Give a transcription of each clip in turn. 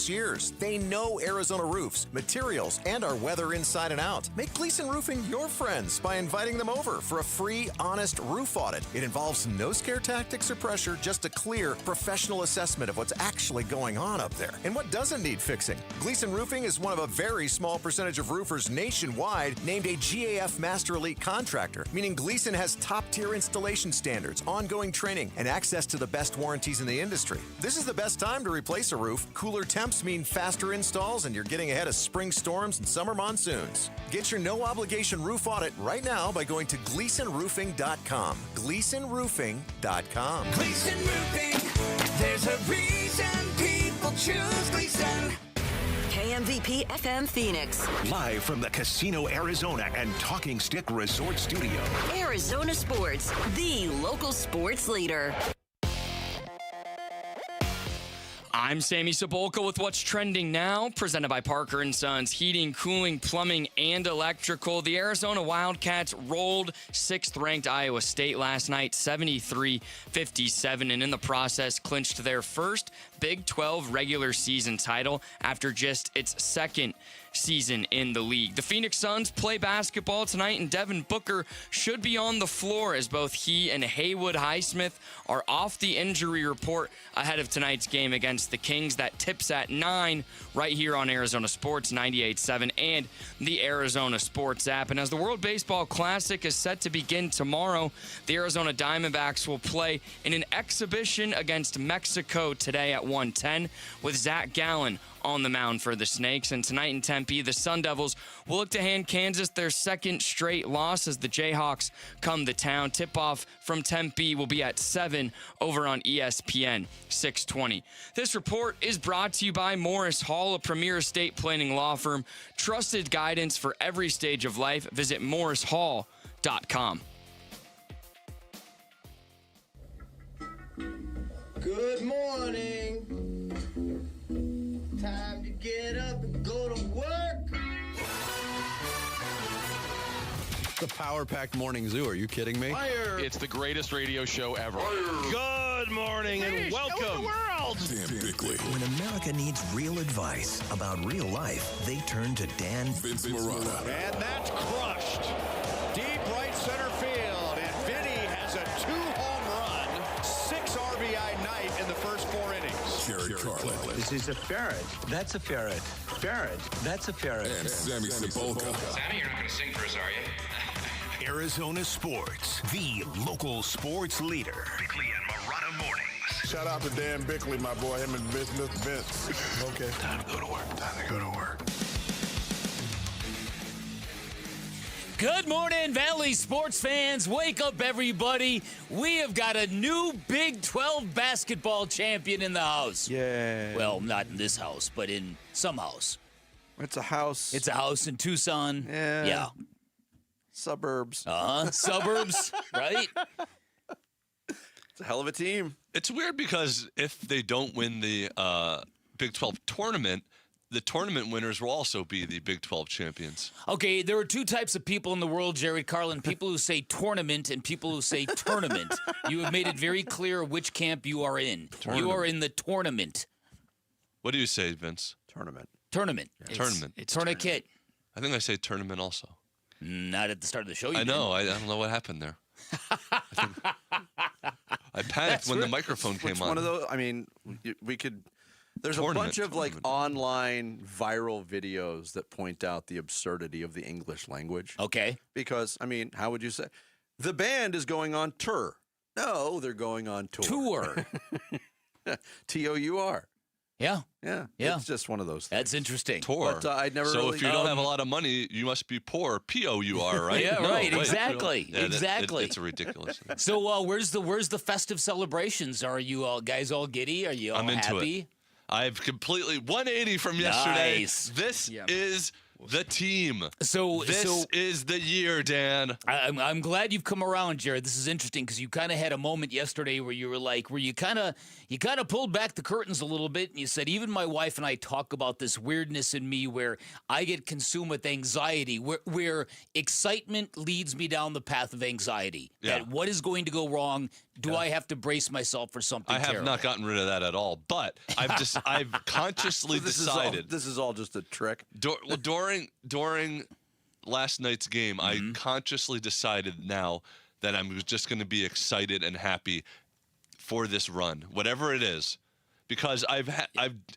years. They know Arizona roofs, materials, and our weather inside and out. Make Gleason Roofing your friends by inviting them over for a free, honest roof audit. It involves no scare tactics or pressure, just a clear, professional assessment of what's actually going on up there and what doesn't need fixing. Gleason Roofing is one of a very small percentage of roofers nationwide named a GAF Master Elite contractor, meaning Gleason has top-tier installation standards, ongoing training, and access to the best warranties in the industry. This is the best time to replace a roof. Cooler temps mean faster installs, and you're getting ahead of spring storms and summer monsoons. Get your no-obligation roof audit right now by going to GleasonRoofing.com. GleasonRoofing.com. Gleason Roofing, there's a reason people choose Gleason. KMVP FM Phoenix. Live from the Casino Arizona and Talking Stick Resort Studio. Arizona Sports, the local sports leader. I'm Sammy Cebulka with what's trending now, presented by Parker & Sons Heating, Cooling, Plumbing, and Electrical. The Arizona Wildcats rolled 6th-ranked Iowa State last night, 73-57, and in the process clinched their first Big 12 regular season title after just its second season in the league. The Phoenix Suns play basketball tonight, and Devin Booker should be on the floor as both he and Haywood Highsmith are off the injury report ahead of tonight's game against the Kings. That tips at 9 right here on Arizona Sports 98.7 and the Arizona Sports app. And as the World Baseball Classic is set to begin tomorrow, the Arizona Diamondbacks will play in an exhibition against Mexico today at 1:10 with Zach Gallen on the mound for the Snakes. And tonight in Tempe, the Sun Devils will look to hand Kansas their second straight loss as the Jayhawks come to town. Tip-off from Tempe will be at 7 over on ESPN 620. This report is brought to you by Morris Hall, a premier estate planning law firm. Trusted guidance for every stage of life. Visit morrishall.com. Good morning. Time to get up and go to work. The power-packed morning zoo. Are you kidding me? Fire. It's the greatest radio show ever. Fire. Good morning and welcome. Dan Bickley. When America needs real advice about real life, they turn to Dan Vince Marotta. And that's crushed. Deep right center field. And Vinny has a 2-home run, 6 RBI night in the first 4 innings. Jerry Cardinal. This is a ferret. That's a ferret. Ferret. That's a ferret. And Sammy Cebulka. Sammy, you're not going to sing for us, are you? Arizona Sports, the local sports leader. Bickley and Marotta mornings. Shout out to Dan Bickley, my boy, him and Mr. Vince. Okay. Time to go to work. Time to go to work. Good morning, Valley sports fans. Wake up, everybody. We have got a new Big 12 basketball champion in the house. Yeah. Well, not in this house, but in some house. It's a house. It's a house in Tucson. Yeah. Suburbs. Suburbs, right? It's a hell of a team. It's weird because if they don't win the Big 12 tournament, the tournament winners will also be the Big 12 champions. Okay, there are two types of people in the world, Jared Carlin. People who say tournament and people who say tournament. You have made it very clear which camp you are in. Tournament. You are in the tournament. What do you say, Vince? Tournament. Tournament. Yeah. Tournament. It's tourniquet. I think I say tournament also. Not at the start of the show. I know. I don't know what happened there. I panicked when the microphone came on. One of those. I mean, we could. There's a bunch of like online viral videos that point out the absurdity of the English language. Okay. Because I mean, how would you say the band is going on tour? No, they're going on tour. Tour. T-O-U-R. Yeah. Yeah. Yeah. It's just one of those things. That's interesting. Tour. But I'd never so really... if you don't have a lot of money, you must be poor. P-O-U-R, right? Yeah, no, right. Wait, exactly. yeah, exactly. It's ridiculous. So where's the festive celebrations? Are you all guys all giddy? Are you all I'm into happy? It. I've completely 180 from yesterday. Nice. This is the team. So this is the year, Dan. I'm glad you've come around, Jared. This is interesting because you kind of had a moment yesterday where you were like, where you kind of pulled back the curtains a little bit, and you said, even my wife and I talk about this weirdness in me where I get consumed with anxiety, where excitement leads me down the path of anxiety. Yeah. That what is going to go wrong do I have to brace myself for something I have terrible? not gotten rid of that at all, but I've consciously decided. This is all just a trick. During last night's game, I consciously decided now that I'm just going to be excited and happy for this run, whatever it is, because I've.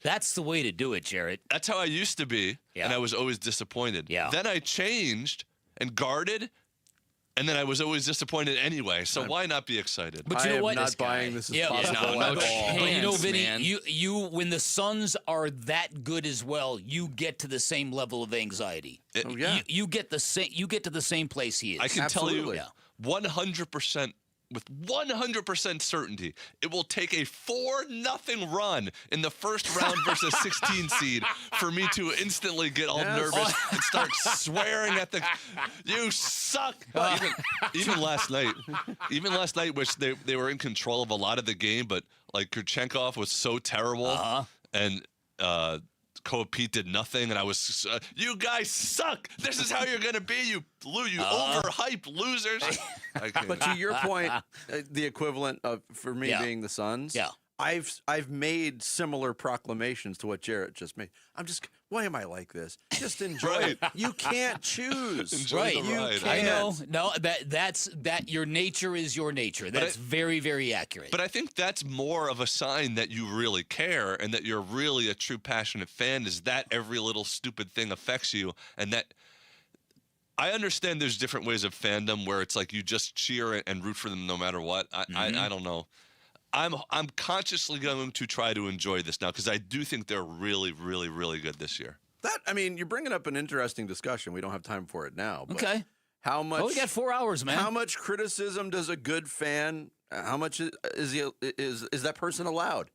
That's the way to do it, Jarrett. That's how I used to be, and I was always disappointed. Yeah. Then I changed and guarded, and then I was always disappointed anyway. So why not be excited? But you know what? I am not buying this is possible no at all. chance, But you know, Vinny, man. you when the Suns are that good as well, you get to the same level of anxiety. You get the same. You get to the same place he is. I can Absolutely. tell you 100%. With 100% certainty, it will take a 4-0 run in the first round versus 16 seed for me to instantly get all nervous and start swearing at the. You suck. Even last night, which they were in control of a lot of the game, but like Kurchenkov was so terrible, and Pete did nothing, and I was, you guys suck. This is how you're gonna be, you overhyped losers. But to your point, the equivalent of for me being the Suns. Yeah. I've made similar proclamations to what Jarrett just made. Why am I like this? Just enjoy it. You can't choose. Enjoy the ride. I know. No, that's your nature is your nature. That's very, very accurate. But I think that's more of a sign that you really care and that you're really a true passionate fan, is that every little stupid thing affects you, and that I understand there's different ways of fandom where it's like you just cheer and root for them no matter what. I don't know. I'm consciously going to try to enjoy this now because I do think they're really, really, really good this year. You're bringing up an interesting discussion. We don't have time for it now. But okay. How much? Well, we got 4 hours, man. How much criticism does a good fan? How much is that person allowed?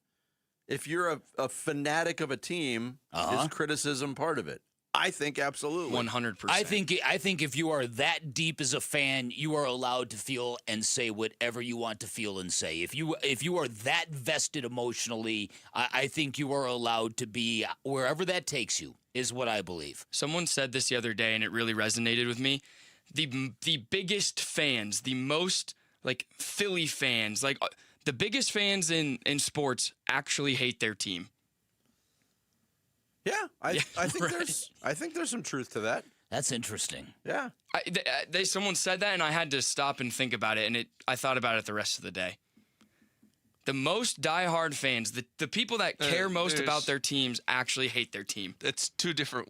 If you're a fanatic of a team, is criticism part of it? I think absolutely. 100%. I think if you are that deep as a fan, you are allowed to feel and say whatever you want to feel and say. If you are that vested emotionally, I think you are allowed to be wherever that takes you, is what I believe. Someone said this the other day, and it really resonated with me. The biggest fans, the most like Philly fans, like the biggest fans in sports actually hate their team. Yeah, I think there's some truth to that. That's interesting. Yeah. Someone said that, and I had to stop and think about it, and I thought about it the rest of the day. The most diehard fans, the people that care most about their teams, actually hate their team. It's two different.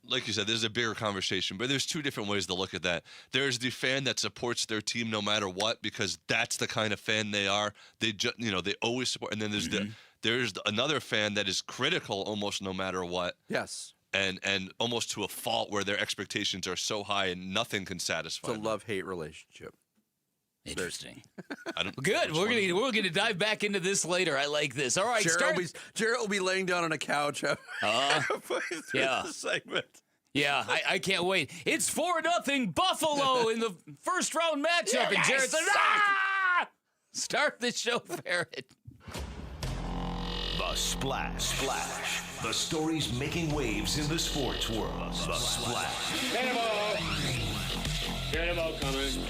Like you said, there's a bigger conversation, but there's two different ways to look at that. There's the fan that supports their team no matter what, because that's the kind of fan they are. They always support, and then there's another fan that is critical almost no matter what. Yes. And almost to a fault where their expectations are so high and nothing can satisfy them. It's a love-hate relationship. Interesting. Good. We're gonna dive back into this later. I like this. All right, Jarrett will be laying down on a couch. Yeah. The segment. Yeah, I can't wait. It's 4-0 Buffalo in the first round matchup, and Jarrett's like, ah! Start the show, Barrett. The Splash. The stories making waves in the sports world. The Splash. Get him out coming.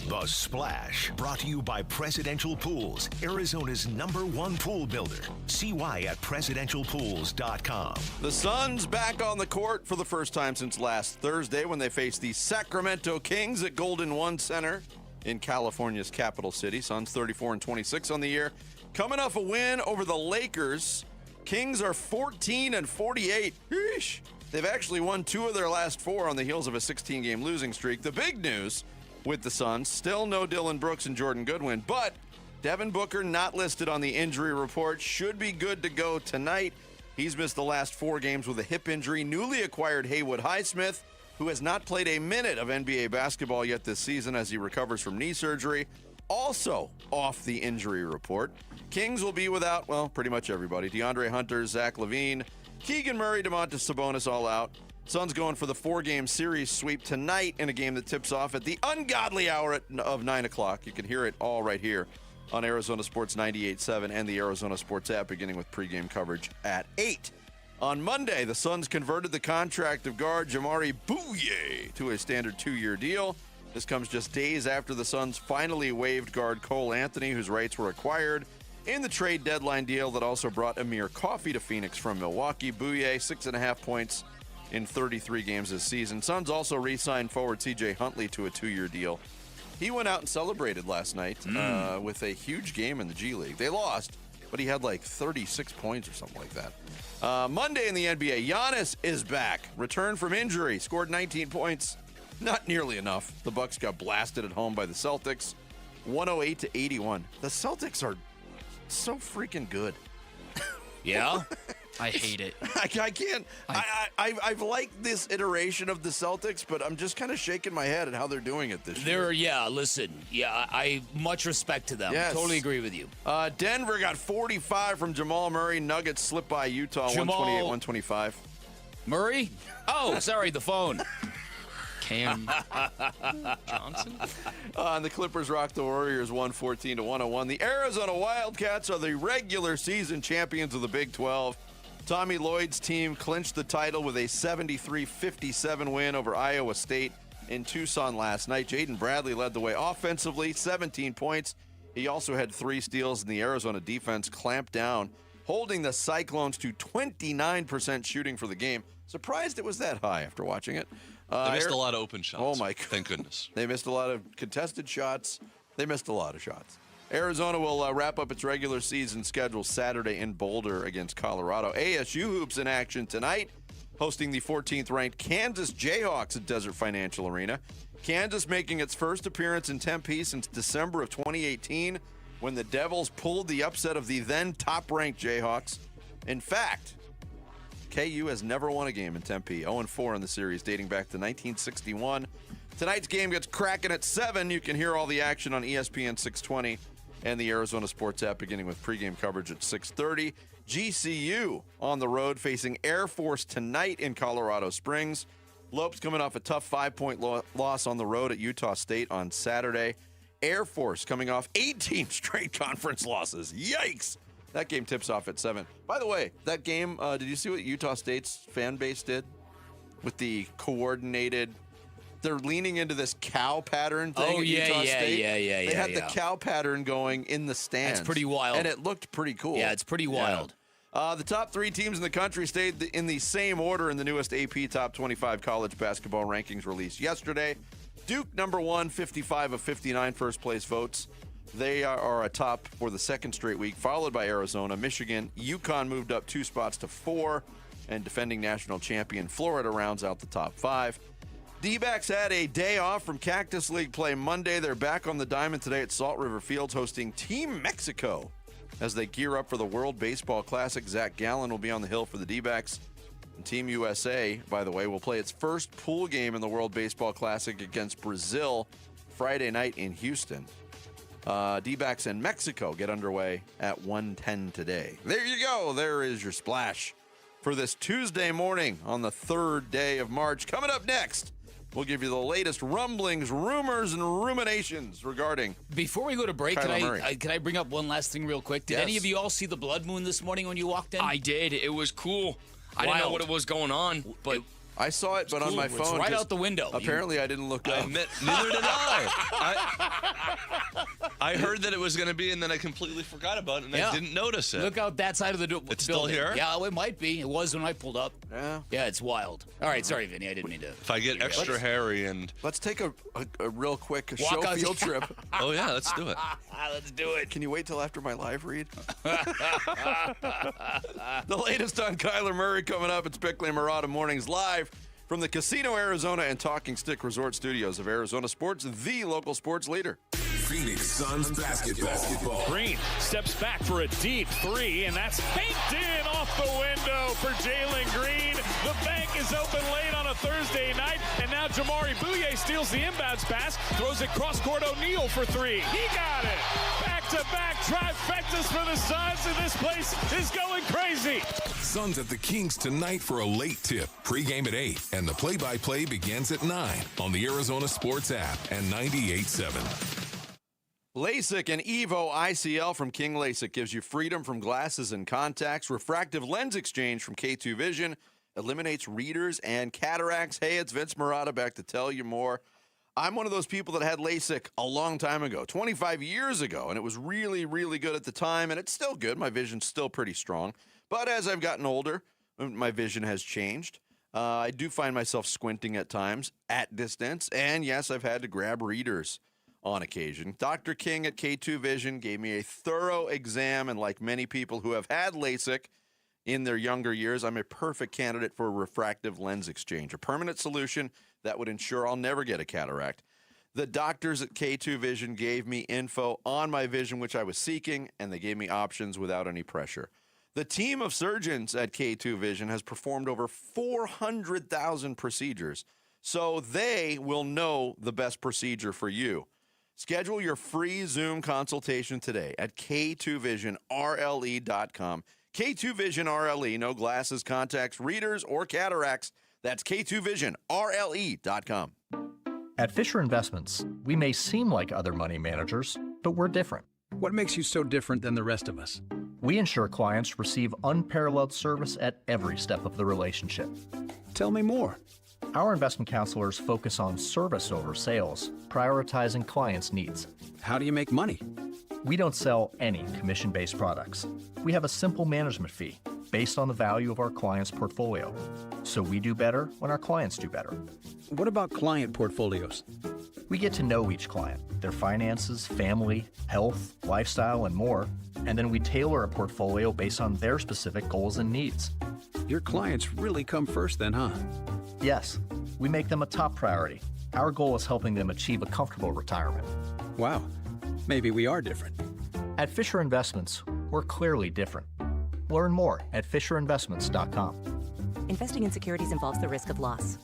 The Splash, brought to you by Presidential Pools, Arizona's #1 pool builder. See why at presidentialpools.com. The Suns back on the court for the first time since last Thursday when they faced the Sacramento Kings at Golden One Center in California's capital city. Suns 34-26 on the year. Coming off a win over the Lakers, Kings are 14-48. Yeesh. They've actually won 2 of their last 4 on the heels of a 16-game losing streak. The big news with the Suns, still no Dylan Brooks and Jordan Goodwin, but Devin Booker not listed on the injury report, should be good to go tonight. He's missed the last 4 games with a hip injury. Newly acquired Haywood Highsmith, who has not played a minute of NBA basketball yet this season as he recovers from knee surgery, also off the injury report. Kings will be without, well, pretty much everybody. DeAndre Hunter, Zach LaVine, Keegan Murray, Domantas Sabonis all out. Suns going for the 4-game series sweep tonight in a game that tips off at the ungodly hour of 9 o'clock. You can hear it all right here on Arizona Sports 98.7 and the Arizona Sports app, beginning with pregame coverage at 8. On Monday, the Suns converted the contract of guard Jamari Bouye to a standard 2-year deal. This comes just days after the Suns finally waived guard Cole Anthony, whose rights were acquired in the trade deadline deal that also brought Amir Coffey to Phoenix from Milwaukee. Bouye, 6.5 points in 33 games this season. Suns also re-signed forward TJ Huntley to a 2-year deal. He went out and celebrated last night with a huge game in the G League. They lost, but he had like 36 points or something like that. Monday in the NBA, Giannis is back. Returned from injury, scored 19 points. Not nearly enough. The Bucks got blasted at home by the Celtics, 108-81. The Celtics are so freaking good. Yeah? I hate it. I can't. I've liked this iteration of the Celtics, but I'm just kind of shaking my head at how they're doing it this year. Listen. Yeah, I much respect to them. Yes. Totally agree with you. Denver got 45 from Jamal Murray. Nuggets slipped by Utah, 128-125. Murray? Oh, sorry, the phone. Cam Johnson? And the Clippers rocked the Warriors 114-101. The Arizona Wildcats are the regular season champions of the Big 12. Tommy Lloyd's team clinched the title with a 73-57 win over Iowa State in Tucson last night. Jaden Bradley led the way offensively, 17 points. He also had 3 steals, and the Arizona defense clamped down, holding the Cyclones to 29% shooting for the game. Surprised it was that high after watching it. They missed a lot of open shots. Oh, my God. Thank goodness. They missed a lot of contested shots. They missed a lot of shots. Arizona will wrap up its regular season schedule Saturday in Boulder against Colorado. ASU hoops in action tonight, hosting the 14th-ranked Kansas Jayhawks at Desert Financial Arena. Kansas making its first appearance in Tempe since December of 2018, when the Devils pulled the upset of the then top-ranked Jayhawks. In fact, KU has never won a game in Tempe, 0-4 in the series dating back to 1961. Tonight's game gets cracking at 7. You can hear all the action on ESPN 620 and the Arizona Sports app, beginning with pregame coverage at 6:30. GCU on the road facing Air Force tonight in Colorado Springs. Lopes coming off a tough 5-point loss on the road at Utah State on Saturday. Air Force coming off 18 straight conference losses. Yikes! That game tips off at 7. By the way, that game, did you see what Utah State's fan base did with the coordinated? They're leaning into this cow pattern thing at Utah State. Yeah. They had the cow pattern going in the stands. That's pretty wild. And it looked pretty cool. Yeah, it's pretty wild. The top 3 teams in the country stayed in the same order in the newest AP Top 25 college basketball rankings released yesterday. Duke, number 1, 55 of 59 first-place votes. They are atop for the second straight week, followed by Arizona, Michigan. UConn moved up 2 spots to 4, and defending national champion Florida rounds out the top 5. D-backs had a day off from Cactus League play Monday. They're back on the diamond today at Salt River Fields, hosting Team Mexico as they gear up for the World Baseball Classic. Zach Gallen will be on the hill for the D-backs. And Team USA, by the way, will play its first pool game in the World Baseball Classic against Brazil Friday night in Houston. D-backs and Mexico get underway at 1:10 today. There you go. There is your splash for this Tuesday morning on the 3rd day of March. Coming up next, we'll give you the latest rumblings, rumors, and ruminations regarding Before we go to break, Kyler can I bring up one last thing real quick? Did any of you all see the blood moon this morning when you walked in? I did. It was cool. I didn't know what it was going on, but I saw it, but on my phone. It's right out the window. Apparently, I didn't look up. Neither did I. I heard that it was going to be, and then I completely forgot about it, and I didn't notice it. Look out that side of the building. It's still here? Yeah, it might be. It was when I pulled up. Yeah. Yeah, it's wild. All right, sorry, Vinny. I didn't mean to. If I get extra hairy and... Let's take a real quick Walk show out- field trip. Oh, yeah, let's do it. Let's do it. Can you wait till after my live read? The latest on Kyler Murray coming up. It's Bickley and Murata Mornings live from the Casino Arizona and Talking Stick Resort Studios of Arizona Sports, the local sports leader. Phoenix Suns basketball. Green steps back for a deep 3, and that's banked in off the window for Jalen Green. The bank is open late on a Thursday night, and now Jamari Bouye steals the inbounds pass, throws it cross-court O'Neal for 3. He got it. Back-to-back trifectas for the Suns, and this place is going crazy. Suns at the Kings tonight for a late tip. Pre-game at 8, and the play-by-play begins at 9 on the Arizona Sports app and 98.7. LASIK and Evo ICL from King LASIK gives you freedom from glasses and contacts. Refractive lens exchange from K2 Vision eliminates readers and cataracts. Hey, it's Vince Murata back to tell you more. I'm one of those people that had LASIK a long time ago, 25 years ago, and it was really, really good at the time, and it's still good. My vision's still pretty strong. But as I've gotten older, my vision has changed. I do find myself squinting at times at distance, and yes, I've had to grab readers on occasion. Dr. King at K2 Vision gave me a thorough exam, and like many people who have had LASIK in their younger years, I'm a perfect candidate for a refractive lens exchange, a permanent solution that would ensure I'll never get a cataract. The doctors at K2 Vision gave me info on my vision, which I was seeking, and they gave me options without any pressure. The team of surgeons at K2 Vision has performed over 400,000 procedures, so they will know the best procedure for you. Schedule your free Zoom consultation today at K2VisionRLE.com. K2 Vision RLE, no glasses, contacts, readers, or cataracts. That's K2VisionRLE.com. At Fisher Investments, we may seem like other money managers, but we're different. What makes you so different than the rest of us? We ensure clients receive unparalleled service at every step of the relationship. Tell me more. Our investment counselors focus on service over sales, prioritizing clients' needs. How do you make money? We don't sell any commission-based products. We have a simple management fee based on the value of our client's portfolio. So we do better when our clients do better. What about client portfolios? We get to know each client, their finances, family, health, lifestyle, and more, and then we tailor a portfolio based on their specific goals and needs. Your clients really come first then, huh? Yes, we make them a top priority. Our goal is helping them achieve a comfortable retirement. Wow, maybe we are different. At Fisher Investments, we're clearly different. Learn more at FisherInvestments.com. Investing in securities involves the risk of loss.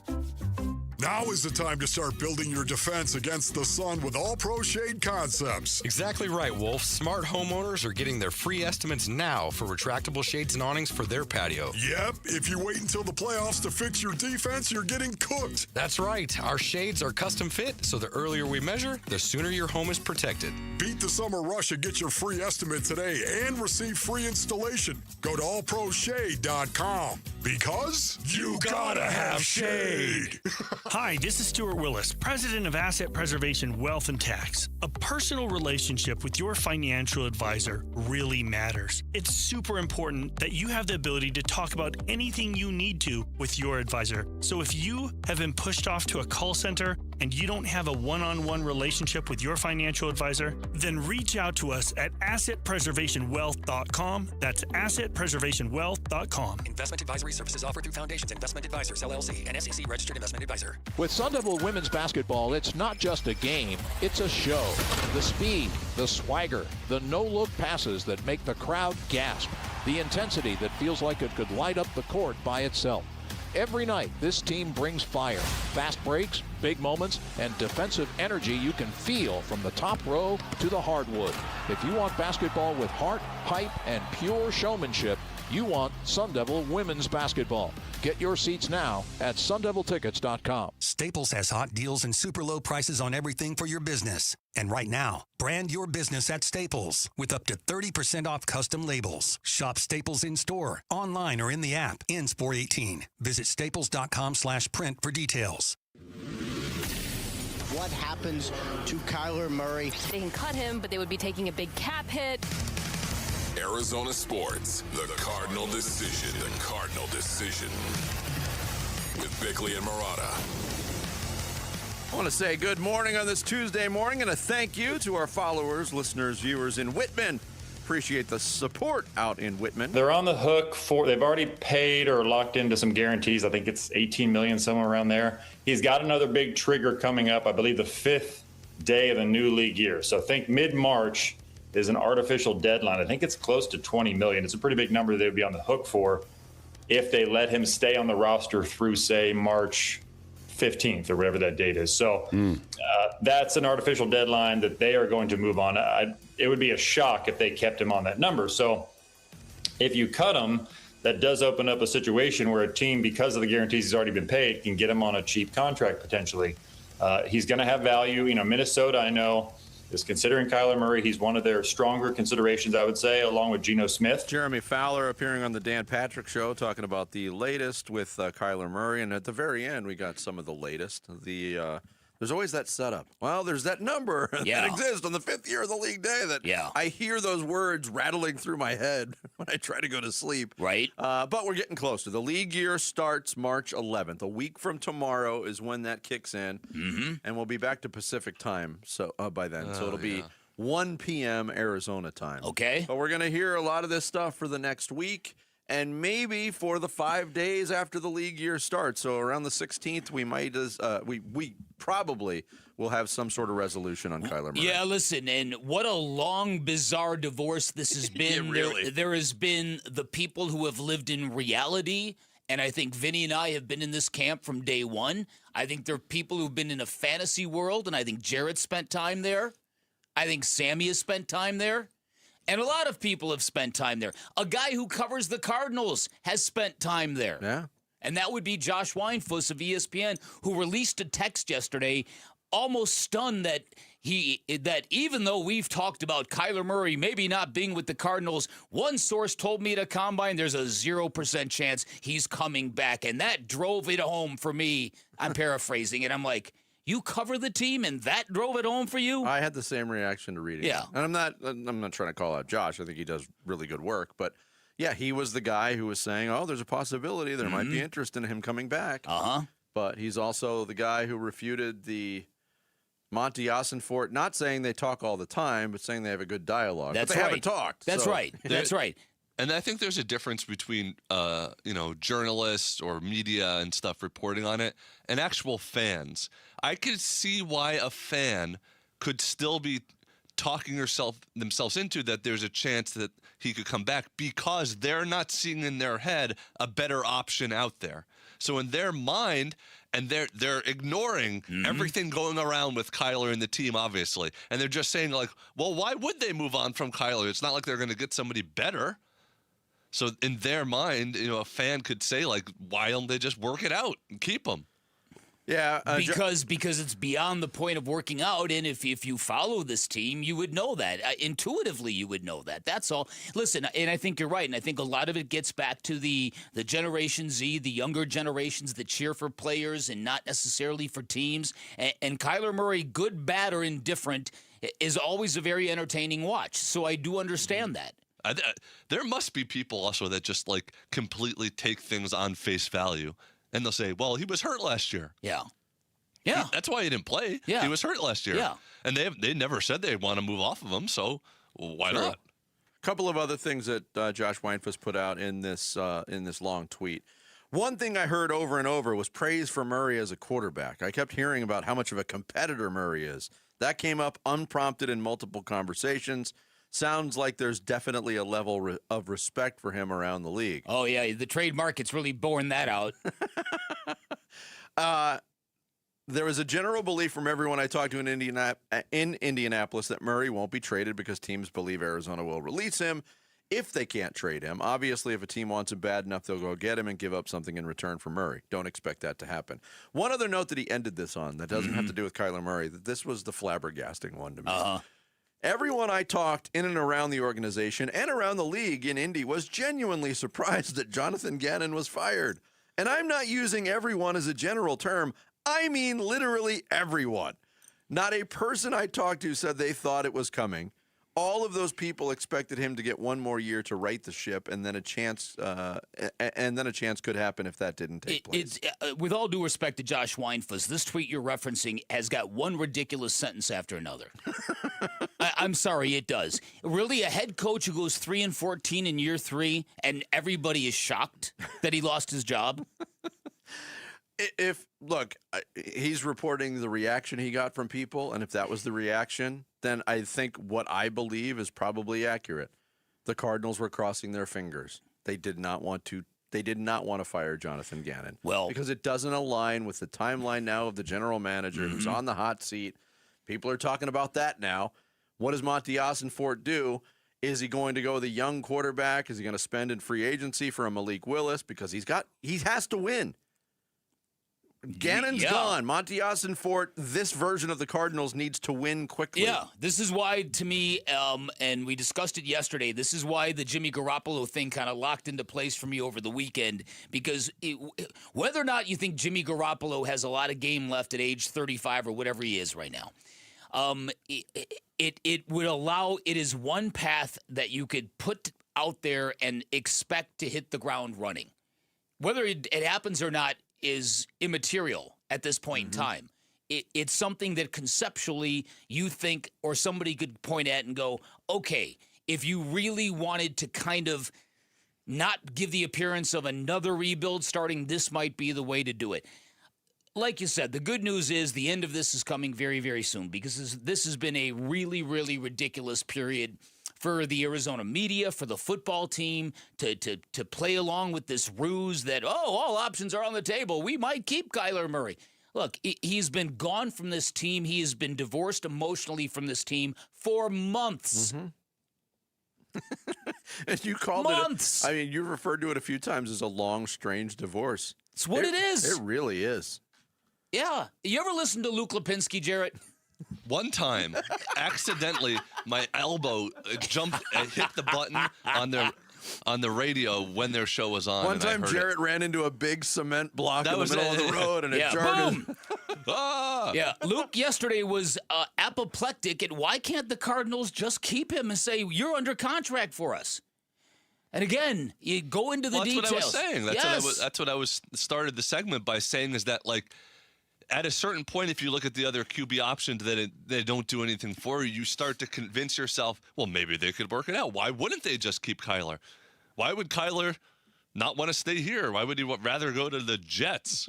Now is the time to start building your defense against the sun with All Pro Shade Concepts. Exactly right, Wolf. Smart homeowners are getting their free estimates now for retractable shades and awnings for their patio. Yep, if you wait until the playoffs to fix your defense, you're getting cooked. That's right. Our shades are custom fit, so the earlier we measure, the sooner your home is protected. Beat the summer rush and get your free estimate today and receive free installation. Go to allproshade.com because you gotta have shade. Hi, this is Stuart Willis, President of Asset Preservation Wealth and Tax. A personal relationship with your financial advisor really matters. It's super important that you have the ability to talk about anything you need to with your advisor. So if you have been pushed off to a call center and you don't have a one-on-one relationship with your financial advisor, then reach out to us at assetpreservationwealth.com. That's assetpreservationwealth.com. Investment advisory services offered through Foundations Investment Advisors, LLC, an SEC registered investment advisor. With Sun Devil women's basketball, it's not just a game, it's a show. The speed, the swagger, the no-look passes that make the crowd gasp, the intensity that feels like it could light up the court by itself. Every night, this team brings fire, fast breaks, big moments, and defensive energy you can feel from the top row to the hardwood. If you want basketball with heart, hype, and pure showmanship, you want Sun Devil women's basketball. Get your seats now at sundeviltickets.com. Staples has hot deals and super low prices on everything for your business. And right now, brand your business at Staples with up to 30% off custom labels. Shop Staples in store, online, or in the app. Ends 4/18. Visit staples.com/print for details. What happens to Kyler Murray? They can cut him, but they would be taking a big cap hit. Arizona Sports, the Cardinal Decision. The Cardinal Decision. With Bickley and Murata. I want to say good morning on this Tuesday morning and a thank you to our followers, listeners, viewers in Whitman. Appreciate the support out in Whitman. They're on the hook for, they've already paid or locked into some guarantees. I think it's $18 million, somewhere around there. He's got another big trigger coming up, I believe the 5th day of the new league year. So I think mid-March is an artificial deadline. I think it's close to $20 million. It's a pretty big number they would be on the hook for if they let him stay on the roster through, say, March 15th or whatever that date is. So that's an artificial deadline that they are going to move on. It would be a shock if they kept him on that number. So if you cut him, that does open up a situation where a team, because of the guarantees he's already been paid, can get him on a cheap contract potentially. He's going to have value. You know, Minnesota, I know, is considering Kyler Murray. He's one of their stronger considerations, I would say, along with Geno Smith. Jeremy Fowler appearing on the Dan Patrick Show, talking about the latest with Kyler Murray. And at the very end, we got some of the latest. The There's always that setup. Well, there's that number that exists on the 5th year of the league day that I hear those words rattling through my head when I try to go to sleep. Right. But we're getting closer. The league year starts March 11th. A week from tomorrow is when that kicks in. Mm-hmm. And we'll be back to Pacific time by then. So it'll be 1 p.m. Arizona time. Okay. But we're going to hear a lot of this stuff for the next week. And maybe for the 5 days after the league year starts, so around the 16th, we might we probably will have some sort of resolution on Kyler Murray. Yeah, listen, and what a long, bizarre divorce this has been. Yeah, really. There has been the people who have lived in reality, and I think Vinny and I have been in this camp from day one. I think there are people who've been in a fantasy world, and I think Jared spent time there. I think Sammy has spent time there. And a lot of people have spent time there. A guy who covers the Cardinals has spent time there. Yeah. And that would be Josh Weinfuss of ESPN, who released a text yesterday, almost stunned that even though we've talked about Kyler Murray maybe not being with the Cardinals, one source told me at a combine there's a 0% chance he's coming back. And that drove it home for me. I'm paraphrasing it. I'm like, you cover the team, and that drove it home for you? I had the same reaction to reading it. And I'm not trying to call out Josh. I think he does really good work. But, yeah, he was the guy who was saying, oh, there's a possibility there might be interest in him coming back. But he's also the guy who refuted the Monty Ossenfort, not saying they talk all the time, but saying they have a good dialogue. That's but they right. haven't talked. That's so. right. That's right. And I think there's a difference between, journalists or media and stuff reporting on it and actual fans. I could see why a fan could still be talking themselves into that there's a chance that he could come back because they're not seeing in their head a better option out there. So in their mind, and they're ignoring everything going around with Kyler and the team, obviously. And they're just saying, like, well, why would they move on from Kyler? It's not like they're going to get somebody better. So in their mind, a fan could say, like, why don't they just work it out and keep him? Yeah, because it's beyond the point of working out, and if you follow this team, you would know that. Intuitively, you would know that. That's all. Listen, and I think you're right, and I think a lot of it gets back to the Generation Z, the younger generations that cheer for players and not necessarily for teams. And Kyler Murray, good, bad, or indifferent, is always a very entertaining watch. So I do understand that. There must be people also that just, like, completely take things on face value. And they'll say, well, he was hurt last year. Yeah. That's why he didn't play. Yeah. He was hurt last year. Yeah. And they never said they want to move off of him, so why not? A couple of other things that Josh Weinfuss put out in this long tweet. One thing I heard over and over was praise for Murray as a quarterback. I kept hearing about how much of a competitor Murray is. That came up unprompted in multiple conversations. Sounds like there's definitely a level of respect for him around the league. Oh, yeah, the trade market's really borne that out. There was a general belief from everyone I talked to in Indianapolis that Murray won't be traded because teams believe Arizona will release him if they can't trade him. Obviously, if a team wants him bad enough, they'll go get him and give up something in return for Murray. Don't expect that to happen. One other note that he ended this on that doesn't have to do with Kyler Murray, that this was the flabbergasting one to me. Everyone I talked in and around the organization and around the league in Indy was genuinely surprised that Jonathan Gannon was fired. And I'm not using everyone as a general term. I mean literally everyone. Not a person I talked to said they thought it was coming. All of those people expected him to get one more year to right the ship, and then a chance could happen if that didn't take place. With all due respect to Josh Weinfuss, this tweet you're referencing has got one ridiculous sentence after another. I'm sorry, it does. Really, a head coach who goes 3-14 in year 3, and everybody is shocked that he lost his job? He's reporting the reaction he got from people, and if that was the reaction, then I think what I believe is probably accurate. The Cardinals were crossing their fingers. They did not want to fire Jonathan Gannon. Well, because it doesn't align with the timeline now of the general manager who's on the hot seat. People are talking about that now. What does Monty Ossenfort do? Is he going to go the young quarterback? Is he going to spend in free agency for a Malik Willis? Because he has to win. Gannon's gone. Montias and Fort, this version of the Cardinals needs to win quickly. Yeah, this is why, to me, and we discussed it yesterday, this is why the Jimmy Garoppolo thing kind of locked into place for me over the weekend, because whether or not you think Jimmy Garoppolo has a lot of game left at age 35 or whatever he is right now, it would allow, it is one path that you could put out there and expect to hit the ground running. Whether it happens or not is immaterial at this point in time. It's something that conceptually you think, or somebody could point at and go, okay, if you really wanted to kind of not give the appearance of another rebuild starting, this might be the way to do it. Like you said, the good news is the end of this is coming very, very soon, because this has been a really, really ridiculous period for the Arizona media, for the football team, to play along with this ruse that, all options are on the table. We might keep Kyler Murray. Look, he's been gone from this team. He has been divorced emotionally from this team for months. And you called months. it, you referred to it a few times as a long, strange divorce. It's what it is. It really is. Yeah. You ever listen to Luke Lipinski, Jarrett? One time, accidentally, my elbow jumped and hit the button on the radio when their show was on. One time, Jarrett ran into a big cement block in the middle of the road, and it jarred him. Yeah, Luke yesterday was apoplectic, and why can't the Cardinals just keep him and say, you're under contract for us? And again, you go into the details. That's what I was saying. That's what I was started the segment by saying, is that, like, at a certain point, if you look at the other QB options that they don't do anything for you, you start to convince yourself, well, maybe they could work it out. Why wouldn't they just keep Kyler? Why would Kyler not want to stay here? Why would he rather go to the Jets?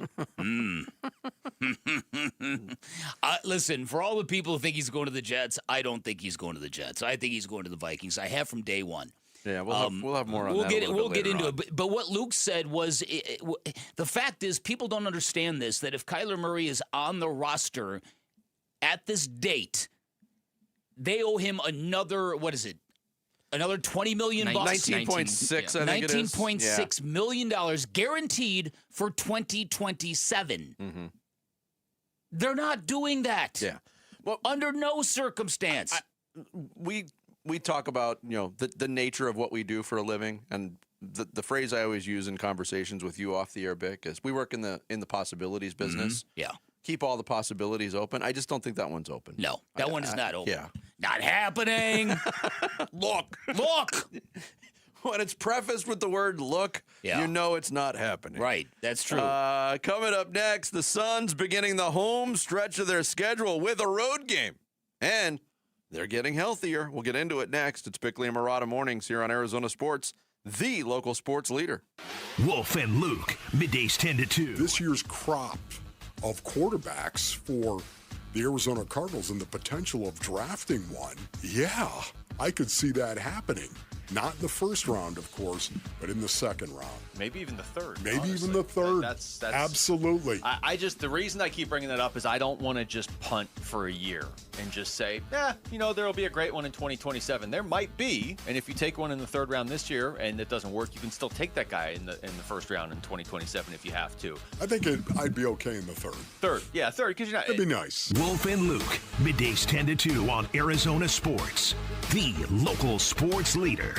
Listen, for all the people who think he's going to the Jets, I don't think he's going to the Jets. I think he's going to the Vikings. I have from day one. Yeah, we'll have more on that. We'll get into it. But what Luke said was, the fact is, people don't understand this, that if Kyler Murray is on the roster at this date, they owe him another, what is it? Another $20 million. $19.6, I think it is. $19.6 million guaranteed for 2027. They're not doing that. Yeah. Well, under no circumstance. We talk about, the nature of what we do for a living, and the phrase I always use in conversations with you off the air, Bick, is we work in the possibilities business. Yeah. Keep all the possibilities open. I just don't think that one's open. No, that one is not open. Yeah. Not happening. Look. When it's prefaced with the word look, you know it's not happening. Right, that's true. Coming up next, the Suns beginning the home stretch of their schedule with a road game. And they're getting healthier. We'll get into it next. It's Bickley and Murata Mornings here on Arizona Sports, the local sports leader. Wolf and Luke, middays 10 to 2. This year's crop of quarterbacks for the Arizona Cardinals and the potential of drafting one. Yeah, I could see that happening. Not in the first round, of course, but in the second round. Maybe even the third. Maybe honestly. even the third. That's absolutely. The reason I keep bringing that up is I don't want to just punt for a year and just say, there'll be a great one in 2027. There might be, and if you take one in the third round this year and it doesn't work, you can still take that guy in the first round in 2027 if you have to. I think I'd be okay in the third. Third, because you're not. That'd be nice. Wolf and Luke, middays 10 to 2 on Arizona Sports, the local sports leader.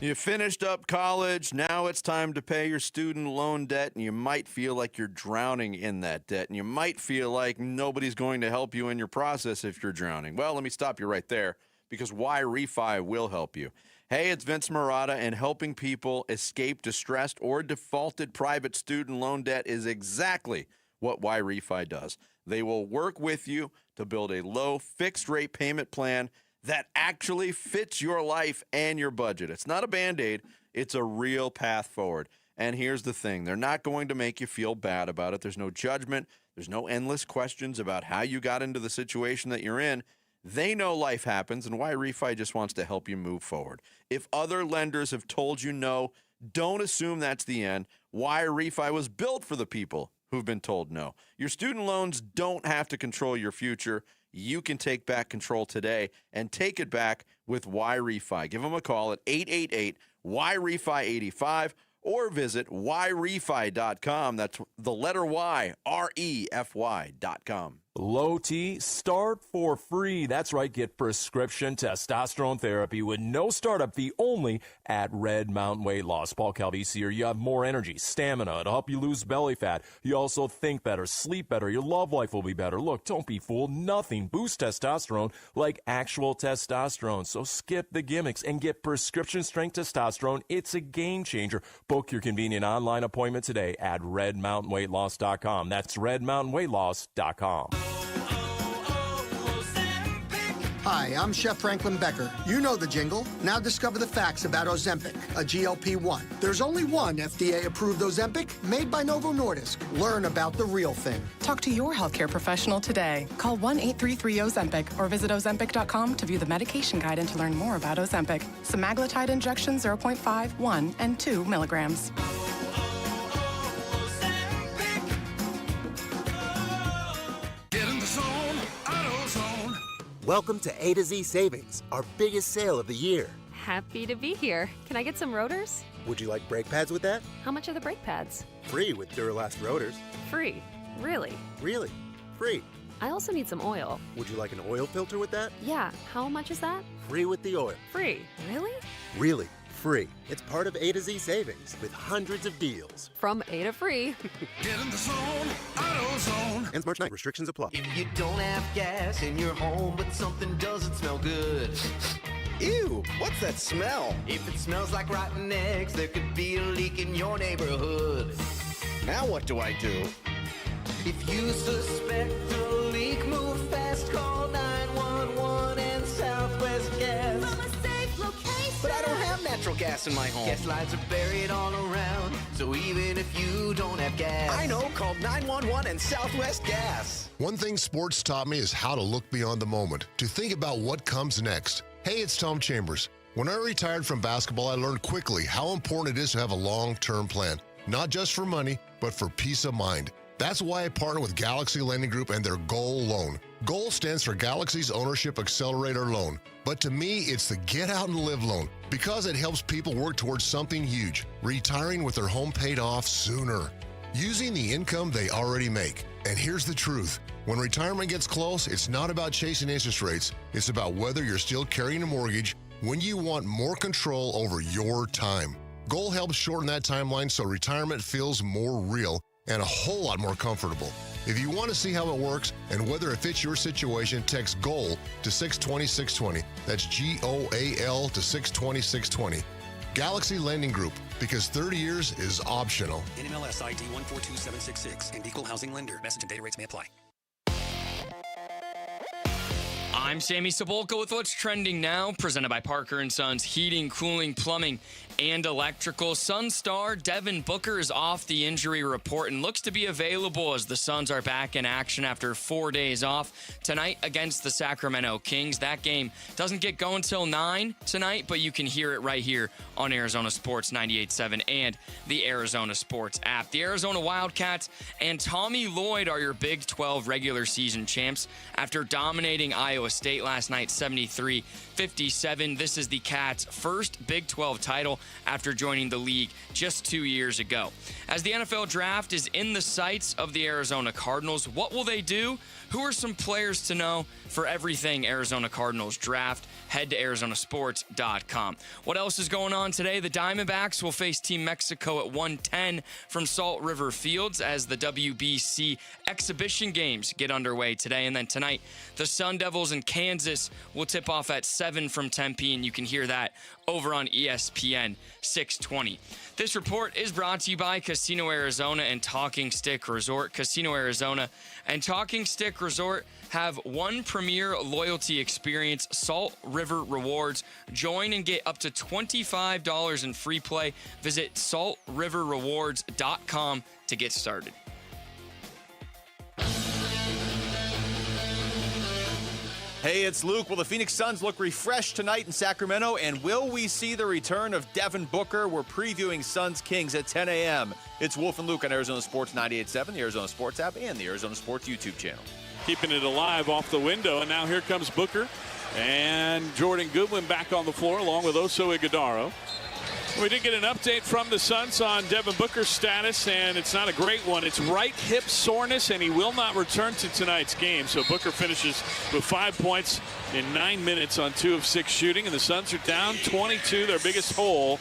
You finished up college. Now it's time to pay your student loan debt, and you might feel like you're drowning in that debt, and you might feel like nobody's going to help you in your process if you're drowning. Well, let me stop you right there, because Why Refi will help you. Hey, it's Vince Murata, and helping people escape distressed or defaulted private student loan debt is exactly what Why Refi does. They will work with you to build a low fixed-rate payment plan that actually fits your life and your budget. It's not a Band-Aid. It's a real path forward. And here's the thing. They're not going to make you feel bad about it. There's no judgment. There's no endless questions about how you got into the situation that you're in. They know life happens, and Why Refi just wants to help you move forward. If other lenders have told you no, don't assume that's the end. Why Refi was built for the people who've been told no. Your student loans don't have to control your future. You can take back control today and take it back with Why Refi. Give them a call at 888-WHY-REFI-85 or visit yrefi.com. That's the letter Y, REFY.com. Low T, start for free. That's right, get prescription testosterone therapy with no startup fee only at Red Mountain Weight Loss. Paul Calvisi here. You have more energy, stamina. It'll help you lose belly fat. You also think better, sleep better. Your love life will be better. Look, don't be fooled. Nothing boosts testosterone like actual testosterone. So skip the gimmicks and get prescription strength testosterone. It's a game changer. Book your convenient online appointment today at redmountainweightloss.com. That's redmountainweightloss.com. Hi, I'm Chef Franklin Becker. You know the jingle. Now discover the facts about Ozempic, a GLP-1. There's only one FDA-approved Ozempic made by Novo Nordisk. Learn about the real thing. Talk to your healthcare professional today. Call 1-833-OZEMPIC or visit Ozempic.com to view the medication guide and to learn more about Ozempic. Semaglutide injection 0.5, 1, and 2 milligrams. Welcome to A to Z Savings, our biggest sale of the year. Happy to be here. Can I get some rotors? Would you like brake pads with that? How much are the brake pads? Free with Duralast rotors. Free. Really? Really? Free. I also need some oil. Would you like an oil filter with that? Yeah. How much is that? Free with the oil. Free. Really? Really. Free. It's part of A to Z Savings with hundreds of deals. From A to free. Get in the zone, AutoZone. Ends March 9. Restrictions apply. If you don't have gas in your home, but something doesn't smell good. Ew, what's that smell? If it smells like rotten eggs, there could be a leak in your neighborhood. Now what do I do? If you suspect a leak, move fast, call 911 and Southwest Gas. From a safe location. But I don't have natural gas in my home. Gas lines are buried all around, so even if you don't have gas, I know, call 911 and Southwest Gas. One thing sports taught me is how to look beyond the moment, to think about what comes next. Hey, it's Tom Chambers. When I retired from basketball, I learned quickly how important it is to have a long-term plan, not just for money, but for peace of mind. That's why I partner with Galaxy Lending Group and their Goal Loan. Goal stands for Galaxy's Ownership Accelerator Loan. But to me, it's the Get Out and Live loan because it helps people work towards something huge, retiring with their home paid off sooner, using the income they already make. And here's the truth. When retirement gets close, it's not about chasing interest rates. It's about whether you're still carrying a mortgage when you want more control over your time. Goal helps shorten that timeline so retirement feels more real and a whole lot more comfortable. If you want to see how it works and whether it fits your situation, text GOAL to 620-620. That's GOAL to 620-620. Galaxy Lending Group, because 30 years is optional. NMLS ID 142766 and Equal Housing Lender. Message and data rates may apply. I'm Sammy Cebulka with what's trending now, presented by Parker & Sons Heating, Cooling, Plumbing, and Electrical. Sun star Devin Booker is off the injury report and looks to be available as the Suns are back in action after 4 days off tonight against the Sacramento Kings. That game doesn't get going till 9 tonight, but you can hear it right here on Arizona Sports 98.7 and the Arizona Sports app. The Arizona Wildcats and Tommy Lloyd are your Big 12 regular season champs after dominating Iowa State last night 73-57. This is the Cats' first Big 12 title after joining the league just 2 years ago. As the NFL draft is in the sights of the Arizona Cardinals, what will they do? Who are some players to know? For everything Arizona Cardinals draft, head to arizonasports.com. What else is going on today? The Diamondbacks will face Team Mexico at 1:10 from Salt River Fields as the WBC exhibition games get underway today. And then tonight, the Sun Devils in Kansas will tip off at 7 from Tempe, and you can hear that over on ESPN 620. This report is brought to you by Casino Arizona and Talking Stick Resort. Casino Arizona and Talking Stick Resort have one premier loyalty experience, Salt River Rewards. Join and get up to $25 in free play. Visit saltriverrewards.com to get started. Hey, it's Luke. Will the Phoenix Suns look refreshed tonight in Sacramento? And will we see the return of Devin Booker? We're previewing Suns Kings at 10 a.m. It's Wolf and Luke on Arizona Sports 98.7, the Arizona Sports app, and the Arizona Sports YouTube channel. Keeping it alive off the window, and now here comes Booker. And Jordan Goodwin back on the floor along with Oso Ighodaro. We did get an update from the Suns on Devin Booker's status, and it's not a great one. It's right hip soreness, and he will not return to tonight's game. So Booker finishes with 5 points in 9 minutes on 2 of 6 shooting, and the Suns are down 22, their biggest hole.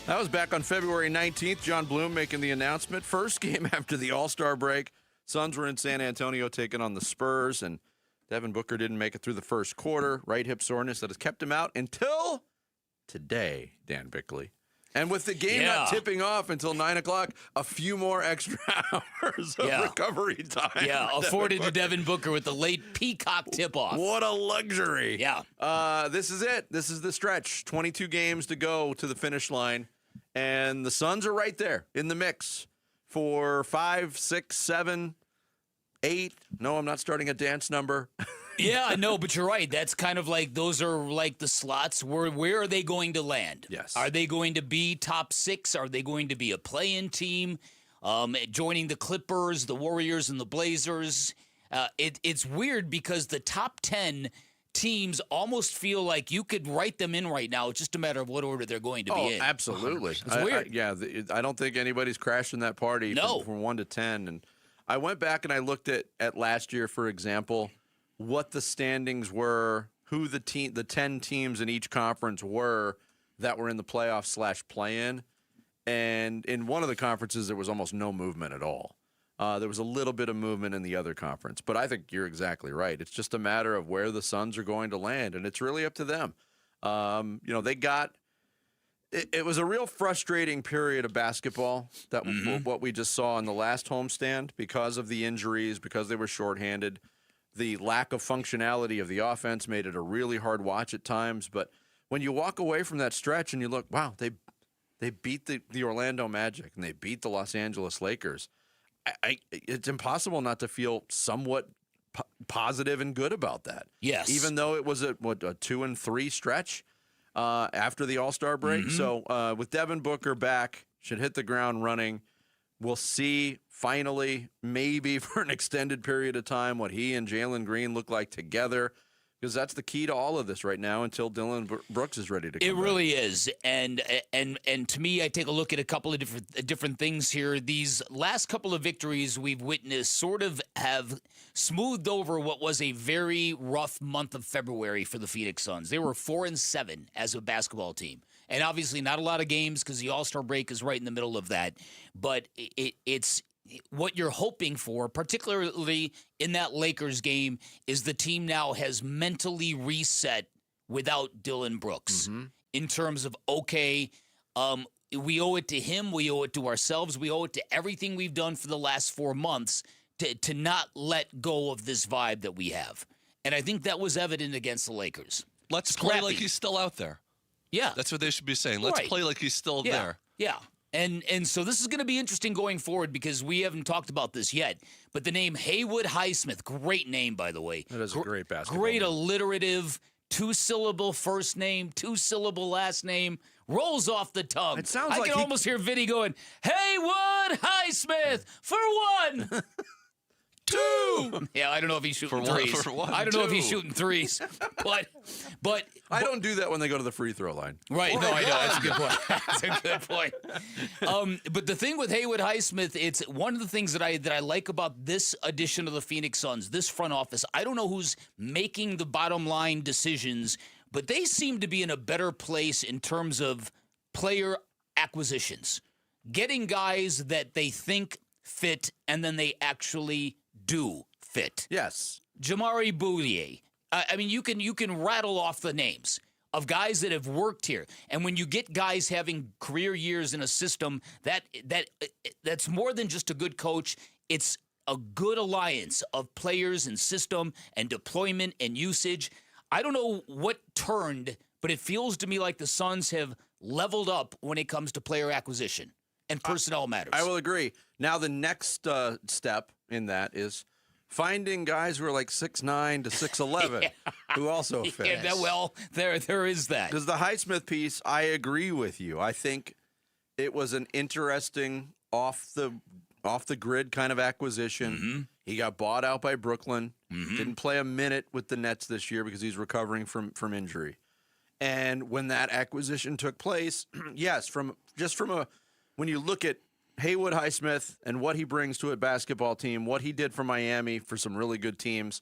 That was back on February 19th. John Bloom making the announcement. First game after the All-Star break. Suns were in San Antonio taking on the Spurs, and Devin Booker didn't make it through the first quarter. Right hip soreness that has kept him out until today, Dan Bickley. And with the game not tipping off until 9 o'clock, a few more extra hours of recovery time. Yeah, afforded to Devin Booker with the late peacock tip-off. What a luxury. Yeah. This is it. This is the stretch. 22 games to go to the finish line. And the Suns are right there in the mix for 5, 6, 7, 8. No, I'm not starting a dance number. Yeah, no, but you're right. That's kind of like, those are like the slots. Where are they going to land? Yes. Are they going to be top 6? Are they going to be a play-in team? Joining the Clippers, the Warriors, and the Blazers? It's weird because the top 10 teams almost feel like you could write them in right now. It's just a matter of what order they're going to be in. Absolutely. It's weird. I don't think anybody's crashing that party from 1 to 10. And I went back and I looked at last year, for example, what the standings were, who the 10 teams in each conference were that were in the playoff / play-in. And in one of the conferences, there was almost no movement at all. There was a little bit of movement in the other conference. But I think you're exactly right. It's just a matter of where the Suns are going to land, and it's really up to them. They got – it was a real frustrating period of basketball, what we just saw in the last homestand because of the injuries, because they were shorthanded. The lack of functionality of the offense made it a really hard watch at times. But when you walk away from that stretch and you look, wow, they beat the Orlando Magic and they beat the Los Angeles Lakers, it's impossible not to feel somewhat positive and good about that. Yes. Even though it was a 2-3 stretch after the All-Star break. Mm-hmm. So with Devin Booker back, should hit the ground running. We'll see finally, maybe for an extended period of time, what he and Jalen Green look like together, because that's the key to all of this right now until Dylan Brooks is ready to come It back. really is. And to me, I take a look at a couple of different things here. These last couple of victories we've witnessed sort of have smoothed over what was a very rough month of February for the Phoenix Suns. They were 4-7 as a basketball team. And obviously not a lot of games because the All-Star break is right in the middle of that. But it's what you're hoping for, particularly in that Lakers game, is the team now has mentally reset without Dylan Brooks in terms of, we owe it to him, we owe it to ourselves, we owe it to everything we've done for the last 4 months to not let go of this vibe that we have. And I think that was evident against the Lakers. Let's play like he's still out there. Yeah. That's what they should be saying. Let's play like he's still there. Yeah. And so this is going to be interesting going forward because we haven't talked about this yet. But the name Haywood Highsmith, great name, by the way. That is a great basketball Great name. Alliterative, 2-syllable first name, 2-syllable last name. Rolls off the tongue. It sounds I like can almost hear Vinny going, Haywood Highsmith for 1. 2. Yeah, I don't know if he's shooting threes. I don't know if he's shooting threes, but I don't do that when they go to the free throw line. Right? No, I know that's a good point. That's a good point. But the thing with Haywood Highsmith, it's one of the things that I like about this edition of the Phoenix Suns, this front office. I don't know who's making the bottom line decisions, but they seem to be in a better place in terms of player acquisitions, getting guys that they think fit, and then they actually do fit. Yes. Jamari Boulier. I mean, you can rattle off the names of guys that have worked here. And when you get guys having career years in a system, that's more than just a good coach. It's a good alliance of players and system and deployment and usage. I don't know what turned, but it feels to me like the Suns have leveled up when it comes to player acquisition and personnel matters. I will agree. Now the next step in that is finding guys who are like 6'9" to 6'11", who also fit. Yeah, well, there is that. Because the Highsmith piece, I agree with you. I think it was an interesting off the grid kind of acquisition. He got bought out by Brooklyn. Didn't play a minute with the Nets this year because he's recovering from injury. And when that acquisition took place, yes, when you look at Haywood Highsmith and what he brings to a basketball team, what he did for Miami for some really good teams,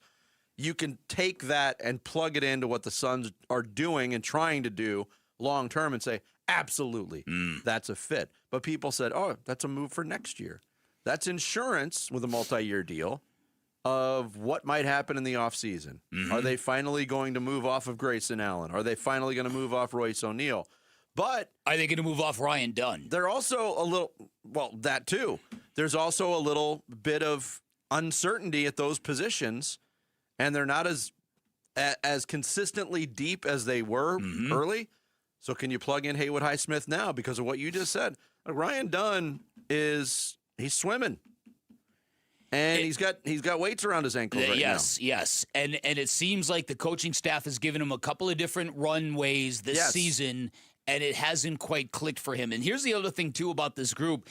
you can take that and plug it into what the Suns are doing and trying to do long term and say, absolutely, that's a fit. But people said, oh, that's a move for next year. That's insurance with a multi-year deal of what might happen in the offseason. Are they finally going to move off of Grayson Allen? Are they finally going to move off Royce O'Neal? But are they going to move off Ryan Dunn? They're also a little, well, that too. There's also a little bit of uncertainty at those positions, and they're not as consistently deep as they were early. So can you plug in Haywood Highsmith now because of what you just said? Ryan Dunn he's swimming. And he's got weights around his ankles right now. Yes. And it seems like the coaching staff has given him a couple of different runways this season, and it hasn't quite clicked for him. And here's the other thing, too, about this group.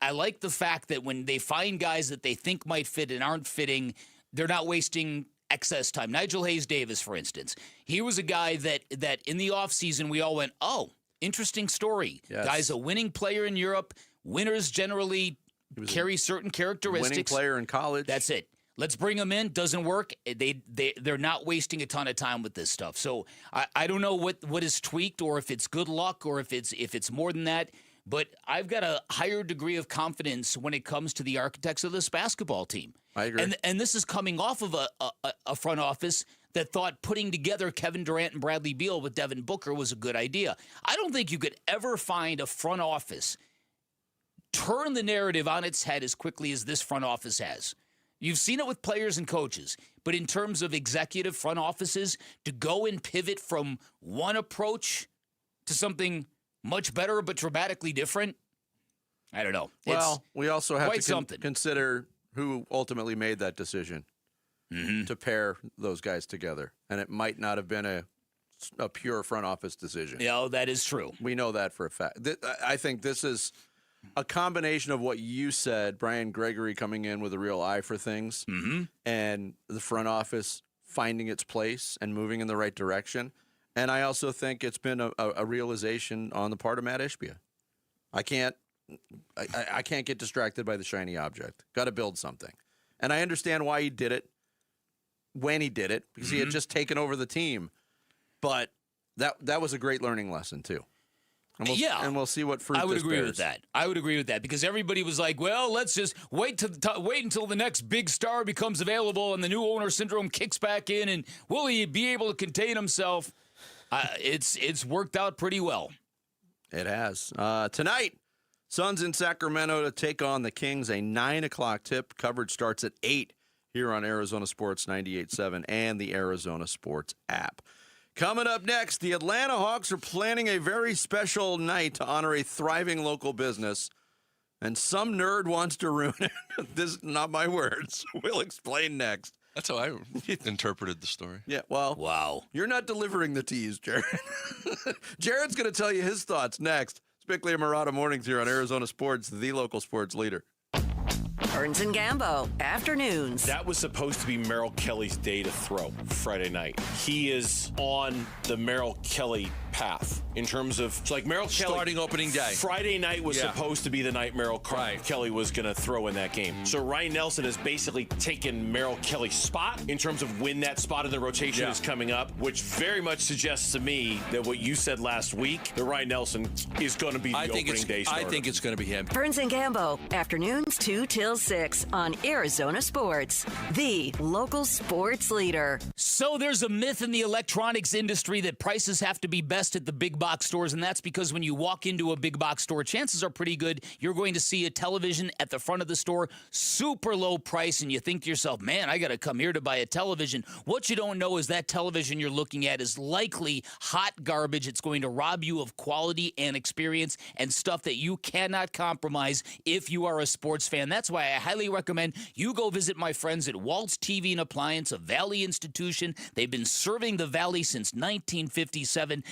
I like the fact that when they find guys that they think might fit and aren't fitting, they're not wasting excess time. Nigel Hayes-Davis, for instance. He was a guy that in the offseason we all went, oh, interesting story. Yes. Guy's a winning player in Europe. Winners generally carry certain characteristics. Winning player in college. That's it. Let's bring them in. Doesn't work. They're not wasting a ton of time with this stuff. So I don't know what is tweaked or if it's good luck or if it's more than that. But I've got a higher degree of confidence when it comes to the architects of this basketball team. I agree. And this is coming off of a front office that thought putting together Kevin Durant and Bradley Beal with Devin Booker was a good idea. I don't think you could ever find a front office turn the narrative on its head as quickly as this front office has. You've seen it with players and coaches, but in terms of executive front offices, to go and pivot from one approach to something much better but dramatically different, I don't know. Well, we also have to consider who ultimately made that decision to pair those guys together. And it might not have been a pure front office decision. Yeah, that is true. We know that for a fact. I think this is a combination of what you said, Brian Gregory coming in with a real eye for things, and the front office finding its place and moving in the right direction. And I also think it's been a realization on the part of Matt Ishbia. I can't get distracted by the shiny object. Got to build something. And I understand why he did it when he did it, because he had just taken over the team. But that was a great learning lesson, too. And we'll see what fruit I would this agree bears. with that. I would agree with that because everybody was like, well, let's just wait until the next big star becomes available and the new owner syndrome kicks back in and will he be able to contain himself? It's worked out pretty well. It has. Tonight, Suns in Sacramento to take on the Kings, a 9 o'clock tip. Coverage starts at 8 here on Arizona Sports 98.7 and the Arizona Sports app. Coming up next, the Atlanta Hawks are planning a very special night to honor a thriving local business, and some nerd wants to ruin it. This is not my words. We'll explain next. That's how I interpreted the story. Yeah, well, wow. You're not delivering the tease, Jared. Jared's going to tell you his thoughts next. It's Bickley and Murata Mornings here on Arizona Sports, the local sports leader. Burns and Gambo, afternoons. That was supposed to be Merrill Kelly's day to throw Friday night. He is on the Merrill Kelly path in terms of Merrill Kelly starting opening day. Friday night was supposed to be the night Merrill Kelly was going to throw in that game. So Ryan Nelson has basically taken Merrill Kelly's spot in terms of when that spot in the rotation is coming up, which very much suggests to me that what you said last week, that Ryan Nelson is going to be the opening day starter. I think it's going to be him. Burns and Gambo, afternoons 2 till 6 on Arizona Sports, the local sports leader. So there's a myth in the electronics industry that prices have to be best at the big box stores, and that's because when you walk into a big box store, chances are pretty good you're going to see a television at the front of the store, super low price, and you think to yourself, man, I got to come here to buy a television. What you don't know is that television you're looking at is likely hot garbage. It's going to rob you of quality and experience and stuff that you cannot compromise if you are a sports fan. That's why I highly recommend you go visit my friends at Waltz TV and Appliance, a Valley institution. They've been serving the Valley since 1957.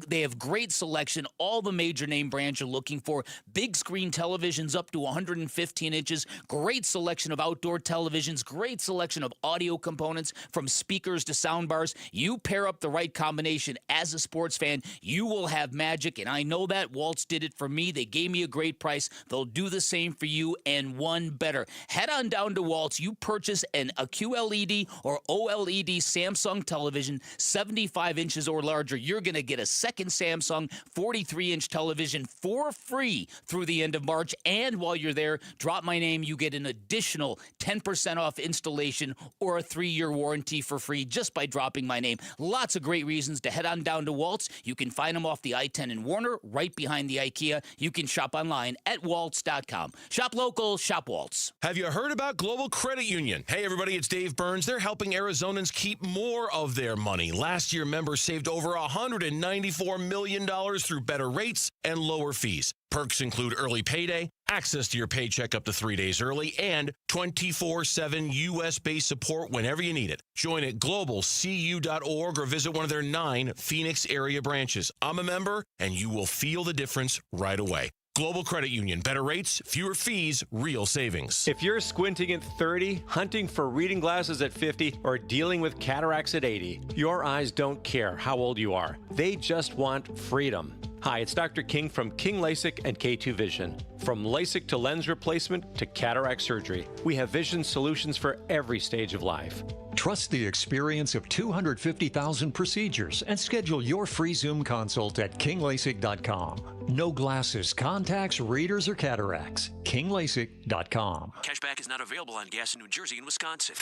They have great selection, all the major name brands you're looking for. Big screen televisions up to 115 inches. Great selection of outdoor televisions. Great selection of audio components from speakers to sound bars. You pair up the right combination as a sports fan, you will have magic, and I know that. Waltz did it for me. They gave me a great price. They'll do the same for you, and one better. Head on down to Waltz. You purchase a QLED or OLED Samsung television, 75 inches or larger. You're going to get a second Samsung 43-inch television for free through the end of March, and while you're there, drop my name. You get an additional 10% off installation or a 3-year warranty for free just by dropping my name. Lots of great reasons to head on down to Waltz. You can find them off the I-10 in Warner, right behind the IKEA. You can shop online at waltz.com. Shop local, shop Waltz. Have you heard about Global Credit Union? Hey, everybody, it's Dave Burns. They're helping Arizonans keep more of their money. Last year, members saved over $194 million through better rates and lower fees. Perks include early payday, access to your paycheck up to 3 days early, and 24/7 U.S.-based support whenever you need it. Join at globalcu.org or visit one of their 9 Phoenix area branches. I'm a member, and you will feel the difference right away. Global Credit Union. Better rates, fewer fees, real savings. If you're squinting at 30, hunting for reading glasses at 50, or dealing with cataracts at 80, your eyes don't care how old you are. They just want freedom. Hi, it's Dr. King from King LASIK and K2 Vision. From LASIK to lens replacement to cataract surgery, we have vision solutions for every stage of life. Trust the experience of 250,000 procedures and schedule your free Zoom consult at kinglasik.com. No glasses, contacts, readers, or cataracts. kinglasik.com. Cashback is not available on gas in New Jersey and Wisconsin.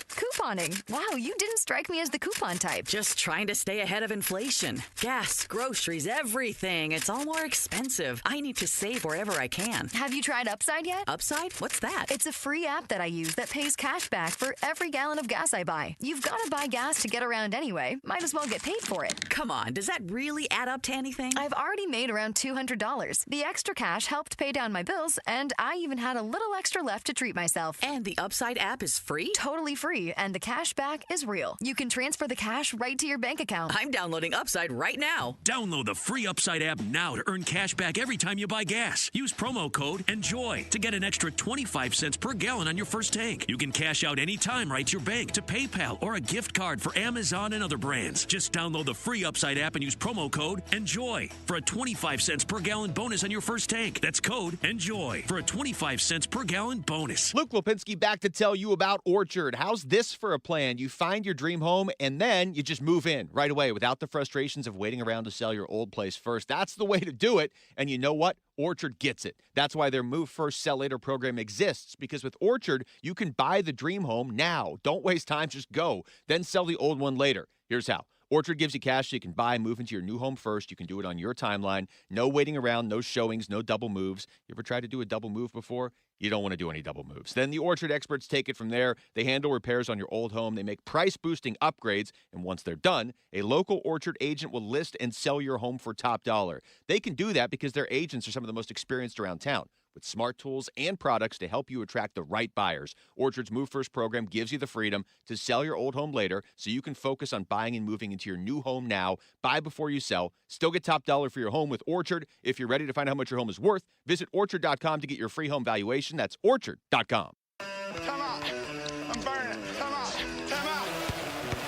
Couponing. Wow, you didn't strike me as the coupon type. Just trying to stay ahead of inflation. Gas, groceries, everything. It's all more expensive. I need to save wherever I can. Have you tried Upside yet? Upside? What's that? It's a free app that I use that pays cash back for every gallon of gas I buy. You've got to buy gas to get around anyway. Might as well get paid for it. Come on, does that really add up to anything? I've already made around $200. The extra cash helped pay down my bills, and I even had a little extra left to treat myself. And the Upside app is free? Totally free, and the cash back is real. You can transfer the cash right to your bank account. I'm downloading Upside right now. Download the free Upside app now to earn cash back every time you buy gas. Use promo code ENJOY to get an extra 25 cents per gallon on your first tank. You can cash out anytime right to your bank, to PayPal, or a gift card for Amazon and other brands. Just download the free Upside app and use promo code ENJOY for a 25 cents per gallon bonus on your first tank. That's code ENJOY for a 25 cents per gallon bonus. Luke Lipinski back to tell you about Orchard. How's this for a plan? You find your dream home and then you just move in right away without the frustrations of waiting around to sell your old place first. That's the way to do it. And you know what? Orchard gets it. That's why their Move First, Sell Later program exists, because with Orchard, you can buy the dream home now. Don't waste time, just go. Then sell the old one later. Here's how. Orchard gives you cash so you can buy, move into your new home first. You can do it on your timeline. No waiting around, no showings, no double moves. You ever tried to do a double move before? You don't want to do any double moves. Then the Orchard experts take it from there. They handle repairs on your old home. They make price-boosting upgrades. And once they're done, a local Orchard agent will list and sell your home for top dollar. They can do that because their agents are some of the most experienced around town, with smart tools and products to help you attract the right buyers. Orchard's Move First program gives you the freedom to sell your old home later so you can focus on buying and moving into your new home now. Buy before you sell. Still get top dollar for your home with Orchard. If you're ready to find out how much your home is worth, visit Orchard.com to get your free home valuation. That's Orchard.com. Come on. I'm burning. Come on. Come on.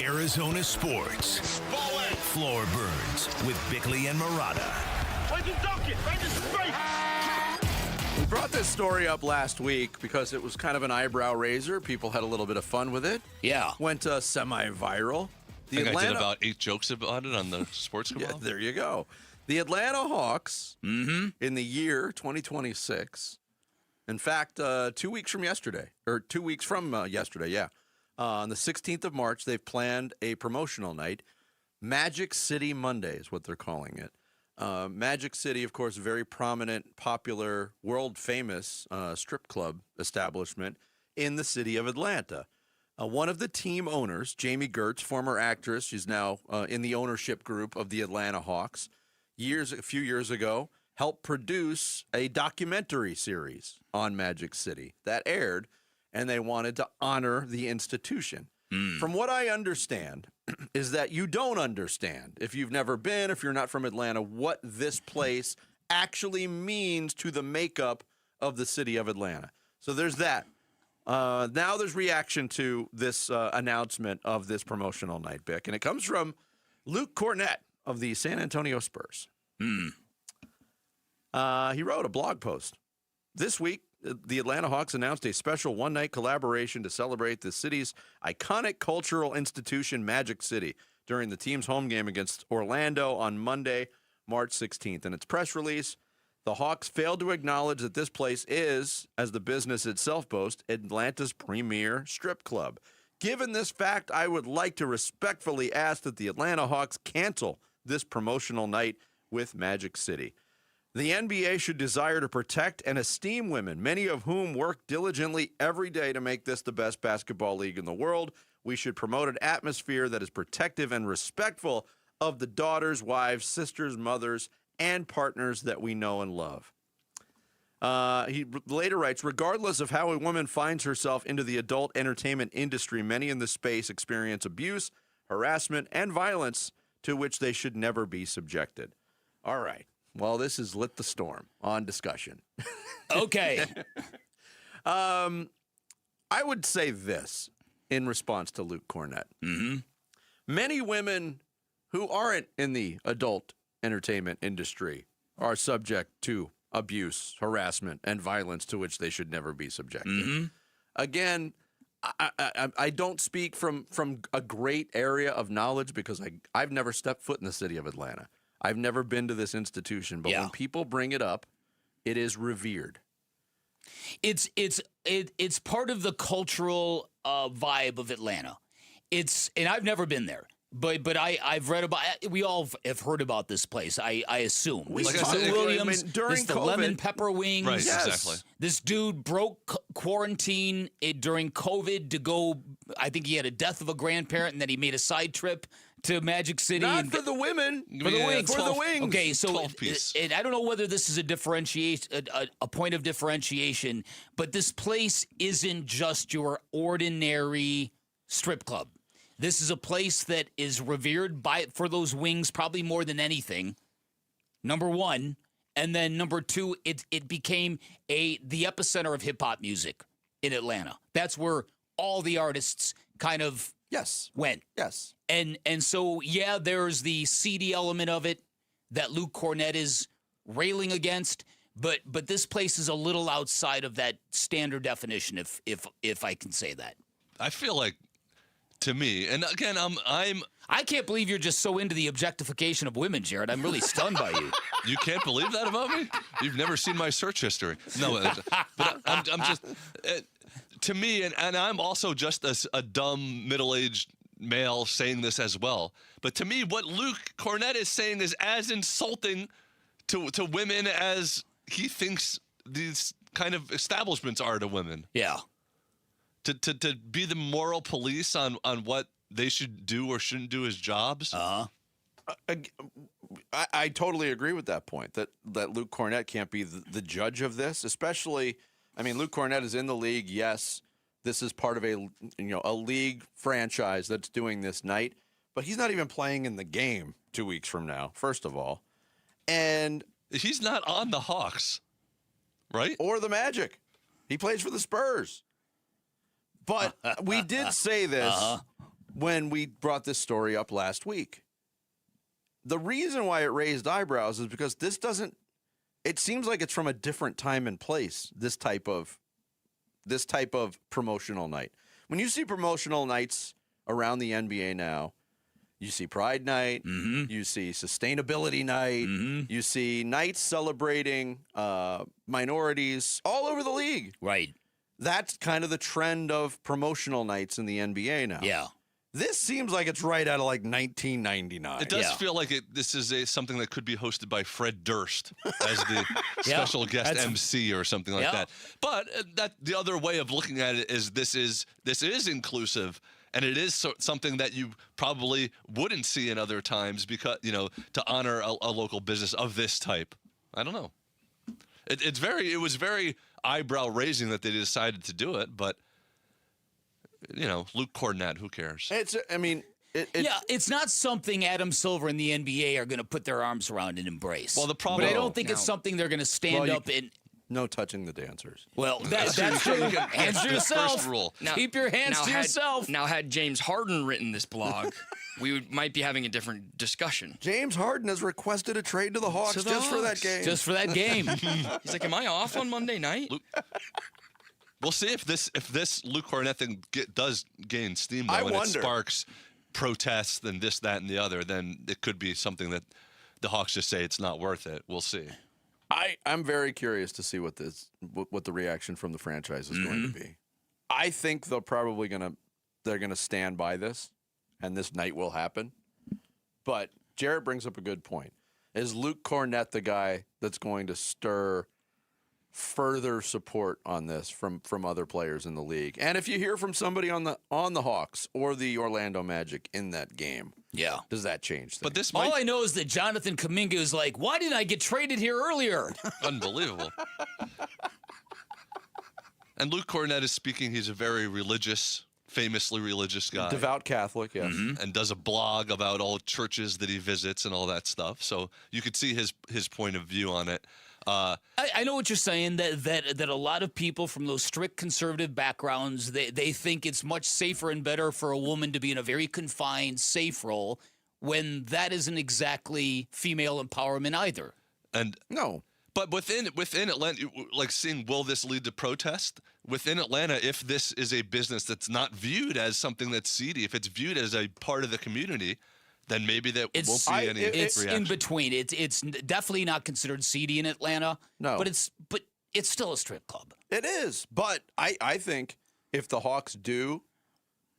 Arizona Sports. Floor Burns with Bickley and Murata. Like you dunk it. Right in straight. We brought this story up last week because it was kind of an eyebrow raiser. People had a little bit of fun with it. Yeah. Went semi-viral. I think I did about 8 jokes about it on the Sports Cabal. Yeah, there you go. The Atlanta Hawks in the year 2026. In fact, 2 weeks from yesterday, on the 16th of March, they've planned a promotional night. Magic City Monday is what they're calling it. Magic City, of course, a very prominent, popular, world-famous strip club establishment in the city of Atlanta. One of the team owners, Jamie Gertz, former actress, she's now in the ownership group of the Atlanta Hawks, a few years ago, helped produce a documentary series on Magic City that aired, and they wanted to honor the institution. From what I understand is that you don't understand, if you've never been, if you're not from Atlanta, what this place actually means to the makeup of the city of Atlanta. So there's that. Now there's reaction to this announcement of this promotional night, Bick, and it comes from Luke Cornett of the San Antonio Spurs. He wrote a blog post. This week, the Atlanta Hawks announced a special one-night collaboration to celebrate the city's iconic cultural institution, Magic City, during the team's home game against Orlando on Monday, March 16th. In its press release, the Hawks failed to acknowledge that this place is, as the business itself boasts, Atlanta's premier strip club. Given this fact, I would like to respectfully ask that the Atlanta Hawks cancel this promotional night with Magic City. The NBA should desire to protect and esteem women, many of whom work diligently every day to make this the best basketball league in the world. We should promote an atmosphere that is protective and respectful of the daughters, wives, sisters, mothers, and partners that we know and love. He later writes, regardless of how a woman finds herself into the adult entertainment industry, many in this space experience abuse, harassment, and violence to which they should never be subjected. All right. Well, this has lit the storm on discussion. Okay. I would say this in response to Luke Cornett. Mm-hmm. Many women who aren't in the adult entertainment industry are subject to abuse, harassment, and violence to which they should never be subjected. Mm-hmm. Again, I don't speak from a great area of knowledge because I've never stepped foot in the city of Atlanta. I've never been to this institution, but when people bring it up, it is revered. It's part of the cultural vibe of Atlanta. And I've never been there. But I've read about it. We all have heard about this place, I assume. Like Mr. Williams, during the COVID, lemon pepper wings. Right, exactly. This dude broke quarantine during COVID to go. I think he had a death of a grandparent, and then he made a side trip to Magic City. Not for the women. For the wings. For the wings. Okay, so 12 piece. And I don't know whether this is a point of differentiation, but this place isn't just your ordinary strip club. This is a place that is revered for those wings probably more than anything, number one. And then number two, it became the epicenter of hip-hop music in Atlanta. That's where all the artists kind of went. Yes. And so, yeah, there's the seedy element of it that Luke Cornett is railing against, but this place is a little outside of that standard definition, if I can say that. I feel like, to me, and again, I can't believe you're just so into the objectification of women, Jared. I'm really stunned by you. You can't believe that about me? You've never seen my search history. No, but I'm just, to me, and I'm also just a dumb middle-aged male saying this as well. But to me, what Luke Cornett is saying is as insulting to women as he thinks these kind of establishments are to women. Yeah. To be the moral police on what they should do or shouldn't do as jobs. I totally agree with that point, that Luke Cornett can't be the judge of this, especially, I mean, Luke Cornett is in the league. Yes, this is part of a league franchise that's doing this night, but he's not even playing in the game 2 weeks from now, first of all. And he's not on the Hawks, right? Or the Magic. He plays for the Spurs. But we did say this when we brought this story up last week. The reason why it raised eyebrows is because it seems like it's from a different time and place, this type of promotional night. When you see promotional nights around the NBA now, you see Pride Night, you see Sustainability Night, you see nights celebrating minorities all over the league. Right. That's kind of the trend of promotional nights in the NBA now. Yeah. This seems like it's right out of like 1999. It does feel like this is something that could be hosted by Fred Durst as the special guest MC or something like that. But the other way of looking at it is this is inclusive, and it is something that you probably wouldn't see in other times because to honor a local business of this type. I don't know. It was very eyebrow raising that they decided to do it, but Luke Cornett, who cares? It's not something Adam Silver and the NBA are going to put their arms around and embrace. Well, the problem, but I don't think it's something they're going to stand up and. No touching the dancers. Well, that's true. Hands to yourself. First rule. Keep your hands to yourself. Now, had James Harden written this blog, we might be having a different discussion. James Harden has requested a trade to the Hawks just for that game. Just for that game. He's like, am I off on Monday night? We'll see if this Luke Cornett thing does gain steam, though, and it sparks protests and this, that, and the other. Then it could be something that the Hawks just say it's not worth it. We'll see. I'm very curious to see what the reaction from the franchise is going to be. I think they're probably they're gonna stand by this, and this night will happen. But Jarrett brings up a good point. Is Luke Cornett the guy that's going to stir further support on this from other players in the league? And if you hear from somebody on the Hawks or the Orlando Magic in that game, does that change things? But all I know is that Jonathan Kuminga is like, why didn't I get traded here earlier? Unbelievable. And Luke Cornett is speaking. He's a very famously religious guy. Devout Catholic, yes. Mm-hmm. And does a blog about all churches that he visits and all that stuff. So you could see his point of view on it. I know what you're saying, that a lot of people from those strict conservative backgrounds, they think it's much safer and better for a woman to be in a very confined, safe role when that isn't exactly female empowerment either. And no. But within Atlanta, like seeing, will this lead to protest? Within Atlanta, if this is a business that's not viewed as something that's seedy, if it's viewed as a part of the community, then maybe that won't be any It's reaction. in between. It's definitely not considered seedy in Atlanta. No. But it's still a strip club. It is. But I think if the Hawks do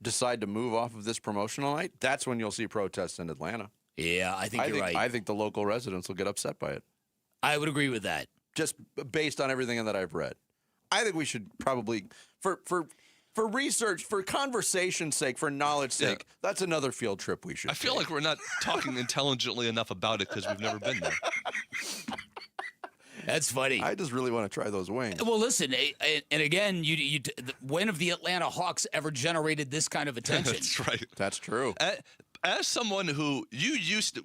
decide to move off of this promotional night, that's when you'll see protests in Atlanta. Yeah, I think you're right. I think the local residents will get upset by it. I would agree with that. Just based on everything that I've read. I think we should probably, for research, for conversation's sake, for knowledge's sake, that's another field trip we should I feel like we're not talking intelligently enough about it because we've never been there. That's funny. I just really want to try those wings. Well, listen, and again, when have the Atlanta Hawks ever generated this kind of attention? That's right. That's true. As someone who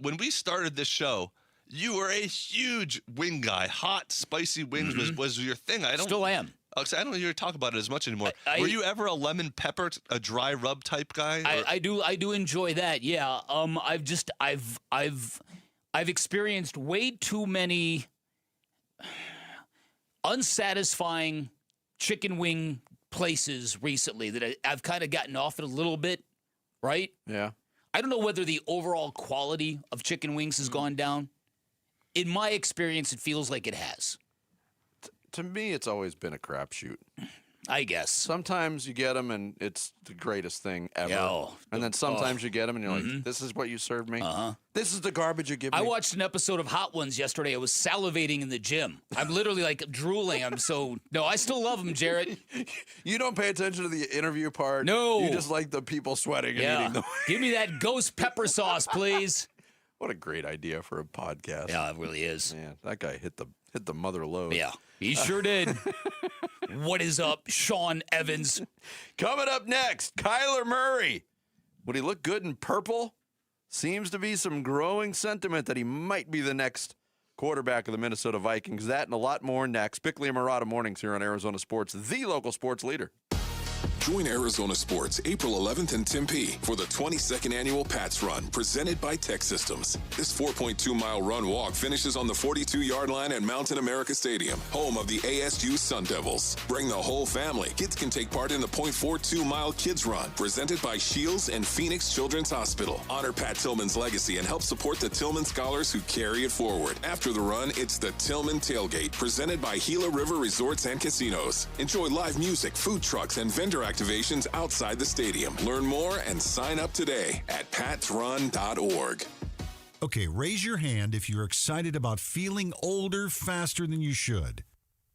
when we started this show, you were a huge wing guy. Hot, spicy wings was your thing. Still am. I don't hear you talk about it as much anymore. Were you ever a lemon pepper, a dry rub type guy? I do enjoy that. Yeah. I've experienced way too many unsatisfying chicken wing places recently that I've kind of gotten off it a little bit. Right? Yeah. I don't know whether the overall quality of chicken wings has gone down. In my experience, it feels like it has. To me, it's always been a crapshoot. I guess. Sometimes you get them, and it's the greatest thing ever. And then sometimes you get them, and you're like, this is what you served me? This is the garbage you give me? I watched an episode of Hot Ones yesterday. I was salivating in the gym. I'm literally like drooling. No, I still love them, Jarrett. You don't pay attention to the interview part? No. You just like the people sweating and eating them. Give me that ghost pepper sauce, please. What a great idea for a podcast. Yeah, it really is. Man, that guy hit the mother load. Yeah, he sure did. What is up, Sean Evans? Coming up next, Kyler Murray. Would he look good in purple? Seems to be some growing sentiment that he might be the next quarterback of the Minnesota Vikings. That and a lot more next. Bickley and Murata mornings here on Arizona Sports, the local sports leader. Join Arizona Sports April 11th in Tempe for the 22nd annual Pats Run presented by Tech Systems. This 4.2-mile run walk finishes on the 42-yard line at Mountain America Stadium, home of the ASU Sun Devils. Bring the whole family. Kids can take part in the 0.42-mile Kids Run presented by Shields and Phoenix Children's Hospital. Honor Pat Tillman's legacy and help support the Tillman scholars who carry it forward. After the run, it's the Tillman Tailgate presented by Gila River Resorts and Casinos. Enjoy live music, food trucks, and vendor activations outside the stadium. Learn more and sign up today at patsrun.org. Okay, raise your hand if you're excited about feeling older faster than you should.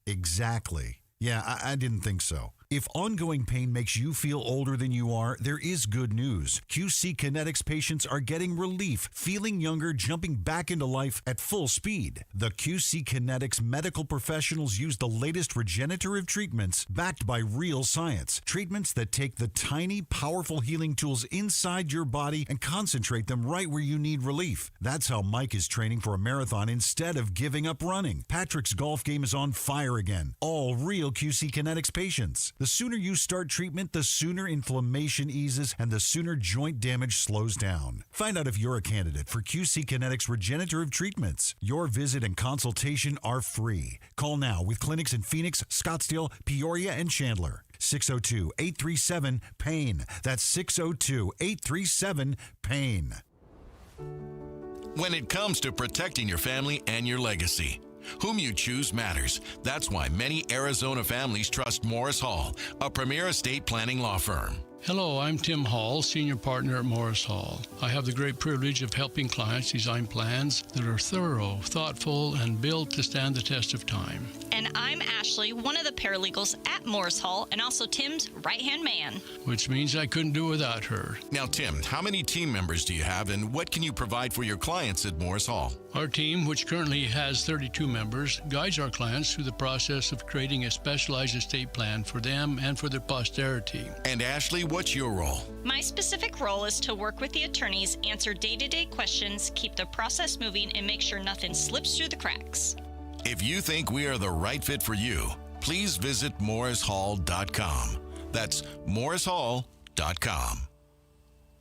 Exactly. Yeah, I didn't think so. If ongoing pain makes you feel older than you are, there is good news. QC Kinetics patients are getting relief, feeling younger, jumping back into life at full speed. The QC Kinetics medical professionals use the latest regenerative treatments backed by real science. Treatments that take the tiny, powerful healing tools inside your body and concentrate them right where you need relief. That's how Mike is training for a marathon instead of giving up running. Patrick's golf game is on fire again. All real QC Kinetics patients. The sooner you start treatment, the sooner inflammation eases and the sooner joint damage slows down. Find out if you're a candidate for QC Kinetics regenerative treatments. Your visit and consultation are free. Call now with clinics in Phoenix, Scottsdale, Peoria, and Chandler. 602-837-PAIN. That's 602-837-PAIN. When it comes to protecting your family and your legacy, whom you choose matters. That's why many Arizona families trust Morris Hall, a premier estate planning law firm. Hello, I'm Tim Hall, Senior Partner at Morris Hall. I have the great privilege of helping clients design plans that are thorough, thoughtful, and built to stand the test of time. And I'm Ashley, one of the paralegals at Morris Hall, and also Tim's right-hand man. Which means I couldn't do without her. Now, Tim, how many team members do you have, and what can you provide for your clients at Morris Hall? Our team, which currently has 32 members, guides our clients through the process of creating a specialized estate plan for them and for their posterity. And Ashley, what's your role? My specific role is to work with the attorneys, answer day-to-day questions, keep the process moving, and make sure nothing slips through the cracks. If you think we are the right fit for you, please visit morrishall.com. That's morrishall.com.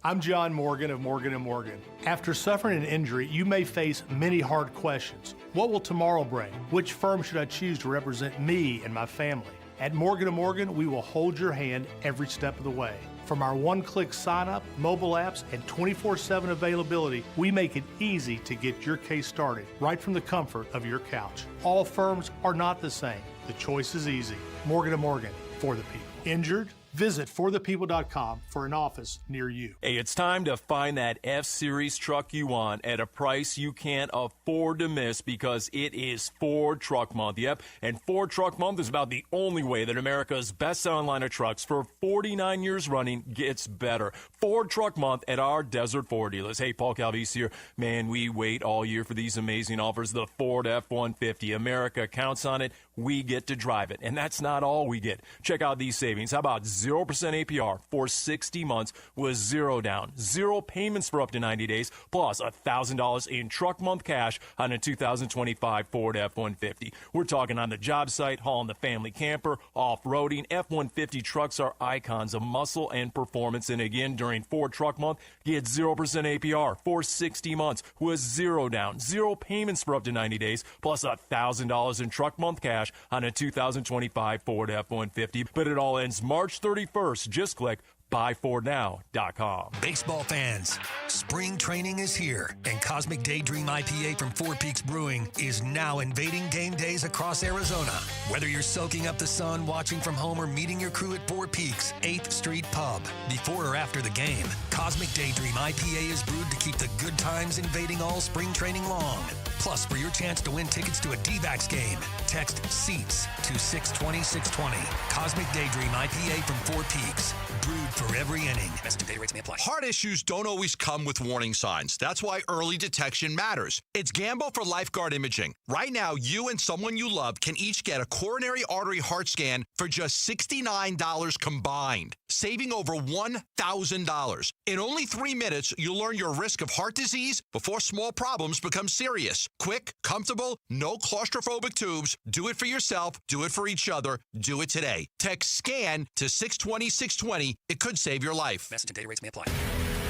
I'm John Morgan of Morgan & Morgan. After suffering an injury, you may face many hard questions. What will tomorrow bring? Which firm should I choose to represent me and my family? At Morgan & Morgan, we will hold your hand every step of the way. From our one-click sign-up, mobile apps, and 24/7 availability, we make it easy to get your case started right from the comfort of your couch. All firms are not the same. The choice is easy. Morgan & Morgan, for the people. Injured? Visit forthepeople.com for an office near you. Hey, it's time to find that F-Series truck you want at a price you can't afford to miss because it is Ford Truck Month. Yep, and Ford Truck Month is about the only way that America's best-selling line of trucks for 49 years running gets better. Ford Truck Month at our Desert Ford dealers. Hey, Paul Calvise here. Man, we wait all year for these amazing offers. The Ford F-150. America counts on it. We get to drive it. And that's not all we get. Check out these savings. How about 0% APR for 60 months with zero down, zero payments for up to 90 days, plus $1,000 in truck month cash on a 2025 Ford F-150. We're talking on the job site, hauling the family camper, off-roading. F-150 trucks are icons of muscle and performance. And again, during Ford Truck Month, get 0% APR for 60 months with zero down, zero payments for up to 90 days, plus $1,000 in truck month cash on a 2025 Ford F-150. But it all ends March 31st. Just click buyfordnow.com. Baseball fans, spring training is here, and Cosmic Daydream IPA from Four Peaks Brewing is now invading game days across Arizona. Whether you're soaking up the sun, watching from home, or meeting your crew at Four Peaks 8th Street Pub, before or after the game, Cosmic Daydream IPA is brewed to keep the good times invading all spring training long. Plus, for your chance to win tickets to a D-backs game, text SEATS to 620-620. Cosmic Daydream IPA from Four Peaks. Brewed for every inning. Best data rates may apply. Heart issues don't always come with warning signs. That's why early detection matters. It's Gamble for Lifeguard Imaging. Right now, you and someone you love can each get a coronary artery heart scan for just $69 combined, saving over $1,000. In only 3 minutes, you'll learn your risk of heart disease before small problems become serious. Quick, comfortable, no claustrophobic tubes. Do it for yourself. Do it for each other. Do it today. Text SCAN to 620-620. It could save your life. Message and data rates may apply.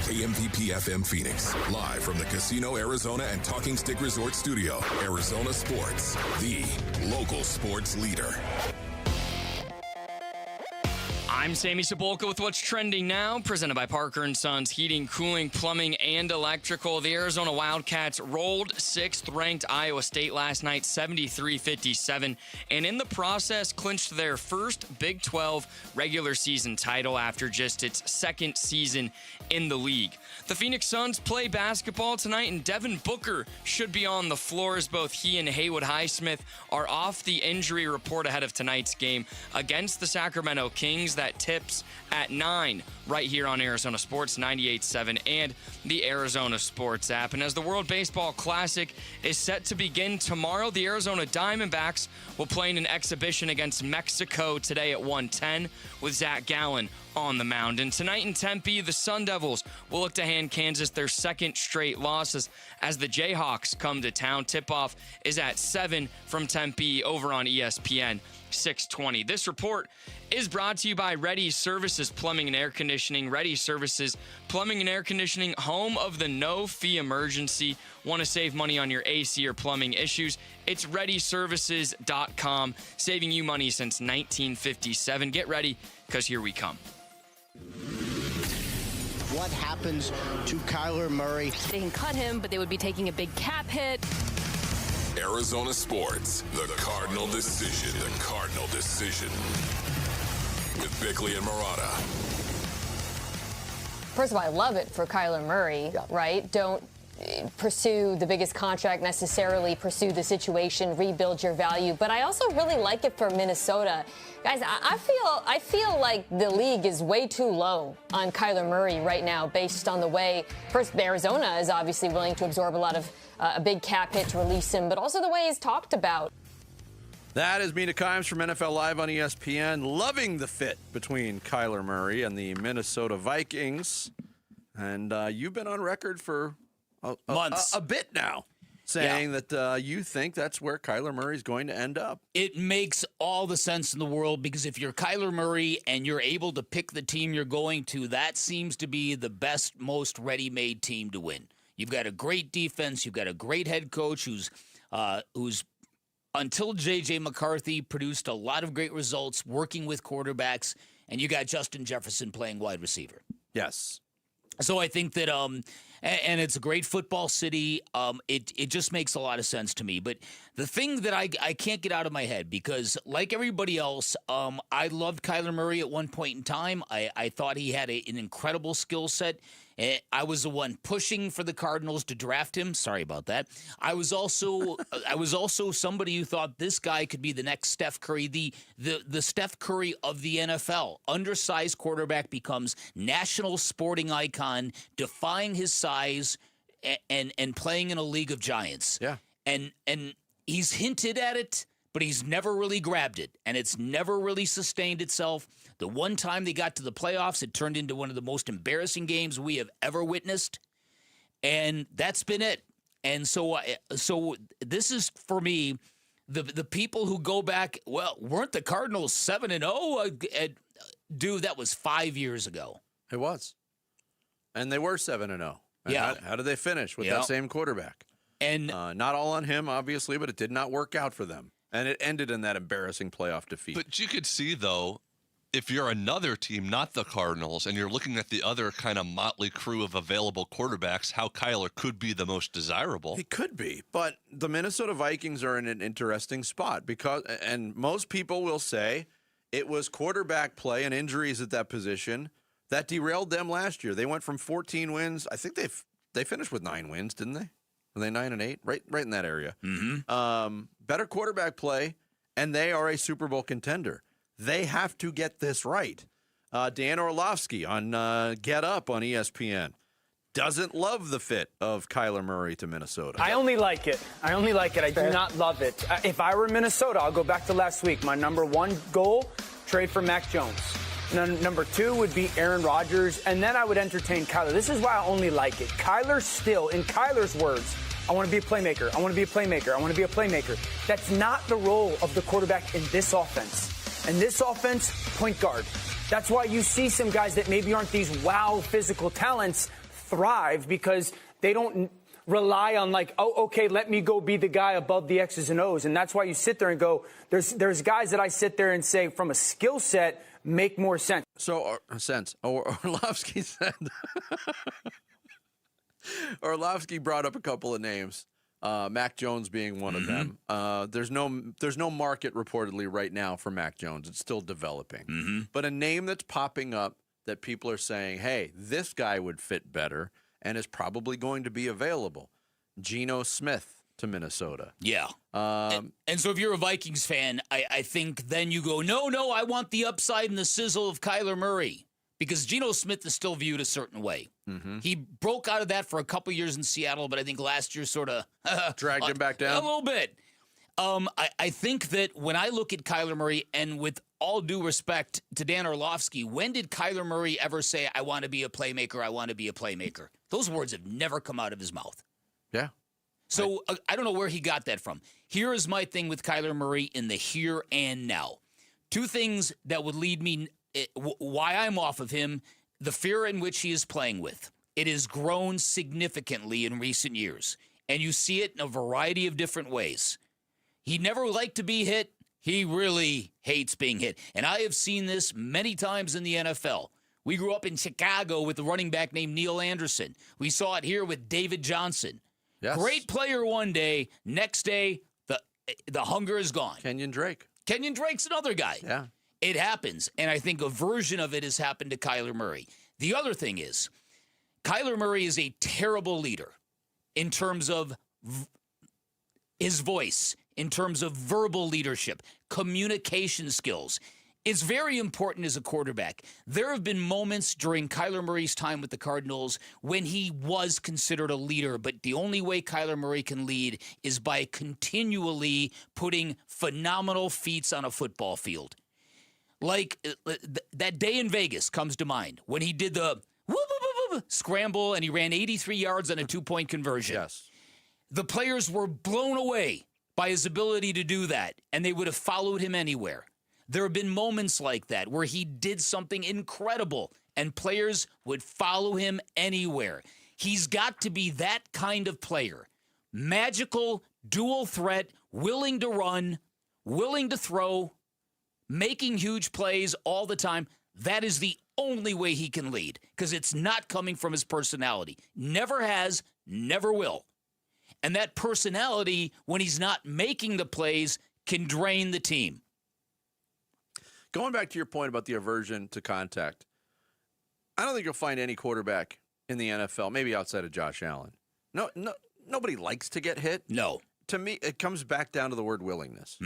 KMVP FM Phoenix, live from the Casino Arizona and Talking Stick Resort Studio. Arizona Sports, the local sports leader. I'm Sammy Cebulka with what's trending now, presented by Parker & Sons Heating, Cooling, Plumbing, and Electrical. The Arizona Wildcats rolled 6th-ranked Iowa State last night, 73-57, and in the process clinched their first Big 12 regular season title after just its second season in the league. The Phoenix Suns play basketball tonight, and Devin Booker should be on the floor as both he and Haywood Highsmith are off the injury report ahead of tonight's game against the Sacramento Kings. That tips at 9 right here on Arizona Sports 98.7 and the Arizona Sports app. And as the World Baseball Classic is set to begin tomorrow, the Arizona Diamondbacks will play in an exhibition against Mexico today at 1:10 with Zach Gallen on the mound. And tonight in Tempe, the Sun Devils will look to hand Kansas their second straight losses as the Jayhawks come to town. Tip-off is at 7 from Tempe over on ESPN 620. This report is brought to you by Ready Services Plumbing and Air Conditioning. Ready Services Plumbing and Air Conditioning, home of the no-fee emergency. Want to save money on your AC or plumbing issues? It's ReadyServices.com, saving you money since 1957. Get ready, because here we come. What happens to Kyler Murray? They can cut him, but they would be taking a big cap hit. Arizona Sports, the Cardinal Decision. The Cardinal Decision. With Bickley and Murata. First of all, I love it for Kyler Murray, right? Don't pursue the biggest contract necessarily, pursue the situation, rebuild your value. But I also really like it for Minnesota. Guys, I feel like the league is way too low on Kyler Murray right now based on the way, first, Arizona is obviously willing to absorb a lot of a big cap hit to release him, but also the way he's talked about. That is Mina Kimes from NFL Live on ESPN, loving the fit between Kyler Murray and the Minnesota Vikings. And you've been on record for months, a bit now, saying that you think that's where Kyler Murray is going to end up. It makes all the sense in the world, because if you're Kyler Murray and you're able to pick the team you're going to, that seems to be the best, most ready-made team to win. You've got a great defense. You've got a great head coach who's until J.J. McCarthy produced a lot of great results working with quarterbacks, and you got Justin Jefferson playing wide receiver. Yes. So I think that, and it's a great football city. It just makes a lot of sense to me. But the thing that I can't get out of my head, because like everybody else, I loved Kyler Murray at one point in time. I thought he had an incredible skill set. I was the one pushing for the Cardinals to draft him. Sorry about that. I was also somebody who thought this guy could be the next Steph Curry, the Steph Curry of the NFL. Undersized quarterback becomes national sporting icon, defying his size and playing in a league of giants. Yeah. And he's hinted at it, but he's never really grabbed it, and it's never really sustained itself. The one time they got to the playoffs, it turned into one of the most embarrassing games we have ever witnessed, and that's been it. And so this is, for me, the people who go back, well, weren't the Cardinals 7-0? Dude, that was 5 years ago. It was. And they were 7-0. Yeah. How did they finish with that same quarterback? And not all on him, obviously, but it did not work out for them. And it ended in that embarrassing playoff defeat. But you could see, though, if you're another team, not the Cardinals, and you're looking at the other kind of motley crew of available quarterbacks, how Kyler could be the most desirable. He could be, but the Minnesota Vikings are in an interesting spot because, and most people will say, it was quarterback play and injuries at that position that derailed them last year. They went from 14 wins. I think they finished with 9 wins, didn't they? Were they 9-8? Right in that area. Mm-hmm. Better quarterback play, and they are a Super Bowl contender. They have to get this right. Dan Orlovsky on Get Up on ESPN doesn't love the fit of Kyler Murray to Minnesota. I only like it. I do not love it. If I were Minnesota, I'll go back to last week. My number one goal, trade for Mac Jones. Number 2 would be Aaron Rodgers, and then I would entertain Kyler. This is why I only like it. Kyler still, in Kyler's words, I want to be a playmaker. I want to be a playmaker. I want to be a playmaker. That's not the role of the quarterback in this offense. And this offense, point guard. That's why you see some guys that maybe aren't these wow physical talents thrive, because they don't rely on like, oh, okay, let me go be the guy above the X's and O's. And that's why you sit there and go, there's guys that I sit there and say from a skill set make more sense. So, Orlovsky said, Orlovsky brought up a couple of names, Mac Jones being one of them. There's no market reportedly right now for Mac Jones. It's still developing. But a name that's popping up that people are saying, hey, this guy would fit better and is probably going to be available. Geno Smith to Minnesota. Yeah. And so if you're a Vikings fan, I think then you go, no, I want the upside and the sizzle of Kyler Murray. Because Geno Smith is still viewed a certain way. He broke out of that for a couple years in Seattle, but I think last year sort of dragged him back down a little bit. I think that when I look at Kyler Murray, and with all due respect to Dan Orlovsky, when did Kyler Murray ever say, I want to be a playmaker, I want to be a playmaker? Those words have never come out of his mouth. Yeah. So I don't know where he got that from. Here is my thing with Kyler Murray in the here and now. Two things that would lead me why I'm off of him, the fear in which he is playing with. It has grown significantly in recent years, and you see it in a variety of different ways. He never liked to be hit. He really hates being hit. And I have seen this many times in the NFL. We grew up in Chicago with a running back named Neil Anderson. We saw it here with David Johnson. Yes. Great player one day. Next day, the hunger is gone. Kenyon Drake's another guy. Yeah. It happens, and I think a version of it has happened to Kyler Murray. The other thing is, Kyler Murray is a terrible leader in terms of his voice, in terms of verbal leadership, communication skills. It's very important as a quarterback. There have been moments during Kyler Murray's time with the Cardinals when he was considered a leader, but the only way Kyler Murray can lead is by continually putting phenomenal feats on a football field. Like that day in Vegas comes to mind when he did the scramble and he ran 83 yards on a 2-point conversion. Yes. The players were blown away by his ability to do that, and they would have followed him anywhere. There have been moments like that where he did something incredible, and players would follow him anywhere. He's got to be that kind of player. Magical, dual threat, willing to run, willing to throw, making huge plays all the time. That is the only way he can lead, because it's not coming from his personality. Never has, never will. And that personality, when he's not making the plays, can drain the team. Going back to your point about the aversion to contact, I don't think you'll find any quarterback in the NFL, maybe outside of Josh Allen. No, nobody likes to get hit. No. To me, it comes back down to the word willingness.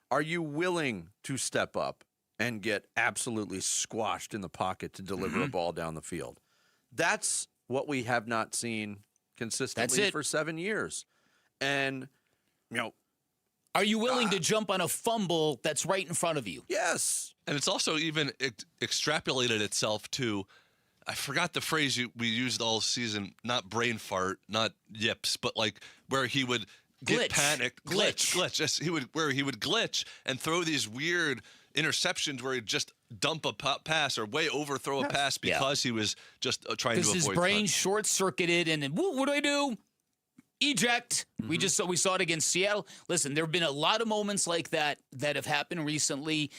Are you willing to step up and get absolutely squashed in the pocket to deliver a ball down the field? That's what we have not seen consistently for 7 years. And, are you willing to jump on a fumble that's right in front of you? Yes. And it's also even extrapolated itself to, I forgot the phrase we used all season, not brain fart, not yips, but like where he would get panicked. Glitch. Yes, he would glitch and throw these weird interceptions where he'd just dump a pass or way overthrow a pass because he was just trying to avoid. Because his brain short-circuited and then, what do I do? Eject. We saw it against Seattle. Listen, there have been a lot of moments like that have happened recently.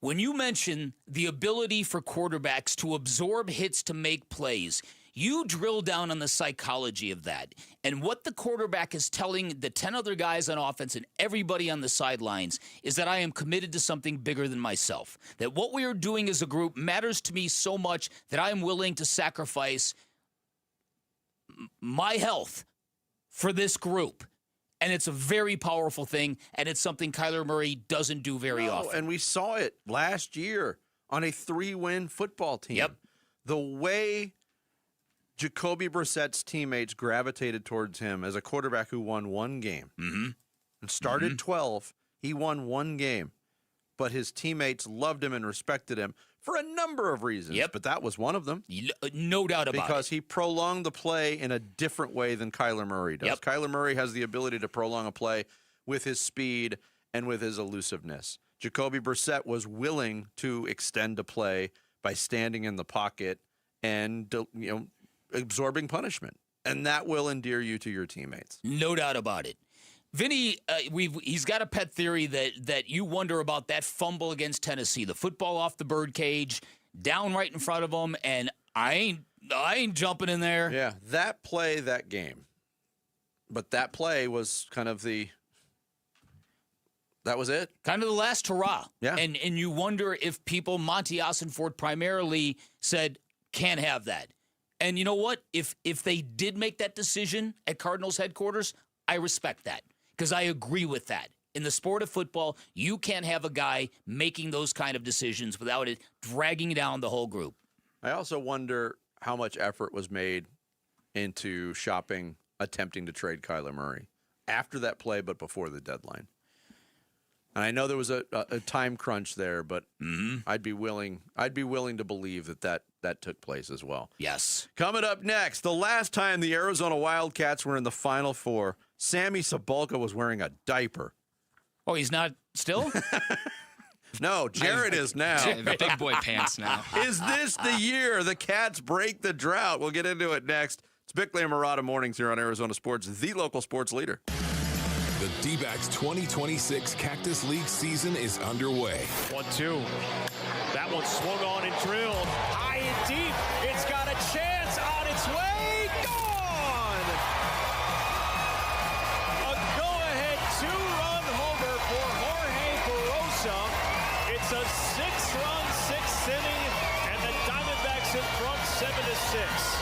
When you mention the ability for quarterbacks to absorb hits to make plays, you drill down on the psychology of that. And what the quarterback is telling the 10 other guys on offense and everybody on the sidelines is that I am committed to something bigger than myself. That what we are doing as a group matters to me so much that I am willing to sacrifice my health for this group. And it's a very powerful thing, and it's something Kyler Murray doesn't do very often. And we saw it last year on a 3-win football team. Yep. The way Jacoby Brissett's teammates gravitated towards him as a quarterback who won one game and started 12, he won one game. But his teammates loved him and respected him for a number of reasons. Yep. But that was one of them. No doubt about it. Because he prolonged the play in a different way than Kyler Murray does. Yep. Kyler Murray has the ability to prolong a play with his speed and with his elusiveness. Jacoby Brissett was willing to extend a play by standing in the pocket and absorbing punishment. And that will endear you to your teammates. No doubt about it. Vinny, he's got a pet theory that you wonder about that fumble against Tennessee, the football off the birdcage, down right in front of him, and I ain't jumping in there. Yeah, that play, that game. But that play was kind of that was it. Kind of the last hurrah. Yeah. And you wonder if people, Monty Ossenfort primarily, said, can't have that. And you know what? If they did make that decision at Cardinals headquarters, I respect that because I agree with that. In the sport of football, you can't have a guy making those kind of decisions without it dragging down the whole group. I also wonder how much effort was made into attempting to trade Kyler Murray after that play, but before the deadline. And I know there was a time crunch there, but I'd be willing to believe that took place as well. Yes. Coming up next, the last time the Arizona Wildcats were in the Final Four, Sammy Sabolka was wearing a diaper. Oh, he's not still? No, Jared is now. Big boy pants now. Is this the year the Cats break the drought? We'll get into it next. It's Bickley and Murata Mornings here on Arizona Sports, the local sports leader. The D-backs 2026 Cactus League season is underway. 1-2. That one swung on and drilled. High and deep. It's got a chance on its way. Gone! A go-ahead two-run homer for Jorge Barosa. It's a six-run, sixth inning, and the Diamondbacks in front 7-6.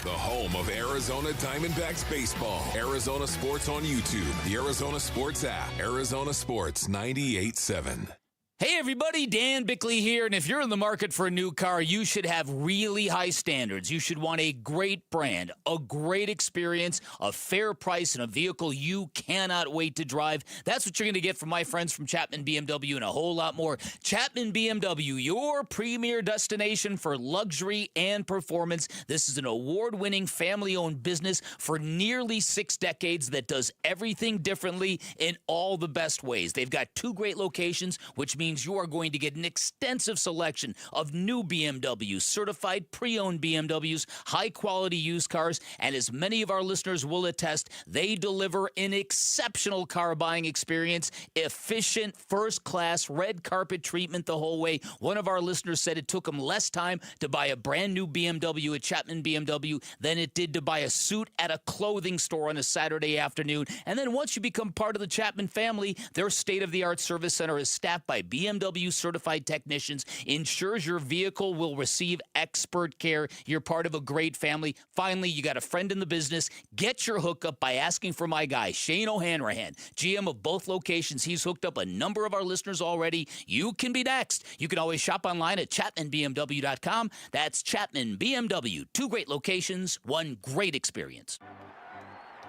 The home of Arizona Diamondbacks baseball. Arizona Sports on YouTube. The Arizona Sports app. Arizona Sports 98.7. Hey everybody, Dan Bickley here, and if you're in the market for a new car, you should have really high standards. You should want a great brand, a great experience, a fair price, and a vehicle you cannot wait to drive. That's what you're going to get from my friends from Chapman BMW and a whole lot more. Chapman BMW, your premier destination for luxury and performance. This is an award-winning family-owned business for nearly 6 decades that does everything differently in all the best ways. They've got 2 great locations, which means you are going to get an extensive selection of new BMWs, certified pre-owned BMWs, high-quality used cars, and as many of our listeners will attest, they deliver an exceptional car buying experience, efficient, first-class, red carpet treatment the whole way. One of our listeners said it took him less time to buy a brand-new BMW at Chapman BMW than it did to buy a suit at a clothing store on a Saturday afternoon. And then once you become part of the Chapman family, their state-of-the-art service center is staffed by BMW certified technicians, ensures your vehicle will receive expert care. You're part of a great family. Finally, you got a friend in the business. Get your hookup by asking for my guy, Shane O'Hanrahan, GM of both locations. He's hooked up a number of our listeners already. You can be next. You can always shop online at ChapmanBMW.com. That's Chapman BMW. 2 great locations, 1 great experience.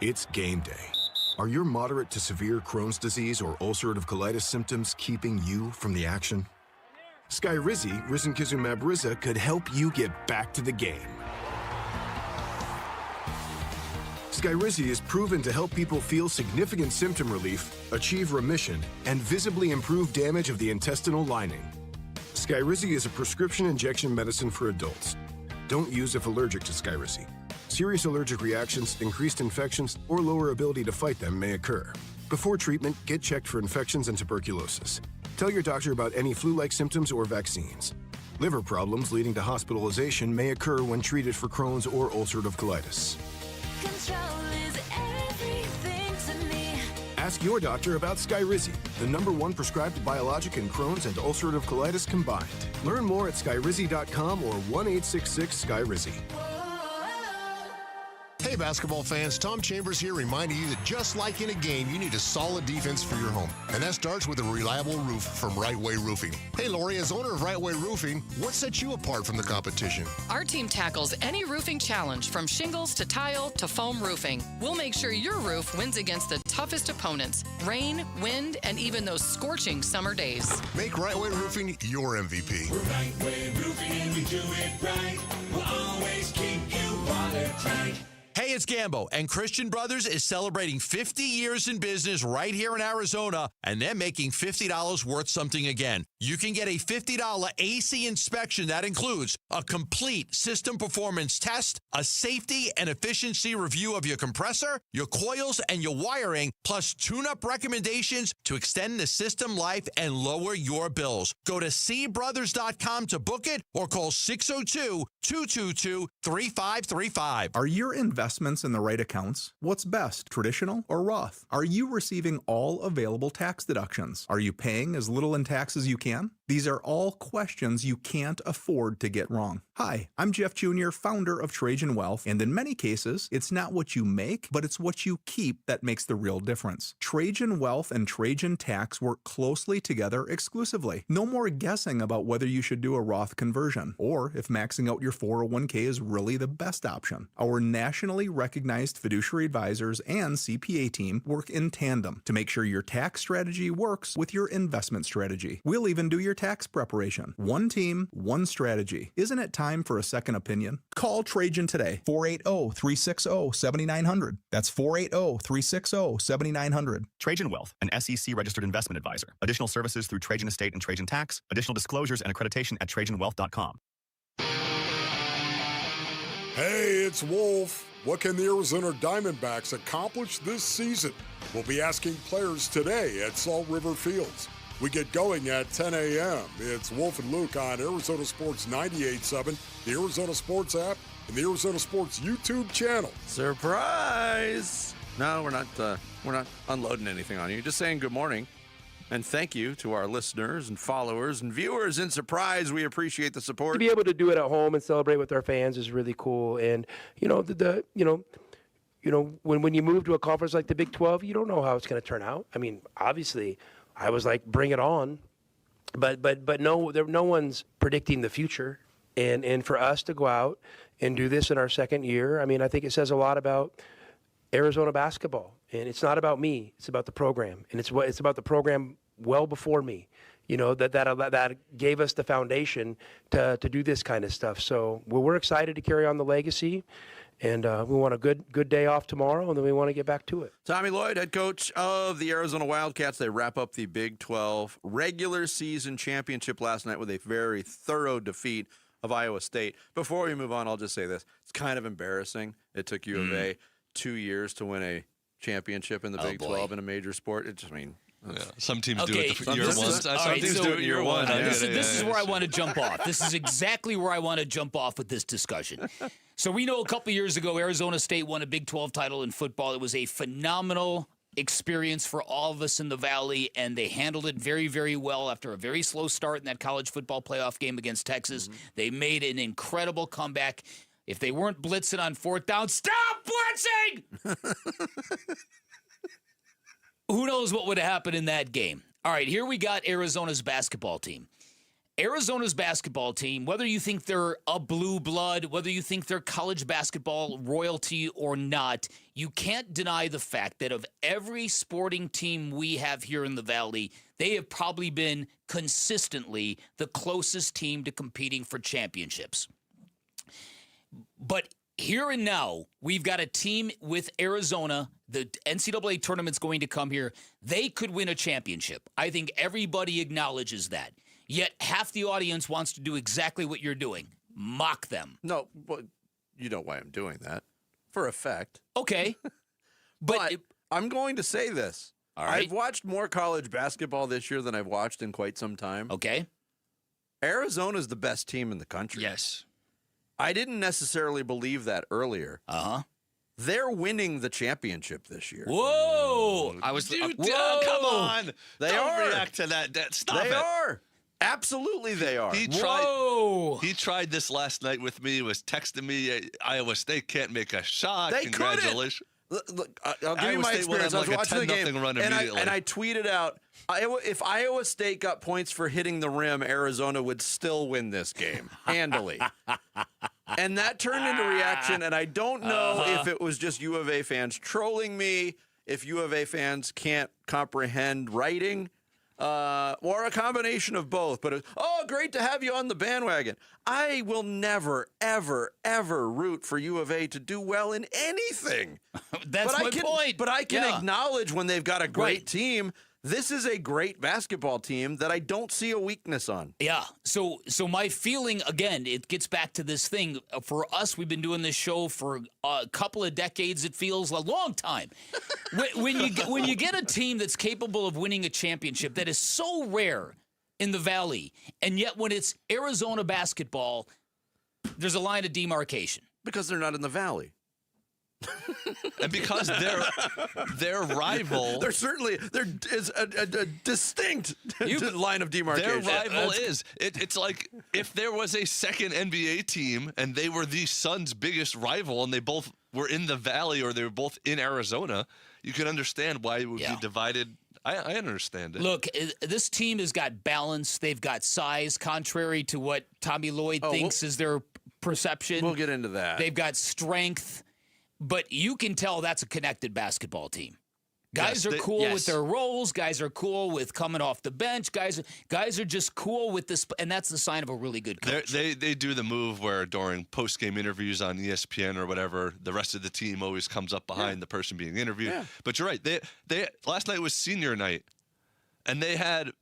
It's game day. Are your moderate to severe Crohn's disease or ulcerative colitis symptoms keeping you from the action? Skyrizi, risankizumab Riza, could help you get back to the game. Skyrizi is proven to help people feel significant symptom relief, achieve remission, and visibly improve damage of the intestinal lining. Skyrizi is a prescription injection medicine for adults. Don't use if allergic to Skyrizi. Serious allergic reactions, increased infections, or lower ability to fight them may occur. Before treatment, get checked for infections and tuberculosis. Tell your doctor about any flu-like symptoms or vaccines. Liver problems leading to hospitalization may occur when treated for Crohn's or ulcerative colitis. Control is everything to me. Ask your doctor about Skyrizi, the #1 prescribed biologic in Crohn's and ulcerative colitis combined. Learn more at skyrizi.com or 1-866-SKYRIZI. Hey basketball fans, Tom Chambers here reminding you that just like in a game, you need a solid defense for your home. And that starts with a reliable roof from Right Way Roofing. Hey Lori, as owner of Right Way Roofing, what sets you apart from the competition? Our team tackles any roofing challenge from shingles to tile to foam roofing. We'll make sure your roof wins against the toughest opponents, rain, wind, and even those scorching summer days. Make Right Way Roofing your MVP. We're Right Way Roofing and we do it right. We'll always keep you watertight. Hey, it's Gambo, and Christian Brothers is celebrating 50 years in business right here in Arizona, and they're making $50 worth something again. You can get a $50 AC inspection that includes a complete system performance test, a safety and efficiency review of your compressor, your coils, and your wiring, plus tune-up recommendations to extend the system life and lower your bills. Go to cbrothers.com to book it or call 602-222-3535. Are your investments in the right accounts? What's best, traditional or Roth? Are you receiving all available tax deductions? Are you paying as little in tax as you can? These are all questions you can't afford to get wrong. Hi, I'm Jeff Jr., founder of Trajan Wealth, and in many cases, it's not what you make, but it's what you keep that makes the real difference. Trajan Wealth and Trajan Tax work closely together exclusively. No more guessing about whether you should do a Roth conversion, or if maxing out your 401k is really the best option. Our nationally recognized fiduciary advisors and CPA team work in tandem to make sure your tax strategy works with your investment strategy. We'll even do your tax preparation. One team, one strategy. Isn't it time for a second opinion? Call Trajan today, 480-360-7900. That's 480-360-7900. Trajan Wealth, an SEC registered investment advisor. Additional services through Trajan Estate and Trajan Tax. Additional disclosures and accreditation at TrajanWealth.com. Hey, it's Wolf. What can the Arizona Diamondbacks accomplish this season? We'll be asking players today at Salt River Fields. We get going at 10 a.m. It's Wolf and Luke on Arizona Sports 98.7, the Arizona Sports app, and the Arizona Sports YouTube channel. Surprise! No, we're not unloading anything on you. Just saying good morning. And thank you to our listeners and followers and viewers in Surprise. We appreciate the support. To be able to do it at home and celebrate with our fans is really cool. And, when you move to a conference like the Big 12, you don't know how it's going to turn out. I mean, obviously, I was like, bring it on. But no one's predicting the future. And for us to go out and do this in our second year, I mean, I think it says a lot about Arizona basketball. And it's not about me. It's about the program. And it's about the program well before me. That gave us the foundation to do this kind of stuff. So we're excited to carry on the legacy. And we want a good day off tomorrow, and then we want to get back to it. Tommy Lloyd, head coach of the Arizona Wildcats. They wrap up the Big 12 regular season championship last night with a very thorough defeat of Iowa State. Before we move on, I'll just say this. It's kind of embarrassing. It took U of A 2 years to win a championship in the Big 12 in a major sport. Some teams do it year one. Some teams do it year one. This is where I want to jump off. This is exactly where I want to jump off with this discussion. So we know a couple years ago, Arizona State won a Big 12 title in football. It was a phenomenal experience for all of us in the Valley, and they handled it very, very well after a very slow start in that college football playoff game against Texas. Mm-hmm. They made an incredible comeback. If they weren't blitzing on fourth down, stop blitzing! Who knows what would have happened in that game? All right, here we got Arizona's basketball team. Arizona's basketball team, whether you think they're a blue blood, whether you think they're college basketball royalty or not, you can't deny the fact that of every sporting team we have here in the Valley, they have probably been consistently the closest team to competing for championships. But here and now, we've got a team with Arizona. The NCAA tournament's going to come here. They could win a championship. I think everybody acknowledges that. Yet half the audience wants to do exactly what you're doing. Mock them. No, well, you know why I'm doing that. For effect. Okay. but I'm going to say this. All right. I've watched more college basketball this year than I've watched in quite some time. Okay. Arizona's the best team in the country. Yes. I didn't necessarily believe that earlier. Uh-huh. They're winning the championship this year. Whoa! Whoa! Come on! Don't react to that. Stop it. They are. Absolutely, they are. He tried this last night with me. He was texting me. Iowa State can't make a shot. They Congratulations. Look, I'll give you my experience. I was watching the game, and I tweeted out, if Iowa State got points for hitting the rim, Arizona would still win this game handily. And that turned into reaction, and I don't know if it was just U of A fans trolling me, if U of A fans can't comprehend writing, or a combination of both. But great to have you on the bandwagon. I will never, ever, ever root for U of A to do well in anything. That's my point. But I can acknowledge when they've got a great team This is a great basketball team that I don't see a weakness on. Yeah. So my feeling, again, it gets back to this thing. For us, we've been doing this show for a couple of decades. It feels a long time. when you get a team that's capable of winning a championship, that is so rare in the Valley, and yet when it's Arizona basketball, there's a line of demarcation. Because they're not in the Valley. And because their rival, there is a distinct line of demarcation. Their rival it's like if there was a second NBA team and they were the Suns' biggest rival and they both were in the Valley or they were both in Arizona, you could understand why it would be divided. I understand it. Look, this team has got balance. They've got size, contrary to what Tommy Lloyd thinks is their perception. We'll get into that. They've got strength. But you can tell that's a connected basketball team. Guys are cool with their roles. Guys are cool with coming off the bench. Guys are just cool with this, and that's the sign of a really good coach. They do the move where during post-game interviews on ESPN or whatever, the rest of the team always comes up behind the person being interviewed. Yeah. But you're right. They last night was senior night, and they had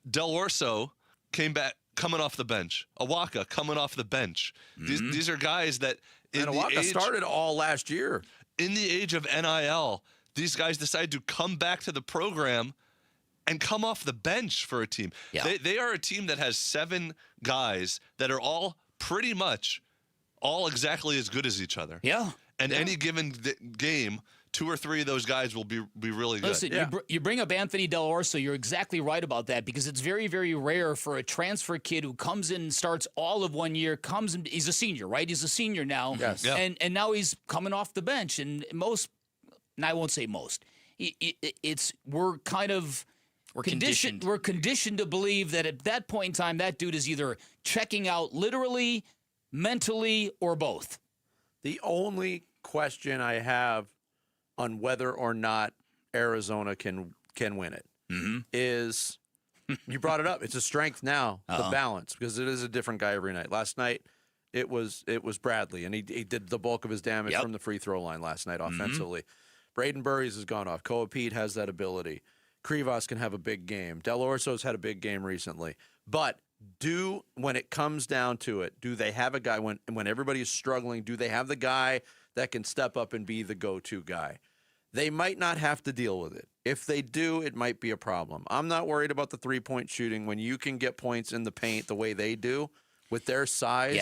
Del Orso came back coming off the bench. Awaka coming off the bench. Mm-hmm. These are guys that. And Awaka started all last year. In the age of NIL, these guys decide to come back to the program and come off the bench for a team. Yeah. They are a team that has 7 guys that are all pretty much all exactly as good as each other. Yeah. And any given game, 2 or 3 of those guys will be really good. Listen, you bring up Anthony Del Orso, you're exactly right about that, because it's very, very rare for a transfer kid who comes in and starts all of one year, he's a senior, right? He's a senior now. Yes. Yeah. And now he's coming off the bench. And I won't say most, we're conditioned. We're conditioned to believe that at that point in time, that dude is either checking out literally, mentally, or both. The only question I have on whether or not Arizona can win it is, you brought it up, it's a strength now, the balance, because it is a different guy every night. Last night, it was Bradley, and he did the bulk of his damage from the free throw line last night offensively. Braden Burries has gone off. Koa Pete has that ability. Krivas can have a big game. Del Orso's had a big game recently. But when it comes down to it, do they have a guy, when everybody is struggling, do they have the guy that can step up and be the go-to guy? They might not have to deal with it. If they do, it might be a problem. I'm not worried about the three-point shooting. When you can get points in the paint the way they do, with their size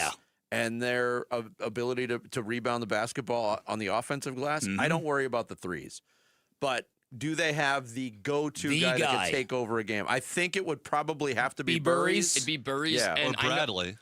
and their ability to rebound the basketball on the offensive glass, I don't worry about the threes. But do they have the go-to guy that can take over a game? I think it would probably have to be Burries. It'd be Burries. Yeah. And or Bradley.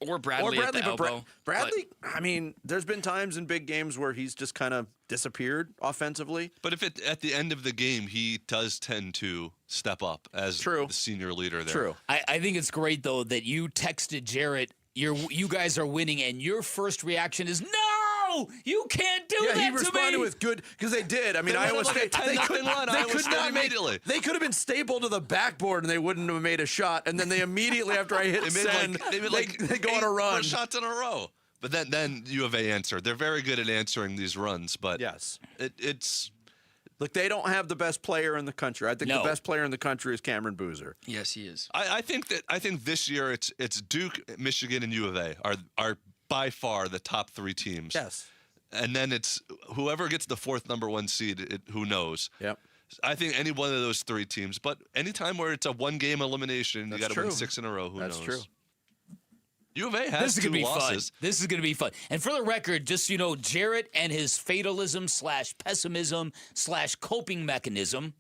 Or Bradley at the elbow. Bradley, I mean, there's been times in big games where he's just kind of disappeared offensively. But if at the end of the game, he does tend to step up as the senior leader there. True. I think it's great, though, that you texted Jarrett, you guys are winning, and your first reaction is, no, you can't do that to me. Yeah, he responded with good, because they did. I mean, Iowa State, they could have been stapled to the backboard and they wouldn't have made a shot. And then they immediately, after I hit send, they go on a run. 4 shots in a row. But then U of A answered. They're very good at answering these runs. But yes, it's... Look, they don't have the best player in the country. I think the best player in the country is Cameron Boozer. Yes, he is. I think this year it's Duke, Michigan, and U of A are by far the top 3 teams. Yes. And then it's whoever gets the 4th number 1 seed, who knows. Yep. I think any one of those 3 teams. But anytime where it's a 1-game elimination, you got to win 6 in a row. Who knows? That's true. U of A has 2 losses. This is going to be fun. And for the record, just so you know, Jarrett and his fatalism / pessimism / coping mechanism,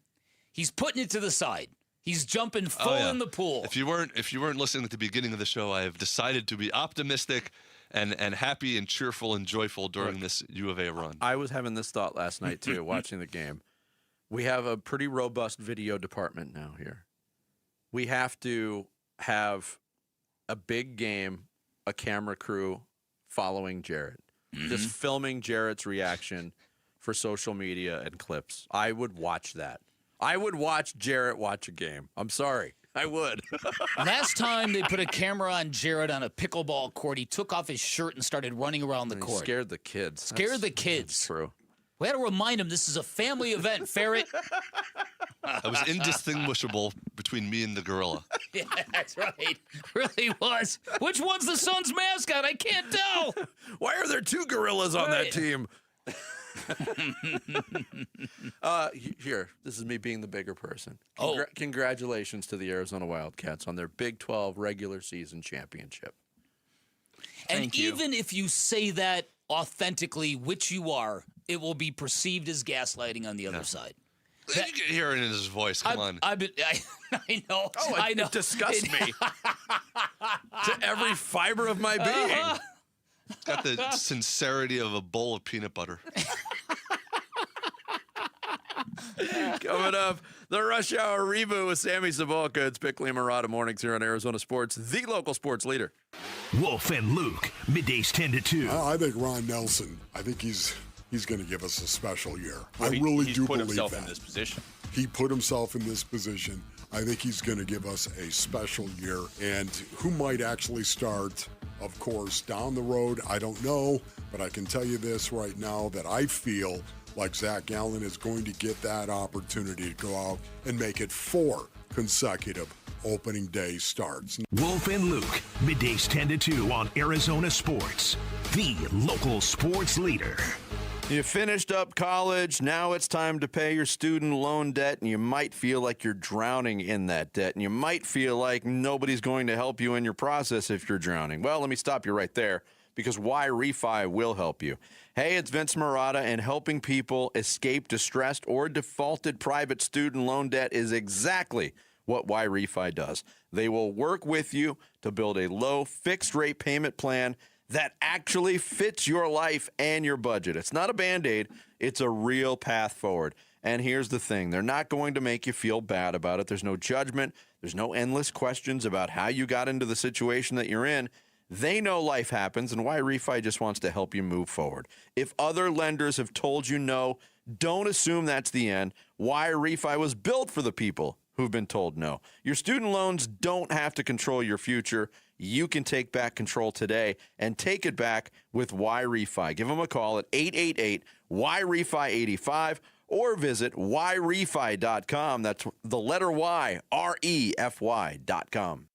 he's putting it to the side. He's jumping full in the pool. If you weren't listening at the beginning of the show, I have decided to be optimistic and happy and cheerful and joyful during this U of A run. I was having this thought last night, too, watching the game. We have a pretty robust video department now here. We have to have a big game, a camera crew following Jarrett, just filming Jarrett's reaction for social media and clips. I would watch that. I would watch Jarrett watch a game. I'm sorry. I would. Last time they put a camera on Jarrett on a pickleball court, he took off his shirt and started running around the court. Scared the kids. Scared the kids. That's true. We had to remind him this is a family event, Ferret. I was indistinguishable between me and the gorilla. Yeah, that's right. Really was. Which one's the Suns mascot? I can't tell. Why are there two gorillas on that team? Here, this is me being the bigger person. Congratulations to the Arizona Wildcats on their Big 12 regular season championship. And even if you say that authentically, which you are, it will be perceived as gaslighting on the other side. You can hear it in his voice. Come on. I know. Oh, I know. It disgusts me to every fiber of my being. It's got the sincerity of a bowl of peanut butter. Coming up, the Rush Hour reboot with Sammy Sabulka. It's Bickley and Murata mornings here on Arizona Sports, the local sports leader. Wolf and Luke, middays 10 to 2. I think Ron Nelson, I think he's going to give us a special year. I really do believe that. He put himself in this position. He put himself in this position. I think he's going to give us a special year. And who might actually start, of course, down the road, I don't know. But I can tell you this right now, that I feel like Zach Gallen is going to get that opportunity to go out and make it 4 consecutive opening day starts. Wolf and Luke, middays 10 to 2 on Arizona Sports, the local sports leader. You finished up college. Now it's time to pay your student loan debt, and you might feel like you're drowning in that debt, and you might feel like nobody's going to help you in your process if you're drowning. Well, let me stop you right there, because Y Refi will help you. Hey, it's Vince Murata, and helping people escape distressed or defaulted private student loan debt is exactly what Y Refi does. They will work with you to build a low fixed rate payment plan that actually fits your life and your budget. It's not a Band-Aid. It's a real path forward. And here's the thing. They're not going to make you feel bad about it. There's no judgment. There's no endless questions about how you got into the situation that you're in. They know life happens, and Y Refi just wants to help you move forward. If other lenders have told you no, don't assume that's the end. Y Refi was built for the people who've been told no. Your student loans don't have to control your future. You can take back control today and take it back with Y Refi. Give them a call at 888-Y-REFI-85 or visit YRefi.com. That's the letter Y, REFY.com.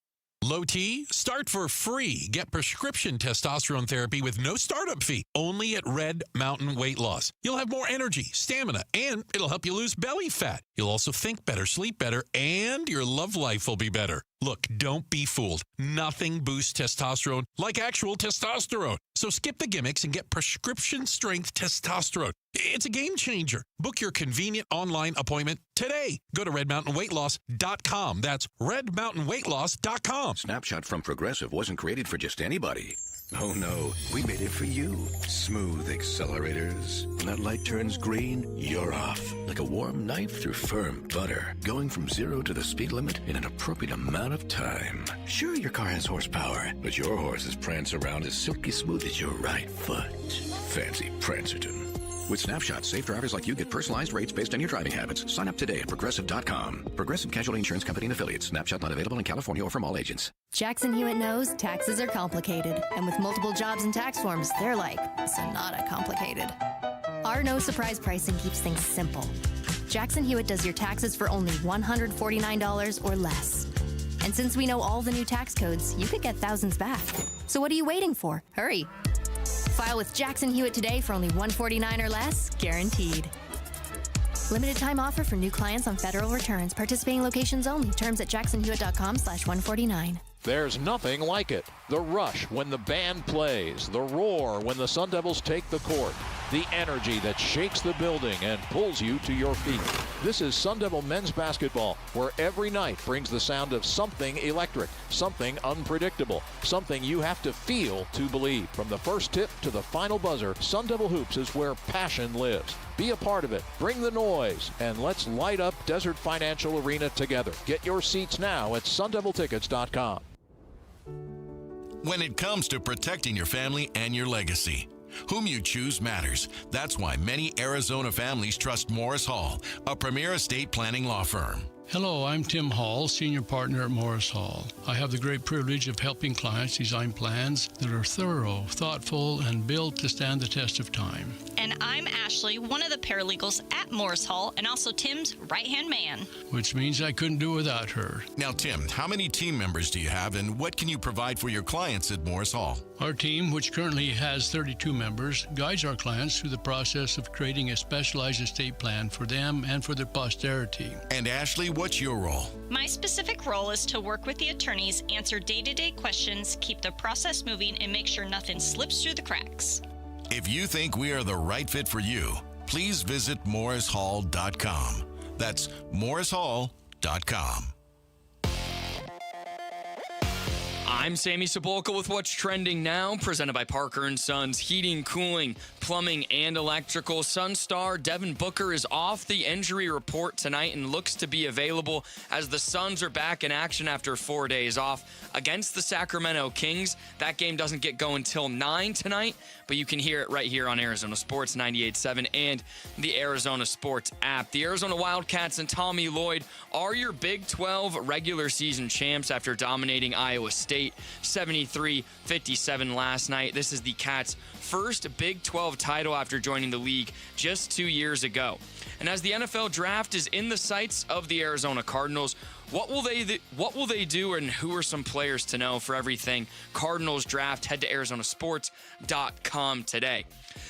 Low T? Start for free. Get prescription testosterone therapy with no startup fee. Only at Red Mountain Weight Loss. You'll have more energy, stamina, and it'll help you lose belly fat. You'll also think better, sleep better, and your love life will be better. Look, don't be fooled. Nothing boosts testosterone like actual testosterone. So skip the gimmicks and get prescription strength testosterone. It's a game changer. Book your convenient online appointment today. Go to redmountainweightloss.com. That's redmountainweightloss.com. Snapshot from Progressive wasn't created for just anybody. Oh no, we made it for you. Smooth accelerators. When that light turns green, you're off. Like a warm knife through firm butter. Going from 0 to the speed limit in an appropriate amount of time. Sure, your car has horsepower, but your horses prance around as silky smooth as your right foot. Fancy Prancerton. With Snapshot, safe drivers like you get personalized rates based on your driving habits. Sign up today at Progressive.com. Progressive Casualty Insurance Company and Affiliates. Snapshot not available in California or from all agents. Jackson Hewitt knows taxes are complicated. And with multiple jobs and tax forms, they're like Sonata complicated. Our no surprise pricing keeps things simple. Jackson Hewitt does your taxes for only $149 or less. And since we know all the new tax codes, you could get thousands back. So what are you waiting for? Hurry. File with Jackson Hewitt today for only $149 or less, guaranteed. Limited time offer for new clients on federal returns. Participating locations only. Terms at jacksonhewitt.com/149. There's nothing like it. The rush when the band plays, the roar when the Sun Devils take the court, the energy that shakes the building and pulls you to your feet. This is Sun Devil men's basketball, where every night brings the sound of something electric, something unpredictable, something you have to feel to believe. From the first tip to the final buzzer, Sun Devil Hoops is where passion lives. Be a part of it, bring the noise, and let's light up Desert Financial Arena together. Get your seats now at sundeviltickets.com. When it comes to protecting your family and your legacy, whom you choose matters. That's why many Arizona families trust Morris Hall, a premier estate planning law firm. Hello, I'm Tim Hall, Senior Partner at Morris Hall. I have the great privilege of helping clients design plans that are thorough, thoughtful, and built to stand the test of time. And I'm Ashley, one of the paralegals at Morris Hall, and also Tim's right-hand man. Which means I couldn't do it without her. Now, Tim, how many team members do you have, and what can you provide for your clients at Morris Hall? Our team, which currently has 32 members, guides our clients through the process of creating a specialized estate plan for them and for their posterity. And Ashley, what's your role? My specific role is to work with the attorneys, answer day-to-day questions, keep the process moving, and make sure nothing slips through the cracks. If you think we are the right fit for you, please visit morrishall.com. That's morrishall.com. I'm Sammy Cebulka with What's Trending Now, presented by Parker & Sons Heating, Cooling, Plumbing, and Electrical. Sun star Devin Booker is off the injury report tonight and looks to be available as the Suns are back in action after 4 days off against the Sacramento Kings. That game doesn't get going till 9 tonight, but you can hear it right here on Arizona Sports 98.7 and the Arizona Sports app. The Arizona Wildcats and Tommy Lloyd are your Big 12 regular season champs after dominating Iowa State 73-57 last night. This is the Cats' first Big 12 title after joining the league just 2 years ago. And as the NFL draft is in the sights of the Arizona Cardinals, what will they do, and who are some players to know? For everything Cardinals draft, head to arizonasports.com today.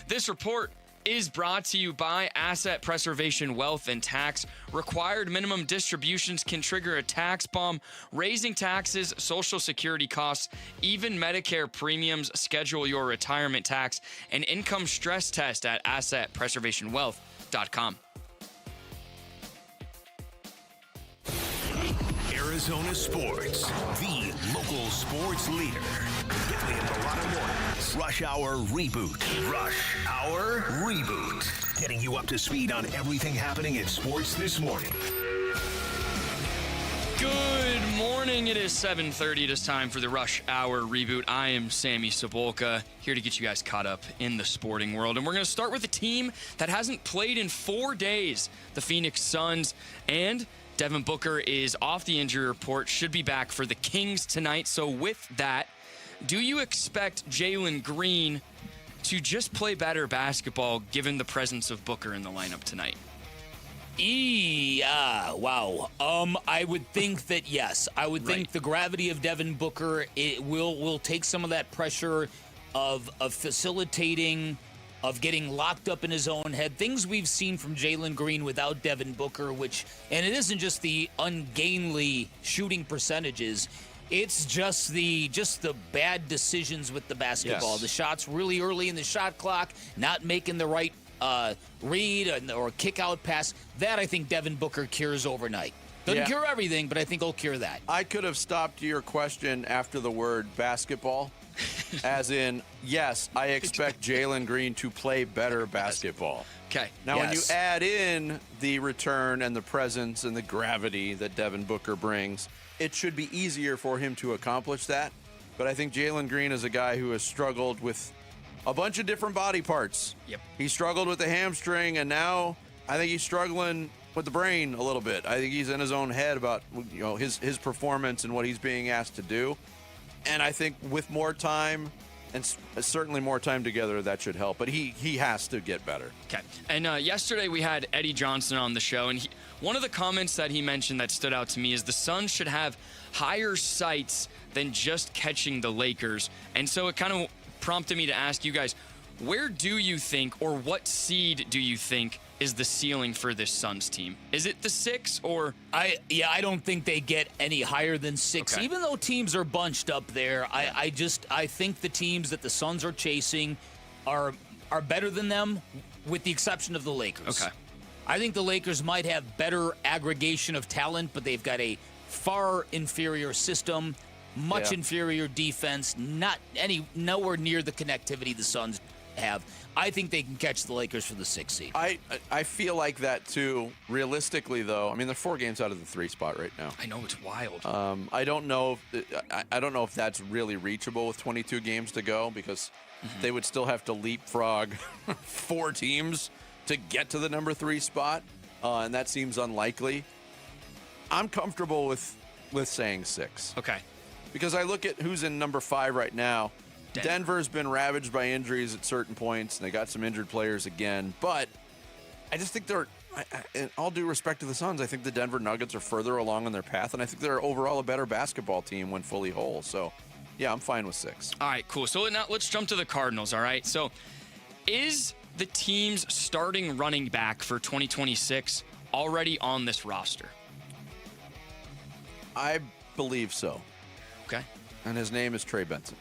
This report is brought to you by Asset Preservation Wealth and Tax. Required minimum distributions can trigger a tax bomb, raising taxes, Social Security costs, even Medicare premiums. Schedule your retirement tax and income stress test at assetpreservationwealth.com. Arizona Sports, the local sports leader. Bickley and Bellotto mornings. Rush Hour Reboot. Rush Hour Reboot. Getting you up to speed on everything happening in sports this morning. Good morning. It is 7:30. It is time for the Rush Hour Reboot. I am Sammy Cebulka, here to get you guys caught up in the sporting world. And we're going to start with a team that hasn't played in 4 days, the Phoenix Suns. And Devin Booker is off the injury report, should be back for the Kings tonight. So with that, do you expect Jalen Green to just play better basketball given the presence of Booker in the lineup tonight? Wow. I would think that yes. I would think the gravity of Devin Booker will take some of that pressure of facilitating, of getting locked up in his own head. Things we've seen from Jalen Green without Devin Booker, and it isn't just the ungainly shooting percentages. It's just the bad decisions with the basketball. Yes. The shots really early in the shot clock, not making the right read or kick out pass. That I think Devin Booker cures overnight. Doesn't cure everything, but I think he'll cure that. I could have stopped your question after the word basketball. As in, yes, I expect Jalen Green to play better basketball. Okay. Now, when you add in the return and the presence and the gravity that Devin Booker brings, it should be easier for him to accomplish that. But I think Jalen Green is a guy who has struggled with a bunch of different body parts. Yep. He struggled with the hamstring, and now I think he's struggling with the brain a little bit. I think he's in his own head about his performance and what he's being asked to do. And I think with more time, and certainly more time together, that should help. But he has to get better. Okay. And yesterday we had Eddie Johnson on the show, and one of the comments that he mentioned that stood out to me is the Suns should have higher sights than just catching the Lakers. And so it kind of prompted me to ask you guys, where do you think, or what seed do you think is the ceiling for this Suns team? Is it the 6 or? I don't think they get any higher than 6. Okay. Even though teams are bunched up there, I think the teams that the Suns are chasing are better than them, with the exception of the Lakers. Okay. I think the Lakers might have better aggregation of talent, but they've got a far inferior system, much inferior defense, nowhere near the connectivity the Suns have. I think they can catch the Lakers for the 6th seed. I feel like that too. Realistically, though, I mean, they're 4 games out of the 3 spot right now. I know, it's wild. I don't know if that's really reachable with 22 games to go, because they would still have to leapfrog 4 teams to get to the number 3 spot, and that seems unlikely. I'm comfortable with saying 6. Okay. Because I look at who's in number 5 right now. Denver's been ravaged by injuries at certain points, and they got some injured players again. But I just think in all due respect to the Suns, I think the Denver Nuggets are further along on their path, and I think they're overall a better basketball team when fully whole. So, yeah, I'm fine with 6. All right, cool. So now let's jump to the Cardinals, all right? So is the team's starting running back for 2026 already on this roster? I believe so. Okay. And his name is Trey Benson.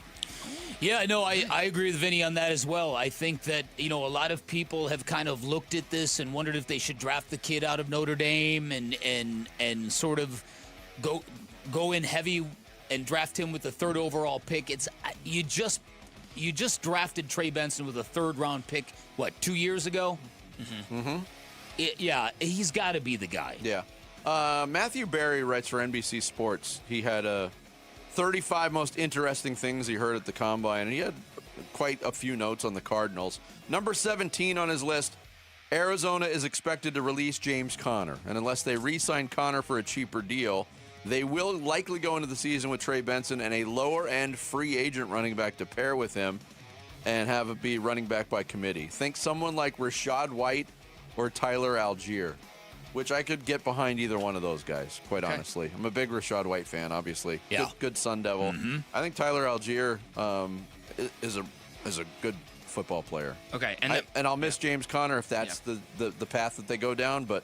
Yeah, no, I agree with Vinny on that as well. I think that, a lot of people have kind of looked at this and wondered if they should draft the kid out of Notre Dame and sort of go in heavy and draft him with the 3rd overall pick. You just drafted Trey Benson with a 3rd round pick, 2 years ago? Mm-hmm. Yeah, he's got to be the guy. Yeah. Matthew Berry writes for NBC Sports. He had 35 most interesting things he heard at the Combine, and he had quite a few notes on the Cardinals. Number 17 on his list, Arizona is expected to release James Conner, and unless they re-sign Conner for a cheaper deal, they will likely go into the season with Trey Benson and a lower-end free agent running back to pair with him and have it be running back by committee. Think someone like Rachaad White or Tyler Algier, which I could get behind either one of those guys, quite honestly. I'm a big Rachaad White fan, obviously. Yeah. Good Sun Devil. Mm-hmm. I think Tyler Algier is a good football player. Okay. And I'll miss James Conner if that's the path that they go down, but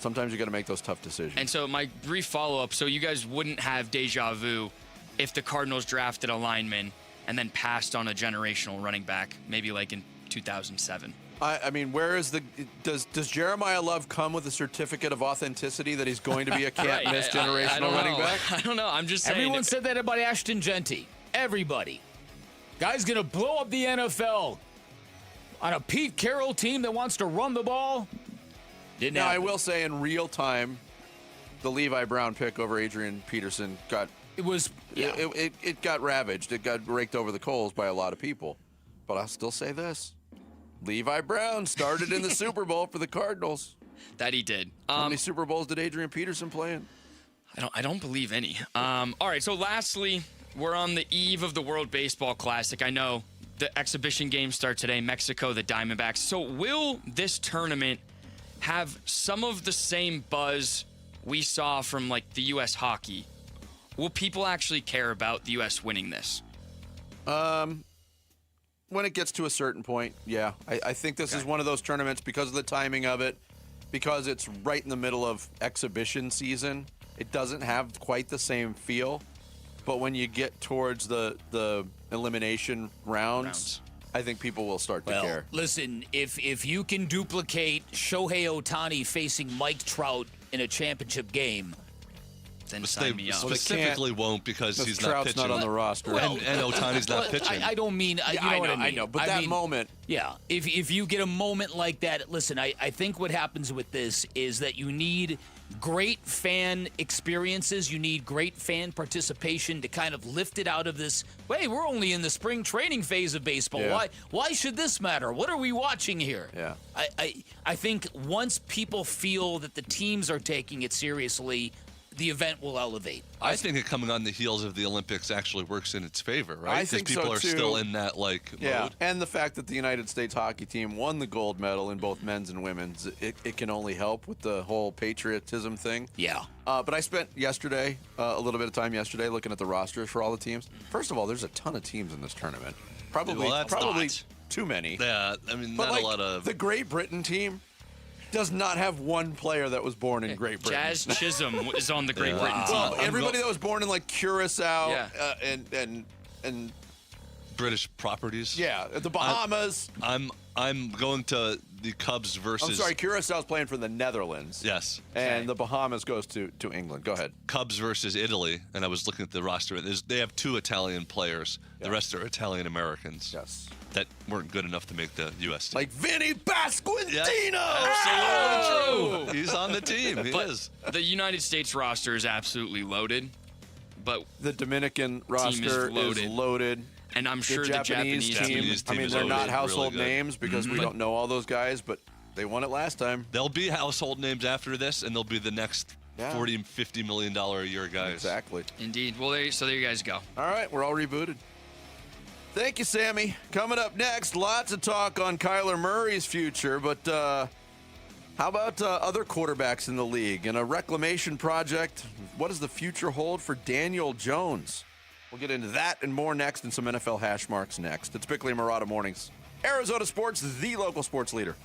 sometimes you got to make those tough decisions. And so my brief follow-up, so you guys wouldn't have deja vu if the Cardinals drafted a lineman and then passed on a generational running back, maybe like in 2007. I mean, where is does Jeremiah Love come with a certificate of authenticity that he's going to be a can't-miss generational running back? I don't know. I'm just saying. Everyone said that about Ashton Genty. Everybody. Guy's going to blow up the NFL on a Pete Carroll team that wants to run the ball. Didn't happen. I will say in real time, the Levi Brown pick over Adrian Peterson got... It got ravaged. It got raked over the coals by a lot of people. But I'll still say this. Levi Brown started in the Super Bowl for the Cardinals. That he did. How many Super Bowls did Adrian Peterson play in? I don't believe any. All right, so lastly, we're on the eve of the World Baseball Classic. I know the exhibition games start today, Mexico, the Diamondbacks. So will this tournament have some of the same buzz we saw from, like, the U.S. hockey? Will people actually care about the U.S. winning this? When it gets to a certain point, yeah. I think this is one of those tournaments because of the timing of it, because it's right in the middle of exhibition season. It doesn't have quite the same feel. But when you get towards the elimination rounds, I think people will start to care. Listen, if you can duplicate Shohei Ohtani facing Mike Trout in a championship game, then sign me up. Specifically won't because he's Trout's not pitching. Not on the roster. And Ohtani's not pitching. I don't mean, you know what I mean. I know, but that moment. Yeah, if you get a moment like that, listen, I think what happens with this is that you need great fan experiences. You need great fan participation to kind of lift it out of this, hey, we're only in the spring training phase of baseball. Yeah. Why should this matter? What are we watching here? Yeah. I think once people feel that the teams are taking it seriously, the event will elevate. I think it coming on the heels of the Olympics actually works in its favor, right? I think people so, are too. still in that mode. And the fact that the United States hockey team won the gold medal in both men's and women's, it can only help with the whole patriotism thing. Yeah. But I spent yesterday, a little bit of time yesterday, looking at the rosters for all the teams. First of all, there's a ton of teams in this tournament. Probably too many. Yeah, I mean, But not like, a lot of... The Great Britain team does not have one player that was born in Great Britain. Jazz Chisholm is on the Great Britain team. Well, everybody that was born in like Curacao and British properties. Yeah, the Bahamas. I'm going to the Cubs versus... I'm sorry, Curaçao's playing for the Netherlands. Yes. And the Bahamas goes to England. Go ahead. Cubs versus Italy, and I was looking at the roster. They have 2 Italian players. The rest are Italian Americans. Yes. That weren't good enough to make the U.S. team. Like Vinny Pasquantino! Absolutely true. He's on the team. He is. The United States roster is absolutely loaded, but the Dominican roster is loaded. And I'm sure the Japanese team I mean, they're not household names because we don't know all those guys, but they won it last time. They'll be household names after this, and they'll be the next $40 and $50 million a year guys. Exactly. Indeed. Well, there you guys go. All right, we're all rebooted. Thank you, Sammy. Coming up next, lots of talk on Kyler Murray's future, but how about other quarterbacks in the league and a reclamation project? What does the future hold for Daniel Jones? We'll get into that and more next, and some NFL hash marks next. It's Bickley and Murata Mornings. Arizona Sports, the local sports leader.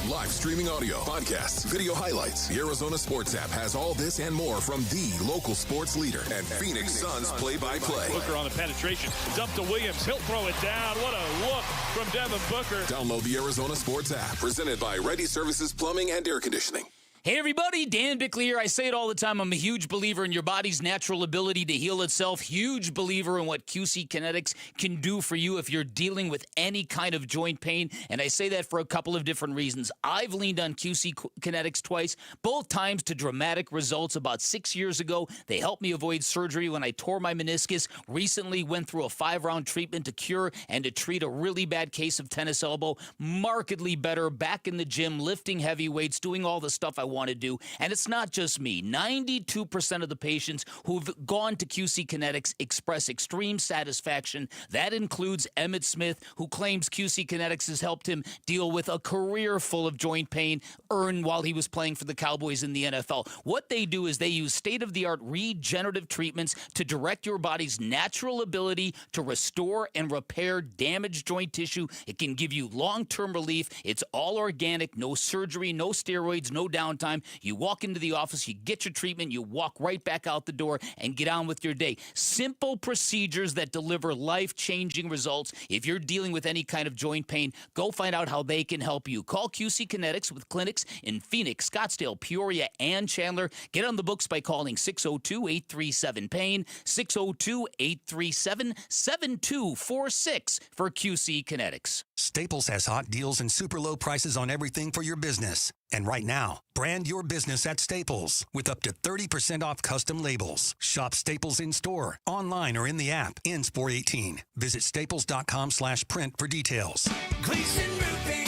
Live streaming audio, podcasts, video highlights. The Arizona Sports app has all this and more from the local sports leader and Phoenix Suns play-by-play. Booker on the penetration. Dump to Williams. He'll throw it down. What a look from Devin Booker. Download the Arizona Sports app, presented by Ready Services Plumbing and Air Conditioning. Hey everybody, Dan Bickley here. I say it all the time. I'm a huge believer in your body's natural ability to heal itself. Huge believer in what QC Kinetics can do for you if you're dealing with any kind of joint pain. And I say that for a couple of different reasons. I've leaned on QC Kinetics twice, both times to dramatic results. About 6 years ago, they helped me avoid surgery when I tore my meniscus. Recently went through a 5-round treatment to cure and to treat a really bad case of tennis elbow. Markedly better, back in the gym, lifting heavy weights, doing all the stuff I want to do. And it's not just me. 92% of the patients who've gone to QC Kinetics express extreme satisfaction. That includes Emmett Smith, who claims QC Kinetics has helped him deal with a career full of joint pain earned while he was playing for the Cowboys in the NFL. What they do is they use state-of-the-art regenerative treatments to direct your body's natural ability to restore and repair damaged joint tissue. It can give you long-term relief. It's all organic, no surgery, no steroids, no downtime. You walk into the office, you get your treatment, you walk right back out the door and get on with your day. Simple procedures that deliver life-changing results. If you're dealing with any kind of joint pain, go find out how they can help you. Call QC Kinetics with clinics in Phoenix, Scottsdale, Peoria, and Chandler. Get on the books by calling 602-837-PAIN, 602-837-7246 for QC Kinetics. Staples has hot deals and super low prices on everything for your business. And right now, brand your business at Staples with up to 30% off custom labels. Shop Staples in-store, online, or in the app. Ends 4/18. Visit staples.com/print for details. Gleason Roofing.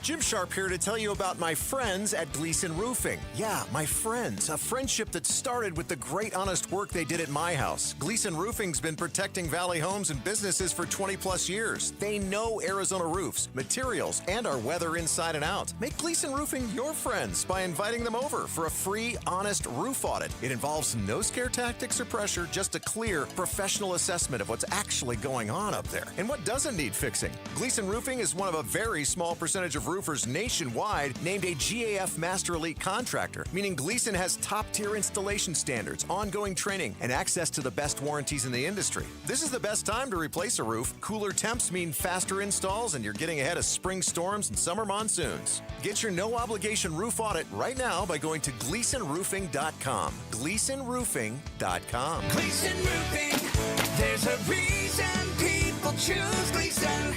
Jim Sharp here to tell you about my friends at Gleason Roofing. Yeah, my friends. A friendship that started with the great honest work they did at my house. Gleason Roofing's been protecting Valley homes and businesses for 20-plus years. They know Arizona roofs, materials, and our weather inside and out. Make Gleason Roofing your friends by inviting them over for a free, honest roof audit. It involves no scare tactics or pressure, just a clear, professional assessment of what's actually going on up there and what doesn't need fixing. Gleason Roofing is one of a very small percentage of roofers nationwide named a GAF Master Elite contractor, meaning Gleason has top-tier installation standards, ongoing training, and access to the best warranties in the industry. This is the best time to replace a roof. Cooler temps mean faster installs, and you're getting ahead of spring storms and summer monsoons. Get your no-obligation roof audit right now by going to GleasonRoofing.com. GleasonRoofing.com. Gleason Roofing. There's a reason people choose Gleason.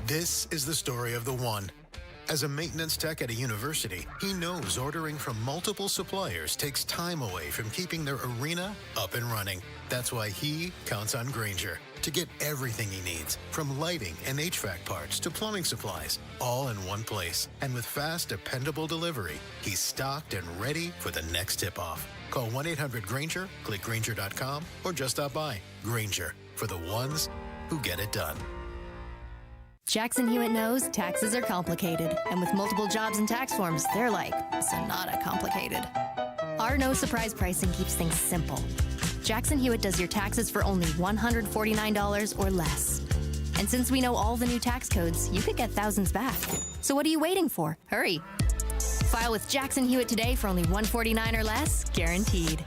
This is the story of the one. As a maintenance tech at a university, he knows ordering from multiple suppliers takes time away from keeping their arena up and running. That's why he counts on Grainger to get everything he needs, from lighting and HVAC parts to plumbing supplies, all in one place. And with fast, dependable delivery, he's stocked and ready for the next tip-off. Call 1-800-GRAINGER, click Grainger.com, or just stop by. Grainger, for the ones who get it done. Jackson Hewitt knows taxes are complicated, and with multiple jobs and tax forms, they're like Sonata complicated. Our no surprise pricing keeps things simple. Jackson Hewitt does your taxes for only $149 or less. And since we know all the new tax codes, you could get thousands back. So what are you waiting for? Hurry. File with Jackson Hewitt today for only $149 or less, guaranteed.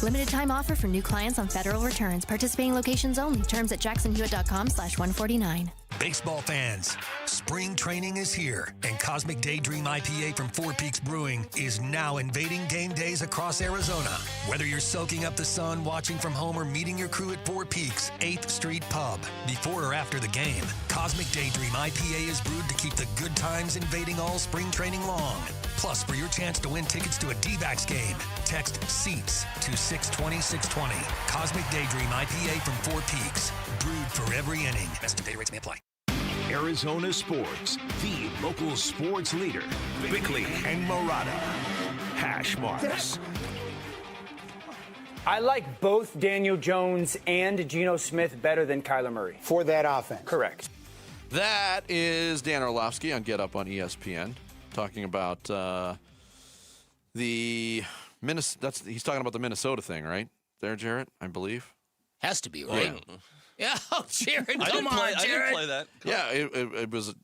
Limited time offer for new clients on federal returns. Participating locations only. Terms at jacksonhewitt.com/149. Baseball fans, spring training is here, and Cosmic Daydream IPA from Four Peaks Brewing is now invading game days across Arizona. Whether you're soaking up the sun, watching from home, or meeting your crew at Four Peaks, 8th Street Pub, before or after the game, Cosmic Daydream IPA is brewed to keep the good times invading all spring training long. Plus, for your chance to win tickets to a D-backs game, text SEATS to 620-620. Cosmic Daydream IPA from Four Peaks, brewed for every inning. Best day rates may apply. Arizona Sports, the local sports leader. Bickley and Murata. hash marks. I like both Daniel Jones and Geno Smith better than Kyler Murray. For that offense. Correct. That is Dan Orlovsky on Get Up on ESPN talking about he's talking about the Minnesota thing, right? There, Jarrett, I believe. Has to be, right? Yeah, Jared, come on, Jared. I didn't play that. Yeah, it was.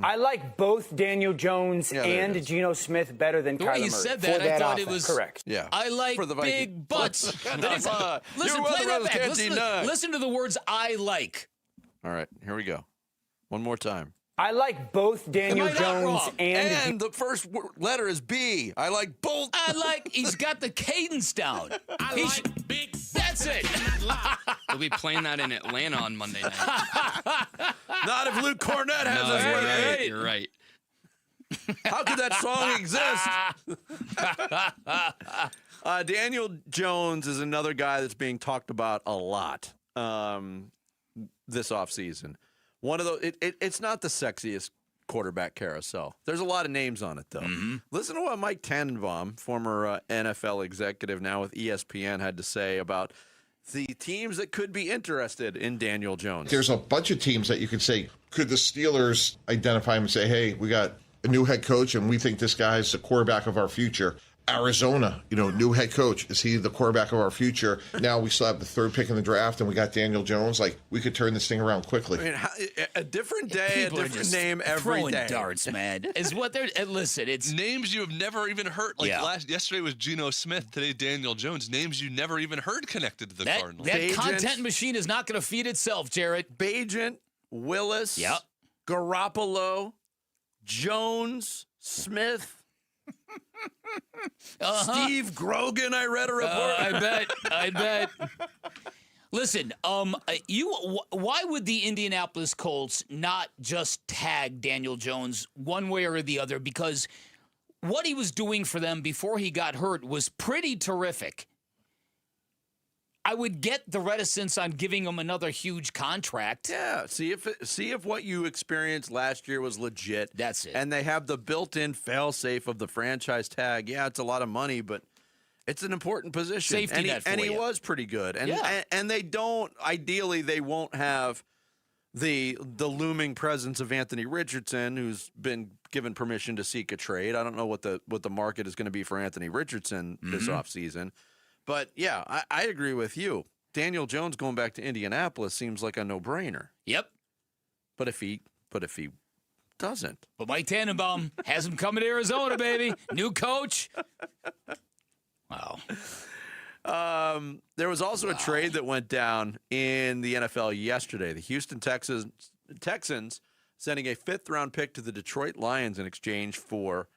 I like both Daniel Jones and Geno Smith better than Kyler Murray. The way you said that, I thought it was correct. Yeah, I like For the big butts. Listen, You're play that back. Brothers, Listen to the words I like. All right, here we go. One more time. I like both Daniel Jones and the first letter is B. I like both. He's got the cadence down. Big. That's it. We'll be playing that in Atlanta on Monday night. Not if Luke Cornett has his way. You're right. How could that song exist? Daniel Jones is another guy that's being talked about a lot this offseason. One of those. It's not the sexiest quarterback carousel. There's a lot of names on it, though. Mm-hmm. Listen to what Mike Tannenbaum, former NFL executive now with ESPN, had to say about the teams that could be interested in Daniel Jones. There's a bunch of teams that you could say, could the Steelers identify him and say, hey, we got a new head coach and we think this guy's the quarterback of our future? Arizona, new head coach. Is he the quarterback of our future? Now we still have the third pick in the draft and we got Daniel Jones. Like, we could turn this thing around quickly. I mean, a different day, People a different name every throwing day. darts, man. Is what they're. Listen, it's names you have never even heard. Like yesterday was Geno Smith. Today, Daniel Jones. Names you never even heard connected to the Cardinals. That content machine is not going to feed itself, Jarrett. Bajent, Willis, Garoppolo, Jones, Smith. Steve Grogan, I read a report. I bet. Listen, why would the Indianapolis Colts not just tag Daniel Jones one way or the other? Because what he was doing for them before he got hurt was pretty terrific. I would get the reticence on giving him another huge contract. Yeah, see if what you experienced last year was legit. That's it. And they have the built-in fail-safe of the franchise tag. Yeah, it's a lot of money, but it's an important position. Safety net for and you. he was pretty good. And they don't. Ideally, they won't have the looming presence of Anthony Richardson, who's been given permission to seek a trade. I don't know what the market is going to be for Anthony Richardson this offseason. But, yeah, I agree with you. Daniel Jones going back to Indianapolis seems like a no-brainer. Yep. But if he doesn't. But Mike Tannenbaum has him coming to Arizona, baby. New coach. Wow. There was also a trade that went down in the NFL yesterday. The Houston Texans sending a fifth-round pick to the Detroit Lions in exchange for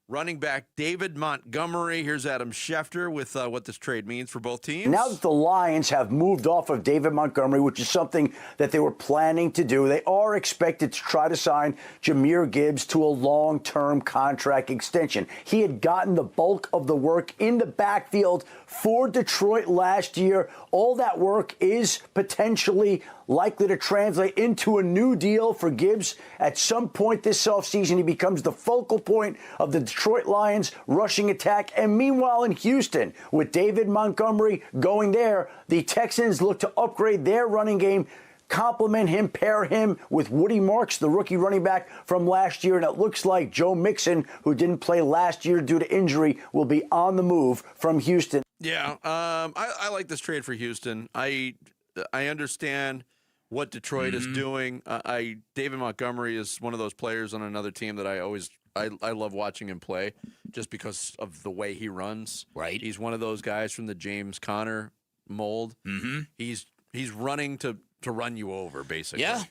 running back David Montgomery. Here's Adam Schefter with what this trade means for both teams. Now that the Lions have moved off of David Montgomery, which is something that they were planning to do, they are expected to try to sign Jahmyr Gibbs to a long-term contract extension. He had gotten the bulk of the work in the backfield for Detroit last year. All that work is potentially likely to translate into a new deal for Gibbs. At some point this offseason, he becomes the focal point of the Detroit Lions rushing attack. And meanwhile in Houston, with David Montgomery going there, the Texans look to upgrade their running game, complement him, pair him with Woody Marks, the rookie running back from last year. And it looks like Joe Mixon, who didn't play last year due to injury, will be on the move from Houston. Yeah, I like this trade for Houston. I understand what Detroit is doing. David Montgomery is one of those players on another team that I love watching him play just because of the way he runs. Right. He's one of those guys from the James Conner mold. Mm-hmm. He's running to run you over, basically. Yeah.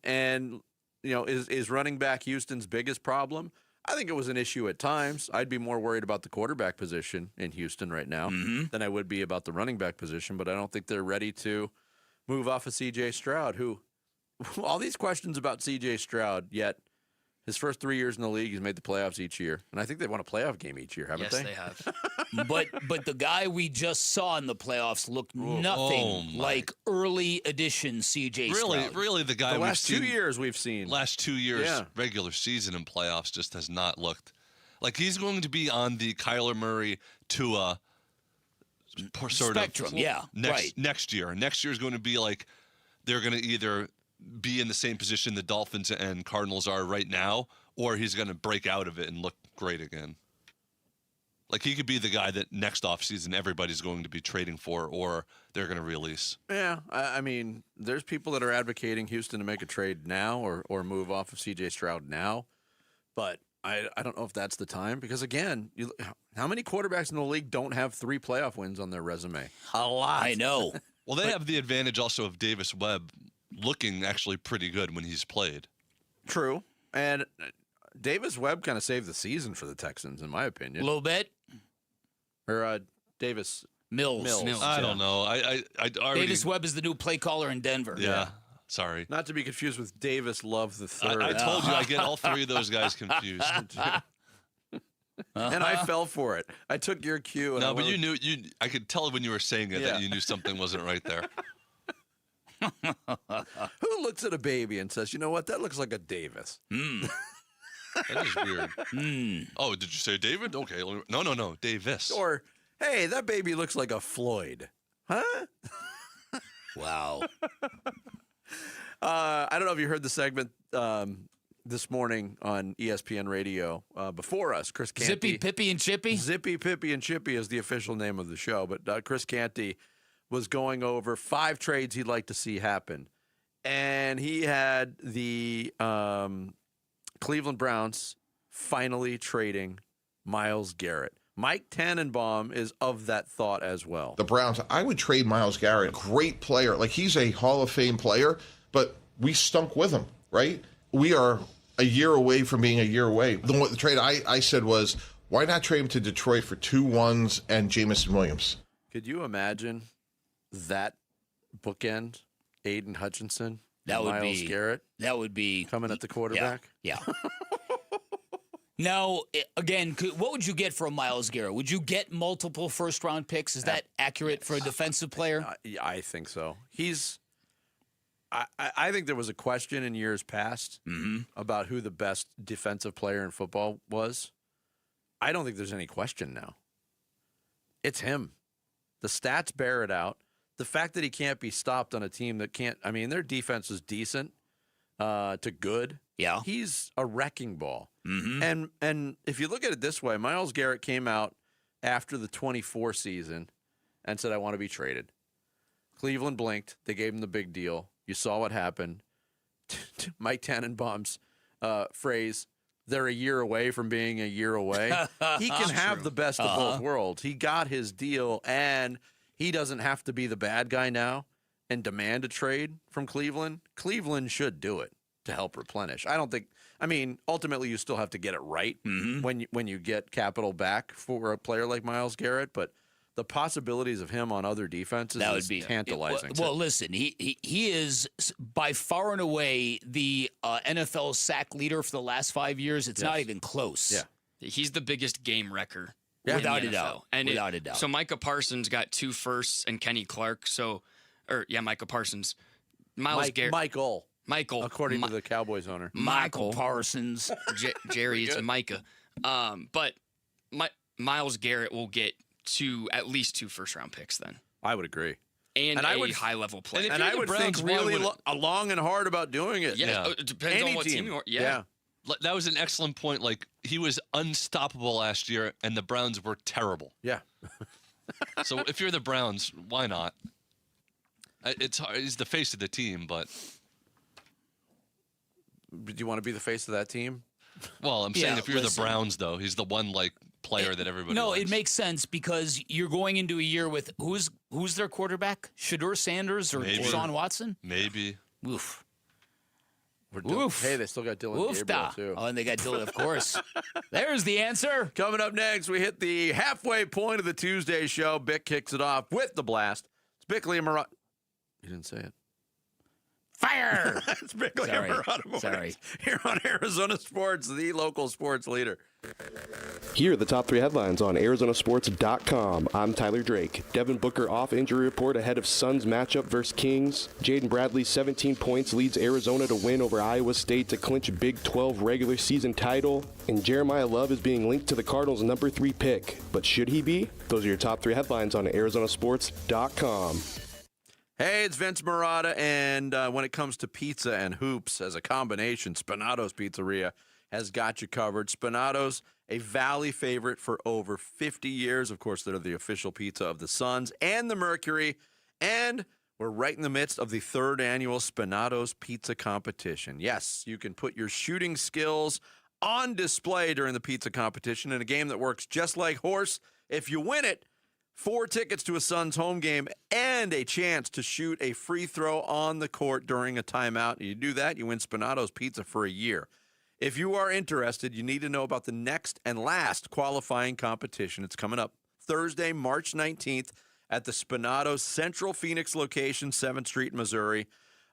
And is running back Houston's biggest problem? I think it was an issue at times. I'd be more worried about the quarterback position in Houston right now than I would be about the running back position, but I don't think they're ready to move off of C.J. Stroud, who all these questions about C.J. Stroud, yet his first 3 years in the league, he's made the playoffs each year. And I think they won a playoff game each year, haven't they? Yes, they have. But the guy we just saw in the playoffs looked nothing like early edition C.J. Stroud. Really, the guy the last 2 years we've seen. Last 2 years, regular season and playoffs just has not looked Like, he's going to be on the Kyler Murray Tua sort spectrum. of next year. Next year is going to be like they're going to either be in the same position the Dolphins and Cardinals are right now, or he's going to break out of it and look great again. Like, he could be the guy that next offseason everybody's going to be trading for, or they're going to release. Yeah, I mean, there's people that are advocating Houston to make a trade now or move off of C.J. Stroud now. But I don't know if that's the time because, again, how many quarterbacks in the league don't have 3 playoff wins on their resume? A lot. I know. Well, they have the advantage also of Davis Webb looking actually pretty good when he's played. True. And Davis Webb kind of saved the season for the Texans, in my opinion. A little bit. Or Davis Mills. I don't know. I already... Davis Webb is the new play caller in Denver. Yeah. Sorry. Not to be confused with Davis Love the Third. I told you I get all 3 of those guys confused. And I fell for it. I took your cue. No, but you knew. I could tell when you were saying it that you knew something wasn't right there. Who looks at a baby and says, "You know what? That looks like a Davis." That is weird. Oh, did you say David? Okay. No. Davis. Or, hey, that baby looks like a Floyd. Huh? Wow. I don't know if you heard the segment this morning on ESPN Radio before us. Chris Canty. Zippy, Pippy, and Chippy? Zippy, Pippy, and Chippy is the official name of the show. But Chris Canty was going over 5 trades he'd like to see happen. And he had the Cleveland Browns finally trading Myles Garrett. Mike Tannenbaum is of that thought as well. The Browns, I would trade Myles Garrett. Great player. Like, he's a Hall of Fame player, but we stunk with him, right? We are a year away from being a year away. The trade I said was, why not trade him to Detroit for 2 1s and Jamison Williams? Could you imagine that bookend? Aiden Hutchinson, Myles Garrett. That would be coming at the quarterback. Yeah. Now, again, what would you get from Myles Garrett? Would you get multiple first-round picks? Is that accurate for a defensive player? I think so. I think there was a question in years past about who the best defensive player in football was. I don't think there's any question now. It's him. The stats bear it out. The fact that he can't be stopped on a team that can't, I mean, their defense is decent to good. Yeah. He's a wrecking ball. And if you look at it this way, Myles Garrett came out after the 24 season and said, I want to be traded. Cleveland blinked. They gave him the big deal. You saw what happened. Mike Tannenbaum's phrase, they're a year away from being a year away. He can have the best of both worlds. He got his deal, and he doesn't have to be the bad guy now and demand a trade from Cleveland. Cleveland should do it to help replenish. Ultimately you still have to get it right when you get capital back for a player like Myles Garrett, but the possibilities of him on other defenses is tantalizing. Well, listen, he is by far and away the NFL sack leader for the last 5 years. It's not even close. Yeah. He's the biggest game wrecker. Without a doubt. Without a doubt. So Micah Parsons got 2 firsts and Kenny Clark. Micah Parsons. Michael. According to the Cowboys owner. Michael Parsons. Jerry, it's Micah. But Myles Garrett will get at least 2 first-round picks then. I would agree. And a high-level player. And I would think really long and hard about doing it. Yeah. It depends on what team you are. Yeah. That was an excellent point. Like, he was unstoppable last year, and the Browns were terrible. Yeah. So if you're the Browns, why not? It's hard. He's the face of the team, but... Do you want to be the face of that team? Well, I'm saying if you're the Browns, though, he's the one player that everybody No, likes. it makes sense because you're going into a year with who's their quarterback? Shedeur Sanders or Deshaun Watson? Maybe. Oof. Hey, they still got Dylan Gabriel, too. Oh, and they got Dylan, of course. There's the answer. Coming up next, we hit the halfway point of the Tuesday show. Bick kicks it off with the blast. It's Bickley and Marat. You didn't say it. Fire! It's Bickley Sorry. and Murata Mornings here on Arizona Sports, the local sports leader. Here are the top 3 headlines on ArizonaSports.com. I'm Tyler Drake. Devin Booker off injury report ahead of Suns matchup versus Kings. Jaden Bradley's 17 points leads Arizona to win over Iowa State to clinch a Big 12 regular season title. And Jeremiah Love is being linked to the Cardinals' number 3 pick. But should he be? Those are your top 3 headlines on ArizonaSports.com. Hey, it's Vince Murata, and when it comes to pizza and hoops as a combination, Spinato's Pizzeria has got you covered. Spinato's, a Valley favorite for over 50 years. Of course, they're the official pizza of the Suns and the Mercury, and we're right in the midst of the 3rd annual Spinato's Pizza Competition. Yes, you can put your shooting skills on display during the pizza competition in a game that works just like horse. If you win it, 4 tickets to a Suns home game and a chance to shoot a free throw on the court during a timeout. You do that, you win Spinato's Pizza for a year. If you are interested, you need to know about the next and last qualifying competition. It's coming up Thursday, March 19th at the Spinato's Central Phoenix location, 7th Street, Missouri.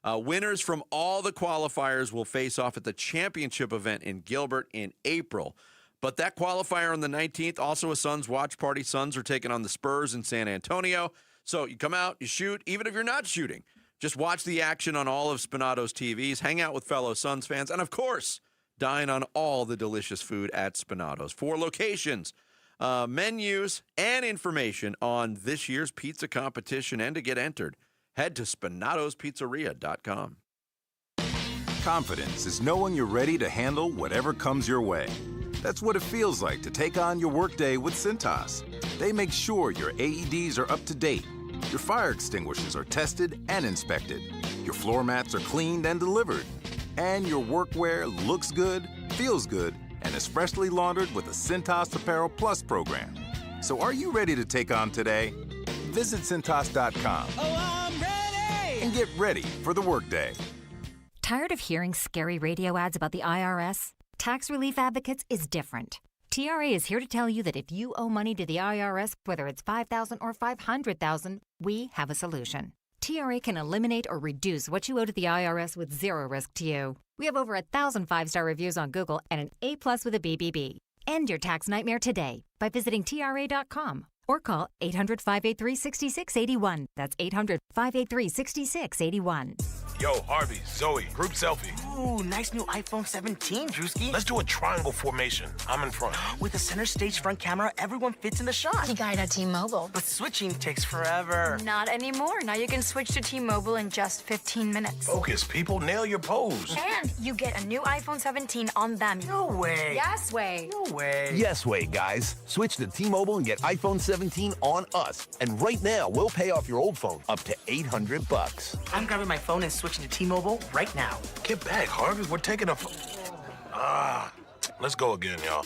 Winners from all the qualifiers will face off at the championship event in Gilbert in April. But that qualifier on the 19th, also a Suns watch party. Suns are taking on the Spurs in San Antonio. So you come out, you shoot, even if you're not shooting. Just watch the action on all of Spinato's TVs, hang out with fellow Suns fans, and of course, dine on all the delicious food at Spinato's. 4 locations, menus, and information on this year's pizza competition and to get entered, head to SpinatosPizzeria.com. Confidence is knowing you're ready to handle whatever comes your way. That's what it feels like to take on your workday with Cintas. They make sure your AEDs are up to date, your fire extinguishers are tested and inspected, your floor mats are cleaned and delivered, and your workwear looks good, feels good, and is freshly laundered with the Cintas Apparel Plus program. So are you ready to take on today? Visit Cintas.com. Oh, I'm ready! And get ready for the workday. Tired of hearing scary radio ads about the IRS? Tax Relief Advocates is different. TRA is here to tell you that if you owe money to the IRS, whether it's $5,000 or $500,000, we have a solution. TRA can eliminate or reduce what you owe to the IRS with 0 risk to you. We have over 1,000 5-star reviews on Google and an A+ with a BBB. End your tax nightmare today by visiting TRA.com or call 800-583-6681. That's 800-583-6681. Yo, Harvey, Zoe, group selfie. Ooh, nice new iPhone 17, Drewski. Let's do a triangle formation. I'm in front. With a center stage front camera, everyone fits in the shot. You got it at T-Mobile. But switching takes forever. Not anymore. Now you can switch to T-Mobile in just 15 minutes. Focus, people. Nail your pose. And you get a new iPhone 17 on them. No way. Yes way. No way. Yes way, guys. Switch to T-Mobile and get iPhone 17 on us. And right now, we'll pay off your old phone up to $800. I'm grabbing my phone and switching to T-Mobile right now. Get back, Harvey. We're taking a... let's go again, y'all.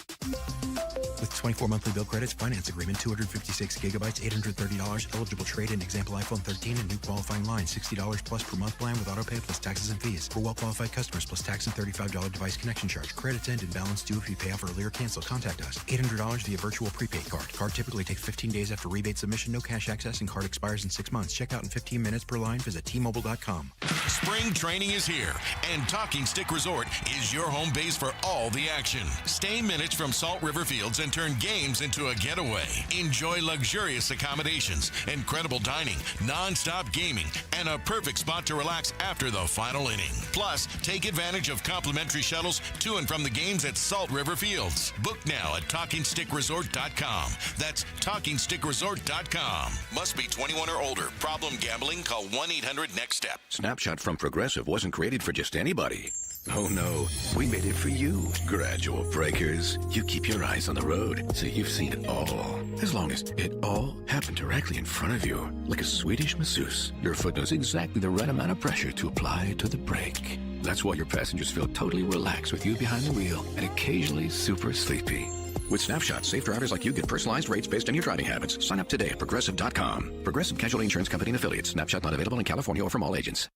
With 24 monthly bill credits, finance agreement, 256 gigabytes, $830, eligible trade-in, example iPhone 13, and new qualifying line, $60 plus per month plan with auto pay plus taxes and fees. For well-qualified customers, plus tax and $35 device connection charge. Credits end and balance due if you pay off early or cancel. Contact us. $800 via virtual prepaid card. Card typically takes 15 days after rebate submission, no cash access, and card expires in 6 months. Check out in 15 minutes per line. Visit T-Mobile.com. Spring training is here, and Talking Stick Resort is your home base for all the action. Stay minutes from Salt River Fields and turn games into a getaway. Enjoy luxurious accommodations, incredible dining, non-stop gaming, and a perfect spot to relax after the final inning. Plus, take advantage of complimentary shuttles to and from the games at Salt River Fields. Book now at TalkingStickResort.com. That's TalkingStickResort.com. Must be 21 or older. Problem gambling? Call 1-800-NEXT-STEP. Snapshot from Progressive wasn't created for just anybody. Oh no, we made it for you. Gradual breakers. You keep your eyes on the road, so you've seen it all. As long as it all happened directly in front of you, like a Swedish masseuse, your foot knows exactly the right amount of pressure to apply to the brake. That's why your passengers feel totally relaxed with you behind the wheel and occasionally super sleepy. With Snapshot, safe drivers like you get personalized rates based on your driving habits. Sign up today at Progressive.com. Progressive Casualty Insurance Company and Affiliates. Snapshot not available in California or from all agents.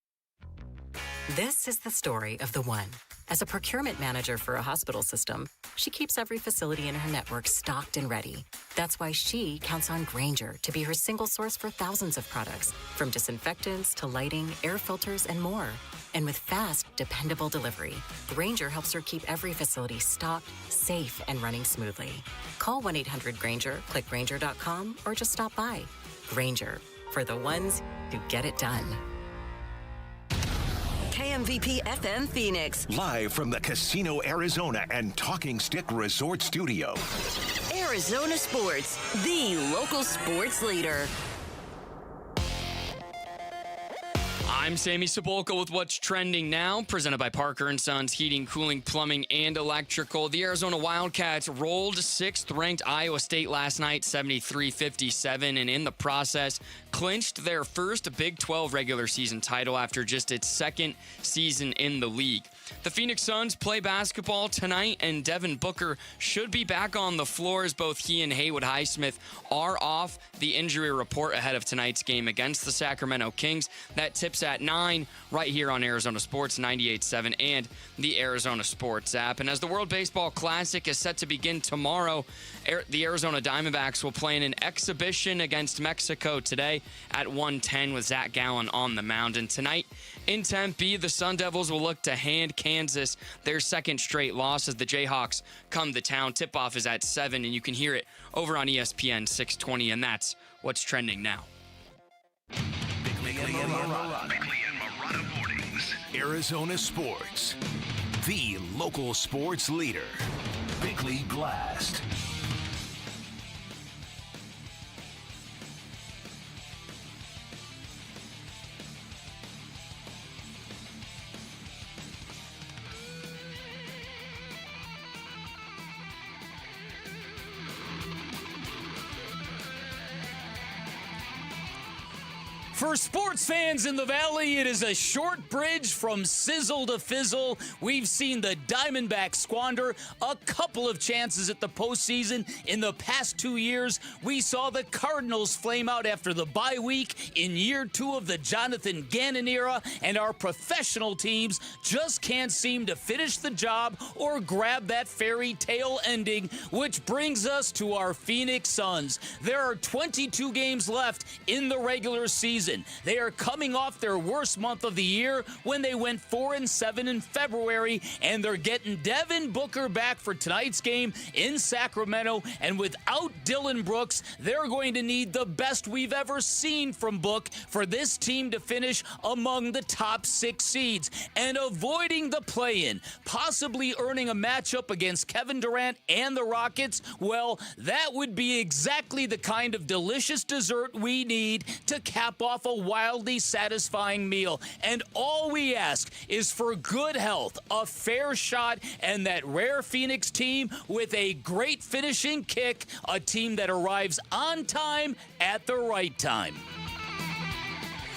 This is the story of the one. As a procurement manager for a hospital system, she keeps every facility in her network stocked and ready. That's why she counts on Grainger to be her single source for thousands of products, from disinfectants to lighting, air filters, and more. And with fast, dependable delivery, Grainger helps her keep every facility stocked, safe, and running smoothly. Call 1-800-GRAINGER, click Grainger.com, or just stop by. Grainger, for the ones who get it done. KMVP FM Phoenix. Live from the Casino Arizona and Talking Stick Resort Studio. Arizona Sports, the local sports leader. I'm Sammy Cebulka with what's trending now, presented by Parker & Sons Heating, Cooling, Plumbing, and Electrical. The Arizona Wildcats rolled 6th-ranked Iowa State last night, 73-57, and in the process, clinched their first Big 12 regular season title after just its second season in the league. The Phoenix Suns play basketball tonight, and Devin Booker should be back on the floor as both he and Haywood Highsmith are off the injury report ahead of tonight's game against the Sacramento Kings. That tips at 9 right here on Arizona Sports 98.7 and the Arizona Sports app. And as the World Baseball Classic is set to begin tomorrow, the Arizona Diamondbacks will play in an exhibition against Mexico today at 1:10 with Zach Gallen on the mound. And tonight in Tempe, the Sun Devils will look to hand Kansas their second straight loss as the Jayhawks come to town. Tip-off is at 7, and you can hear it over on ESPN 620, and that's what's trending now. Bickley and Marotta Mornings. Arizona Sports. The local sports leader. Bickley Blast. For sports fans in the Valley, it is a short bridge from sizzle to fizzle. We've seen the Diamondbacks squander a couple of chances at the postseason in the past 2 years. We saw the Cardinals flame out after the bye week in year 2 of the Jonathan Gannon era, and our professional teams just can't seem to finish the job or grab that fairy tale ending, which brings us to our Phoenix Suns. There are 22 games left in the regular season. They are coming off their worst month of the year when they went 4-7 in February, and they're getting Devin Booker back for tonight's game in Sacramento. And without Dillon Brooks, they're going to need the best we've ever seen from Book for this team to finish among the top 6 seeds and avoiding the play-in, possibly earning a matchup against Kevin Durant and the Rockets. Well, that would be exactly the kind of delicious dessert we need to cap off a wildly satisfying meal. And all we ask is for good health, a fair shot, and that rare Phoenix team with a great finishing kick, a team that arrives on time at the right time.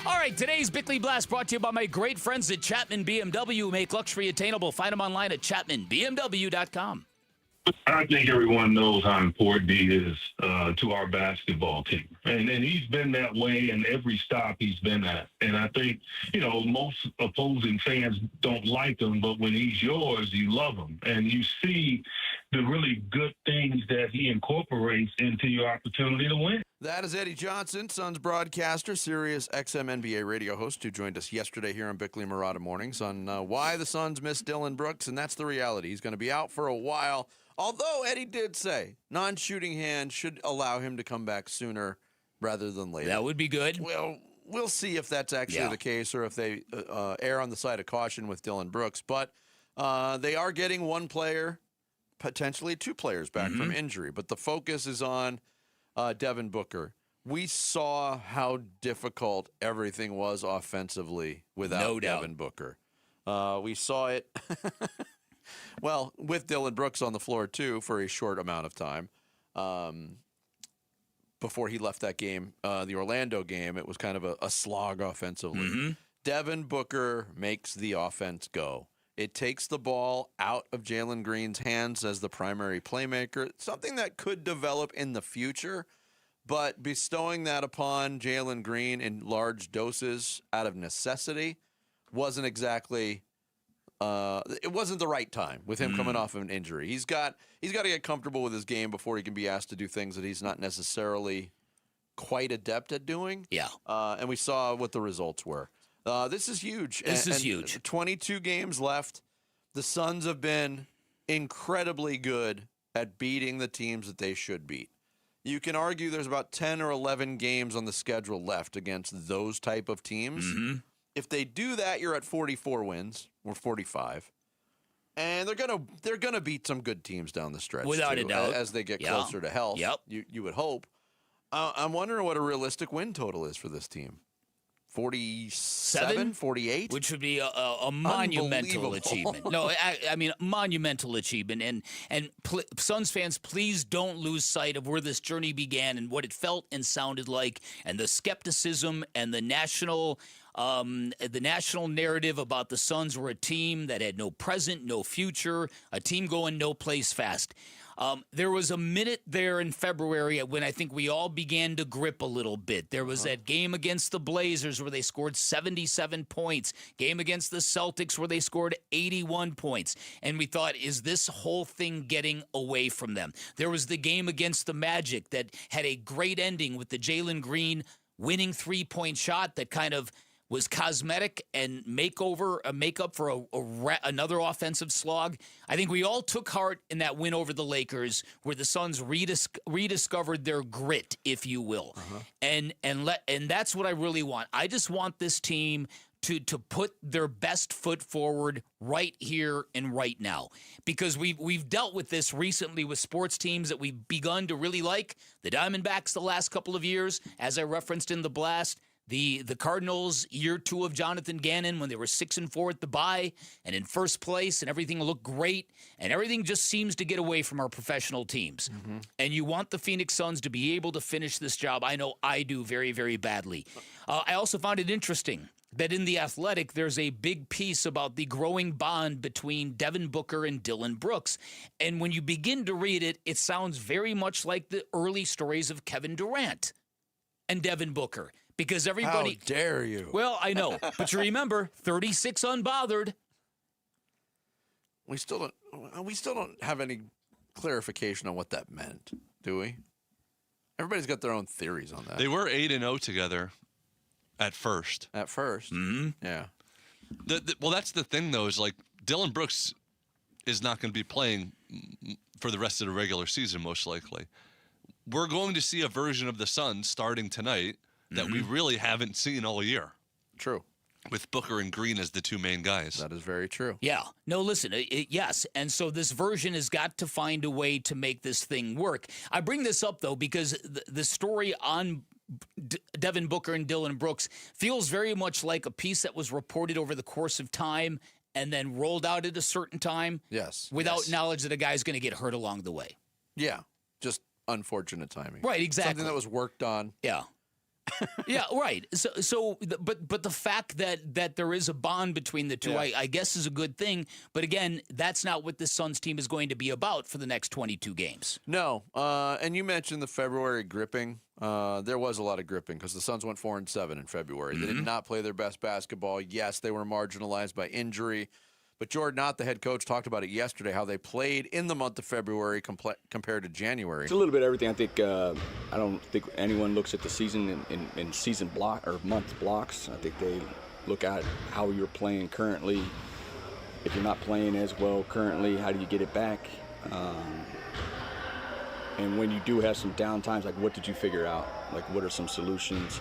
All right, today's Bickley Blast brought to you by my great friends at Chapman BMW, who make luxury attainable. Find them online at chapmanbmw.com. I think everyone knows how important he is to our basketball team. And he's been that way in every stop he's been at. And I think, most opposing fans don't like him, but when he's yours, you love him. And you see the really good things that he incorporates into your opportunity to win. That is Eddie Johnson, Suns broadcaster, Sirius XM NBA radio host, who joined us yesterday here on Bickley and Marotta Mornings on why the Suns missed Dillon Brooks, and that's the reality. He's going to be out for a while, although Eddie did say non-shooting hand should allow him to come back sooner rather than later. That would be good. Well, we'll see if that's actually the case or if they err on the side of caution with Dillon Brooks, but they are getting one player, potentially 2 players back from injury, but the focus is on Devin Booker. We saw how difficult everything was offensively without Devin Booker. We saw it, well, with Dillon Brooks on the floor, too, for a short amount of time. Before he left that game, the Orlando game, it was kind of a slog offensively. Devin Booker makes the offense go. It takes the ball out of Jalen Green's hands as the primary playmaker, something that could develop in the future, but bestowing that upon Jalen Green in large doses out of necessity wasn't exactly it wasn't the right time with him coming off of an injury. He's got to get comfortable with his game before he can be asked to do things that he's not necessarily quite adept at doing. Yeah. And we saw what the results were. This is huge. This is huge. 22 games left. The Suns have been incredibly good at beating the teams that they should beat. You can argue there's about 10 or 11 games on the schedule left against those type of teams. Mm-hmm. If they do that, you're at 44 wins or 45. And they're gonna beat some good teams down the stretch. Without a doubt. As they get closer to health. Yep. You would hope. I'm wondering what a realistic win total is for this team. 47, 48? Which would be a monumental achievement. No, I mean, monumental achievement. And Suns fans, please don't lose sight of where this journey began and what it felt and sounded like, and the skepticism and the national narrative about the Suns were a team that had no present, no future, a team going no place fast. There was a minute there in February when I think we all began to grip a little bit. There was that game against the Blazers where they scored 77 points, game against the Celtics where they scored 81 points, and we thought, is this whole thing getting away from them? There was the game against the Magic that had a great ending with the Jalen Green winning three-point shot that kind of was cosmetic and makeup for another offensive slog. I think we all took heart in that win over the Lakers, where the Suns rediscovered their grit, if you will, and that's what I really want. I just want this team to put their best foot forward right here and right now, because we've dealt with this recently with sports teams that we've begun to really like. The Diamondbacks the last couple of years, as I referenced in the Blast. The Cardinals, year 2 of Jonathan Gannon, when they were 6-4 at the bye and in first place, and everything looked great, and everything just seems to get away from our professional teams. Mm-hmm. And you want the Phoenix Suns to be able to finish this job. I know I do very, very badly. I also found it interesting that in The Athletic, there's a big piece about the growing bond between Devin Booker and Dillon Brooks. And when you begin to read it, it sounds very much like the early stories of Kevin Durant and Devin Booker. Because everybody... How dare you? Well, I know. But you remember, 36 unbothered. We still don't have any clarification on what that meant, do we? Everybody's got their own theories on that. They were 8-0 together at first. At first? Mm-hmm. Yeah. Well, that's the thing, though, is like Dillon Brooks is not going to be playing for the rest of the regular season, most likely. We're going to see a version of the Suns starting tonight that we really haven't seen all year. True. With Booker and Green as the two main guys. That is very true. Yeah. No, listen, yes. And so this version has got to find a way to make this thing work. I bring this up, though, because the story on Devin Booker and Dillon Brooks feels very much like a piece that was reported over the course of time and then rolled out at a certain time. Yes. Without knowledge that a guy's going to get hurt along the way. Yeah. Just unfortunate timing. Right, exactly. Something that was worked on. Yeah. Yeah, right. But the fact that there is a bond between the two, I guess, is a good thing. But again, that's not what the Suns team is going to be about for the next 22 games. No. And you mentioned the February gripping. There was a lot of gripping because the Suns went 4-7 in February. They did not play their best basketball. Yes, they were marginalized by injury. But Jordan Lawler, the head coach, talked about it yesterday, how they played in the month of February compared to January. It's a little bit of everything. I think I don't think anyone looks at the season in season block or month blocks. I think they look at how you're playing currently. If you're not playing as well currently, how do you get it back? And when you do have some down times, like what did you figure out? Like what are some solutions?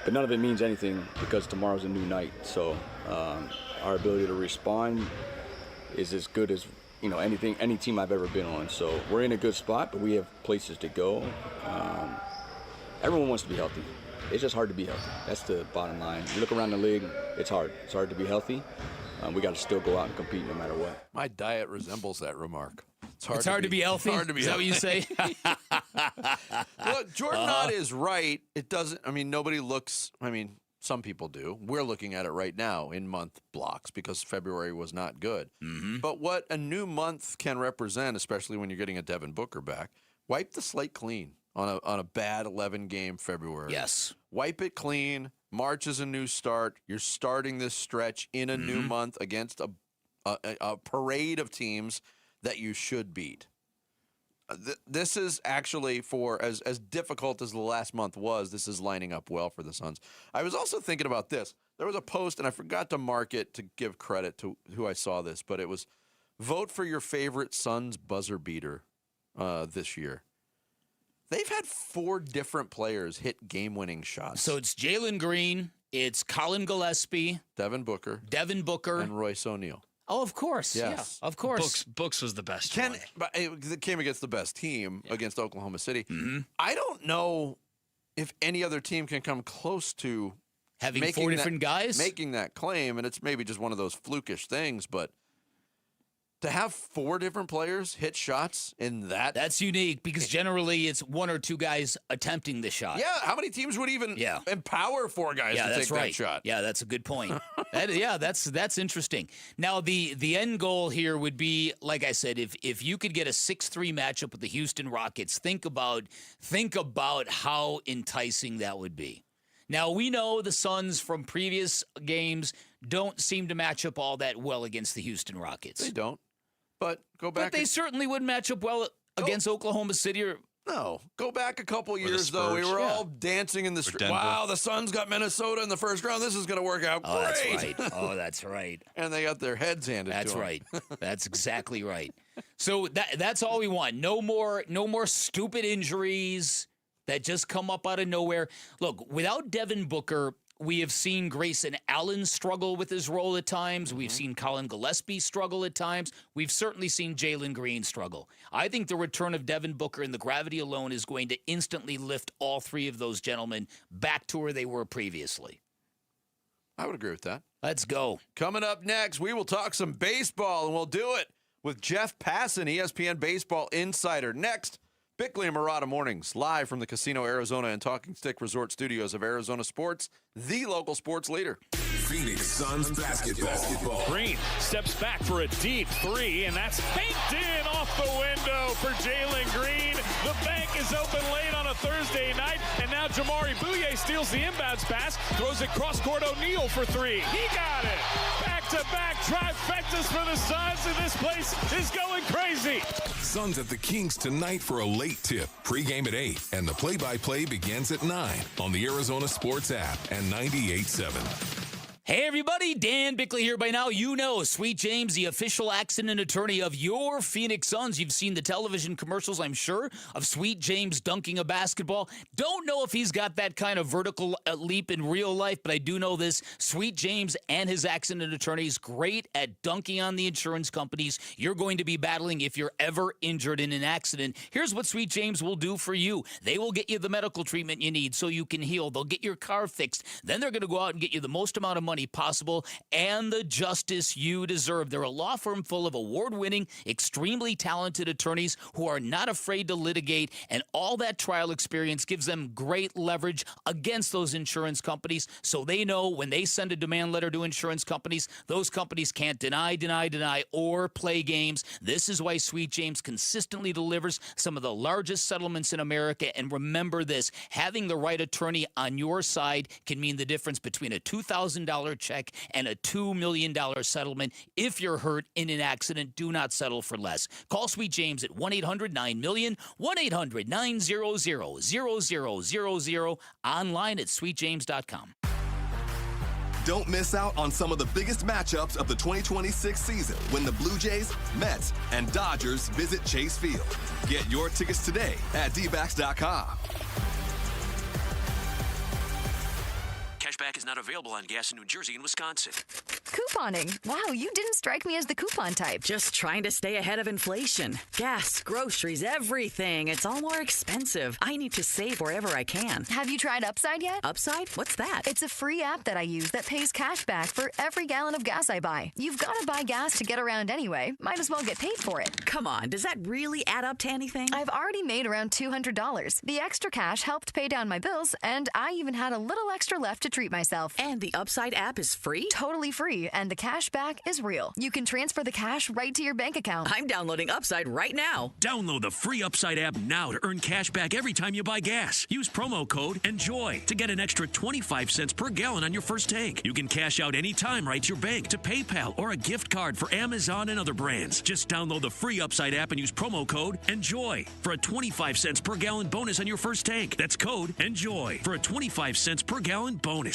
But none of it means anything because tomorrow's a new night. So our ability to respond is as good as any team I've ever been on. So we're in a good spot, but we have places to go. Everyone wants to be healthy. It's just hard to be healthy. That's the bottom line. You look around the league, it's hard. It's hard to be healthy. We got to still go out and compete no matter what. My diet resembles that remark. It's hard to be healthy? It's hard to be healthy. Is that what you say? Look, Jordan Lawler is right. It doesn't, nobody looks, some people do. We're looking at it right now in month blocks because February was not good. Mm-hmm. But what a new month can represent, especially when you're getting a Devin Booker back, wipe the slate clean on a bad 11-game February. Yes. Wipe it clean. March is a new start. You're starting this stretch in a new month against a parade of teams that you should beat. This is actually, for as difficult as the last month was, this is lining up well for the Suns. I was also thinking about this. There was a post, and I forgot to mark it to give credit to who I saw this, but it was vote for your favorite Suns buzzer beater this year. They've had 4 different players hit game-winning shots. So it's Jalen Green, it's Colin Gillespie, Devin Booker, and Royce O'Neal. Oh, of course. Yes. Yeah, of course. Books was the best one. But it came against the best team against Oklahoma City. Mm-hmm. I don't know if any other team can come close to having 4 different guys making that claim, and it's maybe just one of those flukish things, but to have 4 different players hit shots in that's unique because generally it's 1 or 2 guys attempting the shot. Yeah, how many teams would even empower 4 guys to take that shot? Yeah, that's a good point. That's interesting. Now the end goal here would be, like I said, if you could get a 6-3 matchup with the Houston Rockets, think about how enticing that would be. Now, we know the Suns from previous games don't seem to match up all that well against the Houston Rockets. They don't. But go back. But they certainly wouldn't match up well against Oklahoma City or... No. Go back a couple years, though. We were all dancing in the street. Wow, the Suns got Minnesota in the first round. This is going to work out great. That's right. Oh, that's right. And they got their heads handed to them. That's right. That's exactly right. So that's all we want. No more stupid injuries that just come up out of nowhere. Look, without Devin Booker, we have seen Grayson Allen struggle with his role at times. Mm-hmm. We've seen Colin Gillespie struggle at times. We've certainly seen Jalen Green struggle. I think the return of Devin Booker and the gravity alone is going to instantly lift all 3 of those gentlemen back to where they were previously. I would agree with that. Let's go. Coming up next, we will talk some baseball, and we'll do it with Jeff Passan, ESPN Baseball Insider. Next, Bickley and Murata Mornings, live from the Casino Arizona and Talking Stick Resort Studios of Arizona Sports, the local sports leader. Phoenix Suns basketball. Green steps back for a deep 3, and that's banked in off the window for Jalen Green. The bank is open late on a Thursday night, and now Jamari Bouye steals the inbounds pass, throws it cross-court O'Neal for 3. He got it. Back-to-back trifectas for the Suns, and this place is going crazy. Suns at the Kings tonight for a late tip. Pre-game at 8, and the play-by-play begins at 9 on the Arizona Sports app and 98.7. Hey everybody, Dan Bickley here. By now you know Sweet James, the official accident attorney of your Phoenix Suns. You've seen the television commercials, I'm sure, of Sweet James dunking a basketball. Don't know if he's got that kind of vertical leap in real life, but I do know this. Sweet James and his accident attorneys, great at dunking on the insurance companies you're going to be battling if you're ever injured in an accident. Here's what Sweet James will do for you. They will get you the medical treatment you need so you can heal. They'll get your car fixed. Then they're going to go out and get you the most amount of money possible and the justice you deserve. They're a law firm full of award-winning, extremely talented attorneys who are not afraid to litigate, and all that trial experience gives them great leverage against those insurance companies, so they know when they send a demand letter to insurance companies, those companies can't deny, or play games. This is why Sweet James consistently delivers some of the largest settlements in America, and remember this, having the right attorney on your side can mean the difference between a $2,000 check and a $2 million settlement. If you're hurt in an accident, do not settle for less. Call Sweet James at 1-800-9-MILLION, 1-800-900-0000, online at sweetjames.com. Don't miss out on some of the biggest matchups of the 2026 season when the Blue Jays, Mets, and Dodgers visit Chase Field. Get your tickets today at dbacks.com. Cashback is not available on gas in New Jersey and Wisconsin. Couponing. Wow, you didn't strike me as the coupon type. Just trying to stay ahead of inflation. Gas, groceries, everything. It's all more expensive. I need to save wherever I can. Have you tried Upside yet? Upside? What's that? It's a free app that I use that pays cash back for every gallon of gas I buy. You've got to buy gas to get around anyway. Might as well get paid for it. Come on, does that really add up to anything? I've already made around $200. The extra cash helped pay down my bills, and I even had a little extra left to treat myself. And the Upside app is free? Totally free, and the cash back is real. You can transfer the cash right to your bank account. I'm downloading Upside right now. Download the free Upside app now to earn cash back every time you buy gas. Use promo code ENJOY to get an extra 25 cents per gallon on your first tank. You can cash out anytime right to your bank, to PayPal, or a gift card for Amazon and other brands. Just download the free Upside app and use promo code ENJOY for a 25 cents per gallon bonus on your first tank. That's code ENJOY for a 25 cents per gallon bonus.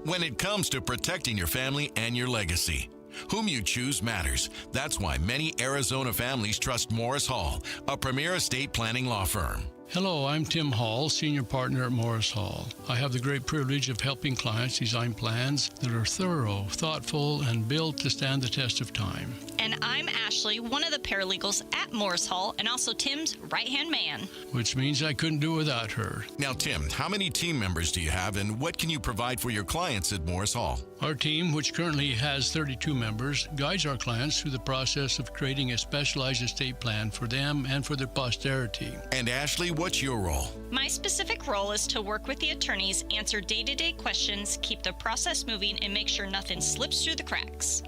When it comes to protecting your family and your legacy, whom you choose matters. That's why many Arizona families trust Morris Hall, a premier estate planning law firm. Hello, I'm Tim Hall, Senior Partner at Morris Hall. I have the great privilege of helping clients design plans that are thorough, thoughtful, and built to stand the test of time. And I'm Ashley, one of the paralegals at Morris Hall, and also Tim's right-hand man. Which means I couldn't do without her. Now, Tim, how many team members do you have, and what can you provide for your clients at Morris Hall? Our team, which currently has 32 members, guides our clients through the process of creating a specialized estate plan for them and for their posterity. And Ashley, what's your role? My specific role is to work with the attorneys, answer day-to-day questions, keep the process moving, and make sure nothing slips through the cracks.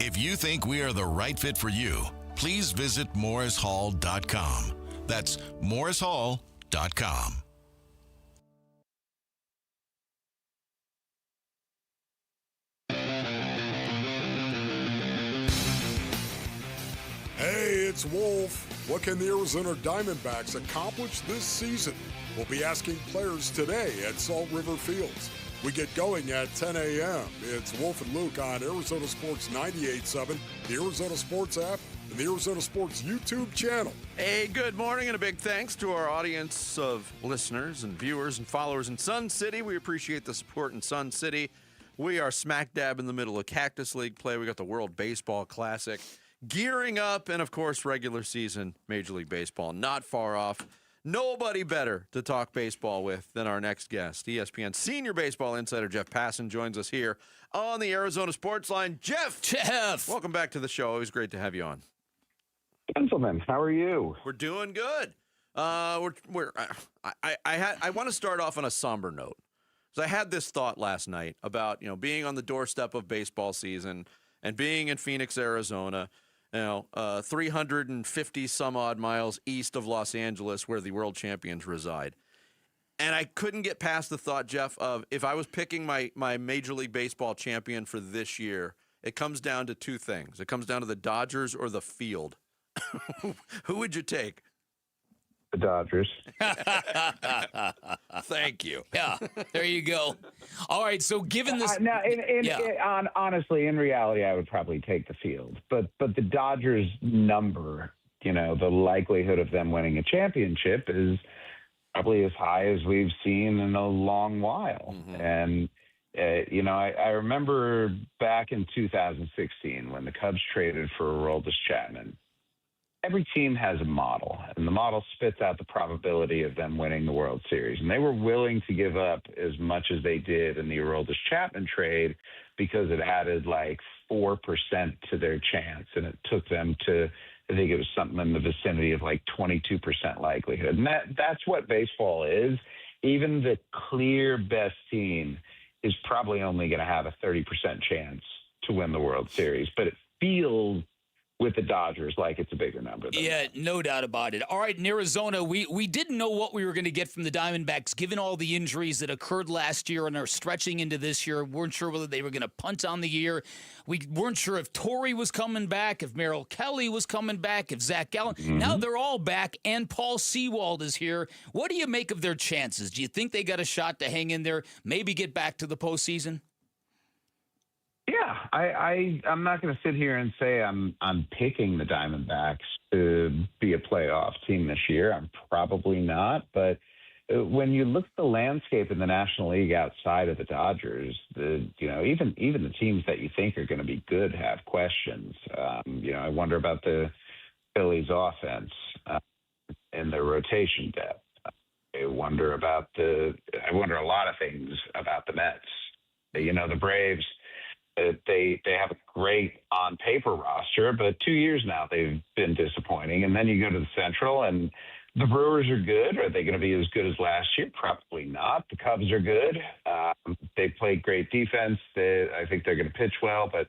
If you think we are the right fit for you, please visit morrishall.com. That's morrishall.com. Hey, it's Wolf. What can the Arizona Diamondbacks accomplish this season? We'll be asking players today at Salt River Fields. We get going at 10 a.m. It's Wolf and Luke on Arizona Sports 98.7, the Arizona Sports app, and the Arizona Sports YouTube channel. Hey, good morning, and a big thanks to our audience of listeners and viewers and followers in Sun City. We appreciate the support in Sun City. We are smack dab in the middle of Cactus League play. We got the World Baseball Classic gearing up, and, of course, regular season Major League Baseball not far off. Nobody better to talk baseball with than our next guest. ESPN senior baseball insider Jeff Passan joins us here on the Arizona Sports Line. Jeff! Welcome back to the show. Always great to have you on. Gentlemen, how are you? We're doing good. I want to start off on a somber note. So I had this thought last night about, being on the doorstep of baseball season and being in Phoenix, Arizona, 350 some odd miles east of Los Angeles where the world champions reside. And I couldn't get past the thought, Jeff, of if I was picking my Major League Baseball champion for this year, it comes down to two things. It comes down to the Dodgers or the field. Who would you take? The Dodgers. Thank you. Yeah, there you go. All right, so given this... honestly, in reality, I would probably take the field. But the Dodgers number, the likelihood of them winning a championship is probably as high as we've seen in a long while. Mm-hmm. And, I remember back in 2016 when the Cubs traded for Aroldis Chapman. Every team has a model, and the model spits out the probability of them winning the World Series. And they were willing to give up as much as they did in the Aroldis Chapman trade because it added like 4% to their chance. And it took them to, I think it was something in the vicinity of like 22% likelihood. And that's what baseball is. Even the clear best team is probably only going to have a 30% chance to win the World Series. But it feels with the Dodgers like it's a bigger number than that. No doubt about it. All right, in Arizona, we didn't know what we were going to get from the Diamondbacks given all the injuries that occurred last year and are stretching into this year. We weren't sure whether they were going to punt on the year. We weren't sure if Torrey was coming back, if Merrill Kelly was coming back, if Zach Gallen. Mm-hmm. Now they're all back, and Paul Sewald is here. What do you make of their chances? Do you think they got a shot to hang in there, maybe get back to the postseason? Yeah, I'm not going to sit here and say I'm picking the Diamondbacks to be a playoff team this year. I'm probably not. But when you look at the landscape in the National League outside of the Dodgers, even the teams that you think are going to be good have questions. I wonder about the Phillies' offense and their rotation depth. I wonder a lot of things about the Mets. The Braves. They have a great on-paper roster, but 2 years now they've been disappointing. And then you go to the Central, and the Brewers are good. Are they going to be as good as last year? Probably not. The Cubs are good. They play great defense. I think they're going to pitch well, but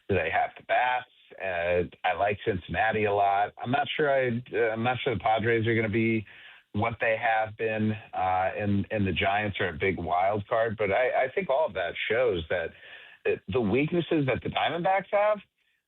do they have the bats? I like Cincinnati a lot. I'm not sure the Padres are going to be what they have been, and the Giants are a big wild card. But I think all of that shows that the weaknesses that the Diamondbacks have,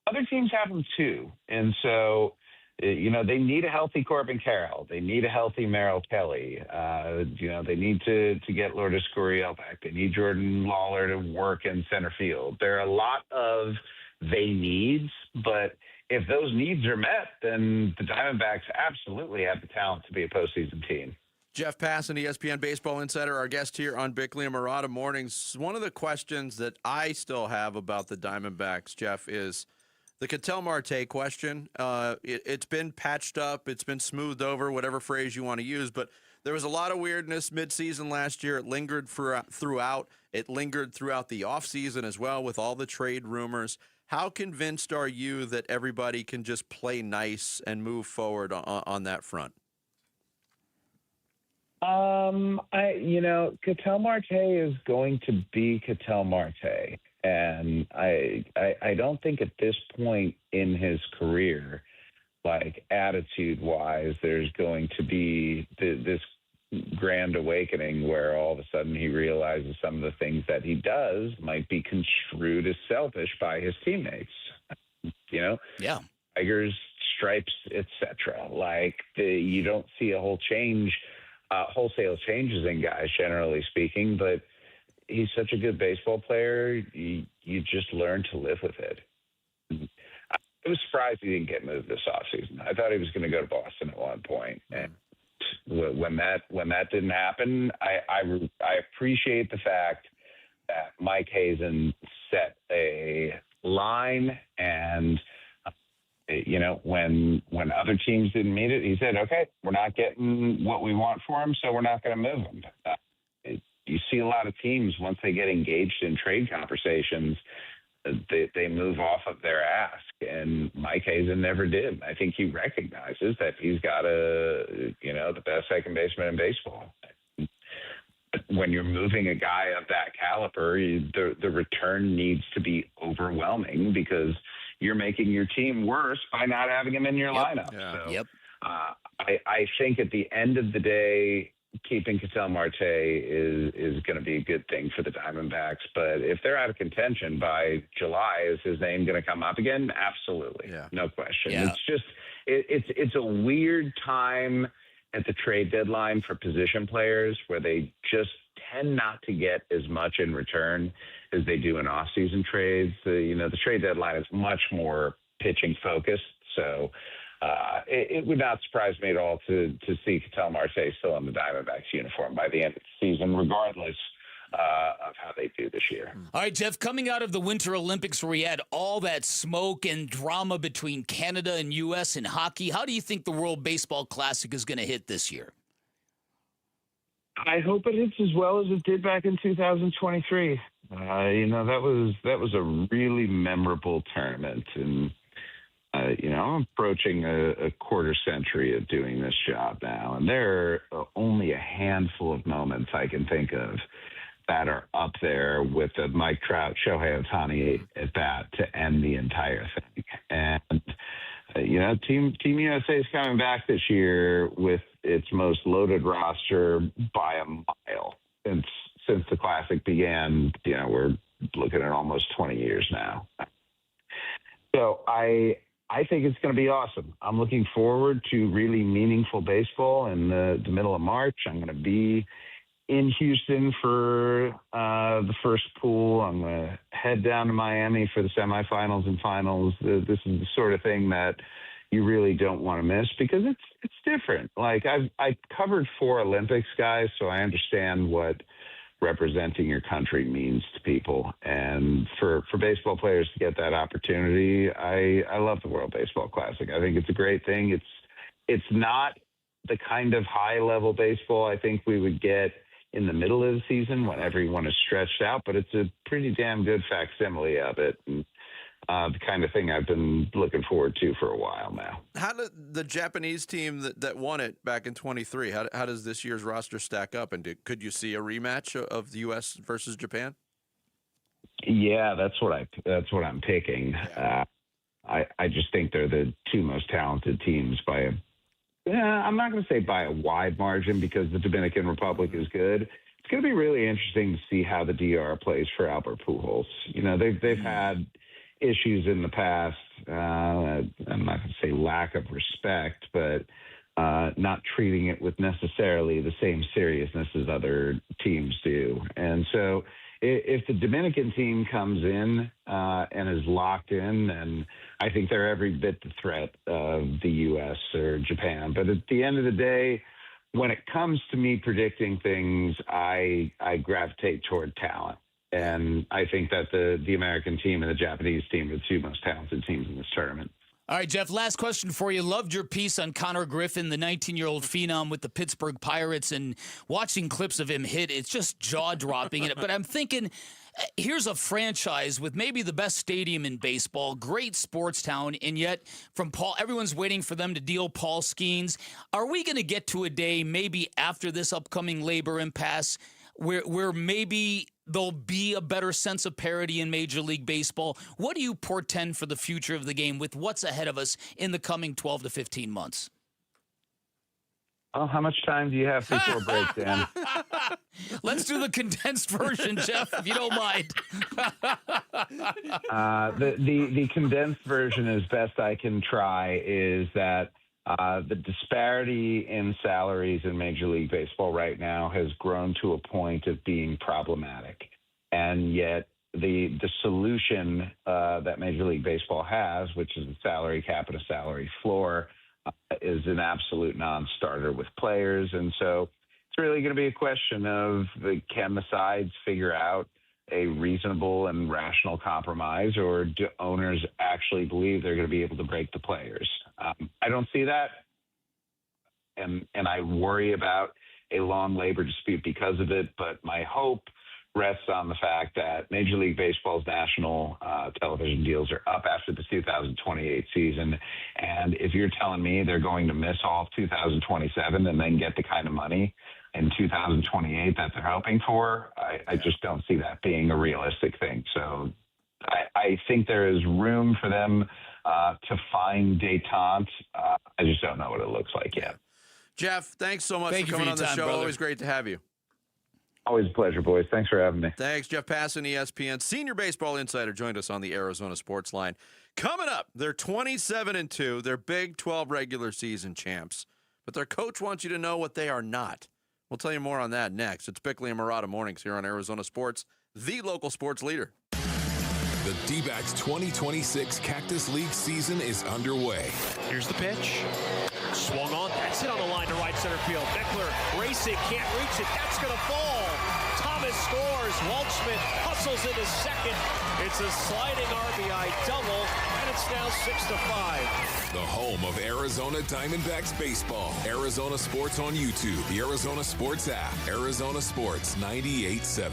other teams have them too. And so, they need a healthy Corbin Carroll. They need a healthy Merrill Kelly. They need to get Lourdes Gurriel back. They need Jordan Lawler to work in center field. There are a lot of needs, but if those needs are met, then the Diamondbacks absolutely have the talent to be a postseason team. Jeff Passan, ESPN Baseball Insider, our guest here on Bickley and Marotta Mornings. One of the questions that I still have about the Diamondbacks, Jeff, is the Ketel Marte question. It's been patched up. It's been smoothed over, whatever phrase you want to use. But there was a lot of weirdness midseason last year. It lingered throughout. It lingered throughout the offseason as well with all the trade rumors. How convinced are you that everybody can just play nice and move forward on that front? Ketel Marte is going to be Ketel Marte. And I don't think at this point in his career, like attitude-wise, there's going to be this grand awakening where all of a sudden he realizes some of the things that he does might be construed as selfish by his teammates. Yeah. Tigers, stripes, etc. You don't see a wholesale changes in guys, generally speaking, but he's such a good baseball player, you just learn to live with it. I was surprised he didn't get moved this offseason. I thought he was going to go to Boston at one point. And when that didn't happen, I appreciate the fact that Mike Hazen set a line and when other teams didn't meet it, he said, okay, we're not getting what we want for him, so we're not going to move him. You see a lot of teams, once they get engaged in trade conversations, they move off of their ask. And Mike Hazen never did. I think he recognizes that he's got the best second baseman in baseball. When you're moving a guy of that caliber, the return needs to be overwhelming because you're making your team worse by not having him in your lineup. Yeah. So, I think at the end of the day, keeping Ketel Marte is going to be a good thing for the Diamondbacks. But if they're out of contention by July, is his name going to come up again? Absolutely. No question. Yeah. It's just it's a weird time at the trade deadline for position players where they just tend not to get as much in return as they do in off-season trades. The trade deadline is much more pitching focused. So it would not surprise me at all to see Ketel Marte still in the Diamondbacks uniform by the end of the season, regardless of how they do this year. All right, Jeff, coming out of the Winter Olympics where we had all that smoke and drama between Canada and U.S. in hockey, how do you think the World Baseball Classic is going to hit this year? I hope it hits as well as it did back in 2023. That was a really memorable tournament, and I'm approaching a quarter century of doing this job now, and there are only a handful of moments I can think of that are up there with the Mike Trout, Shohei Ohtani at bat to end the entire thing. And Team USA is coming back this year with its most loaded roster by a mile since the Classic began. We're looking at almost 20 years now. So I think it's going to be awesome. I'm looking forward to really meaningful baseball in the middle of March. I'm going to be in Houston for the first pool. I'm going to head down to Miami for the semifinals and finals. This is the sort of thing that you really don't want to miss because it's different. Like I covered 4 Olympics, guys, so I understand what representing your country means to people. And for baseball players to get that opportunity, I love the World Baseball Classic. I think it's a great thing. It's not the kind of high-level baseball I think we would get in the middle of the season when everyone is stretched out, but it's a pretty damn good facsimile of it. And the kind of thing I've been looking forward to for a while now. How did the Japanese team that won it back in 23, how does this year's roster stack up? And could you see a rematch of the U.S. versus Japan? Yeah, that's what I'm picking. I just think they're the 2 most talented teams by I'm not going to say by a wide margin because the Dominican Republic is good. It's going to be really interesting to see how the DR plays for Albert Pujols. They've had issues in the past. I'm not going to say lack of respect, but not treating it with necessarily the same seriousness as other teams do. And so if the Dominican team comes in and is locked in, then I think they're every bit the threat of the U.S. or Japan. But at the end of the day, when it comes to me predicting things, I gravitate toward talent. And I think that the American team and the Japanese team are the two most talented teams in this tournament. All right, Jeff, last question for you. Loved your piece on Connor Griffin, the 19-year-old phenom with the Pittsburgh Pirates, and watching clips of him hit, it's just jaw-dropping. But I'm thinking, here's a franchise with maybe the best stadium in baseball, great sports town, and yet from Paul, everyone's waiting for them to deal Paul Skeens. Are we going to get to a day maybe after this upcoming labor impasse where maybe there'll be a better sense of parity in Major League Baseball? What do you portend for the future of the game with what's ahead of us in the coming 12 to 15 months? Oh, how much time do you have before break, Dan? Let's do the condensed version, Jeff, if you don't mind. The condensed version, as best I can try, is that the disparity in salaries in Major League Baseball right now has grown to a point of being problematic. And yet the solution that Major League Baseball has, which is a salary cap and a salary floor, is an absolute non-starter with players. And so it's really going to be a question of can the sides figure out a reasonable and rational compromise, or do owners actually believe they're going to be able to break the players? I don't see that, and I worry about a long labor dispute because of it, but my hope rests on the fact that Major League Baseball's national television deals are up after the 2028 season, and if you're telling me they're going to miss all of 2027 and then get the kind of money in 2028 that they're hoping for, I just don't see that being a realistic thing. So I think there is room for them to find détente. I just don't know what it looks like yet. Jeff, thanks so much for coming on the show. Brother. Always great to have you. Always a pleasure, boys. Thanks for having me. Thanks. Jeff Passan, ESPN Senior Baseball Insider, joined us on the Arizona Sports Line. Coming up, they're 27-2. They're Big 12 regular season champs. But their coach wants you to know what they are not. We'll tell you more on that next. It's Bickley and Murata Mornings here on Arizona Sports, the local sports leader. The D-backs 2026 Cactus League season is underway. Here's the pitch. Swung on. That's hit on the line to right center field. Beckler racing, can't reach it. That's going to fall. Thomas scores. Waldschmidt hustles into second. It's a sliding RBI double, and it's now 6-5. The home of Arizona Diamondbacks baseball. Arizona Sports on YouTube. The Arizona Sports app. Arizona Sports 98.7.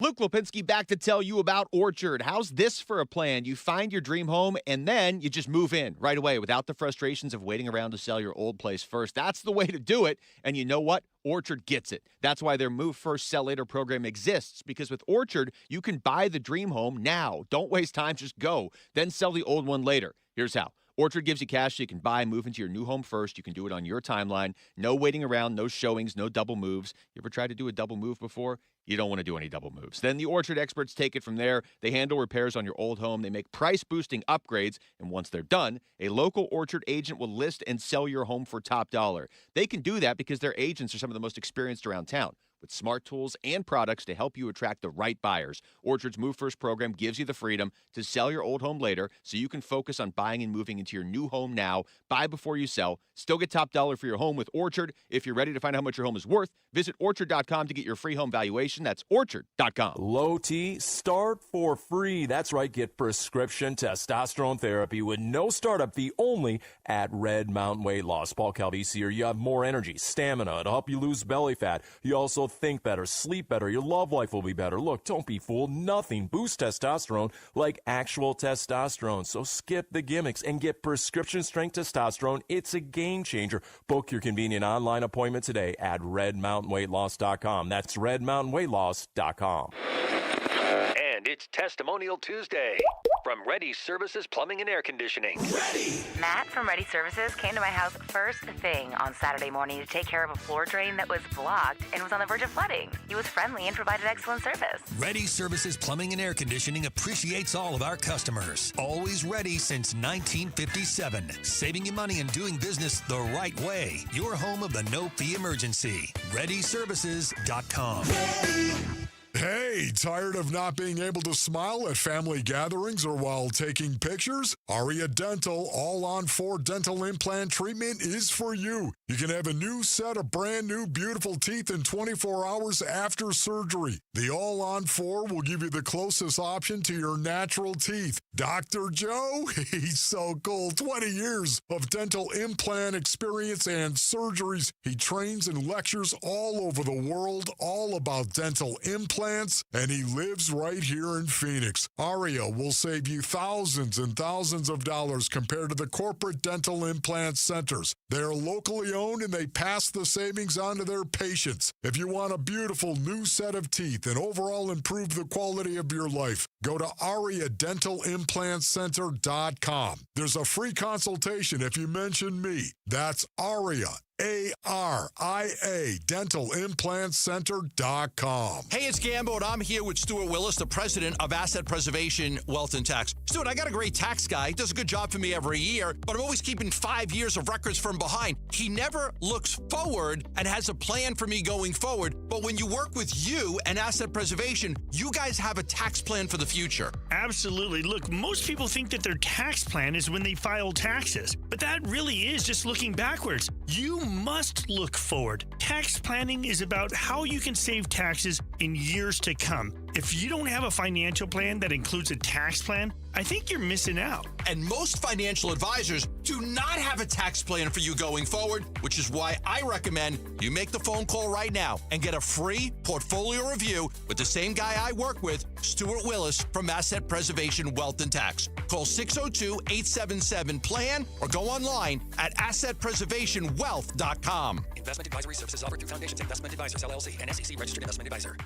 Luke Lipinski back to tell you about Orchard. How's this for a plan? You find your dream home and then you just move in right away without the frustrations of waiting around to sell your old place first. That's the way to do it. And you know what? Orchard gets it. That's why their Move First, Sell Later program exists, because with Orchard, you can buy the dream home now. Don't waste time, just go. Then sell the old one later. Here's how. Orchard gives you cash so you can buy and move into your new home first. You can do it on your timeline. No waiting around, no showings, no double moves. You ever tried to do a double move before? You don't want to do any double moves. Then the Orchard experts take it from there. They handle repairs on your old home. They make price-boosting upgrades. And once they're done, a local Orchard agent will list and sell your home for top dollar. They can do that because their agents are some of the most experienced around town, with smart tools and products to help you attract the right buyers. Orchard's Move First program gives you the freedom to sell your old home later so you can focus on buying and moving into your new home now. Buy before you sell. Still get top dollar for your home with Orchard. If you're ready to find out how much your home is worth, visit Orchard.com to get your free home valuation. That's Orchard.com. Low T, start for free. That's right. Get prescription testosterone therapy with no startup fee only at Red Mountain Weight Loss. Paul Calvisi here. You have more energy, stamina to help you lose belly fat. You also think better, sleep better, your love life will be better. Look, don't be fooled. Nothing boosts testosterone like actual testosterone. So skip the gimmicks and get prescription strength testosterone. It's a game changer. Book your convenient online appointment today at redmountainweightloss.com. That's redmountainweightloss.com. And it's Testimonial Tuesday. from Ready Services Plumbing and Air Conditioning. Matt from Ready Services came to my house first thing on Saturday morning to take care of a floor drain that was blocked and was on the verge of flooding. He was friendly and provided excellent service. Ready Services Plumbing and Air Conditioning appreciates all of our customers. Always ready since 1957. Saving you money and doing business the right way. Your home of the no-fee emergency. ReadyServices.com. Hey, tired of not being able to smile at family gatherings or while taking pictures? Aria Dental All-on-4 Dental Implant Treatment is for you. You can have a new set of brand new beautiful teeth in 24 hours after surgery. The All-on-4 will give you the closest option to your natural teeth. Dr. Joe, he's so cool. 20 years of dental implant experience and surgeries. He trains and lectures all over the world, all about dental implants, and he lives right here in Phoenix. Aria will save you thousands and thousands of dollars compared to the corporate dental implant centers. They're locally owned and they pass the savings on to their patients. If you want a beautiful new set of teeth and overall improve the quality of your life, go to AriaDentalImplantCenter.com. There's a free consultation if you mention me. That's Aria, ARIA, DentalImplantCenter.com. Hey, it's Gambo, and I'm here with Stuart Willis, the president of Asset Preservation Wealth and Tax. Stuart, I got a great tax guy. He does a good job for me every year, but I'm always keeping 5 years of records from behind. He never looks forward and has a plan for me going forward. But when you work with you and Asset Preservation, you guys have a tax plan for the future. Absolutely. Look, most people think that their tax plan is when they file taxes, but that really is just looking backwards. You must look forward. Tax planning is about how you can save taxes in years to come. If you don't have a financial plan that includes a tax plan, I think you're missing out. And most financial advisors do not have a tax plan for you going forward, which is why I recommend you make the phone call right now and get a free portfolio review with the same guy I work with, Stuart Willis from Asset Preservation Wealth and Tax. Call 602-877-PLAN or go online at AssetPreservationWealth.com. Investment advisory services offered through Foundations Investment Advisors, LLC, and SEC Registered Investment Advisor.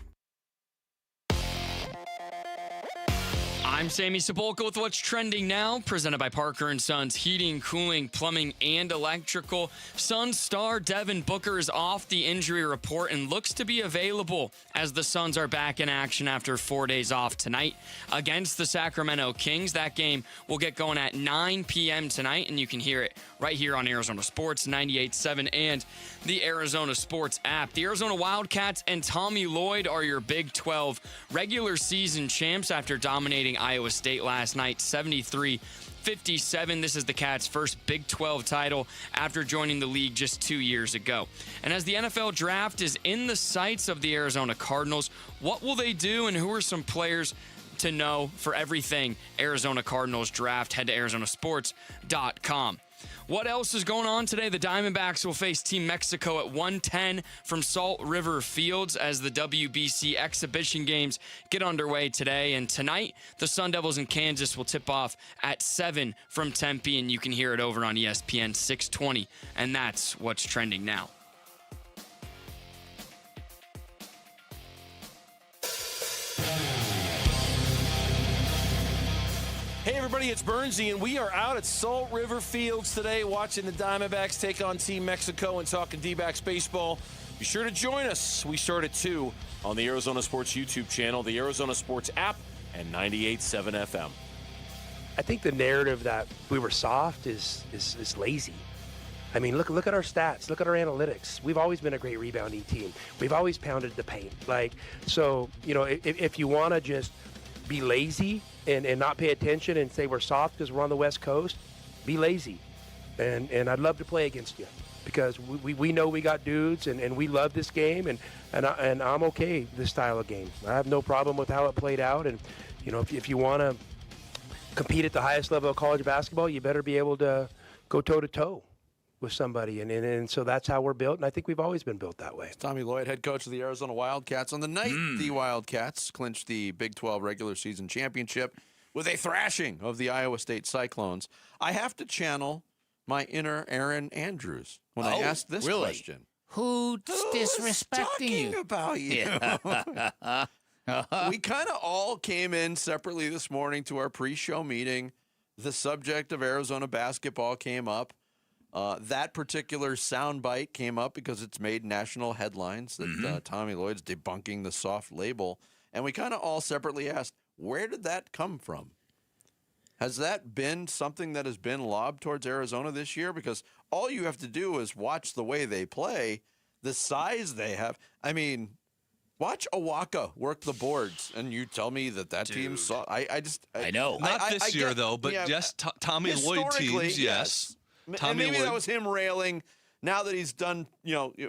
I'm Sammy Sepulka with What's Trending Now, presented by Parker & Sons Heating, Cooling, Plumbing, and Electrical. Suns star Devin Booker is off the injury report and looks to be available as the Suns are back in action after 4 days off tonight against the Sacramento Kings. That game will get going at 9 p.m. tonight, and you can hear it right here on Arizona Sports 98.7 and the Arizona Sports app. The Arizona Wildcats and Tommy Lloyd are your Big 12 regular season champs after dominating Iowa State last night, 73-57. This is the Cats' first Big 12 title after joining the league just 2 years ago. And as the NFL draft is in the sights of the Arizona Cardinals, what will they do and who are some players to know for everything Arizona Cardinals draft? Head to arizonasports.com. What else is going on today? The Diamondbacks will face Team Mexico at 1:10 from Salt River Fields as the WBC exhibition games get underway today. And tonight, the Sun Devils in Kansas will tip off at 7 from Tempe, and you can hear it over on ESPN 620. And that's what's trending now. Hey everybody, it's Bernsey, and we are out at Salt River Fields today watching the Diamondbacks take on Team Mexico and talking D-backs baseball. Be sure to join us. We start at 2 on the Arizona Sports YouTube channel, the Arizona Sports app, and 98.7 FM. I think the narrative that we were soft is lazy. I mean, look at our stats. Look at our analytics. We've always been a great rebounding team. We've always pounded the paint. So, if you want to just be lazy and not pay attention and say we're soft because we're on the West Coast, be lazy. And I'd love to play against you because we know we got dudes and we love this game and I'm okay with this style of game. I have no problem with how it played out. And, if you want to compete at the highest level of college basketball, you better be able to go toe-to-toe with somebody. And so that's how we're built, and I think we've always been built that way. Tommy Lloyd, head coach of the Arizona Wildcats. On the night, the Wildcats clinched the Big 12 regular season championship with a thrashing of the Iowa State Cyclones. I have to channel my inner Aaron Andrews when I ask this question. Who's disrespecting talking you? About you? We kind of all came in separately this morning to our pre-show meeting. The subject of Arizona basketball came up. That particular soundbite came up because it's made national headlines that Tommy Lloyd's debunking the soft label. And we kind of all separately asked, where did that come from? Has that been something that has been lobbed towards Arizona this year? Because all you have to do is watch the way they play, the size they have. I mean, watch Awaka work the boards, and you tell me that team saw. I know. Not this year, though, but yes, Tommy Lloyd teams, yes. And maybe that was him railing. Now that he's done,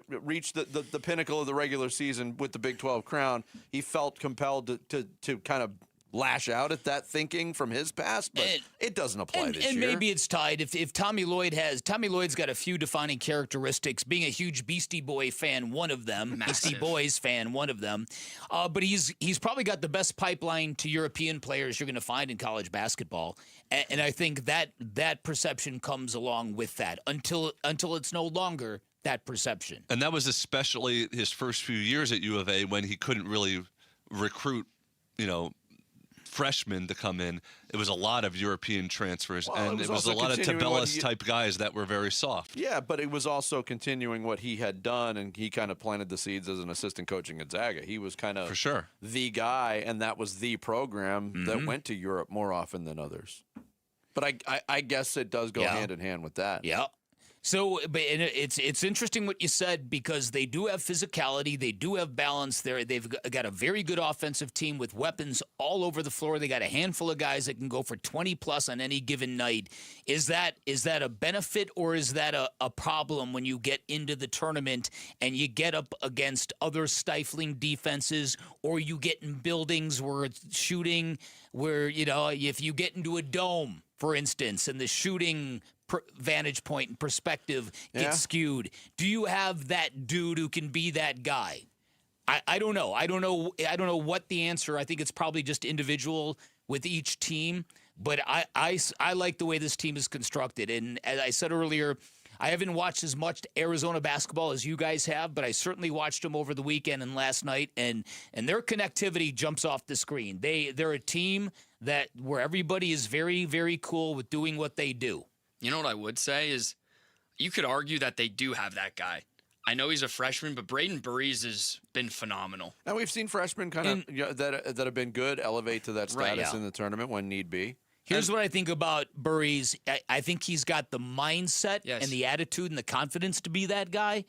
reached the pinnacle of the regular season with the Big 12 crown, he felt compelled to kind of lash out at that thinking from his past, but it doesn't apply this year. And maybe it's tied. If Tommy Lloyd's got a few defining characteristics, being a huge Beastie Boy fan, one of them, Beastie Boys fan, one of them. But he's probably got the best pipeline to European players you're going to find in college basketball. And I think that perception comes along with that until it's no longer that perception. And that was especially his first few years at U of A when he couldn't really recruit, freshmen to come in. It was a lot of European transfers, and it was a lot of Tabellus-type guys that were very soft. Yeah, but it was also continuing what he had done, and he kind of planted the seeds as an assistant coach in Gonzaga. He was kind of the guy, and that was the program that went to Europe more often than others. But I guess it does go hand in hand with that. Yeah. So, but it's interesting what you said, because they do have physicality, they do have balance there. They've got a very good offensive team with weapons all over the floor. They got a handful of guys that can go for 20 plus on any given night. Is that a benefit, or is that a problem when you get into the tournament and you get up against other stifling defenses, or you get in buildings where it's shooting, where if you get into a dome, for instance, and the shooting vantage point and perspective gets skewed? Do you have that dude who can be that guy? I don't know. I don't know what the answer. I think it's probably just individual with each team. But I like the way this team is constructed. And as I said earlier, I haven't watched as much Arizona basketball as you guys have, but I certainly watched them over the weekend and last night, and their connectivity jumps off the screen. They're a team where everybody is very, very cool with doing what they do. You know what I would say is you could argue that they do have that guy. I know he's a freshman, but Braden Burries has been phenomenal. And we've seen freshmen kind of that have been good elevate to that status in the tournament when need be. Here's what I think about Burries. I think he's got the mindset and the attitude and the confidence to be that guy.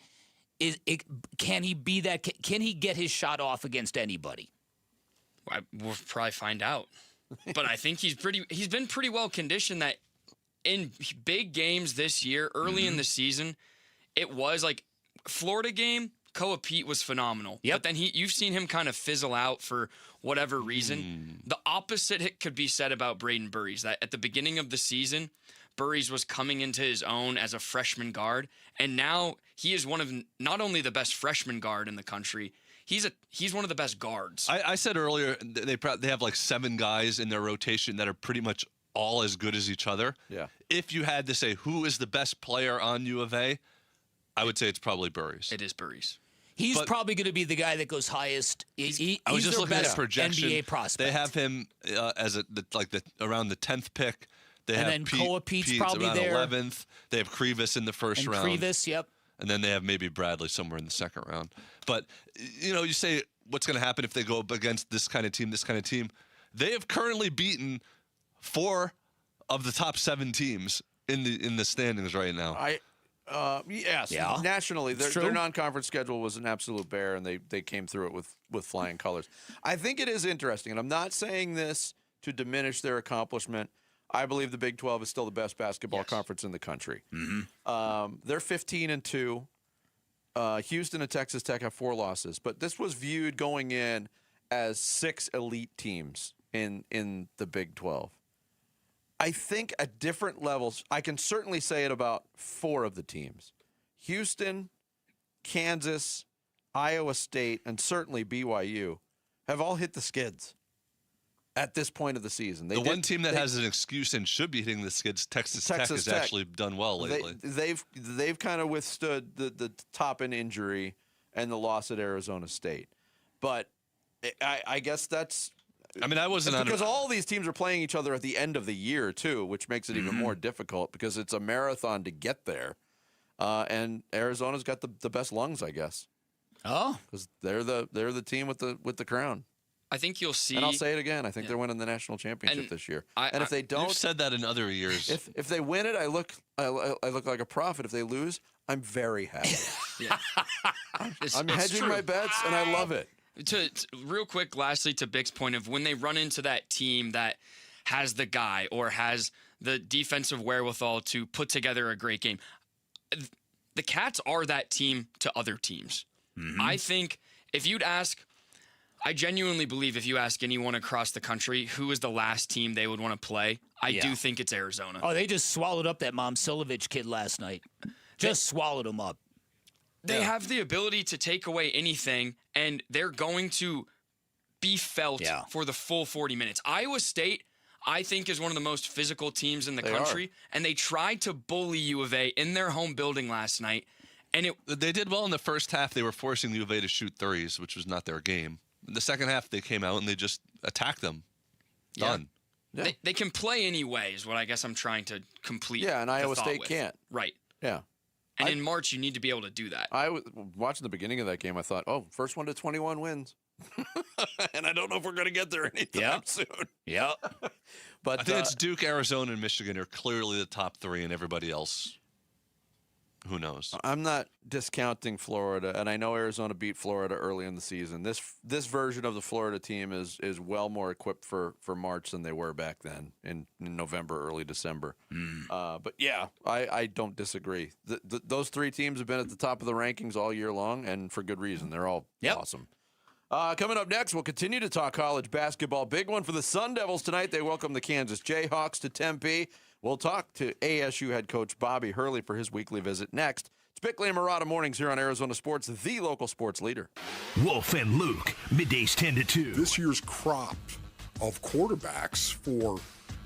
Can he be that? Can he get his shot off against anybody? We'll probably find out. But I think he's been pretty well conditioned that in big games this year, early in the season, it was like Florida game, Koa Pete was phenomenal. But then you've seen him kind of fizzle out for whatever reason. The opposite could be said about Braden Burries, that at the beginning of the season, Burries was coming into his own as a freshman guard, and now he is one of not only the best freshman guard in the country, he's one of the best guards. I said earlier they have like 7 guys in their rotation that are pretty much all as good as each other. Yeah. If you had to say who is the best player on U of A, I would say it's probably Burries. It is Burries. He's probably going to be the guy that goes highest. He's I was just looking at projection. NBA prospect. They have him as around the 10th pick. Then Koa Pete's probably around there. 11th. They have Krivas in the first round. Krivas, yep. And then they have maybe Bradley somewhere in the second round. But, you say what's going to happen if they go up against this kind of team. They have currently beaten 4 of the top 7 teams in the standings right now. Yes. Yeah. Nationally, their non-conference schedule was an absolute bear, and they came through it with flying colors. I think it is interesting, and I'm not saying this to diminish their accomplishment. I believe the Big 12 is still the best basketball conference in the country. They're 15-2. Houston and Texas Tech have 4 losses, but this was viewed going in as 6 elite teams in the Big 12. I think at different levels, I can certainly say it about 4 of the teams. Houston, Kansas, Iowa State, and certainly BYU have all hit the skids at this point of the season. One team that has an excuse and should be hitting the skids, Texas Tech has actually done well lately. They've kind of withstood the top-end injury and the loss at Arizona State. But I guess that's. I mean, I wasn't because all these teams are playing each other at the end of the year too, which makes it even more difficult because it's a marathon to get there. And Arizona's got the best lungs, I guess. Oh, because they're the team with the crown. I think you'll see. And I'll say it again. I think they're winning the national championship this year. And if they don't, you've said that in other years. If they win it, I look like a prophet. If they lose, I'm very happy. I'm hedging my bets, and I love it. To real quick, lastly, to Bick's point of when they run into that team that has the guy or has the defensive wherewithal to put together a great game, the Cats are that team to other teams. I think if you'd ask, I genuinely believe if you ask anyone across the country who is the last team they would want to play, I do think it's Arizona. Oh, they just swallowed up that Momcilovic kid last night. Just swallowed him up. They have the ability to take away anything, and they're going to be felt for the full 40 minutes. Iowa State, I think, is one of the most physical teams in the country, and they tried to bully U of A in their home building last night. And they did well in the first half. They were forcing the U of A to shoot threes, which was not their game. In the second half, they came out and they just attacked them. Done. Yeah. They can play anyway is what I guess I'm trying to complete. Yeah, and Iowa State can't. Right. Yeah. And in March, you need to be able to do that. I was watching the beginning of that game. I thought, first one to 21 wins. And I don't know if we're going to get there anytime soon. Yeah. But I think it's Duke, Arizona, and Michigan are clearly the top three, and everybody else, who knows? I'm not discounting Florida, and I know Arizona beat Florida early in the season. This version of the Florida team is well more equipped for March than they were back then in November, early December. But yeah, I don't disagree. Those three teams have been at the top of the rankings all year long, and for good reason. They're all awesome. Coming up next, we'll continue to talk college basketball. Big one for the Sun Devils tonight. They welcome the Kansas Jayhawks to Tempe. We'll talk to ASU head coach Bobby Hurley for his weekly visit next. It's Bickley and Murata Mornings here on Arizona Sports, the local sports leader. Wolf and Luke, middays 10 to 2. This year's crop of quarterbacks for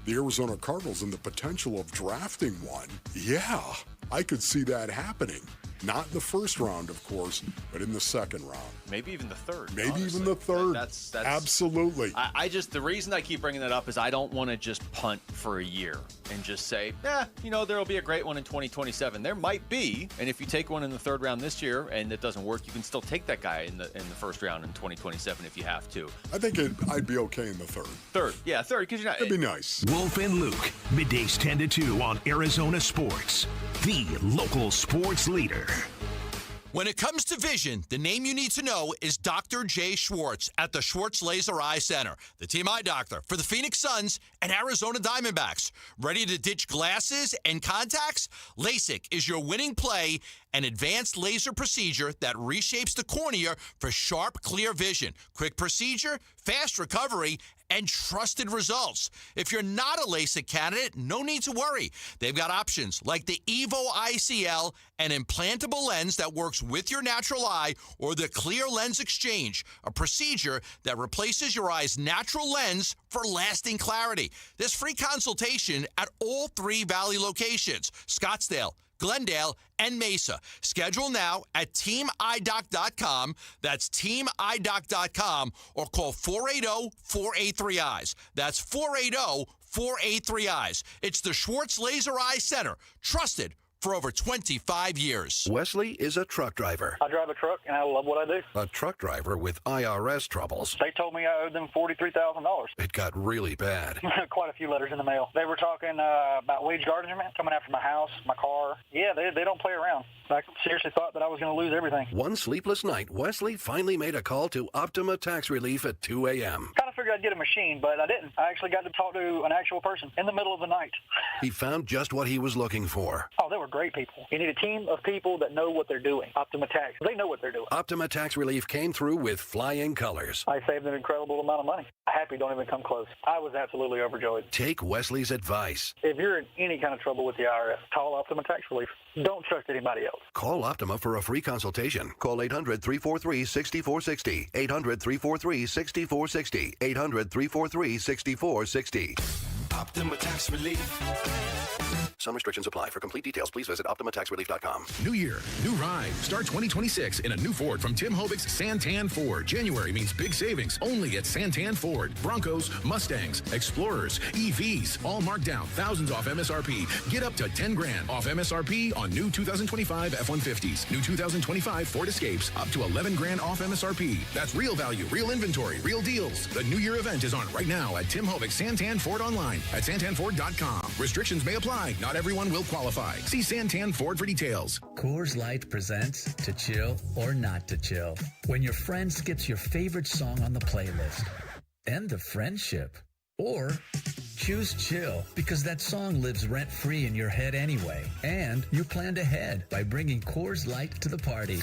the Arizona Cardinals and the potential of drafting one. Yeah, I could see that happening. Not in the first round, of course, but in the second round. Maybe even the third. Maybe honestly. even the third. That's absolutely. I just, the reason I keep bringing that up is I don't want to just punt for a year and just say, there'll be a great one in 2027. There might be, and if you take one in the third round this year and it doesn't work, you can still take that guy in the first round in 2027 if you have to. I think I'd be okay in the third. Third, because you're not. That'd be nice. Wolf and Luke, middays 10 to 2 on Arizona Sports, the local sports leader. When it comes to vision, the name you need to know is Dr. Jay Schwartz at the Schwartz Laser Eye Center, the team eye doctor for the Phoenix Suns and Arizona Diamondbacks. Ready to ditch glasses and contacts? LASIK is your winning play, an advanced laser procedure that reshapes the cornea for sharp, clear vision. Quick procedure, fast recovery, and trusted results. If you're not a LASIK candidate, no need to worry. They've got options like the Evo ICL, an implantable lens that works with your natural eye, or the Clear Lens Exchange, a procedure that replaces your eye's natural lens for lasting clarity. There's free consultation at all 3 Valley locations, Scottsdale, Glendale, and Mesa. Schedule now at teamidoc.com. That's teamidoc.com, or call 480-483-EYES. That's 480-483-EYES. It's the Schwartz Laser Eye Center, trusted for over 25 years. Wesley is a truck driver. I drive a truck, and I love what I do. A truck driver with IRS troubles. They told me I owed them $43,000. It got really bad. Quite a few letters in the mail. They were talking about wage garnishment, coming after my house, my car. Yeah, they don't play around. I seriously thought that I was going to lose everything. One sleepless night, Wesley finally made a call to Optima Tax Relief at 2 a.m. Kind of figured I'd get a machine, but I didn't. I actually got to talk to an actual person in the middle of the night. He found just what he was looking for. Oh, they were great people. You need a team of people that know what they're doing. Optima Tax. They know what they're doing. Optima Tax Relief came through with flying colors. I saved an incredible amount of money. Happy don't even come close. I was absolutely overjoyed. Take Wesley's advice. If you're in any kind of trouble with the IRS, call Optima Tax Relief. Don't trust anybody else. Call Optima for a free consultation. Call 800-343-6460. 800-343-6460. 800-343-6460. Optima Tax Relief. Some restrictions apply. For complete details, please visit OptimaTaxRelief.com. New year, new ride. Start 2026 in a new Ford from Tim Hovig's Santan Ford. January means big savings only at Santan Ford. Broncos, Mustangs, Explorers, EVs, all marked down. Thousands off MSRP. Get up to $10,000 off MSRP on new 2025 F-150s. New 2025 Ford Escapes up to $11,000 off MSRP. That's real value, real inventory, real deals. The New Year event is on right now at Tim Hovig's Santan Ford online at santanford.com. Restrictions may apply. Not everyone will qualify. See Santan Ford for details. Coors Light presents To Chill or Not to Chill. When your friend skips your favorite song on the playlist. End of friendship. Or choose chill because that song lives rent-free in your head anyway. And you planned ahead by bringing Coors Light to the party.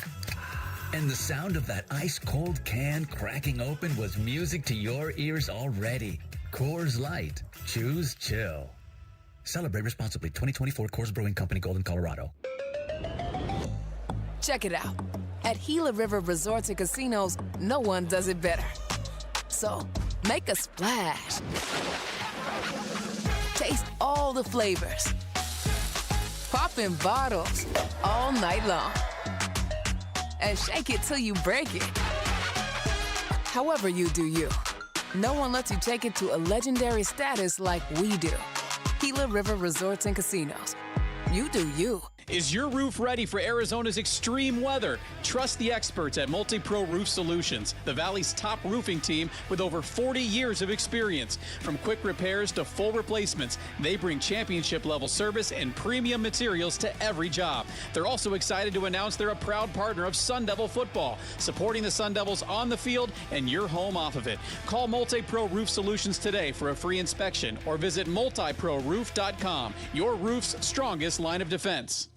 And the sound of that ice-cold can cracking open was music to your ears already. Coors Light. Choose chill. Celebrate responsibly. 2024 Coors Brewing Company, Golden, Colorado. Check it out. At Gila River Resorts and Casinos, no one does it better. So, make a splash. Taste all the flavors. Pop in bottles all night long. And shake it till you break it. However you do you. No one lets you take it to a legendary status like we do. Gila River Resorts and Casinos. You do you. Is your roof ready for Arizona's extreme weather? Trust the experts at Multi-Pro Roof Solutions, the Valley's top roofing team with over 40 years of experience. From quick repairs to full replacements, they bring championship-level service and premium materials to every job. They're also excited to announce they're a proud partner of Sun Devil Football, supporting the Sun Devils on the field and your home off of it. Call Multi-Pro Roof Solutions today for a free inspection or visit multiproroof.com, your roof's strongest line of defense.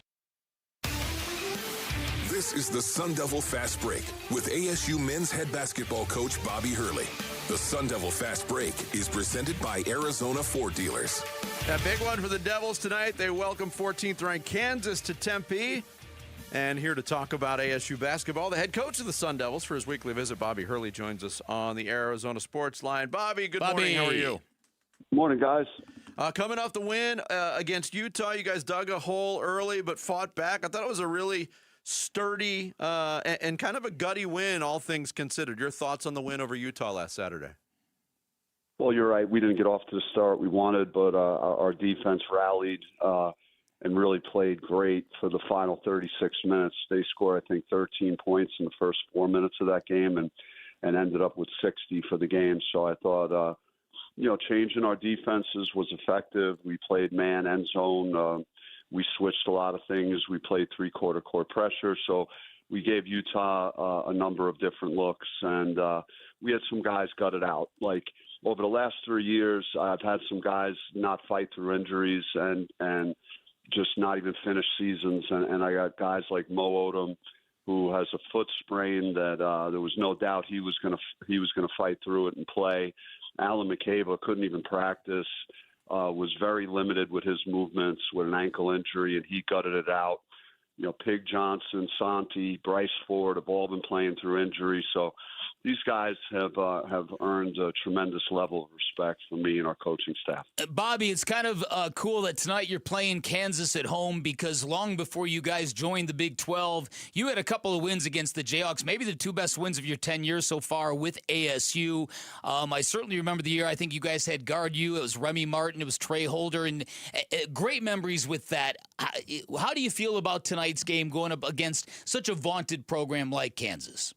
This is the Sun Devil Fast Break with ASU men's head basketball coach Bobby Hurley. The Sun Devil Fast Break is presented by Arizona Ford Dealers. A big one for the Devils tonight. They welcome 14th-ranked Kansas to Tempe. And here to talk about ASU basketball, the head coach of the Sun Devils for his weekly visit, Bobby Hurley, joins us on the Arizona Sports Line. Bobby, good morning. How are you? Morning, guys. Coming off the win against Utah, you guys dug a hole early but fought back. I thought it was a really sturdy and kind of a gutty win, all things considered. Your thoughts on the win over Utah last Saturday? Well, you're right. We didn't get off to the start we wanted, but our defense rallied and really played great for the final 36 minutes. They scored, I think, 13 points in the first 4 minutes of that game and ended up with 60 for the game. So I thought, changing our defenses was effective. We played man and zone. We switched a lot of things. We played three-quarter court pressure. So we gave Utah a number of different looks, and we had some guys gut it out. Like over the last 3 years, I've had some guys not fight through injuries and just not even finish seasons. And I got guys like Mo Odom, who has a foot sprain that there was no doubt he was going to fight through it and play. Alan McCabe couldn't even practice. Was very limited with his movements with an ankle injury, and he gutted it out. Pig Johnson, Santi, Bryce Ford have all been playing through injury. So these guys have earned a tremendous level of respect from me and our coaching staff. Bobby, it's kind of cool that tonight you're playing Kansas at home because long before you guys joined the Big 12, you had a couple of wins against the Jayhawks, maybe the two best wins of your 10 years so far with ASU. I certainly remember the year I think you guys had guard you. It was Remy Martin. It was Trey Holder. And great memories with that. How do you feel about tonight's game going up against such a vaunted program like Kansas?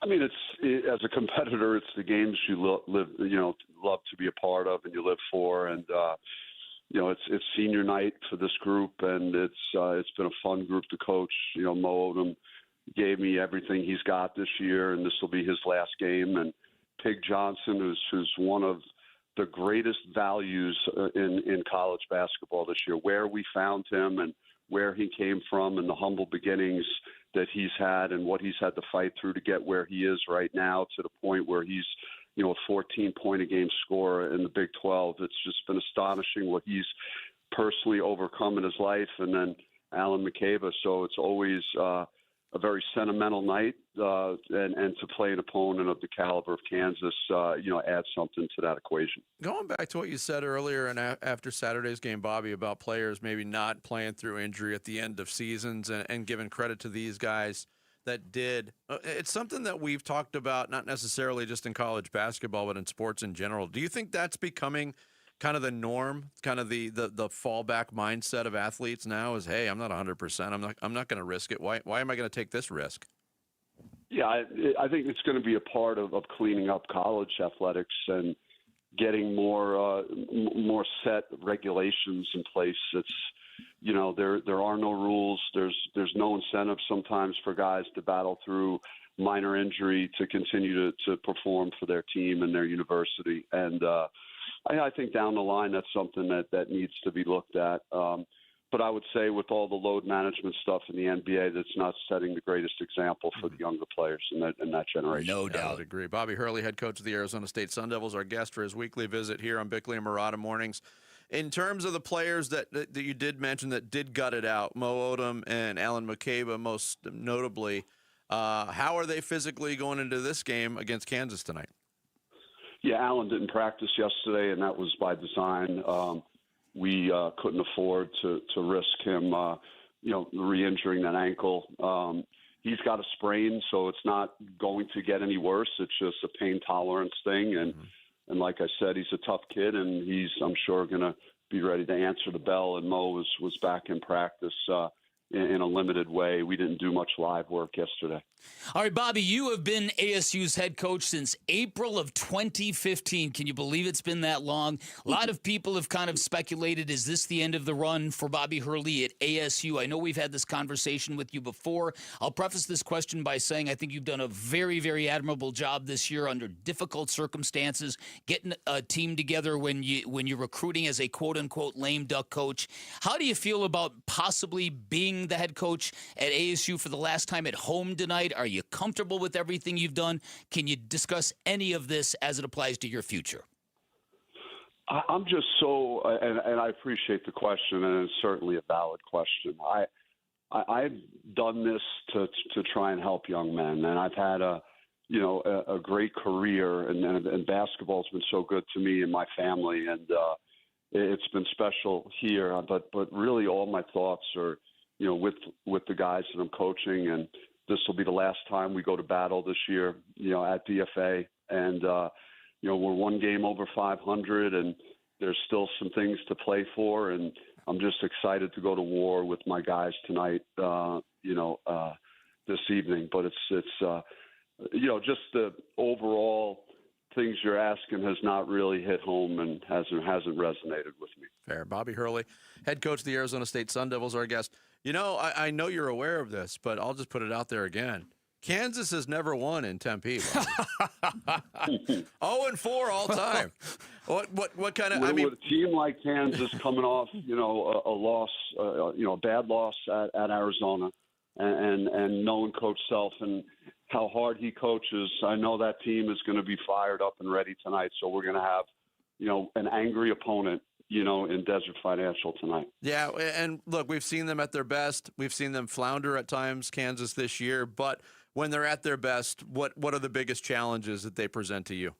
I mean, as a competitor, it's the games you love to be a part of and you live for, and it's senior night for this group, and it's been a fun group to coach. Mo Odom gave me everything he's got this year, and this will be his last game. And Pig Johnson, who's one of the greatest values in college basketball this year, where we found him and where he came from and the humble beginnings that he's had and what he's had to fight through to get where he is right now to the point where he's, a 14-point-a-game scorer in the Big 12. It's just been astonishing what he's personally overcome in his life. And then Alan McCabe. So it's always a a very sentimental night, and to play an opponent of the caliber of Kansas, add something to that equation. Going back to what you said earlier and after Saturday's game, Bobby, about players maybe not playing through injury at the end of seasons and giving credit to these guys that did. It's something that we've talked about, not necessarily just in college basketball, but in sports in general. Do you think that's becoming kind of the norm, kind of the fallback mindset of athletes now is, hey, I'm not 100%. I'm not going to risk it. Why am I going to take this risk? Yeah, I think it's going to be a part of cleaning up college athletics and getting more set regulations in place. It's, there are no rules. There's no incentive sometimes for guys to battle through minor injury to continue to perform for their team and their university. And I think down the line that's something that needs to be looked at. But I would say with all the load management stuff in the NBA, that's not setting the greatest example for the younger players in that generation. No doubt. I would agree. Bobby Hurley, head coach of the Arizona State Sun Devils, our guest for his weekly visit here on Bickley and Murata Mornings. In terms of the players that you did mention that did gut it out, Mo Odom and Alan McCabe most notably, how are they physically going into this game against Kansas tonight? Yeah, Alan didn't practice yesterday, and that was by design. We couldn't afford to risk him, re-injuring that ankle. He's got a sprain, so it's not going to get any worse. It's just a pain tolerance thing, and like I said, he's a tough kid, and he's, I'm sure, going to be ready to answer the bell. And Mo was back in practice in a limited way. We didn't do much live work yesterday. All right, Bobby, you have been ASU's head coach since April of 2015. Can you believe it's been that long? A lot of people have kind of speculated, is this the end of the run for Bobby Hurley at ASU? I know we've had this conversation with you before. I'll preface this question by saying I think you've done a very, very admirable job this year under difficult circumstances, getting a team together when you're recruiting as a quote-unquote lame duck coach. How do you feel about possibly being the head coach at ASU for the last time at home tonight? Are you comfortable with everything you've done? Can you discuss any of this as it applies to your future? I'm just so, and I appreciate the question, and it's certainly a valid question. I've done this to try and help young men, and I've had a great career, and basketball's been so good to me and my family, and it's been special here. But really, all my thoughts are, with the guys that I'm coaching, and this will be the last time we go to battle this year, at DFA. And, we're one game over 500, and there's still some things to play for. And I'm just excited to go to war with my guys tonight, this evening. But it's just the overall things you're asking has not really hit home and hasn't resonated with me. Fair. Bobby Hurley, head coach of the Arizona State Sun Devils, our guest. I know you're aware of this, but I'll just put it out there again. Kansas has never won in Tempe. 0-4 all time. What kind of? With a team like Kansas coming off, a loss, a bad loss at Arizona, and knowing Coach Self and how hard he coaches, I know that team is going to be fired up and ready tonight. So we're going to have, an angry opponent, in Desert Financial tonight. Yeah, and look, we've seen them at their best. We've seen them flounder at times, Kansas this year. But when they're at their best, what are the biggest challenges that they present to you?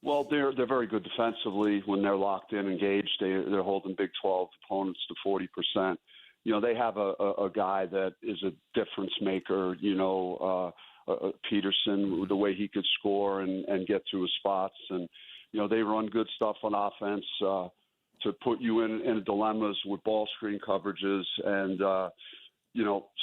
Well, they're very good defensively when they're locked in, engaged. They're holding Big 12 opponents to 40%. They have a guy that is a difference maker. Peterson, the way he could score and get to his spots, and they run good stuff on offense to put you in dilemmas with ball screen coverages, and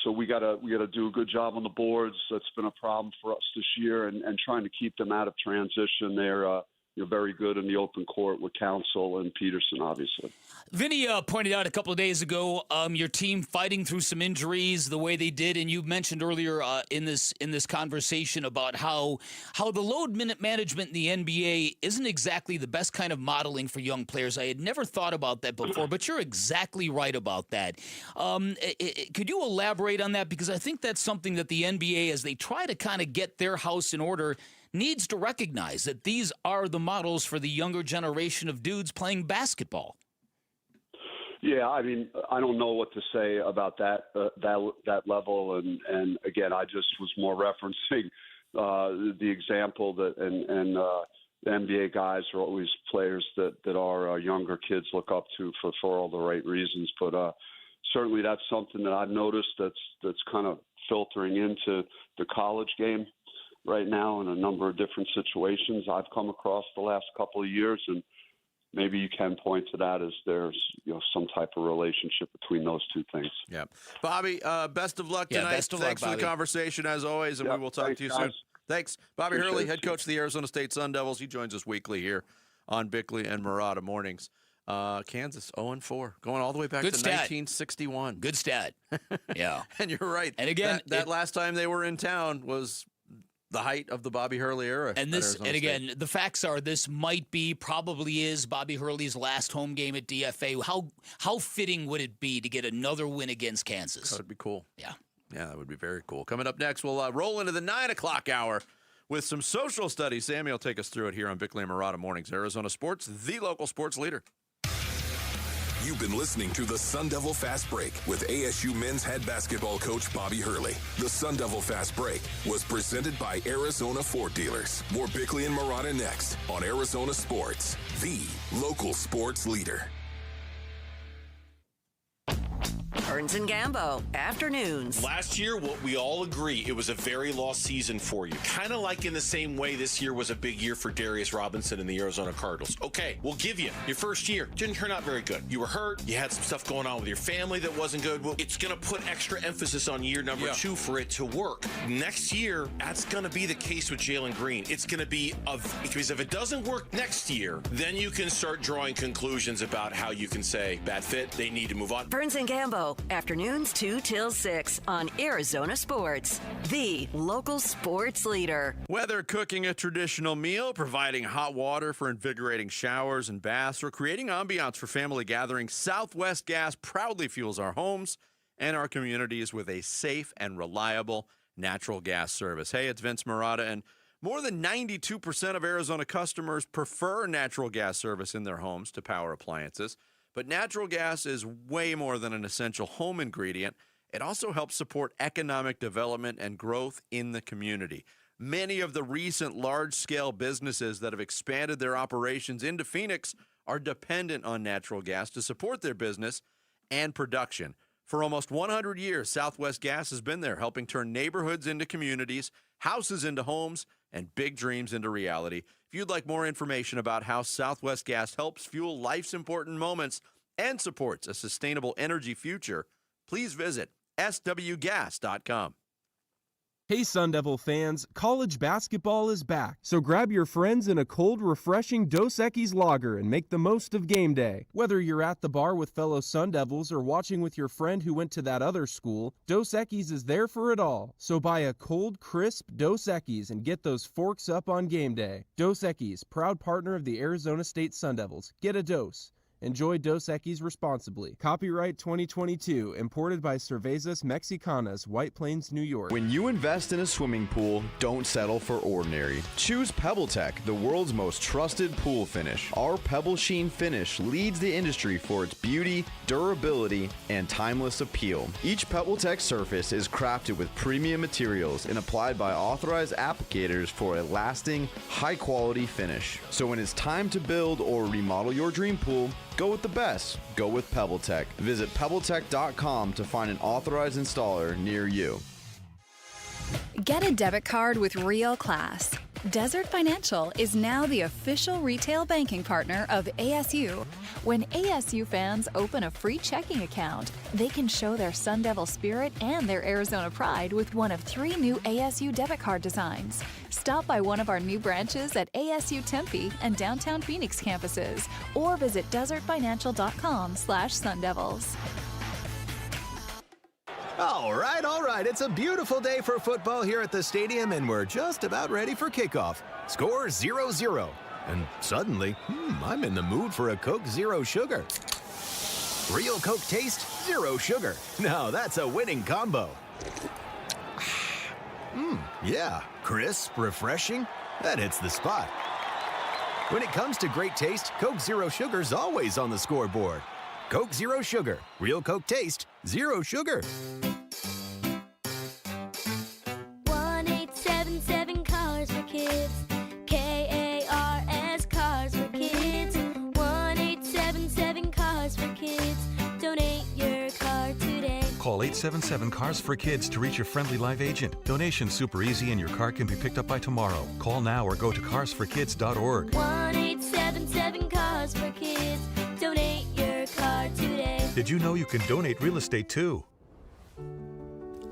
so we gotta do a good job on the boards. That's been a problem for us this year, and trying to keep them out of transition. They're very good in the open court with Council and Peterson, obviously. Vinny pointed out a couple of days ago your team fighting through some injuries the way they did, and you mentioned earlier in this conversation about how the load minute management in the NBA isn't exactly the best kind of modeling for young players. I had never thought about that before, but you're exactly right about that. Could you elaborate on that? Because I think that's something that the NBA, as they try to kind of get their house in order, needs to recognize that these are the models for the younger generation of dudes playing basketball. Yeah, I mean, I don't know what to say about that level, and again, I just was more referencing the example that and the NBA guys are always players that our younger kids look up to for all the right reasons. But certainly, that's something that I've noticed that's kind of filtering into the college game right now in a number of different situations I've come across the last couple of years, and maybe you can point to that as there's some type of relationship between those two things. Yeah, Bobby, best of luck tonight. Best of Thanks luck, for the conversation as always, and we will talk to you soon. Thanks, Bobby Hurley, head coach of the Arizona State Sun Devils. He joins us weekly here on Bickley and Murata mornings. Kansas 0-4, going all the way back to 1961. Good stat. Yeah, and you're right. And again, that last time they were in town was the height of the Bobby Hurley era. And again, the facts are this probably is Bobby Hurley's last home game at DFA. How fitting would it be to get another win against Kansas? That would be cool. Yeah. Yeah, that would be very cool. Coming up next, we'll roll into the 9 o'clock hour with some social studies. Sammy will take us through it here on Bickley and Murata Mornings. Arizona Sports, the local sports leader. You've been listening to the Sun Devil Fast Break with ASU men's head basketball coach Bobby Hurley. The Sun Devil Fast Break was presented by Arizona Ford Dealers. More Bickley and Murata next on Arizona Sports, the local sports leader. Burns and Gambo, afternoons. Last year, what we all agree, it was a very lost season for you. Kind of like in the same way this year was a big year for Darius Robinson and the Arizona Cardinals. Okay, we'll give you your first year. Didn't turn out very good. You were hurt. You had some stuff going on with your family that wasn't good. Well, it's going to put extra emphasis on year number 2 for it to work. Next year, that's going to be the case with Jalen Green. It's going to be because if it doesn't work next year, then you can start drawing conclusions about how you can say, bad fit, they need to move on. Burns and Gambo, afternoons 2 till 6 on Arizona Sports, the local sports leader. Whether cooking a traditional meal, providing hot water for invigorating showers and baths, or creating ambiance for family gatherings, Southwest Gas proudly fuels our homes and our communities with a safe and reliable natural gas service. Hey, it's Vince Murata, and more than 92% of Arizona customers prefer natural gas service in their homes to power appliances. But natural gas is way more than an essential home ingredient. It also helps support economic development and growth in the community. Many of the recent large-scale businesses that have expanded their operations into Phoenix are dependent on natural gas to support their business and production. For almost 100 years, Southwest Gas has been there, helping turn neighborhoods into communities, houses into homes, and big dreams into reality. If you'd like more information about how Southwest Gas helps fuel life's important moments and supports a sustainable energy future, please visit swgas.com. Hey Sun Devil fans, college basketball is back, so grab your friends in a cold, refreshing Dos Equis lager and make the most of game day. Whether you're at the bar with fellow Sun Devils or watching with your friend who went to that other school, Dos Equis is there for it all. So buy a cold, crisp Dos Equis and get those forks up on game day. Dos Equis, proud partner of the Arizona State Sun Devils. Get a dose. Enjoy Dos Equis responsibly. Copyright 2022, imported by Cervezas Mexicanas, White Plains, New York. When you invest in a swimming pool, don't settle for ordinary. Choose PebbleTech, the world's most trusted pool finish. Our Pebble Sheen finish leads the industry for its beauty, durability, and timeless appeal. Each PebbleTech surface is crafted with premium materials and applied by authorized applicators for a lasting, high-quality finish. So when it's time to build or remodel your dream pool, go with the best. Go with PebbleTech. Visit pebbletech.com to find an authorized installer near you. Get a debit card with real class. Desert Financial is now the official retail banking partner of ASU. When ASU fans open a free checking account, they can show their Sun Devil spirit and their Arizona pride with one of 3 new ASU debit card designs. Stop by one of our new branches at ASU Tempe and downtown Phoenix campuses, or visit desertfinancial.com/sundevils. All right. It's a beautiful day for football here at the stadium, and we're just about ready for kickoff. Score 0-0. And suddenly, I'm in the mood for a Coke Zero Sugar. Real Coke taste, zero sugar. Now that's a winning combo. Yeah, crisp, refreshing. That hits the spot. When it comes to great taste, Coke Zero Sugar's always on the scoreboard. Coke Zero Sugar. Real Coke taste, zero sugar. 1-877 Cars for Kids. KARS Cars for Kids. 1-877 Cars for Kids. Donate your car today. Call 877 Cars for Kids to reach your friendly live agent. Donation's super easy and your car can be picked up by tomorrow. Call now or go to carsforkids.org. 1-877 Cars for Kids. Donate your car today. Did you know you can donate real estate too?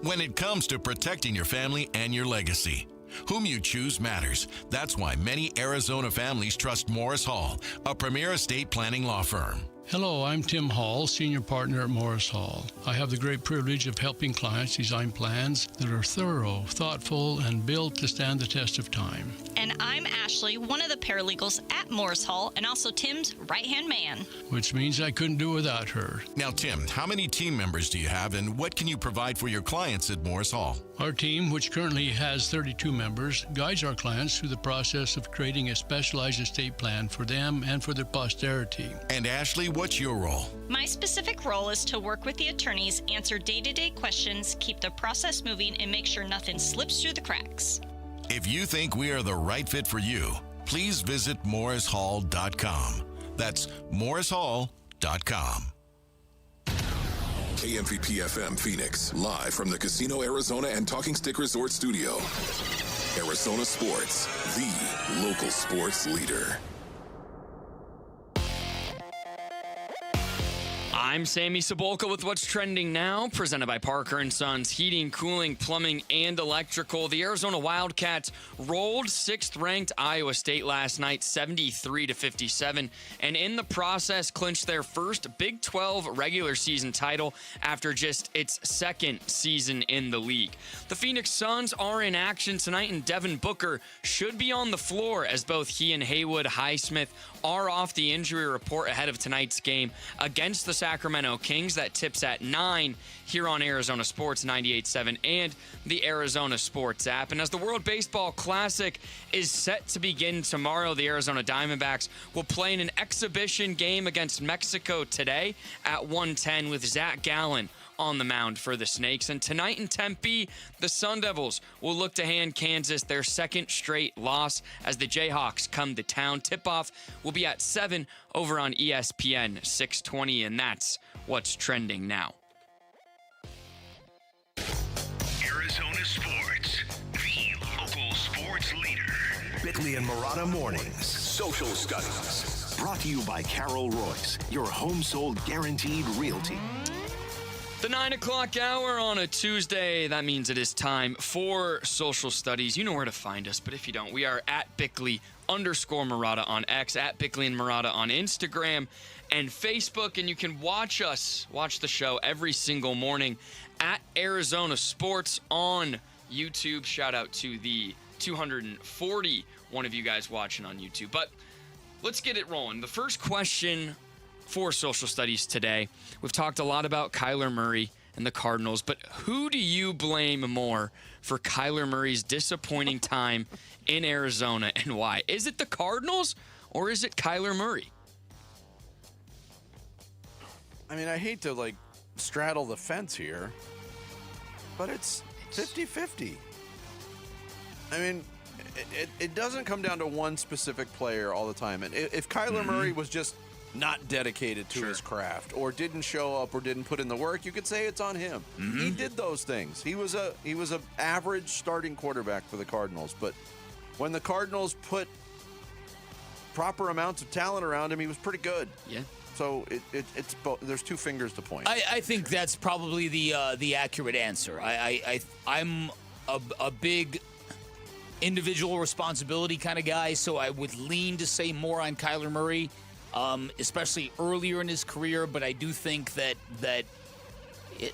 When it comes to protecting your family and your legacy, whom you choose matters. That's why many Arizona families trust Morris Hall, a premier estate planning law firm. Hello, I'm Tim Hall, Senior Partner at Morris Hall. I have the great privilege of helping clients design plans that are thorough, thoughtful, and built to stand the test of time. And I'm Ashley, one of the paralegals at Morris Hall, and also Tim's right-hand man. Which means I couldn't do it without her. Now, Tim, how many team members do you have, and what can you provide for your clients at Morris Hall? Our team, which currently has 32 members, guides our clients through the process of creating a specialized estate plan for them and for their posterity. And Ashley, what's your role? My specific role is to work with the attorneys, answer day-to-day questions, keep the process moving, and make sure nothing slips through the cracks. If you think we are the right fit for you, please visit morrishall.com. That's morrishall.com. KMVP FM Phoenix, live from the Casino Arizona and Talking Stick Resort Studio. Arizona Sports, the local sports leader. I'm Sammy Cebulka with What's Trending Now, presented by Parker & Sons Heating, Cooling, Plumbing, and Electrical. The Arizona Wildcats rolled 6th-ranked Iowa State last night, 73-57, and in the process clinched their first Big 12 regular season title after just its second season in the league. The Phoenix Suns are in action tonight, and Devin Booker should be on the floor as both he and Haywood Highsmith are off the injury report ahead of tonight's game against the Sacramento Kings. That tips at 9 here on Arizona Sports 98.7 and the Arizona Sports app. And as the World Baseball Classic is set to begin tomorrow, the Arizona Diamondbacks will play in an exhibition game against Mexico today at 1:10 with Zach Gallen on the mound for the Snakes. And tonight in Tempe, the Sun Devils will look to hand Kansas their second straight loss as the Jayhawks come to town. Tip-off will be at 7 over on ESPN 620, and that's what's trending now. Arizona Sports, the local sports leader. Bickley and Murata Mornings. Social Studies. Brought to you by Carol Royce, your home sold guaranteed realty. The 9 o'clock hour on a Tuesday. That means it is time for Social Studies. You know where to find us, but if you don't, we are at Bickley_Murata on X, at Bickley and Murata on Instagram and Facebook, and you can watch the show every single morning at Arizona Sports on YouTube. Shout out to the 241 of you guys watching on YouTube. But let's get it rolling. The first question for Social Studies today, we've talked a lot about Kyler Murray and the Cardinals, but who do you blame more for Kyler Murray's disappointing time in Arizona, and why? Is it the Cardinals or is it Kyler Murray? I mean, I hate to straddle the fence here, but it's 50-50. I mean, it doesn't come down to one specific player all the time. And if Kyler Murray was just not dedicated to his craft or didn't show up or didn't put in the work, you could say it's on him. He did those things. He was a average starting quarterback for the Cardinals, but when the Cardinals put proper amounts of talent around him, he was pretty good. Yeah. So it's both. There's two fingers to point. I think that's probably the accurate answer. I'm a big individual responsibility kind of guy, so I would lean to say more on Kyler Murray. Especially earlier in his career, but I do think that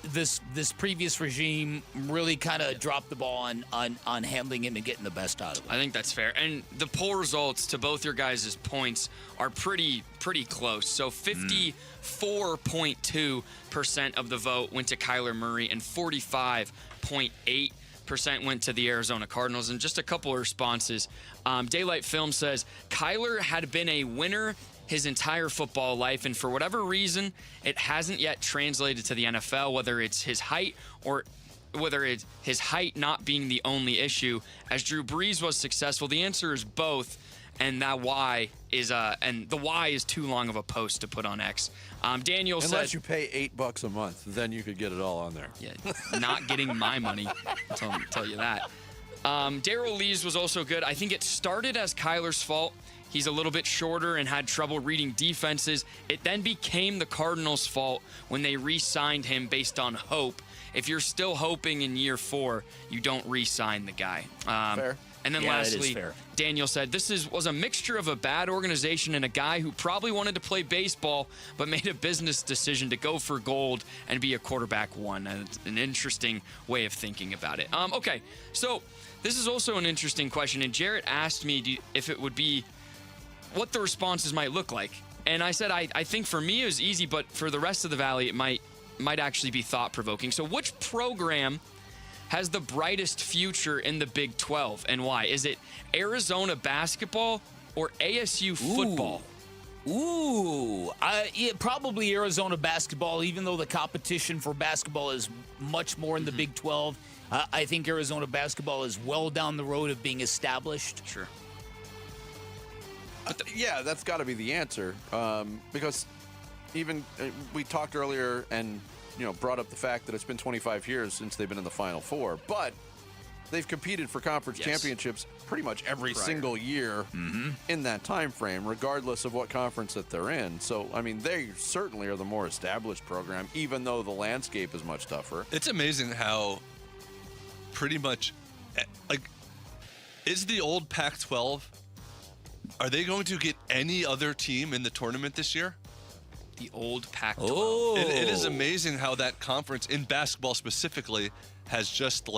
this previous regime really kind of dropped the ball on handling him and getting the best out of him. I think that's fair. And the poll results, to both your guys' points, are pretty close. So 54.2% of the vote went to Kyler Murray and 45.8% went to the Arizona Cardinals. And just a couple of responses. Daylight Film says, Kyler had been a winner his entire football life, and for whatever reason, it hasn't yet translated to the NFL, whether it's his height or whether it's his height not being the only issue. As Drew Brees was successful, the answer is both, and that why is and the why is too long of a post to put on X. Daniel said, unless you pay $8 a month, then you could get it all on there. Yeah, not getting my money. I'll tell you that. Darrell Lees was also good. I think it started as Kyler's fault. He's a little bit shorter and had trouble reading defenses. It then became the Cardinals' fault when they re-signed him based on hope. If you're still hoping in year 4, you don't re-sign the guy. Fair. And then lastly, Daniel said, this was a mixture of a bad organization and a guy who probably wanted to play baseball but made a business decision to go for gold and be a quarterback one. It's an interesting way of thinking about it. Okay, so this is also an interesting question, and Jarrett asked me if it would be what the responses might look like. And I said, I think for me it was easy, but for the rest of the Valley it might actually be thought-provoking. So which program has the brightest future in the Big 12, and why? Is it Arizona basketball or ASU football? Probably Arizona basketball, even though the competition for basketball is much more in the Big 12. I think Arizona basketball is well down the road of being established. Sure. Yeah, that's got to be the answer, because even we talked earlier and brought up the fact that it's been 25 years since they've been in the Final Four, but they've competed for conference championships pretty much every single year in that time frame, regardless of what conference that they're in. So, I mean, they certainly are the more established program, even though the landscape is much tougher. It's amazing how pretty much, is the old Pac-12, are they going to get any other team in the tournament this year? The old Pac-12. Oh. It is amazing how that conference, in basketball specifically, has just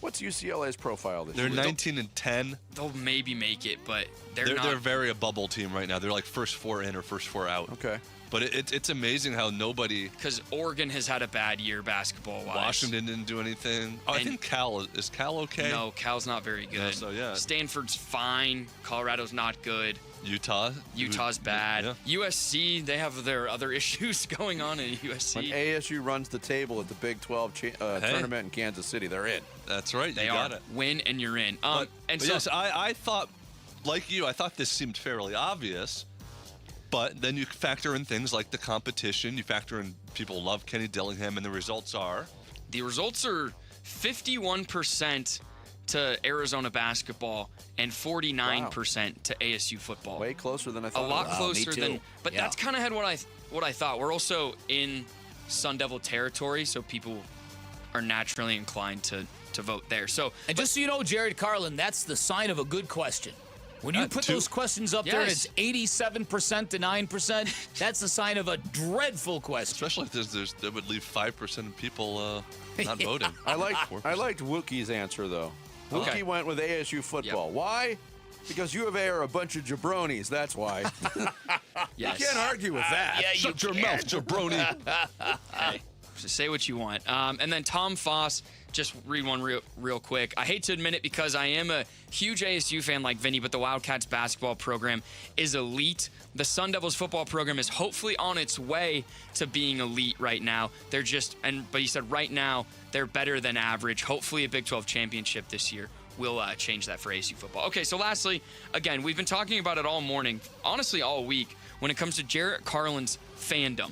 What's UCLA's profile this year? year? They're 19-10. They'll maybe make it, but they're not. They're very a bubble team right now. They're like first 4 in or first 4 out. Okay. But it's amazing how nobody. Because Oregon has had a bad year basketball-wise. Washington didn't do anything. Oh, I think Cal is Cal okay? No, Cal's not very good. Yeah, so yeah. Stanford's fine. Colorado's not good. Utah's bad. Yeah. USC, they have their other issues going on in USC. When ASU runs the table at the Big 12 tournament in Kansas City, they're in. That's right. They got it. Win and you're in. But yes, I thought, like you, I thought this seemed fairly obvious. But then you factor in things like the competition. You factor in people love Kenny Dillingham, and the results are? The results are 51% to Arizona basketball and 49% to ASU football. Way closer than I thought. A lot closer than. But Yeah. that's kind of what I thought. We're also in Sun Devil territory, so people are naturally inclined to vote there. So, And just so you know, Jared Carlin, that's the sign of a good question. When you put those questions up there and it's 87% to 9%, that's the sign of a dreadful question. Especially if that would leave 5% of people not voting. I liked Wookie's answer, though. Wookie went with ASU football. Yep. Why? Because U of A are a bunch of jabronis. That's why. Yes. You can't argue with that. Yeah, Shut your mouth, jabroni. Hey, just say what you want. And then Tom Foss, just read one real quick. I hate to admit it because I am a huge ASU fan like Vinny, but the Wildcats basketball program is elite. The Sun Devils football program is hopefully on its way to being elite right now. But he said right now they're better than average. Hopefully a Big 12 championship this year will change that for ASU football. Okay, so lastly, again, we've been talking about it all morning, honestly all week, when it comes to Jarrett Carlin's fandom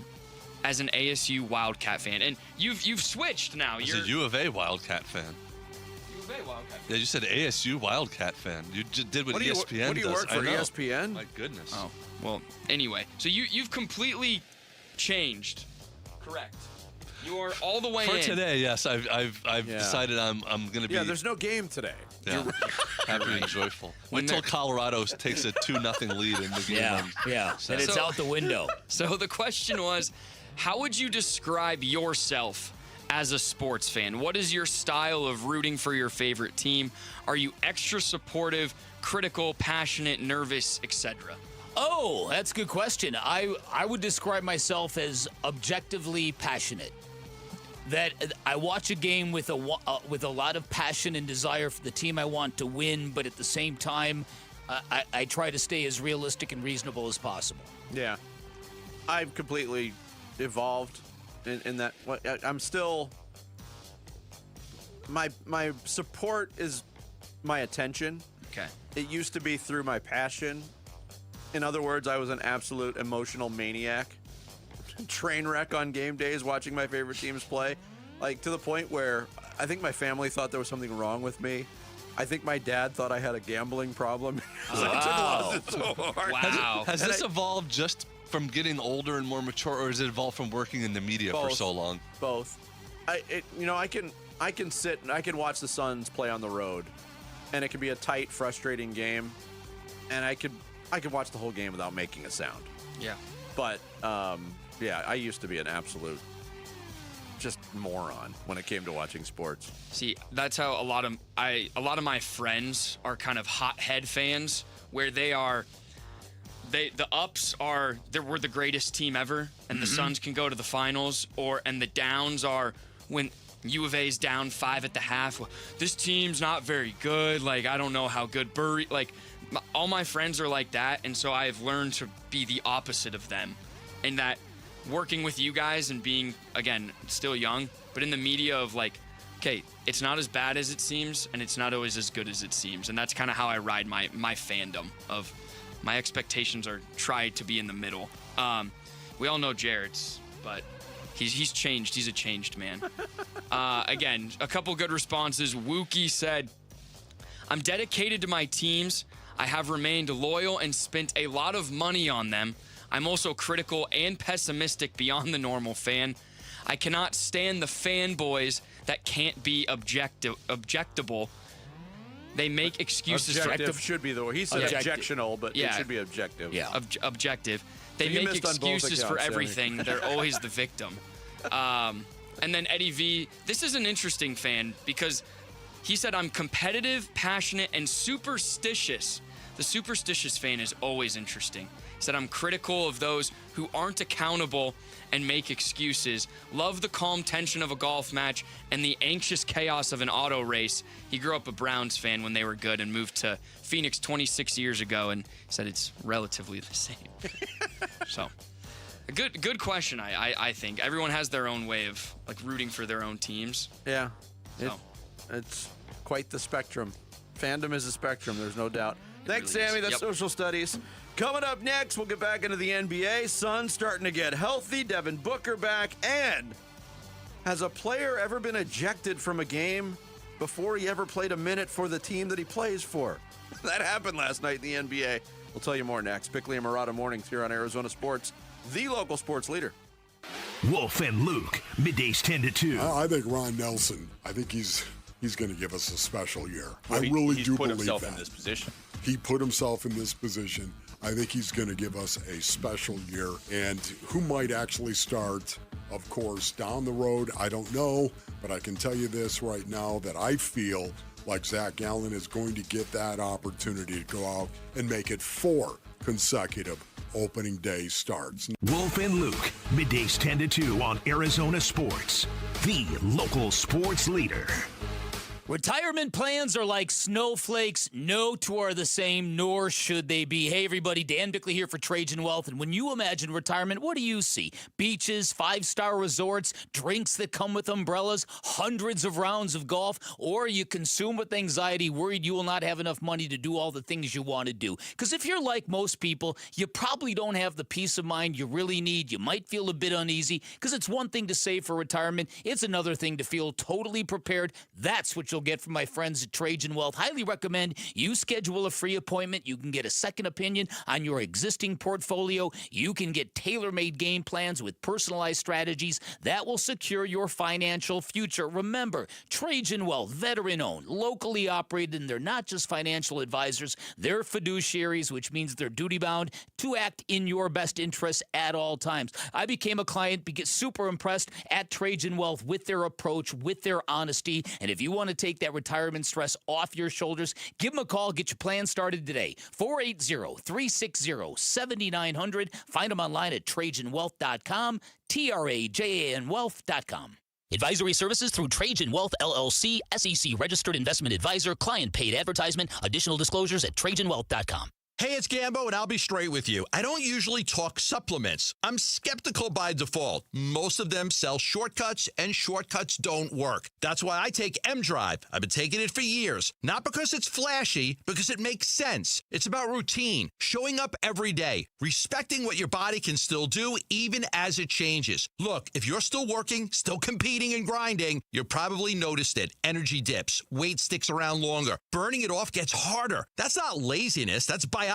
as an ASU Wildcat fan. And you've switched now. You're a U of A Wildcat fan. U of A Wildcat fan. Yeah, you said ASU Wildcat fan. You just did what ESPN does. What do you work for, I know. ESPN? My goodness. Oh, well, anyway. So you've completely changed. Correct. You are all the way for in. today, yes. I've decided I'm going to be. Yeah, there's no game today. Yeah, happy and joyful. Wait till Colorado takes a 2-0 lead in the game. Yeah. And it's out the window. So the question was, how would you describe yourself as a sports fan? What is your style of rooting for your favorite team? Are you extra supportive, critical, passionate, nervous, etc.? Oh, that's a good question. I would describe myself as objectively passionate. That I watch a game with a lot of passion and desire for the team I want to win, but at the same time, I try to stay as realistic and reasonable as possible. Yeah. I've completely evolved in that. I'm still. My support is my attention. Okay. It used to be through my passion. In other words, I was an absolute emotional maniac. Train wreck on game days watching my favorite teams play. Like, to the point where I think my family thought there was something wrong with me. I think my dad thought I had a gambling problem. Wow. Wow. Has this evolved just from getting older and more mature, or has it evolved from working in the media for so long? Both. I can sit and I can watch the Suns play on the road, and it can be a tight, frustrating game, and I could watch the whole game without making a sound. Yeah. But yeah, I used to be an absolute just moron when it came to watching sports. See, that's how a lot of my friends are kind of hothead fans, where the ups are we're the greatest team ever, and the Suns can go to the finals, and the downs are when U of A's down 5 at the half. This team's not very good. Like, I don't know how good all my friends are like that, and so I've learned to be the opposite of them, and that working with you guys and being, again, still young, but in the media of like, okay, it's not as bad as it seems, and it's not always as good as it seems, and that's kind of how I ride my fandom of my expectations are tried to be in the middle. We all know Jared's, but he's changed. He's a changed man. Again, a couple good responses. Wookie said, I'm dedicated to my teams. I have remained loyal and spent a lot of money on them. I'm also critical and pessimistic beyond the normal fan. I cannot stand the fanboys that can't be objectable. They make excuses Objective should be the word. He said objectional, but it should be objective. Yeah. Objective. They So you make missed on both excuses for accounts, everything. They're always the victim. And then Eddie V, this is an interesting fan because he said, I'm competitive, passionate, and superstitious. The superstitious fan is always interesting. He said, I'm critical of those who aren't accountable and make excuses. Love the calm tension of a golf match and the anxious chaos of an auto race. He grew up a Browns fan when they were good and moved to Phoenix 26 years ago and said it's relatively the same. So, a good question, I think. Everyone has their own way of like rooting for their own teams. Yeah. It's quite the spectrum. Fandom is a spectrum, there's no doubt. Thanks, really Sammy. is. That's Yep. social studies. Coming up next, we'll get back into the NBA. Suns starting to get healthy. Devin Booker back. And has a player ever been ejected from a game before he ever played a minute for the team that he plays for? That happened last night in the NBA. We'll tell you more next. Bickley and Murata mornings here on Arizona Sports, the local sports leader. Wolf and Luke, middays 10 to 2. I think Ron Nelson, I think he's going to give us a special year. Well, I really he's do put believe himself that. in this position. He put himself in this position. I think he's going to give us a special year. And who might actually start, of course, down the road, I don't know. But I can tell you this right now, that I feel like Zach Allen is going to get that opportunity to go out and make it 4 consecutive opening day starts. Wolf and Luke, middays 10 to 2 on Arizona Sports, the local sports leader. Retirement plans are like snowflakes. No two are the same, nor should they be. Hey, everybody, Dan Bickley here for Trajan Wealth. And when you imagine retirement, what do you see? Beaches, 5-star resorts, drinks that come with umbrellas, hundreds of rounds of golf, or you consume with anxiety, worried you will not have enough money to do all the things you want to do. Because if you're like most people, you probably don't have the peace of mind you really need. You might feel a bit uneasy because it's one thing to save for retirement. It's another thing to feel totally prepared. That's what you'll get from my friends at Trajan Wealth. Highly recommend you schedule a free appointment. You can get a second opinion on your existing portfolio. You can get tailor-made game plans with personalized strategies that will secure your financial future. Remember, Trajan Wealth, veteran-owned, locally operated, and they're not just financial advisors. They're fiduciaries, which means they're duty-bound to act in your best interests at all times. I became a client, super impressed at Trajan Wealth with their approach, with their honesty, and if you want to take that retirement stress off your shoulders, give them a call. Get your plan started today. 480-360-7900. Find them online at TrajanWealth.com, TRAJAN Wealth.com. Advisory services through Trajan Wealth, LLC, SEC registered investment advisor, client paid advertisement. Additional disclosures at TrajanWealth.com. Hey, it's Gambo, and I'll be straight with you. I don't usually talk supplements. I'm skeptical by default. Most of them sell shortcuts, and shortcuts don't work. That's why I take M-Drive. I've been taking it for years. Not because it's flashy, because it makes sense. It's about routine, showing up every day, respecting what your body can still do even as it changes. Look, if you're still working, still competing and grinding, you probably noticed it. Energy dips, weight sticks around longer, burning it off gets harder. That's not laziness, that's biology.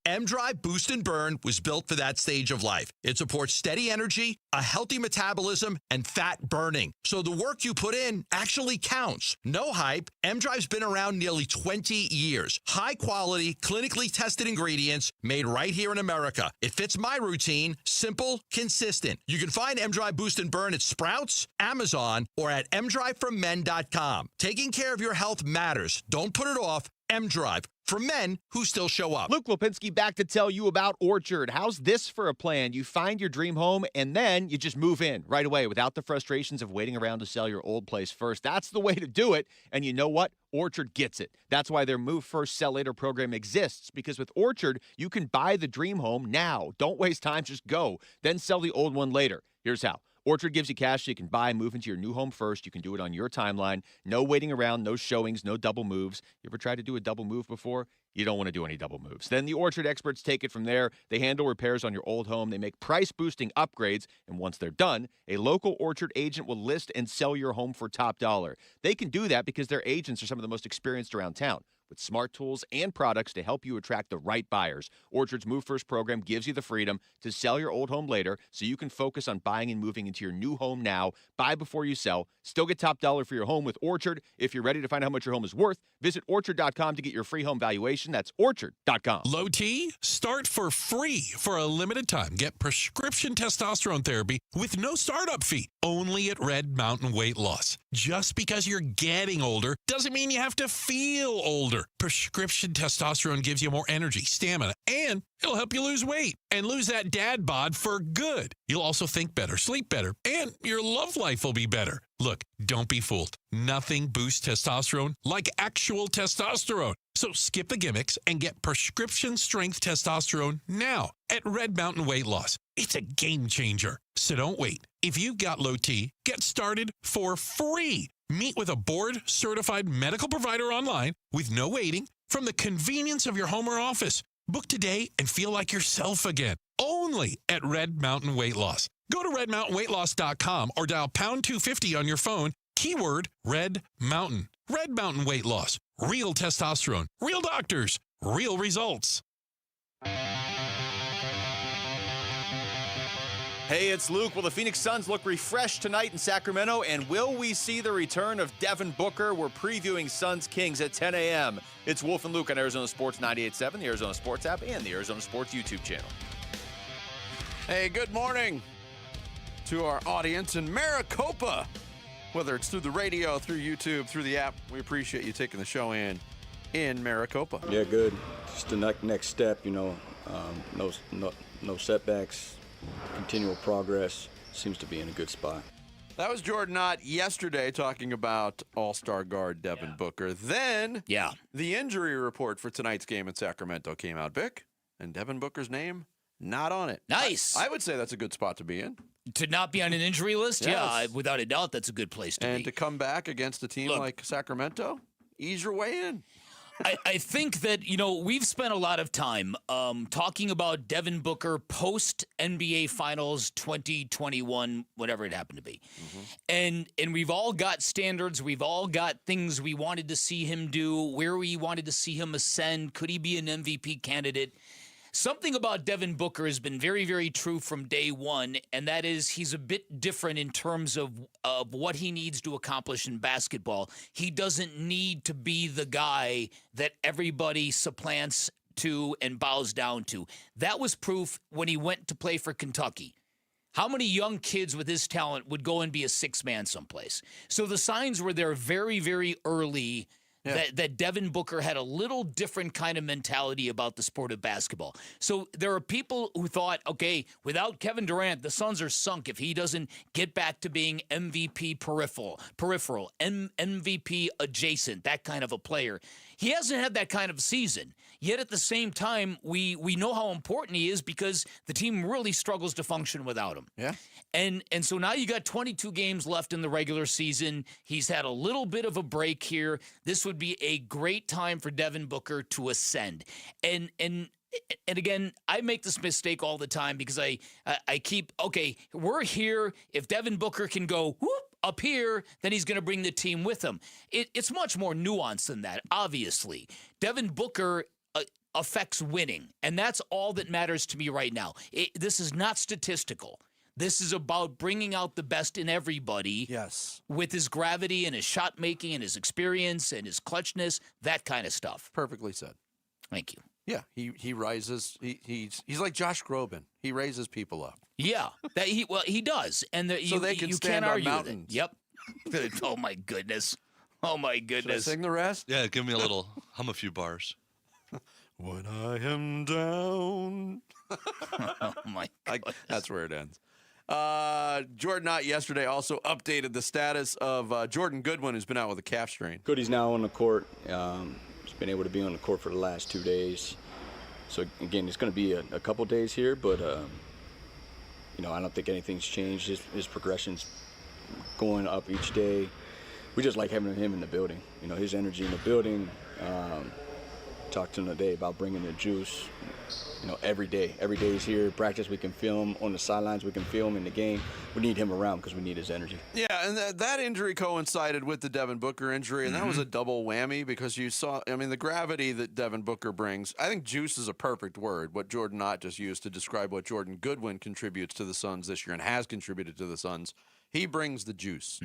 M-Drive Boost and Burn was built for that stage of life. It supports steady energy, a healthy metabolism, and fat burning. So the work you put in actually counts. No hype. M-Drive's been around nearly 20 years. High quality, clinically tested ingredients made right here in America. It fits my routine. Simple, consistent. You can find M-Drive Boost and Burn at Sprouts, Amazon, or at mdriveformen.com. Taking care of your health matters. Don't put it off. M-Drive, for men who still show up. Luke Lipinski back to tell you about Orchard. How's this for a plan? You find your dream home, and then you just move in right away without the frustrations of waiting around to sell your old place first. That's the way to do it, and you know what? Orchard gets it. That's why their Move First, Sell Later program exists, because with Orchard, you can buy the dream home now. Don't waste time, just go. Then sell the old one later. Here's how. Orchard gives you cash so you can buy, move into your new home first. You can do it on your timeline. No waiting around, no showings, no double moves. You ever tried to do a double move before? You don't want to do any double moves. Then the Orchard experts take it from there. They handle repairs on your old home. They make price-boosting upgrades. And once they're done, a local Orchard agent will list and sell your home for top dollar. They can do that because their agents are some of the most experienced around town, with smart tools and products to help you attract the right buyers. Orchard's Move First program gives you the freedom to sell your old home later so you can focus on buying and moving into your new home now. Buy before you sell. Still get top dollar for your home with Orchard. If you're ready to find out how much your home is worth, visit Orchard.com to get your free home valuation. That's Orchard.com. Low T, start for free for a limited time. Get prescription testosterone therapy with no startup fee, only at Red Mountain Weight Loss. Just because you're getting older doesn't mean you have to feel older. Prescription testosterone gives you more energy, stamina, and it'll help you lose weight and lose that dad bod for good. You'll also think better, sleep better, and your love life will be better. Look, don't be fooled. Nothing boosts testosterone like actual testosterone. So skip the gimmicks and get prescription strength testosterone now at Red Mountain Weight Loss. It's a game changer. So don't wait. If you've got low T, get started for free. Meet with a board-certified medical provider online with no waiting from the convenience of your home or office. Book today and feel like yourself again. Only at Red Mountain Weight Loss. Go to redmountainweightloss.com or dial pound 250 on your phone. Keyword Red Mountain. Red Mountain Weight Loss. Real testosterone. Real doctors. Real results. Hey, it's Luke. Will the Phoenix Suns look refreshed tonight in Sacramento? And will we see the return of Devin Booker? We're previewing Suns Kings at 10 a.m. It's Wolf and Luke on Arizona Sports 98.7, the Arizona Sports app, and the Arizona Sports YouTube channel. Hey, good morning to our audience in Maricopa. Whether it's through the radio, through YouTube, through the app, we appreciate you taking the show in Maricopa. Yeah, good. Just the next step, you know, no setbacks. Continual progress. Seems to be in a good spot. That was Jordan Lawler yesterday talking about all-star guard Devin Booker. Then the injury report for tonight's game in Sacramento came out, Bick, and Devin Booker's name not on it. Nice. I would say that's a good spot to be in. To not be on an injury list? Yes. Yeah, without a doubt, that's a good place to be. And to come back against a team like Sacramento, ease your way in. I think that, you know, we've spent a lot of time talking about Devin Booker post-NBA Finals 2021, whatever it happened to be. And we've all got standards. We've all got things we wanted to see him do, where we wanted to see him ascend. Could he be an MVP candidate? Something about Devin Booker has been very, very true from day one, and that is he's a bit different in terms of what he needs to accomplish in basketball. He doesn't need to be the guy that everybody supplants to and bows down to. That was proof when he went to play for Kentucky. How many young kids with his talent would go and be a six-man someplace? So the signs were there very, very early that Devin Booker had a little different kind of mentality about the sport of basketball. So there are people who thought, okay, without Kevin Durant, the Suns are sunk if he doesn't get back to being MVP peripheral, MVP adjacent, that kind of a player. he hasn't had that kind of season. Yet at the same time, we know how important he is because the team really struggles to function without him. Yeah. And so now you got 22 games left in the regular season. He's had a little bit of a break here. This would be a great time for Devin Booker to ascend. And again, I make this mistake all the time because I keep, okay, we're here. If Devin Booker can go whoop up here, then he's going to bring the team with him. It's much more nuanced than that, obviously. Devin Booker affects winning, and that's all that matters to me right now. This is not statistical. This is about bringing out the best in everybody. Yes. With his gravity and his shot making and his experience and his clutchness, that kind of stuff. Perfectly said. Thank you. Yeah, he rises. He's like Josh Groban. He raises people up. Yeah, he does, and so they can stand on mountains. Yep. Oh my goodness. Oh my goodness. Should I sing the rest? Yeah, give me a little, hum a few bars. When I am down. Oh my goodness. That's where it ends. Jordan Yacht yesterday also updated the status of Jordan Goodwin, who's been out with a calf strain. Goody's now on the court. He's been able to be on the court for the last 2 days. So, again, it's going to be a couple days here, but, I don't think anything's changed. His progression's going up each day. We just like having him in the building. His energy in the building. Talked to him today about bringing the juice. Every day. Every day he's here. Practice, we can film. On the sidelines, we can film. In the game, we need him around because we need his energy. Yeah, and that injury coincided with the Devin Booker injury, and that was a double whammy because you saw, the gravity that Devin Booker brings. I think juice is a perfect word, what Jordan Yacht just used to describe what Jordan Goodwin contributes to the Suns this year and has contributed to the Suns. He brings the juice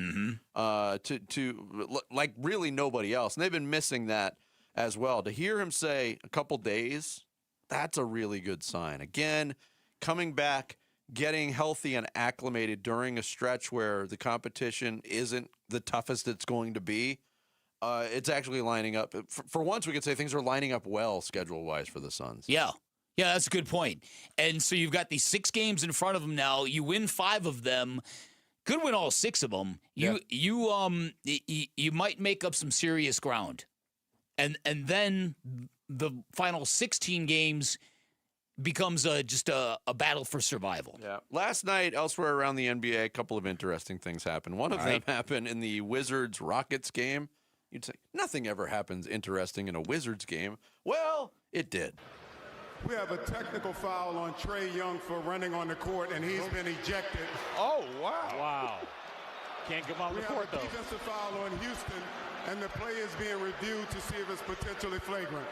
to like really nobody else, and they've been missing that as well. To hear him say a couple days, that's a really good sign. Again, coming back, getting healthy and acclimated during a stretch where the competition isn't the toughest it's going to be. It's actually lining up. For once, we could say things are lining up well schedule-wise for the Suns. Yeah. Yeah, that's a good point. And so you've got these 6 games in front of them now. You win 5 of them. Could win all 6 of them. You might make up some serious ground. And then the final 16 games becomes just a battle for survival. Yeah. Last night, elsewhere around the NBA, a couple of interesting things happened. One of them happened in the Wizards-Rockets game. You'd say, nothing ever happens interesting in a Wizards game. Well, it did. We have a technical foul on Trae Young for running on the court, and he's been ejected. Oh, wow. Wow. Can't come on the court, though. We have a defensive foul on Houston, and the play is being reviewed to see if it's potentially flagrant.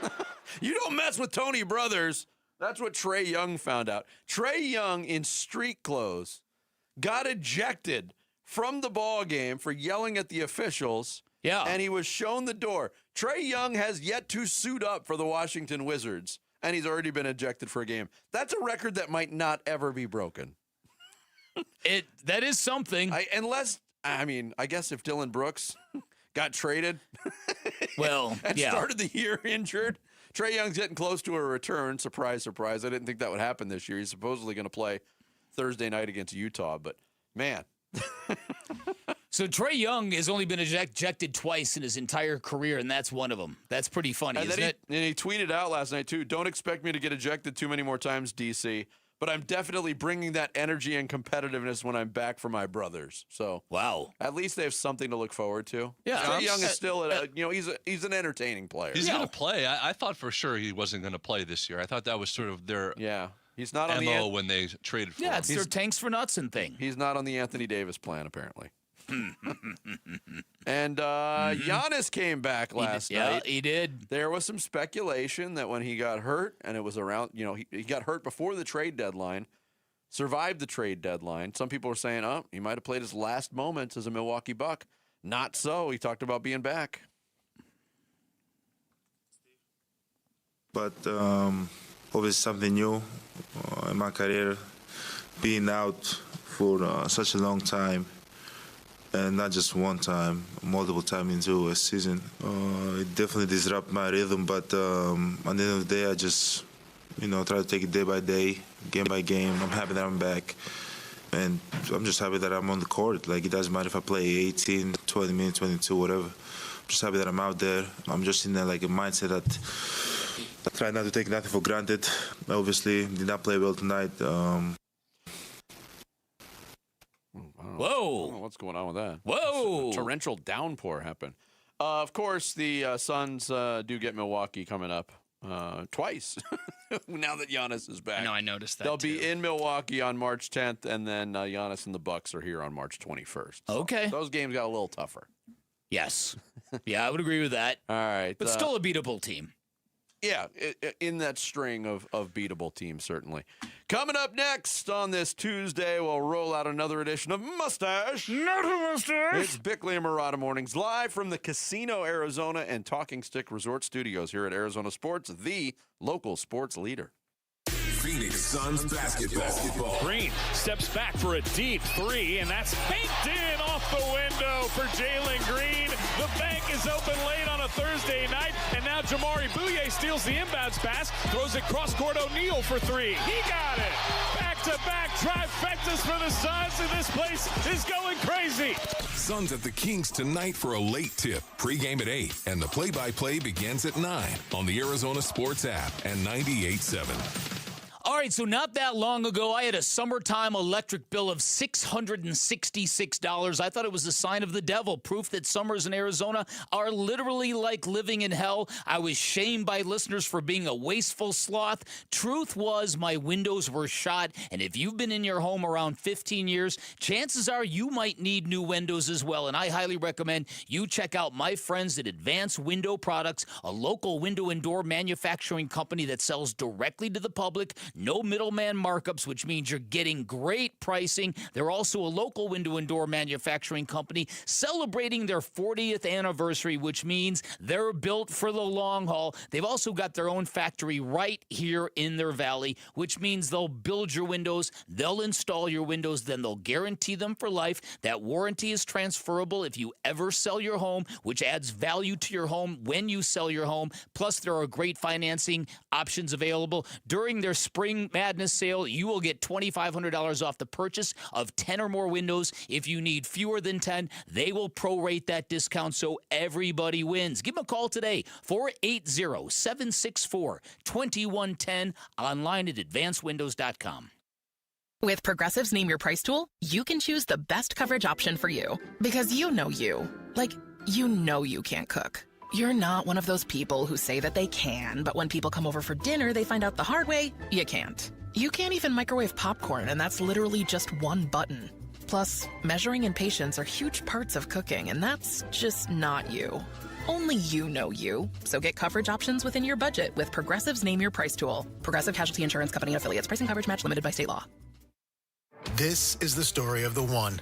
You don't mess with Tony Brothers. That's what Trae Young found out. Trae Young, in street clothes, got ejected from the ball game for yelling at the officials. Yeah. And he was shown the door. Trae Young has yet to suit up for the Washington Wizards, and he's already been ejected for a game. That's a record that might not ever be broken. That is something. I guess if Dylan Brooks got traded and started the year injured, Trae Young's getting close to a return. Surprise, surprise. I didn't think that would happen this year. He's supposedly going to play Thursday night against Utah, but man. So Trae Young has only been ejected twice in his entire career, and that's one of them. That's pretty funny, isn't it? And he tweeted out last night, too, don't expect me to get ejected too many more times, DC, but I'm definitely bringing that energy and competitiveness when I'm back for my brothers. So, wow. At least they have something to look forward to. Yeah. Trae Young is still, he's an entertaining player. He's going to play. I thought for sure he wasn't going to play this year. I thought that was sort of their he's not on MO when they traded for him. Yeah, it's their tanks for nuts and thing. He's not on the Anthony Davis plan, apparently. And Giannis came back last night. Yeah, he did. There was some speculation that when he got hurt, and it was around, he got hurt before the trade deadline, survived the trade deadline. Some people were saying, he might have played his last moments as a Milwaukee Buck. Not so. He talked about being back. But obviously something new in my career, being out for such a long time. And not just one time, multiple times into a season. It definitely disrupted my rhythm, but at the end of the day, I just, try to take it day by day, game by game. I'm happy that I'm back. And I'm just happy that I'm on the court. Like, it doesn't matter if I play 18, 20 minutes, 22, whatever. just happy that I'm out there. I'm just in a mindset that I try not to take nothing for granted. Obviously, did not play well tonight. Whoa! I don't know what's going on with that? Whoa! A torrential downpour happened. Of course, the Suns do get Milwaukee coming up twice. Now that Giannis is back, I noticed that. They'll be in Milwaukee on March 10th, and then Giannis and the Bucks are here on March 21st. So Okay. those games got a little tougher. Yes. Yeah, I would agree with that. All right, But still a beatable team. Yeah, in that string of beatable teams, certainly. Coming up next on this Tuesday, we'll roll out another edition of Mustache. Not a mustache. It's Bickley and Murata Mornings, live from the Casino Arizona and Talking Stick Resort Studios here at Arizona Sports, the local sports leader. Phoenix Suns basketball. Green steps back for a deep three, and that's banked in off the window for Jalen Green. The bank is open late on a Thursday night, and now Jamari Bouye steals the inbounds pass, throws it cross-court O'Neal for three. He got it. Back-to-back trifectas for the Suns, and this place is going crazy. Suns at the Kings tonight for a late tip. Pre-game at 8, and the play-by-play begins at 9 on the Arizona Sports app and 98.7. All right, so not that long ago, I had a summertime electric bill of $666. I thought it was a sign of the devil, proof that summers in Arizona are literally like living in hell. I was shamed by listeners for being a wasteful sloth. Truth was my windows were shot, and if you've been in your home around 15 years, chances are you might need new windows as well, and I highly recommend you check out my friends at Advanced Window Products, a local window and door manufacturing company that sells directly to the public. No middleman markups, which means you're getting great pricing. They're also a local window and door manufacturing company celebrating their 40th anniversary, which means they're built for the long haul. They've also got their own factory right here in their valley, which means they'll build your windows, they'll install your windows, then they'll guarantee them for life. That warranty is transferable if you ever sell your home, which adds value to your home when you sell your home. Plus, there are great financing options available. During their Spring Madness sale, you will get $2,500 off the purchase of 10 or more windows. If you need fewer than 10, they will prorate that discount so everybody wins. Give them a call today, 480-764-2110, online at advancedwindows.com. With Progressive's Name Your Price tool, you can choose the best coverage option for you. Because you know you. Like, you know you can't cook. You're not one of those people who say that they can, but when people come over for dinner, they find out the hard way, you can't. You can't even microwave popcorn, and that's literally just one button. Plus, measuring and patience are huge parts of cooking, and that's just not you. Only you know you. So get coverage options within your budget with Progressive's Name Your Price tool. Progressive Casualty Insurance Company and Affiliates. Price and coverage match limited by state law. This is the story of the one.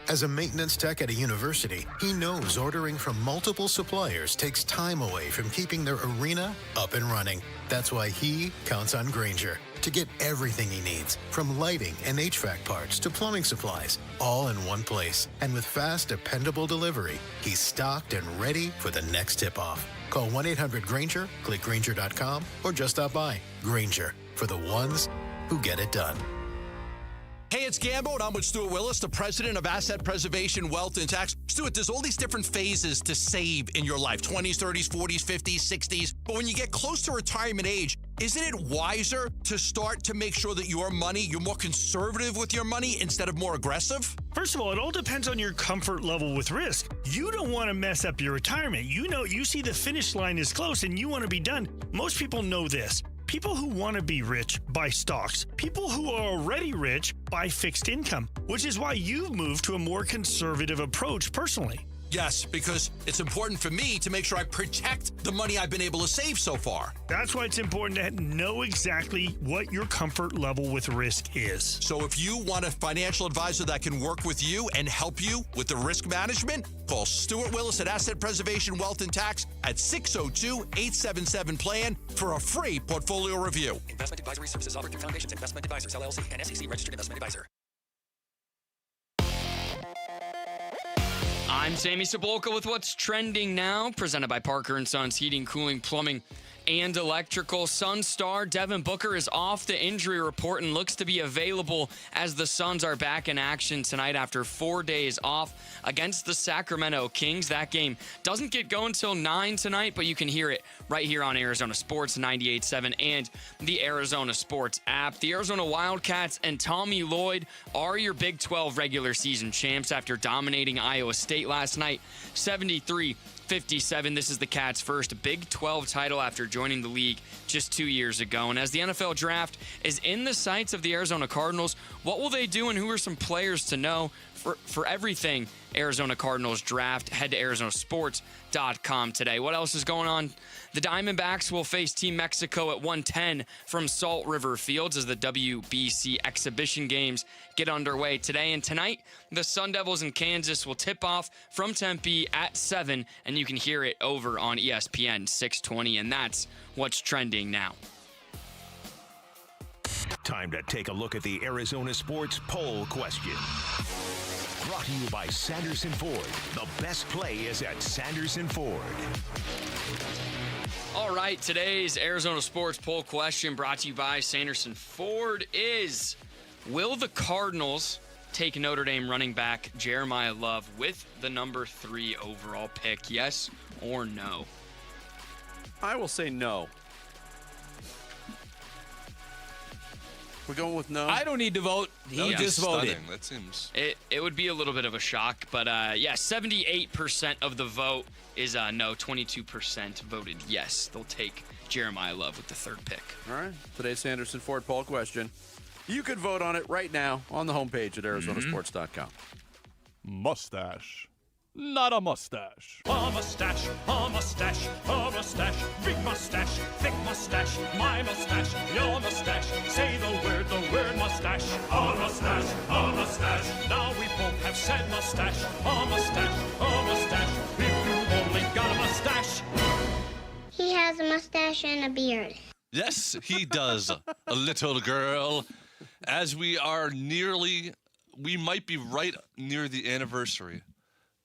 As a maintenance tech at a university, he knows ordering from multiple suppliers takes time away from keeping their arena up and running. That's why he counts on Grainger to get everything he needs, from lighting and HVAC parts to plumbing supplies, all in one place. And with fast, dependable delivery, he's stocked and ready for the next tip-off. Call 1-800-GRAINGER, click Grainger.com, or just stop by. Grainger, for the ones who get it done. Hey, it's Gambo, and I'm with Stuart Willis, the president of Asset Preservation, Wealth, and Tax. Stuart, there's all these different phases to save in your life, 20s, 30s, 40s, 50s, 60s. But when you get close to retirement age, isn't it wiser to start to make sure that you're more conservative with your money instead of more aggressive? First of all, it all depends on your comfort level with risk. You don't want to mess up your retirement. You see the finish line is close and you want to be done. Most people know this. People who want to be rich buy stocks. People who are already rich buy fixed income, which is why you've moved to a more conservative approach personally. Yes, because it's important for me to make sure I protect the money I've been able to save so far. That's why it's important to know exactly what your comfort level with risk is. So if you want a financial advisor that can work with you and help you with the risk management, call Stuart Willis at Asset Preservation, Wealth, and Tax at 602-877-PLAN for a free portfolio review. Investment advisory services offered through Foundations Investment Advisors, LLC, and SEC registered investment advisor. I'm Sammy Cebulka with what's trending now, presented by Parker & Sons Heating, Cooling, Plumbing, and electrical. Suns star Devin Booker is off the injury report and looks to be available as the Suns are back in action tonight after 4 days off against the Sacramento Kings. That game doesn't get going till 9 tonight, but you can hear it right here on Arizona Sports 98.7 and the Arizona Sports app. The Arizona Wildcats and Tommy Lloyd are your Big 12 regular season champs after dominating Iowa State last night, 73-57. This is the Cats' first Big 12 title after joining the league just 2 years ago. And as the NFL draft is in the sights of the Arizona Cardinals, what will they do and who are some players to know? For everything Arizona Cardinals draft, head to arizonasports.com today. What else is going on? The Diamondbacks will face Team Mexico at 1:10 from Salt River Fields as the WBC exhibition games get underway today. And tonight, the Sun Devils in Kansas will tip off from Tempe at 7, and you can hear it over on ESPN 620, and that's what's trending now. Time to take a look at the Arizona Sports Poll Question. Brought to you by Sanderson Ford. The best play is at Sanderson Ford. All right, today's Arizona Sports Poll Question brought to you by Sanderson Ford is, will the Cardinals take Notre Dame running back Jeremiah Love with the number 3 overall pick? Yes or no? I will say no. We're going with no. I don't need to vote. He just voted. That seems. It would be a little bit of a shock, but yeah, 78% of the vote is no. 22% voted yes. They'll take Jeremiah Love with the 3rd pick. All right. Today's Sanderson Ford Poll Question. You could vote on it right now on the homepage at arizonasports.com. Mustache. Not a mustache. A mustache, a mustache, a mustache, big mustache, thick mustache, my mustache, your mustache. Say the word mustache. A mustache, a mustache. Now we both have said mustache. A mustache, a mustache. If you only got a mustache. He has a mustache and a beard. Yes, he does, a little girl. As we might be right near the anniversary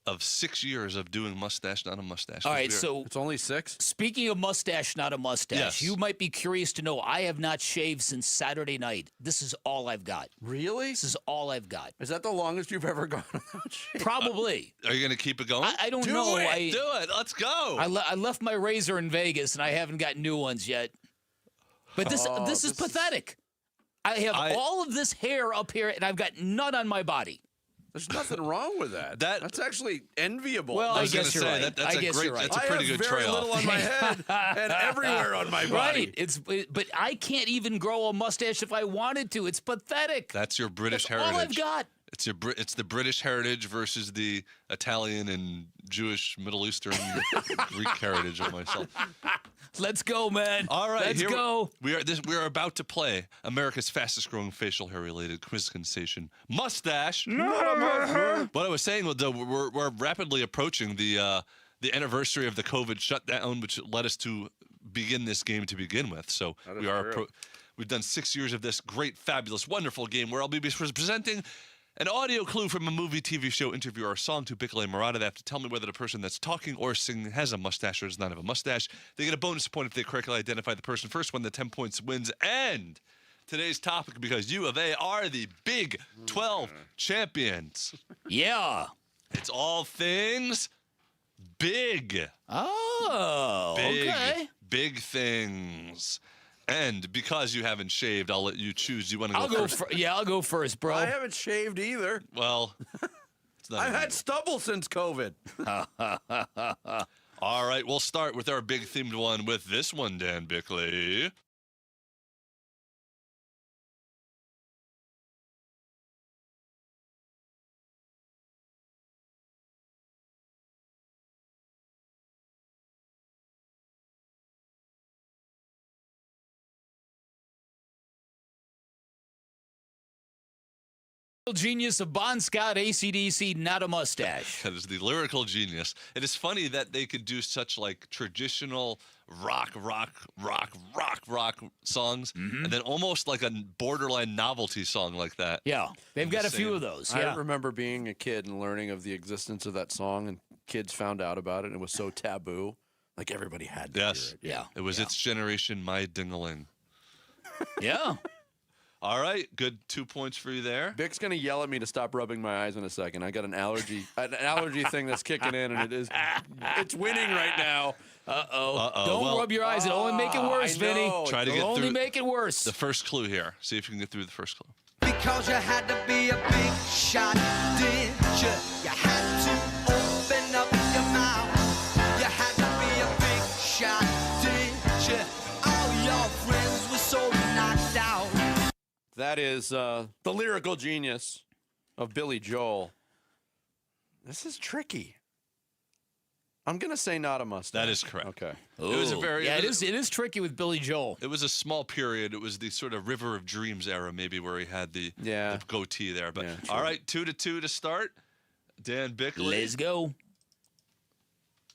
of 6 years of doing Mustache, Not a Mustache. All right, so it's only 6? Speaking of mustache, not a mustache, yes. You might be curious to know I have not shaved since Saturday night. This is all I've got. Really? This is all I've got. Is that the longest you've ever gone without shaving? Probably. Are you going to keep it going? I don't Do know. It. Do it. Let's go. I left my razor in Vegas, and I haven't got new ones yet. But this is pathetic. I have all of this hair up here, and I've got none on my body. There's nothing wrong with that. That's actually enviable. Well, I guess you're right. That's a pretty good I have very little on my head and everywhere on my body. Right. But I can't even grow a mustache if I wanted to. It's pathetic. That's your British heritage. All I've got. It's the British heritage versus the Italian and Jewish, Middle Eastern, Greek heritage of myself. Let's go, man. All right, let's go. We are about to play America's fastest growing facial hair related quiz sensation, Mustache. What I was saying was, though, we're rapidly approaching the anniversary of the COVID shutdown, which led us to begin this game to begin with. So we've done 6 years of this great, fabulous, wonderful game where I'll be presenting an audio clue from a movie, TV show, interview, or song to Bickley and Murata. They have to tell me whether the person that's talking or singing has a mustache or does not have a mustache. They get a bonus point if they correctly identify the person first. One, the 10 points wins. And today's topic, because U of A are the Big 12 champions. Yeah. It's all things big. Oh, okay. Big things. And because you haven't shaved, I'll let you choose. You want to go first? I'll go first, bro. I haven't shaved either. Well, it's not I've had stubble since COVID. All right, we'll start with our big themed one with this one, Dan Bickley. Genius of Bon Scott, AC/DC, not a mustache. That is the lyrical genius. It is funny that they could do such like traditional rock songs, and then almost like a borderline novelty song like that. Yeah, they've got a few of those. Yeah. I remember being a kid and learning of the existence of that song, and kids found out about it, and it was so taboo Like everybody had to Yes. hear it. Yeah. It was its generation, my ding-a-ling. Yeah. All right, good 2 points for you there. Vic's gonna yell at me to stop rubbing my eyes in a second. I got an allergy thing that's kicking in, and it's winning right now. Don't rub your eyes. It'll only make it worse, Vinny. Try to get It'll through only make it worse. the first clue here. See if you can get through the first clue. Because you had to be a big shot, did you? You had to open up your mouth. You had to be a big shot, did you? All your friends were so knocked out. That is the lyrical genius of Billy Joel. This is tricky. I'm gonna say not a mustache. That is correct. Okay. It was a very it is tricky with Billy Joel. It was a small period. It was the sort of River of Dreams era, maybe, where he had the goatee there. But all right, 2-2 to start. Dan Bickley. Let's go.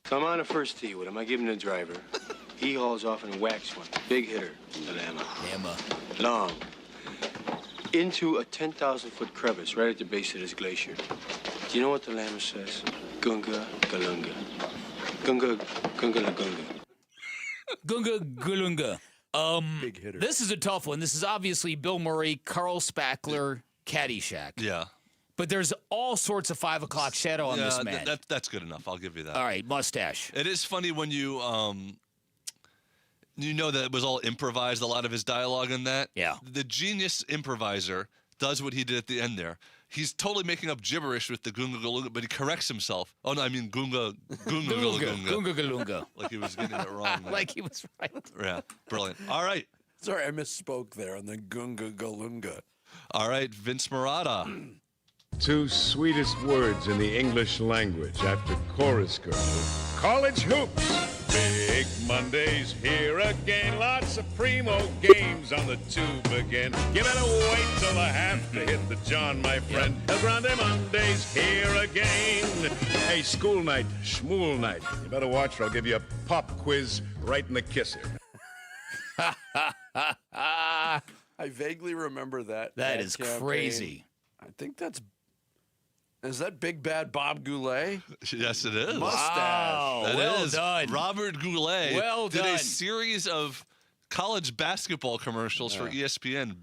So I'm on the first tee with him. I give him the driver. He hauls off and whacks one. Big hitter. The Lama. Long. Into a 10,000-foot crevice right at the base of this glacier. Do you know what the Lama says? Gunga Galunga. Gunga Gunga La Gunga. Gunga Galunga. Big hitter. This is a tough one. This is obviously Bill Murray, Carl Spackler, Caddyshack. Yeah. But there's all sorts of 5 o'clock shadow on this man. That's good enough. I'll give you that. All right, mustache. It is funny when you know that it was all improvised, a lot of his dialogue in that. Yeah. The genius improviser does what he did at the end there. He's totally making up gibberish with the Gunga Galunga, but he corrects himself. Oh, no, I mean Gunga Galunga. Gunga Galunga. Like he was getting it wrong. Like he was right. Yeah, brilliant. All right. Sorry, I misspoke there on the Gunga Galunga. All right, Vince Marotta. 2 sweetest words in the English language after chorus girl. College hoops. Big Mondays here again. Lots of primo games on the tube again. You better wait till I have to hit the John, my friend. El Grande Mondays here again. Hey, school night, schmool night. You better watch or I'll give you a pop quiz right in the kisser. I vaguely remember that. That is campaign. crazy. I think is that Big Bad Bob Goulet? Yes, it is. Mustache. Wow. That well is. done. Robert Goulet did done. a series of college basketball commercials for ESPN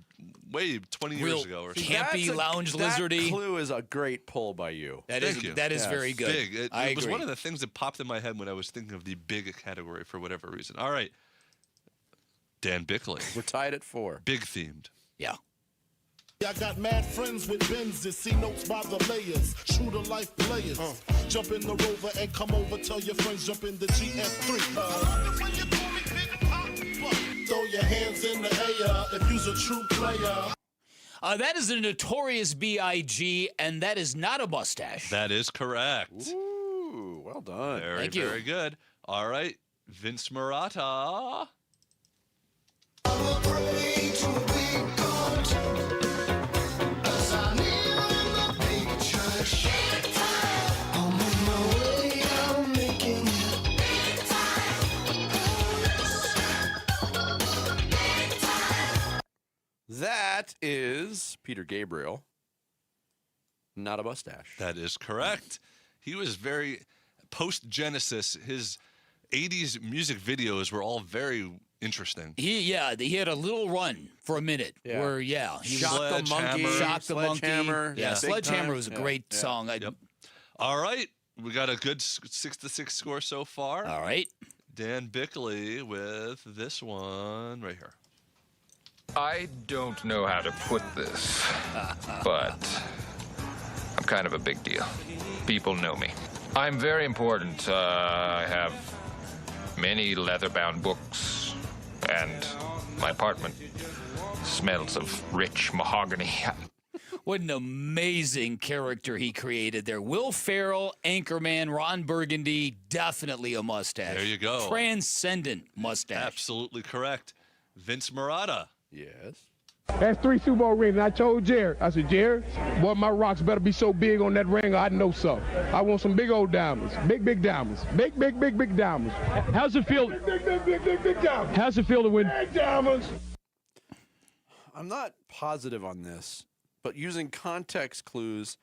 way 20 years ago or so. Campy, lounge lizardy. That clue is a great pull by you. That is very good. Big. It I was agree. one of the things that popped in my head when I was thinking of the big category for whatever reason. All right. Dan Bickley. We're tied at 4. Big themed. Yeah. I got mad friends with Benzes, see notes by the layers, true to life players. Jump in the Rover and come over, tell your friends jump in the GS3. Throw your hands in the air if you's a true player. That is a Notorious B.I.G., and that is not a mustache. That is correct. Ooh, well done. Very, Thank you. very good. All right. Vince Marotta. That is Peter Gabriel. Not a mustache. That is correct. He was very post-Genesis. His 80s music videos were all very interesting. He had a little run for a minute where he Shock the Monkey. Shock the Monkey. Sledgehammer. Yeah, Big Sledgehammer Time. was a great song. Yep. All right. We got a good 6-6 score so far. All right. Dan Bickley with this one right here. I don't know how to put this, but I'm kind of a big deal. People know me. I'm very important. I have many leather-bound books, and my apartment smells of rich mahogany. What an amazing character he created there. Will Ferrell, Anchorman, Ron Burgundy, definitely a mustache. There you go. Transcendent mustache. Absolutely correct. Vince Marotta. Yes. That's 3 Super Bowl rings. And I told Jared, I said, Jared, boy, my rocks better be so big on that ring, I know so. I want some big old diamonds. Big diamonds. Big diamonds. How's it feel? Big diamonds. How's it feel to win? Big diamonds. I'm not positive on this, but using context clues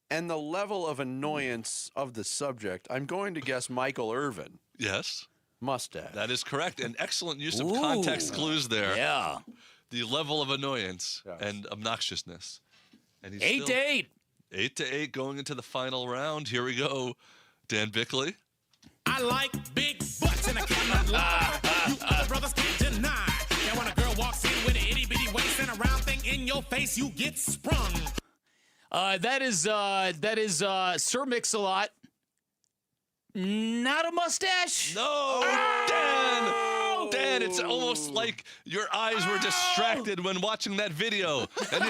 and the level of annoyance of the subject, I'm going to guess Michael Irvin. Yes. Mustache. That is correct. An excellent use of context clues there. Yeah. The level of annoyance and obnoxiousness. And he's 8-8. 8-8 going into the final round. Here we go. Dan Bickley. I like big butts and I cannot lie. You other brothers can't deny. And when a girl walks in with an itty bitty waist and a round thing in your face, you get sprung. That is Sir Mix-a-Lot. Not a mustache. No, Dan, it's almost like your eyes were distracted when watching that video, and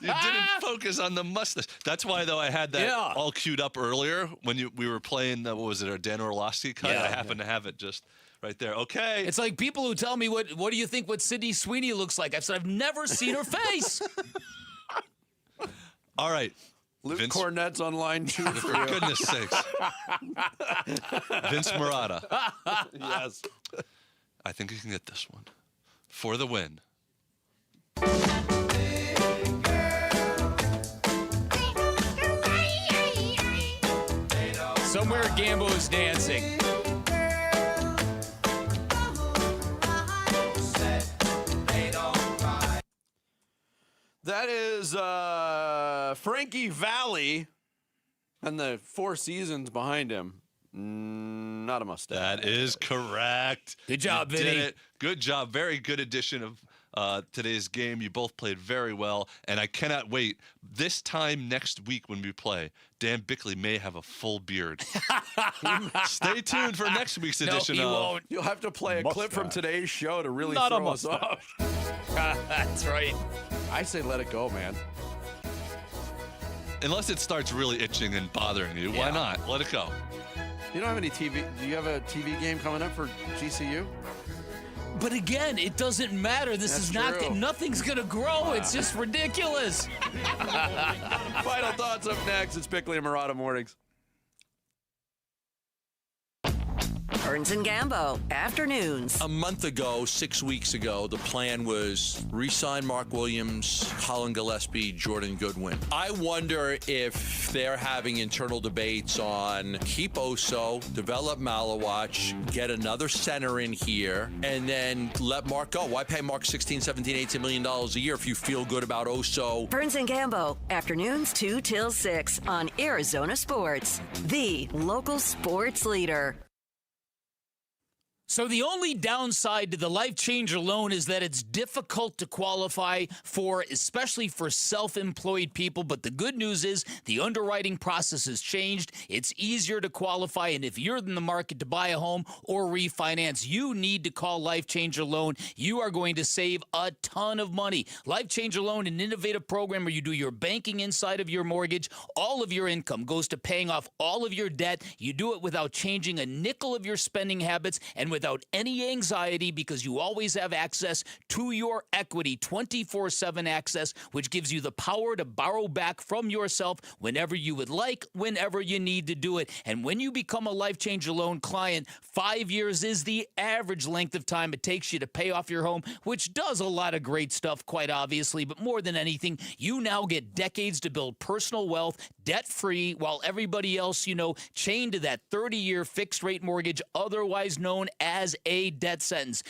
you didn't focus on the mustache. That's why, though, I had that all queued up earlier when we were playing. What was it, our Dan Orlovsky cut? I happened to have it just right there. Okay. It's like people who tell me, what do you think what Sydney Sweeney looks like? I've said I've never seen her face. All right. Luke Cornett's on line 2 for goodness sakes. Vince Murata. Yes. I think you can get this one. For the win. Somewhere Gambo is dancing. That is Frankie Valli and the Four Seasons behind him. Not a mustache. That is correct. Good job, you Vinny. did it. Good job. Very good edition of today's game. You both played very well, and I cannot wait. This time next week when we play, Dan Bickley may have a full beard. Stay tuned for next week's edition he of... won't. You'll have to play a clip from today's show to really Not a throw us off. That's right. I say let it go, man. Unless it starts really itching and bothering you, why not? Let it go. You don't have any TV. Do you have a TV game coming up for GCU? But again, it doesn't matter. This is not. true. Nothing's gonna grow. It's just ridiculous. Final thoughts up next. It's Bickley and Murata Mornings. Burns and Gambo, afternoons. A month ago, 6 weeks ago, the plan was re-sign Mark Williams, Colin Gillespie, Jordan Goodwin. I wonder if they're having internal debates on keep Oso, develop Malawach, get another center in here, and then let Mark go. Why pay Mark $16, $17, $18 million a year if you feel good about Oso? Burns and Gambo, afternoons 2 till 6 on Arizona Sports, the local sports leader. So the only downside to the Life Changer loan is that it's difficult to qualify for, especially for self-employed people. But the good news is the underwriting process has changed. It's easier to qualify. And if you're in the market to buy a home or refinance, you need to call Life Changer Loan. You are going to save a ton of money. Life Changer Loan, an innovative program where you do your banking inside of your mortgage. All of your income goes to paying off all of your debt. You do it without changing a nickel of your spending habits and without any anxiety, because you always have access to your equity, 24/7 access, which gives you the power to borrow back from yourself whenever you would like, whenever you need to do it. And when you become a Life Changer Loan client, 5 years is the average length of time it takes you to pay off your home, which does a lot of great stuff, quite obviously. But more than anything, you now get decades to build personal wealth, debt-free, while everybody else, chained to that 30-year fixed-rate mortgage, otherwise known as a debt sentence.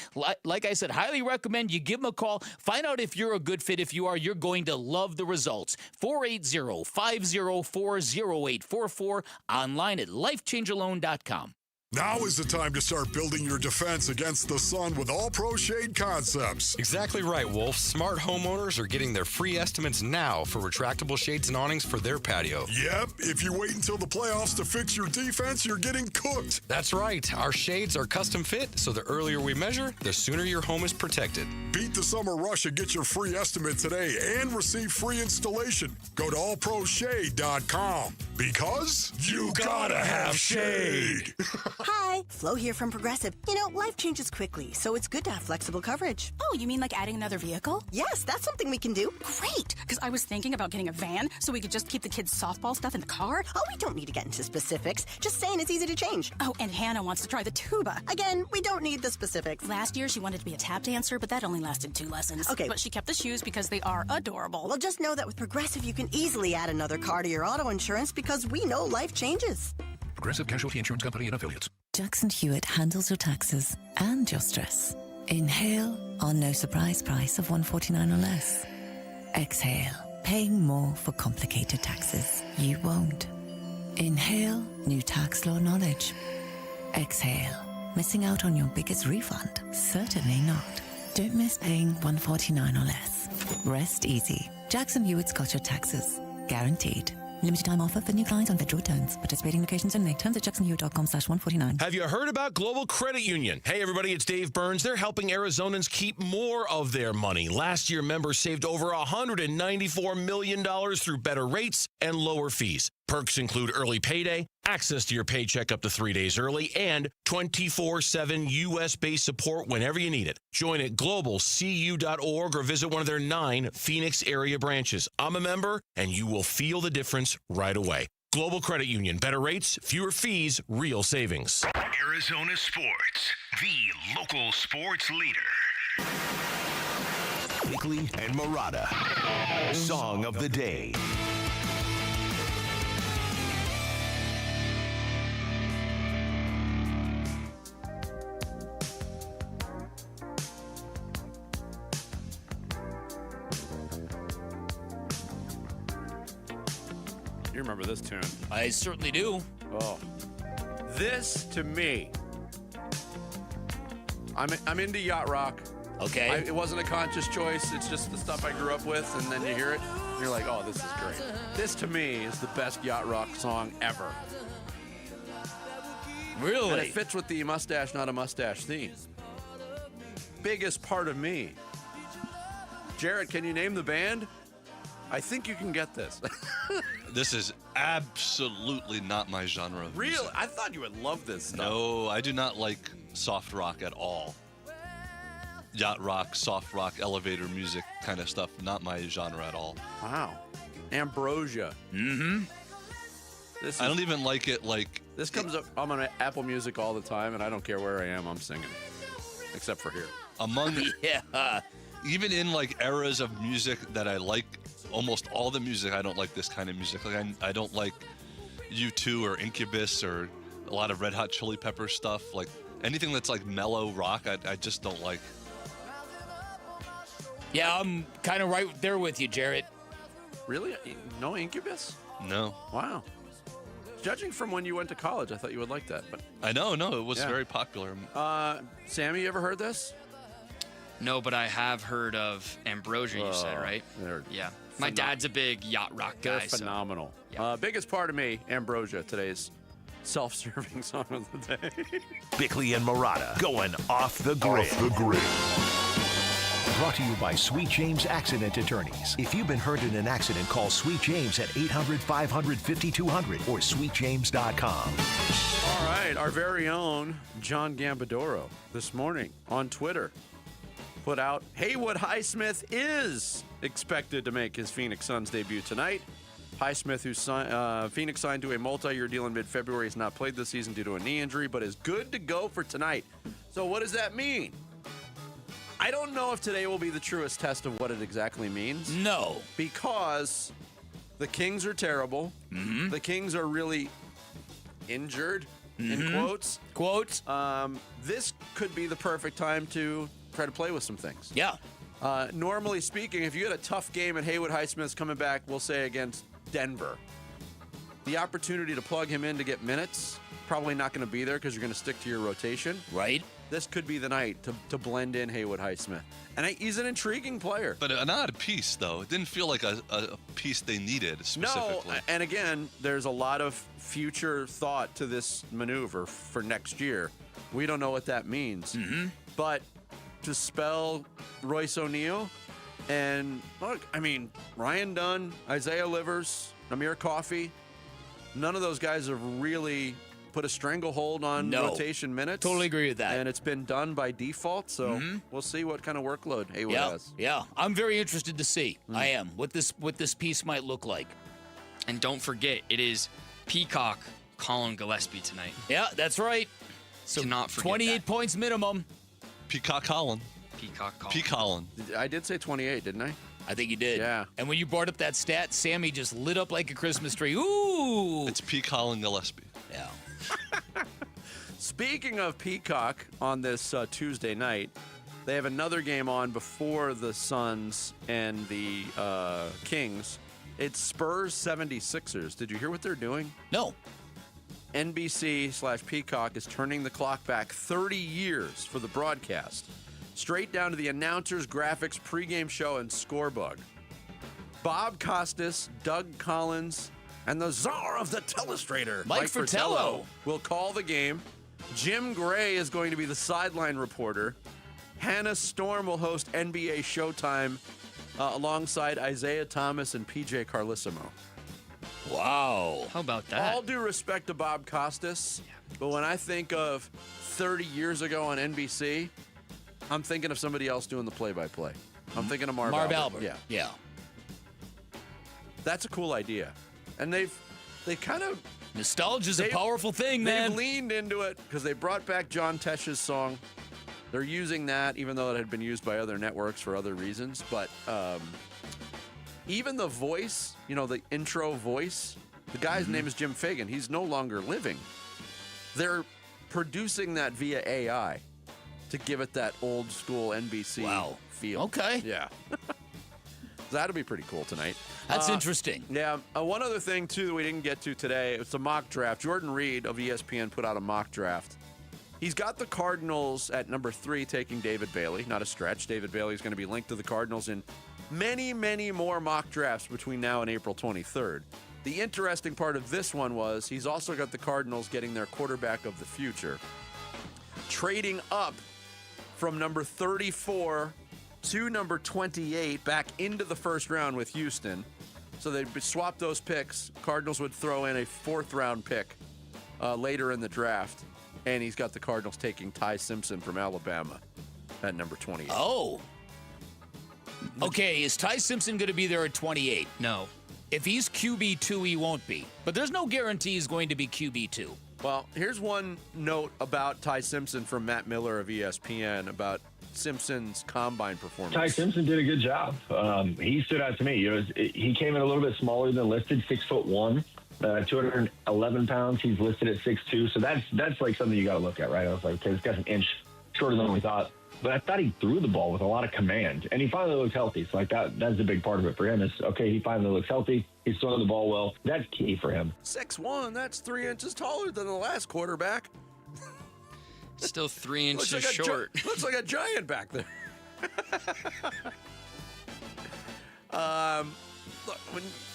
Like I said, highly recommend you give them a call. Find out if you're a good fit. If you are, you're going to love the results. 480-504-0844. Online at lifechangerloan.com. Now is the time to start building your defense against the sun with All Pro Shade Concepts. Exactly right, Wolf. Smart homeowners are getting their free estimates now for retractable shades and awnings for their patio. Yep, if you wait until the playoffs to fix your defense, you're getting cooked. That's right. Our shades are custom fit, so the earlier we measure, the sooner your home is protected. Beat the summer rush and get your free estimate today and receive free installation. Go to allproshade.com because you gotta have shade. Hi, Flo here from Progressive. Life changes quickly, so it's good to have flexible coverage. Oh, you mean like adding another vehicle? Yes, that's something we can do. Great, because I was thinking about getting a van so we could just keep the kids' softball stuff in the car. Oh, we don't need to get into specifics. Just saying it's easy to change. Oh, and Hannah wants to try the tuba. Again, we don't need the specifics. Last year, she wanted to be a tap dancer, but that only lasted 2 lessons. Okay. But she kept the shoes because they are adorable. Well, just know that with Progressive, you can easily add another car to your auto insurance because we know life changes. Progressive Casualty Insurance Company and Affiliates. Jackson Hewitt handles your taxes and your stress. Inhale our no surprise price of $149 or less. Exhale, paying more for complicated taxes. You won't. Inhale new tax law knowledge. Exhale, missing out on your biggest refund? Certainly not. Don't miss paying $149 or less. Rest easy. Jackson Hewitt's got your taxes. Guaranteed. Limited time offer for new clients on federal returns. Participating locations only. Terms at jacksonhewitt.com/149. Have you heard about Global Credit Union? Hey, everybody, it's Dave Burns. They're helping Arizonans keep more of their money. Last year, members saved over $194 million through better rates and lower fees. Perks include early payday, access to your paycheck up to 3 days early, and 24/7 U.S.-based support whenever you need it. Join at globalcu.org or visit one of their 9 Phoenix area branches. I'm a member, and you will feel the difference right away. Global Credit Union. Better rates, fewer fees, real savings. Arizona Sports, the local sports leader. Bickley and Murata. Song of the day. You remember this tune? I certainly do. Oh, this to me. I'm into yacht rock. Okay. It wasn't a conscious choice. It's just the stuff I grew up with, and then you hear it, and you're like, oh, this is great. This to me is the best yacht rock song ever. Really? And it fits with the mustache, not a mustache theme. Biggest part of me. Jared, can you name the band? I think you can get this. This is absolutely not my genre of music. Really? I thought you would love this stuff. No, I do not like soft rock at all. Yacht rock, soft rock, elevator music kind of stuff, not my genre at all. Wow. Ambrosia. Mm-hmm. I don't even like it like... This comes up, I'm on Apple Music all the time, and I don't care where I am, I'm singing. Except for here. Among... yeah. Even in like eras of music that I like, almost all the music, I don't like this kind of music. Like I don't like U2 or Incubus or a lot of Red Hot Chili Peppers stuff. Like anything that's like mellow rock, I just don't like. Yeah, I'm kind of right there with you, Jarrett. Really? No Incubus? No. Wow. Judging from when you went to college, I thought you would like that. But I know, it was very popular. Sammy, you ever heard this? No, but I have heard of Ambrosia, you said, right? Yeah. My dad's a big yacht rock guy. They're phenomenal. Biggest part of me, Ambrosia, today's self-serving song of the day. Bickley and Murata going off the grid. Off the grid. Brought to you by Sweet James Accident Attorneys. If you've been hurt in an accident, call Sweet James at 800-500-5200 or sweetjames.com. All right, our very own John Gambadoro this morning on Twitter put out Haywood Highsmith is expected to make his Phoenix Suns debut tonight. Highsmith, who Phoenix signed to a multi-year deal in mid-February, has not played this season due to a knee injury, but is good to go for tonight. So what does that mean? I don't know if today will be the truest test of what it exactly means. No. Because the Kings are terrible. Mm-hmm. The Kings are really injured, in quotes. Quotes. This could be the perfect time to try to play with some things. Yeah. Normally speaking, if you had a tough game and Haywood Highsmith's coming back, we'll say against Denver, the opportunity to plug him in to get minutes, probably not going to be there because you're going to stick to your rotation. Right. This could be the night to blend in Haywood Highsmith. And he's an intriguing player. But an odd piece, though. It didn't feel like a piece they needed specifically. No, and again, there's a lot of future thought to this maneuver for next year. We don't know what that means. Mm-hmm. But to spell Royce O'Neal and, look, I mean, Ryan Dunn, Isaiah Livers, Amir Coffey, none of those guys have really put a stranglehold on rotation minutes. Totally agree with that. And it's been done by default, so we'll see what kind of workload Haywood has. Yeah, I'm very interested to see. I am what this piece might look like. And don't forget, it is Peacock Colin Gillespie tonight. Yeah, that's right. So cannot forget 28 points minimum. Peacock Colin. Peacock Colin. P. Colin. I did say 28, didn't I? I think you did. Yeah. And when you brought up that stat, Sammy just lit up like a Christmas tree. Ooh. It's P. Colin Gillespie. Yeah. Speaking of Peacock, on this Tuesday night, they have another game on before the Suns and the Kings. It's Spurs 76ers. Did you hear what they're doing? No. NBC/Peacock is turning the clock back 30 years for the broadcast, straight down to the announcers, graphics, pregame show, and scorebook. Bob Costas, Doug Collins, and the czar of the telestrator, Mike Fratello, will call the game. Jim Gray is going to be the sideline reporter. Hannah Storm will host NBA Showtime alongside Isaiah Thomas and PJ Carlissimo. Wow. How about that? All due respect to Bob Costas, but when I think of 30 years ago on NBC, I'm thinking of somebody else doing the play-by-play. I'm thinking of Marv Albert. Yeah. That's a cool idea. And they kind of... Nostalgia's a powerful thing, man. They've leaned into it because they brought back John Tesh's song. They're using that, even though it had been used by other networks for other reasons. But even the voice, the intro voice, the guy's name is Jim Fagan. He's no longer living. They're producing that via AI to give it that old school NBC feel. Okay. Yeah. That'll be pretty cool tonight. That's interesting. Yeah. One other thing, too, that we didn't get to today, it's a mock draft. Jordan Reed of ESPN put out a mock draft. He's got the Cardinals at number 3 taking David Bailey. Not a stretch. David Bailey is going to be linked to the Cardinals in many, many more mock drafts between now and April 23rd. The interesting part of this one was he's also got the Cardinals getting their quarterback of the future, trading up from number 34 to number 28 back into the first round with Houston. So they'd swap those picks. Cardinals would throw in a 4th-round pick later in the draft. And he's got the Cardinals taking Ty Simpson from Alabama at number 28. Oh. Okay, is Ty Simpson going to be there at 28? No. If he's QB2, he won't be. But there's no guarantee he's going to be QB2. Well, here's one note about Ty Simpson from Matt Miller of ESPN about Simpson's combine performance. Ty Simpson did a good job. He stood out to me. He came in a little bit smaller than listed, 6'1", 211 pounds. He's listed at 6'2", so that's like something you got to look at, right? I was like, okay, this guy's an inch shorter than we thought. But I thought he threw the ball with a lot of command, and he finally looks healthy. So like that's a big part of it for him. Is okay, he finally looks healthy. He's throwing the ball well. That's key for him. 6'1", that's 3 inches taller than the last quarterback. Still 3 inches short. Looks like a giant back there. Look,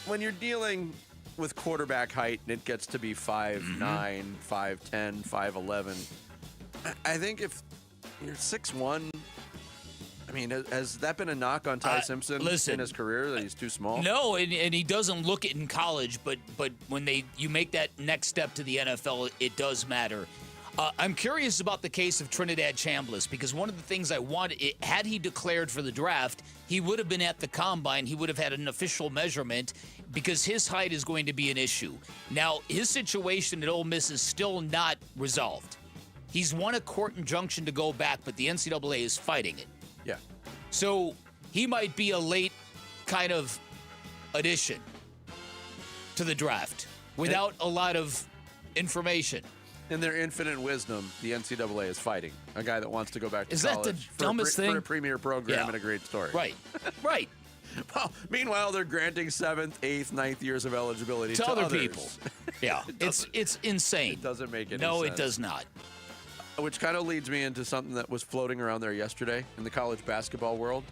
when you're dealing with quarterback height and it gets to be 5'9", 5'10", 5'11", I think if you're 6'1", I mean, has that been a knock on Ty Simpson in his career that he's too small? No, and he doesn't look it in college, but when you make that next step to the NFL, it does matter. I'm curious about the case of Trinidad Chambliss because one of the things I wanted, had he declared for the draft, he would have been at the combine. He would have had an official measurement because his height is going to be an issue. Now, his situation at Ole Miss is still not resolved. He's won a court injunction to go back, but the NCAA is fighting it. Yeah. So he might be a late kind of addition to the draft without a lot of information. In their infinite wisdom, the NCAA is fighting a guy that wants to go back to college. Is that the dumbest thing? For a premier program and a great story. Right. Right. Well, meanwhile, they're granting 7th, 8th, 9th years of eligibility to other others. People. Yeah. it's insane. It doesn't make any sense. No, it does not. Which kind of leads me into something that was floating around there yesterday in the college basketball world.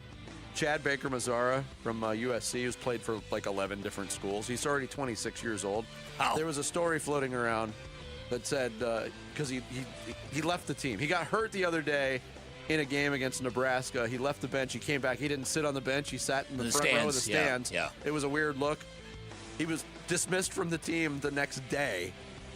Chad Baker-Mazara from USC, who's played for like 11 different schools. He's already 26 years old. Wow. There was a story floating around that said, because he left the team. He got hurt the other day in a game against Nebraska. He left the bench. He came back. He didn't sit on the bench. He sat in the front row of the stands. Yeah. It was a weird look. He was dismissed from the team the next day.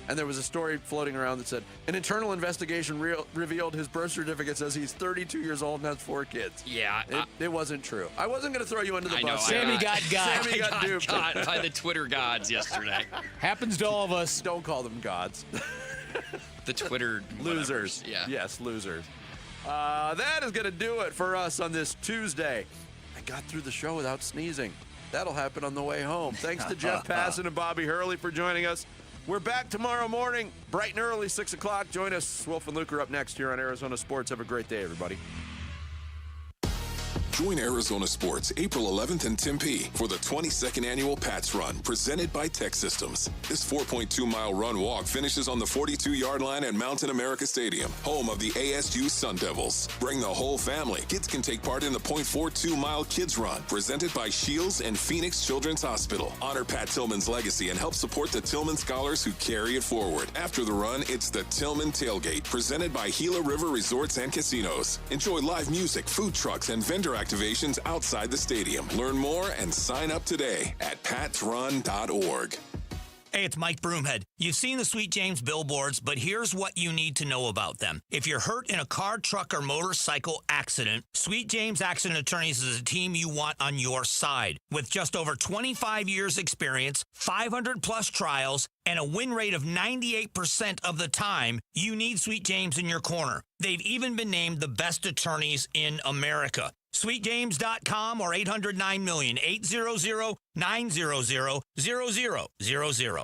And there was a story floating around that said, an internal investigation revealed his birth certificate says he's 32 years old and has 4 kids. Yeah. It wasn't true. I wasn't going to throw you under the bus. Sammy got Sammy got duped. Got by the Twitter gods yesterday. Happens to all of us. Don't call them gods. The Twitter losers. Yeah. Yes, losers. That is going to do it for us on this Tuesday. I got through the show without sneezing. That'll happen on the way home. Thanks to Jeff Passan and Bobby Hurley for joining us. We're back tomorrow morning, bright and early, 6 o'clock. Join us. Wolf and Luke are up next here on Arizona Sports. Have a great day, everybody. Join Arizona Sports April 11th in Tempe for the 22nd annual Pats Run presented by Tech Systems. This 4.2-mile run-walk finishes on the 42-yard line at Mountain America Stadium, home of the ASU Sun Devils. Bring the whole family. Kids can take part in the 0.42-mile Kids Run presented by Shields and Phoenix Children's Hospital. Honor Pat Tillman's legacy and help support the Tillman scholars who carry it forward. After the run, it's the Tillman Tailgate presented by Gila River Resorts and Casinos. Enjoy live music, food trucks, and vendor activations outside the stadium. Learn more and sign up today at patsrun.org. Hey, it's Mike Broomhead. You've seen the Sweet James billboards, but here's what you need to know about them. If you're hurt in a car, truck, or motorcycle accident, Sweet James Accident Attorneys is a team you want on your side. With just over 25 years experience, 500-plus trials, and a win rate of 98% of the time, you need Sweet James in your corner. They've even been named the best attorneys in America. SweetJames.com or 800-9-million, 800-900-0000.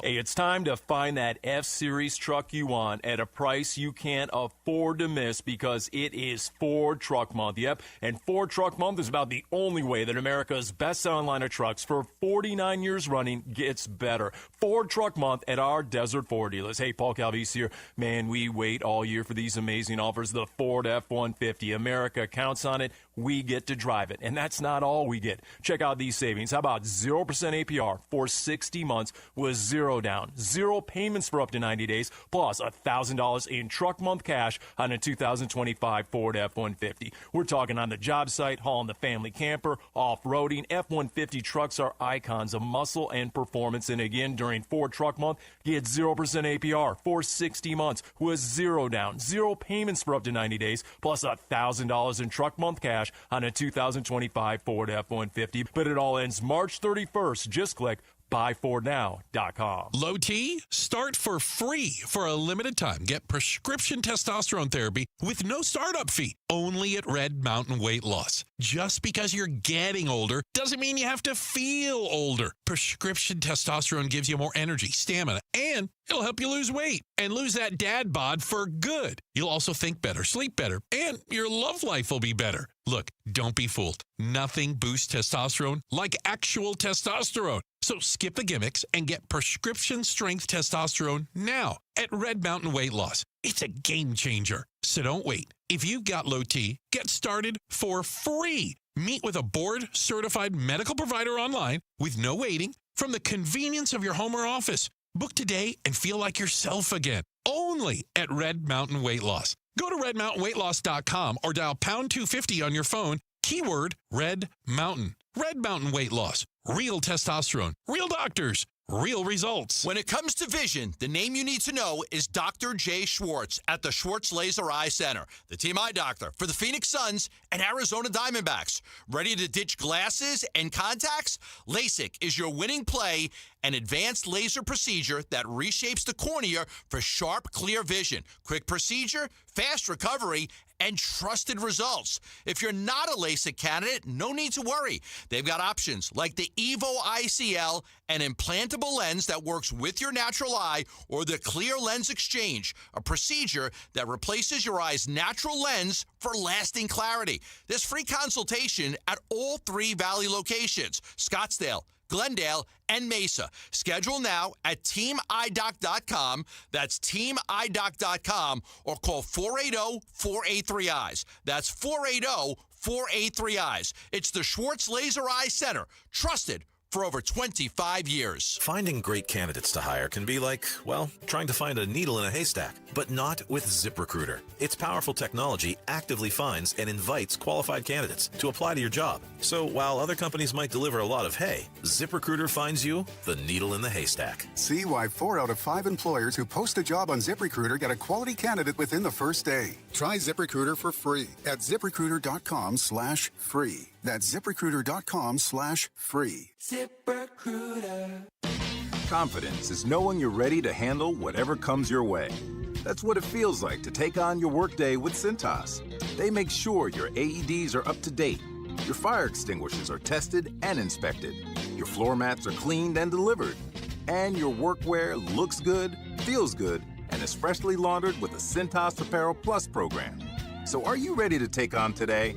Hey, it's time to find that F-Series truck you want at a price you can't afford to miss because it is Ford Truck Month. Yep, and Ford Truck Month is about the only way that America's best-selling line of trucks for 49 years running gets better. Ford Truck Month at our Desert Ford dealers. Hey, Paul Calvise here. Man, we wait all year for these amazing offers. The Ford F-150. America counts on it. We get to drive it. And that's not all we get. Check out these savings. How about 0% APR for 60 months with zero down, zero payments for up to 90 days, plus $1,000 in truck month cash on a 2025 Ford F-150. We're talking on the job site, hauling the family camper, off-roading. F-150 trucks are icons of muscle and performance. And again, during Ford Truck Month, get 0% APR for 60 months with zero down, zero payments for up to 90 days, plus $1,000 in truck month cash on a 2025 Ford F-150. But it all ends March 31st. Just click buyfordnow.com. Low T? Start for free for a limited time. Get prescription testosterone therapy with no startup fee. Only at Red Mountain Weight Loss. Just because you're getting older doesn't mean you have to feel older. Prescription testosterone gives you more energy, stamina, and it'll help you lose weight and lose that dad bod for good. You'll also think better, sleep better, and your love life will be better. Look, don't be fooled. Nothing boosts testosterone like actual testosterone. So skip the gimmicks and get prescription strength testosterone now at Red Mountain Weight Loss. It's a game changer. So don't wait. If you've got low T, get started for free. Meet with a board-certified medical provider online with no waiting from the convenience of your home or office. Book today and feel like yourself again. Only at Red Mountain Weight Loss. Go to redmountainweightloss.com or dial pound 250 on your phone. Keyword Red Mountain. Red Mountain Weight Loss. Real testosterone. Real doctors. Real results. When it comes to vision, the name you need to know is Dr. Jay Schwartz at the Schwartz Laser Eye Center, the team eye doctor for the Phoenix Suns and Arizona Diamondbacks. Ready to ditch glasses and contacts? LASIK is your winning play, an advanced laser procedure that reshapes the cornea for sharp, clear vision. Quick procedure, fast recovery, and trusted results. If you're not a LASIK candidate, no need to worry. They've got options like the Evo ICL, an implantable lens that works with your natural eye, or the Clear Lens Exchange, a procedure that replaces your eye's natural lens for lasting clarity. There's free consultation at all 3 Valley locations, Scottsdale, Glendale, and Mesa. Schedule now at teamidoc.com. That's teamidoc.com, or call 480-483-EYES. That's 480-483-EYES. It's the Schwartz Laser Eye Center, trusted for over 25 years. Finding great candidates to hire can be like, well, trying to find a needle in a haystack, but not with ZipRecruiter. Its powerful technology actively finds and invites qualified candidates to apply to your job. So while other companies might deliver a lot of hay, ZipRecruiter finds you the needle in the haystack. See why 4 out of 5 employers who post a job on ZipRecruiter get a quality candidate within the first day. Try ZipRecruiter for free at ZipRecruiter.com/free. That's ZipRecruiter.com/free. ZipRecruiter. Confidence is knowing you're ready to handle whatever comes your way. That's what it feels like to take on your workday with Cintas. They make sure your AEDs are up to date, your fire extinguishers are tested and inspected, your floor mats are cleaned and delivered, and your workwear looks good, feels good, and is freshly laundered with the Cintas Apparel Plus program. So are you ready to take on today?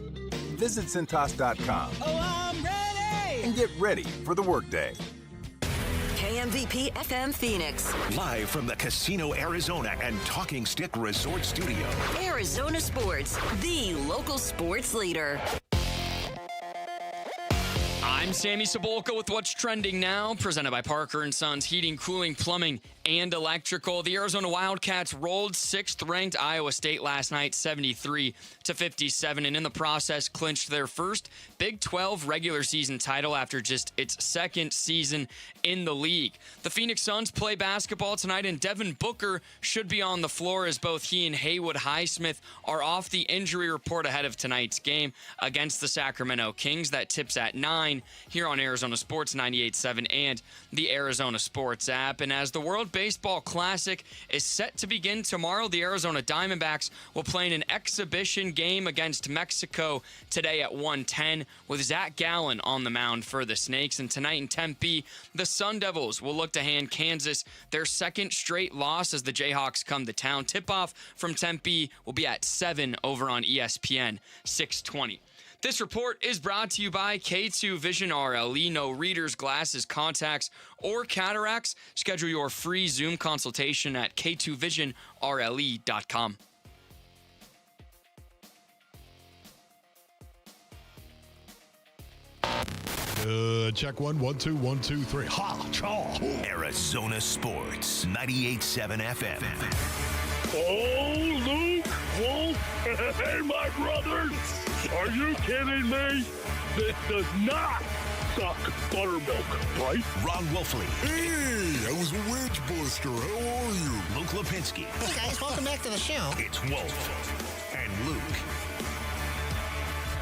Visit Cintas.com. Oh, I'm ready! And get ready for the workday. KMVP FM Phoenix. Live from the Casino Arizona and Talking Stick Resort Studio. Arizona Sports, the local sports leader. I'm Sammy Cebulka with What's Trending Now, presented by Parker & Sons Heating, Cooling, Plumbing, and Electrical. The Arizona Wildcats rolled 6th-ranked Iowa State last night, 73-57, and in the process clinched their first Big 12 regular season title after just its second season in the league. The Phoenix Suns play basketball tonight, and Devin Booker should be on the floor as both he and Haywood Highsmith are off the injury report ahead of tonight's game against the Sacramento Kings. That tips at 9 here on Arizona Sports 98.7 and the Arizona Sports app. And as the World Baseball Classic is set to begin tomorrow, the Arizona Diamondbacks will play in an exhibition game against Mexico today at 1:10 with Zach Gallen on the mound for the Snakes. And tonight in Tempe, the Sun Devils will look to hand Kansas their second straight loss as the Jayhawks come to town. Tip-off from Tempe will be at 7 over on ESPN 620. This report is brought to you by K2 Vision RLE. No readers, glasses, contacts, or cataracts. Schedule your free Zoom consultation at k2visionrle.com. Check 1, 1, 2, 1, 2, 3. Ha! Chaw! Arizona Sports, 98.7 FM. Oh, Luke, Wolf, hey, my brothers, are you kidding me? This does not suck buttermilk, right? Ron Wolfley. Hey, that was a wedge blister. How are you? Luke Lipinski. Hey, guys, welcome back to the show. It's Wolf and Luke.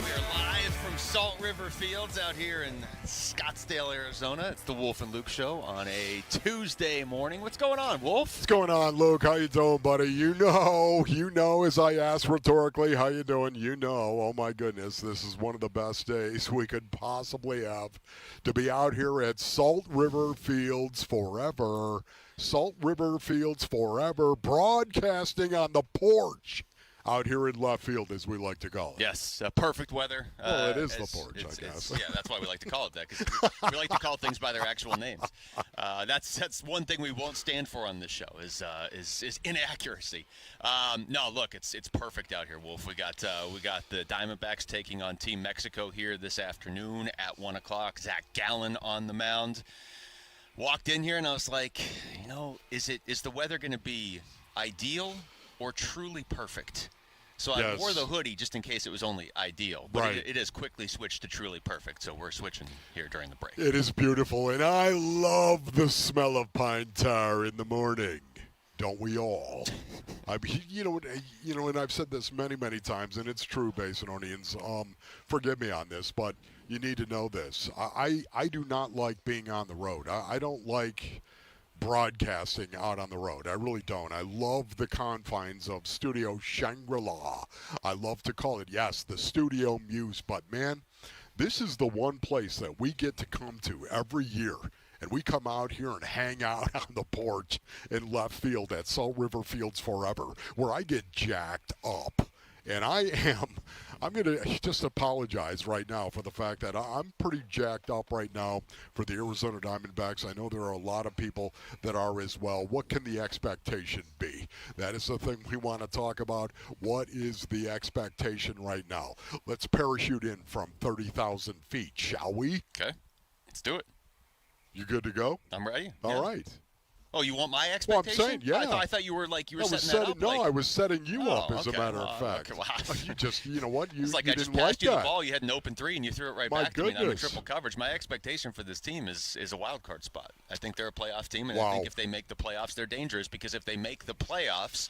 We are live from Salt River Fields out here in Scottsdale, Arizona. It's the Wolf and Luke Show on a Tuesday morning. What's going on, Wolf? What's going on, Luke? How you doing, buddy? You know, as I asked rhetorically, how you doing? You know, oh my goodness, this is one of the best days we could possibly have to be out here at Salt River Fields forever. Salt River Fields forever, broadcasting on the porch out here in left field, as we like to call it. Yes, perfect weather. Well, it is the porch, I guess. Yeah, that's why we like to call it that, because we like to call things by their actual names. That's one thing we won't stand for on this show is inaccuracy. No, look, it's perfect out here, Wolf. We got the Diamondbacks taking on Team Mexico here this afternoon at 1 o'clock. Zach Gallen on the mound. Walked in here and I was like, is the weather going to be ideal or truly perfect? So I wore the hoodie just in case it was only ideal. But Right. it has quickly switched to truly perfect, so we're switching here during the break. It is beautiful, and I love the smell of pine tar in the morning. Don't we all? And I've said this many, many times, and it's true, Basinonians. Forgive me on this, but you need to know this. I do not like being on the road. I don't like broadcasting out on the road. I really don't. I love the confines of Studio Shangri-La. I love to call it, yes, the Studio Muse, but man, this is the one place that we get to come to every year. And we come out here and hang out on the porch in left field at Salt River Fields forever, where I get jacked up. And I'm going to just apologize right now for the fact that I'm pretty jacked up right now for the Arizona Diamondbacks. I know there are a lot of people that are as well. What can the expectation be? That is the thing we want to talk about. What is the expectation right now? Let's parachute in from 30,000 feet, shall we? Okay, let's do it. You good to go? I'm ready. All right. Oh, you want my Well, expectation? I'm saying, yeah. I thought you were setting that up. No, I was setting you up, as a okay. matter of fact. Okay, wow. You just, you know what? You, It's like you I just didn't like passed you the that. ball. You had an open three, and you threw it right My back to me. And I'm in goodness. triple coverage. My expectation for this team is a wild card spot. I think they're a playoff team, and I Wow. think if they make the playoffs, they're dangerous. Because if they make the playoffs,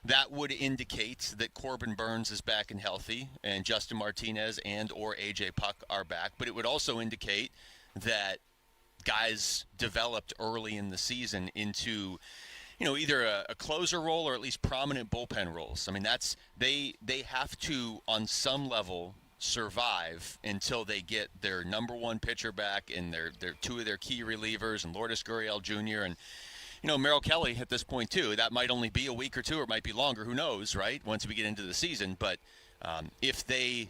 that would indicate that Corbin Burns is back and healthy, and Justin Martinez and or A.J. Puck are back. But it would also indicate that guys developed early in the season into either a closer role or at least prominent bullpen roles. I mean, they have to, on some level, survive until they get their number one pitcher back and their two of their key relievers and Lourdes Gurriel Jr. and Merrill Kelly at this point too. That might only be a week or two, or it might be longer. Who knows, right? Once we get into the season, but if they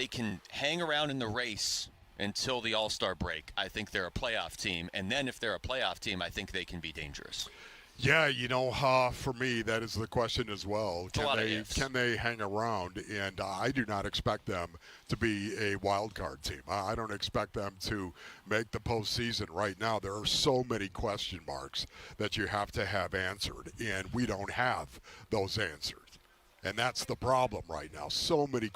can hang around in the race until the All-Star break, I think they're a playoff team. And then if they're a playoff team, I think they can be dangerous. Yeah, for me, that is the question as well. Can they hang around? And I do not expect them to be a wild card team. I don't expect them to make the postseason right now. There are so many question marks that you have to have answered, and we don't have those answers. And that's the problem right now. So many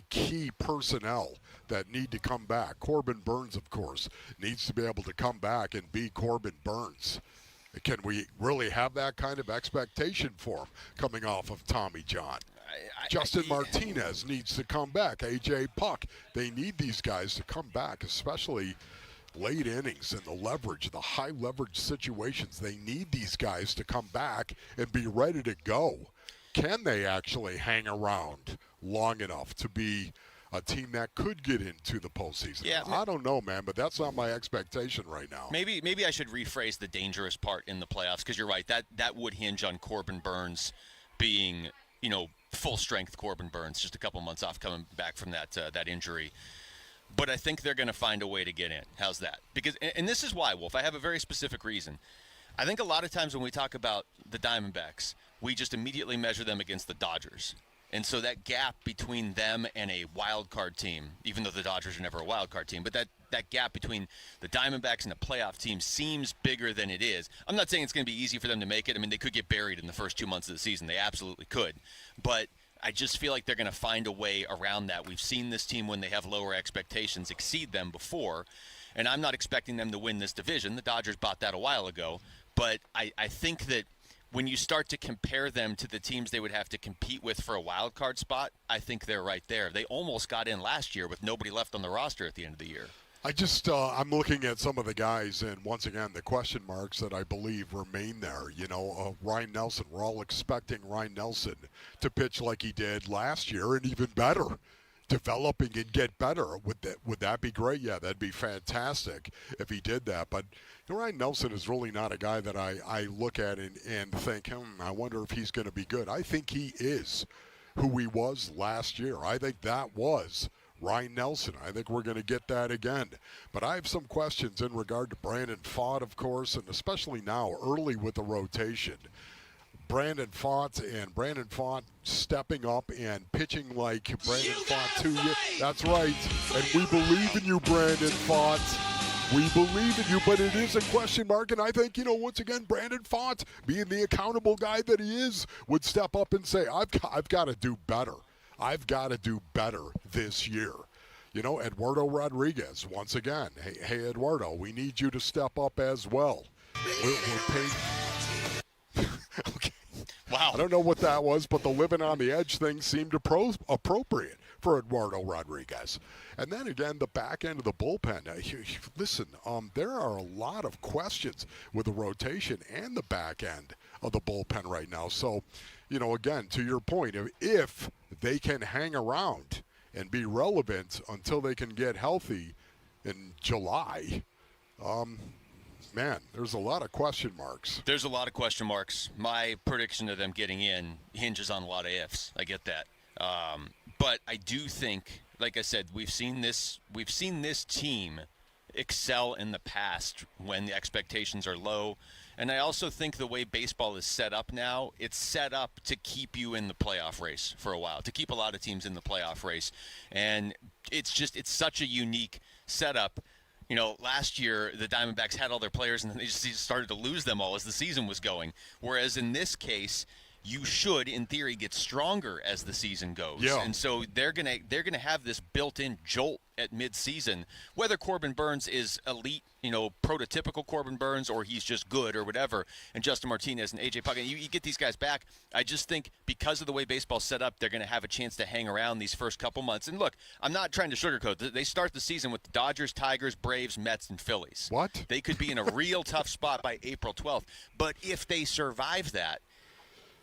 key personnel that need to come back. Corbin Burns, of course, needs to be able to come back and be Corbin Burns. Can we really have that kind of expectation for him coming off of Tommy John? Justin Martinez needs to come back. A.J. Puck. They need these guys to come back, especially late innings and the leverage, the high leverage situations. They need these guys to come back and be ready to go. Can they actually hang around long enough to be a team that could get into the postseason? Yeah, I don't know, man, but that's not my expectation right now. Maybe I should rephrase the dangerous part in the playoffs, because you're right. That would hinge on Corbin Burns being, full strength Corbin Burns, just a couple months off coming back from that injury. But I think they're going to find a way to get in. How's that? Because, and this is why, Wolf, I have a very specific reason. I think a lot of times when we talk about the Diamondbacks, we just immediately measure them against the Dodgers. And so that gap between them and a wild card team, even though the Dodgers are never a wild card team, but that gap between the Diamondbacks and a playoff team seems bigger than it is. I'm not saying it's going to be easy for them to make it. I mean, they could get buried in the first 2 months of the season. They absolutely could. But I just feel like they're going to find a way around that. We've seen this team, when they have lower expectations, exceed them before. And I'm not expecting them to win this division. The Dodgers bought that a while ago. But I think that when you start to compare them to the teams they would have to compete with for a wild card spot, I think they're right there. They almost got in last year with nobody left on the roster at the end of the year. I'm looking at some of the guys, and once again, the question marks that I believe remain there. Ryan Nelson, we're all expecting Ryan Nelson to pitch like he did last year and even better. Developing and get better. Would that be great? Yeah, that'd be fantastic if he did that. But Ryan Nelson is really not a guy that I look at and think, I wonder if he's going to be good. I think he is who he was last year. I think that was Ryan Nelson. I think we're going to get that again. But I have some questions in regard to Brandon Pfaadt, of course, and especially now, early with the rotation. Brandon Pfaadt stepping up and pitching like Brandon Pfaadt 2 years. That's right. And we believe in you, Brandon Pfaadt. We believe in you, but it is a question mark. And I think, once again, Brandon Pfaadt, being the accountable guy that he is, would step up and say, I've got to do better. I've got to do better this year. Eduardo Rodriguez, once again, hey, Eduardo, we need you to step up as well. We're paying. Okay. Wow. I don't know what that was, but the living on the edge thing seemed appropriate for Eduardo Rodriguez. And then again, the back end of the bullpen. Listen, there are a lot of questions with the rotation and the back end of the bullpen right now. So, again, to your point, if they can hang around and be relevant until they can get healthy in July, man, there's a lot of question marks. There's a lot of question marks. My prediction of them getting in hinges on a lot of ifs. I get that. But I do think, like I said, we've seen this team excel in the past when the expectations are low. And I also think the way baseball is set up now, it's set up to keep you in the playoff race for a while, to keep a lot of teams in the playoff race. And it's such a unique setup. Last year, the Diamondbacks had all their players, and then they just started to lose them all as the season was going. Whereas in this case, you should, in theory, get stronger as the season goes. Yeah. And so they're gonna have this built-in jolt at midseason, whether Corbin Burns is elite, prototypical Corbin Burns, or he's just good or whatever, and Justin Martinez and A.J. Puck, and you get these guys back. I just think because of the way baseball's set up, they're going to have a chance to hang around these first couple months. And look, I'm not trying to sugarcoat. They start the season with the Dodgers, Tigers, Braves, Mets, and Phillies. What? They could be in a real tough spot by April 12th. But if they survive that,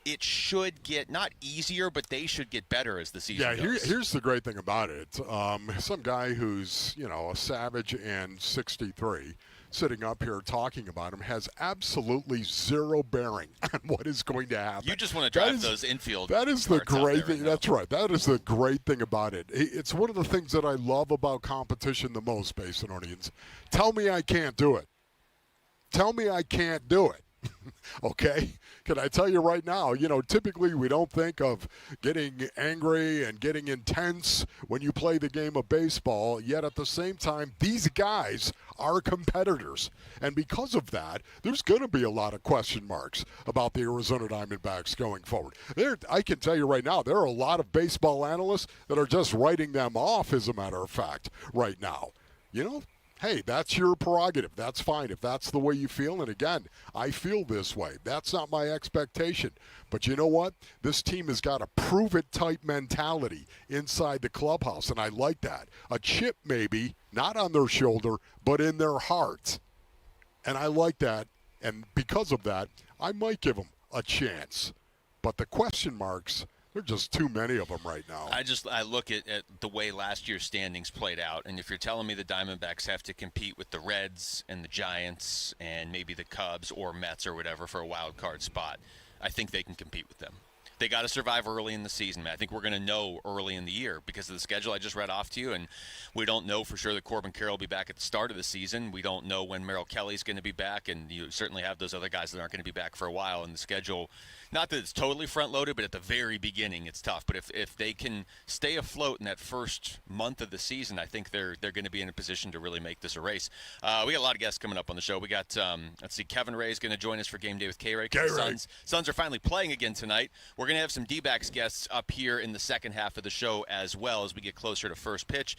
it should get not easier, but they should get better as the season goes. Here's the great thing about it. Some guy who's, a savage and 63 sitting up here talking about him has absolutely zero bearing on what is going to happen. You just want to drive those infield. That is the great thing. Right, that's right. That is the great thing about it. It's one of the things that I love about competition the most, Basinonians. Tell me I can't do it. Tell me I can't do it. Okay? Can I tell you right now, typically we don't think of getting angry and getting intense when you play the game of baseball, yet at the same time, these guys are competitors. And because of that, there's going to be a lot of question marks about the Arizona Diamondbacks going forward. I can tell you right now, there are a lot of baseball analysts that are just writing them off, as a matter of fact, right now. Hey, that's your prerogative. That's fine if that's the way you feel. And again, I feel this way. That's not my expectation. But you know what? This team has got a prove-it-type mentality inside the clubhouse, and I like that. A chip maybe, not on their shoulder, but in their heart. And I like that. And because of that, I might give them a chance. But the question marks, there are just too many of them right now. I look at the way last year's standings played out, and if you're telling me the Diamondbacks have to compete with the Reds and the Giants and maybe the Cubs or Mets or whatever for a wild card spot, I think they can compete with them. They got to survive early in the season, man. I think we're going to know early in the year because of the schedule I just read off to you, and we don't know for sure that Corbin Carroll will be back at the start of the season. We don't know when Merrill Kelly's going to be back, and you certainly have those other guys that aren't going to be back for a while. And the schedule, not that it's totally front-loaded, but at the very beginning it's tough. But if they can stay afloat in that first month of the season, I think they're going to be in a position to really make this a race. We got a lot of guests coming up on the show. We got, Kevin Ray is going to join us for Game Day with K-Ray. Suns are finally playing again tonight. We're going to have some D-backs guests up here in the second half of the show as well as we get closer to first pitch.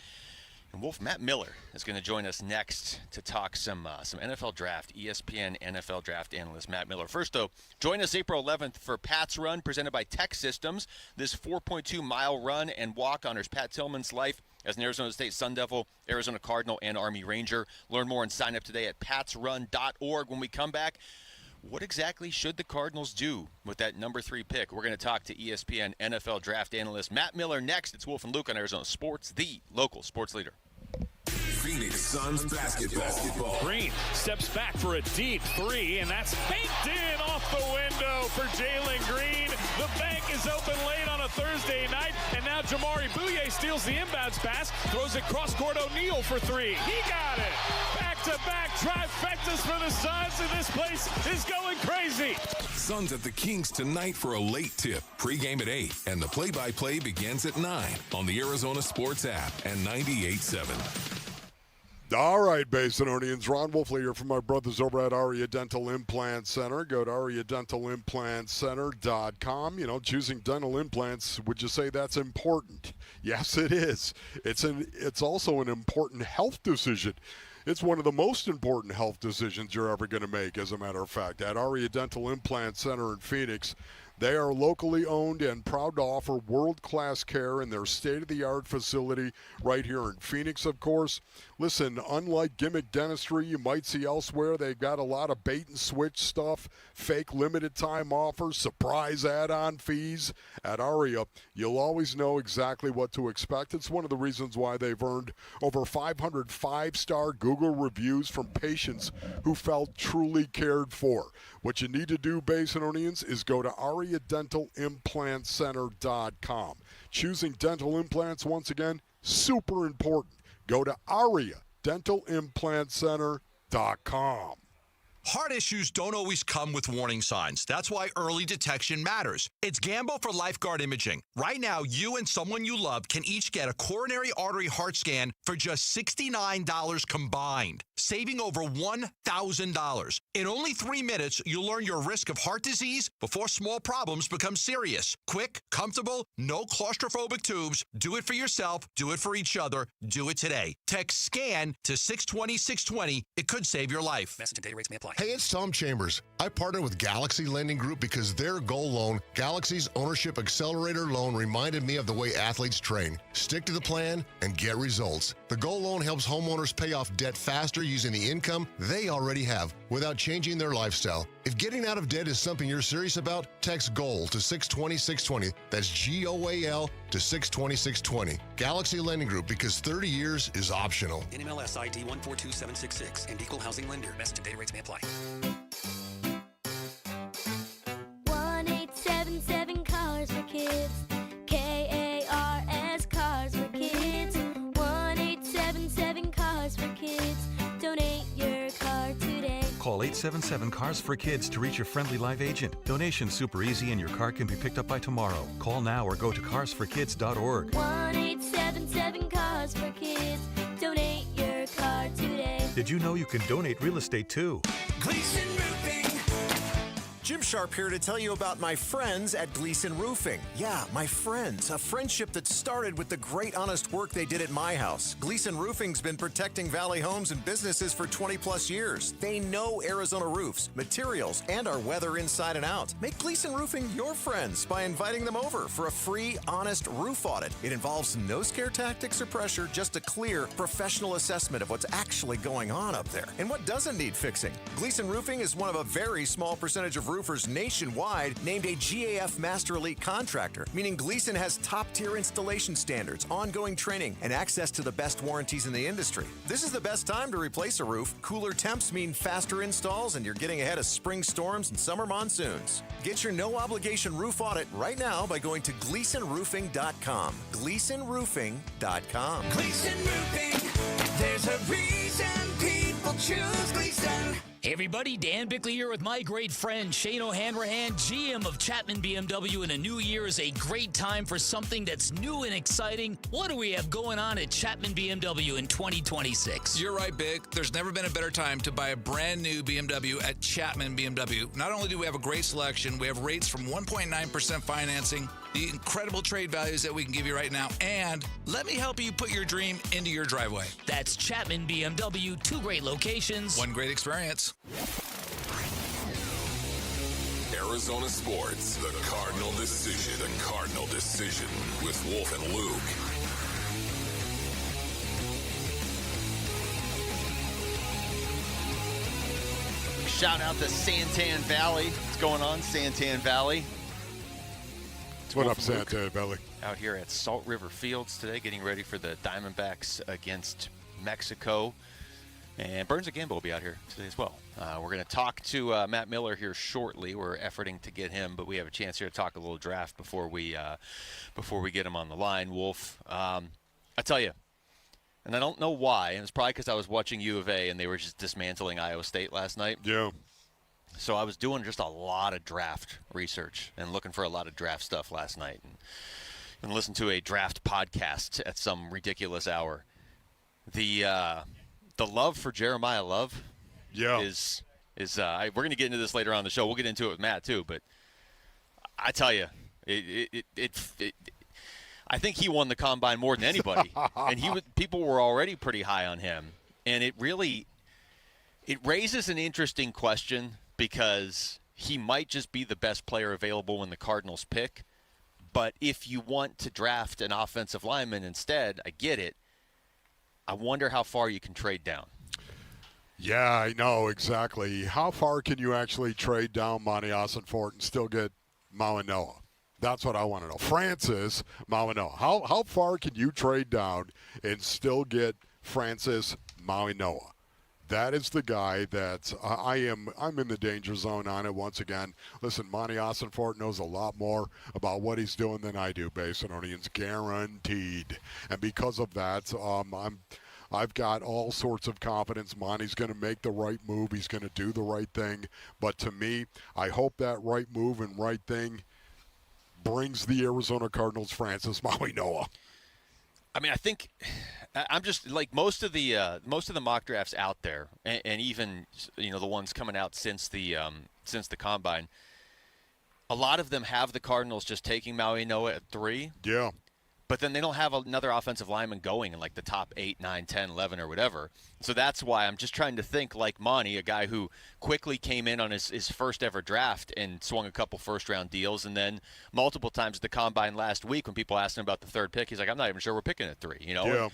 And Matt Miller is going to join us next to talk some NFL draft, ESPN NFL draft analyst Matt Miller. First, though, join us April 11th for Pat's Run, presented by Tech Systems. This 4.2-mile run and walk honors Pat Tillman's life as an Arizona State Sun Devil, Arizona Cardinal, and Army Ranger. Learn more and sign up today at patsrun.org. When we come back, what exactly should the Cardinals do with that number 3 pick? We're going to talk to ESPN NFL draft analyst Matt Miller next. It's Wolf and Luke on Arizona Sports, the local sports leader. Phoenix Suns basketball. Green steps back for a deep 3, and that's faked in off the window for Jalen Green. The bank is open late on a Thursday night, and now Jamari Bouye steals the inbounds pass, throws it cross-court O'Neal for 3. He got it. Back-to-back trifectas for the Suns, and this place is going crazy. Suns at the Kings tonight for a late tip. Pre-game at 8, and the play-by-play begins at 9 on the Arizona Sports app and 98.7. All right, Basinonians. Ron Wolfley here from our brothers over at Aria Dental Implant Center. Go to ariadentalimplantcenter.com. Choosing dental implants, would you say that's important? Yes, it is. It's also an important health decision. It's one of the most important health decisions you're ever going to make, as a matter of fact. At Aria Dental Implant Center in Phoenix, they are locally owned and proud to offer world-class care in their state-of-the-art facility right here in Phoenix, of course. Listen, unlike gimmick dentistry you might see elsewhere, they've got a lot of bait-and-switch stuff, fake limited-time offers, surprise add-on fees. At Aria, you'll always know exactly what to expect. It's one of the reasons why they've earned over 500 5-star Google reviews from patients who felt truly cared for. What you need to do, Basinonians, is go to ariadentalimplantcenter.com. Choosing dental implants, once again, super important. Go to ariadentalimplantcenter.com. Heart issues don't always come with warning signs. That's why early detection matters. It's Gamble for Lifeguard Imaging. Right now, you and someone you love can each get a coronary artery heart scan for just $69 combined, saving over $1,000. In only 3 minutes, you'll learn your risk of heart disease before small problems become serious. Quick, comfortable, no claustrophobic tubes. Do it for yourself. Do it for each other. Do it today. Text SCAN to 620-620. It could save your life. Message and data rates may apply. Hey, it's Tom Chambers. I partner with Galaxy Lending Group because their goal loan, Galaxy's Ownership Accelerator Loan, reminded me of the way athletes train. Stick to the plan and get results. The goal loan helps homeowners pay off debt faster using the income they already have. without changing their lifestyle. If getting out of debt is something you're serious about, text GOAL to 620-620. That's GOAL to 620-620. Galaxy Lending Group, because 30 years is optional. NMLS ID 142766 and equal housing lender. Message and data rates may apply. 1877 Cars for Kids. KARS Cars for Kids. 1877 Cars for Kids. Donate your car today. Call 877 Cars for Kids to reach your friendly live agent. Donation's super easy and your car can be picked up by tomorrow. Call now or go to carsforkids.org. 1877 Cars for Kids. Donate your car today. Did you know you can donate real estate too? Gleason Roofing. Jim Sharp here to tell you about my friends at Gleason Roofing. Yeah, my friends. A friendship that started with the great honest work they did at my house. Gleason Roofing's been protecting Valley homes and businesses for 20 plus years. They know Arizona roofs, materials, and our weather inside and out. Make Gleason Roofing your friends by inviting them over for a free, honest roof audit. It involves no scare tactics or pressure, just a clear, professional assessment of what's actually going on up there and what doesn't need fixing. Gleason Roofing is one of a very small percentage of roofers nationwide named a GAF Master Elite contractor, meaning Gleason has top-tier installation standards, ongoing training, and access to the best warranties in the industry. This is the best time to replace a roof. Cooler temps mean faster installs, and you're getting ahead of spring storms and summer monsoons. Get your no-obligation roof audit right now by going to GleasonRoofing.com. GleasonRoofing.com. Gleason Roofing. There's a reason people choose Gleason. Hey everybody, Dan Bickley here with my great friend Shane O'Hanrahan, GM of Chapman BMW, and a new year is a great time for something that's new and exciting. What do we have going on at Chapman BMW in 2026? You're right, Big. There's never been a better time to buy a brand new BMW at Chapman BMW. Not only do we have a great selection, we have rates from 1.9% financing, the incredible trade values that we can give you right now, and let me help you put your dream into your driveway. That's Chapman BMW, 2 great locations, 1 great experience. Arizona Sports, the Cardinal Decision. The Cardinal Decision with Wolf and Luke. Shout out to Santan Valley. What's going on, Santan Valley? What up, Santan Valley? Out here at Salt River Fields today, getting ready for the Diamondbacks against Mexico. And Burns and Gamble will be out here today as well. We're going to talk to Matt Miller here shortly. We're efforting to get him, but we have a chance here to talk a little draft before we get him on the line. Wolf, I tell you, and I don't know why, and it's probably because I was watching U of A and they were just dismantling Iowa State last night. Yeah. So I was doing just a lot of draft research and looking for a lot of draft stuff last night, and listened to a draft podcast at some ridiculous hour. The love for Jeremiah Love, is we're going to get into this later on in the show. We'll get into it with Matt too, but I tell you, I think he won the combine more than anybody, and people were already pretty high on him, and it raises an interesting question because he might just be the best player available when the Cardinals pick. But if you want to draft an offensive lineman instead, I get it. I wonder how far you can trade down. Yeah, I know, exactly. How far can you actually trade down Monty Ossenfort and still get Mawanoa? That's what I want to know. Francis Mawanoa. How far can you trade down and still get Francis Mawanoa? That is the guy that I'm in the danger zone on it once again. Listen, Monty Ossenfort knows a lot more about what he's doing than I do, Basinonians, guaranteed. And because of that, I've got all sorts of confidence. Monty's going to make the right move. He's going to do the right thing. But to me, I hope that right move and right thing brings the Arizona Cardinals Francis Mawanoa. I mean, I think I'm just like most of the mock drafts out there, and even the ones coming out since the combine. A lot of them have the Cardinals just taking Mawanoa at 3. Yeah. But then they don't have another offensive lineman going in like the top 8, 9, 10, 11 or whatever. So that's why I'm just trying to think like Monty, a guy who quickly came in on his first ever draft and swung a couple first-round deals. And then multiple times at the Combine last week when people asked him about the 3rd pick, he's like, I'm not even sure we're picking at 3, Yeah.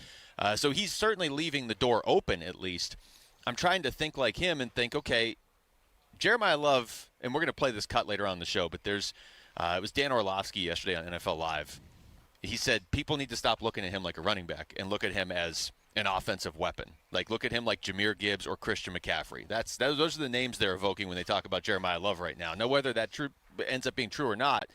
So he's certainly leaving the door open at least. I'm trying to think like him and think, okay, Jeremiah Love, and we're going to play this cut later on in the show, but it was Dan Orlovsky yesterday on NFL Live. He said people need to stop looking at him like a running back and look at him as an offensive weapon. Like, look at him like Jahmyr Gibbs or Christian McCaffrey. Those are the names they're evoking when they talk about Jeremiah Love right now. Now, whether that ends up being true or not,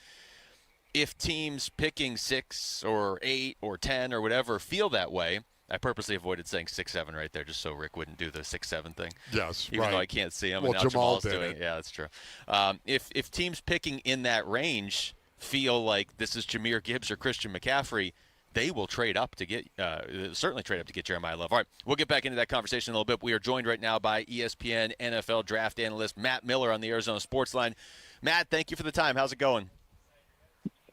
if teams picking 6 or 8 or 10 or whatever feel that way, I purposely avoided saying 6-7 right there just so Rick wouldn't do the 6-7 thing. Yes, even though I can't see him. Well, and now Jamal's did doing it. Yeah, that's true. If teams picking in that range feel like this is Jahmyr Gibbs or Christian McCaffrey, they will trade up to get certainly trade up to get Jeremiah Love. All right, we'll get back into that conversation in a little bit. We are joined right now by ESPN NFL draft analyst Matt Miller on the Arizona Sports Line. Matt, thank you for the time. How's it going?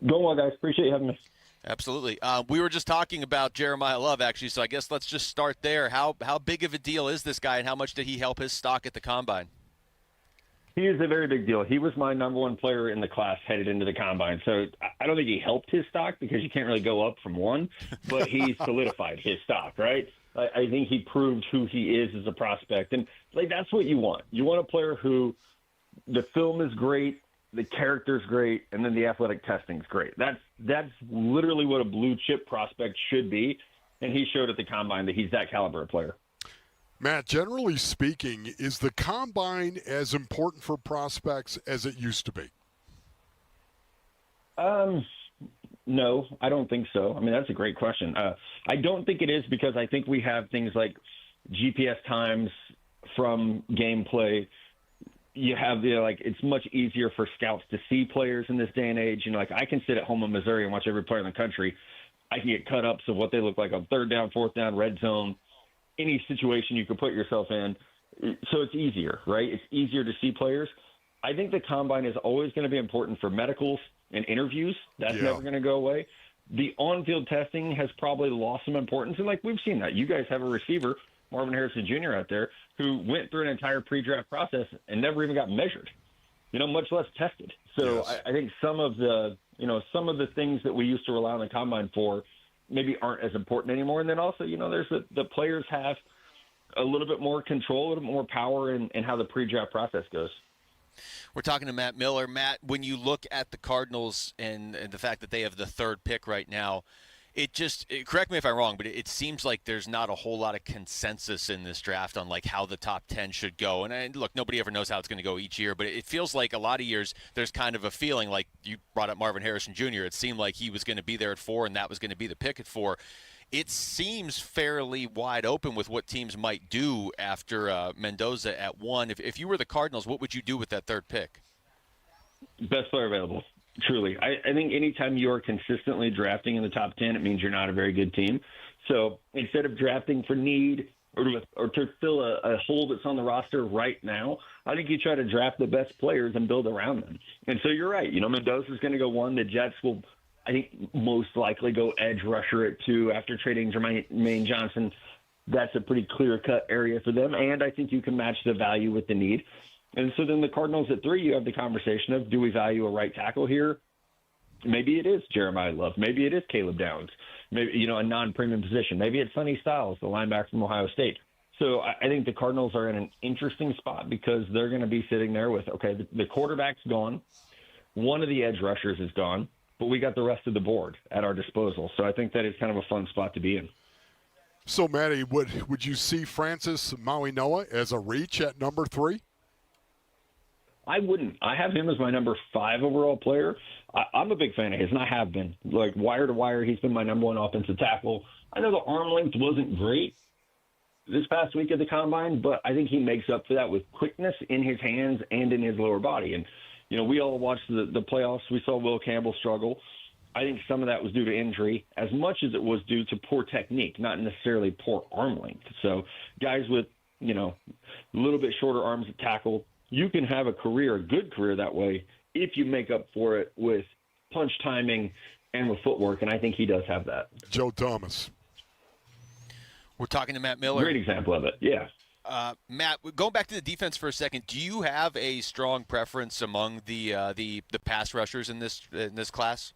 Going well, guys. Appreciate you having me. Absolutely. We were just talking about Jeremiah Love, actually, so I guess let's just start there. How big of a deal is this guy, and how much did he help his stock at the Combine? He is a very big deal. He was my number one player in the class headed into the Combine. So I don't think he helped his stock because you can't really go up from one, but he solidified his stock, right? I think he proved who he is as a prospect. And, that's what you want. You want a player who the film is great, the character's great, and then the athletic testing's great. That's literally what a blue-chip prospect should be, and he showed at the Combine that he's that caliber of player. Matt, generally speaking, is the Combine as important for prospects as it used to be? No, I don't think so. I mean, that's a great question. I don't think it is because I think we have things like GPS times from gameplay. You have it's much easier for scouts to see players in this day and age. I can sit at home in Missouri and watch every player in the country. I can get cut-ups of what they look like on third down, fourth down, red zone, any situation you could put yourself in. So it's easier, right? It's easier to see players. I think the Combine is always going to be important for medicals and interviews. That's never going to go away. The on-field testing has probably lost some importance, and we've seen that. You guys have a receiver, Marvin Harrison Jr. out there, who went through an entire pre-draft process and never even got measured, much less tested. So yes. I think some of the things that we used to rely on the Combine for maybe aren't as important anymore. And then also, there's the players have a little bit more control, a little bit more power in how the pre-draft process goes. We're talking to Matt Miller. Matt, when you look at the Cardinals and the fact that they have the third pick right now, correct me if I'm wrong, but it seems like there's not a whole lot of consensus in this draft on how the top 10 should go. And look, nobody ever knows how it's going to go each year, but it feels like a lot of years there's kind of a feeling like you brought up Marvin Harrison Jr. It seemed like he was going to be there at 4 and that was going to be the pick at 4. It seems fairly wide open with what teams might do after Mendoza at 1. If you were the Cardinals, what would you do with that third pick? Best player available. Truly. I think anytime you are consistently drafting in the top 10, it means you're not a very good team. So instead of drafting for need or to fill a hole that's on the roster right now, I think you try to draft the best players and build around them. And so you're right. Mendoza's going to go 1. The Jets will, I think, most likely go edge rusher at 2 after trading Jermaine Johnson. That's a pretty clear-cut area for them. And I think you can match the value with the need. And so then the Cardinals at 3, you have the conversation of, do we value a right tackle here? Maybe it is Jeremiah Love. Maybe it is Caleb Downs. Maybe, a non-premium position. Maybe it's Sonny Styles, the linebacker from Ohio State. So I think the Cardinals are in an interesting spot because they're going to be sitting there with, okay, the quarterback's gone. One of the edge rushers is gone, but we got the rest of the board at our disposal. So I think that is kind of a fun spot to be in. So, Matty, would you see Francis Maui-Noa as a reach at number 3? I wouldn't. I have him as my number 5 overall player. I'm a big fan of his, and I have been. Wire to wire, he's been my number 1 offensive tackle. I know the arm length wasn't great this past week at the Combine, but I think he makes up for that with quickness in his hands and in his lower body. And, we all watched the playoffs. We saw Will Campbell struggle. I think some of that was due to injury as much as it was due to poor technique, not necessarily poor arm length. So guys with, a little bit shorter arms at tackle, you can have a good career that way if you make up for it with punch timing and with footwork, and I think he does have that. Joe Thomas. We're talking to Matt Miller. Great example of it, yeah. Matt, going back to the defense for a second, do you have a strong preference among the pass rushers in this class?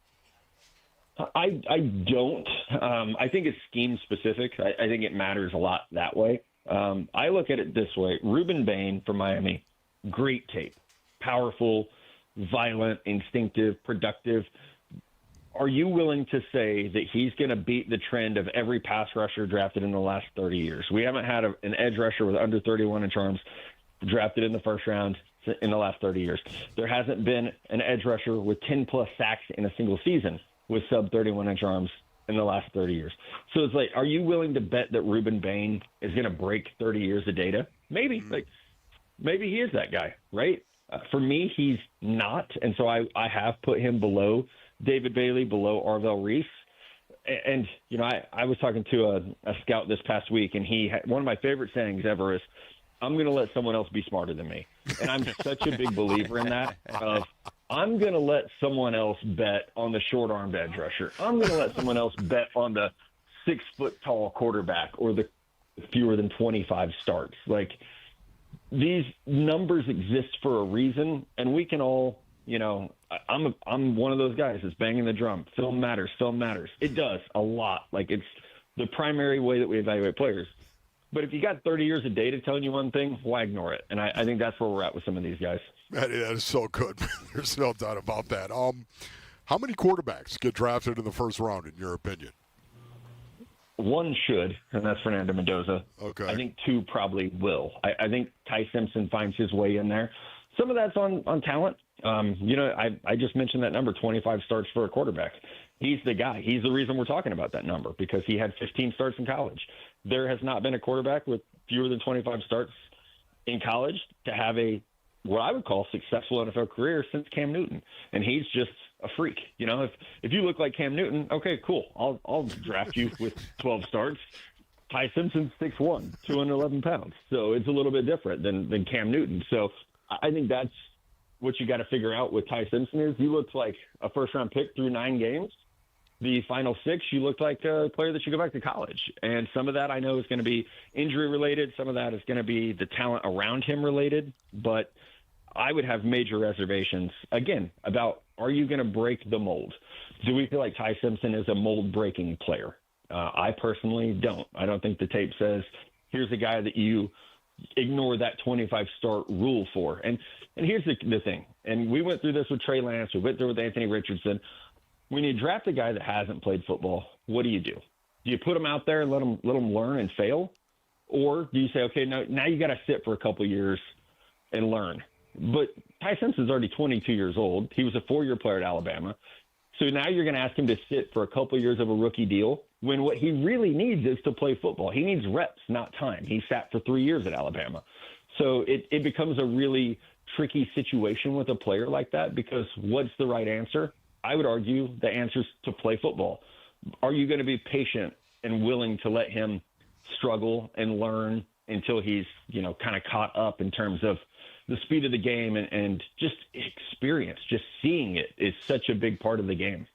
I don't. I think it's scheme specific. I think it matters a lot that way. I look at it this way. Reuben Bain from Miami great tape, powerful, violent, instinctive, productive. Are you willing to say that he's going to beat the trend of every pass rusher drafted in the last 30 years? We haven't had an edge rusher with under 31-inch arms drafted in the first round in the last 30 years. There hasn't been an edge rusher with 10-plus sacks in a single season with sub-31-inch arms in the last 30 years. So it's like, are you willing to bet that Reuben Bain is going to break 30 years of data? Maybe. Maybe he is that guy, right? For me, he's not, and so I have put him below David Bailey, below Arvell Reese. And, you know, I was talking to a scout this past week, and he had, one of my favorite sayings ever is, I'm going to let someone else be smarter than me. And I'm such a big believer in that, of I'm going to let someone else bet on the short-armed edge rusher. I'm going to let someone else bet on the 6-foot-tall quarterback or the fewer than 25 starts. Like, these numbers exist for a reason, and we can all, you know, I'm one of those guys that's banging the drum. Film matters. Film matters. It does a lot. Like, it's the primary way that we evaluate players. But if you got 30 years of data telling you one thing, why ignore it? And I think that's where we're at with some of these guys. That is so good. There's no doubt about that. How many quarterbacks get drafted in the first round, in your opinion? One should, and that's Fernando Mendoza. Okay. I think two probably will. I think Ty Simpson finds his way in there. Some of that's on talent. You know, I just mentioned that number, 25 starts for a quarterback. He's the guy. He's the reason we're talking about that number, because he had 15 starts in college. There has not been a quarterback with fewer than 25 starts in college to have what I would call successful NFL career since Cam Newton. And he's just a freak. You know, if you look like Cam Newton, okay, cool. I'll draft you with 12 starts. Ty Simpson's 6'1", 211 pounds. So it's a little bit different than Cam Newton. So I think that's what you got to figure out with Ty Simpson is you looked like a first-round pick through 9 games. The final 6, you looked like a player that should go back to college. And some of that I know is going to be injury-related. Some of that is going to be the talent around him related. But I would have major reservations, again, about are you going to break the mold? Do we feel like Ty Simpson is a mold-breaking player? I personally don't. I don't think the tape says, here's a guy that you ignore that 25-start rule for. And here's the thing. And we went through this with Trey Lance. We went through it with Anthony Richardson. When you draft a guy that hasn't played football, what do? Do you put him out there and let him learn and fail? Or do you say, okay, now you got to sit for a couple years and learn? But Ty Simpson's already 22 years old. He was a 4-year player at Alabama. So now you're going to ask him to sit for a couple years of a rookie deal when what he really needs is to play football. He needs reps, not time. He sat for 3 years at Alabama. So it becomes a really tricky situation with a player like that, because what's the right answer? I would argue the answer is to play football. Are you going to be patient and willing to let him struggle and learn until he's, you know, kind of caught up in terms of the speed of the game and just experience? Just seeing it is such a big part of the game.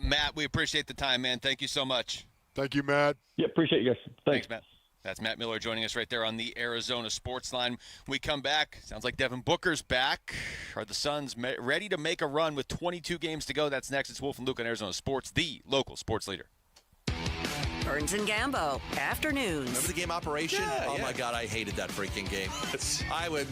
Matt, we appreciate the time, man. Thank you so much. Thank you, Matt. Yeah, appreciate you guys. Thanks, Matt. That's Matt Miller joining us right there on the Arizona Sports Line. When we come back, sounds like Devin Booker's back. Are the Suns ready to make a run with 22 games to go? That's next. It's Wolf and Luke on Arizona Sports, the local sports leader. Burns and Gambo, afternoons. Remember the game Operation? Oh my God, I hated that freaking game.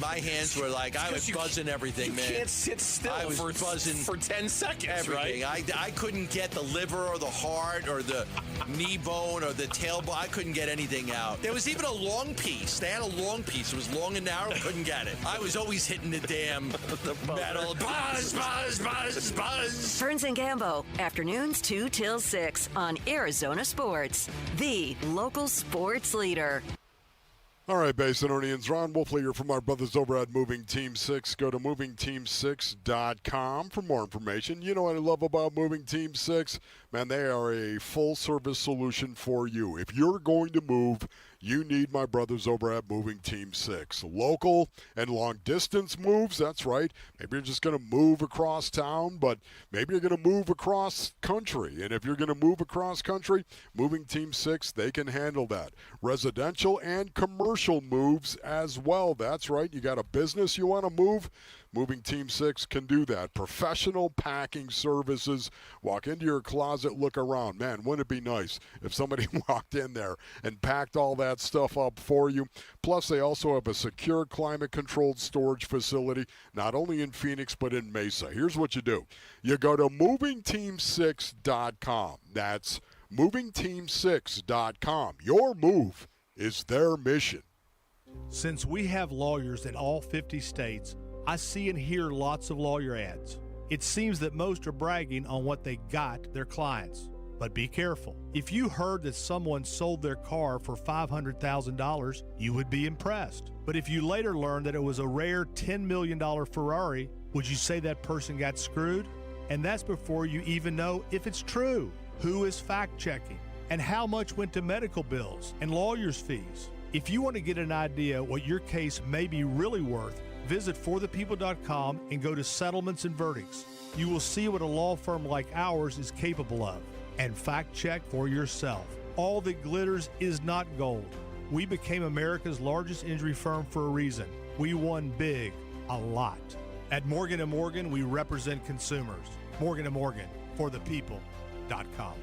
My hands were like, I was buzzing everything, man. You can't sit still I was buzzing for 10 seconds, everything. right? I couldn't get the liver or the heart or the knee bone or the tailbone. I couldn't get anything out. There was even a long piece. They had a long piece. It was long and narrow. Couldn't get it. I was always hitting the damn metal. Buzz, buzz, buzz, buzz. Burns and Gambo, afternoons 2 till 6 on Arizona Sports, the local sports leader. All right, Basinonians, Ron Wolfley here from our brothers over at Moving Team 6. Go to movingteam6.com for more information. You know what I love about Moving Team 6? Man, they are a full-service solution for you. If you're going to move, you need my brothers over at Moving Team 6. Local and long-distance moves, that's right. Maybe you're just going to move across town, but maybe you're going to move across country. And if you're going to move across country, Moving Team 6, they can handle that. Residential and commercial moves as well. That's right. You got a business you want to move? Moving Team 6 can do that. Professional packing services. Walk into your closet, look around. Man, wouldn't it be nice if somebody walked in there and packed all that stuff up for you? Plus, they also have a secure climate-controlled storage facility, not only in Phoenix but in Mesa. Here's what you do. You go to movingteam6.com. That's movingteam6.com. Your move is their mission. Since we have lawyers in all 50 states, I see and hear lots of lawyer ads. It seems that most are bragging on what they got their clients. But be careful. If you heard that someone sold their car for $500,000, you would be impressed. But if you later learned that it was a rare $10 million Ferrari, would you say that person got screwed? And that's before you even know if it's true. Who is fact-checking? And how much went to medical bills and lawyers' fees? If you want to get an idea what your case may be really worth, visit forthepeople.com and go to Settlements and Verdicts. You will see what a law firm like ours is capable of. And fact-check for yourself. All that glitters is not gold. We became America's largest injury firm for a reason. We won big, a lot. At Morgan & Morgan, we represent consumers. Morgan & Morgan, forthepeople.com.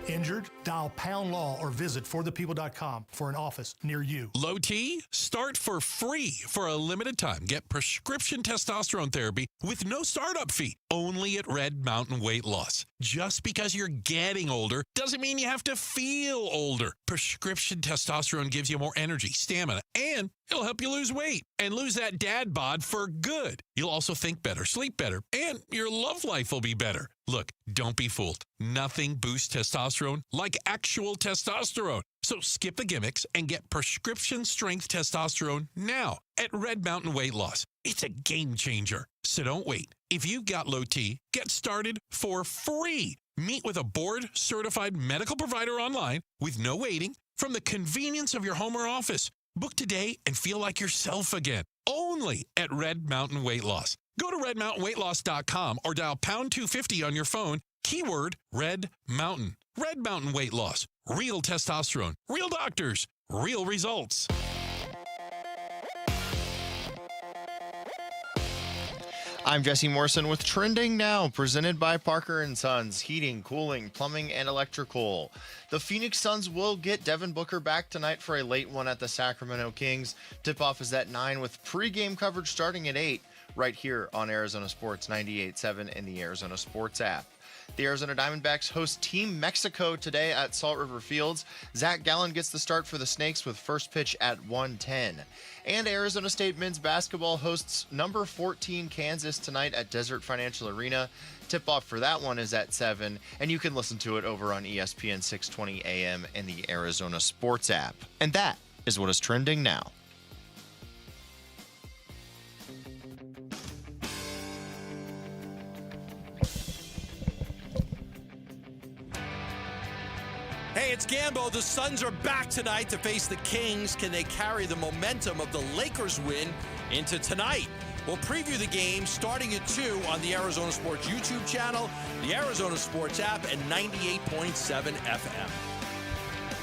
Injured? Dial pound law or visit forthepeople.com for an office near you. Low T? Start for free for a limited time. Get prescription testosterone therapy with no startup fee. Only at Red Mountain Weight Loss. Just because you're getting older doesn't mean you have to feel older. Prescription testosterone gives you more energy, stamina, and it'll help you lose weight and lose that dad bod for good. You'll also think better, sleep better, and your love life will be better. Look, don't be fooled. Nothing boosts testosterone like actual testosterone. So skip the gimmicks and get prescription strength testosterone now at Red Mountain Weight Loss. It's a game changer. So don't wait. If you've got low T, get started for free. Meet with a board-certified medical provider online with no waiting from the convenience of your home or office. Book today and feel like yourself again. Only at Red Mountain Weight Loss. Go to redmountainweightloss.com or dial pound 250 on your phone. Keyword Red Mountain. Red Mountain Weight Loss. Real testosterone. Real doctors. Real results. I'm Jesse Morrison with Trending Now, presented by Parker & Sons, heating, cooling, plumbing, and electrical. The Phoenix Suns will get Devin Booker back tonight for a late one at the Sacramento Kings. Tip-off is at 9 with pregame coverage starting at 8 right here on Arizona Sports 98.7 and the Arizona Sports app. The Arizona Diamondbacks host Team Mexico today at Salt River Fields. Zach Gallen gets the start for the Snakes with first pitch at 1:10. And Arizona State men's basketball hosts number 14 Kansas tonight at Desert Financial Arena. Tip-off for that one is at 7, and you can listen to it over on ESPN 620 AM and the Arizona Sports app. And that is what is trending now. Hey, it's Gambo. The Suns are back tonight to face the Kings. Can they carry the momentum of the Lakers win into tonight? We'll preview the game starting at 2 on the Arizona Sports YouTube channel, the Arizona Sports app, and 98.7 FM.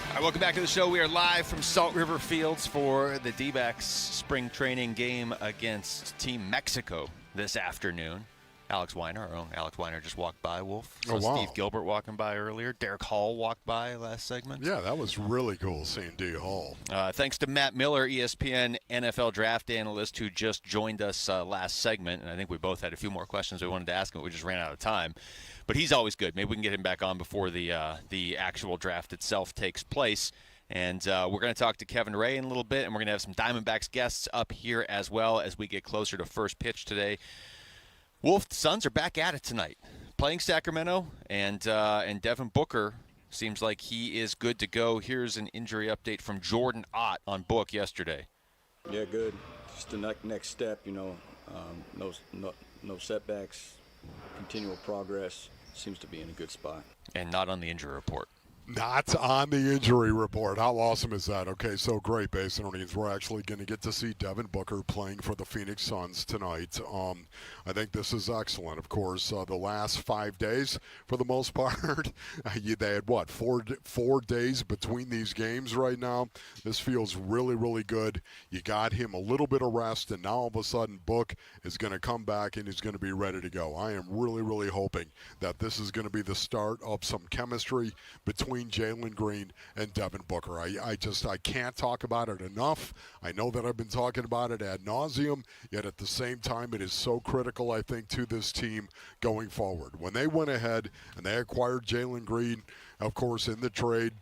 All right, welcome back to the show. We are live from Salt River Fields for the D-backs spring training game against Team Mexico this afternoon. Alex Weiner, our own Alex Weiner, just walked by, Wolf. Oh, wow. Steve Gilbert walking by earlier. Derek Hall walked by last segment. Yeah, that was really cool seeing D. Hall. Thanks to Matt Miller, ESPN NFL draft analyst, who just joined us last segment. And I think we both had a few more questions we wanted to ask him, but we just ran out of time. But he's always good. Maybe we can get him back on before the actual draft itself takes place. And we're going to talk to Kevin Ray in a little bit, and we're going to have some Diamondbacks guests up here as well as we get closer to first pitch today. Wolf, the Suns are back at it tonight, playing Sacramento, and Devin Booker seems like he is good to go. Here's an injury update from Jordan Ott on Book yesterday. Yeah, good. Just the next step, no setbacks, continual progress. Seems to be in a good spot. And not on the injury report. Not on the injury report. How awesome is that? Okay, so great, Basinonians. We're actually going to get to see Devin Booker playing for the Phoenix Suns tonight. I think this is excellent. Of course, the last 5 days, for the most part, they had, what, four days between these games right now? This feels really, really good. You got him a little bit of rest, and now all of a sudden Book is going to come back and he's going to be ready to go. I am really, really hoping that this is going to be the start of some chemistry between Jalen Green and Devin Booker. I can't talk about it enough. I know that I've been talking about it ad nauseum, yet at the same time it is so critical, I think, to this team going forward. When they went ahead and they acquired Jalen Green, of course, in the trade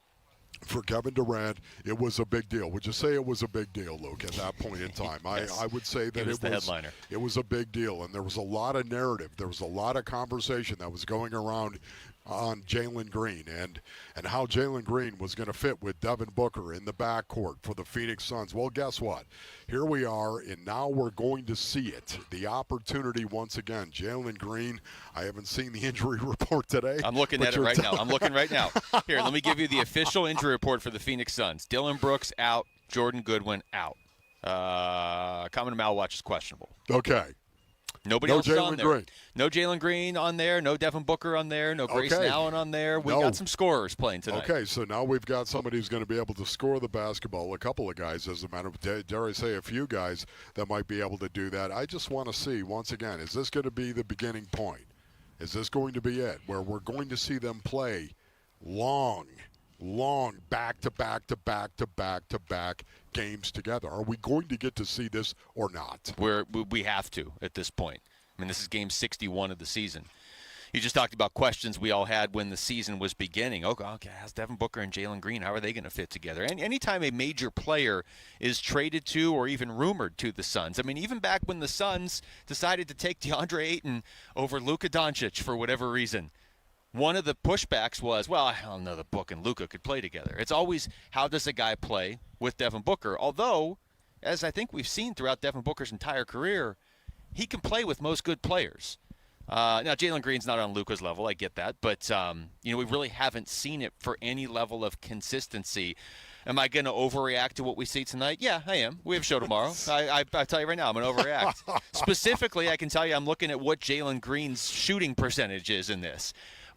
for Kevin Durant, it was a big deal. Would you say it was a big deal, Luke, at that point in time? Yes. I would say that it was the headliner. It was a big deal, and there was a lot of narrative. There was a lot of conversation that was going around on Jalen Green and how Jalen Green was going to fit with Devin Booker in the backcourt for the Phoenix Suns. Well, guess what? Here we are, and now we're going to see it. The opportunity once again. Jalen Green, I haven't seen the injury report today. I'm looking at it right now. I'm looking right now. Here, let me give you the official injury report for the Phoenix Suns. Dillon Brooks out. Jordan Goodwin out. Common Malwatch is questionable. Okay. Nobody else is on there. Green. No Jalen Green on there. No Devin Booker on there. No Grayson Allen on there. We got some scorers playing tonight. Okay, so now we've got somebody who's going to be able to score the basketball. A couple of guys, as a matter of dare I say, a few guys that might be able to do that. I just want to see, once again, is this going to be the beginning point? Is this going to be it, where we're going to see them play long back-to-back games together? Are we going to get to see this or not? We have to at this point. I mean, this is game 61 of the season. You just talked about questions we all had when the season was beginning. Okay, how's Devin Booker and Jalen Green? How are they going to fit together? And anytime a major player is traded to or even rumored to the Suns, I mean, even back when the Suns decided to take DeAndre Ayton over Luka Doncic for whatever reason, one of the pushbacks was, well, I don't know that Book and Luka could play together. It's always, how does a guy play with Devin Booker? Although, as I think we've seen throughout Devin Booker's entire career, he can play with most good players. Now, Jalen Green's not on Luka's level. I get that. But, we really haven't seen it for any level of consistency. Am I going to overreact to what we see tonight? Yeah, I am. We have a show tomorrow. I tell you right now, I'm going to overreact. Specifically, I can tell you I'm looking at what Jalen Green's shooting percentage is in this.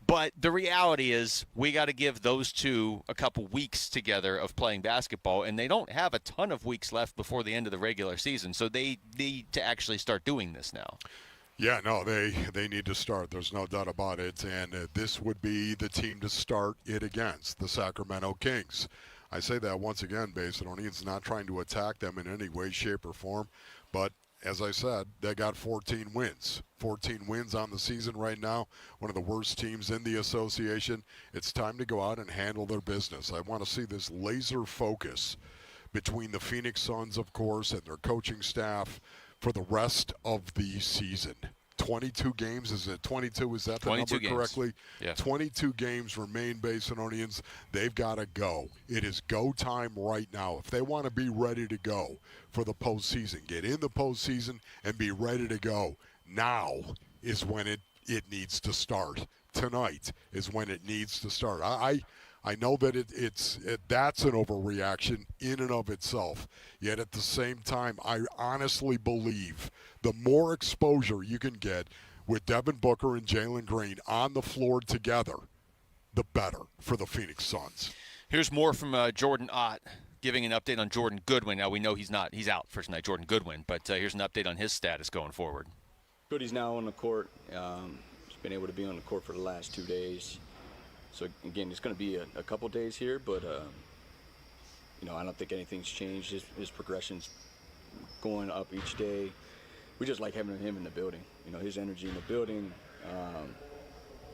But the reality is we got to give those two a couple weeks together of playing basketball, and they don't have a ton of weeks left before the end of the regular season, so they need to actually start doing this now. Yeah, no, they need to start. There's no doubt about it, and this would be the team to start it against, the Sacramento Kings. I say that once again, Basinonians, not trying to attack them in any way, shape, or form, but as I said, they got 14 wins. 14 wins on the season right now. One of the worst teams in the association. It's time to go out and handle their business. I want to see this laser focus between the Phoenix Suns, of course, and their coaching staff for the rest of the season. 22 games, is it 22? Is that the number games. Correctly? Yeah. 22 games remain, Basinonians. They've got to go. It is go time right now. If they want to be ready to go for the postseason, get in the postseason and be ready to go. Now is when it needs to start. Tonight is when it needs to start. I know that that's an overreaction in and of itself. Yet at the same time, I honestly believe the more exposure you can get with Devin Booker and Jalen Green on the floor together, the better for the Phoenix Suns. Here's more from Jordan Ott giving an update on Jordan Goodwin. Now we know he's out for tonight, Jordan Goodwin, but here's an update on his status going forward. Goody's now on the court. He's been able to be on the court for the last 2 days. So, again, it's going to be a couple days here, but, I don't think anything's changed. His progression's going up each day. We just like having him in the building. His energy in the building.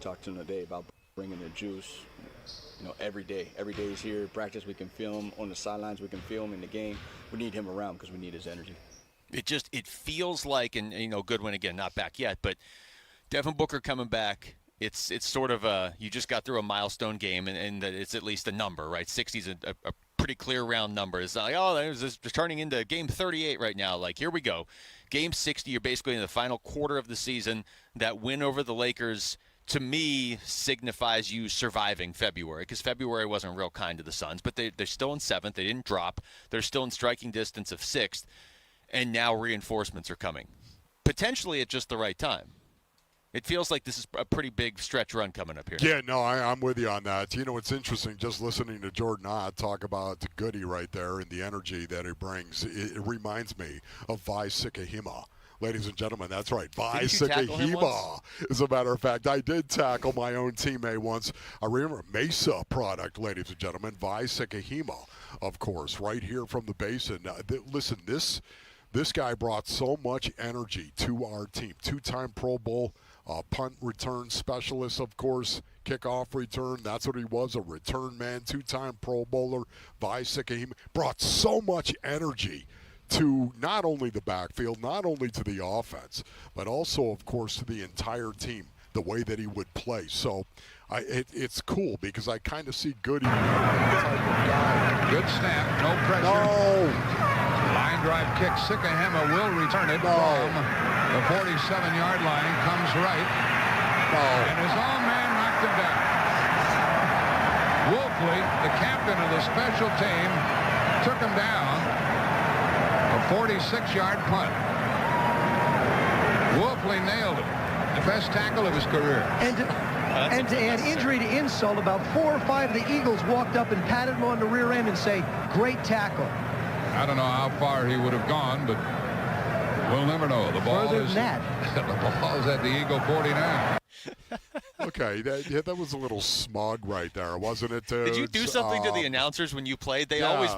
Talked to him today about bringing the juice, every day. Every day he's here. Practice, we can film. On the sidelines, we can film. In the game, we need him around because we need his energy. It feels like, and, Goodwin, again, not back yet, but Devin Booker coming back, it's sort of you just got through a milestone game, and it's at least a number, right? 60 is a pretty clear round number. It's not like, it's turning into game 38 right now. Like, here we go. Game 60, you're basically in the final quarter of the season. That win over the Lakers to me, signifies you surviving February, because February wasn't real kind to the Suns, but they're still in 7th. They didn't drop. They're still in striking distance of 6th, and now reinforcements are coming, potentially at just the right time. It feels like this is a pretty big stretch run coming up here. Yeah, no, I'm with you on that. You know, it's interesting just listening to Jordan Pfaadt talk about Goody right there and the energy that he brings. It reminds me of Vi Sikahima. Ladies and gentlemen, that's right. Vi Sikahima. As a matter of fact, I did tackle my own teammate once. I remember Mesa product, ladies and gentlemen. Vi Sikahima, of course, right here from the basin. Listen, this guy brought so much energy to our team. 2-time Pro Bowl punt return specialist, of course, kickoff return. That's what he was, a return man, 2-time Pro Bowler. Vi Sikahima brought so much energy to not only the backfield, not only to the offense, but also, of course, to the entire team, the way that he would play. So it's cool because I kind of see Goody type of guy. Good snap, no pressure. No. Line drive kick. Sikahema will return it from the 47-yard line. Comes right. And his own man knocked him down. Wolfley, the captain of the special team, took him down. A 46-yard punt. Wolfley nailed it. The best tackle of his career. And to add injury to insult, about 4 or 5 of the Eagles walked up and patted him on the rear end and say, "Great tackle." I don't know how far he would have gone, but we'll never know. The ball Further is than that. The ball is at the Eagle 49. Okay, that was a little smug right there, wasn't it, dude? Did you do something to the announcers when you played? They always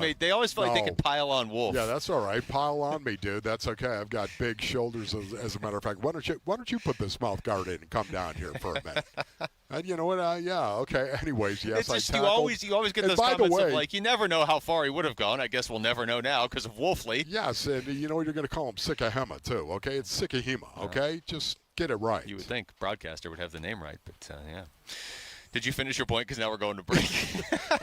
felt like they could pile on Wolf. Yeah, that's all right. Pile on me, dude. That's okay. I've got big shoulders, as a matter of fact. Why don't you put this mouth guard in and come down here for a minute? And you know what? Yeah, okay. Anyways, yes, it's just, I tackled. You always get those comments of like, you never know how far he would have gone. I guess we'll never know now because of Wolfley. Yes, and you know what? You're going to call him Sikahema too. Okay, it's Sikahema. Okay, just get it right. You would think broadcaster would have the name right, but yeah. Did you finish your point? Because now we're going to break.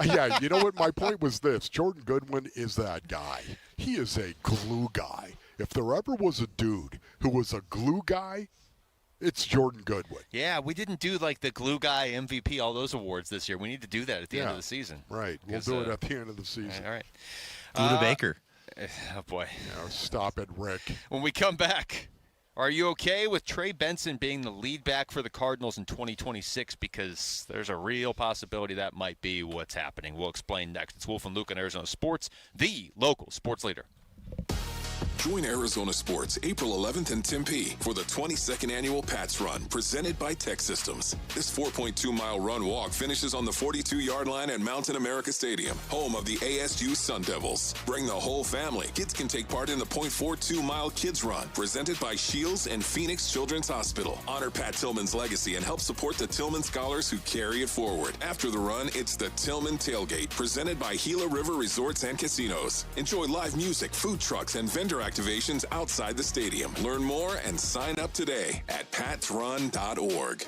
Yeah, you know what? My point was this. Jordan Goodwin is that guy. He is a glue guy. If there ever was a dude who was a glue guy, it's Jordan Goodwin. Yeah, we didn't do like the glue guy, MVP, all those awards this year. We need to do that at the end of the season. Right. We'll do it at the end of the season. All right. Gluda Baker. Oh, boy. Stop it, Rick. When we come back, are you okay with Trey Benson being the lead back for the Cardinals in 2026? Because there's a real possibility that might be what's happening. We'll explain next. It's Wolf and Luke on Arizona Sports, the local sports leader. Join Arizona Sports April 11th in Tempe for the 22nd annual Pats Run presented by Tech Systems. This 4.2-mile run walk finishes on the 42-yard line at Mountain America Stadium, home of the ASU Sun Devils. Bring the whole family. Kids can take part in the 0.42-mile Kids Run presented by Shields and Phoenix Children's Hospital. Honor Pat Tillman's legacy and help support the Tillman scholars who carry it forward. After the run, it's the Tillman Tailgate presented by Gila River Resorts and Casinos. Enjoy live music, food trucks, and vendor activations outside the stadium. Learn more and sign up today at patsrun.org.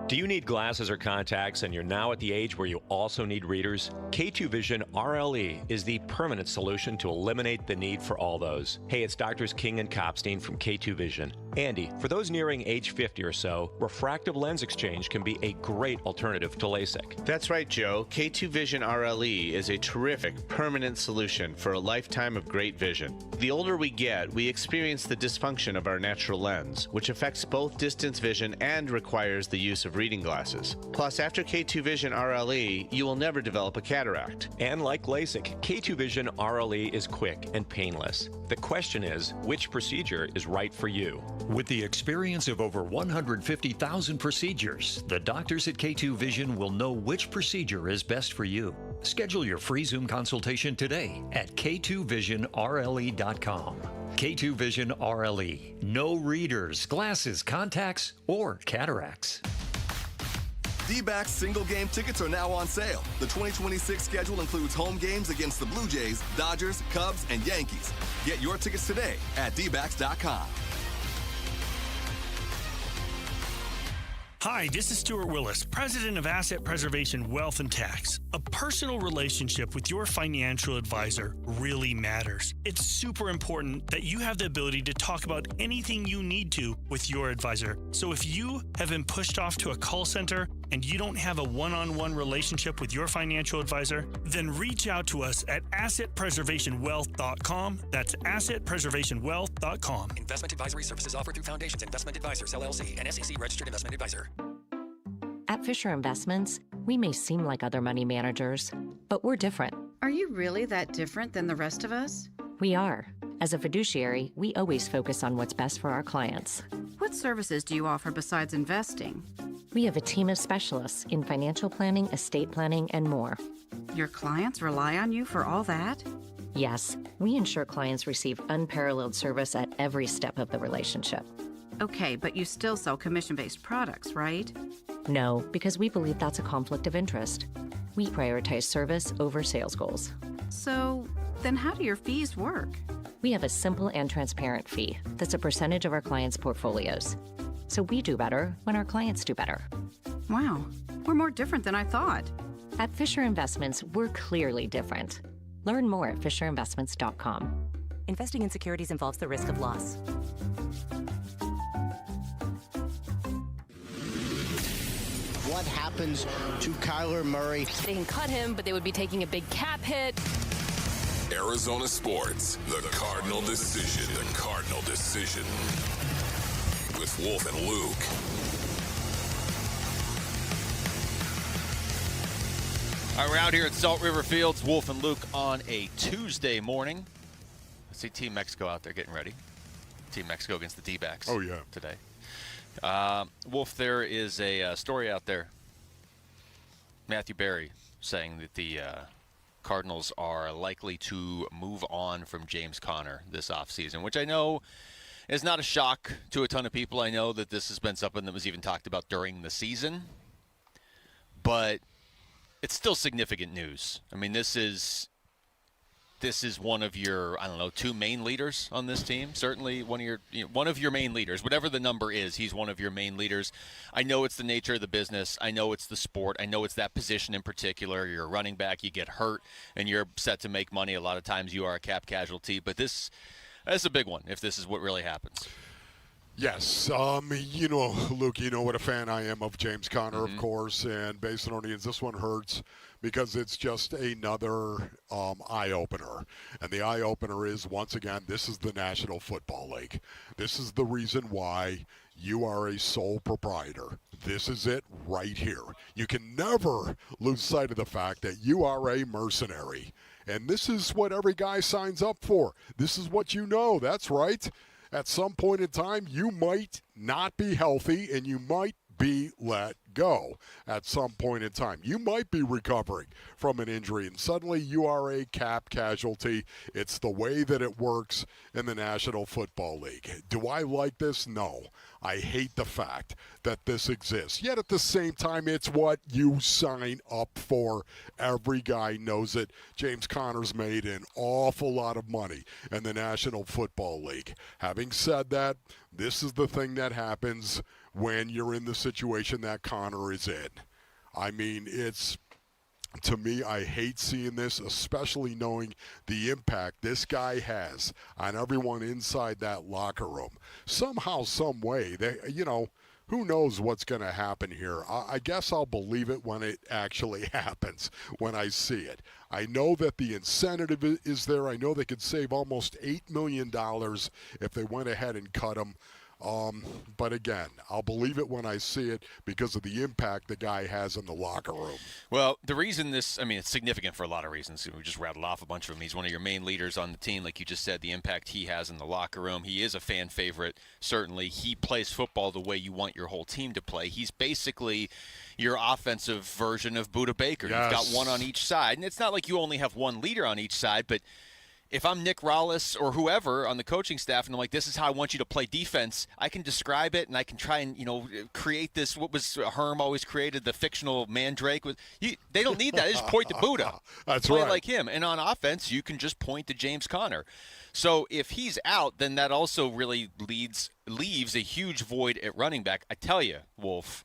Do you need glasses or contacts and you're now at the age where you also need readers? K2 Vision RLE is the permanent solution to eliminate the need for all those. Hey, it's Doctors King and Kopstein from K2 Vision. Andy, for those nearing age 50 or so, refractive lens exchange can be a great alternative to LASIK. That's right, Joe. K2 Vision RLE is a terrific permanent solution for a lifetime of great vision. The older we get, we experience the dysfunction of our natural lens, which affects both distance vision and requires the use of reading glasses. Plus, after K2 Vision RLE, you will never develop a cataract. And like LASIK, K2 Vision RLE is quick and painless. The question is, which procedure is right for you? With the experience of over 150,000 procedures, the doctors at K2 Vision will know which procedure is best for you. Schedule your free Zoom consultation today at k2visionrle.com. K2 Vision RLE. No readers, glasses, contacts, or cataracts. D-backs single game tickets are now on sale. The 2026 schedule includes home games against the Blue Jays, Dodgers, Cubs, and Yankees. Get your tickets today at dbacks.com. Hi, this is Stuart Willis, president of Asset Preservation Wealth and Tax. A personal relationship with your financial advisor really matters. It's super important that you have the ability to talk about anything you need to with your advisor. So if you have been pushed off to a call center and you don't have a one-on-one relationship with your financial advisor, then reach out to us at assetpreservationwealth.com. That's assetpreservationwealth.com. Investment advisory services offered through Foundations Investment Advisors, LLC, an SEC registered investment advisor. At Fisher Investments, we may seem like other money managers, but we're different. Are you really that different than the rest of us? We are. As a fiduciary, we always focus on what's best for our clients. What services do you offer besides investing? We have a team of specialists in financial planning, estate planning, and more. Your clients rely on you for all that? Yes, we ensure clients receive unparalleled service at every step of the relationship. Okay, but you still sell commission-based products, right? No, because we believe that's a conflict of interest. We prioritize service over sales goals. So, then how do your fees work? We have a simple and transparent fee that's a percentage of our clients' portfolios. So we do better when our clients do better. Wow, we're more different than I thought. At Fisher Investments, we're clearly different. Learn more at fisherinvestments.com. Investing in securities involves the risk of loss. What happens to Kyler Murray? They can cut him, but they would be taking a big cap hit. Arizona Sports, the Cardinal Decision. The Cardinal Decision. With Wolf and Luke. All right, we're out here at Salt River Fields, Wolf and Luke on a Tuesday morning. I see Team Mexico out there getting ready. Team Mexico against the D-backs. Oh, yeah. Today. Wolf, there is a story out there. Matthew Berry saying that the Cardinals are likely to move on from James Conner this offseason, which I know is not a shock to a ton of people. I know that this has been something that was even talked about during the season, but it's still significant news. I mean, this is one of your, I don't know, two main leaders on this team. Certainly one of your main leaders. Whatever the number is, he's one of your main leaders. I know it's the nature of the business. I know it's the sport. I know it's that position in particular. You're a running back. You get hurt, and you're set to make money. A lot of times you are a cap casualty. But that's a big one if this is what really happens. Yes. You know, Luke, you know what a fan I am of James Conner, of course, and Basinonians, this one hurts because it's just another eye-opener. And the eye-opener is, once again, this is the National Football League. This is the reason why you are a sole proprietor. This is it right here. You can never lose sight of the fact that you are a mercenary. And this is what every guy signs up for. This is what you know. That's right. At some point in time, you might not be healthy and you might be let go at some point in time. You might be recovering from an injury and suddenly you are a cap casualty. It's the way that it works in the National Football League. Do I like this? No. I hate the fact that this exists. Yet at the same time, it's what you sign up for. Every guy knows it. James Conner's made an awful lot of money in the National Football League. Having said that, this is the thing that happens when you're in the situation that Conner is in. I mean, to me, I hate seeing this, especially knowing the impact this guy has on everyone inside that locker room. Somehow, some way, who knows what's going to happen here. I guess I'll believe it when it actually happens, when I see it. I know that the incentive is there. I know they could save almost $8 million if they went ahead and cut him. But again, I'll believe it when I see it because of the impact the guy has in the locker room. Well, the reason it's significant for a lot of reasons. We just rattled off a bunch of them. He's one of your main leaders on the team, like you just said, the impact he has in the locker room. He is a fan favorite, certainly. He plays football the way you want your whole team to play. He's basically your offensive version of Budda Baker. Yes. You've got one on each side. And it's not like you only have one leader on each side, but if I'm Nick Rallis or whoever on the coaching staff and I'm like, this is how I want you to play defense, I can describe it and I can try and, create this, what was Herm always created, the fictional Mandrake. They don't need that. They just point to Budda. That's play right. like him. And on offense, you can just point to James Conner. So if he's out, then that also really leaves a huge void at running back. I tell you, Wolf,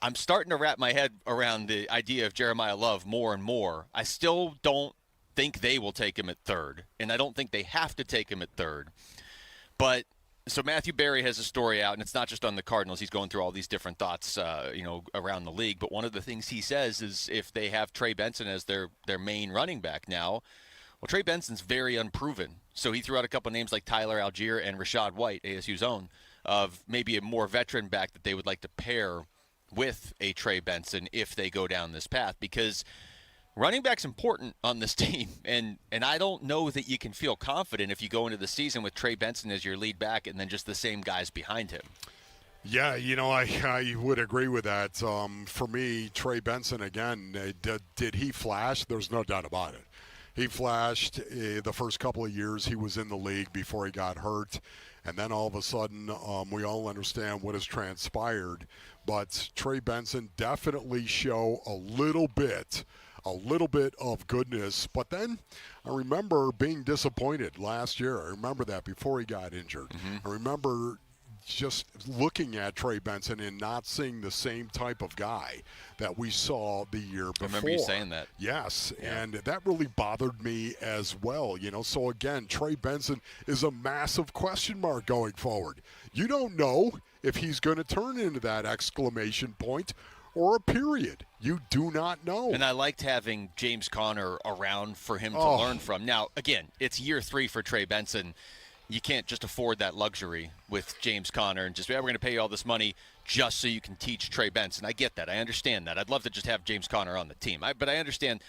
I'm starting to wrap my head around the idea of Jeremiah Love more and more. I still don't think they will take him at third, and I don't think they have to take him at third. But so Matthew Berry has a story out, and it's not just on the Cardinals. He's going through all these different thoughts, around the league. But one of the things he says is if they have Trey Benson as their main running back now, well, Trey Benson's very unproven. So he threw out a couple names like Tyler Algier and Rashad White, ASU's own, of maybe a more veteran back that they would like to pair with a Trey Benson if they go down this path, because running back's important on this team, and I don't know that you can feel confident if you go into the season with Trey Benson as your lead back and then just the same guys behind him. Yeah, I would agree with that. For me, Trey Benson, again, did he flash? There's no doubt about it. He flashed the first couple of years he was in the league before he got hurt. And then all of a sudden, we all understand what has transpired. But Trey Benson definitely show a little bit of goodness. But then I remember being disappointed last year. I remember that before he got injured. I remember just looking at Trey Benson and not seeing the same type of guy that we saw the year before. I remember you saying that. Yes, yeah. And that really bothered me as well. So again, Trey Benson is a massive question mark going forward. You don't know if he's going to turn into that exclamation point or a period. You do not know. And I liked having James Conner around for him to learn from. Now, again, it's year 3 for Trey Benson. You can't just afford that luxury with James Conner and just, we're going to pay you all this money just so you can teach Trey Benson. I get that. I understand that. I'd love to just have James Conner on the team. But I understand.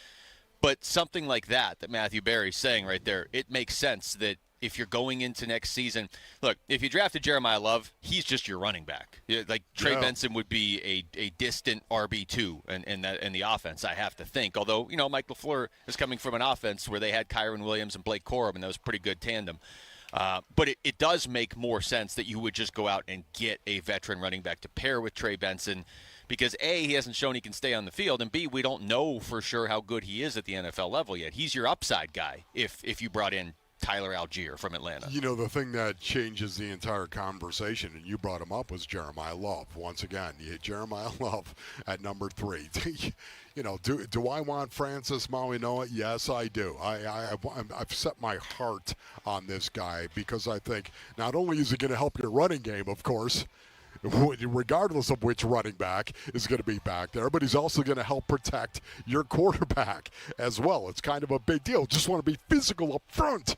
But something like that Matthew Berry's saying right there, it makes sense that if you're going into next season, look, if you drafted Jeremiah Love, he's just your running back. Like Trey Benson would be a distant RB2 in the offense, I have to think. Although, Mike LaFleur is coming from an offense where they had Kyron Williams and Blake Corum, and that was a pretty good tandem. But it does make more sense that you would just go out and get a veteran running back to pair with Trey Benson because, A, he hasn't shown he can stay on the field, and B, we don't know for sure how good he is at the NFL level yet. He's your upside guy if you brought in Tyler Algier from Atlanta. The thing that changes the entire conversation, and you brought him up, was Jeremiah Love. Once again, you hit Jeremiah Love at number 3. Do I want Francis Mauigoa? Yes, I do. I've set my heart on this guy because I think not only is he going to help your running game, of course, regardless of which running back is going to be back there, but he's also going to help protect your quarterback as well. It's kind of a big deal. Just want to be physical up front.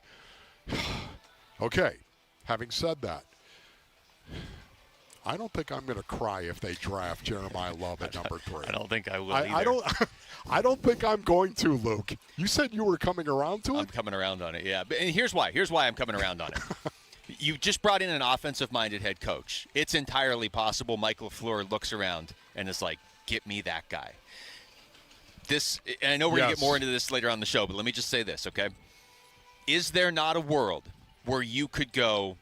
Okay, having said that, I don't think I'm going to cry if they draft Jeremiah Love at number 3. I don't think I will either. I don't think I'm going to, Luke. You said you were coming around to it? I'm coming around on it, yeah. And here's why. Here's why I'm coming around on it. You just brought in an offensive-minded head coach. It's entirely possible Mike LaFleur looks around and is like, get me that guy. And I know we're going to get more into this later on in the show, but let me just say this, okay? Is there not a world where you could go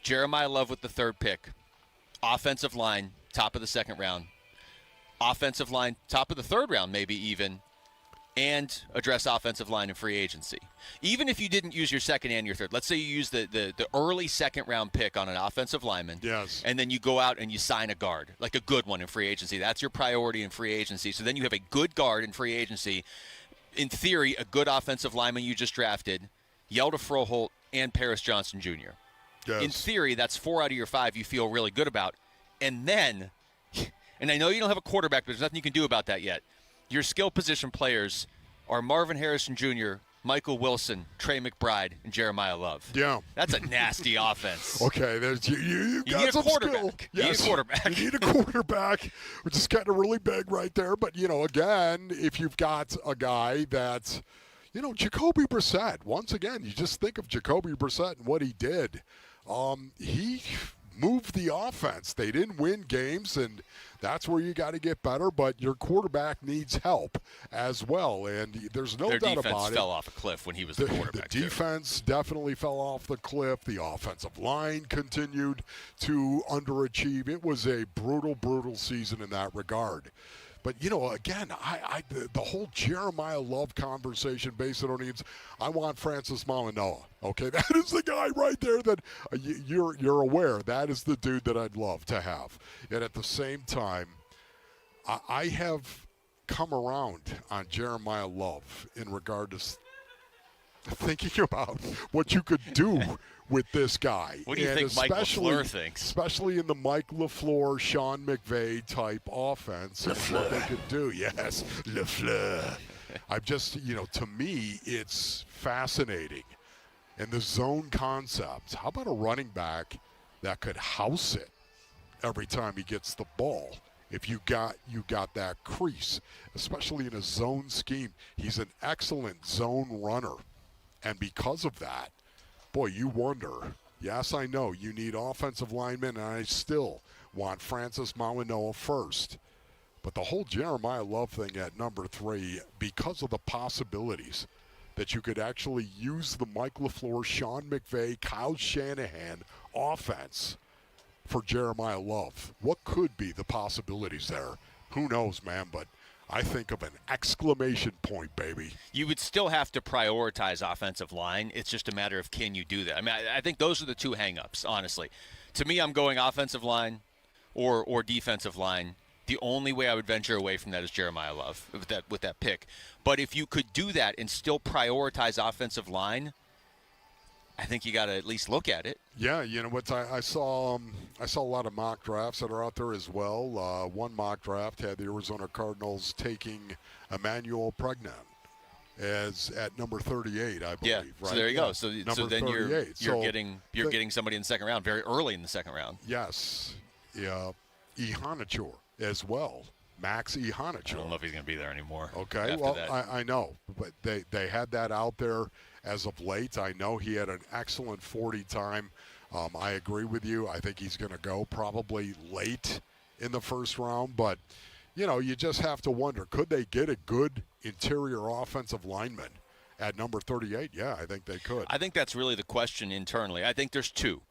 Jeremiah Love with the 3rd pick, offensive line, top of the 2nd round, offensive line, top of the 3rd round maybe even, and address offensive line and free agency? Even if you didn't use your 2nd and your 3rd, let's say you use the early 2nd round pick on an offensive lineman, and then you go out and you sign a guard, like a good one in free agency. That's your priority in free agency. So then you have a good guard in free agency. In theory, a good offensive lineman you just drafted, Yelda Froholt, and Paris Johnson Jr. Yes. In theory, that's 4 out of your 5 you feel really good about. And then, and I know you don't have a quarterback, but there's nothing you can do about that yet. Your skill position players are Marvin Harrison Jr., Michael Wilson, Trey McBride, and Jeremiah Love. Yeah. That's a nasty offense. Okay, you got need a some quarterback. Skill. Yes. You need a quarterback. You need a quarterback, which is kind of really big right there. But, again, if you've got a guy that's, Jacoby Brissett, once again, you just think of Jacoby Brissett and what he did. He moved the offense. They didn't win games, and that's where you got to get better, but your quarterback needs help as well, and there's no doubt about it. Their defense fell off a cliff when he was the quarterback. The defense definitely fell off the cliff. The offensive line continued to underachieve. It was a brutal, brutal season in that regard. But, again, the whole Jeremiah Love conversation based on needs, I want Francis Mauigoa. Okay, that is the guy right there that you're aware. That is the dude that I'd love to have. And at the same time, I have come around on Jeremiah Love in regard to thinking about what you could do with this guy. What do you think Mike LaFleur thinks? Especially in the Mike LaFleur, Sean McVay type offense. And what they could do. Yes, LaFleur. I'm just, to me, it's fascinating. And the zone concept. How about a running back that could house it every time he gets the ball? If you got that crease, especially in a zone scheme. He's an excellent zone runner. And because of that, boy, you wonder. Yes, I know you need offensive linemen, and I still want Francis Mauigoa first. But the whole Jeremiah Love thing at number 3, because of the possibilities that you could actually use the Mike LaFleur, Sean McVay, Kyle Shanahan offense for Jeremiah Love. What could be the possibilities there? Who knows, man, but I think of an exclamation point, baby. You would still have to prioritize offensive line. It's just a matter of can you do that. I mean, I think those are the two hang-ups, honestly. To me, I'm going offensive line or defensive line. The only way I would venture away from that is Jeremiah Love with that pick. But if you could do that and still prioritize offensive line, I think you got to at least look at it. Yeah, you know what? I saw a lot of mock drafts that are out there as well. One mock draft had the Arizona Cardinals taking Emmanuel Pregnan as at number 38, I believe. Yeah, right? so there you go. So then you're getting somebody in the second round, very early in the second round. Yes, yeah, Ihanature as well. Max Ihanature. I don't know if he's going to be there anymore. Okay, well, I know, but they had that out there as of late. I know he had an excellent 40 time. I agree with you. I think he's going to go probably late in the first round, but you just have to wonder, could they get a good interior offensive lineman at number 38? Yeah, I think they could. I think that's really the question internally. I think there's two.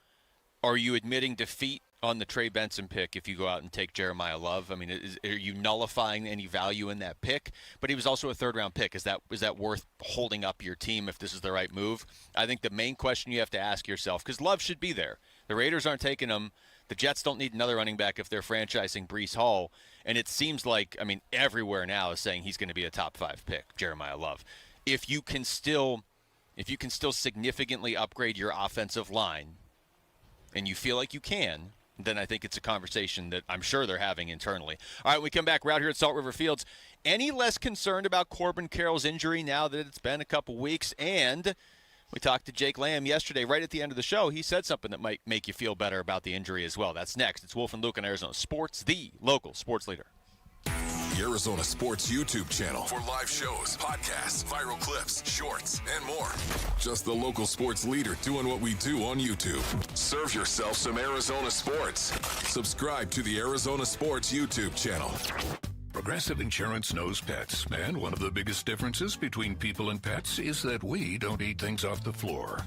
Are you admitting defeat on the Trey Benson pick if you go out and take Jeremiah Love? I mean, are you nullifying any value in that pick? But he was also a third-round pick. Is that worth holding up your team if this is the right move? I think the main question you have to ask yourself, because Love should be there. The Raiders aren't taking him. The Jets don't need another running back if they're franchising Breece Hall. And it seems like, everywhere now is saying he's going to be a top 5 pick, Jeremiah Love. If you can still significantly upgrade your offensive line, and you feel like you can, then I think it's a conversation that I'm sure they're having internally. All right, we come back. We're out here at Salt River Fields. Any less concerned about Corbin Carroll's injury now that it's been a couple weeks? And we talked to Jake Lamb yesterday right at the end of the show. He said something that might make you feel better about the injury as well. That's next. It's Wolf and Luke on Arizona Sports, the local sports leader. The Arizona Sports YouTube channel for live shows, podcasts, viral clips, shorts, and more. Just the local sports leader doing what we do on YouTube. Serve yourself some Arizona sports. Subscribe to the Arizona Sports YouTube channel. Progressive Insurance knows pets, and one of the biggest differences between people and pets is that we don't eat things off the floor.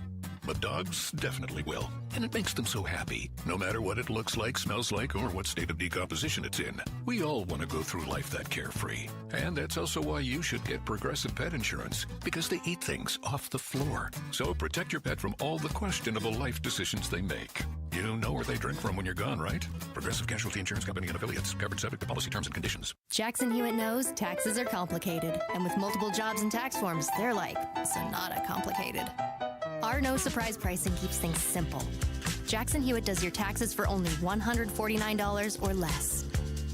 But dogs definitely will, and it makes them so happy, no matter what it looks like, smells like, or what state of decomposition it's in. We all want to go through life that carefree, and that's also why you should get Progressive Pet Insurance, because they eat things off the floor. So protect your pet from all the questionable life decisions they make. You know where they drink from when you're gone, right? Progressive Casualty Insurance Company and Affiliates. Covered subject to policy terms and conditions. Jackson Hewitt knows taxes are complicated, and with multiple jobs and tax forms, they're like Sonata complicated. Our no surprise pricing keeps things simple. Jackson Hewitt does your taxes for only $149 or less.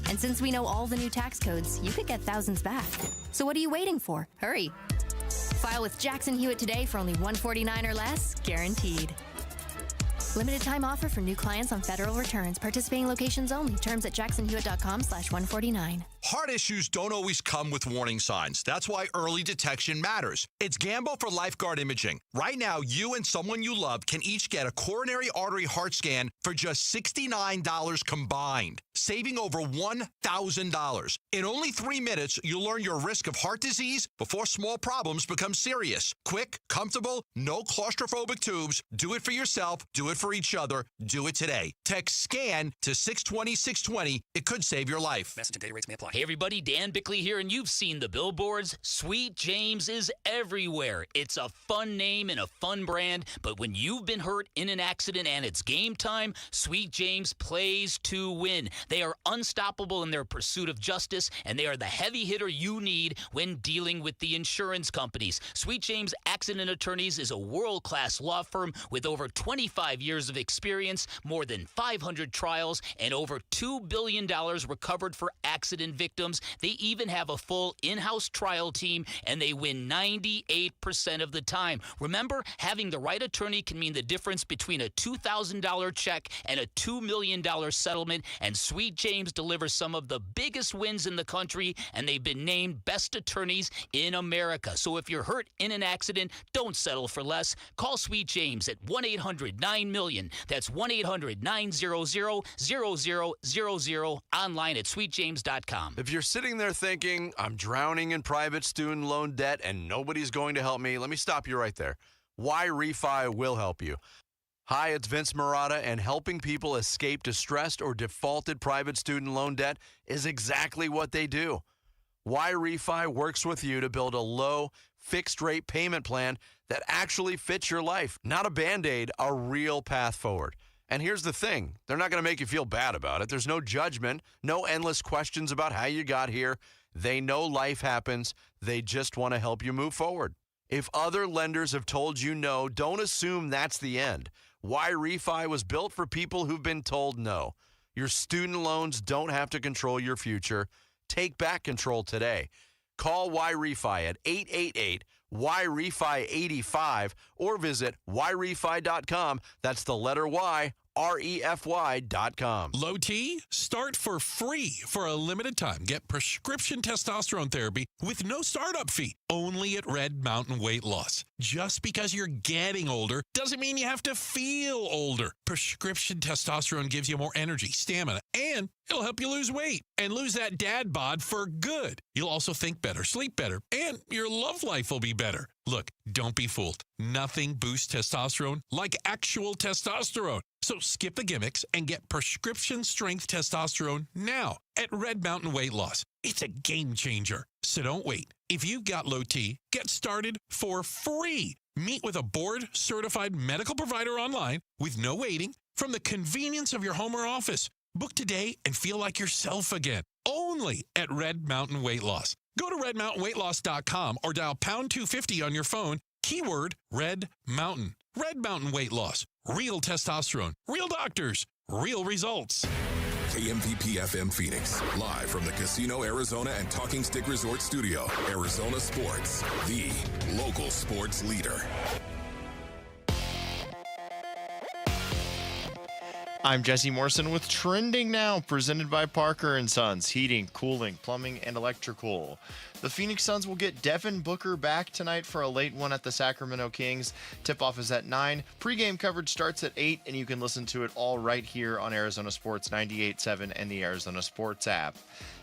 And since we know all the new tax codes, you could get thousands back. So what are you waiting for? Hurry. File with Jackson Hewitt today for only $149 or less, guaranteed. Limited time offer for new clients on federal returns. Participating locations only. Terms at jacksonhewitt.com/149. Heart issues don't always come with warning signs. That's why early detection matters. It's Gambo for Lifeguard Imaging. Right now, you and someone you love can each get a coronary artery heart scan for just $69 combined, saving over $1,000. In only 3 minutes, you'll learn your risk of heart disease before small problems become serious. Quick, comfortable, no claustrophobic tubes. Do it for yourself. Do it for each other. Do it today. Text SCAN to 620-620. It could save your life. Message and data rates may apply. Hey everybody, Dan Bickley here, and you've seen the billboards. Sweet James is everywhere. It's a fun name and a fun brand, but when you've been hurt in an accident and it's game time, Sweet James plays to win. They are unstoppable in their pursuit of justice, and they are the heavy hitter you need when dealing with the insurance companies. Sweet James Accident Attorneys is a world-class law firm with over 25 years of experience, more than 500 trials, and over $2 billion recovered for accident victims. They even have a full in-house trial team, and they win 98% of the time. Remember, having the right attorney can mean the difference between a $2,000 check and a $2 million settlement, and Sweet James delivers some of the biggest wins in the country, and they've been named best attorneys in America. So if you're hurt in an accident, don't settle for less. Call Sweet James at 1-800-9-MILLION. That's 1-800-900-0000, online at sweetjames.com. If you're sitting there thinking, I'm drowning in private student loan debt and nobody's going to help me, let me stop you right there. Why Refi will help you. Hi, it's Vince Marotta, and helping people escape distressed or defaulted private student loan debt is exactly what they do. Why Refi works with you to build a low, fixed-rate payment plan that actually fits your life. Not a Band-Aid, a real path forward. And here's the thing. They're not going to make you feel bad about it. There's no judgment, no endless questions about how you got here. They know life happens. They just want to help you move forward. If other lenders have told you no, don't assume that's the end. Why Refi was built for people who've been told no. Your student loans don't have to control your future. Take back control today. Call Why Refi at 888-WHY-REFI-85 or visit whyrefi.com. That's the letter Y, REFY.com. Low T, start for free for a limited time. Get prescription testosterone therapy with no startup fee, only at Red Mountain Weight Loss. Just because you're getting older doesn't mean you have to feel older. Prescription testosterone gives you more energy, stamina, and it'll help you lose weight and lose that dad bod for good. You'll also think better, sleep better, and your love life will be better. Look, don't be fooled. Nothing boosts testosterone like actual testosterone. So skip the gimmicks and get prescription strength testosterone now at Red Mountain Weight Loss. It's a game changer. So don't wait. If you've got low T, get started for free. Meet with a board-certified medical provider online with no waiting from the convenience of your home or office. Book today and feel like yourself again. Only at Red Mountain Weight Loss. Go to redmountainweightloss.com or dial pound 250 on your phone. Keyword Red Mountain. Red Mountain Weight Loss. Real testosterone. Real doctors. Real results. KMVP FM Phoenix, live from the Casino Arizona and Talking Stick Resort Studio. Arizona Sports, the local sports leader. I'm Jesse Morrison with Trending Now, presented by Parker & Sons, heating, cooling, plumbing, and electrical. The Phoenix Suns will get Devin Booker back tonight for a late one at the Sacramento Kings. Tip-off is at 9. Pre-game coverage starts at 8, and you can listen to it all right here on Arizona Sports 98.7 and the Arizona Sports app.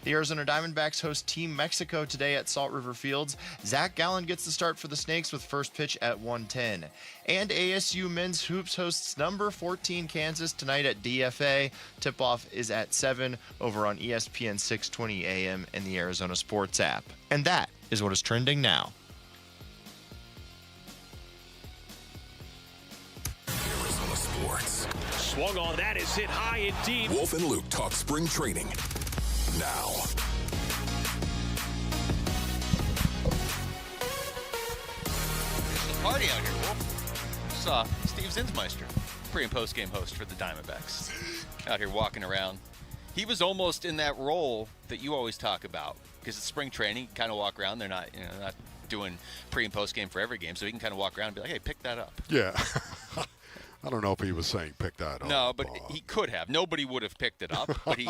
The Arizona Diamondbacks host Team Mexico today at Salt River Fields. Zach Gallen gets the start for the Snakes with first pitch at 1:10. And ASU Men's Hoops hosts number 14 Kansas tonight at DFA. Tip-off is at 7 over on ESPN 620 AM and the Arizona Sports app. And that is what is trending now. Arizona Sports. Swung on, that is hit high and deep. Wolf and Luke talk spring training now. It's the party out here, Wolf. Saw Steve Zinsmeister, pre- and post-game host for the Diamondbacks, out here walking around. He was almost in that role that you always talk about, because it's spring training. You kind of walk around. They're not, not doing pre- and post-game for every game, so he can kind of walk around and be like, hey, pick that up. Yeah. I don't know if he was saying pick that up. No, but he could have. Nobody would have picked it up, but he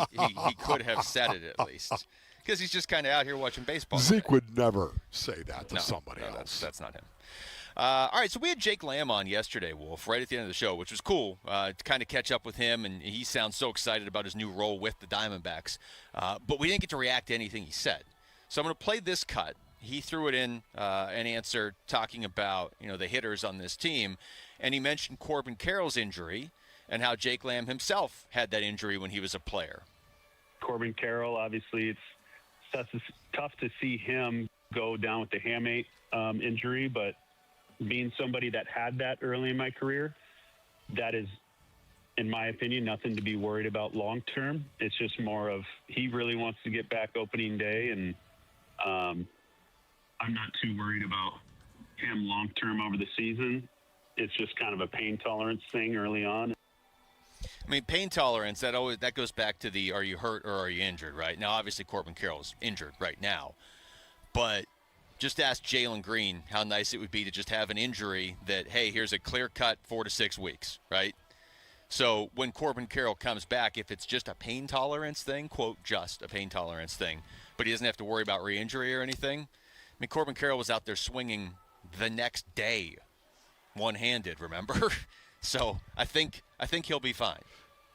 could have said it at least. Because he's just kind of out here watching baseball. Zeke would never say that to somebody else. That's not him. All right, so we had Jake Lamb on yesterday, Wolf, right at the end of the show, which was cool to kind of catch up with him, and he sounds so excited about his new role with the Diamondbacks. But we didn't get to react to anything he said. So I'm going to play this cut. He threw it in an answer talking about, the hitters on this team, and he mentioned Corbin Carroll's injury and how Jake Lamb himself had that injury when he was a player. Corbin Carroll, obviously, it's tough to see him go down with the hamate injury, but being somebody that had that early in my career, that is, in my opinion, nothing to be worried about long term. It's just more of he really wants to get back opening day, and I'm not too worried about him long term over the season. It's just kind of a pain tolerance thing early on. I mean, pain tolerance, that goes back to the are you hurt or are you injured, right? Now, obviously, Corbin Carroll's injured right now. But just ask Jalen Green how nice it would be to just have an injury that, hey, here's a clear-cut 4 to 6 weeks, right? So when Corbin Carroll comes back, if it's just a pain tolerance thing, quote, just a pain tolerance thing, but he doesn't have to worry about re-injury or anything. I mean, Corbin Carroll was out there swinging the next day, one-handed, remember? So I think he'll be fine.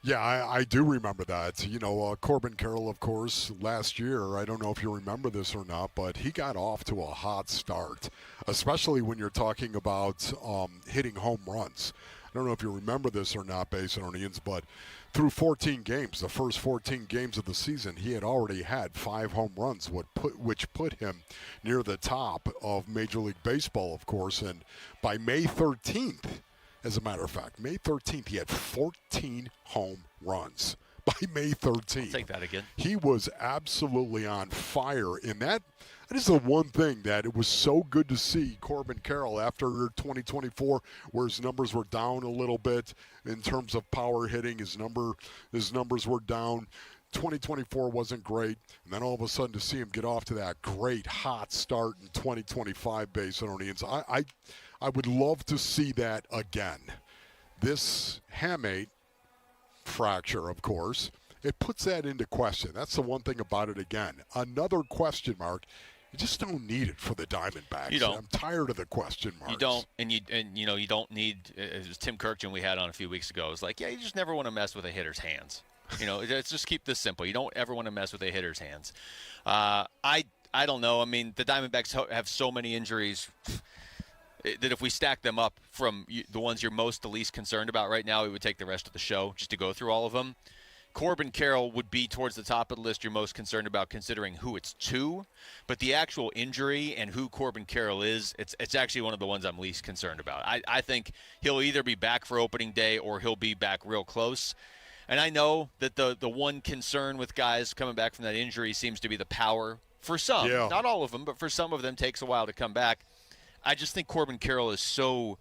Yeah, I do remember that. You know, Corbin Carroll, of course, last year, I don't know if you remember this or not, but he got off to a hot start, especially when you're talking about hitting home runs. I don't know if you remember this or not, Basinonians, but through 14 games, the first 14 games of the season, he had already had 5 home runs, which put him near the top of Major League Baseball, of course. And by May 13th, as a matter of fact, May 13th, he had 14 home runs. By May 13th. I'll take that again. He was absolutely on fire in that. That is the one thing that it was so good to see Corbin Carroll after 2024, where his numbers were down a little bit in terms of power hitting. His numbers were down. 2024 wasn't great, and then all of a sudden to see him get off to that great hot start in 2025, Basinonians. I would love to see that again. This hamate fracture, of course, it puts that into question. That's the one thing about it again. Another question mark. You just don't need it for the Diamondbacks. You don't. I'm tired of the question marks. You don't, and you don't need. It was Tim Kirkjian we had on a few weeks ago. It was like, yeah, you just never want to mess with a hitter's hands. You know, let's just keep this simple. You don't ever want to mess with a hitter's hands. I don't know. I mean, the Diamondbacks have so many injuries that if we stack them up from the ones you're most the least concerned about right now, we would take the rest of the show just to go through all of them. Corbin Carroll would be towards the top of the list you're most concerned about, considering who it's to. But the actual injury and who Corbin Carroll is, it's actually one of the ones I'm least concerned about. I think he'll either be back for opening day or he'll be back real close. And I know that the one concern with guys coming back from that injury seems to be the power. For some, not all of them, but for some of them takes a while to come back. I just think Corbin Carroll is so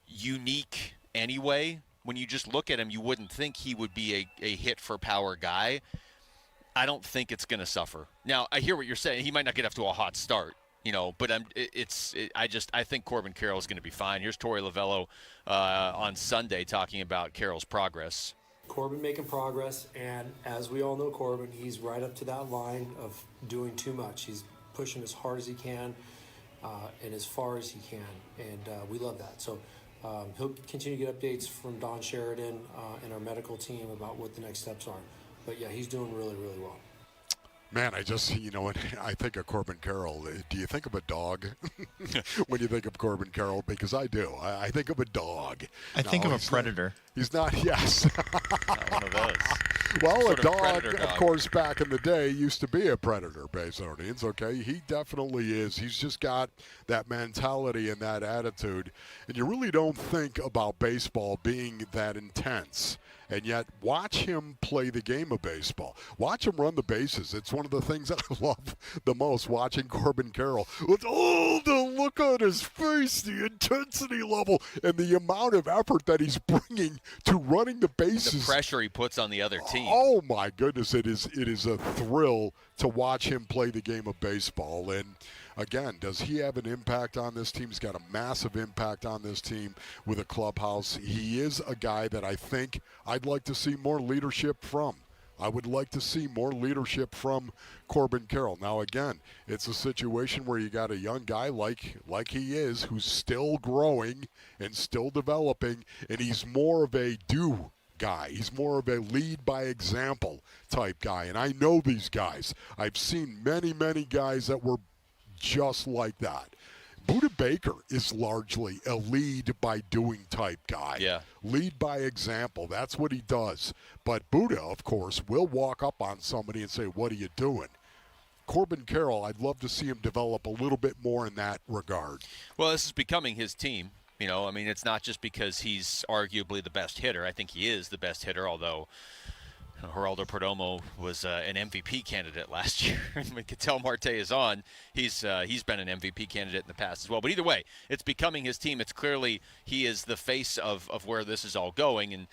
unique anyway. When you just look at him, you wouldn't think he would be a hit for power guy. I don't think it's going to suffer. Now, I hear what you're saying. He might not get off to a hot start, but I think Corbin Carroll is going to be fine. Here's Torey Lovello on Sunday talking about Carroll's progress. Corbin making progress, and as we all know Corbin, he's right up to that line of doing too much. He's pushing as hard as he can and as far as he can, and we love that. So he'll continue to get updates from Don Sheridan and our medical team about what the next steps are. But, yeah, he's doing really, really well. Man, I think of Corbin Carroll. Do you think of a dog when you think of Corbin Carroll? Because I do. I think of a dog. I think of a predator. He's not, yes. Not one of those. Well, a dog, of course, back in the day used to be a predator, Basinonians, okay? He definitely is. He's just got that mentality and that attitude. And you really don't think about baseball being that intense. And yet, watch him play the game of baseball. Watch him run the bases. It's one of the things that I love the most, watching Corbin Carroll. With all the look on his face, the intensity level, and the amount of effort that he's bringing to running the bases. The pressure he puts on the other team. Oh, my goodness. It is a thrill to watch him play the game of baseball. And again, does he have an impact on this team? He's got a massive impact on this team with a clubhouse. He is a guy that I think I'd like to see more leadership from. I would like to see more leadership from Corbin Carroll. Now, again, it's a situation where you got a young guy like he is, who's still growing and still developing, and he's more of a do guy. He's more of a lead by example type guy. And I know these guys. I've seen many, many guys that were just like that. Buda Baker is largely a lead by doing type guy. Yeah. Lead by example. That's what he does. But Buda, of course, will walk up on somebody and say, "What are you doing?" Corbin Carroll, I'd love to see him develop a little bit more in that regard. Well, this is becoming his team. You know, I mean, it's not just because he's arguably the best hitter. I think he is the best hitter, although Geraldo Perdomo was an MVP candidate last year. And we could tell Marte is on. He's been an MVP candidate in the past as well. But either way, it's becoming his team. It's clearly he is the face of where this is all going. And,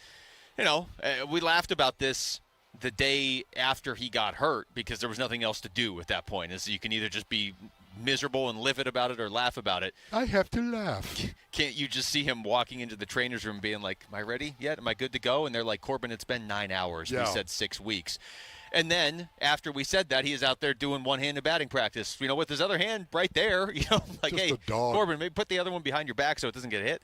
you know, we laughed about this the day after he got hurt because there was nothing else to do at that point. Is you can either just be miserable and livid about it or laugh about it. I have to laugh. Can't you just see him walking into the trainer's room being like, am I ready yet? Am I good to go? And they're like, Corbin, it's been 9 hours. Yeah. We said 6 weeks. And then after we said that, he is out there doing one-handed batting practice, you know, with his other hand right there, you know, like, just hey, Corbin, maybe put the other one behind your back so it doesn't get hit.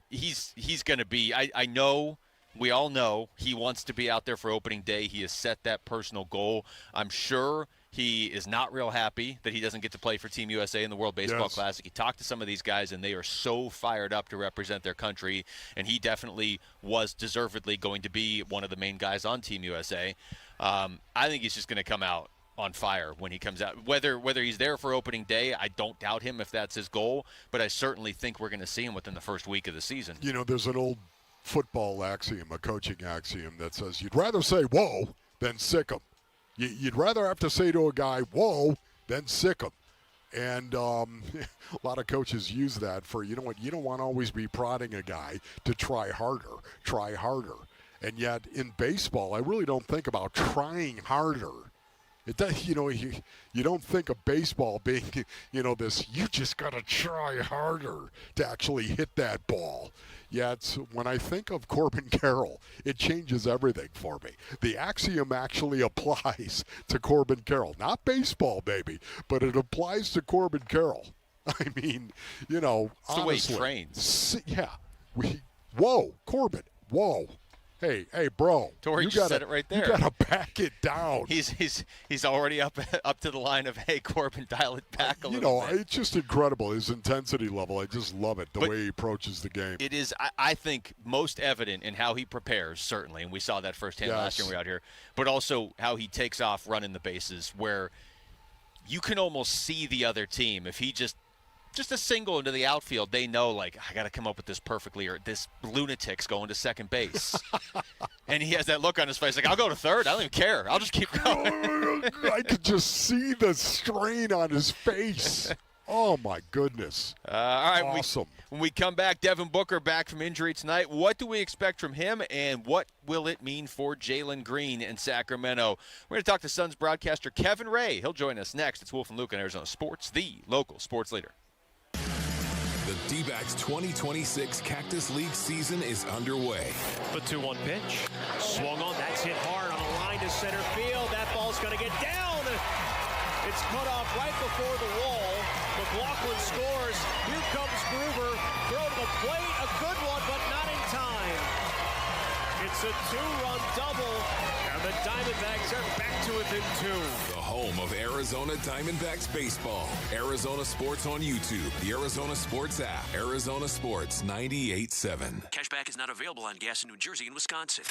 He's going to be, I know, we all know he wants to be out there for opening day. He has set that personal goal. I'm sure he is not real happy that he doesn't get to play for Team USA in the World Baseball Classic. He talked to some of these guys, and they are so fired up to represent their country, and he definitely was deservedly going to be one of the main guys on Team USA. I think he's just going to come out on fire when he comes out. Whether he's there for opening day, I don't doubt him if that's his goal, but I certainly think we're going to see him within the first week of the season. You know, there's an old football axiom, a coaching axiom that says you'd rather say whoa than sick him. You'd rather have to say to a guy, whoa, than sick him. And a lot of coaches use that for, you know what, you don't want to always be prodding a guy to try harder. And yet in baseball, I really don't think about trying harder. It does, you know, you don't think of baseball being, you know, this, you just got to try harder to actually hit that ball. Yet, when I think of Corbin Carroll, it changes everything for me. The axiom actually applies to Corbin Carroll. Not baseball, baby, but it applies to Corbin Carroll. I mean, you know, it's honestly. The way he trains. Yeah. Whoa, Corbin, whoa. Hey, bro. Tori just said it right there. You got to back it down. He's already up to the line of, hey, Corbin, dial it back a little bit. It's just incredible, his intensity level. I just love it, the way he approaches the game. It is, I think, most evident in how he prepares, certainly, and we saw that firsthand last year when we were out here, but also how he takes off running the bases, where you can almost see the other team. If he just a single into the outfield, they know, like, I got to come up with this perfectly, or this lunatic's going to second base. And he has that look on his face, like, I'll go to third. I don't even care. I'll just keep going. I could just see the strain on his face. Oh, my goodness. All right. Awesome. When we come back, Devin Booker back from injury tonight. What do we expect from him, and what will it mean for Jalen Green in Sacramento? We're going to talk to Suns broadcaster Kevin Ray. He'll join us next. It's Wolf and Luke on Arizona Sports, the local sports leader. The D-backs 2026 Cactus League season is underway. The 2-1 pitch. Swung on. That's hit hard on a line to center field. That ball's going to get down. It's cut off right before the wall. McLaughlin scores. Here comes Groover. Throw to the plate. A good one, but not in time. It's a 2-run double. And the Diamondbacks are back to within 2. The home of Arizona Diamondbacks baseball. Arizona Sports on YouTube. The Arizona Sports app. Arizona Sports 98.7. Cashback is not available on gas in New Jersey and Wisconsin.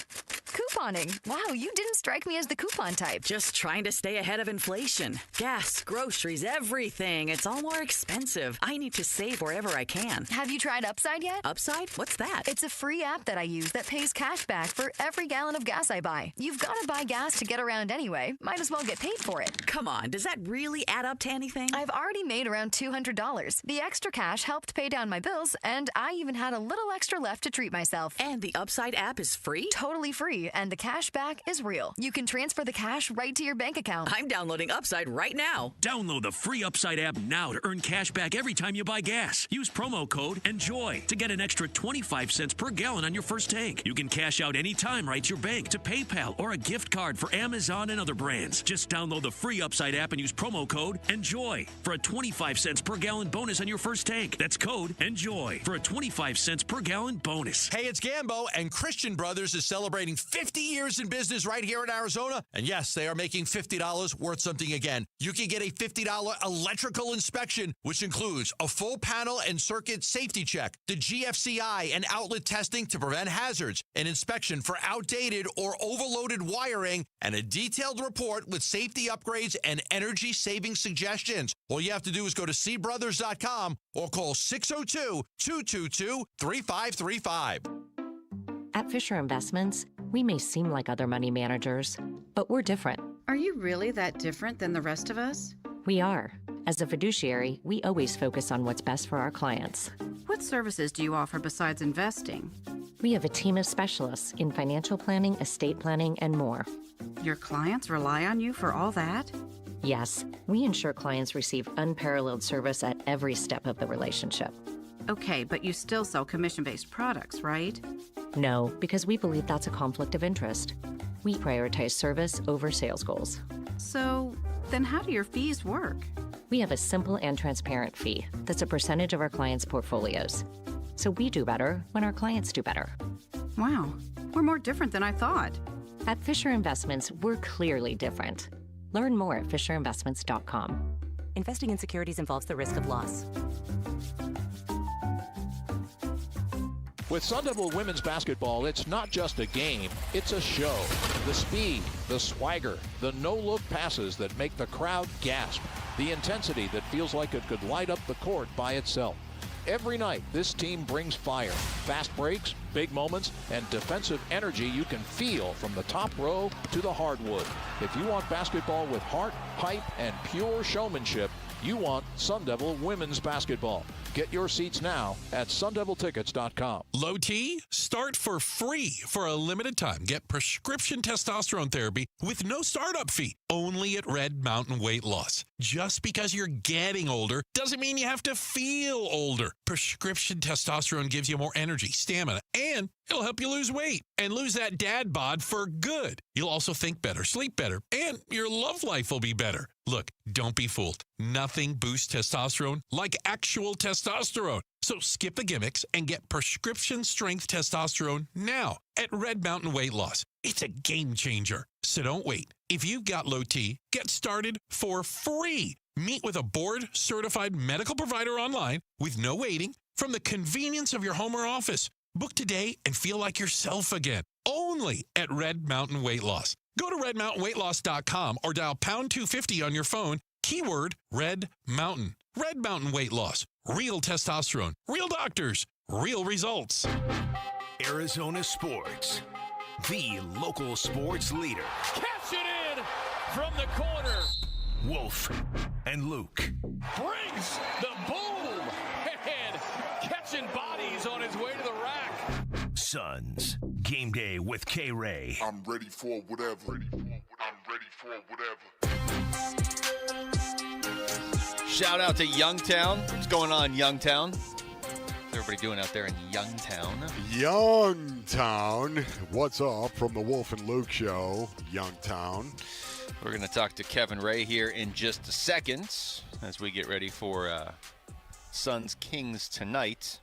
Couponing. Wow, you didn't strike me as the coupon type. Just trying to stay ahead of inflation. Gas, groceries, everything. It's all more expensive. I need to save wherever I can. Have you tried Upside yet? Upside? What's that? It's a free app that I use that pays cash back for every gallon of gas I buy. You've got to buy gas to get around anyway. Might as well get paid for it. Come on, does that really add up to anything? I've already made around $200. The extra cash helped pay down my bills, and I even had a little extra left to treat myself. And the Upside app is free? Totally free, and the cash back is real. You can transfer the cash right to your bank account. I'm downloading Upside right now. Download the free Upside app now to earn cash back every time you buy gas. Use promo code ENJOY to get an extra 25 cents per gallon on your first tank. You can cash out anytime right to your bank, to PayPal, or a gift card for Amazon and other brands. Just download the free Upside app and use promo code ENJOY for a 25 cents per gallon bonus on your first tank. That's code ENJOY for a 25 cents per gallon bonus. Hey, it's Gambo, and Christian Brothers is celebrating 50 years in business right here in Arizona. And yes, they are making $50 worth something again. You can get a $50 electrical inspection, which includes a full panel and circuit safety check, the GFCI and outlet testing to prevent hazards, an inspection for outdated or overloaded wiring, and a detailed report with safety upgrades and energy-saving suggestions. All you have to do is go to cbrothers.com or call 602-222-3535. At Fisher Investments, we may seem like other money managers, but we're different. Are you really that different than the rest of us? We are. As a fiduciary, we always focus on what's best for our clients. What services do you offer besides investing? We have a team of specialists in financial planning, estate planning, and more. Your clients rely on you for all that? Yes, we ensure clients receive unparalleled service at every step of the relationship. Okay, but you still sell commission-based products, right? No, because we believe that's a conflict of interest. We prioritize service over sales goals. So, then how do your fees work? We have a simple and transparent fee that's a percentage of our clients' portfolios. So we do better when our clients do better. Wow, we're more different than I thought. At Fisher Investments, we're clearly different. Learn more at fisherinvestments.com. Investing in securities involves the risk of loss. With Sun Devil women's basketball, it's not just a game, it's a show. The speed, the swagger, the no-look passes that make the crowd gasp, the intensity that feels like it could light up the court by itself. Every night, this team brings fire, fast breaks, big moments, and defensive energy you can feel from the top row to the hardwood. If you want basketball with heart, hype, and pure showmanship, you want Sun Devil women's basketball. Get your seats now at sundeviltickets.com. Low T, start for free for a limited time. Get prescription testosterone therapy with no startup fee, only at Red Mountain Weight Loss. Just because you're getting older doesn't mean you have to feel older. Prescription testosterone gives you more energy, stamina, and it'll help you lose weight and lose that dad bod for good. You'll also think better, sleep better, and your love life will be better. Look, don't be fooled. Nothing boosts testosterone like actual testosterone. So skip the gimmicks and get prescription strength testosterone now at Red Mountain Weight Loss. It's a game changer. So don't wait. If you've got low T, get started for free. Meet with a board-certified medical provider online with no waiting from the convenience of your home or office. Book today and feel like yourself again. Only at Red Mountain Weight Loss. Go to redmountainweightloss.com or dial pound 250 on your phone. Keyword Red Mountain. Red Mountain Weight Loss. Real testosterone. Real doctors. Real results. Arizona Sports. The local sports leader. Catch it in from the corner. Wolf and Luke. Brings the boom. And catching bodies on his way to the rack. Suns. Game day with K-Ray. I'm ready for whatever. Shout out to Youngtown. What's going on, Youngtown? What's everybody doing out there in Youngtown? Youngtown. What's up from the Wolf and Luke show, Youngtown? We're going to talk to Kevin Ray here in just a second as we get ready for Suns Kings tonight.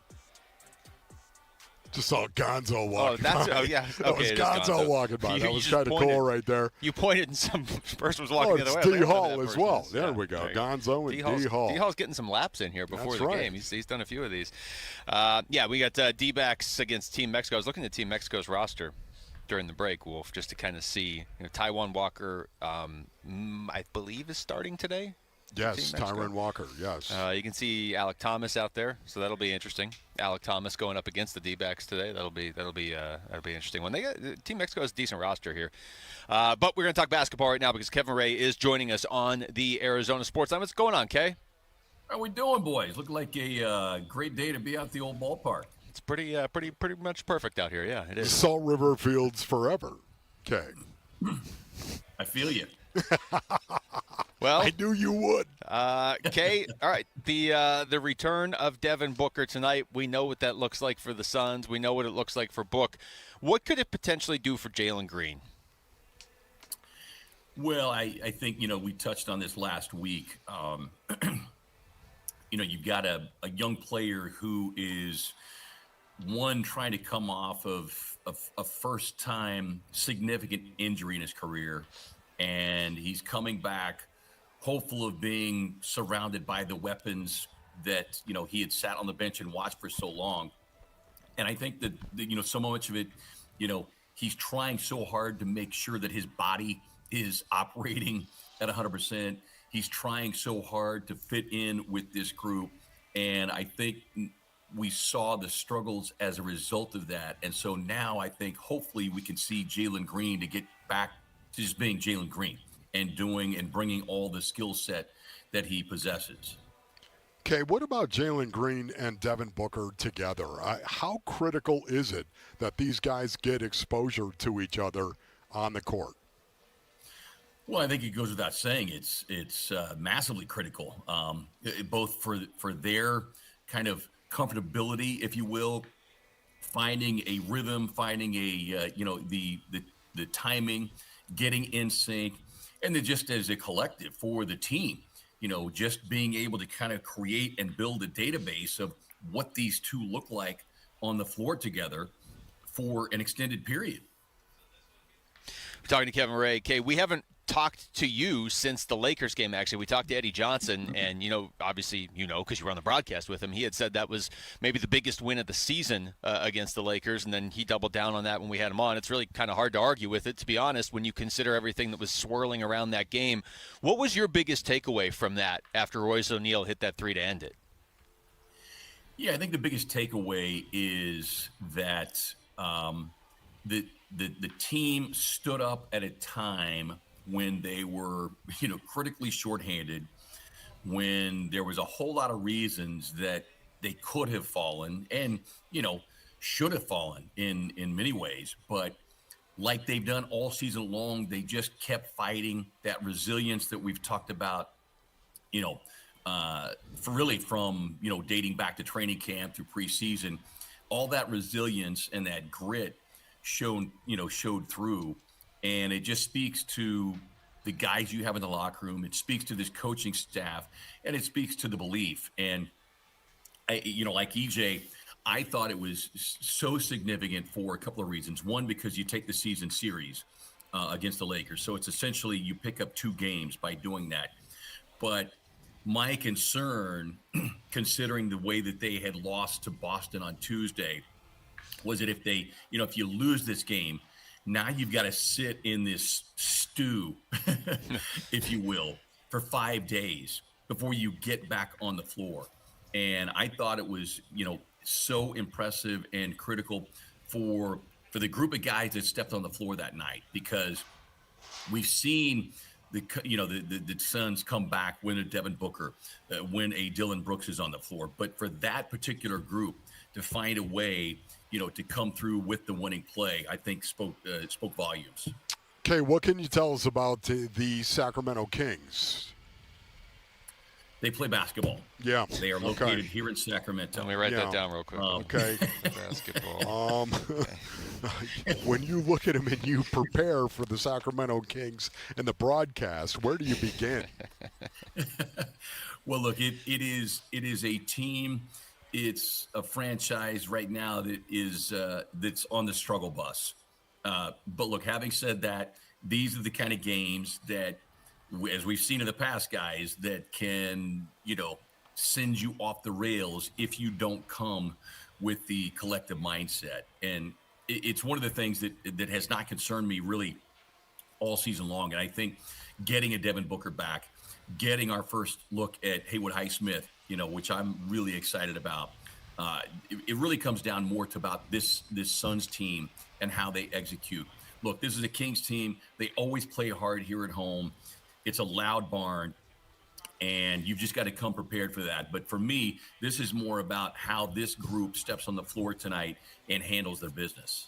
Just saw Gonzo walking by. Oh, yeah. That was Gonzo walking by. That was kind of cool right there. You pointed and some person was walking the other way. Oh, it's D. Hall as well. There we go. Gonzo and D. Hall. D. Hall's getting some laps in here before the game. He's done a few of these. We got D-backs against Team Mexico. I was looking at Team Mexico's roster during the break, Wolf, just to kind of see. Taiwan Walker, I believe, is starting today. Yes, Tyron Walker, yes. You can see Alec Thomas out there, so that'll be interesting. Alec Thomas going up against the D-backs today. That'll be an interesting one. Team Mexico has a decent roster here. But we're going to talk basketball right now because Kevin Ray is joining us on the Arizona Sports Line. What's going on, Kay? How are we doing, boys? Looking like a great day to be out the old ballpark. It's pretty much perfect out here. Yeah, it is. Salt River Fields forever. Okay. I feel you. Well, I knew you would. Kay, all right. The return of Devin Booker tonight. We know what that looks like for the Suns. We know what it looks like for Book. What could it potentially do for Jalen Green? Well, I think we touched on this last week. You've got a young player who is one trying to come off of a first-time significant injury in his career, and he's coming back hopeful of being surrounded by the weapons that, he had sat on the bench and watched for so long. And I think that, so much of it, he's trying so hard to make sure that his body is operating at 100%. He's trying so hard to fit in with this group. And I think we saw the struggles as a result of that. And so now I think hopefully we can see Jalen Green to get back to just being Jalen Green and doing and bringing all the skill set that he possesses. Okay, what about Jalen Green and Devin Booker together? How critical is it that these guys get exposure to each other on the court? Well, I think it goes without saying it's massively critical, both for their kind of comfortability, if you will, finding a rhythm, finding a the timing, getting in sync, and then just as a collective for the team, just being able to kind of create and build a database of what these two look like on the floor together for an extended period. We're talking to Kevin Ray. Okay, we haven't talked to you since the Lakers game, actually. We talked to Eddie Johnson, and, obviously, because you were on the broadcast with him, he had said that was maybe the biggest win of the season against the Lakers, and then he doubled down on that when we had him on. It's really kind of hard to argue with it, to be honest, when you consider everything that was swirling around that game. What was your biggest takeaway from that after Royce O'Neal hit that three to end it? Yeah, I think the biggest takeaway is that the team stood up at a time when they were, critically shorthanded, when there was a whole lot of reasons that they could have fallen and, should have fallen in many ways. But like they've done all season long, they just kept fighting that resilience that we've talked about, for really from, dating back to training camp through preseason. All that resilience and that grit showed through. And it just speaks to the guys you have in the locker room. It speaks to this coaching staff, and it speaks to the belief. And, like EJ, I thought it was so significant for a couple of reasons. One, because you take the season series against the Lakers. So it's essentially you pick up 2 games by doing that. But my concern, considering the way that they had lost to Boston on Tuesday, was that if they, if you lose this game, now you've got to sit in this stew, if you will, for 5 days before you get back on the floor. And I thought it was, so impressive and critical for the group of guys that stepped on the floor that night, because we've seen the Suns come back when a Devin Booker, when a Dylan Brooks is on the floor. But for that particular group to find a way, to come through with the winning play, I think spoke volumes. Okay, what can you tell us about the Sacramento Kings? They play basketball. Yeah. They are located here in Sacramento. Let me write that down real quick. Okay. Basketball. When you look at them and you prepare for the Sacramento Kings and the broadcast, where do you begin? Well, look, it is a team. It's a franchise right now that is that's on the struggle bus. But look, having said that, these are the kind of games that, as we've seen in the past, guys, that can, send you off the rails if you don't come with the collective mindset. And it's one of the things that has not concerned me really all season long. And I think getting a Devin Booker back, getting our first look at Haywood Highsmith, which I'm really excited about. It really comes down more to about this Suns team and how they execute. Look, this is a Kings team. They always play hard here at home. It's a loud barn, and you've just got to come prepared for that. But for me, this is more about how this group steps on the floor tonight and handles their business.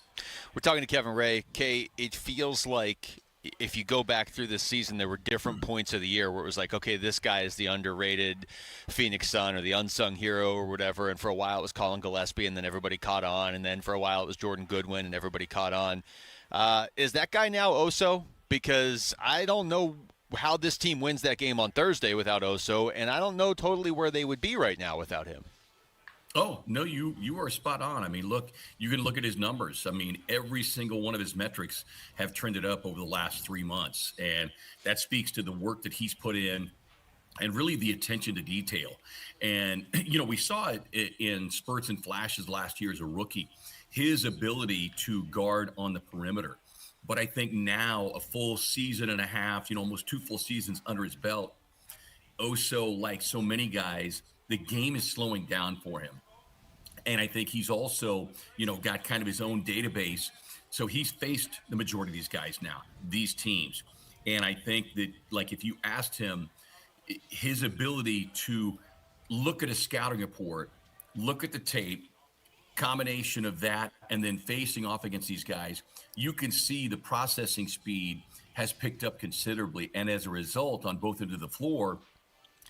We're talking to Kevin Ray. Kay, it feels like if you go back through this season, there were different points of the year where it was like, okay, this guy is the underrated Phoenix Sun or the unsung hero or whatever. And for a while it was Colin Gillespie, and then everybody caught on. And then for a while it was Jordan Goodwin, and everybody caught on. Is that guy now Oso? Because I don't know how this team wins that game on Thursday without Oso, and I don't know totally where they would be right now without him. Oh, no, you are spot on. I mean, look, you can look at his numbers. I mean, every single one of his metrics have trended up over the last 3 months. And that speaks to the work that he's put in and really the attention to detail. And, we saw it in spurts and flashes last year as a rookie, his ability to guard on the perimeter. But I think now a full season and a half, almost 2 full seasons under his belt, like so many guys, the game is slowing down for him. And I think he's also, got kind of his own database. So he's faced the majority of these guys now, these teams. And I think that, if you asked him, his ability to look at a scouting report, look at the tape, combination of that, and then facing off against these guys, you can see the processing speed has picked up considerably. And as a result, on both ends of the floor,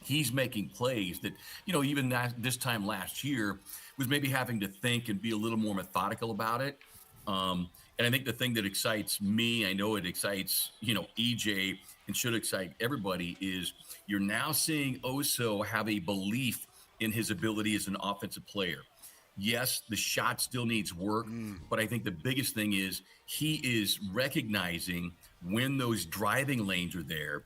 he's making plays that, even this time last year was maybe having to think and be a little more methodical about it. And I think the thing that excites me, I know it excites, EJ, and should excite everybody, is you're now seeing Oso have a belief in his ability as an offensive player. Yes, the shot still needs work, but I think the biggest thing is he is recognizing when those driving lanes are there.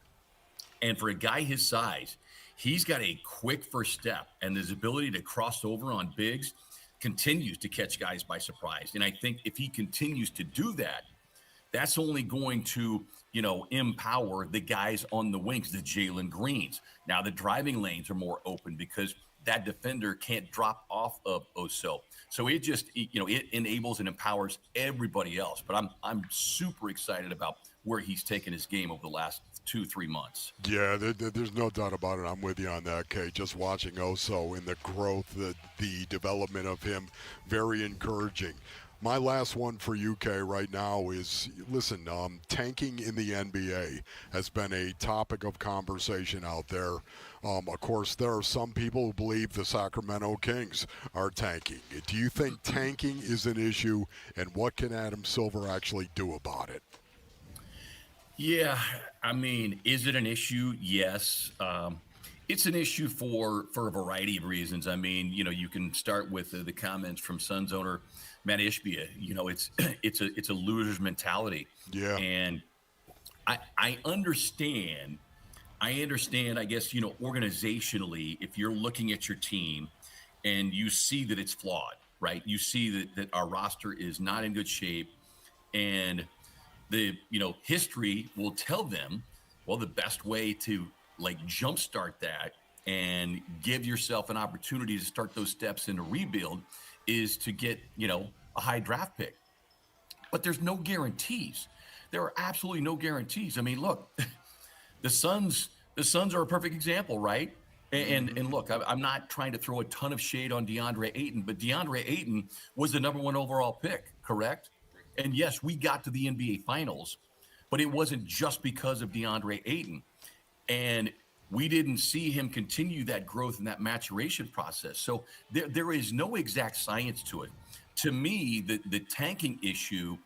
And for a guy his size, he's got a quick first step, and his ability to cross over on bigs continues to catch guys by surprise. And I think if he continues to do that, that's only going to, empower the guys on the wings, the Jalen Greens. Now the driving lanes are more open because that defender can't drop off of Oso. So it just, it enables and empowers everybody else. But I'm super excited about where he's taken his game over the last 2-3 months. Yeah, there's no doubt about it. I'm with you on that, Kay. Just watching Oso and the growth, the development of him, very encouraging. My last one for UK right now is, listen, tanking in the NBA has been a topic of conversation out there. Of course, there are some people who believe the Sacramento Kings are tanking. Do you think tanking is an issue, and what can Adam Silver actually do about it? Yeah, I mean, is it an issue? Yes. It's an issue for a variety of reasons. I mean, you can start with the comments from Suns owner Matt Ishbia. It's a loser's mentality. Yeah. And I understand, I guess, organizationally, if you're looking at your team and you see that it's flawed, right? You see that our roster is not in good shape, and the history will tell them, well, the best way to jumpstart that and give yourself an opportunity to start those steps in a rebuild is to get a high draft pick. But there's no guarantees. There are absolutely no guarantees. I mean, look, the Suns are a perfect example, right? And look, I'm not trying to throw a ton of shade on DeAndre Ayton, but DeAndre Ayton was the number 1 overall pick, correct? And yes, we got to the NBA Finals, but it wasn't just because of DeAndre Ayton. And we didn't see him continue that growth and that maturation process. So there is no exact science to it. To me, the tanking issue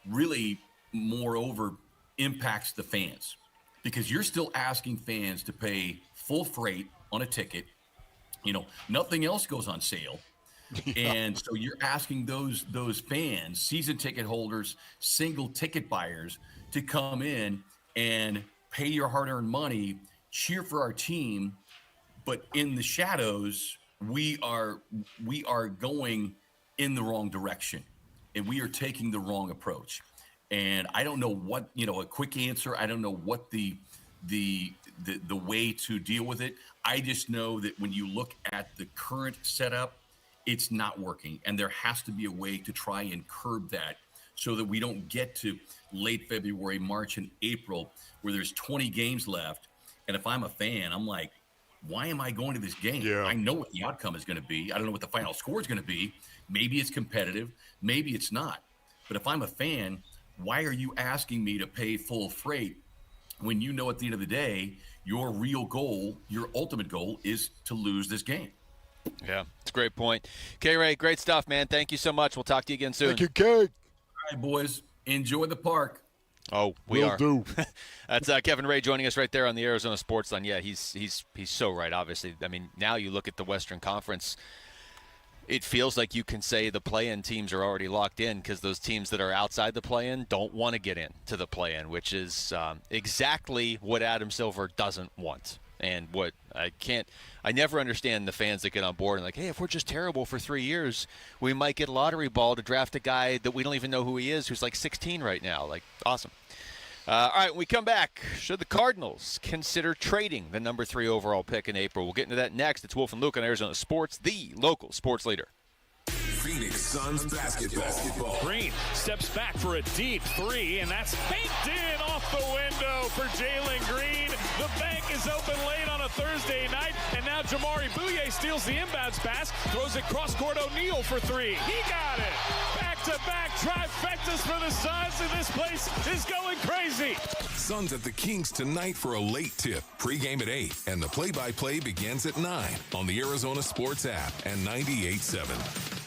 really, moreover, impacts the fans, because you're still asking fans to pay full freight on a ticket. Nothing else goes on sale. And so you're asking those fans, season ticket holders, single ticket buyers, to come in and pay your hard-earned money, cheer for our team, but in the shadows, we are going in the wrong direction, and we are taking the wrong approach. And I don't know what, a quick answer. I don't know what the way to deal with it. I just know that when you look at the current setup, it's not working, and there has to be a way to try and curb that so that we don't get to late February, March, and April where there's 20 games left. And if I'm a fan, I'm like, why am I going to this game? Yeah. I know what the outcome is going to be. I don't know what the final score is going to be. Maybe it's competitive. Maybe it's not. But if I'm a fan, why are you asking me to pay full freight when you know at the end of the day, your real goal, your ultimate goal, is to lose this game? Yeah, it's a great point. K-Ray, great stuff, man. Thank you so much. We'll talk to you again soon. Thank you, Kay. All right, boys. Enjoy the park. Oh, we are. Do. That's Kevin Ray joining us right there on the Arizona Sports Line. Yeah, he's so right, obviously. I mean, now you look at the Western Conference, it feels like you can say the play-in teams are already locked in because those teams that are outside the play-in don't want to get into the play-in, which is exactly what Adam Silver doesn't want. And what I never understand the fans that get on board and like, hey, if we're just terrible for 3 years, we might get a lottery ball to draft a guy that we don't even know who he is, who's like 16 right now. Like, awesome. All right, when we come back, should the Cardinals consider trading the number 3 overall pick in April? We'll get into that next. It's Wolf and Luke on Arizona Sports, the local sports leader. Phoenix Suns basketball. Green steps back for a deep 3, and that's faked in off the window for Jalen Green. The bank is open late on a Thursday night, and now Jamari Bouye steals the inbounds pass, throws it cross-court O'Neal for 3. He got it. Back-to-back trifectas for the Suns, and this place is going crazy. Suns at the Kings tonight for a late tip. Pre-game at 8, and the play-by-play begins at 9 on the Arizona Sports app and 98.7.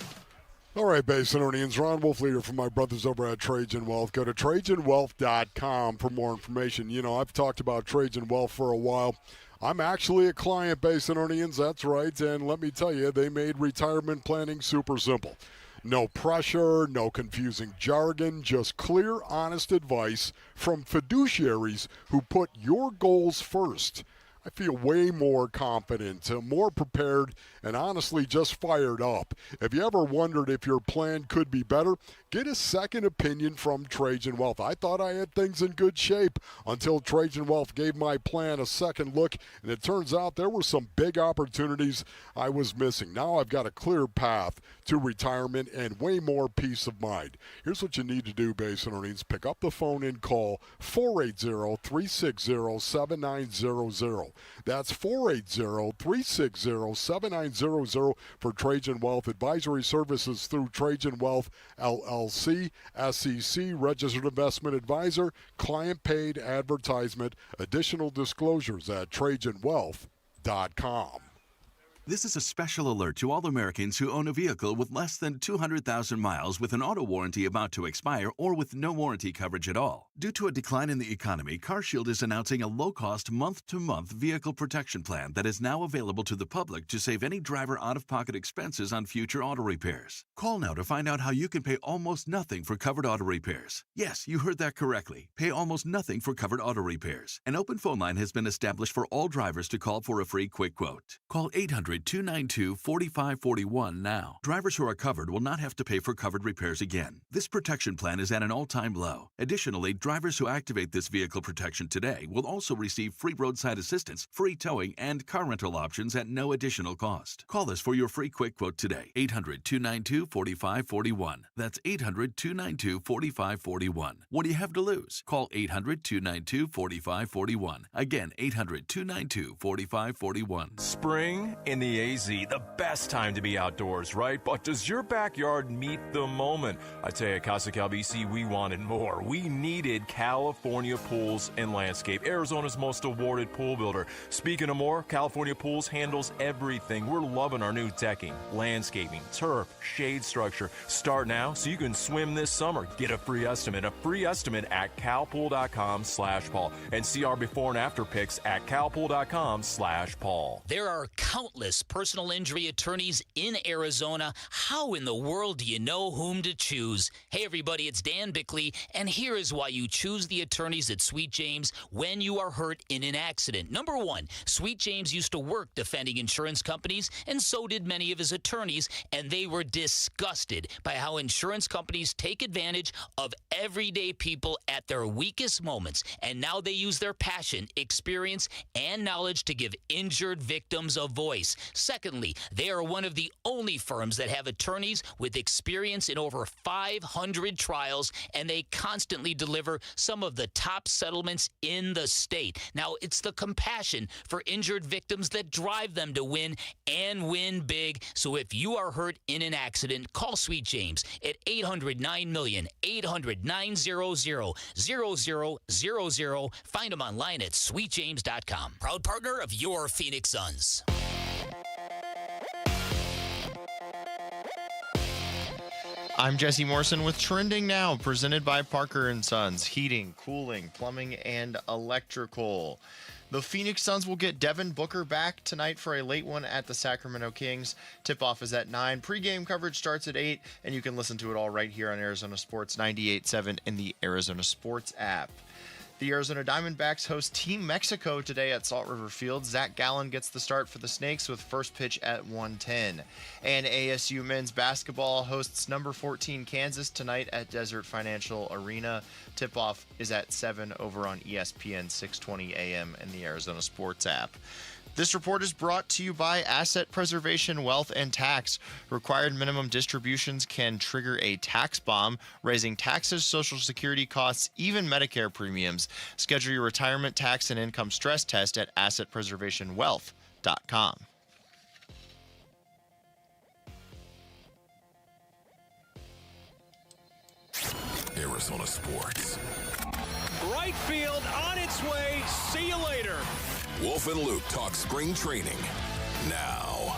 All right, Basinonians, Ron Wolf leader from my brothers over at Trajan Wealth. Go to TrajanWealth.com for more information. You know, I've talked about Trajan Wealth for a while. I'm actually a client, Basinonians, that's right. And let me tell you, they made retirement planning super simple. No pressure, no confusing jargon, just clear, honest advice from fiduciaries who put your goals first. I feel way more confident, more prepared, and honestly just fired up. If you ever wondered if your plan could be better, get a second opinion from Trajan Wealth. I thought I had things in good shape until Trajan Wealth gave my plan a second look, and it turns out there were some big opportunities I was missing. Now I've got a clear path to retirement and way more peace of mind. Here's what you need to do, Basinonians. Pick up the phone and call 480-360-7900. That's 480-360-7900 for Trajan Wealth advisory services through Trajan Wealth LLC, SEC registered investment advisor, client paid advertisement. Additional disclosures at TrajanWealth.com. This is a special alert to all Americans who own a vehicle with less than 200,000 miles with an auto warranty about to expire or with no warranty coverage at all. Due to a decline in the economy, CarShield is announcing a low-cost month-to-month vehicle protection plan that is now available to the public to save any driver out-of-pocket expenses on future auto repairs. Call now to find out how you can pay almost nothing for covered auto repairs. Yes, you heard that correctly. Pay almost nothing for covered auto repairs. An open phone line has been established for all drivers to call for a free quick quote. Call 800-292-4541 now. Drivers who are covered will not have to pay for covered repairs again. This protection plan is at an all-time low. Additionally, drivers who activate this vehicle protection today will also receive free roadside assistance, free towing, and car rental options at no additional cost. Call us for your free quick quote today. 800-292-4541. That's 800-292-4541. What do you have to lose? Call 800-292-4541. Again, 800-292-4541. Spring in the AZ, the best time to be outdoors, right? But does your backyard meet the moment? I tell you, at Casa Cal BC, we wanted more. We needed California Pools and Landscape, Arizona's most awarded pool builder. Speaking of more, California Pools handles everything. We're loving our new decking, landscaping, turf, shade structure. Start now so you can swim this summer. Get a free estimate at calpool.com/Paul, and see our before and after pics at calpool.com/Paul. There are countless personal injury attorneys in Arizona. How in the world do you know whom to choose? Hey everybody, it's Dan Bickley, and here is why you choose the attorneys at Sweet James when you are hurt in an accident. Number one, Sweet James used to work defending insurance companies, and so did many of his attorneys, and they were disgusted by how insurance companies take advantage of everyday people at their weakest moments, and now they use their passion, experience, and knowledge to give injured victims a voice. Secondly, they are one of the only firms that have attorneys with experience in over 500 trials, and they constantly deliver some of the top settlements in the state. Now, it's the compassion for injured victims that drive them to win and win big. So if you are hurt in an accident, call Sweet James at 800-9-million, 800-900-0000. Find them online at sweetjames.com. Proud partner of your Phoenix Suns. I'm Jesse Morrison with Trending Now, presented by Parker & Sons, heating, cooling, plumbing, and electrical. The Phoenix Suns will get Devin Booker back tonight for a late one at the Sacramento Kings. Tip-off is at 9. Pre-game coverage starts at 8, and you can listen to it all right here on Arizona Sports 98.7 in the Arizona Sports app. The Arizona Diamondbacks host Team Mexico today at Salt River Field. Zach Gallen gets the start for the Snakes with first pitch at 1:10. And ASU men's basketball hosts number 14 Kansas tonight at Desert Financial Arena. Tip-off is at 7 over on ESPN 620 AM in the Arizona Sports app. This report is brought to you by Asset Preservation Wealth and Tax. Required minimum distributions can trigger a tax bomb, raising taxes, Social Security costs, even Medicare premiums. Schedule your retirement tax and income stress test at assetpreservationwealth.com. Arizona Sports. Right field on its way. See you later. Wolf and Luke talk spring training now.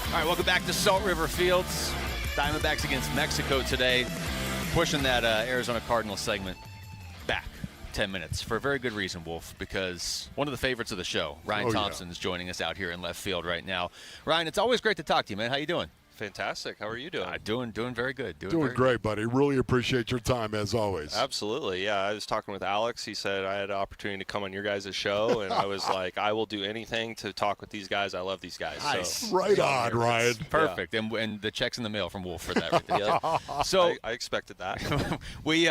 All right, welcome back to Salt River Fields. Diamondbacks against Mexico today. Pushing that Arizona Cardinals segment back 10 minutes for a very good reason, Wolf, because one of the favorites of the show, Ryan Thompson, is joining us out here in left field right now. Ryan, it's always great to talk to you, man. How you doing? Fantastic. How are you doing? Doing very good. Doing great, buddy. Really appreciate your time, as always. Absolutely. Yeah, I was talking with Alex. He said I had an opportunity to come on your guys' show, and I was like, I will do anything to talk with these guys. I love these guys. Nice. So, right on, Ryan. Perfect. Yeah. And the check's in the mail from Wolf for that. Right there. Yeah. So I expected that. We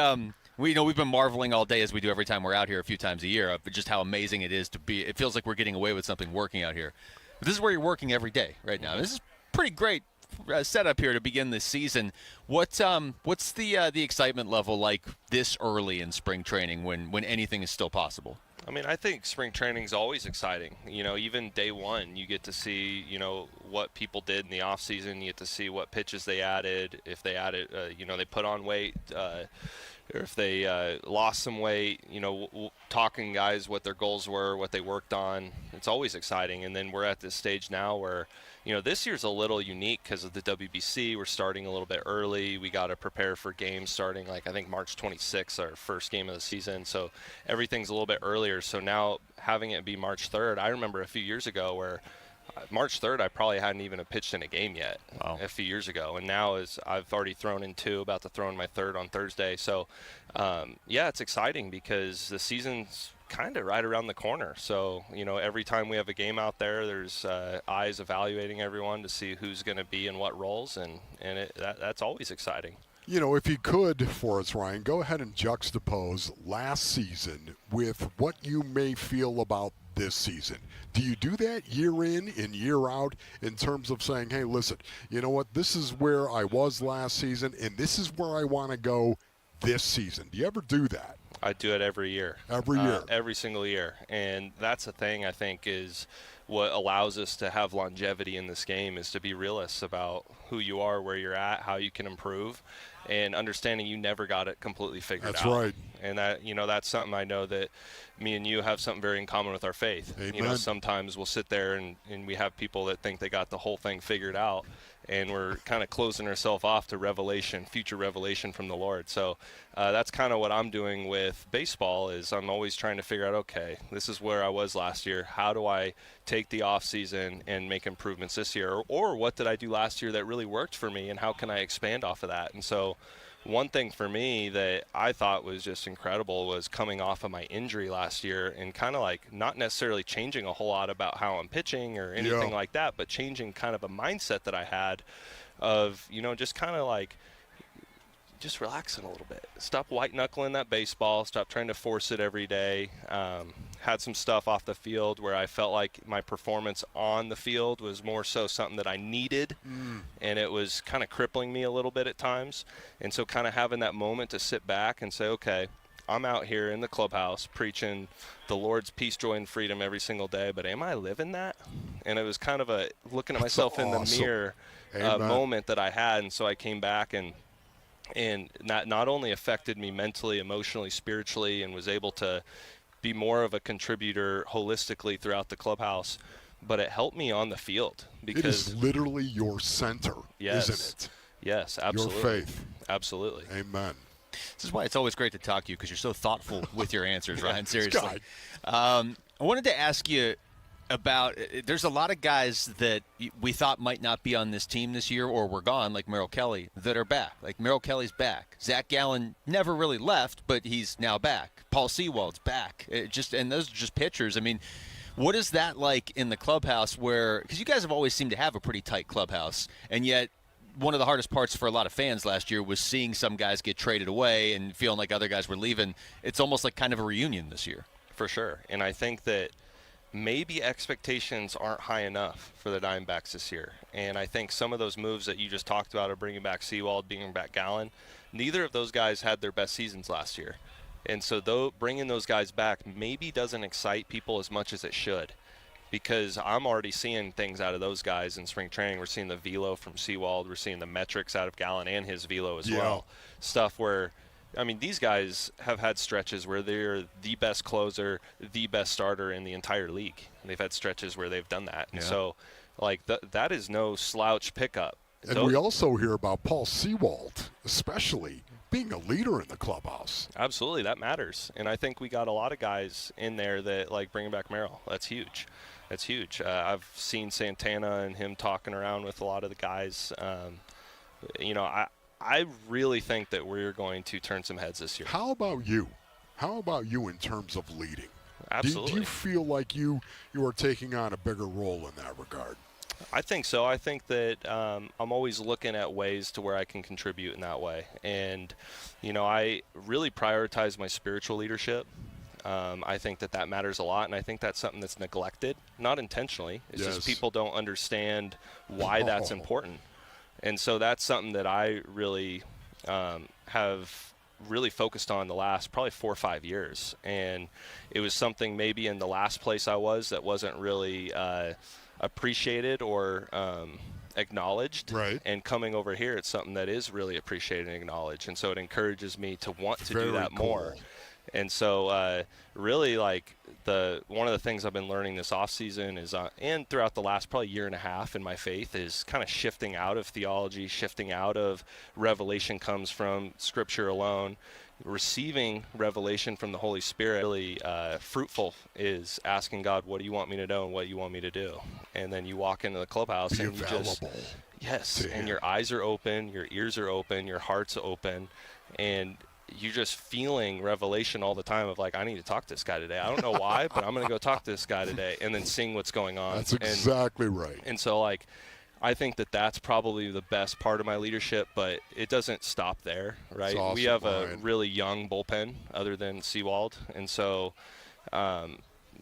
we've been marveling all day, as we do every time we're out here a few times a year, of just how amazing it is to be. It feels like we're getting away with something working out here. But this is where you're working every day right now. This is pretty great setup here to begin this season. What's the excitement level like this early in spring training when anything is still possible? I mean, I think spring training is always exciting. You know, even day one, you get to see, what people did in the off season. You get to see what pitches they added, if they added, they put on weight, or if they lost some weight, talking guys what their goals were, what they worked on. It's always exciting. And then we're at this stage now where, this year's a little unique because of the WBC. We're starting a little bit early. We got to prepare for games starting, I think March 26th, our first game of the season. So everything's a little bit earlier. So now having it be March 3rd, I remember a few years ago where March 3rd, I probably hadn't even pitched in a game yet a few years ago. And now I've already thrown in 2, about to throw in my 3rd on Thursday. So, it's exciting because the season's kind of right around the corner. So, every time we have a game out there, there's eyes evaluating everyone to see who's going to be in what roles. And that's always exciting. If you could, for us, Ryan, go ahead and juxtapose last season with what you may feel about this season. Do you do that year in and year out in terms of saying, hey, listen, you know what, this is where I was last season and this is where I want to go this season? Do you ever do that? I do it every year. Every year? Every single year. And that's the thing I think is what allows us to have longevity in this game, is to be realists about who you are, where you're at, how you can improve, and understanding you never got it completely figured out. That's right. And that, that's something I know that me and you have something very in common with our faith. Amen. Sometimes we'll sit there and we have people that think they got the whole thing figured out, and we're kind of closing ourselves off to revelation, future revelation from the Lord. So that's kind of what I'm doing with baseball, is I'm always trying to figure out, okay, this is where I was last year. How do I take the off season and make improvements this year? Or what did I do last year that really worked for me, and how can I expand off of that? And so one thing for me that I thought was just incredible was coming off of my injury last year and kind of not necessarily changing a whole lot about how I'm pitching or anything like that, but changing kind of a mindset that I had of, just kind of just relaxing a little bit. Stop white-knuckling that baseball. Stop trying to force it every day. Had some stuff off the field where I felt like my performance on the field was more so something that I needed, and it was kind of crippling me a little bit at times. And so kind of having that moment to sit back and say, okay, I'm out here in the clubhouse preaching the Lord's peace, joy, and freedom every single day, but am I living that? And it was kind of a looking at myself in the mirror moment that I had. And so I came back and that not only affected me mentally, emotionally, spiritually, and was able to be more of a contributor holistically throughout the clubhouse, but it helped me on the field. Because it is literally your center, isn't it? Yes, absolutely. Your faith. Absolutely. Amen. This is why it's always great to talk to you, because you're so thoughtful with your answers, Ryan. Seriously. I wanted to ask you about, there's a lot of guys that we thought might not be on this team this year or were gone, like Merrill Kelly, that are back. Like Merrill Kelly's back. Zach Gallen never really left, but he's now back. Paul Sewald's back. And those are just pitchers. I mean, what is that like in the clubhouse where, because you guys have always seemed to have a pretty tight clubhouse, and yet one of the hardest parts for a lot of fans last year was seeing some guys get traded away and feeling like other guys were leaving. It's almost like kind of a reunion this year. For sure. And I think that maybe expectations aren't high enough for the Diamondbacks this year. And I think some of those moves that you just talked about of bringing back Sewald, bringing back Gallen, neither of those guys had their best seasons last year. And so bringing those guys back maybe doesn't excite people as much as it should, because I'm already seeing things out of those guys in spring training. We're seeing the velo from Sewald. We're seeing the metrics out of Gallen and his velo as well. Stuff where, I mean, these guys have had stretches where they're the best closer, the best starter in the entire league. And they've had stretches where they've done that. And so, like, that is no slouch pickup. And we also hear about Paul Sewald, especially being a leader in the clubhouse. Absolutely, that matters. And I think we got a lot of guys in there that, like, bringing back Merrill. That's huge. That's huge. I've seen Santana and him talking around with a lot of the guys. I really think that we're going to turn some heads this year. How about you? How about you in terms of leading? Absolutely. Do you feel like you are taking on a bigger role in that regard? I think so. I think that I'm always looking at ways to where I can contribute in that way. And, I really prioritize my spiritual leadership. I think that matters a lot, and I think that's something that's neglected, not intentionally. It's just people don't understand why that's important. And so that's something that I really have really focused on the last probably 4 or 5 years. And it was something maybe in the last place I was that wasn't really appreciated or acknowledged. Right. And coming over here, it's something that is really appreciated and acknowledged. And so it encourages me to want to do that more. And so really, like, one of the things I've been learning this offseason is, and throughout the last probably year and a half in my faith, is kind of shifting out of theology, shifting out of revelation comes from Scripture alone. Receiving revelation from the Holy Spirit, really fruitful, is asking God, what do you want me to know and what you want me to do? And then you walk into the clubhouse and you just, and your eyes are open, your ears are open, your heart's open, and you're just feeling revelation all the time of, like, I need to talk to this guy today. I don't know why, but I'm going to go talk to this guy today, and then seeing what's going on. That's exactly right. And so, like, I think that's probably the best part of my leadership, but it doesn't stop there, right? Awesome, we have Ryan. a really young bullpen other than Sewald, and so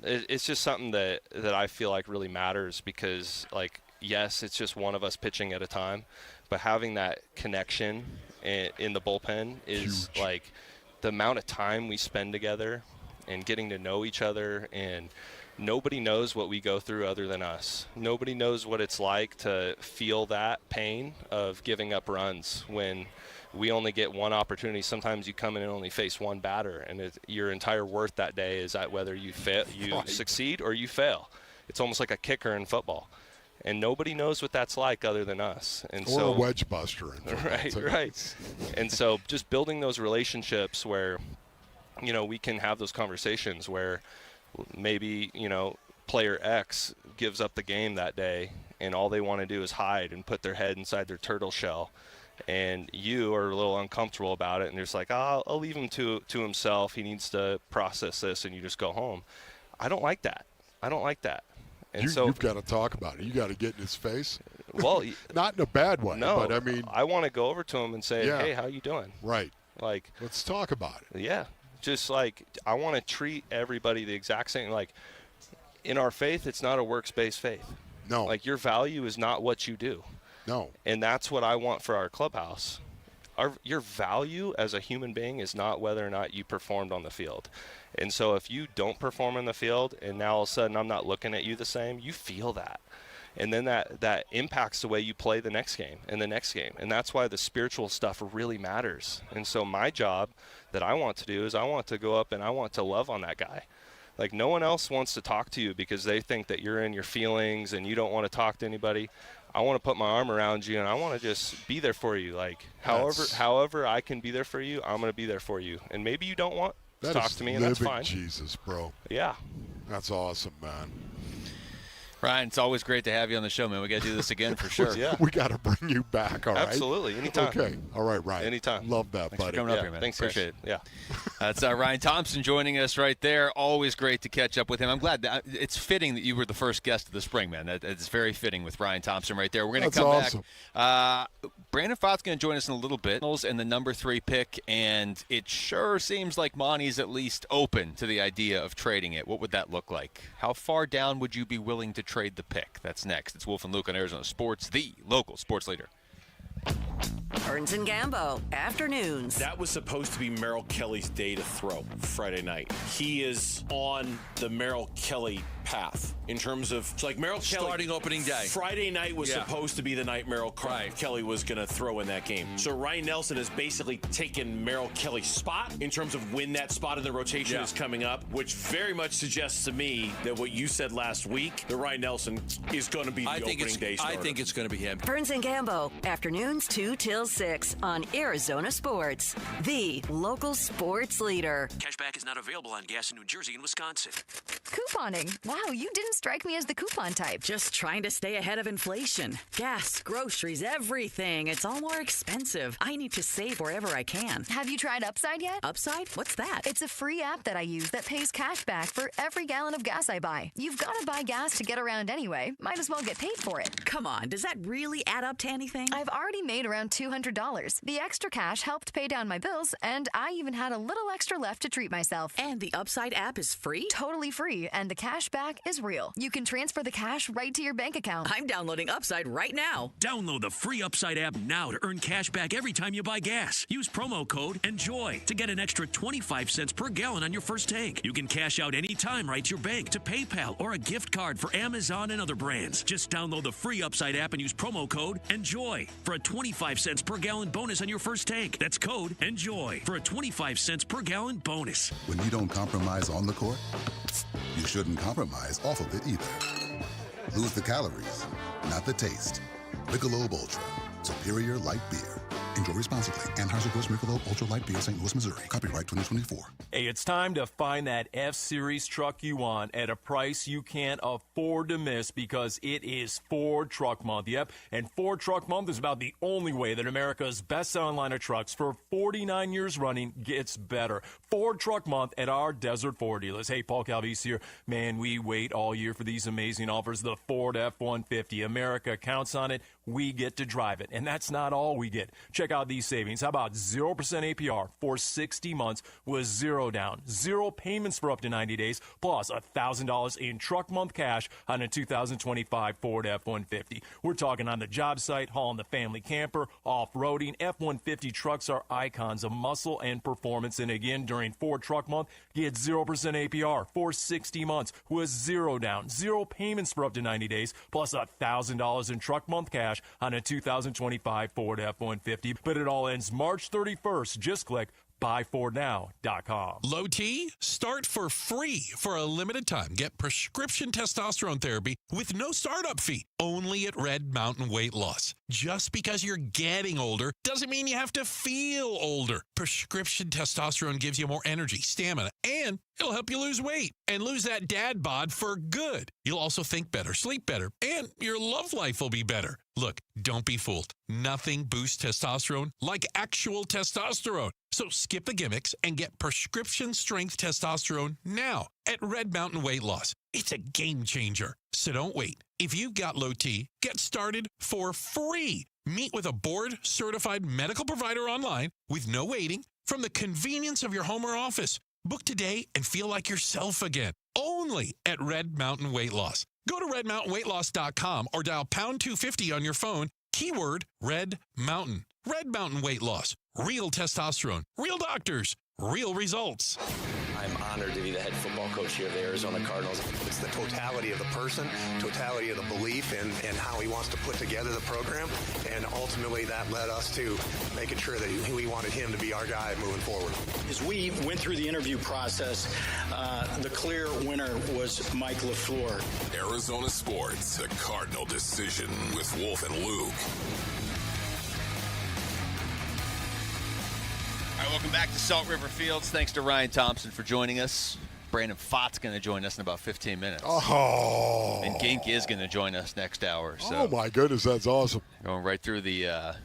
it's just something that I feel like really matters because, like, yes, it's just one of us pitching at a time, but having that connection in the bullpen is huge. Like, the amount of time we spend together and getting to know each other, and nobody knows what we go through other than us. Nobody knows what it's like to feel that pain of giving up runs when we only get one opportunity. Sometimes you come in and only face one batter, and your entire worth that day is at whether you succeed or you fail. It's almost like a kicker in football. And nobody knows what that's like other than us. And or a wedge buster. Right. And so just building those relationships where, we can have those conversations where maybe, player X gives up the game that day and all they want to do is hide and put their head inside their turtle shell. And you are a little uncomfortable about it. And you're just like, I'll leave him to himself. He needs to process this, and you just go home. I don't like that. And you've got to talk about it. You got to get in his face. Well, not in a bad way. No, but I mean, I want to go over to him and say, "Hey, how you doing?" Right. Like, let's talk about it. Yeah, just like I want to treat everybody the exact same. Like, in our faith, it's not a works-based faith. No. Like, your value is not what you do. No. And that's what I want for our clubhouse. Your value as a human being is not whether or not you performed on the field. And so if you don't perform in the field and now all of a sudden I'm not looking at you the same, you feel that. And then that impacts the way you play the next game and the next game. And that's why the spiritual stuff really matters. And so my job that I want to do is I want to go up and I want to love on that guy. Like, no one else wants to talk to you because they think that you're in your feelings and you don't want to talk to anybody. I want to put my arm around you and I want to just be there for you. Like, however I can be there for you, I'm going to be there for you. And maybe you don't want to talk to me, and that's fine. Jesus, bro. Yeah. That's awesome, man. Ryan, it's always great to have you on the show, man. We got to do this again for sure. Yeah. We got to bring you back, all right? Absolutely. Anytime. Okay. All right, Ryan. Anytime. Love that, Thanks buddy. for coming up here, man. Thanks, Appreciate it. Yeah. That's Ryan Thompson joining us right there. Always great to catch up with him. I'm glad that it's fitting that you were the first guest of the spring, man. It's very fitting with Ryan Thompson right there. We're going to come back. Brandon Pfaadt's going to join us in a little bit. And the number 3 pick, and it sure seems like Monty's at least open to the idea of trading it. What would that look like? How far down would you be willing to trade the pick? That's next. It's Wolf and Luke on Arizona Sports, the local sports leader. Burns and Gambo, afternoons. That was supposed to be Merrill Kelly's day to throw Friday night. He is on the Merrill Kelly path in terms of like Merrill Kelly starting opening day. Friday night was supposed to be the night Merrill Kelly was going to throw in that game. So Ryan Nelson has basically taken Merrill Kelly's spot in terms of when that spot in the rotation is coming up, which very much suggests to me that what you said last week, that Ryan Nelson is going to be the opening day starter. I think it's going to be him. Burns and Gambo, afternoons 2 till 6 on Arizona Sports, the local sports leader. Cashback is not available on gas in New Jersey and Wisconsin. Couponing. Wow, you didn't strike me as the coupon type. Just trying to stay ahead of inflation. Gas, groceries, everything. It's all more expensive. I need to save wherever I can. Have you tried Upside yet? Upside? What's that? It's a free app that I use that pays cash back for every gallon of gas I buy. You've got to buy gas to get around anyway. Might as well get paid for it. Come on, does that really add up to anything? I've already made around $200. The extra cash helped pay down my bills, and I even had a little extra left to treat myself. And the Upside app is free? Totally free, and the cash back is real. You can transfer the cash right to your bank account. I'm downloading Upside right now. Download the free Upside app now to earn cash back every time you buy gas. Use promo code ENJOY to get an extra 25 cents per gallon on your first tank. You can cash out anytime right to your bank, to PayPal, or a gift card for Amazon and other brands. Just download the free Upside app and use promo code ENJOY for a 25 cents per gallon bonus on your first tank. That's code ENJOY for a 25 cents per gallon bonus. When you don't compromise on the court, you shouldn't compromise off of it either. Lose the calories, not the taste. Michelob Ultra, superior light beer. Enjoy responsibly. Anheuser-Busch Michelob Ultra Light Beer, St. Louis, Missouri. Copyright 2024. Hey, it's time to find that F-Series truck you want at a price you can't afford to miss, because it is Ford Truck Month. Yep, and Ford Truck Month is about the only way that America's best-selling line of trucks for 49 years running gets better. Ford Truck Month at our Desert Ford dealers. Hey, Paul Calvise here. Man, we wait all year for these amazing offers. The Ford F-150. America counts on it. We get to drive it. And that's not all we get. Check out these savings. How about 0% APR for 60 months with zero down, zero payments for up to 90 days, plus $1,000 in truck month cash on a 2025 Ford F-150. We're talking on the job site, hauling the family camper, off-roading. F-150 trucks are icons of muscle and performance. And again, during Ford Truck Month, get 0% APR for 60 months with zero down, zero payments for up to 90 days, plus $1,000 in truck month cash on a 2025 Ford F-150. But it all ends March 31st. Just click buyfordnow.com. Low T? Start for free for a limited time. Get prescription testosterone therapy with no startup fee, only at Red Mountain Weight Loss. Just because you're getting older doesn't mean you have to feel older. Prescription testosterone gives you more energy, stamina, and it'll help you lose weight and lose that dad bod for good. You'll also think better, sleep better, and your love life will be better. Look, don't be fooled. Nothing boosts testosterone like actual testosterone. So skip the gimmicks and get prescription strength testosterone now at Red Mountain Weight Loss. It's a game changer. So don't wait. If you've got low T, get started for free. Meet with a board-certified medical provider online with no waiting from the convenience of your home or office. Book today and feel like yourself again. Only at Red Mountain Weight Loss. Go to redmountainweightloss.com or dial pound 250 on your phone. Keyword Red Mountain. Red Mountain Weight Loss. Real testosterone. Real doctors. Real results. I'm honored to be the head football coach here at the Arizona Cardinals. It's the totality of the person, totality of the belief and how he wants to put together the program. And ultimately that led us to making sure that we wanted him to be our guy moving forward. As we went through the interview process, the clear winner was Mike LaFleur. Arizona Sports, a Cardinal decision with Wolf and Luke. All right, welcome back to Salt River Fields. Thanks to Ryan Thompson for joining us. Brandon Pfaadt's going to join us in about 15 minutes. Oh. And Gink is going to join us next hour. So oh, my goodness, that's awesome. Going right through the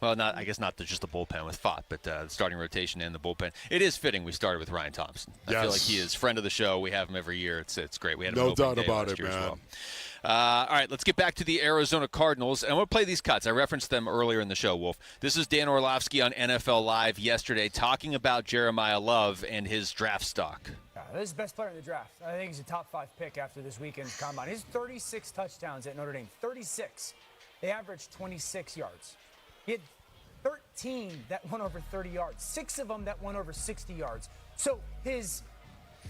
I guess not just the bullpen with Pfaadt, but the starting rotation and the bullpen. It is fitting we started with Ryan Thompson. I feel like he is friend of the show. We have him every year. It's great. We had him no doubt about it, man. Well. All right, let's get back to the Arizona Cardinals. And I want to play these cuts. I referenced them earlier in the show, Wolf. This is Dan Orlovsky on NFL Live yesterday talking about Jeremiah Love and his draft stock. This is the best player in the draft. I think he's a top 5 pick after this weekend's combine. He's 36 touchdowns at Notre Dame. 36. They averaged 26 yards. He had 13 that went over 30 yards. 6 of them that went over 60 yards. So his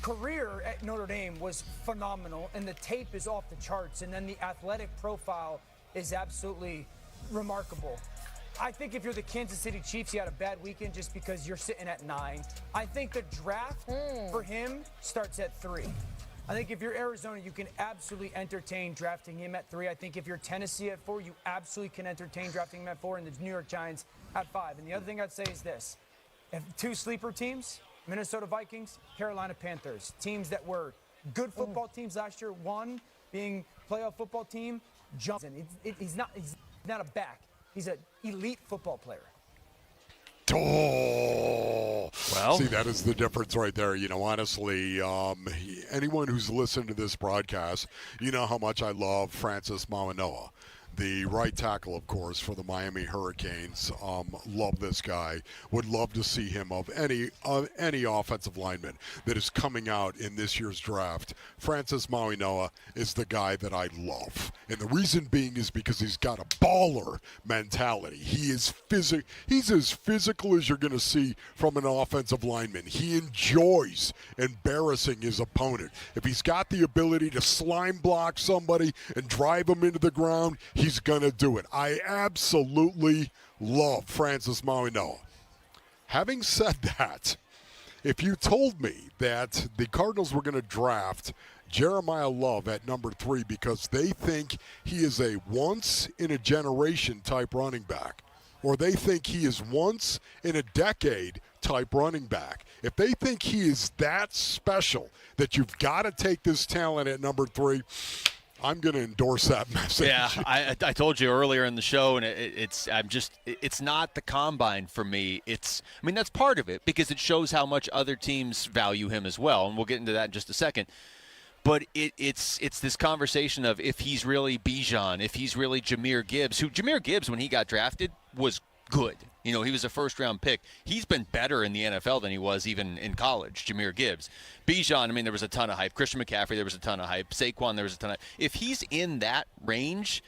career at Notre Dame was phenomenal, and the tape is off the charts, and then the athletic profile is absolutely remarkable. I think if you're the Kansas City Chiefs, you had a bad weekend just because you're sitting at 9. I think the draft for him starts at 3. I think if you're Arizona, you can absolutely entertain drafting him at 3. I think if you're Tennessee at 4, you absolutely can entertain drafting him at 4, and the New York Giants at 5. And the other thing I'd say is this. If 2 sleeper teams, Minnesota Vikings, Carolina Panthers, teams that were good football teams last year, one being playoff football team, Johnson. He's not a back. He's an elite football player. Oh, well, see, that is the difference right there. You know, honestly, anyone who's listened to this broadcast, you know how much I love Francis Mauigoa, the right tackle, of course, for the Miami Hurricanes. Love this guy. Would love to see him of any offensive lineman that is coming out in this year's draft. Francis Mauigoa is the guy that I love. And the reason being is because he's got a baller mentality. He's as physical as you're going to see from an offensive lineman. He enjoys embarrassing his opponent. If he's got the ability to slime block somebody and drive them into the ground, he's going to do it. I absolutely love Francis Mauigoa. Having said that, if you told me that the Cardinals were going to draft Jeremiah Love at number 3 because they think he is a once-in-a-generation type running back, or they think he is once-in-a-decade type running back, if they think he is that special that you've got to take this talent at number 3, I'm going to endorse that message. Yeah, I told you earlier in the show, and it's not the combine for me. That's part of it because it shows how much other teams value him as well, and we'll get into that in just a second. But it's this conversation of if he's really Bijan, if he's really Jahmyr Gibbs, who Jahmyr Gibbs, when he got drafted, was good. You know, he was a first-round pick. He's been better in the NFL than he was even in college, Jahmyr Gibbs. Bijan, there was a ton of hype. Christian McCaffrey, there was a ton of hype. Saquon, there was a ton of hype. If he's in that range,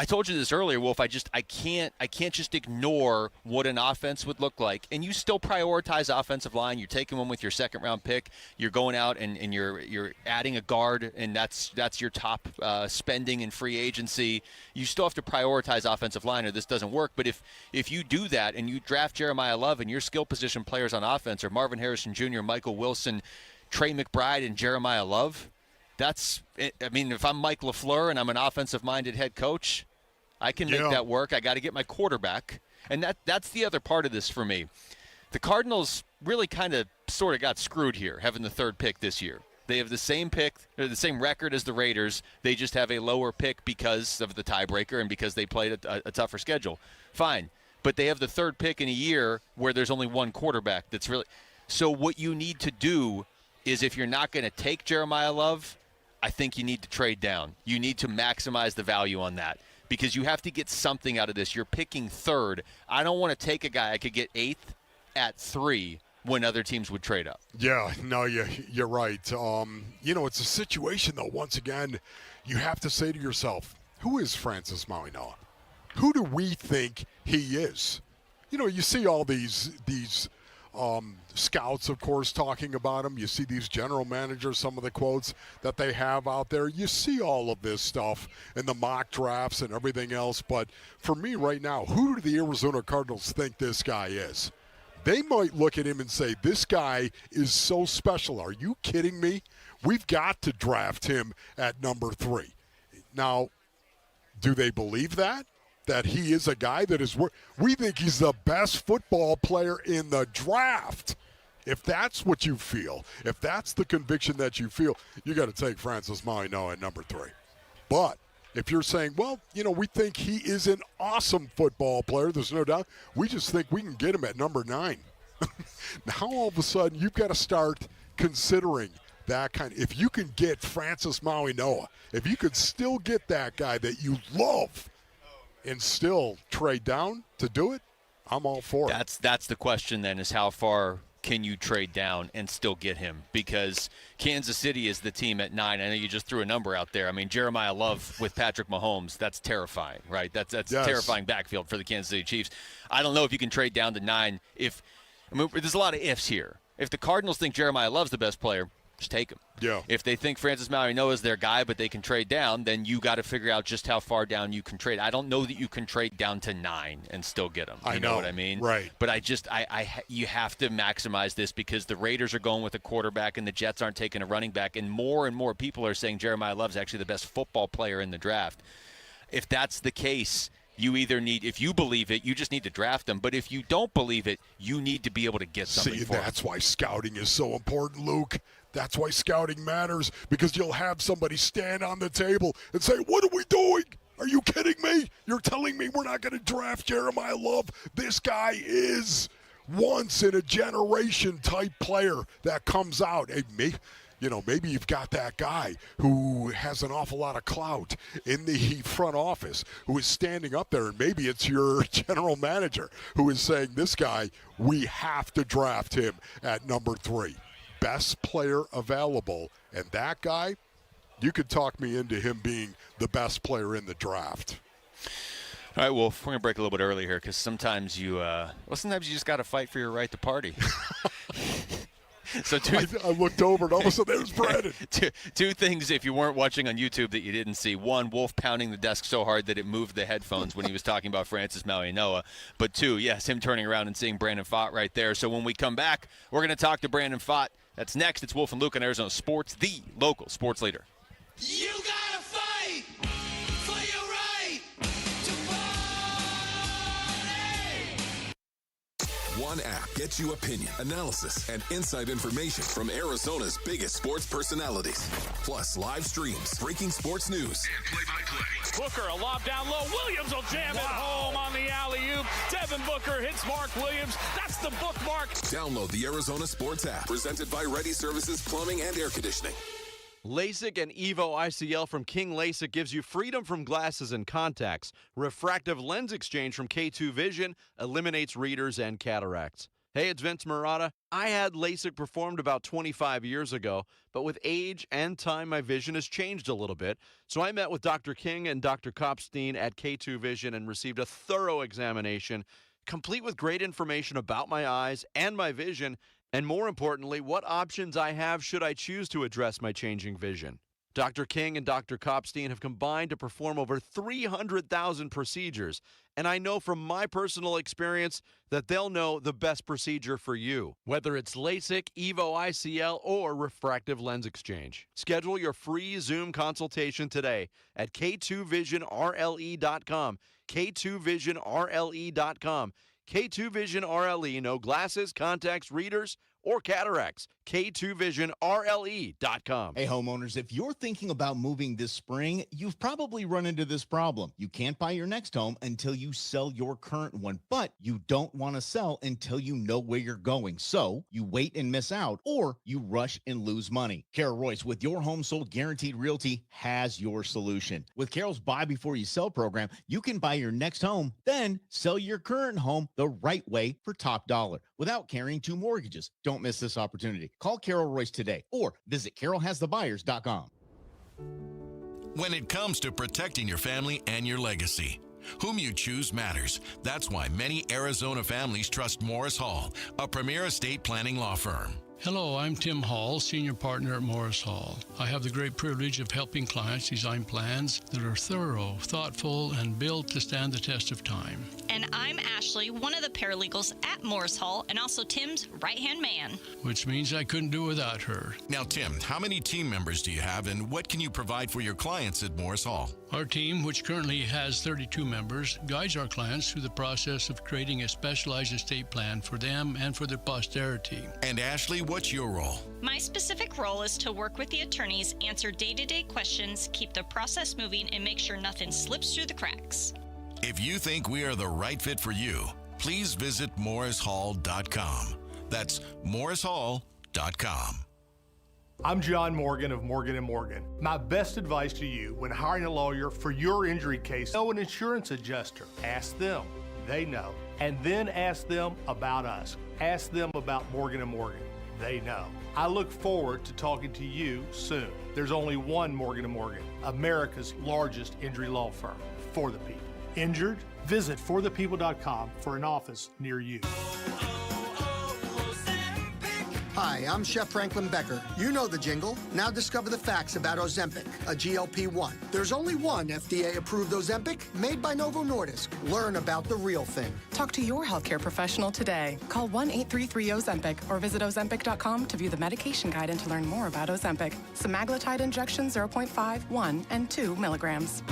I told you this earlier, Wolf, I can't just ignore what an offense would look like. And you still prioritize offensive line. You're taking one with your second-round pick. You're going out and you're adding a guard, and that's your top spending in free agency. You still have to prioritize offensive line or this doesn't work. But if you do that and you draft Jeremiah Love and your skill position players on offense are Marvin Harrison Jr., Michael Wilson, Trey McBride, and Jeremiah Love, if I'm Mike LaFleur and I'm an offensive-minded head coach, I can make that work. I got to get my quarterback. And that's the other part of this for me. The Cardinals really kind of sort of got screwed here, having the 3rd pick this year. They have the same pick, or the same record as the Raiders. They just have a lower pick because of the tiebreaker and because they played a tougher schedule. Fine. But they have the 3rd pick in a year where there's only one quarterback that's really – so what you need to do is if you're not going to take Jeremiah Love, I think you need to trade down. You need to maximize the value on that. Because you have to get something out of this. You're picking 3rd. I don't want to take a guy I could get 8th at 3 when other teams would trade up. Yeah, no, you're right. It's a situation, though, once again, you have to say to yourself, who is Francis Mauigoa? Who do we think he is? You know, you see all these Scouts, of course, talking about him. You see these general managers, some of the quotes that they have out there. You see all of this stuff in the mock drafts and everything else. But for me right now, who do the Arizona Cardinals think this guy is? They might look at him and say, this guy is so special. Are you kidding me? We've got to draft him at number 3. Now, do they believe that he is a guy that is we think he's the best football player in the draft? If that's what you feel, if that's the conviction that you feel, you got to take Francis Mauigoa at number 3. But if you're saying, well, we think he is an awesome football player, there's no doubt, we just think we can get him at number 9. Now all of a sudden you've got to start considering that kind of, if you can get Francis Mauigoa, if you could still get that guy that you love and still trade down to do it, I'm all for it. That's the question then, is how far can you trade down and still get him? Because Kansas City is the team at 9. I know you just threw a number out there. I mean, Jeremiah Love with Patrick Mahomes, that's terrifying, right? That's yes. Terrifying backfield for the Kansas City Chiefs. I don't know if you can trade down to 9. There's a lot of ifs here. If the Cardinals think Jeremiah Love's the best player, just take him. Yeah. If they think Francis Mauigoa is their guy, but they can trade down, then you got to figure out just how far down you can trade. I don't know that you can trade down to 9 and still get him. You know what I mean? Right. But you have to maximize this because the Raiders are going with a quarterback and the Jets aren't taking a running back, and more people are saying Jeremiah Love's actually the best football player in the draft. If that's the case, you either need, if you believe it, you just need to draft them. But if you don't believe it, you need to be able to get something for that's them. Why scouting is so important, Luke. That's why scouting matters, because you'll have somebody stand on the table and say, what are we doing? Are you kidding me? You're telling me we're not going to draft Jeremiah Love? This guy is once-in-a-generation type player that comes out. Hey, maybe you've got that guy who has an awful lot of clout in the front office who is standing up there, and maybe it's your general manager who is saying, this guy, we have to draft him at number 3. Best player available, and that guy, you could talk me into him being the best player in the draft. All right, well, we're going to break a little bit early here because sometimes you just got to fight for your right to party. So I looked over and all of a sudden there was Brandon. Two things if you weren't watching on YouTube that you didn't see. One, Wolf pounding the desk so hard that it moved the headphones when he was talking about Francis Mauigoa. But 2, yes, him turning around and seeing Brandon Pfaadt right there. So when we come back, we're going to talk to Brandon Pfaadt. That's next. It's Wolf and Luke on Arizona Sports, the local sports leader. You gotta fight for your right to party. One app gets you opinion, analysis, and inside information from Arizona's biggest sports personalities. Plus live streams, breaking sports news, and play-by-play. Booker, a lob down low. Williams will jam it home on the alley-oop. Devin Booker hits Mark Williams. That's the bookmark. Download the Arizona Sports app, presented by Ready Services Plumbing and Air Conditioning. LASIK and EVO ICL from King LASIK gives you freedom from glasses and contacts. Refractive lens exchange from K2 Vision eliminates readers and cataracts. Hey, it's Vince Marotta. I had LASIK performed about 25 years ago, but with age and time, my vision has changed a little bit. So I met with Dr. King and Dr. Kopstein at K2 Vision and received a thorough examination, complete with great information about my eyes and my vision, and more importantly, what options I have should I choose to address my changing vision. Dr. King and Dr. Kopstein have combined to perform over 300,000 procedures, and I know from my personal experience that they'll know the best procedure for you, whether it's LASIK, EVO ICL, or refractive lens exchange. Schedule your free Zoom consultation today at K2VisionRLE.com, K2VisionRLE.com. K2 Vision RLE, no glasses, contacts, readers, or cataracts. K2VisionRLE.com. Hey, homeowners, if you're thinking about moving this spring, you've probably run into this problem. You can't buy your next home until you sell your current one, but you don't want to sell until you know where you're going. So you wait and miss out, or you rush and lose money. Carol Royce with Your Home Sold Guaranteed Realty has your solution. With Carol's Buy Before You Sell program, you can buy your next home, then sell your current home the right way for top dollar without carrying 2 mortgages. Don't miss this opportunity. Call Carol Royce today or visit carolhasthebuyers.com. When it comes to protecting your family and your legacy, Whom you choose matters. That's why many Arizona families trust Morris Hall, a premier estate planning law firm. Hello, I'm Tim Hall, Senior Partner at Morris Hall. I have the great privilege of helping clients design plans that are thorough, thoughtful, and built to stand the test of time. And I'm Ashley, one of the paralegals at Morris Hall, and also Tim's right-hand man. Which means I couldn't do without her. Now, Tim, how many team members do you have, and what can you provide for your clients at Morris Hall? Our team, which currently has 32 members, guides our clients through the process of creating a specialized estate plan for them and for their posterity. And Ashley, what's your role? My specific role is to work with the attorneys, answer day-to-day questions, keep the process moving, and make sure nothing slips through the cracks. If you think we are the right fit for you, please visit morrishall.com. That's morrishall.com. I'm John Morgan of Morgan & Morgan. My best advice to you when hiring a lawyer for your injury case, know an insurance adjuster. Ask them. They know. And then ask them about us. Ask them about Morgan & Morgan. They know. I look forward to talking to you soon. There's only one Morgan & Morgan, America's largest injury law firm, for the people. Injured? Visit forthepeople.com for an office near you. Hi, I'm Chef Franklin Becker. You know the jingle. Now discover the facts about Ozempic, a GLP-1. There's only one FDA-approved Ozempic made by Novo Nordisk. Learn about the real thing. Talk to your healthcare professional today. Call 1-833-OZEMPIC or visit Ozempic.com to view the medication guide and to learn more about Ozempic. Semaglutide injection 0.5, 1, and 2 milligrams.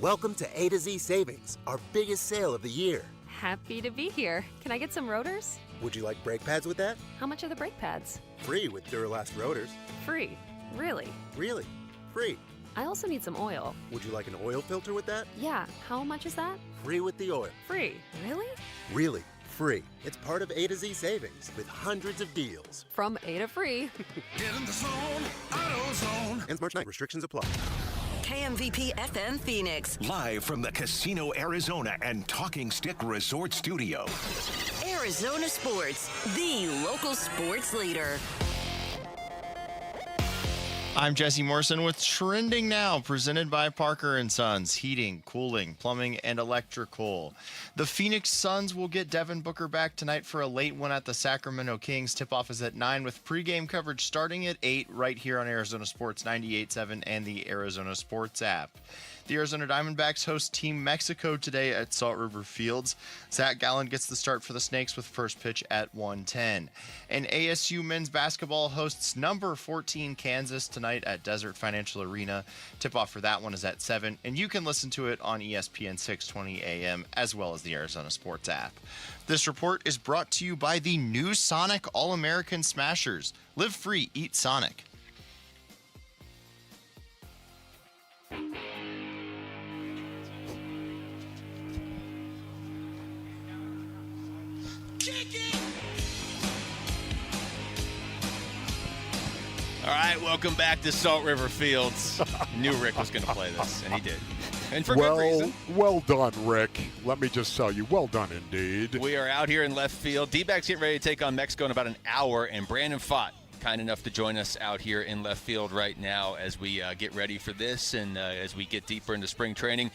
Welcome to A to Z Savings, our biggest sale of the year. Happy to be here. Can I get some rotors? Would you like brake pads with that? How much are the brake pads? Free with Duralast rotors. Free. Really? Really? Free. I also need some oil. Would you like an oil filter with that? Yeah. How much is that? Free with the oil. Free. Really? Really. Free. It's part of A to Z Savings with hundreds of deals. From A to free. Get in the zone, AutoZone. Ends March 9th. Restrictions apply. KMVP FM Phoenix. Live from the Casino Arizona and Talking Stick Resort Studio. Arizona Sports, the local sports leader. I'm Jesse Morrison with Trending Now, presented by Parker & Sons, heating, cooling, plumbing, and electrical. The Phoenix Suns will get Devin Booker back tonight for a late one at the Sacramento Kings. Tip-off is at 9 with pregame coverage starting at 8 right here on Arizona Sports 98.7 and the Arizona Sports app. The Arizona Diamondbacks host Team Mexico today at Salt River Fields. Zach Gallen gets the start for the Snakes with first pitch at 1:10. And ASU men's basketball hosts number 14 Kansas tonight at Desert Financial Arena. Tip-off for that one is at 7, and you can listen to it on ESPN 620 AM as well as the Arizona Sports app. This report is brought to you by the new Sonic All-American Smashers. Live free, eat Sonic. All right, welcome back to Salt River Fields. Knew Rick was going to play this, and he did. And for good reason. Well done, Rick. Let me just tell you, well done indeed. We are out here in left field. D-backs getting ready to take on Mexico in about an hour, and Brandon Pfaadt, kind enough to join us out here in left field right now as we get ready for this and as we get deeper into spring training.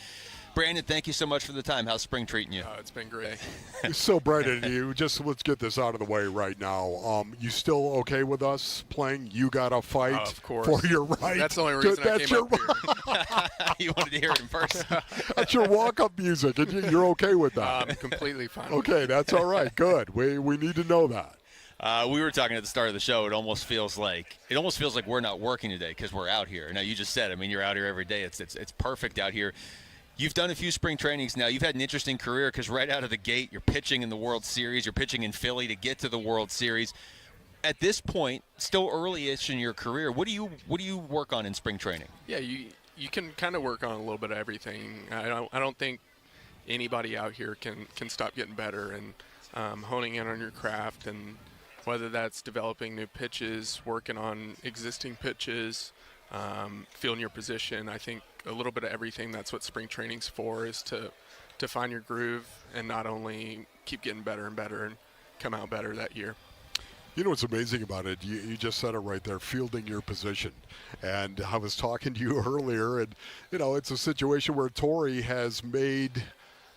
Brandon, thank you so much for the time. How's spring treating you? It's been great. So, Brandon, let's get this out of the way right now. You still okay with us playing You Gotta Fight of course. For Your Right? That's the only reason I came up here. You wanted to hear it in person. That's your walk-up music, and you're okay with that? I'm completely fine. Okay, that's all right. Good. We need to know that. We were talking at the start of the show. It almost feels like we're not working today because we're out here. Now, you just said, you're out here every day. It's perfect out here. You've done a few spring trainings now. You've had an interesting career because right out of the gate, you're pitching in the World Series. You're pitching in Philly to get to the World Series. At this point, still early-ish in your career, what do you work on in spring training? Yeah, you can kind of work on a little bit of everything. I don't think anybody out here can stop getting better and honing in on your craft, and whether that's developing new pitches, working on existing pitches, feeling your position. I think a little bit of everything. That's what spring training's for, is to find your groove and not only keep getting better and better and come out better that year. You know what's amazing about it? You just said it right there, fielding your position. And I was talking to you earlier, and, it's a situation where Torrey has made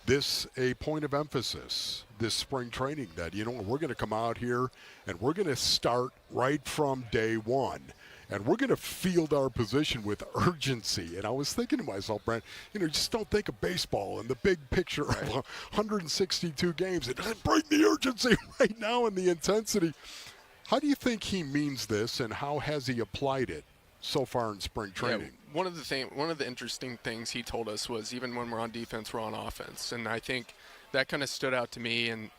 this a point of emphasis this spring training that, we're going to come out here and we're going to start right from day one. And we're going to field our position with urgency. And I was thinking to myself, Brent, just don't think of baseball and the big picture of 162 games. And bring the urgency right now and the intensity. How do you think he means this, and how has he applied it so far in spring training? Yeah, one of the interesting things he told us was even when we're on defense, we're on offense. And I think that kind of stood out to me. And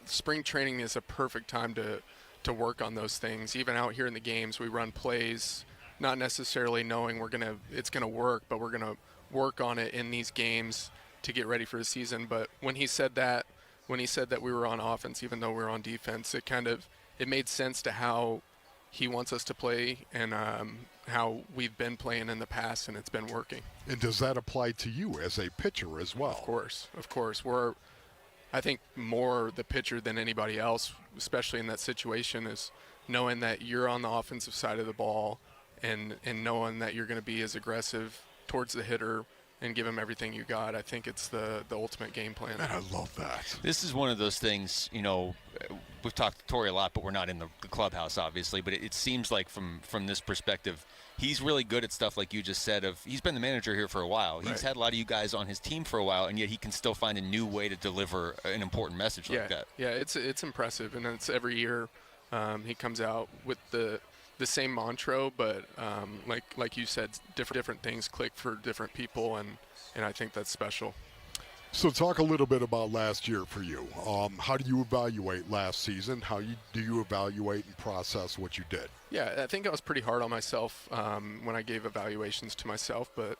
spring training is a perfect time to work on those things. Even out here in the games, we run plays, not necessarily knowing it's gonna work, but we're gonna work on it in these games to get ready for the season. But when he said that we were on offense, even though we were on defense, it made sense to how he wants us to play and how we've been playing in the past, and it's been working. And does that apply to you as a pitcher as well? Of course. We're, I think, more the pitcher than anybody else, especially in that situation, is knowing that you're on the offensive side of the ball and knowing that you're going to be as aggressive towards the hitter and give him everything you got. I think it's the ultimate game plan. Man, I love that. This is one of those things, we've talked to Torrey a lot, but we're not in the clubhouse, obviously. But it seems like from this perspective, he's really good at stuff like you just said. He's been the manager here for a while. He's had a lot of you guys on his team for a while, and yet he can still find a new way to deliver an important message like that. Yeah, it's impressive, and it's every year he comes out with the same mantra, but like you said, different things click for different people, and I think that's special. So talk a little bit about last year for you. How do you evaluate last season? How do you evaluate and process what you did? Yeah, I think I was pretty hard on myself when I gave evaluations to myself, but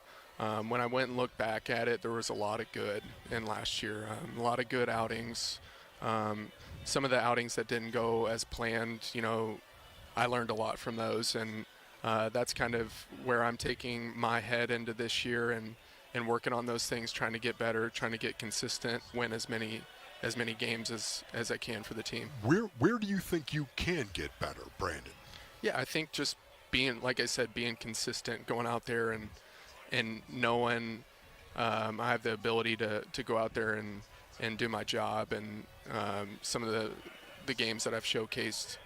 when I went and looked back at it, there was a lot of good in last year, a lot of good outings. Some of the outings that didn't go as planned, I learned a lot from those, and that's kind of where I'm taking my head into this year and working on those things, trying to get better, trying to get consistent, win as many games as I can for the team. Where do you think you can get better, Brandon? Yeah, I think just being, like I said, being consistent, going out there and knowing I have the ability to go out there and do my job, and some of the games that I've showcased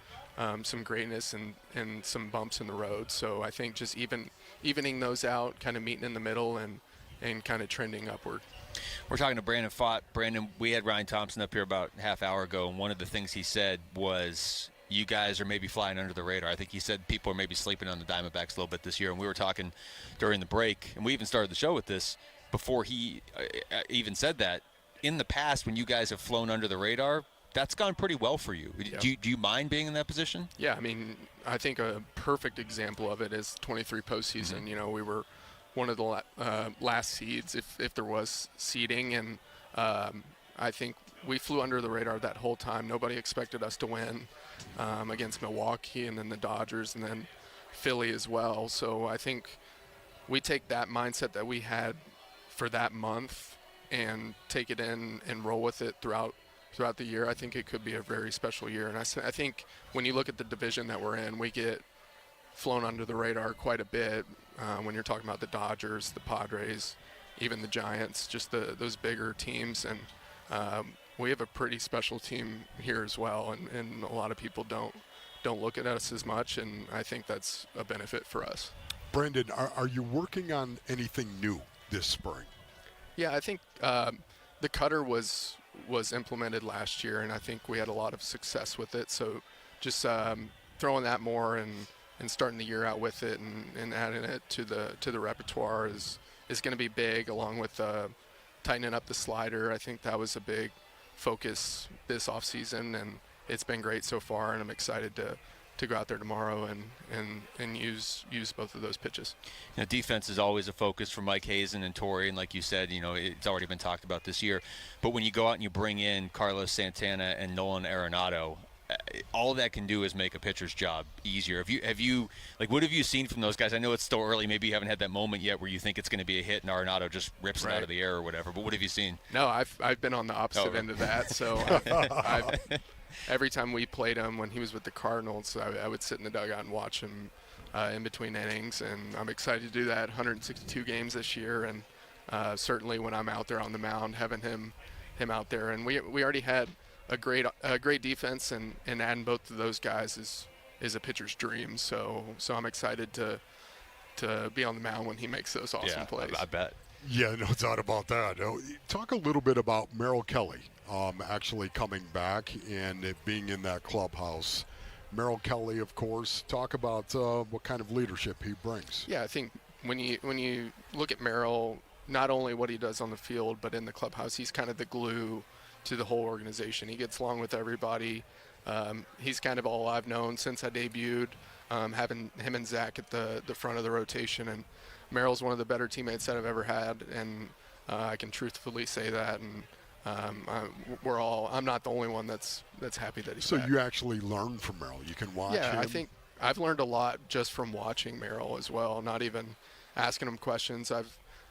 some greatness and some bumps in the road. So I think just evening those out, kind of meeting in the middle and kind of trending upward. We're talking to Brandon Pfaadt. Brandon, we had Ryan Thompson up here about a half hour ago, and one of the things he said was you guys are maybe flying under the radar. I think he said people are maybe sleeping on the Diamondbacks a little bit this year, and we were talking during the break, and we even started the show with this before he even said that. In the past, when you guys have flown under the radar, that's gone pretty well for you. Yep. Do you mind being in that position? Yeah, I mean, I think a perfect example of it is 23 postseason. Mm-hmm. We were one of the last seeds, if there was seeding, and I think we flew under the radar that whole time. Nobody expected us to win against Milwaukee, and then the Dodgers, and then Philly as well. So I think we take that mindset that we had for that month and take it in and roll with it throughout the year. I think it could be a very special year. And I think when you look at the division that we're in, we get flown under the radar quite a bit when you're talking about the Dodgers, the Padres, even the Giants, just those bigger teams. And we have a pretty special team here as well, and a lot of people don't look at us as much, and I think that's a benefit for us. Brandon, are you working on anything new this spring? Yeah, I think the cutter was implemented last year, and I think we had a lot of success with it. So just throwing that more and starting the year out with it and adding it to the repertoire is going to be big, along with tightening up the slider. I think that was a big focus this offseason, and it's been great so far, and I'm excited to go out there tomorrow and use both of those pitches. Defense is always a focus for Mike Hazen and Torrey, and like you said, it's already been talked about this year. But when you go out and you bring in Carlos Santana and Nolan Arenado, all that can do is make a pitcher's job easier. Have you what have you seen from those guys? I know it's still early. Maybe you haven't had that moment yet where you think it's going to be a hit and Arenado just rips it out of the air or whatever. But what have you seen? No, I've been on the opposite end of that. So every time we played him when he was with the Cardinals, I would sit in the dugout and watch him in between innings, and I'm excited to do that. 162 games this year, and certainly when I'm out there on the mound, having him out there, and we already had a great defense, and adding both of those guys is a pitcher's dream. So I'm excited to be on the mound when he makes those awesome plays. I bet. Yeah, no doubt about that. Talk a little bit about Merrill Kelly actually coming back and it being in that clubhouse. Merrill Kelly, of course. Talk about what kind of leadership he brings. Yeah, I think when you look at Merrill, not only what he does on the field, but in the clubhouse, he's kind of the glue to the whole organization. He gets along with everybody. He's kind of all I've known since I debuted, having him and Zach at the front of the rotation. And Merrill's one of the better teammates that I've ever had, and I can truthfully say that. And I'm not the only one that's happy that he's back. So you actually learn from Merrill. You can watch him. I think I've learned a lot just from watching Merrill as well, not even asking him questions.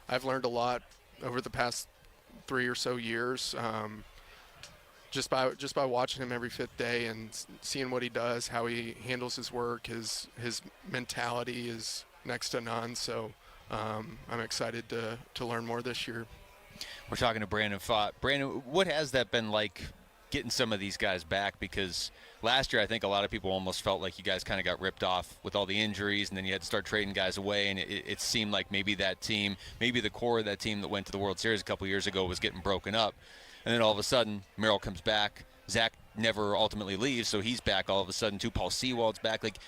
I've learned a lot over the past 3 or so years, just by watching him every fifth day and seeing what he does, how he handles his work. His mentality is next to none. So I'm excited to learn more this year. We're talking to Brandon Pfaadt. Brandon, what has that been like getting some of these guys back? Because last year I think a lot of people almost felt like you guys kind of got ripped off with all the injuries, and then you had to start trading guys away, and it seemed like maybe that team, maybe the core of that team that went to the World Series a couple years ago was getting broken up. And then all of a sudden, Merrill comes back. Zach never ultimately leaves, so he's back all of a sudden too. Paul Sewald's back. Like,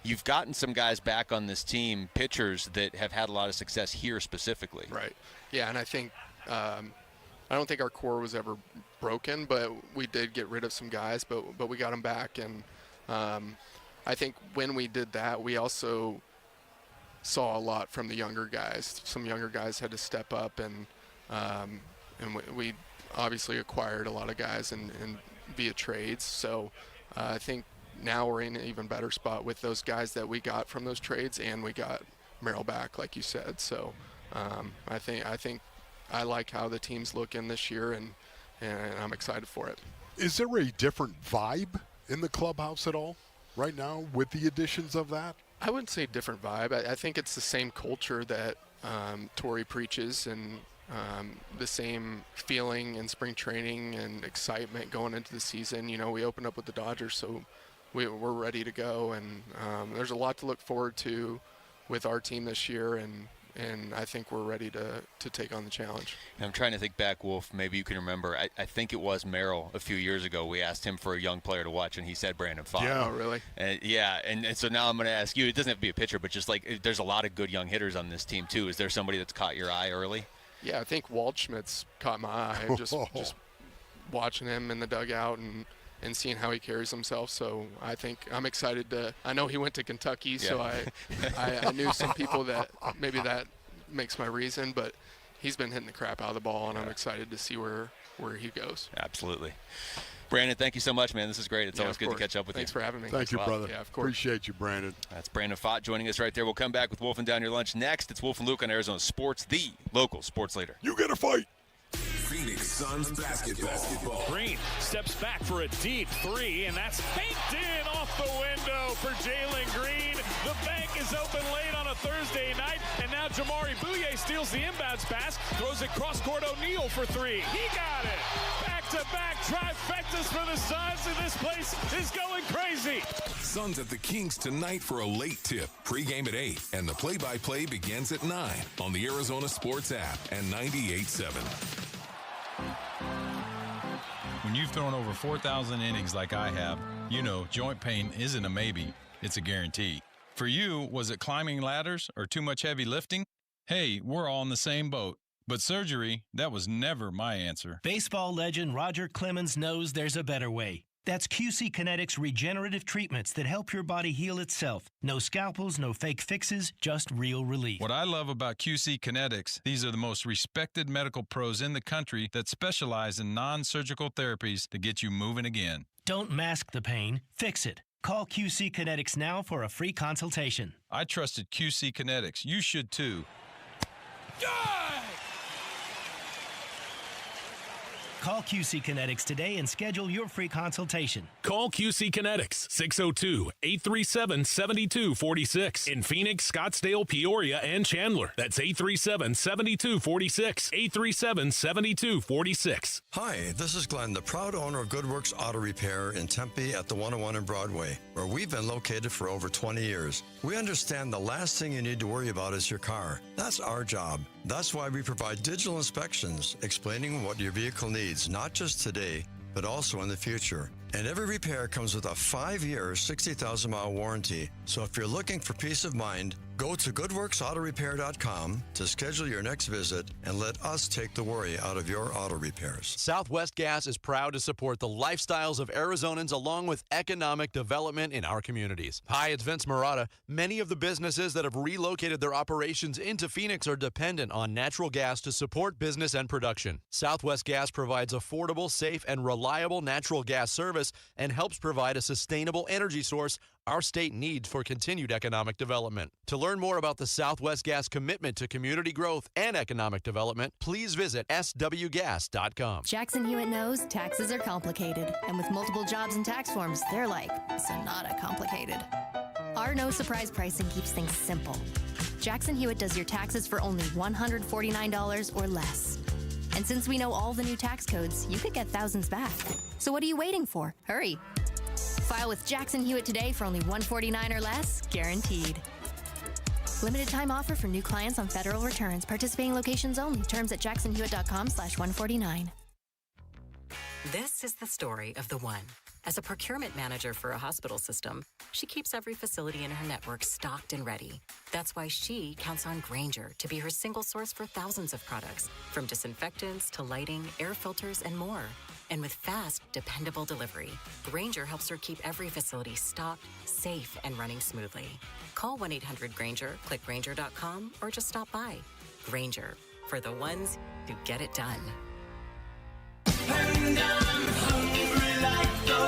you've gotten some guys back on this team, pitchers that have had a lot of success here specifically. Right. Yeah, and I think I don't think our core was ever broken, but we did get rid of some guys, but we got them back. And I think when we did that, we also saw a lot from the younger guys. Some younger guys had to step up, and we obviously acquired a lot of guys and via trades. So I think now we're in an even better spot with those guys that we got from those trades, and we got Merrill back, like you said. So I think I like how the team's looking this year, and I'm excited for it. Is there a different vibe in the clubhouse at all right now with the additions of that? I wouldn't say different vibe. I think it's the same culture that Torrey preaches, and the same feeling in spring training and excitement going into the season. You know, we opened up with the Dodgers, so we're ready to go, and there's a lot to look forward to with our team this year, and I think we're ready to take on the challenge. I'm trying to think back, Wolf. Maybe you can remember. I think it was Merrill a few years ago. We asked him for a young player to watch, and he said Brandon Pfaadt. Yeah, oh, really? And so now I'm going to ask you. It doesn't have to be a pitcher, but just like there's a lot of good young hitters on this team too. Is there somebody that's caught your eye early? Yeah, I think Waldschmidt's caught my eye. Just watching him in the dugout and seeing how he carries himself. So I think I'm excited to – I know he went to Kentucky, so I knew some people that maybe that makes my reason, but he's been hitting the crap out of the ball, and I'm excited to see where he goes. Absolutely. Brandon, thank you so much, man. This is great. It's always good to catch up with Thanks you. for having me. Thank you, brother. Yeah, of course. Appreciate you, Brandon. That's Brandon Pfaadt joining us right there. We'll come back with Wolf and Down Your Lunch next. It's Wolf and Luke on Arizona Sports, the local sports leader. You get a fight. Phoenix Suns basketball. Green steps back for a deep three, and that's banked in off the window for Jalen Green. The bank is open late on a Thursday night, and now Jamari Bouye steals the inbounds pass, throws it cross-court O'Neal for three. He got it. Back-to-back trifectas for the Suns, and this place is going crazy. Suns at the Kings tonight for a late tip. Pre-game at 8, and the play-by-play begins at 9 on the Arizona Sports app and 98.7. When you've thrown over 4,000 innings like I have, you know joint pain isn't a maybe, it's a guarantee. For you, was it climbing ladders or too much heavy lifting? Hey, we're all in the same boat. But surgery, that was never my answer. Baseball legend Roger Clemens knows there's a better way. That's QC Kinetics regenerative treatments that help your body heal itself. No scalpels, no fake fixes, just real relief. What I love about QC Kinetics, these are the most respected medical pros in the country that specialize in non-surgical therapies to get you moving again. Don't mask the pain, fix it. Call QC Kinetics now for a free consultation. I trusted QC Kinetics. You should too. Call QC Kinetics today and schedule your free consultation. Call QC Kinetics, 602-837-7246. In Phoenix, Scottsdale, Peoria, and Chandler. That's 837-7246. 837-7246. Hi, this is Glenn, the proud owner of GoodWorks Auto Repair in Tempe at the 101 and Broadway, where we've been located for over 20 years. We understand the last thing you need to worry about is your car. That's our job. That's why we provide digital inspections explaining what your vehicle needs, not just today, but also in the future. And every repair comes with a 5-year, 60,000-mile warranty. So if you're looking for peace of mind, go to GoodWorksAutoRepair.com to schedule your next visit and let us take the worry out of your auto repairs. Southwest Gas is proud to support the lifestyles of Arizonans along with economic development in our communities. Hi, it's Vince Marotta. Many of the businesses that have relocated their operations into Phoenix are dependent on natural gas to support business and production. Southwest Gas provides affordable, safe, and reliable natural gas service and helps provide a sustainable energy source our state needs for continued economic development. To learn more about the Southwest Gas commitment to community growth and economic development, please visit swgas.com. Jackson Hewitt knows taxes are complicated, and with multiple jobs and tax forms, they're like Sonata complicated. Our no surprise pricing keeps things simple. Jackson Hewitt does your taxes for only $149 or less. And since we know all the new tax codes, you could get thousands back. So what are you waiting for? Hurry. File with Jackson Hewitt today for only $149 or less, guaranteed. Limited time offer for new clients on federal returns. Participating locations only. Terms at jacksonhewitt.com/149. This is the story of the one. As a procurement manager for a hospital system, she keeps every facility in her network stocked and ready. That's why she counts on Grainger to be her single source for thousands of products, from disinfectants to lighting, air filters, and more. And with fast, dependable delivery, Grainger helps her keep every facility stocked, safe, and running smoothly. Call 1-800-GRAINGER, click Grainger.com, or just stop by. Grainger, for the ones who get it done. And I'm hungry like the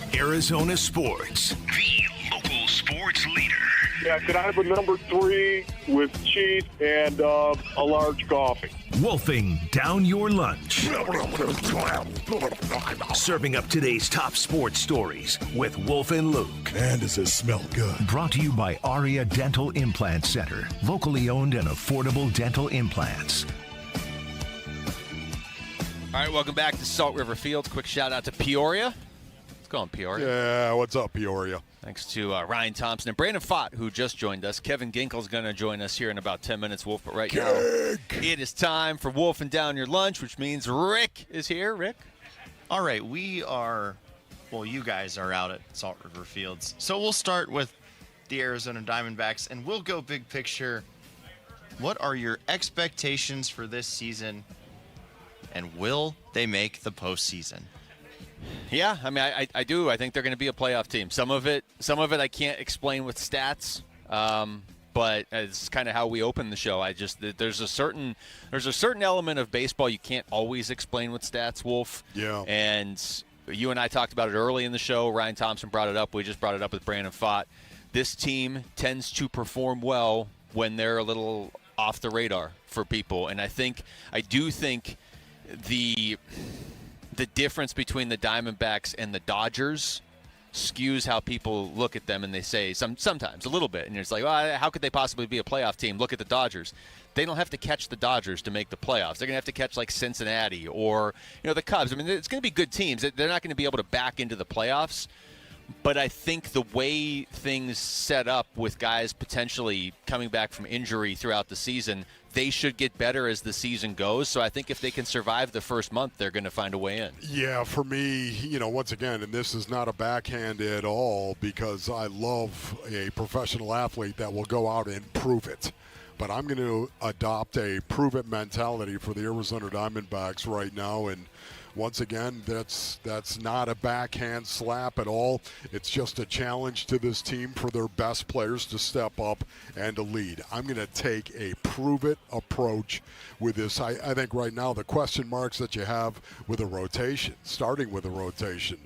wolf. Arizona Sports, the local sports leader. Yeah, can I have a number 3 with cheese and a large coffee? Wolfing down your lunch. Serving up today's top sports stories with Wolf and Luke. Man, does this smell good. Brought to you by Aria Dental Implant Center. Locally owned and affordable dental implants. All right, welcome back to Salt River Fields. Quick shout out to Peoria. What's going on, Peoria? Yeah, what's up, Peoria? Thanks to Ryan Thompson and Brandon Pfaadt, who just joined us. Kevin Ginkel's going to join us here in about 10 minutes, Wolf. But right now, it is time for Wolfing Down Your Lunch, which means Rick is here. Rick? All right, you guys are out at Salt River Fields. So we'll start with the Arizona Diamondbacks, and we'll go big picture. What are your expectations for this season, and will they make the postseason? Yeah, I mean, I do. I think they're going to be a playoff team. Some of it I can't explain with stats, but it's kind of how we open the show. There's a certain element of baseball you can't always explain with stats, Wolf. Yeah. And you and I talked about it early in the show. Ryan Thompson brought it up. We just brought it up with Brandon Pfaadt. This team tends to perform well when they're a little off the radar for people, and I do think the difference between the Diamondbacks and the Dodgers skews how people look at them, and they say sometimes a little bit, and it's like, well, how could they possibly be a playoff team? Look at the Dodgers. They don't have to catch the Dodgers to make the playoffs. They're going to have to catch like Cincinnati or the Cubs. I mean, it's going to be good teams. They're not going to be able to back into the playoffs. But I think the way things set up with guys potentially coming back from injury throughout the season, they should get better as the season goes. So I think if they can survive the first month, they're going to find a way in. Yeah, for me, once again, and this is not a backhand at all, because I love a professional athlete that will go out and prove it. but I'm going to adopt a prove-it mentality for the Arizona Diamondbacks right now. And once again, that's not a backhand slap at all. It's just a challenge to this team for their best players to step up and to lead. I'm going to take a prove-it approach with this. I think right now the question marks that you have with a rotation, starting with a rotation,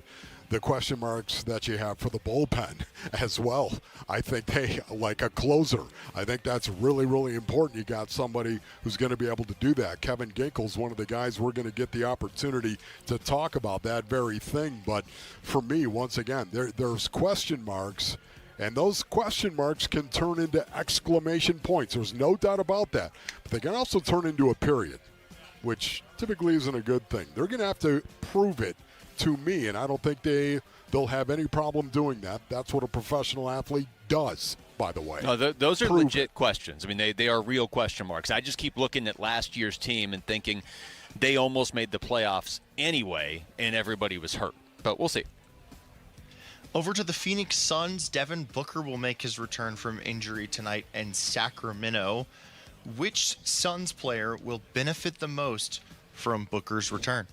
the question marks that you have for the bullpen as well. I think they, like a closer, I think that's really, really important. You got somebody who's going to be able to do that. Kevin Ginkel's one of the guys we're going to get the opportunity to talk about that very thing. But for me, once again, there's question marks, and those question marks can turn into exclamation points. There's no doubt about that. But they can also turn into a period, which typically isn't a good thing. They're going to have to prove it to me, and I don't think they'll have any problem doing that. That's what a professional athlete does, by the way. No, those are legit questions. I mean, they are real question marks. I just keep looking at last year's team and thinking they almost made the playoffs anyway, and everybody was hurt. But we'll see. Over to the Phoenix Suns, Devin Booker will make his return from injury tonight in Sacramento. Which Suns player will benefit the most from Booker's return?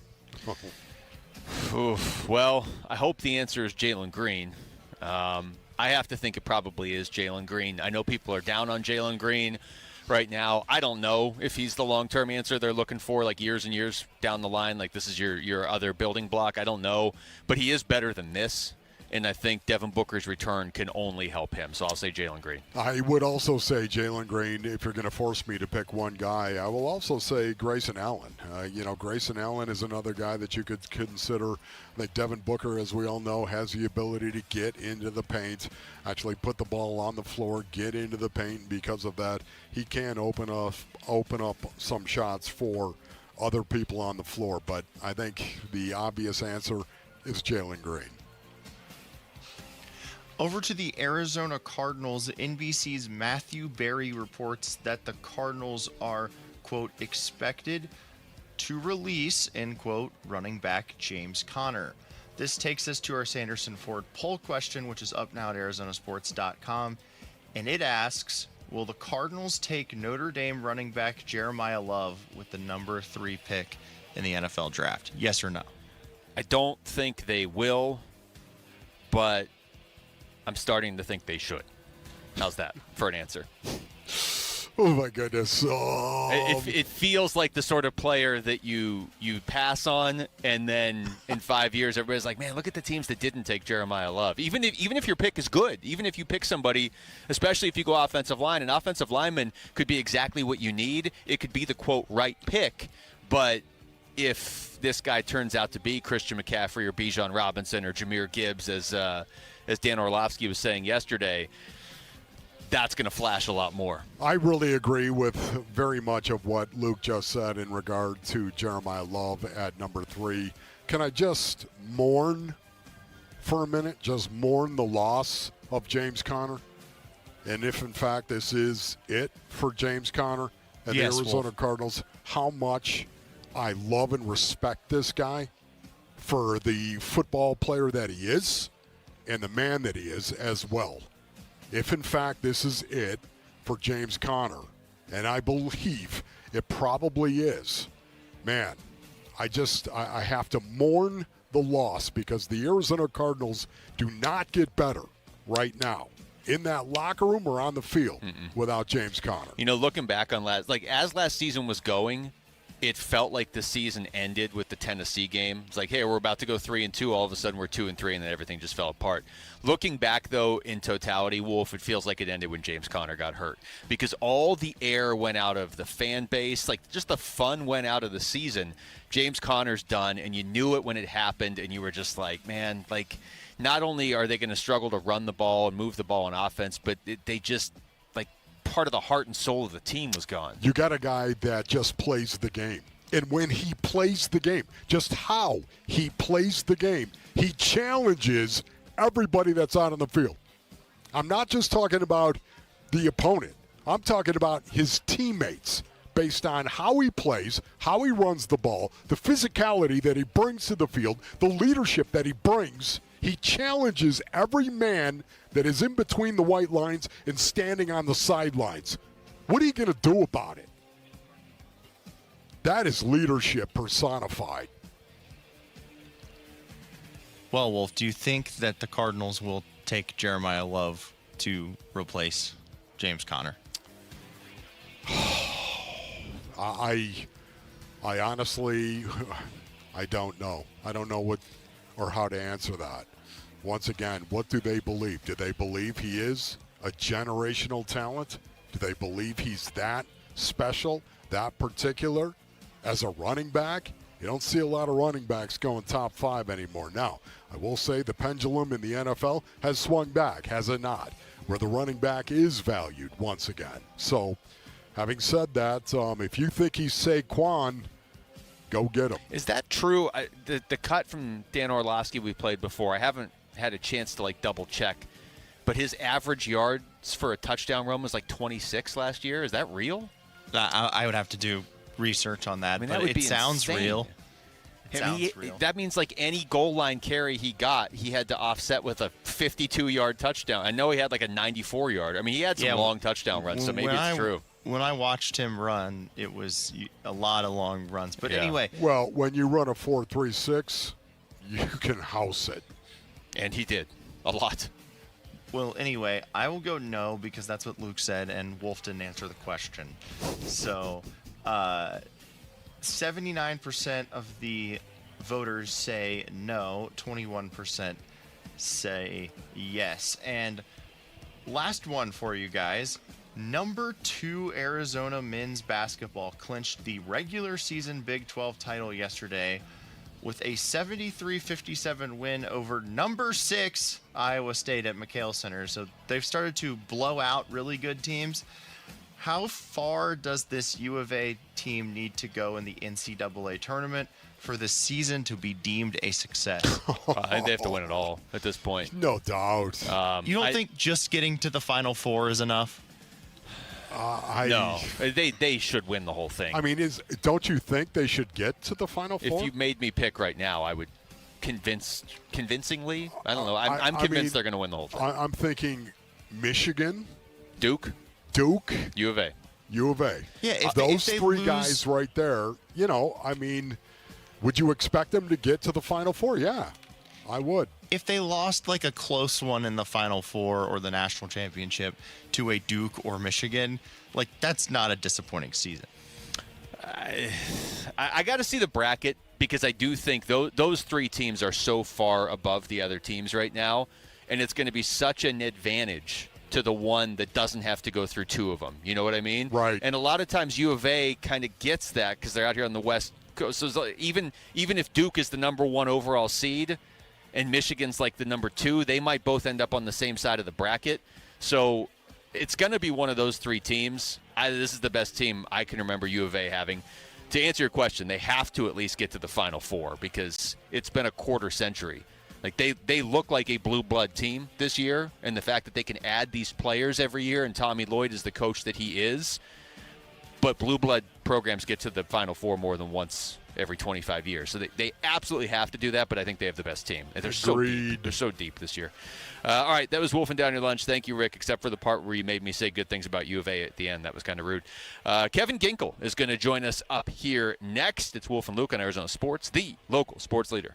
Oof. Well, I hope the answer is Jalen Green. I have to think it probably is Jalen Green. I know people are down on Jalen Green right now. I don't know if he's the long-term answer they're looking for, like years and years down the line. Like this is your other building block. I don't know. But he is better than this. And I think Devin Booker's return can only help him. So I'll say Jalen Green. I would also say Jalen Green. If you're going to force me to pick one guy, I will also say Grayson Allen. Grayson Allen is another guy that you could consider. Like Devin Booker, as we all know, has the ability to get into the paint, actually put the ball on the floor, get into the paint. Because of that, he can open up some shots for other people on the floor. But I think the obvious answer is Jalen Green. Over to the Arizona Cardinals, NBC's Matthew Berry reports that the Cardinals are, quote, expected to release, end quote, running back James Conner. This takes us to our Sanderson Ford poll question, which is up now at ArizonaSports.com. And it asks, will the Cardinals take Notre Dame running back Jeremiah Love with the number 3 pick in the NFL draft? Yes or no? I don't think they will, but I'm starting to think they should. How's that for an answer? Oh, my goodness. It feels like the sort of player that you pass on, and then in 5 years, everybody's like, man, look at the teams that didn't take Jeremiah Love. Even if your pick is good, even if you pick somebody, especially if you go offensive line, an offensive lineman could be exactly what you need. It could be the, quote, right pick. But if this guy turns out to be Christian McCaffrey or Bijan Robinson or Jahmyr Gibbs, as Dan Orlovsky was saying yesterday, that's going to flash a lot more. I really agree with very much of what Luke just said in regard to Jeremiah Love at number 3. Can I just mourn for a minute, just mourn the loss of James Conner? And if, in fact, this is it for James Conner and the Arizona Cardinals, how much I love and respect this guy for the football player that he is and the man that he is as well. If, in fact, this is it for James Conner, and I believe it probably is, man, I have to mourn the loss because the Arizona Cardinals do not get better right now in that locker room or on the field without James Conner. You know, looking back on as last season was going, it felt like the season ended with the Tennessee game. It's like, hey, we're about to go 3-2. All of a sudden, we're 2-3, and then everything just fell apart. Looking back, though, in totality, Wolf, it feels like it ended when James Conner got hurt because all the air went out of the fan base. Like, just the fun went out of the season. James Conner's done, and you knew it when it happened, and you were just like, man, like, not only are they going to struggle to run the ball and move the ball on offense, but they just – part of the heart and soul of the team was gone. You got a guy that just plays the game. And when he plays the game, just how he plays the game, he challenges everybody that's out on the field. I'm not just talking about the opponent. I'm talking about his teammates based on how he plays, how he runs the ball, the physicality that he brings to the field, the leadership that he brings. He challenges every man that is in between the white lines and standing on the sidelines. What are you going to do about it? That is leadership personified. Well, Wolf, do you think that the Cardinals will take Jeremiah Love to replace James Conner? I honestly, I don't know. I don't know what or how to answer that. Once again, what do they believe? Do they believe he is a generational talent? Do they believe he's that special, that particular as a running back? You don't see a lot of running backs going top 5 anymore. Now, I will say the pendulum in the NFL has swung back, has it not, where the running back is valued once again. So, having said that, if you think he's Saquon, go get him. Is that true? The cut from Dan Orlovsky we played before, I haven't had a chance to double check, but his average yards for a touchdown run was 26 last year. Is that real? I would have to do research on that, I mean, but that would it be sounds insane. real. Real. That means any goal line carry he got, he had to offset with a 52-yard touchdown. I know he had a 94-yard. I mean, he had some long touchdown runs, so maybe it's true. When I watched him run, it was a lot of long runs. But anyway. Well, when you run a 4.36, you can house it. And he did. A lot. Well, anyway, I will go no because that's what Luke said, and Wolf didn't answer the question. So, 79% of the voters say no, 21% say yes. And last one for you guys. Number 2 Arizona men's basketball clinched the regular season Big 12 title yesterday with a 73-57 win over number 6 Iowa State at McHale Center. So they've started to blow out really good teams. How far does this U of A team need to go in the NCAA tournament for the season to be deemed a success? I think they have to win it all at this point. No doubt. You don't think just getting to the Final Four is enough? No, they should win the whole thing. I mean, don't you think they should get to the Final Four? If you made me pick right now, I would convincingly. I don't know. I'm convinced they're going to win the whole thing. I'm thinking Michigan, Duke, U of A. Yeah, those three guys right there. I mean, would you expect them to get to the Final Four? Yeah, I would. If they lost a close one in the Final Four or the national championship to a Duke or Michigan, that's not a disappointing season. I got to see the bracket because I do think those 3 teams are so far above the other teams right now, and it's going to be such an advantage to the one that doesn't have to go through 2 of them. You know what I mean? Right. And a lot of times U of A kind of gets that because they're out here on the West Coast. So even if Duke is the number 1 overall seed and Michigan's the number 2, they might both end up on the same side of the bracket. So it's going to be one of those 3 teams. This is the best team I can remember U of A having. To answer your question, they have to at least get to the Final Four because it's been a quarter century. They look like a blue blood team this year, and the fact that they can add these players every year, and Tommy Lloyd is the coach that he is. But blue blood programs get to the Final Four more than once every 25 years. So they absolutely have to do that, but I think they have the best team. And they're so deep. They're so deep this year. All right, that was Wolfing Down Your Lunch. Thank you, Rick, except for the part where you made me say good things about U of A at the end. That was kind of rude. Kevin Ginkel is going to join us up here next. It's Wolf and Luke on Arizona Sports, the local sports leader.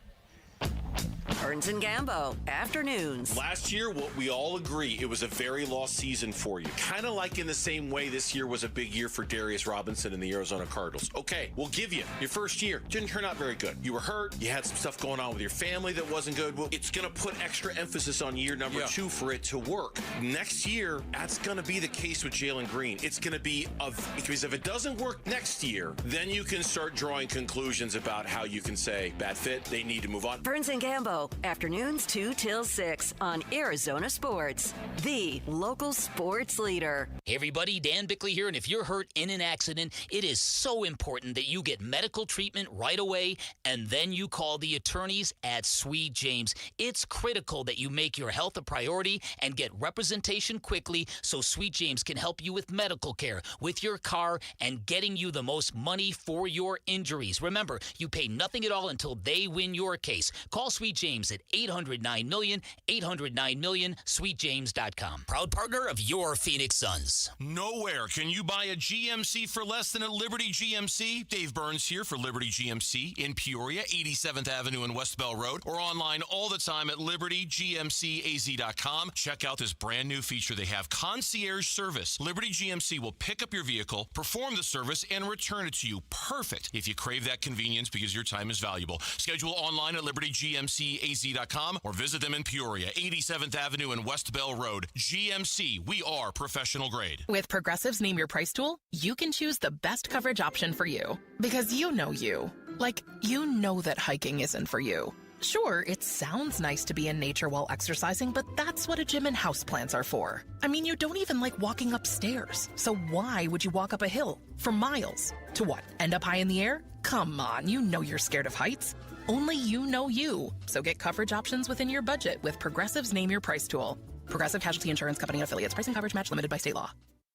Burns and Gambo, afternoons. Last year, what we all agree, it was a very lost season for you. Kind of like in the same way this year was a big year for Darius Robinson and the Arizona Cardinals. Okay, we'll give you your first year. Didn't turn out very good. You were hurt. You had some stuff going on with your family that wasn't good. Well, it's going to put extra emphasis on year number 2 for it to work. Next year, that's going to be the case with Jalen Green. It's going to be because if it doesn't work next year, then you can start drawing conclusions about how you can say, bad fit, they need to move on. Burns and Gambo, afternoons 2 till 6 on Arizona Sports, the local sports leader. Hey everybody, Dan Bickley here, and if you're hurt in an accident, it is so important that you get medical treatment right away, and then you call the attorneys at Sweet James. It's critical that you make your health a priority and get representation quickly so Sweet James can help you with medical care, with your car, and getting you the most money for your injuries. Remember, you pay nothing at all until they win your case. Call Sweet James James at 800-9-MILLION, 800-9-MILLION, sweetjames.com. Proud partner of your Phoenix Suns. Nowhere can you buy a GMC for less than at Liberty GMC. Dave Burns here for Liberty GMC in Peoria, 87th Avenue and West Bell Road, or online all the time at libertygmcaz.com. Check out this brand new feature they have, concierge service. Liberty GMC will pick up your vehicle, perform the service, and return it to you. Perfect if you crave that convenience because your time is valuable. Schedule online at libertygmcaz.com or visit them in Peoria, 87th Avenue and West Bell Road. GMC, we are professional grade. With Progressive's Name Your Price tool, you can choose the best coverage option for you. Because you know you. Like, you know that hiking isn't for you. Sure, it sounds nice to be in nature while exercising, but that's what a gym and houseplants are for. I mean, you don't even like walking upstairs. So why would you walk up a hill for miles? To what, end up high in the air? Come on, you know you're scared of heights. Only you know you. So get coverage options within your budget with Progressive's Name Your Price tool. Progressive Casualty Insurance Company and affiliates. Price and coverage match limited by state law.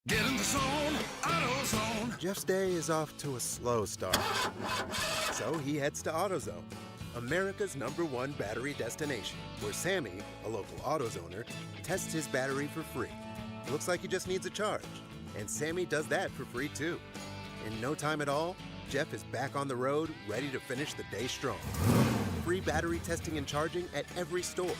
Get in the zone, AutoZone. Jeff's day is off to a slow start. So he heads to AutoZone, America's #1 battery destination, where Sammy, a local AutoZoner, tests his battery for free. Looks like he just needs a charge. And Sammy does that for free too. In no time at all, Jeff is back on the road, ready to finish the day strong. Free battery testing and charging at every store.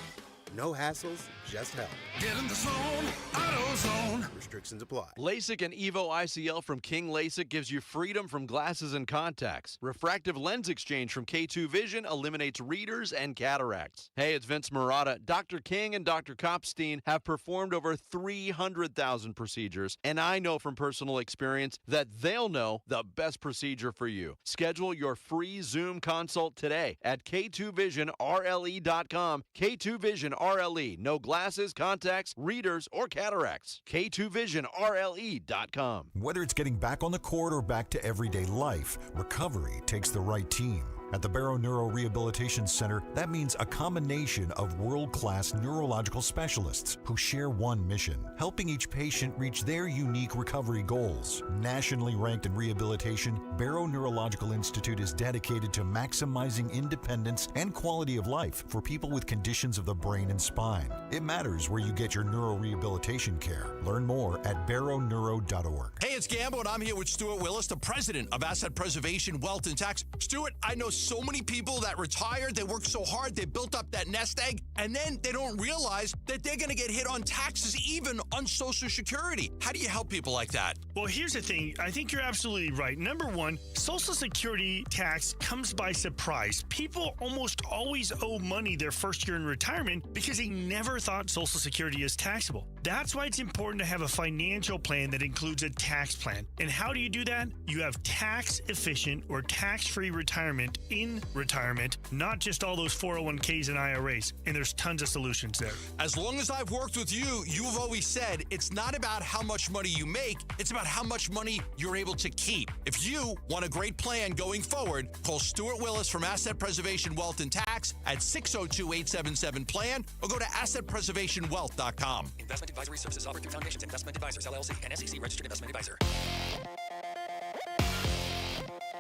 No hassles, just help. Get in the zone, AutoZone. Restrictions apply. LASIK and EVO ICL from King LASIK gives you freedom from glasses and contacts. Refractive lens exchange from K2 Vision eliminates readers and cataracts. Hey, it's Vince Marotta. Dr. King and Dr. Kopstein have performed over 300,000 procedures, and I know from personal experience that they'll know the best procedure for you. Schedule your free Zoom consult today at K2VisionRLE.com. K2 Vision RLE. No glasses, contacts, readers, or cataracts. K2VisionRLE.com. Whether it's getting back on the court or back to everyday life, recovery takes the right team. At the Barrow Neuro Rehabilitation Center, that means a combination of world-class neurological specialists who share one mission, helping each patient reach their unique recovery goals. Nationally ranked in rehabilitation, Barrow Neurological Institute is dedicated to maximizing independence and quality of life for people with conditions of the brain and spine. It matters where you get your neurorehabilitation care. Learn more at barrowneuro.org. Hey, it's Gambo, and I'm here with Stuart Willis, the president of Asset Preservation, Wealth, and Tax. Stuart, I know so many people that retired, they worked so hard, they built up that nest egg, and then they don't realize that they're going to get hit on taxes, even on Social Security. How do you help people like that? Well, here's the thing. I think you're absolutely right. Number one, Social Security tax comes by surprise. People almost always owe money their first year in retirement because they never thought Social Security is taxable. That's why it's important to have a financial plan that includes a tax plan. And how do you do that? You have tax-efficient or tax-free retirement in retirement, not just all those 401ks and IRAs. And there's tons of solutions there. As long as I've worked with you, you've always said it's not about how much money you make, it's about how much money you're able to keep. If you want a great plan going forward, call Stuart Willis from Asset Preservation, Wealth, and Tax at 602-877-PLAN or go to assetpreservationwealth.com. Investment advisory services offered through Foundations Investment Advisors, LLC, and SEC Registered Investment Advisor.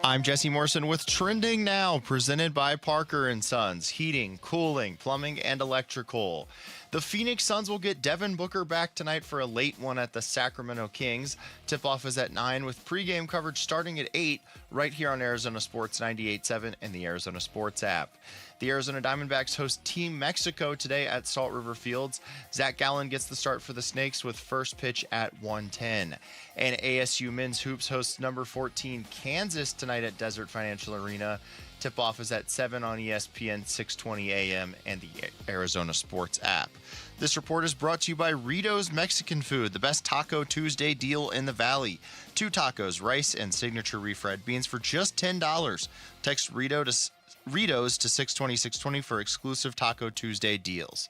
I'm Jesse Morrison with Trending Now, presented by Parker & Sons, heating, cooling, plumbing, and electrical. The Phoenix Suns will get Devin Booker back tonight for a late one at the Sacramento Kings. Tip-off is at 9 with pregame coverage starting at 8 right here on Arizona Sports 98.7 and the Arizona Sports app. The Arizona Diamondbacks host Team Mexico today at Salt River Fields. Zach Gallen gets the start for the Snakes with first pitch at 1:10. And ASU Men's Hoops hosts number 14 Kansas tonight at Desert Financial Arena. Tip-off is at 7 on ESPN 620 AM and the Arizona Sports app. This report is brought to you by Rito's Mexican Food, the best Taco Tuesday deal in the Valley. 2 tacos, rice, and signature refried beans for just $10. Text Rito's to 620-620 for exclusive Taco Tuesday deals.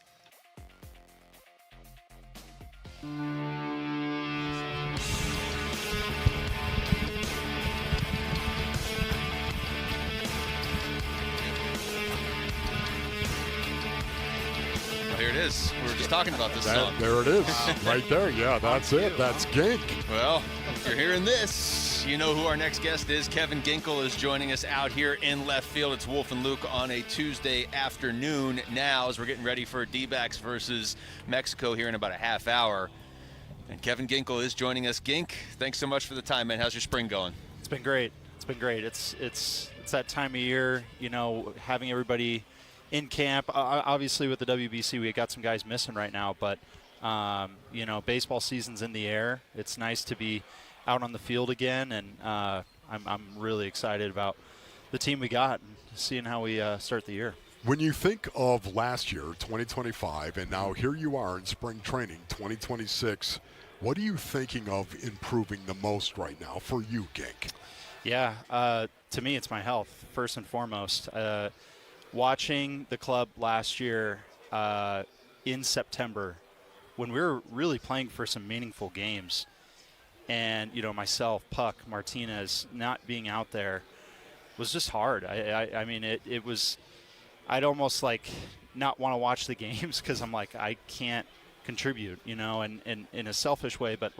Here it is. We were just talking about this song. There it is. Right there. Yeah, that's it. That's Gink. Well, if you're hearing this, Yes, you know who our next guest is. Kevin Ginkel is joining us out here in left field. It's Wolf and Luke on a Tuesday afternoon now as we're getting ready for D-backs versus Mexico here in about a half hour. And Kevin Ginkel is joining us. Gink, thanks so much for the time, man. How's your spring going? It's been great. It's been great. It's that time of year, having everybody in camp. Obviously with the WBC, we got some guys missing right now, but baseball season's in the air. It's nice to be out on the field again, and I'm really excited about the team we got and seeing how we start the year. When you think of last year, 2025, and now here you are in spring training, 2026, what are you thinking of improving the most right now for you, Gink? Yeah, to me, it's my health, first and foremost. Watching the club last year in September, when we were really playing for some meaningful games, and, myself, Puck, Martinez, not being out there was just hard. I mean, it was – I'd almost, not want to watch the games because I'm like, I can't contribute, and in a selfish way. But,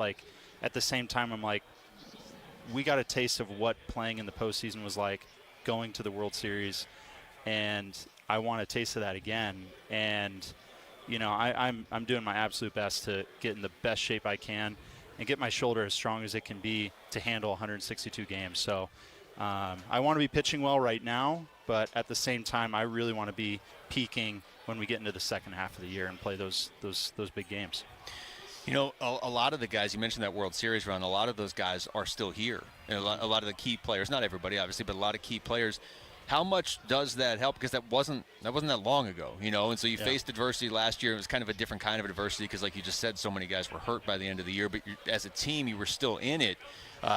at the same time, I'm like, we got a taste of what playing in the postseason was like, going to the World Series, and I want a taste of that again. And, I'm doing my absolute best to get in the best shape I can and get my shoulder as strong as it can be to handle 162 games. So I want to be pitching well right now, but at the same time, I really want to be peaking when we get into the second half of the year and play those big games. A lot of the guys, you mentioned that World Series run, a lot of those guys are still here. And a lot of the key players, not everybody obviously, but a lot of key players. How much does that help? Because that wasn't that long ago, and so you faced adversity last year. It was kind of a different kind of adversity because, like you just said, so many guys were hurt by the end of the year. But as a team, you were still in it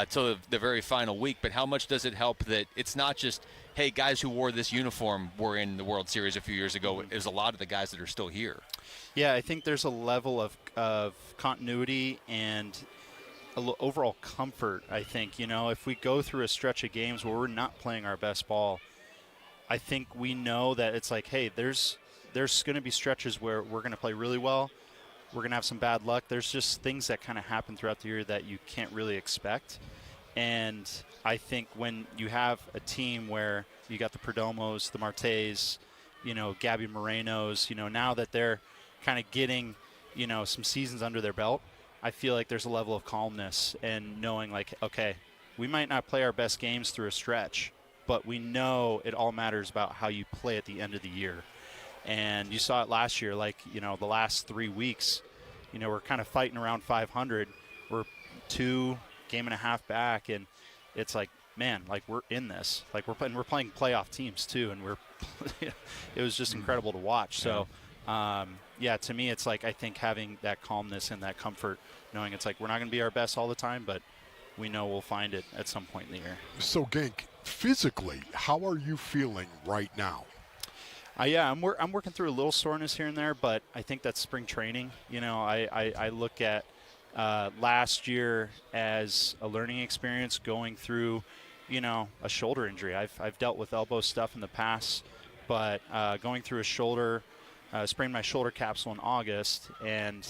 till the very final week. But how much does it help that it's not just, hey, guys who wore this uniform were in the World Series a few years ago? There's a lot of the guys that are still here. Yeah, I think there's a level of continuity and overall comfort, I think. If we go through a stretch of games where we're not playing our best ball, I think we know that it's like, hey, there's going to be stretches where we're going to play really well. We're going to have some bad luck. There's just things that kind of happen throughout the year that you can't really expect. And I think when you have a team where you got the Perdomos, the Martes, Gabby Morenos, now that they're kind of getting, some seasons under their belt, I feel like there's a level of calmness and knowing like, okay, we might not play our best games through a stretch, but we know it all matters about how you play at the end of the year. And you saw it last year, the last 3 weeks, we're kind of fighting around 500. We're 2.5 games back, and it's like, man, we're in this. We're playing playoff teams too, and it was just incredible to watch. So, to me, it's like I think having that calmness and that comfort, knowing it's like we're not going to be our best all the time, but we know we'll find it at some point in the year. So, Gink, physically, how are you feeling right now? I'm working through a little soreness here and there, but I think that's spring training. I look at last year as a learning experience going through, a shoulder injury. I've dealt with elbow stuff in the past, but going through a shoulder, sprained my shoulder capsule in August, and,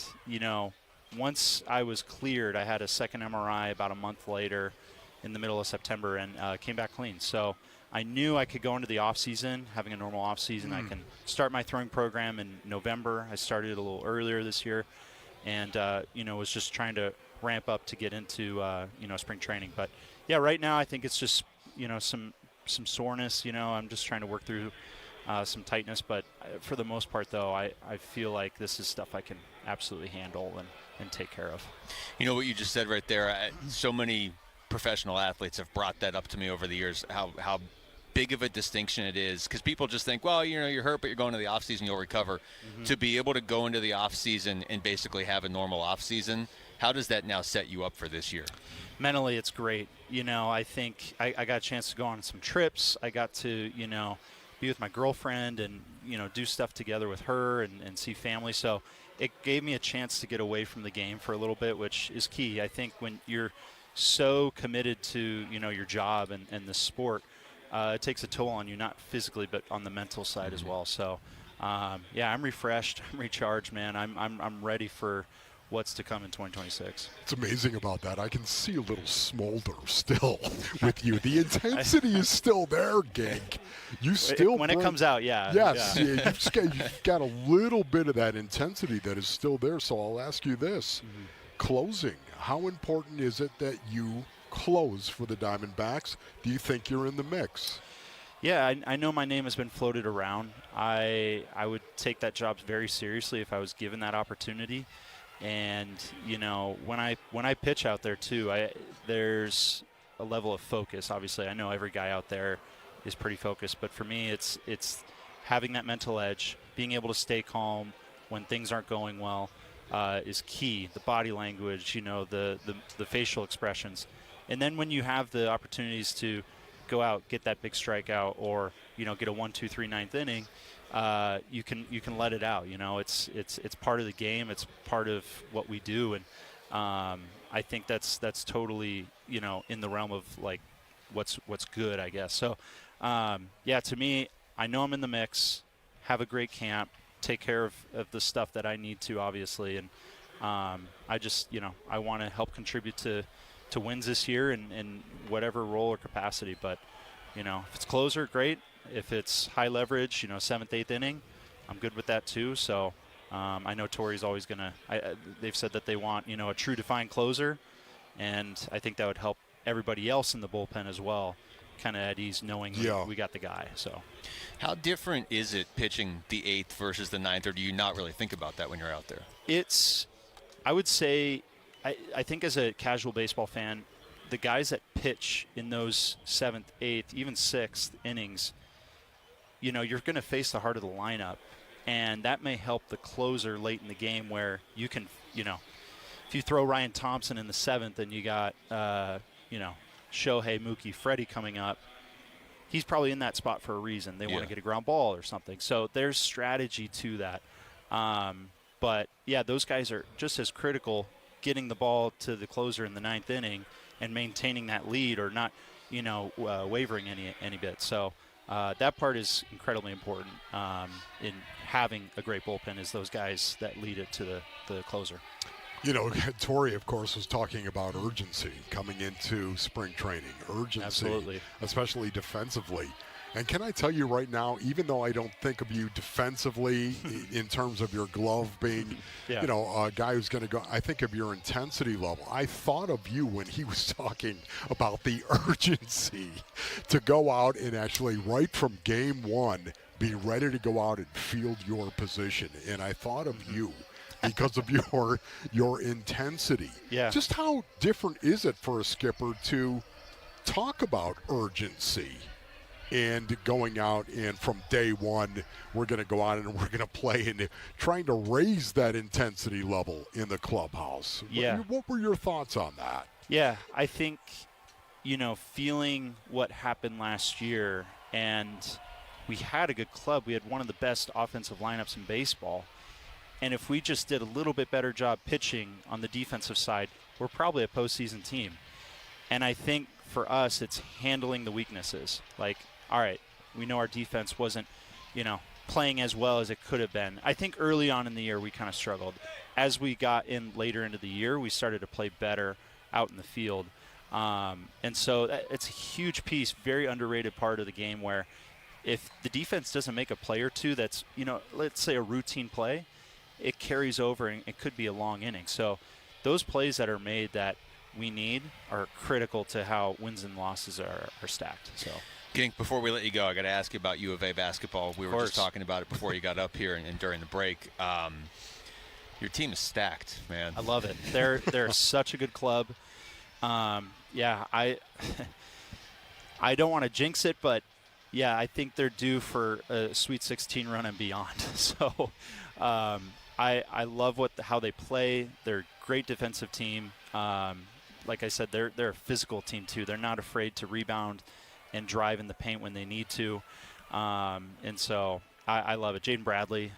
once I was cleared, I had a second MRI about a month later in the middle of September and came back clean. So I knew I could go into the off season, having a normal off season. I can start my throwing program in November. I started a little earlier this year, and was just trying to ramp up to get into spring training. But yeah, right now I think it's just some soreness. I'm just trying to work through some tightness. But for the most part, though, I feel like this is stuff I can absolutely handle and take care of. What you just said right there. So many professional athletes have brought that up to me over the years, how big of a distinction it is, because people just think, well, you're hurt, but you're going to the off season, you'll recover. To be able to go into the off season and basically have a normal off season, how does that now set you up for this year? Mentally, it's great. I think I got a chance to go on some trips. I got to be with my girlfriend and do stuff together with her and see family. So it gave me a chance to get away from the game for a little bit, which is key. I think when you're so committed to your job and the sport, it takes a toll on you, not physically but on the mental side as well. So I'm refreshed, I'm recharged, man. I'm ready for what's to come in 2026. It's amazing about that. I can see a little smolder still with you. The intensity is still there, Gink. You still when it comes out, yeah. Yes, you've got a little bit of that intensity that is still there. So I'll ask you this: closing. How important is it that you close for the Diamondbacks? Do you think you're in the mix? Yeah, I know my name has been floated around. I would take that job very seriously if I was given that opportunity. And when I pitch out there too, there's a level of focus. Obviously, I know every guy out there is pretty focused, but for me, it's having that mental edge, being able to stay calm when things aren't going well is key. The body language, the facial expressions, and then when you have the opportunities to go out, get that big strikeout, or get a 1, 2, 3 ninth inning, you can let it out. It's part of the game. It's part of what we do, and I think that's totally in the realm of like what's good, I guess. So to me, I know I'm in the mix. Have a great camp. Take care of the stuff that I need to, obviously, and I just I want to help contribute to wins this year in whatever role or capacity. But if it's closer, great. If it's high leverage, 7th, 8th inning, I'm good with that too. So I know Torey's always gonna. They've said that they want a true defined closer, and I think that would help everybody else in the bullpen as well, kind of at ease knowing we got the guy. So how different is it pitching the 8th versus the 9th, or do you not really think about that when you're out there? I would say. I think as a casual baseball fan, the guys that pitch in those 7th, 8th, even 6th innings, you're going to face the heart of the lineup, and that may help the closer late in the game where you can, if you throw Ryan Thompson in the 7th and you got, Shohei, Mookie, Freddie coming up, he's probably in that spot for a reason. They want to get a ground ball or something. So there's strategy to that. But, those guys are just as critical getting the ball to the closer in the 9th inning and maintaining that lead or not, wavering any bit. So that part is incredibly important in having a great bullpen is those guys that lead it to the closer. Torey, of course, was talking about urgency coming into spring training. Urgency, absolutely, especially defensively. And can I tell you right now, even though I don't think of you defensively in terms of your glove being, a guy who's going to go, I think of your intensity level. I thought of you when he was talking about the urgency to go out and actually, right from game one, be ready to go out and field your position. And I thought of you because of your intensity. Yeah. Just how different is it for a skipper to talk about urgency? And going out and from day one, we're going to go out and we're going to play and trying to raise that intensity level in the clubhouse. Yeah. What were your thoughts on that? Yeah, I think, feeling what happened last year, and we had a good club. We had one of the best offensive lineups in baseball. And if we just did a little bit better job pitching on the defensive side, we're probably a postseason team. And I think for us, it's handling the weaknesses. Like, all right, we know our defense wasn't, playing as well as it could have been. I think early on in the year we kind of struggled. As we got in later into the year, we started to play better out in the field. And so it's a huge piece, very underrated part of the game where if the defense doesn't make a play or two that's, let's say a routine play, it carries over and it could be a long inning. So those plays that are made that we need are critical to how wins and losses are stacked. So. Gink, before we let you go, I got to ask you about U of A basketball. We were just talking about it before you got up here and during the break. Your team is stacked, man. I love it. They're such a good club. I don't want to jinx it, but I think they're due for a Sweet 16 run and beyond. So I love how they play. They're a great defensive team. Like I said, they're a physical team too. They're not afraid to rebound and drive in the paint when they need to. And so I love it. Jaden Bradley,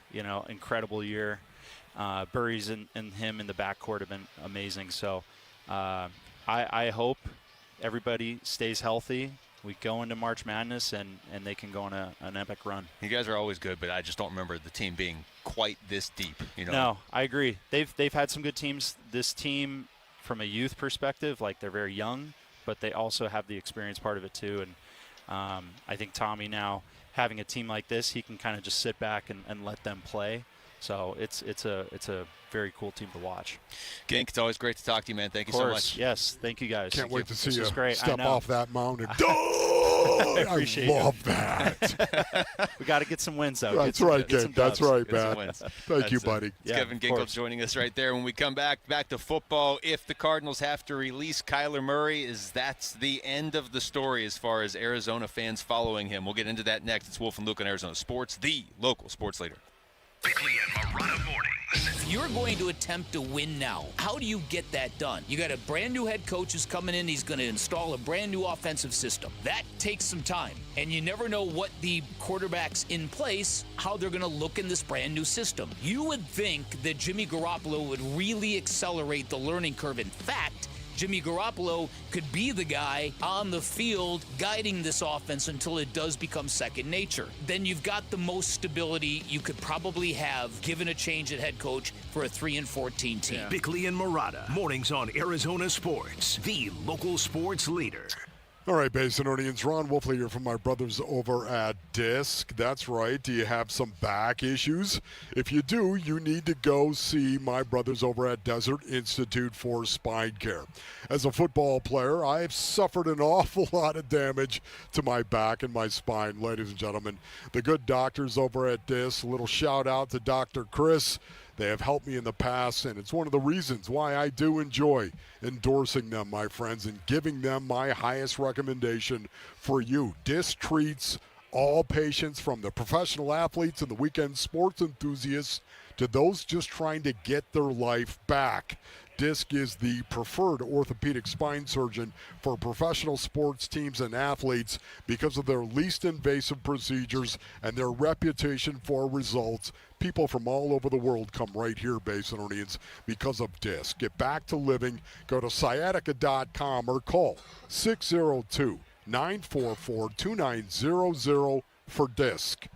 incredible year. Burries and him in the backcourt have been amazing. So I hope everybody stays healthy. we go into March Madness and they can go on an epic run. You guys are always good, but I just don't remember the team being quite this deep. No, I agree. They've had some good teams. This team, from a youth perspective, like they're very young, but they also have the experience part of it too. And I think Tommy now having a team like this, he can kind of just sit back and let them play. So it's a very cool team to watch. Gink, it's always great to talk to you, man. Thank you so much. Yes, thank you guys. Can't wait to see you great. step off that mountain. I appreciate love that. We got to get some wins, though. That's right, Gink. That's right, man. Thank you, buddy. It's Kevin Ginkel joining us right there. When we come back to football, if the Cardinals have to release Kyler Murray, that's the end of the story as far as Arizona fans following him. We'll get into that next. It's Wolf and Luke on Arizona Sports, the local sports leader. Bickley and Morada mornings. If you're going to attempt to win now, how do you get that done? You got a brand new head coach who's coming in. He's going to install a brand new offensive system. That takes some time, and you never know what the quarterbacks in place, how they're going to look in this brand new system. You would think that Jimmy Garoppolo would really accelerate the learning curve. In fact, Jimmy Garoppolo could be the guy on the field guiding this offense until it does become second nature. Then you've got the most stability you could probably have given a change at head coach for a 3-14 team. Yeah. Bickley and Morada, mornings on Arizona Sports, the local sports leader. All right, Basinonians, Ron Wolfley here from my brothers over at Disc. That's right. Do you have some back issues? If you do, you need to go see my brothers over at Desert Institute for Spine Care. As a football player, I've suffered an awful lot of damage to my back and my spine, ladies and gentlemen. The good doctors over at Disc, a little shout out to Dr. Chris. They have helped me in the past, and it's one of the reasons why I do enjoy endorsing them, my friends, and giving them my highest recommendation for you. Disc treats all patients, from the professional athletes and the weekend sports enthusiasts to those just trying to get their life back. Disc is the preferred orthopedic spine surgeon for professional sports teams and athletes because of their least invasive procedures and their reputation for results. People from all over the world come right here, Basinonians, because of Disc. Get back to living. Go to sciatica.com or call 602-944-2900 for Disc.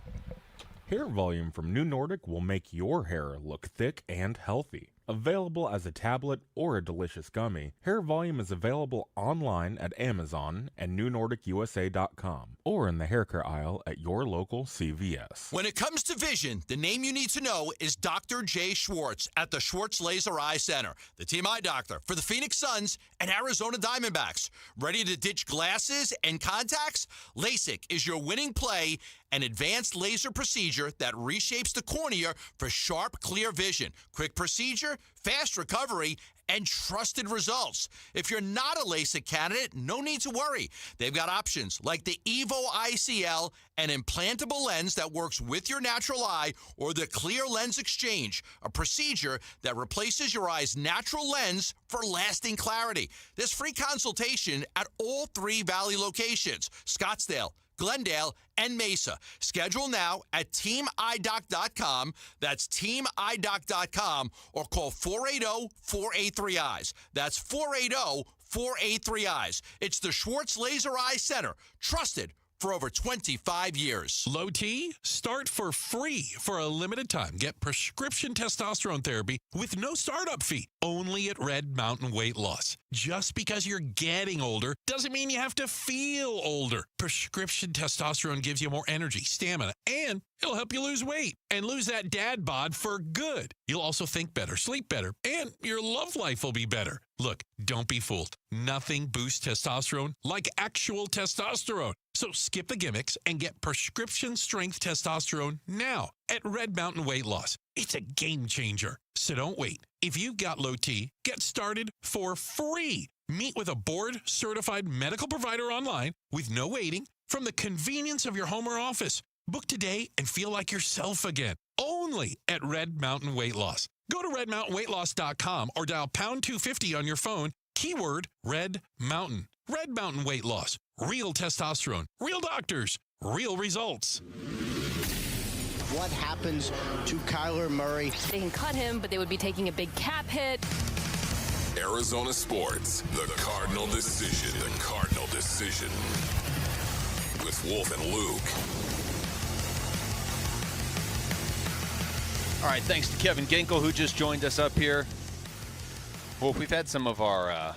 Hair volume from New Nordic will make your hair look thick and healthy. Available as a tablet or a delicious gummy, Hair Volume is available online at Amazon and NewNordicUSA.com or in the hair care aisle at your local CVS. When it comes to vision, the name you need to know is Dr. Jay Schwartz at the Schwartz Laser Eye Center, the team eye doctor for the Phoenix Suns and Arizona Diamondbacks. Ready to ditch glasses and contacts? LASIK is your winning play, an advanced laser procedure that reshapes the cornea for sharp, clear vision. Quick procedure, fast recovery, and trusted results. If you're not a LASIK candidate, no need to worry. They've got options like the Evo ICL, an implantable lens that works with your natural eye, or the Clear Lens Exchange, a procedure that replaces your eye's natural lens for lasting clarity. There's free consultation at all 3 Valley locations, Scottsdale, Glendale, and Mesa. Schedule now at teamidoc.com. That's teamidoc.com, or call 480-483-EYES. That's 480-483-EYES. It's the Schwartz Laser Eye Center, trusted for over 25 years. Low T? Start for free for a limited time. Get prescription testosterone therapy with no startup fee, only at Red Mountain Weight Loss. Just because you're getting older doesn't mean you have to feel older. Prescription testosterone gives you more energy, stamina, and it'll help you lose weight and lose that dad bod for good. You'll also think better, sleep better, and your love life will be better. Look, don't be fooled. Nothing boosts testosterone like actual testosterone. So skip the gimmicks and get prescription strength testosterone now at Red Mountain Weight Loss. It's a game changer. So don't wait. If you've got low T, get started for free. Meet with a board-certified medical provider online with no waiting from the convenience of your home or office. Book today and feel like yourself again. Only at Red Mountain Weight Loss. Go to redmountainweightloss.com or dial pound 250 on your phone. Keyword Red Mountain. Red Mountain Weight Loss. Real testosterone. Real doctors. Real results. What happens to Kyler Murray? They can cut him, but they would be taking a big cap hit. Arizona Sports, the Cardinal decision. The Cardinal decision. Wolf and Luke. All right, thanks to Kevin Ginkel, who just joined us up here. Well, we've had some of our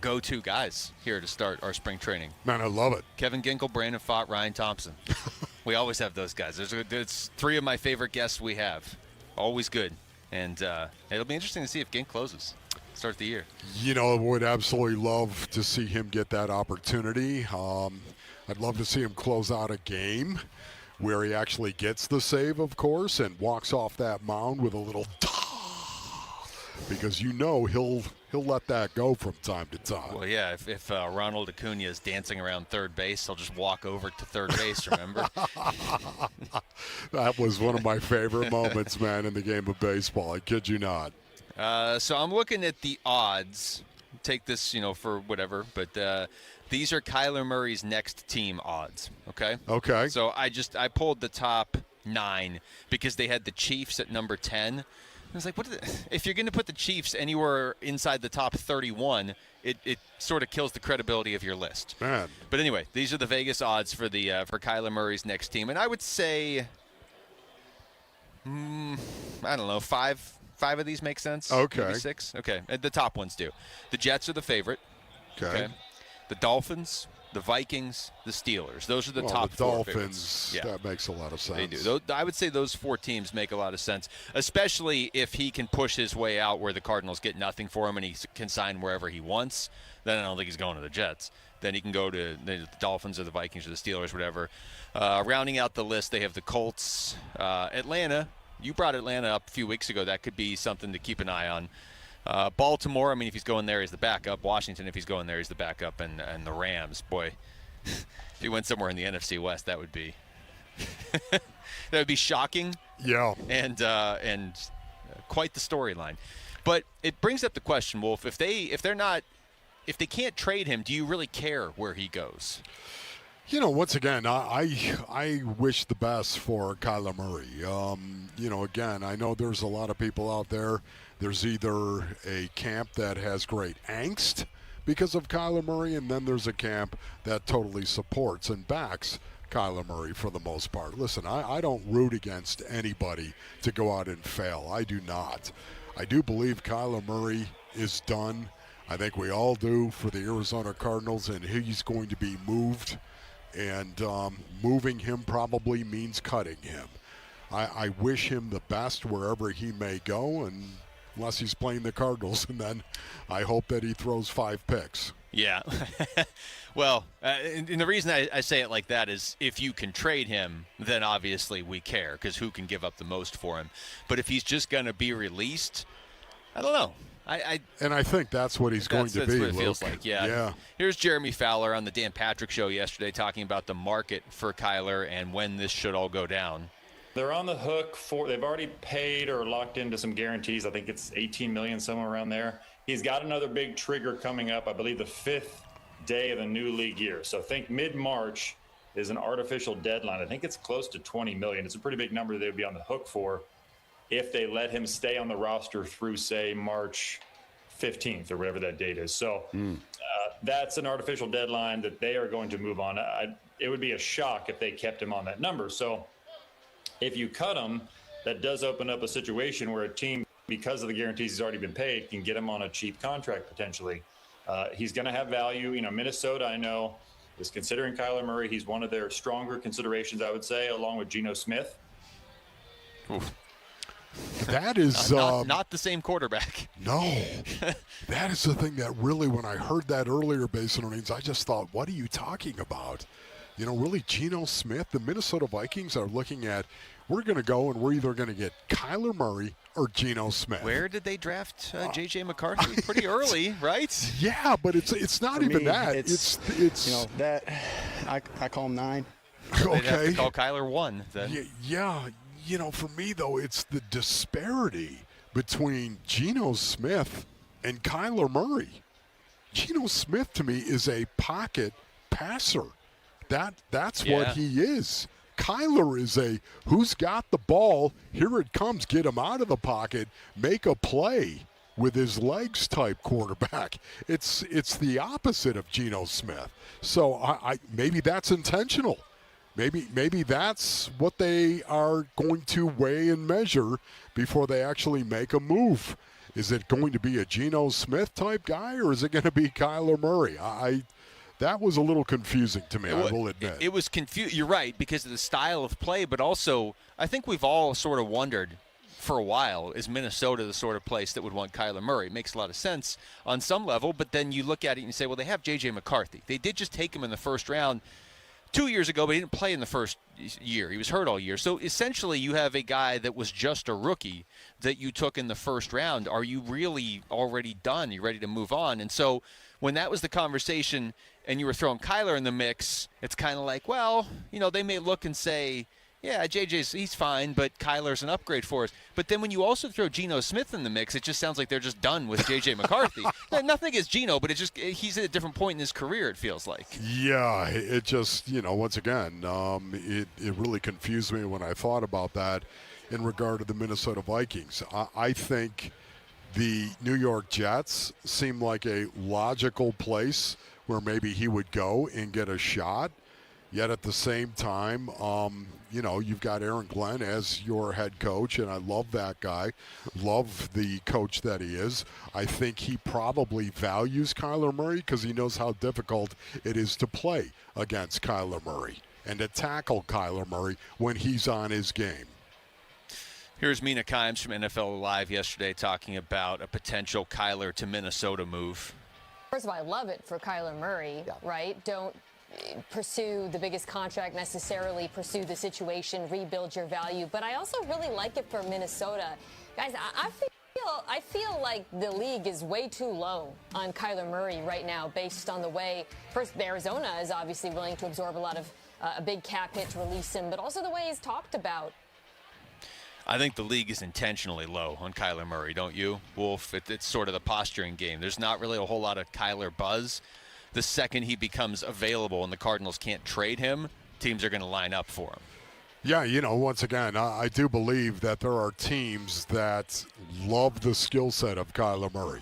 go-to guys here to start our spring training. Man, I love it. Kevin Ginkel, Brandon Pfaadt, Ryan Thompson. We always have those guys. It's three of my favorite guests we have. Always good. And it'll be interesting to see if Gink closes. Start the year. You know, I would absolutely love to see him get that opportunity. I'd love to see him close out a game where he actually gets the save, of course, and walks off that mound with a little because you know he'll let that go from time to time. Well, yeah, if Ronald Acuna is dancing around third base, he'll just walk over to third base, remember? That was one of my favorite moments, man, in the game of baseball. I kid you not. So I'm looking at the odds. Take this, for whatever, but these are Kyler Murray's next team odds, okay? Okay. So I pulled the top 9 because they had the Chiefs at number 10. I was like, if you're going to put the Chiefs anywhere inside the top 31, it sort of kills the credibility of your list. Man. But anyway, these are the Vegas odds for Kyler Murray's next team, and I would say, I don't know, five of these make sense. Okay. Maybe 6. Okay, the top ones do. The Jets are the favorite. Okay. The Dolphins, the Vikings, the Steelers. Those are the top the 4 Dolphins, favorites. Yeah. that makes a lot of sense. They do. I would say those 4 teams make a lot of sense, especially if he can push his way out where the Cardinals get nothing for him and he can sign wherever he wants. Then I don't think he's going to the Jets. Then he can go to the Dolphins or the Vikings or the Steelers, whatever. Rounding out the list, they have the Colts, Atlanta. You brought Atlanta up a few weeks ago. That could be something to keep an eye on. Baltimore, I mean, if he's going there, he's the backup. Washington, if he's going there, he's the backup. And the Rams, boy, if he went somewhere in the NFC West, that would be shocking. Yeah. And quite the storyline. But it brings up the question, Wolf, if they can't trade him, do you really care where he goes? Once again, I wish the best for Kyler Murray. Again, I know there's a lot of people out there. There's either a camp that has great angst because of Kyler Murray, and then there's a camp that totally supports and backs Kyler Murray for the most part. Listen, I don't root against anybody to go out and fail. I do not. I do believe Kyler Murray is done. I think we all do for the Arizona Cardinals, and he's going to be moved. And moving him probably means cutting him. I wish him the best wherever he may go, and unless he's playing the Cardinals, and then I hope that he throws 5 picks. Yeah. Well, and the reason I say it like that is if you can trade him, then obviously we care, because who can give up the most for him? But if he's just going to be released, I don't know. And I think that's what he's going to be. That's what it Luke. feels like, yeah. Here's Jeremy Fowler on the Dan Patrick Show yesterday talking about the market for Kyler and when this should all go down. They're on the hook they've already paid or locked into some guarantees. I think it's $18 million, somewhere around there. He's got another big trigger coming up, I believe the 5th day of the new league year. So I think mid-March is an artificial deadline. I think it's close to $20 million. It's a pretty big number they would be on the hook for if they let him stay on the roster through, say, March 15th or whatever that date is. So that's an artificial deadline that they are going to move on. It would be a shock if they kept him on that number. So if you cut him, that does open up a situation where a team, because of the guarantees he's already been paid, can get him on a cheap contract potentially. He's going to have value. Minnesota, I know, is considering Kyler Murray. He's one of their stronger considerations, I would say, along with Geno Smith. Oof. That is not the same quarterback. No, that is the thing that really, when I heard that earlier, based on needs, I just thought, what are you talking about? Really, Geno Smith, the Minnesota Vikings are looking at, we're going to go and we're either going to get Kyler Murray or Geno Smith. Where did they draft J.J. McCarthy? Pretty early, right? Yeah, but it's not even that. It's that I call him 9. Okay. They'd have to call Kyler 1 then. Yeah. For me, though, it's the disparity between Geno Smith and Kyler Murray. Geno Smith, to me, is a pocket passer. That's what he is. Kyler is who's got the ball, here it comes, get him out of the pocket, make a play. with his legs type quarterback. It's the opposite of Geno Smith. So I maybe that's intentional. Maybe that's what they are going to weigh and measure before they actually make a move. Is it going to be a Geno Smith type guy, or is it going to be Kyler Murray? That was a little confusing to me, I will admit. It was confusing. You're right, because of the style of play, but also I think we've all sort of wondered for a while, is Minnesota the sort of place that would want Kyler Murray? It makes a lot of sense on some level, but then you look at it and you say, well, they have J.J. McCarthy. They did just take him in the first round 2 years ago, but he didn't play in the first year. He was hurt all year. So essentially you have a guy that was just a rookie that you took in the first round. Are you really already done? You ready to move on? And so when that was the conversation and you were throwing Kyler in the mix, it's kind of like, well, they may look and say, yeah, JJ's he's fine, but Kyler's an upgrade for us. But then when you also throw Geno Smith in the mix, it just sounds like they're just done with JJ McCarthy. Nothing against Geno, but he's at a different point in his career, it feels like. Yeah, it just, once again, it really confused me when I thought about that in regard to the Minnesota Vikings. I think the New York Jets seem like a logical place where maybe he would go and get a shot. Yet at the same time, you've got Aaron Glenn as your head coach, and I love that guy. Love the coach that he is. I think he probably values Kyler Murray because he knows how difficult it is to play against Kyler Murray and to tackle Kyler Murray when he's on his game. Here's Mina Kimes from NFL Live yesterday talking about a potential Kyler to Minnesota move. First of all, I love it for Kyler Murray, right? Don't pursue the biggest contract necessarily, pursue the situation, rebuild your value. But I also really like it for Minnesota. Guys, I feel like the league is way too low on Kyler Murray right now based on the way, first, Arizona is obviously willing to absorb a lot of a big cap hit to release him, but also the way he's talked about. I think the league is intentionally low on Kyler Murray, don't you, Wolf? It's sort of the posturing game. There's not really a whole lot of Kyler buzz. The second he becomes available and the Cardinals can't trade him, teams are going to line up for him. Yeah, once again, I do believe that there are teams that love the skill set of Kyler Murray.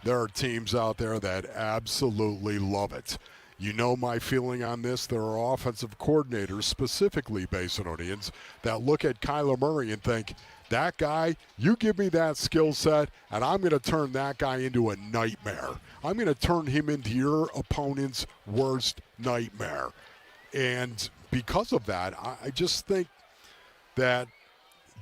There are teams out there that absolutely love it. You know my feeling on this. There are offensive coordinators, specifically Basinonians, that look at Kyler Murray and think, that guy, you give me that skill set, and I'm going to turn that guy into a nightmare. I'm going to turn him into your opponent's worst nightmare. And because of that, I just think that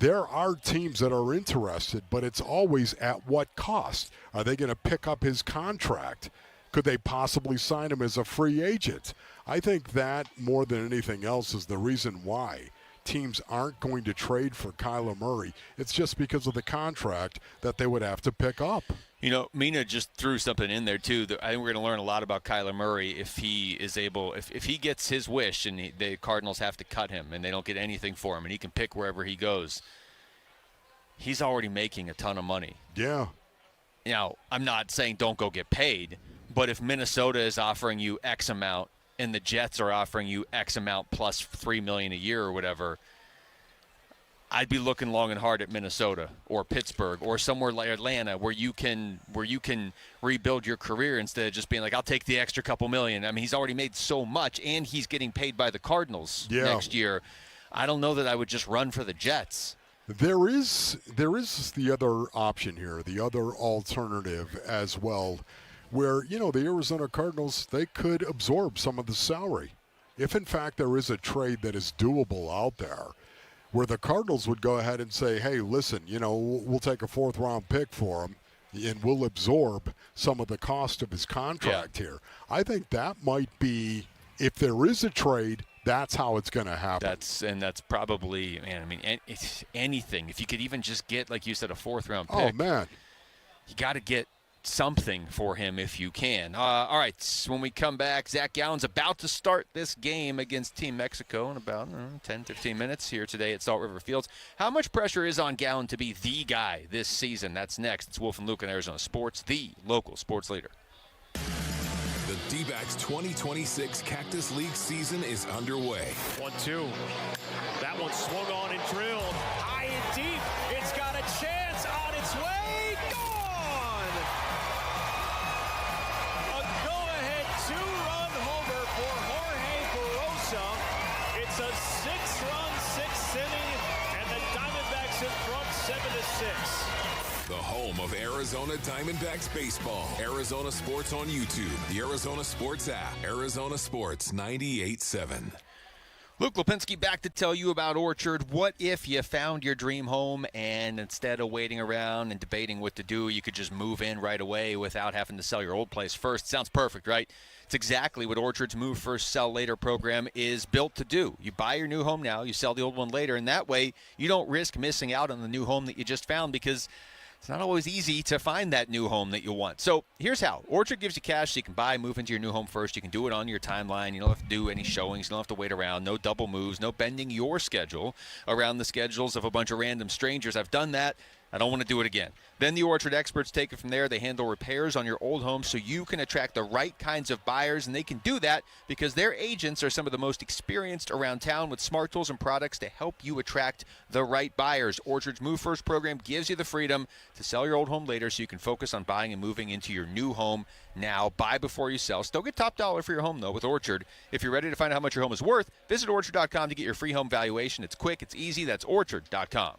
there are teams that are interested, but it's always at what cost? Are they going to pick up his contract? Could they possibly sign him as a free agent? I think that, more than anything else, is the reason why teams aren't going to trade for Kyler Murray. It's just because of the contract that they would have to pick up. Mina just threw something in there, too. I think we're going to learn a lot about Kyler Murray if he is able, if he gets his wish and the Cardinals have to cut him and they don't get anything for him and he can pick wherever he goes. He's already making a ton of money. Yeah. Now, I'm not saying don't go get paid, but if Minnesota is offering you X amount and the Jets are offering you X amount plus $3 million a year or whatever, I'd be looking long and hard at Minnesota or Pittsburgh or somewhere like Atlanta where you can rebuild your career instead of just being like, I'll take the extra couple million. I mean, he's already made so much and he's getting paid by the Cardinals next year. I don't know that I would just run for the Jets. There is the other option here, the other alternative as well, where, the Arizona Cardinals, they could absorb some of the salary. If, in fact, there is a trade that is doable out there, where the Cardinals would go ahead and say, hey, listen, we'll take a fourth-round pick for him, and we'll absorb some of the cost of his contract here. I think that might be, if there is a trade, that's how it's going to happen. That's probably, it's anything. If you could even just get, like you said, a fourth-round pick. Oh, man. You got to get something for him if you can. All right, when we come back, Zach Gallen's about to start this game against Team Mexico in about 10, 15 minutes here today at Salt River Fields. How much pressure is on Gallen to be the guy this season? That's next. It's Wolf and Luke in Arizona Sports, the local sports leader. The D-backs 2026 Cactus League season is underway. 1-2. That one swung on and drilled. High and deep. It's got a chance on its way. Gone! 6. The home of Arizona Diamondbacks baseball. Arizona Sports on YouTube, the Arizona Sports app, Arizona Sports 98.7. Luke Lipinski back to tell you about Orchard. What if you found your dream home and instead of waiting around and debating what to do, you could just move in right away without having to sell your old place first? Sounds perfect, right? It's exactly what Orchard's Move First, Sell Later program is built to do. You buy your new home now, you sell the old one later, and that way you don't risk missing out on the new home that you just found, because it's not always easy to find that new home that you want. So here's how. Orchard gives you cash so you can buy, move into your new home first. You can do it on your timeline. You don't have to do any showings. You don't have to wait around. No double moves. No bending your schedule around the schedules of a bunch of random strangers. I've done that. I don't want to do it again. Then the Orchard experts take it from there. They handle repairs on your old home so you can attract the right kinds of buyers, and they can do that because their agents are some of the most experienced around town with smart tools and products to help you attract the right buyers. Orchard's Move First program gives you the freedom to sell your old home later so you can focus on buying and moving into your new home now. Buy before you sell. Still get top dollar for your home, though, with Orchard. If you're ready to find out how much your home is worth, visit Orchard.com to get your free home valuation. It's quick, it's easy. That's Orchard.com.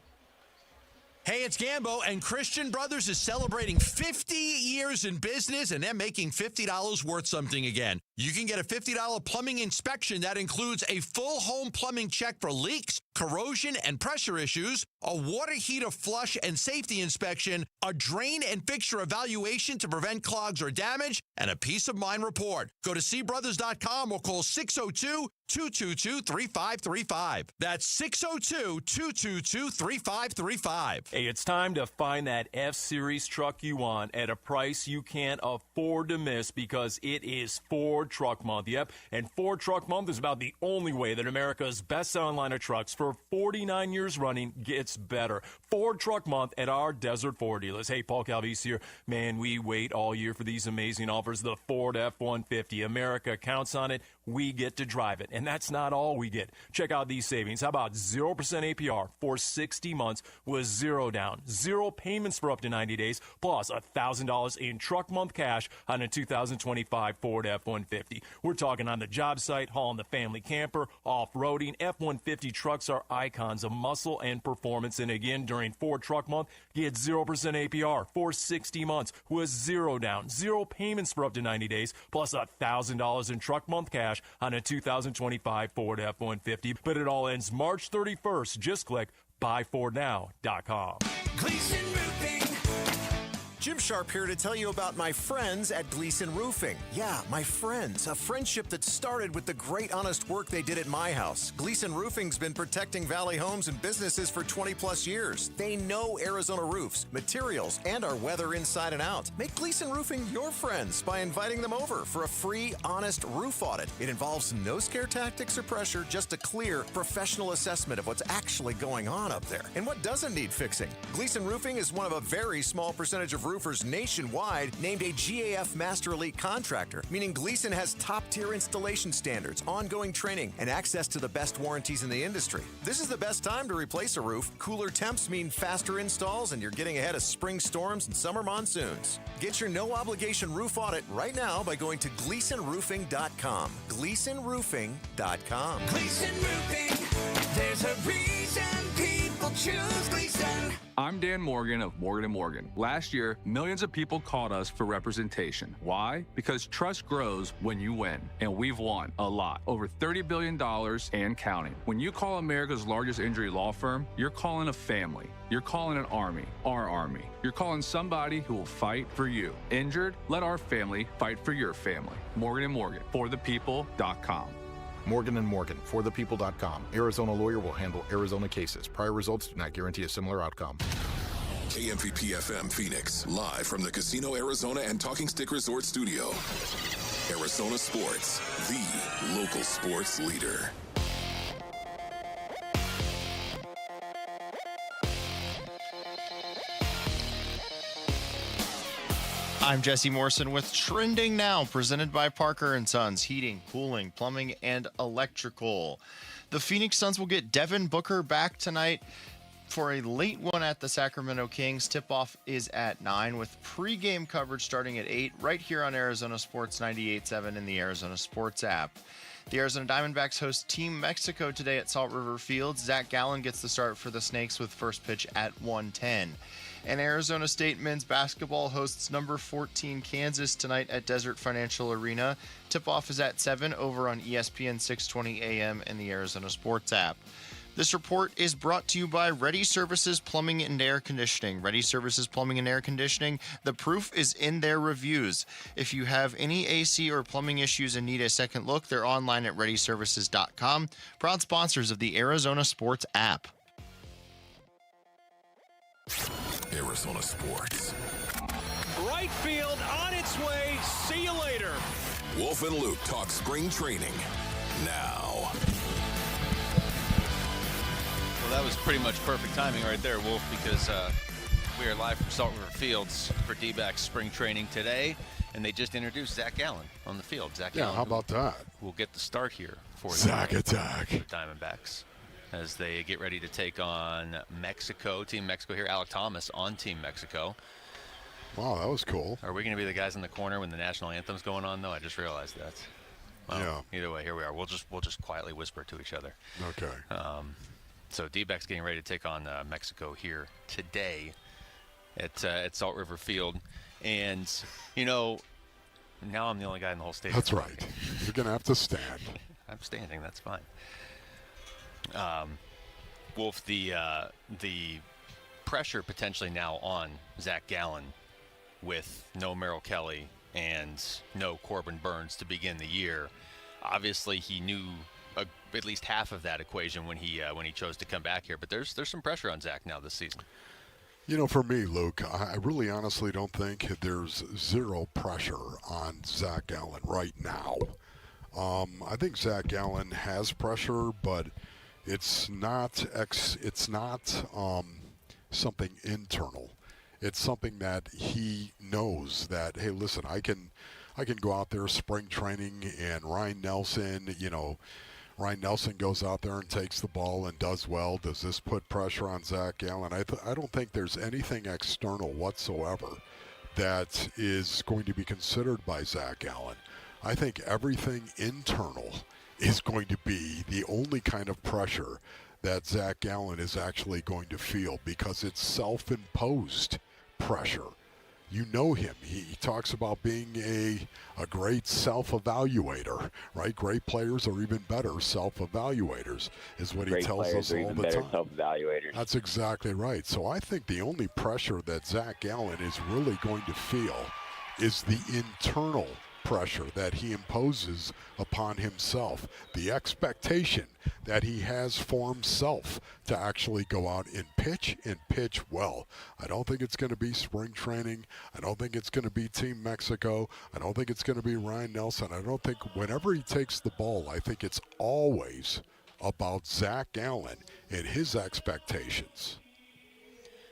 Hey, it's Gambo, and Christian Brothers is celebrating 50 years in business, and they're making $50 worth something again. You can get a $50 plumbing inspection that includes a full home plumbing check for leaks, corrosion, and pressure issues, a water heater flush and safety inspection, a drain and fixture evaluation to prevent clogs or damage, and a peace of mind report. Go to cbrothers.com or call 602-222-3535. That's 602-222-3535. Hey, it's time to find that F-Series truck you want at a price you can't afford to miss, because it is Ford Truck Month. Yep, and Ford Truck Month is about the only way that America's best-selling line of trucks for 49 years running gets better. Ford Truck Month at our Desert Ford dealers. Hey, Paul Calvise here. Man, we wait all year for these amazing offers. The Ford F-150. America counts on it. We get to drive it. And that's not all we get. Check out these savings. How about 0% APR for 60 months with zero down, zero payments for up to 90 days, plus $1,000 in truck month cash on a 2025 Ford F-150. We're talking on the job site, hauling the family camper, off-roading. F-150 trucks are icons of muscle and performance. And again, during Ford Truck Month, get 0% APR for 60 months with zero down, zero payments for up to 90 days, plus $1,000 in truck month cash on a 2025 Ford F-150. But it all ends March 31st. Just click buyfordnow.com. Gleason Roofing. Jim Sharp here to tell you about my friends at Gleason Roofing. Yeah, my friends. A friendship that started with the great honest work they did at my house. Gleason Roofing's been protecting Valley homes and businesses for 20 plus years. They know Arizona roofs, materials, and our weather inside and out. Make Gleason Roofing your friends by inviting them over for a free, honest roof audit. It involves no scare tactics or pressure, just a clear, professional assessment of what's actually going on up there and what doesn't need fixing. Gleason Roofing is one of a very small percentage of roofers nationwide named a GAF Master Elite contractor, meaning Gleason has top-tier installation standards, ongoing training, and access to the best warranties in the industry. This is the best time to replace a roof. Cooler temps mean faster installs, and you're getting ahead of spring storms and summer monsoons. Get your no-obligation roof audit right now by going to GleasonRoofing.com. GleasonRoofing.com. Gleason Roofing, there's a reason people choose Gleason. I'm Dan Morgan of Morgan & Morgan. Last year, millions of people called us for representation. Why? Because trust grows when you win, and we've won a lot. Over $30 billion and counting. When you call America's largest injury law firm, you're calling a family. You're calling an army, our army. You're calling somebody who will fight for you. Injured? Let our family fight for your family. Morgan & Morgan, forthepeople.com. Morgan & Morgan, forthepeople.com. Arizona lawyer will handle Arizona cases. Prior results do not guarantee a similar outcome. KMVP FM Phoenix, live from the Casino Arizona and Talking Stick Resort Studio. Arizona Sports, the local sports leader. I'm Jesse Morrison with Trending Now, presented by Parker & Sons, heating, cooling, plumbing, and electrical. The Phoenix Suns will get Devin Booker back tonight for a late one at the Sacramento Kings. Tip-off is at 9 with pregame coverage starting at 8 right here on Arizona Sports 98.7 in the Arizona Sports app. The Arizona Diamondbacks host Team Mexico today at Salt River Field. Zach Gallen gets the start for the Snakes with first pitch at 1:10. And Arizona State men's basketball hosts number 14 Kansas tonight at Desert Financial Arena. Tip-off is at 7 over on ESPN 620 AM and the Arizona Sports app. This report is brought to you by Ready Services Plumbing and Air Conditioning. Ready Services Plumbing and Air Conditioning, the proof is in their reviews. If you have any AC or plumbing issues and need a second look, they're online at ReadyServices.com. Proud sponsors of the Arizona Sports app. Arizona Sports. Right field on its way. See you later. Wolf and Luke talk spring training now. Well, that was pretty much perfect timing right there, Wolf, because we are live from Salt River Fields for D-backs spring training today, and they just introduced Zach Gallen on the field. Zach Gallen, how about that? We'll get the start here for Zach the attack. Diamondbacks as they get ready to take on Mexico. Team Mexico here. Alec Thomas on Team Mexico. Wow, that was cool. Are we going to be the guys in the corner when the national anthem's going on, though? I just realized that. Well, yeah. Either way, here we are. We'll just quietly whisper to each other. Okay. So D-backs getting ready to take on Mexico here today at Salt River Field. And, you know, now I'm the only guy in the whole stadium. That's right. You're going to have to stand. I'm standing. That's fine. Wolf, the pressure potentially now on Zach Gallen with no Merrill Kelly and no Corbin Burns to begin the year. Obviously, he knew at least half of that equation when he chose to come back here. But there's some pressure on Zach now this season. You know, for me, Luke, I really honestly don't think there's zero pressure on Zach Gallen right now. I think Zach Gallen has pressure, but it's not something internal. It's something that he knows that, hey, listen, I can go out there spring training and Ryan Nelson goes out there and takes the ball and does well. Does this put pressure on Zach Gallen? I don't think there's anything external whatsoever that is going to be considered by Zach Gallen. I think everything internal is going to be the only kind of pressure that Zach Gallen is actually going to feel, because it's self-imposed pressure. You know him. He talks about being a great self-evaluator, right? Great players are even better self-evaluators, is what he tells us all the time. Self-evaluators. That's exactly right. So I think the only pressure that Zach Gallen is really going to feel is the internal pressure that he imposes upon himself, the expectation that he has for himself to actually go out and pitch well. I don't think it's going to be spring training. I don't think it's going to be Team Mexico. I don't think it's going to be Ryan Nelson. I don't think whenever he takes the ball, I think it's always about Zach Gallen and his expectations.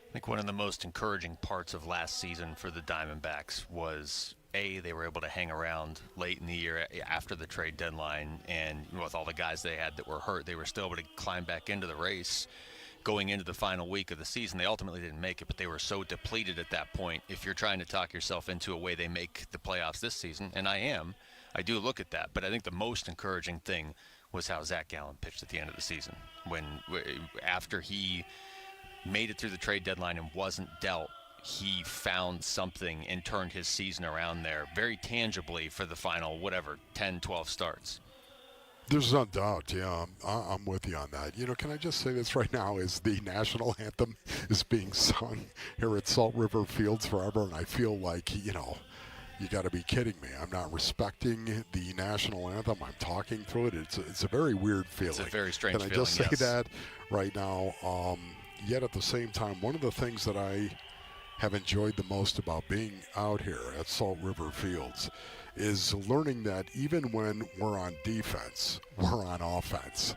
I think one of the most encouraging parts of last season for the Diamondbacks was, they were able to hang around late in the year after the trade deadline, and with all the guys they had that were hurt, they were still able to climb back into the race going into the final week of the season. They ultimately didn't make it, but they were so depleted at that point. If you're trying to talk yourself into a way they make the playoffs this season, and I do look at that, but I think the most encouraging thing was how Zach Gallen pitched at the end of the season. After he made it through the trade deadline and wasn't dealt, he found something and turned his season around there very tangibly for the final, 10, 12 starts. There's no doubt, yeah. I'm with you on that. You know, can I just say this right now, is the national anthem is being sung here at Salt River Fields forever, and I feel like, you got to be kidding me. I'm not respecting the national anthem. I'm talking through it. It's a very weird feeling. It's a very strange feeling, Can I just say that right now? Yet at the same time, one of the things that I have enjoyed the most about being out here at Salt River Fields is learning that even when we're on defense, we're on offense.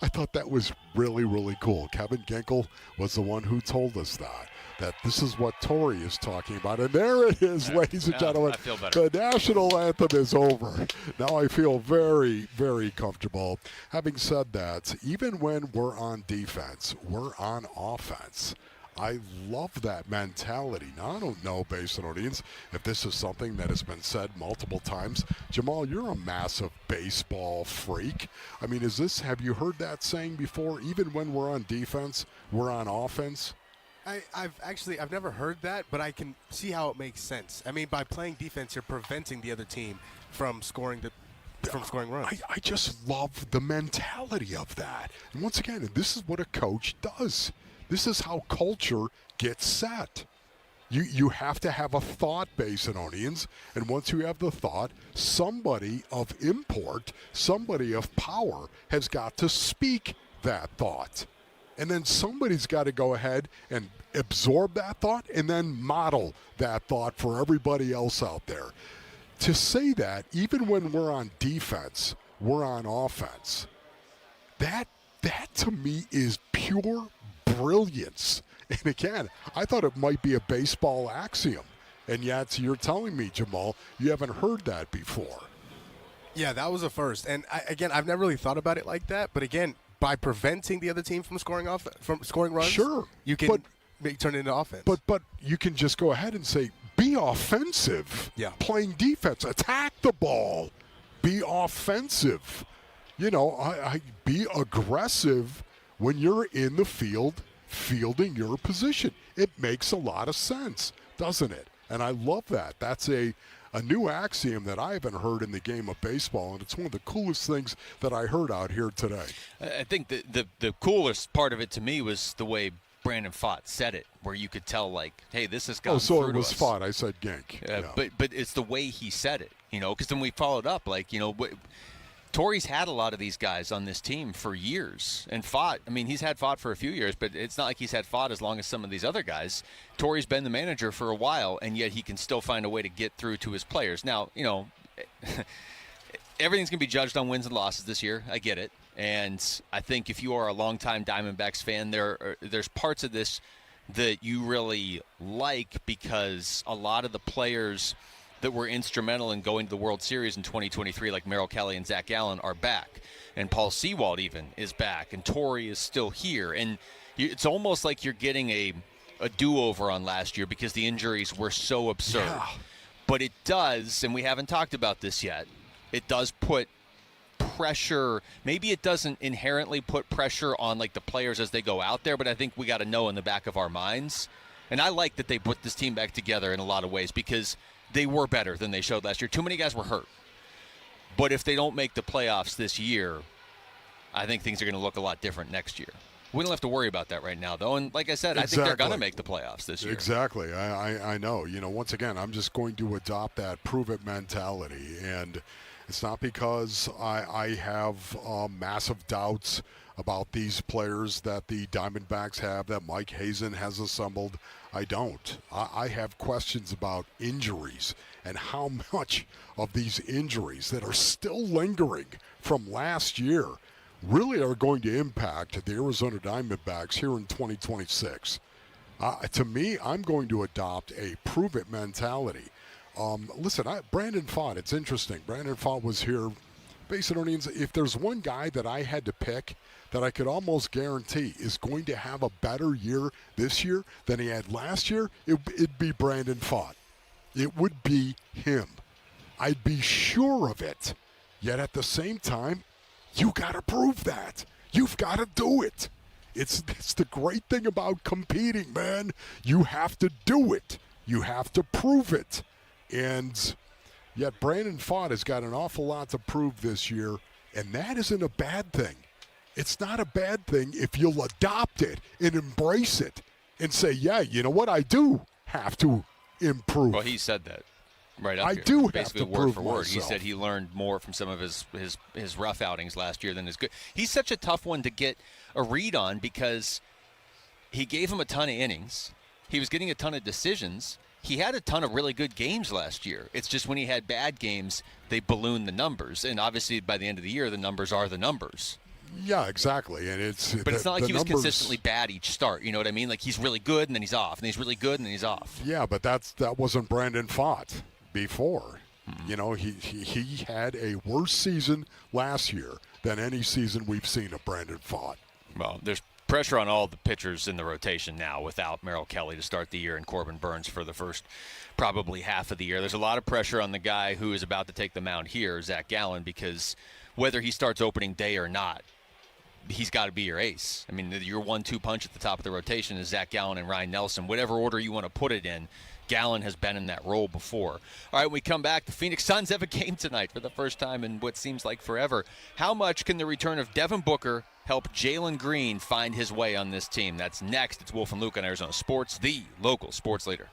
I thought that was really, really cool. Kevin Ginkel was the one who told us that this is what Torrey is talking about. And there it is, ladies and gentlemen. I feel better. The national anthem is over. Now I feel very, very comfortable. Having said that, even when we're on defense, we're on offense. I love that mentality. Now, I don't know, Basinonians, if this is something that has been said multiple times. Jamal, you're a massive baseball freak. I mean, have you heard that saying before? Even when we're on defense, we're on offense? I've never heard that, but I can see how it makes sense. I mean, by playing defense, you're preventing the other team from scoring runs. I just love the mentality of that. And once again, this is what a coach does. This is how culture gets set. You have to have a thought, Basinonians, and once you have the thought, somebody of import, somebody of power has got to speak that thought. And then somebody's got to go ahead and absorb that thought and then model that thought for everybody else out there. To say that, even when we're on defense, we're on offense, that to me is pure brilliance. And again, I thought it might be a baseball axiom. And yet you're telling me, Jamal, you haven't heard that before. Yeah, that was a first. And I've never really thought about it like that. But again, by preventing the other team from scoring runs, sure, you can turn it into offense. But you can just go ahead and say, be offensive. Yeah. Playing defense, attack the ball, be offensive. I be aggressive when you're in the field fielding your position. It makes a lot of sense, doesn't it? And I love that. That's a new axiom that I haven't heard in the game of baseball, and it's one of the coolest things that I heard out here today. I think the coolest part of it to me was the way Brandon Pfaadt said it, where you could tell, like, hey, this has gotten through to us. Oh, so it was Pfaadt. I said Gink. Yeah. But it's the way he said it, because then we followed up, like, Torrey's had a lot of these guys on this team for years. And Pfaadt, he's had Pfaadt for a few years, but it's not like he's had Pfaadt as long as some of these other guys. Torrey's been the manager for a while, and yet he can still find a way to get through to his players. Now, everything's going to be judged on wins and losses this year. I get it. And I think if you are a longtime Diamondbacks fan, there's parts of this that you really like, because a lot of the players that were instrumental in going to the World Series in 2023, like Merrill Kelly and Zach Allen, are back. And Paul Sewald even is back. And Torrey is still here. And it's almost like you're getting a do-over on last year because the injuries were so absurd. Yeah. But it does, and we haven't talked about this yet, it does put pressure. Maybe it doesn't inherently put pressure on, like, the players as they go out there, but I think we got to know in the back of our minds. And I like that they put this team back together in a lot of ways, because they were better than they showed last year. Too many guys were hurt. But if they don't make the playoffs this year, I think things are going to look a lot different next year. We don't have to worry about that right now, though. And like I said, I think they're going to make the playoffs this year. Exactly. I know. Once again, I'm just going to adopt that prove-it mentality. And it's not because I have massive doubts about these players that the Diamondbacks have, that Mike Hazen has assembled. I don't. I have questions about injuries and how much of these injuries that are still lingering from last year really are going to impact the Arizona Diamondbacks here in 2026. To me, I'm going to adopt a prove-it mentality. Listen, Brandon Pfaadt, it's interesting. Brandon Pfaadt was here. Basinonians, if there's one guy that I had to pick that I could almost guarantee is going to have a better year this year than he had last year, it'd be Brandon Pfaadt. It would be him. I'd be sure of it. Yet at the same time, you got to prove that. You've got to do it. It's the great thing about competing, man. You have to do it. You have to prove it. And yet Brandon Pfaadt has got an awful lot to prove this year, and that isn't a bad thing. It's not a bad thing if you'll adopt it and embrace it and say, yeah, you know what, I do have to improve. Well, he said that right up I here. do basically have to word prove for word. myself. He said he learned more from some of his rough outings last year than his good. He's such a tough one to get a read on because he gave him a ton of innings. He was getting a ton of decisions. He had a ton of really good games last year. It's just when he had bad games, they ballooned the numbers. And obviously by the end of the year, the numbers are the numbers. Yeah, exactly. And But it's not like he was consistently bad each start. You know what I mean? Like he's really good and then he's off, and he's really good and then he's off. Yeah, but that wasn't Brandon Pfaadt before. You know, he had a worse season last year than any season we've seen of Brandon Pfaadt. Well, there's pressure on all the pitchers in the rotation now without Merrill Kelly to start the year and Corbin Burns for the first probably half of the year. There's a lot of pressure on the guy who is about to take the mound here, Zach Gallen, because whether he starts opening day or not, he's got to be your ace. I mean, your 1-2 punch at the top of the rotation is Zach Gallen and Ryan Nelson. Whatever order you want to put it in, Gallen has been in that role before. All right, when we come back, the Phoenix Suns have a game tonight for the first time in what seems like forever. How much can the return of Devin Booker help Jalen Green find his way on this team? That's next. It's Wolf and Luke on Arizona Sports, the local sports leader.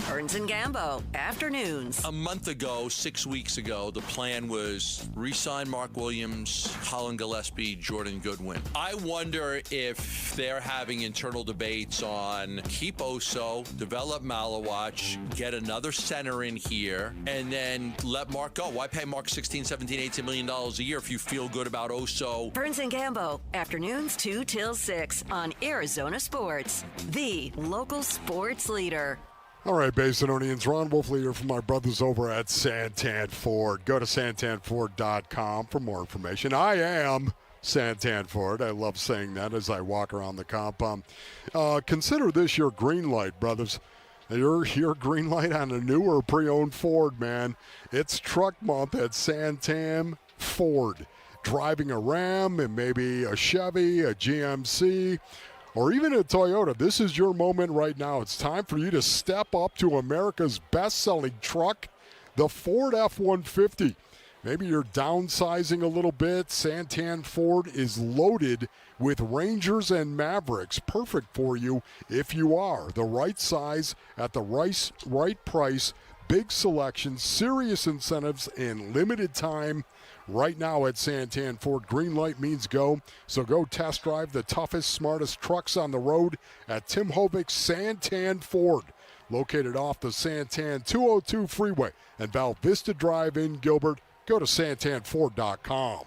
Burns and Gambo, afternoons. A month ago, 6 weeks ago, the plan was re-sign Mark Williams, Colin Gillespie, Jordan Goodwin. I wonder if they're having internal debates on keep Oso, develop Malawach, get another center in here, and then let Mark go. Why pay Mark $16, $17, $18 million a year if you feel good about Oso? Burns and Gambo, afternoons 2 till 6 on Arizona Sports, the local sports leader. All right, Basinonians, Ron Wolf here from my brothers over at Santan Ford. Go to santanford.com for more information. I am Santan Ford. I love saying that as I walk around the compound. Consider this your green light, brothers. Your green light on a new or pre-owned Ford, man. It's truck month at Santan Ford. Driving a Ram and maybe a Chevy, a GMC, or even a Toyota, this is your moment right now. It's time for you to step up to America's best-selling truck, the Ford F-150. Maybe you're downsizing a little bit. Santan Ford is loaded with Rangers and Mavericks. Perfect for you if you are. The right size at the right price, big selection, serious incentives, and limited time. Right now at Santan Ford, green light means go. So go test drive the toughest, smartest trucks on the road at Tim Hovick's Santan Ford, located off the Santan 202 freeway and Val Vista Drive in Gilbert. Go to santanford.com.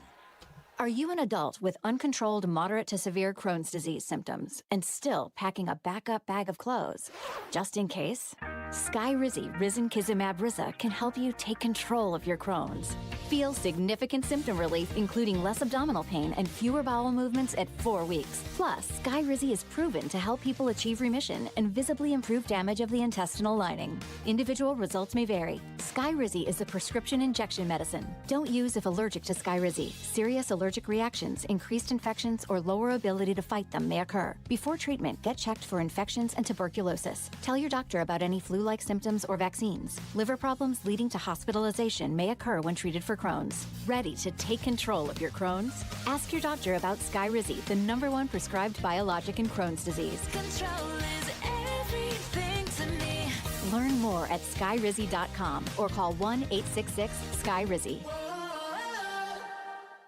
Are you an adult with uncontrolled moderate to severe Crohn's disease symptoms and still packing a backup bag of clothes? Just in case? Skyrizi Risankizumab Riza can help you take control of your Crohn's. Feel significant symptom relief, including less abdominal pain and fewer bowel movements at 4 weeks. Plus, Skyrizi is proven to help people achieve remission and visibly improve damage of the intestinal lining. Individual results may vary. Skyrizi is a prescription injection medicine. Don't use if allergic to Skyrizi. Serious allergic reactions, increased infections, or lower ability to fight them may occur. Before treatment, get checked for infections and tuberculosis. Tell your doctor about any flu-like symptoms or vaccines. Liver problems leading to hospitalization may occur when treated for Crohn's. Ready to take control of your Crohn's? Ask your doctor about Skyrizi, the #1 prescribed biologic in Crohn's disease. Control is everything to me. Learn more at skyrizi.com or call 1-866-SKYRIZI.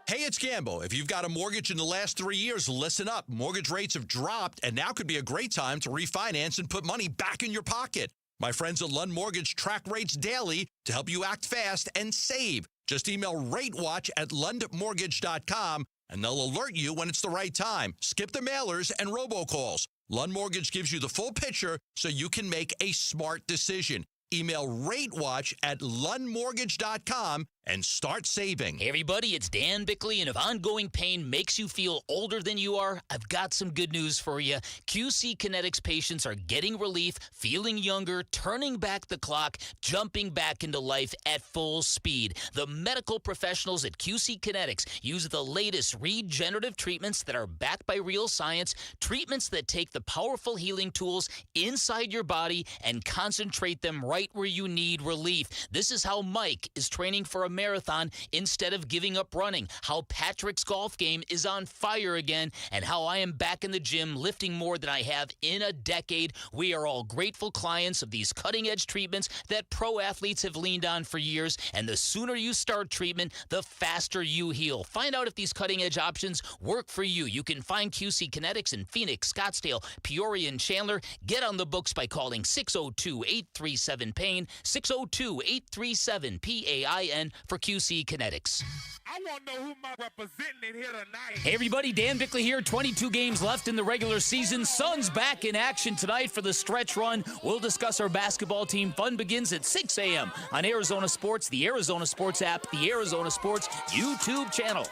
Hey, it's Gambo. If you've got a mortgage in the last 3 years, listen up. Mortgage rates have dropped, and now could be a great time to refinance and put money back in your pocket. My friends at Lund Mortgage track rates daily to help you act fast and save. Just email RateWatch at lundmortgage.com, and they'll alert you when it's the right time. Skip the mailers and robocalls. Lund Mortgage gives you the full picture so you can make a smart decision. Email RateWatch at lundmortgage.com and start saving. Hey everybody, it's Dan Bickley, and if ongoing pain makes you feel older than you are, I've got some good news for you. QC Kinetics patients are getting relief, feeling younger, turning back the clock, jumping back into life at full speed. The medical professionals at QC Kinetics use the latest regenerative treatments that are backed by real science, treatments that take the powerful healing tools inside your body and concentrate them right where you need relief. This is how Mike is training for a marathon instead of giving up running, how Patrick's golf game is on fire again, and how I am back in the gym lifting more than I have in a decade. We are all grateful clients of these cutting-edge treatments that pro athletes have leaned on for years, and the sooner you start treatment, the faster you heal. Find out if these cutting-edge options work for you. You can find QC Kinetics in Phoenix, Scottsdale, Peoria, and Chandler. Get on the books by calling 602-837-PAIN, 602-837-PAIN for QC Kinetics. I want to know who my representing here tonight. Hey everybody, Dan Bickley here. 22 games left in the regular season. Suns back in action tonight for the stretch run. We'll discuss our basketball team. Fun begins at 6 a.m. on Arizona Sports, the Arizona Sports app, the Arizona Sports YouTube channel.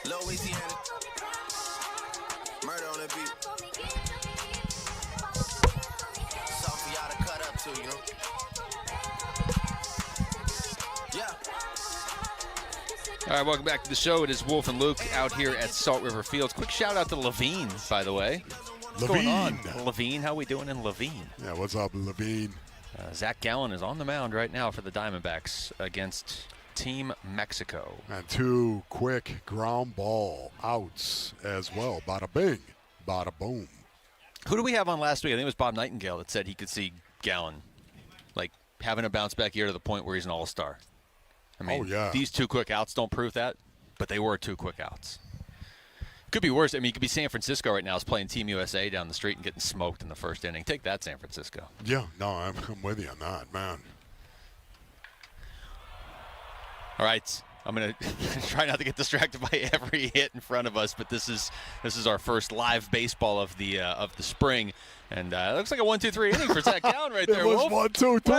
Louisiana. Murder on the beat. Something for y'all to cut up to, you know? Yeah. All right, welcome back to the show. It is Wolf and Luke out here at Salt River Fields. Quick shout out to Levine, by the way. What's going on? Levine, how we doing in Levine? Yeah, what's up, Levine? Zach Gallen is on the mound right now for the Diamondbacks against Team Mexico. And 2 quick ground ball outs as well. Bada bing, bada boom. Who do we have on last week? I think it was Bob Nightingale that said he could see Gallen, like, having a bounce-back year to the point where he's an all-star. I mean, these 2 quick outs don't prove that, but they were 2 quick outs. Could be worse. I mean, it could be San Francisco right now is playing Team USA down the street and getting smoked in the first inning. Take that, San Francisco. Yeah, no, I'm with you on that, man. All right, I'm going to try not to get distracted by every hit in front of us, but this is our first live baseball of the spring. And it looks like a 1-2-3 inning for Zach Gallen right there. It was 1, 2, 3.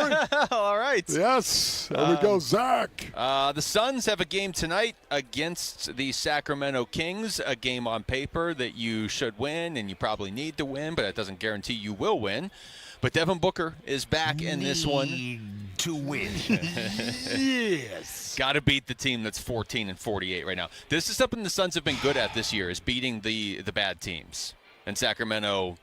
All right. Yes. There we go, Zach. The Suns have a game tonight against the Sacramento Kings, a game on paper that you should win and you probably need to win, but that doesn't guarantee you will win. But Devin Booker is back in this one. To win. Yes. Got to beat the team that's 14-48 right now. This is something the Suns have been good at this year, is beating the bad teams. And Sacramento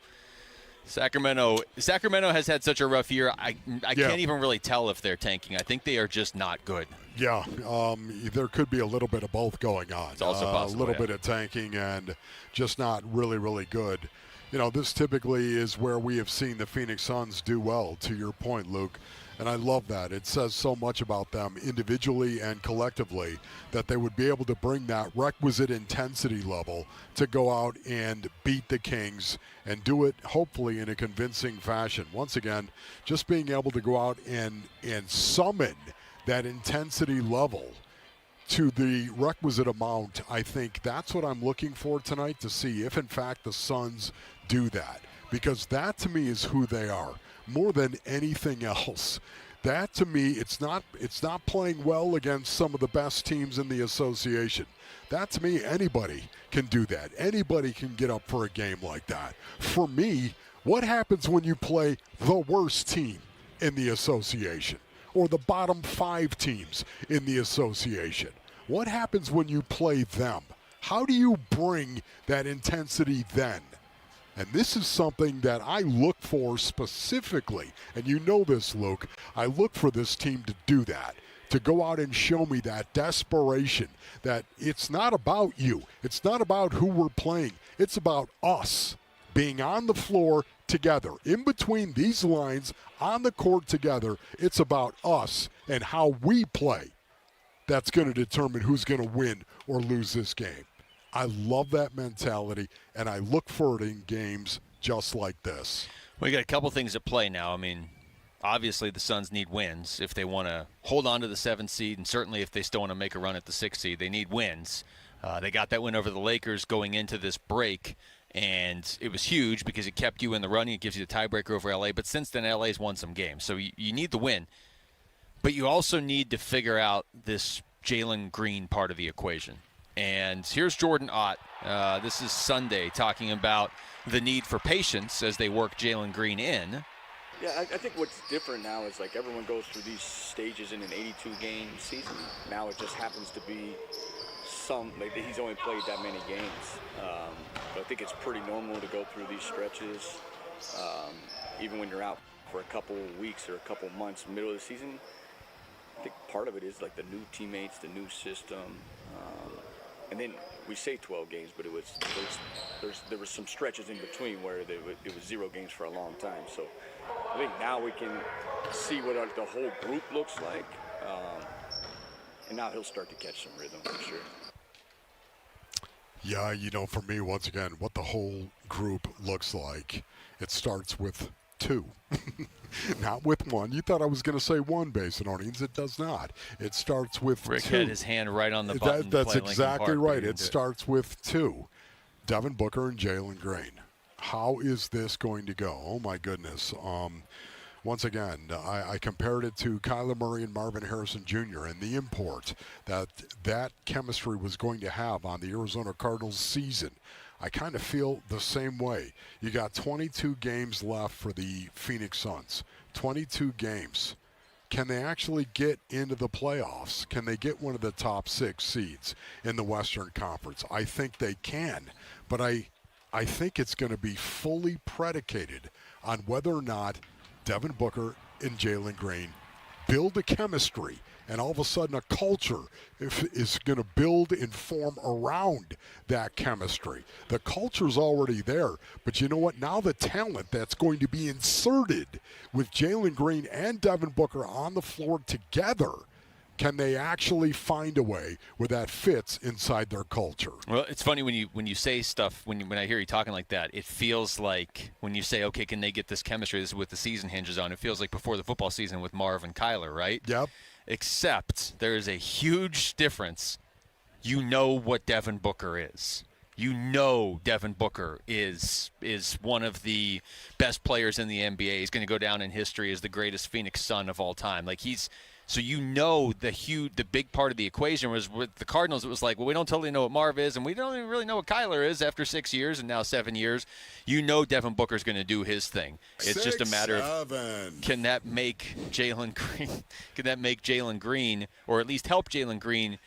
has had such a rough year. I can't even really tell if they're tanking. I think they are just not good. Yeah, there could be a little bit of both going on. It's also possible, a little bit of tanking and just not really, really good. You know, this typically is where we have seen the Phoenix Suns do well, to your point, Luke. And I love that. It says so much about them individually and collectively that they would be able to bring that requisite intensity level to go out and beat the Kings and do it hopefully in a convincing fashion. Once again, just being able to go out and summon that intensity level to the requisite amount, I think that's what I'm looking for tonight, to see if in fact the Suns do that. Because that to me is who they are. More than anything else. That to me, it's not playing well against some of the best teams in the association. That to me, anybody can do that. Anybody can get up for a game like that. For me, what happens when you play the worst team in the association or the bottom 5 teams in the association? What happens when you play them? How do you bring that intensity then? And this is something that I look for specifically, and you know this, Luke. I look for this team to do that, to go out and show me that desperation, that it's not about you. It's not about who we're playing. It's about us being on the floor together. In between these lines, on the court together, it's about us and how we play. That's going to determine who's going to win or lose this game. I love that mentality, and I look for it in games just like this. We got a couple things at play now. I mean, obviously the Suns need wins if they want to hold on to the 7th seed, and certainly if they still want to make a run at the 6th seed, they need wins. They got that win over the Lakers going into this break, and it was huge because it kept you in the running. It gives you the tiebreaker over L.A., but since then L.A.'s won some games, so you need the win. But you also need to figure out this Jalen Green part of the equation. And here's Jordan Lawler. This is Sunday, talking about the need for patience as they work Jalen Green in. Yeah, I think what's different now is like everyone goes through these stages in an 82-game season. Now it just happens to be he's only played that many games. But I think it's pretty normal to go through these stretches, even when you're out for a couple weeks or a couple months, middle of the season. I think part of it is like the new teammates, the new system. And then we say 12 games, but there was some stretches in between where it was 0 games for a long time. So I think now we can see what the whole group looks like. And now he'll start to catch some rhythm for sure. Yeah, for me, once again, what the whole group looks like, it starts with 2. Not with 1. You thought I was going to say 1, Basinonians. It does not. It starts with Rick 2. had his hand right on the button. That's exactly right. It starts with 2. Devin Booker and Jalen Green. How is this going to go? Oh, my goodness. once again, I compared it to Kyler Murray and Marvin Harrison Jr. and the import that chemistry was going to have on the Arizona Cardinals season. I kind of feel the same way. You got 22 games left for the Phoenix Suns. 22 games. Can they actually get into the playoffs? Can they get one of the top 6 seeds in the Western Conference? I think they can, but I think it's going to be fully predicated on whether or not Devin Booker and Jalen Green build a chemistry, and all of a sudden a culture is going to build and form around that chemistry. The culture's already there, but you know what? Now the talent that's going to be inserted with Jalen Green and Devin Booker on the floor together, can they actually find a way where that fits inside their culture? Well, it's funny when you say stuff, when I hear you talking like that, it feels like when you say, okay, can they get this chemistry? This is what the season hinges on. It feels like before the football season with Marv and Kyler, right? Yep. Except there is a huge difference. You know what Devin Booker is. You know Devin Booker is one of the best players in the NBA. He's going to go down in history as the greatest Phoenix Sun of all time. So you know the big part of the equation was with the Cardinals. It was like, well, we don't totally know what Marv is, and we don't even really know what Kyler is after 6 years and now 7 years. You know Devin Booker's going to do his thing. It's just a matter of can that make Jalen Green? Can that make Jalen Green, or at least help Jalen Green?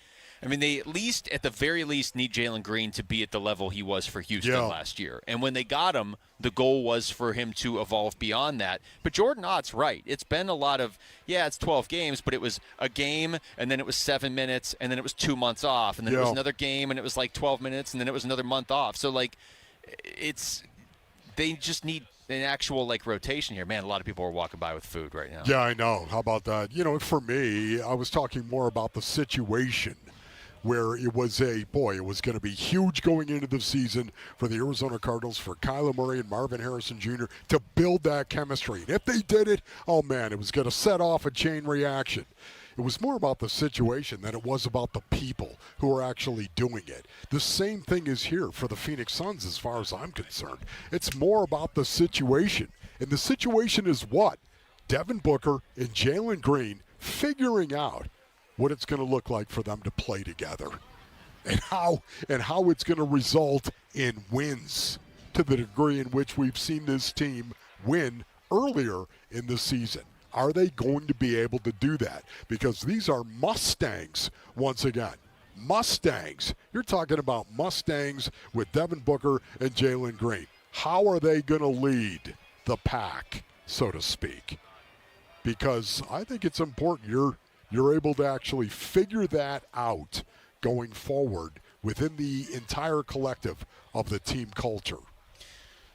I mean, they at the very least need Jalen Green to be at the level he was for Houston last year. And when they got him, the goal was for him to evolve beyond that. But Jordan Ott's right. It's been a lot of, it's 12 games, but it was a game, and then it was 7 minutes, and then it was 2 months off, and then it was another game, and it was like 12 minutes, and then it was another month off. So, they just need an actual, rotation here. Man, a lot of people are walking by with food right now. Yeah, I know. How about that? For me, I was talking more about the situation where it was it was going to be huge going into the season for the Arizona Cardinals, for Kyler Murray and Marvin Harrison Jr. to build that chemistry. And if they did it, oh man, it was going to set off a chain reaction. It was more about the situation than it was about the people who are actually doing it. The same thing is here for the Phoenix Suns as far as I'm concerned. It's more about the situation. And the situation is what? Devin Booker and Jalen Green figuring out what it's going to look like for them to play together, and how it's going to result in wins to the degree in which we've seen this team win earlier in the season. Are they going to be able to do that? Because these are Mustangs once again. Mustangs. You're talking about Mustangs with Devin Booker and Jalen Green. How are they going to lead the pack, so to speak? Because I think it's important you're able to actually figure that out going forward within the entire collective of the team culture.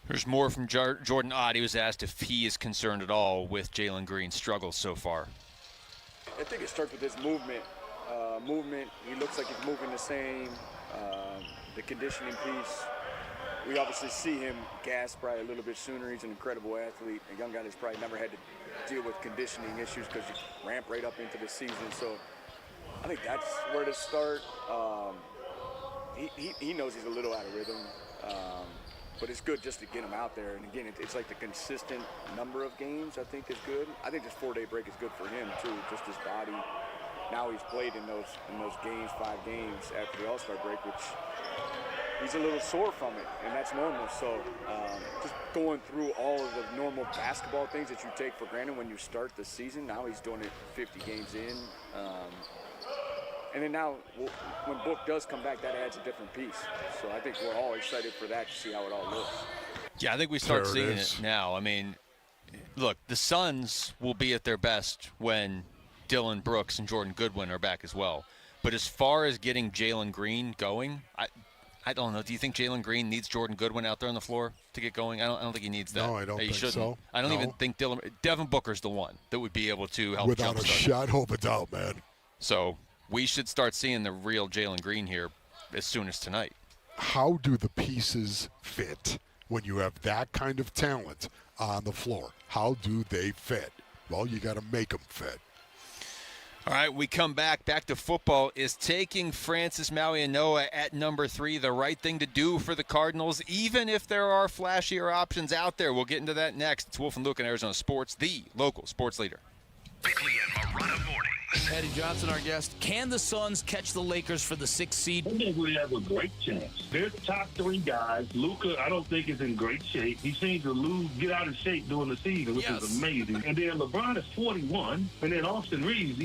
There's more from Jordan Ott. He was asked if he is concerned at all with Jalen Green's struggles so far. I think it starts with his movement. He looks like he's moving the same. The conditioning piece. We obviously see him gas probably a little bit sooner. He's an incredible athlete. A young guy that's probably never had to deal with conditioning issues because you ramp right up into the season. So I think that's where to start. He knows he's a little out of rhythm, but it's good just to get him out there. And again, it's like the consistent number of games I think is good. I think this 4-day break is good for him too, just his body. Now he's played in those games, 5 games after the All-Star break, which he's a little sore from it, and that's normal. So just going through all of the normal basketball things that you take for granted when you start the season, now he's doing it 50 games in. And then now, when Book does come back, that adds a different piece. So I think we're all excited for that to see how it all looks. Yeah, I think we start seeing it now. I mean, look, the Suns will be at their best when Dillon Brooks and Jordan Goodwin are back as well. But as far as getting Jalen Green going, I don't know. Do you think Jalen Green needs Jordan Goodwin out there on the floor to get going? I don't think he needs that. No, I don't think so. I don't even think Devin Booker's the one that would be able to help without a shadow of a doubt, man. So we should start seeing the real Jalen Green here as soon as tonight. How do the pieces fit when you have that kind of talent on the floor? How do they fit? Well, you got to make them fit. All right, we come back to football. Is taking Francis Mauigoa at number 3 the right thing to do for the Cardinals, even if there are flashier options out there? We'll get into that next. It's Wolf and Luke in Arizona Sports, the local sports leader. Bickley and Morada mornings. Eddie Johnson, our guest. Can the Suns catch the Lakers for the 6th seed? I think we have a great chance. They're the top 3 guys. Luka, I don't think, is in great shape. He seems to get out of shape during the season, which is amazing. And then LeBron is 41. And then Austin Reeves,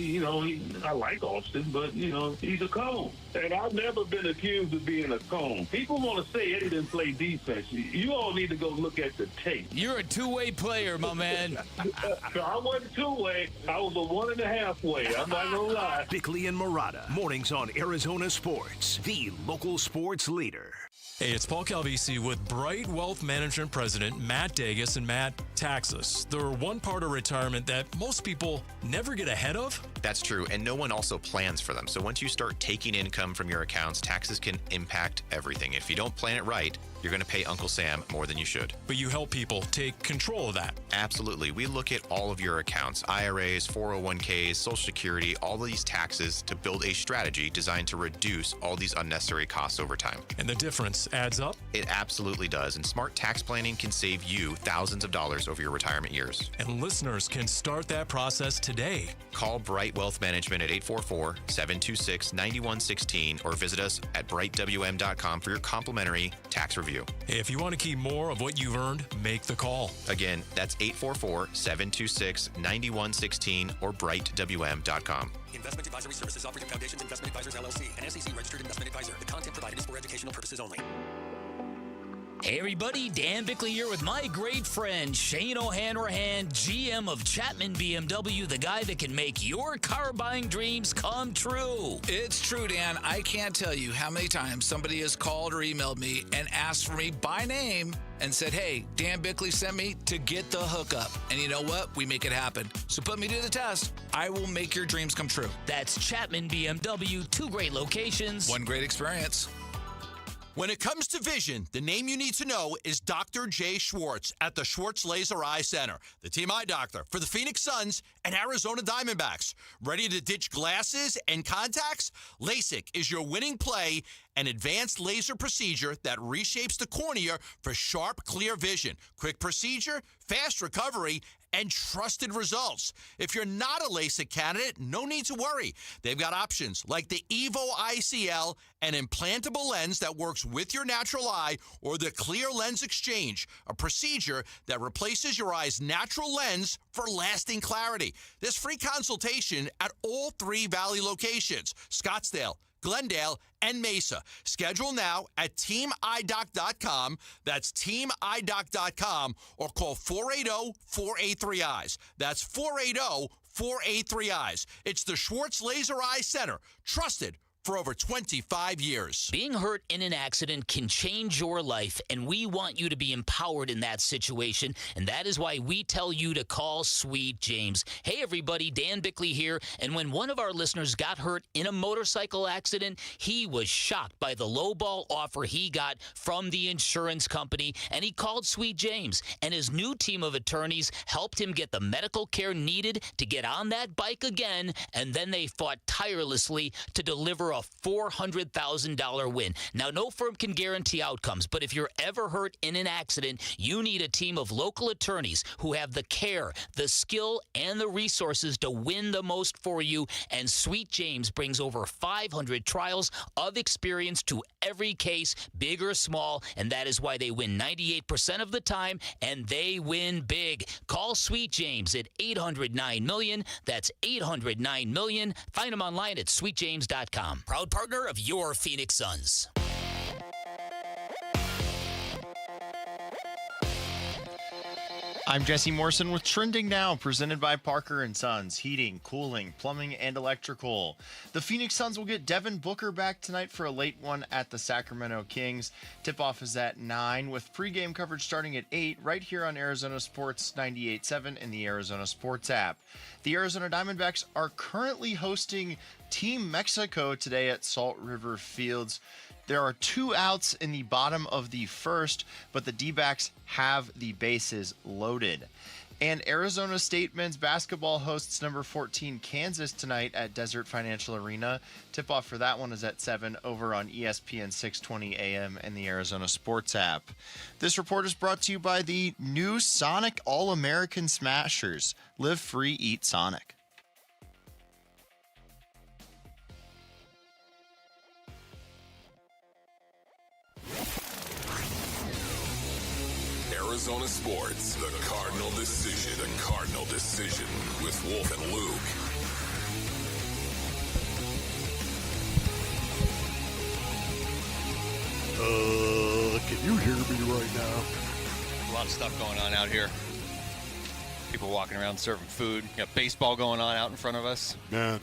I like Austin, but, he's a cone. And I've never been accused of being a cone. People want to say Eddie didn't play defense. You all need to go look at the tape. You're a two-way player, my man. I wasn't two-way. I was a 1.5 way. I'm not going to lie. Bickley and Morada, mornings on Arizona Sports, the local sports leader. Hey, it's Paul Calvisi with Bright Wealth Management President Matt Dagas and Matt Taxis. They're one part of retirement that most people never get ahead of. That's true, and no one also plans for them. So once you start taking income from your accounts, taxes can impact everything. If you don't plan it right, you're going to pay Uncle Sam more than you should. But you help people take control of that. Absolutely. We look at all of your accounts, IRAs, 401ks, Social Security, all of these taxes to build a strategy designed to reduce all these unnecessary costs over time. And the difference adds up? It absolutely does. And smart tax planning can save you thousands of dollars over your retirement years. And listeners can start that process today. Call Bright Wealth Management at 844-726-9116 or visit us at brightwm.com for your complimentary tax review. If you want to keep more of what you've earned, make the call. Again, that's 844-726-9116 or brightwm.com. Investment advisory services offered through Foundations Investment Advisors, LLC, an SEC-registered investment advisor. The content provided is for educational purposes only. Hey everybody, Dan Bickley here with my great friend Shane O'Hanrahan, GM of Chapman BMW, the guy that can make your car buying dreams come true. It's true, Dan. I can't tell you how many times somebody has called or emailed me and asked for me by name and said, hey, Dan Bickley sent me to get the hookup. And you know what? We make it happen. So put me to the test. I will make your dreams come true. That's Chapman BMW, 2 great locations. 1 great experience. When it comes to vision, the name you need to know is Dr. Jay Schwartz at the Schwartz Laser Eye Center, the team eye doctor for the Phoenix Suns and Arizona Diamondbacks. Ready to ditch glasses and contacts? LASIK is your winning play, an advanced laser procedure that reshapes the cornea for sharp, clear vision. Quick procedure, fast recovery, and trusted results. If you're not a LASIK candidate, no need to worry. They've got options like the Evo ICL, an implantable lens that works with your natural eye, or the Clear Lens Exchange, a procedure that replaces your eye's natural lens for lasting clarity. There's free consultation at all 3 Valley locations, Scottsdale, Glendale, and Mesa. Schedule now at teamidoc.com. That's teamidoc.com or call 480-483-EYES. That's 480-483-EYES. It's the Schwartz Laser Eye Center, trusted for over 25 years. Being hurt in an accident can change your life, and we want you to be empowered in that situation, and that is why we tell you to call Sweet James. Hey, everybody, Dan Bickley here, and when one of our listeners got hurt in a motorcycle accident, he was shocked by the lowball offer he got from the insurance company, and he called Sweet James, and his new team of attorneys helped him get the medical care needed to get on that bike again, and then they fought tirelessly to deliver a $400,000 win. Now, no firm can guarantee outcomes, but if you're ever hurt in an accident, you need a team of local attorneys who have the care, the skill, and the resources to win the most for you. And Sweet James brings over 500 trials of experience to every case, big or small, and that is why they win 98% of the time, and they win big. Call Sweet James at 800-9-MILLION. That's 800-9-MILLION. Find them online at sweetjames.com. Proud partner of your Phoenix Suns. I'm Jesse Morrison with Trending Now, presented by Parker & Sons, heating, cooling, plumbing, and electrical. The Phoenix Suns will get Devin Booker back tonight for a late one at the Sacramento Kings. Tip-off is at 9, with pregame coverage starting at 8, right here on Arizona Sports 98.7 and the Arizona Sports app. The Arizona Diamondbacks are currently hosting Team Mexico today at Salt River Fields. There are 2 outs in the bottom of the first, but the D-backs have the bases loaded. And Arizona State men's basketball hosts number 14 Kansas tonight at Desert Financial Arena. Tip-off for that one is at 7 over on ESPN 620 AM and the Arizona Sports app. This report is brought to you by the new Sonic All-American Smashers. Live free, eat Sonic. Arizona Sports, the Cardinal Decision, with Wolf and Luke. Can you hear me right now? A lot of stuff going on out here. People walking around serving food. Got baseball going on out in front of us. Man,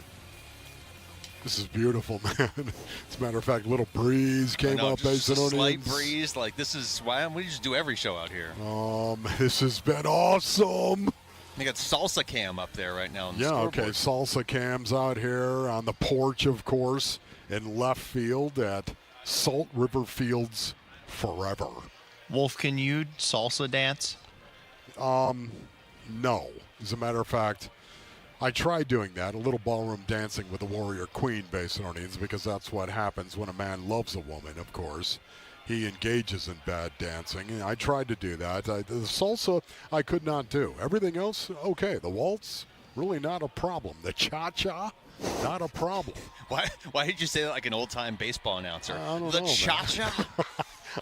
this is beautiful, man. As a matter of fact, a little breeze came up. Just a slight breeze. Like, this is why we just do every show out here. This has been awesome. They got Salsa Cam up there right now. On the Yeah, scoreboard. okay. Salsa Cam's out here on the porch, of course, in left field at Salt River Fields forever. Wolf, can you salsa dance? No. As a matter of fact, I tried doing that, a little ballroom dancing with the Warrior Queen, Basinonians, because that's what happens when a man loves a woman, of course. He engages in bad dancing. And I tried to do that. The salsa, I could not do. Everything else, okay. The waltz, really not a problem. The cha-cha, not a problem. Why did you say that like an old-time baseball announcer? I don't the know, cha-cha?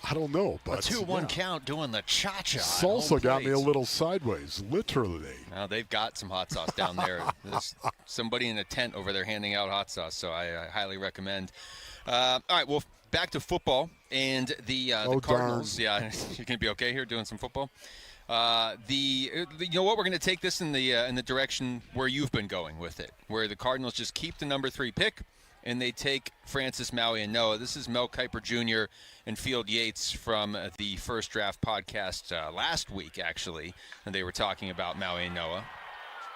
I don't know, but a 2-1 count doing the cha-cha. Salsa got me a little sideways, literally. Now they've got some hot sauce down there. There's somebody in a tent over there handing out hot sauce, so I highly recommend. All right, well, back to football and the Cardinals. Darn. Yeah, you're gonna be okay here doing some football. You know what? We're gonna take this in the direction where you've been going with it, where the Cardinals just keep the number 3 pick. And they take Francis Maui and Noah. This is Mel Kiper Jr. and Field Yates from the First Draft podcast last week, actually. And they were talking about Maui and Noah.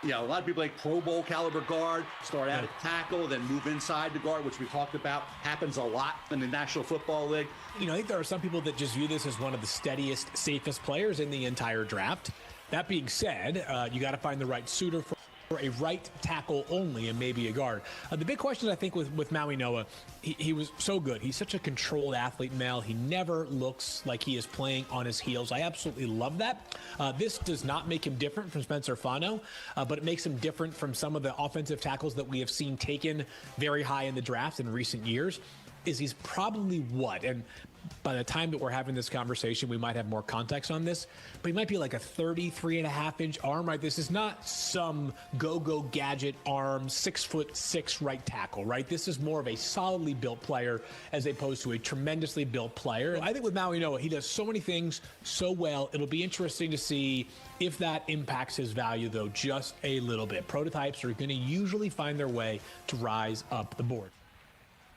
Yeah, a lot of people like Pro Bowl caliber guard, start out at tackle, then move inside the guard, which we talked about. Happens a lot in the National Football League. You know, I think there are some people that just view this as one of the steadiest, safest players in the entire draft. That being said, you got to find the right suitor for a right tackle only and maybe a guard. The big question, I think, with Maui Noah, he was so good. He's such a controlled athlete, Mel. He never looks like he is playing on his heels. I absolutely love that. This does not make him different from Spencer Fano, but it makes him different from some of the offensive tackles that we have seen taken very high in the draft in recent years. He's probably what? And by the time that we're having this conversation, we might have more context on this, but he might be like a 33.5-inch arm, right? This is not some go-go gadget arm, 6'6" right tackle, right? This is more of a solidly built player as opposed to a tremendously built player. I think with Maui Noah, he does so many things so well. It'll be interesting to see if that impacts his value, though, just a little bit. Prototypes are going to usually find their way to rise up the board.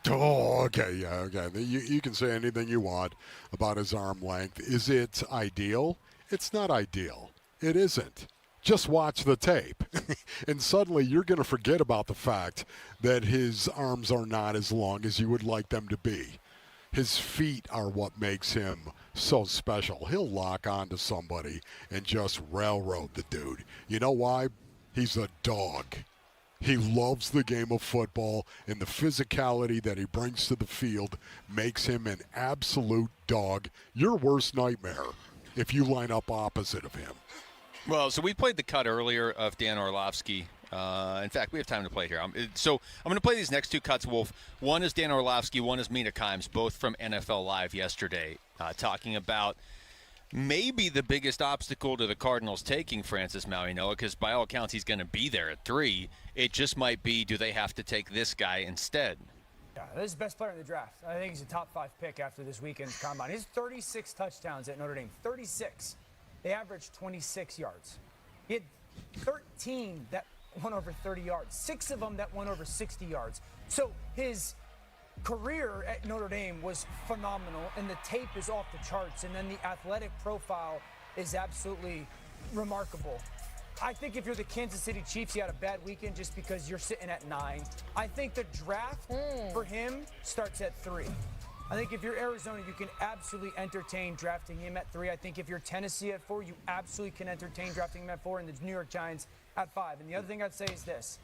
Oh, okay, yeah, okay. You can say anything you want about his arm length. Is it ideal? It's not ideal. It isn't. Just watch the tape. And suddenly you're going to forget about the fact that his arms are not as long as you would like them to be. His feet are what makes him so special. He'll lock onto somebody and just railroad the dude. You know why? He's a dog. He loves the game of football, and the physicality that he brings to the field makes him an absolute dog. Your worst nightmare if you line up opposite of him. Well, so we played the cut earlier of Dan Orlovsky. In fact, we have time to play here. So I'm going to play these next 2 cuts, Wolf. One is Dan Orlovsky, one is Mina Kimes, both from NFL Live yesterday, talking about maybe the biggest obstacle to the Cardinals taking Francis Maui Noah, because by all accounts he's going to be there at 3. It just might be, do they have to take this guy instead? Yeah, this is the best player in the draft. I think he's a top 5 pick after this weekend's combine. He's 36 touchdowns at Notre Dame. 36. They averaged 26 yards. He had 13 that went over 30 yards. 6 of them that went over 60 yards. So his career at Notre Dame was phenomenal, and the tape is off the charts, and then the athletic profile is absolutely remarkable. I think if you're the Kansas City Chiefs, you had a bad weekend just because you're sitting at 9. I think the draft for him starts at 3. I think if you're Arizona, you can absolutely entertain drafting him at 3. I think if you're Tennessee at 4, you absolutely can entertain drafting him at 4, and the New York Giants at 5. And the other thing I'd say is this.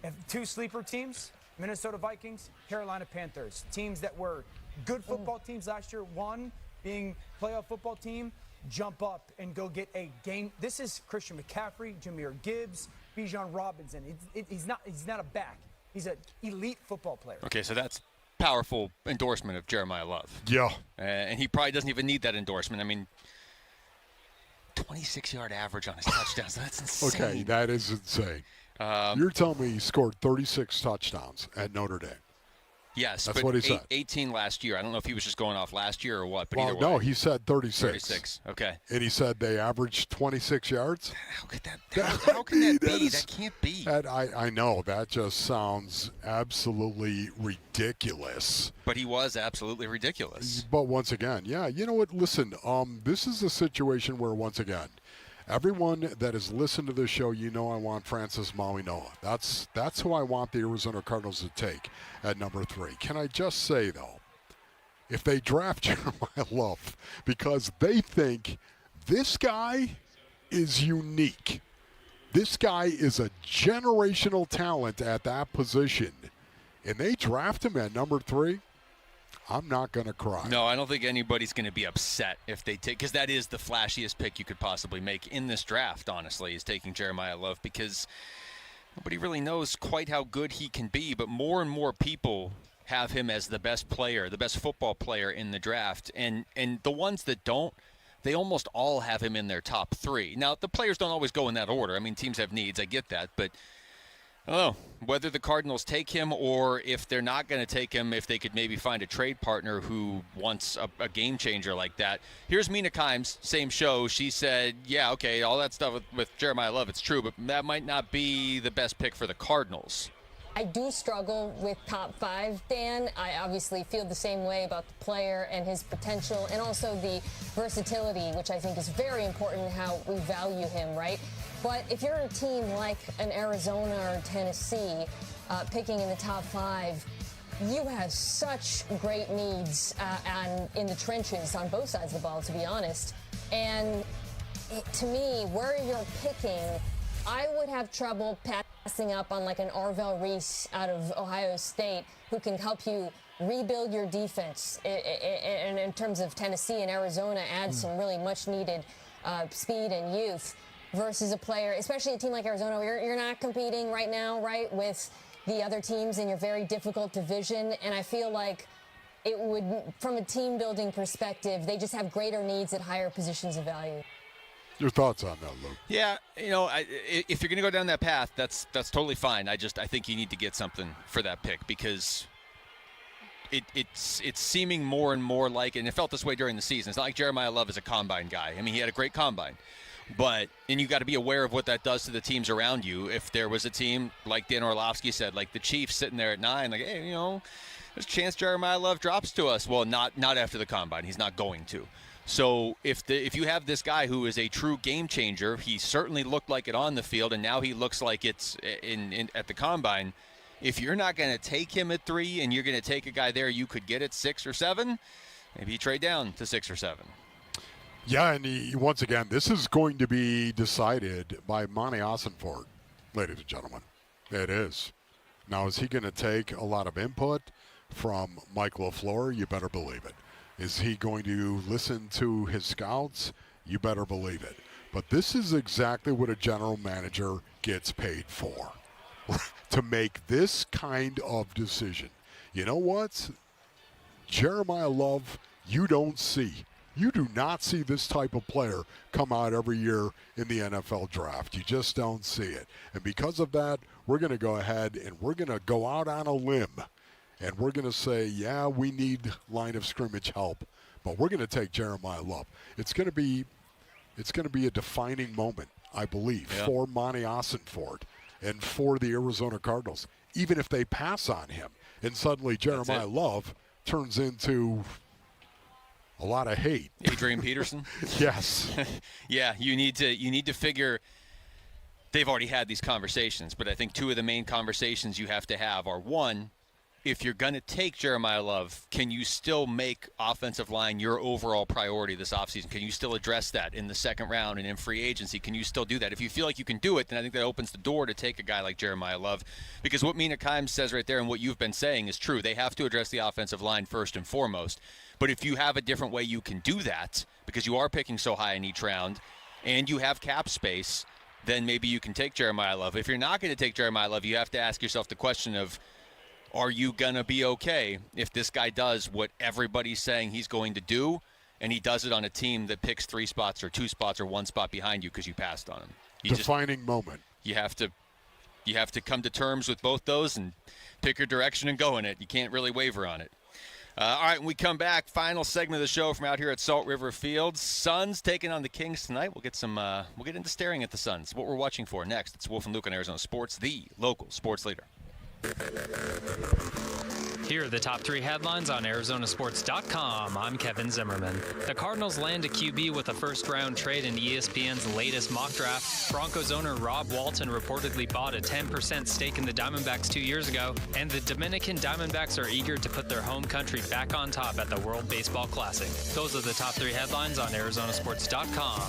If 2 sleeper teams, Minnesota Vikings, Carolina Panthers, teams that were good football teams last year, one being playoff football team, jump up and go get a game. This is Christian McCaffrey, Jahmyr Gibbs, Bijan Robinson. He's not a back. He's an elite football player. Okay, so that's powerful endorsement of Jeremiah Love. Yeah. And he probably doesn't even need that endorsement. I mean, 26-yard average on his touchdowns. That's insane. Okay, that is insane. You're telling me he scored 36 touchdowns at Notre Dame? Yes, that's but what he said. 18 last year. I don't know if he was just going off last year or what. But well, either no, way. he said 36. 36. Okay. And he said they averaged 26 yards. How could that? How can that be? That can't be. I know that just sounds absolutely ridiculous. But he was absolutely ridiculous. But once again, yeah, you know what? Listen, this is a situation where once again, everyone that has listened to this show, you know I want Francis Mauigoa. That's who I want the Arizona Cardinals to take at number 3. Can I just say, though, if they draft Jeremiah Love because they think this guy is unique, this guy is a generational talent at that position, and they draft him at number 3, I'm not going to cry. No, I don't think anybody's going to be upset if they take, because that is the flashiest pick you could possibly make in this draft, honestly, is taking Jeremiah Love, because nobody really knows quite how good he can be, but more and more people have him as the best player, the best football player in the draft, and the ones that don't, they almost all have him in their top 3. Now, the players don't always go in that order. I mean, teams have needs, I get that, but I don't know whether the Cardinals take him or if they're not going to take him, if they could maybe find a trade partner who wants a game changer like that. Here's Mina Kimes, same show. She said, yeah, okay, all that stuff with Jeremiah Love, it's true, but that might not be the best pick for the Cardinals. I do struggle with top 5, Dan. I obviously feel the same way about the player and his potential, and also the versatility, which I think is very important in how we value him, right? But if you're a team like an Arizona or Tennessee picking in the top 5, you have such great needs and in the trenches on both sides of the ball, to be honest. And to me, where you're picking, I would have trouble passing up on like an Arvell Reese out of Ohio State who can help you rebuild your defense. And in terms of Tennessee and Arizona, add some really much-needed speed and youth versus a player, especially a team like Arizona, where you're not competing right now, right, with the other teams in your very difficult division. And I feel like it would, from a team-building perspective, they just have greater needs at higher positions of value. Your thoughts on that, Luke? Yeah, you know, if you're going to go down that path, that's totally fine. I think you need to get something for that pick because it's seeming more and more like, and it felt this way during the season. It's not like Jeremiah Love is a combine guy. I mean, he had a great combine. And you got to be aware of what that does to the teams around you. If there was a team, like Dan Orlovsky said, like the Chiefs sitting there at 9, like, hey, you know, there's a chance Jeremiah Love drops to us. Well, not after the combine. He's not going to. So if you have this guy who is a true game changer, he certainly looked like it on the field, and now he looks like it's at the combine. If you're not going to take him at 3 and you're going to take a guy there you could get at 6 or 7, maybe you trade down to 6 or 7. Yeah, and once again, this is going to be decided by Monty Ossenfort, ladies and gentlemen. It is. Now, is he going to take a lot of input from Mike LaFleur? You better believe it. Is he going to listen to his scouts? You better believe it. But this is exactly what a general manager gets paid for, to make this kind of decision. You know what? Jeremiah Love, you don't see. You do not see this type of player come out every year in the NFL draft. You just don't see it. And because of that, we're going to go ahead and we're going to go out on a limb. And we're going to say, yeah, we need line of scrimmage help, but we're going to take Jeremiah Love. It's going to be a defining moment, I believe, for Monty Ossenfort and for the Arizona Cardinals. Even if they pass on him, and suddenly Jeremiah Love turns into a lot of hate. Adrian Peterson? Yes. Yeah, you need to figure. They've already had these conversations, but I think 2 of the main conversations you have to have are, 1, if you're going to take Jeremiah Love, can you still make offensive line your overall priority this offseason? Can you still address that in the second round and in free agency? Can you still do that? If you feel like you can do it, then I think that opens the door to take a guy like Jeremiah Love. Because what Mina Kimes says right there and what you've been saying is true. They have to address the offensive line first and foremost. But if you have a different way you can do that, because you are picking so high in each round, and you have cap space, then maybe you can take Jeremiah Love. If you're not going to take Jeremiah Love, you have to ask yourself the question of, are you going to be okay if this guy does what everybody's saying he's going to do, and he does it on a team that picks 3 spots or 2 spots or 1 spot behind you because you passed on him? Defining moment. You have to come to terms with both those and pick your direction and go in it. You can't really waver on it. All right, when we come back, final segment of the show from out here at Salt River Field. Suns taking on the Kings tonight. We'll get into staring at the Suns. What we're watching for next. It's Wolf and Luke on Arizona Sports, the local sports leader. Here are the top 3 headlines on Arizonasports.com. I'm Kevin Zimmerman. The Cardinals land a QB with a first-round trade in ESPN's latest mock draft. Broncos owner Rob Walton reportedly bought a 10% stake in the Diamondbacks 2 years ago, and the Dominican Diamondbacks are eager to put their home country back on top at the World Baseball Classic. Those are the top 3 headlines on Arizonasports.com.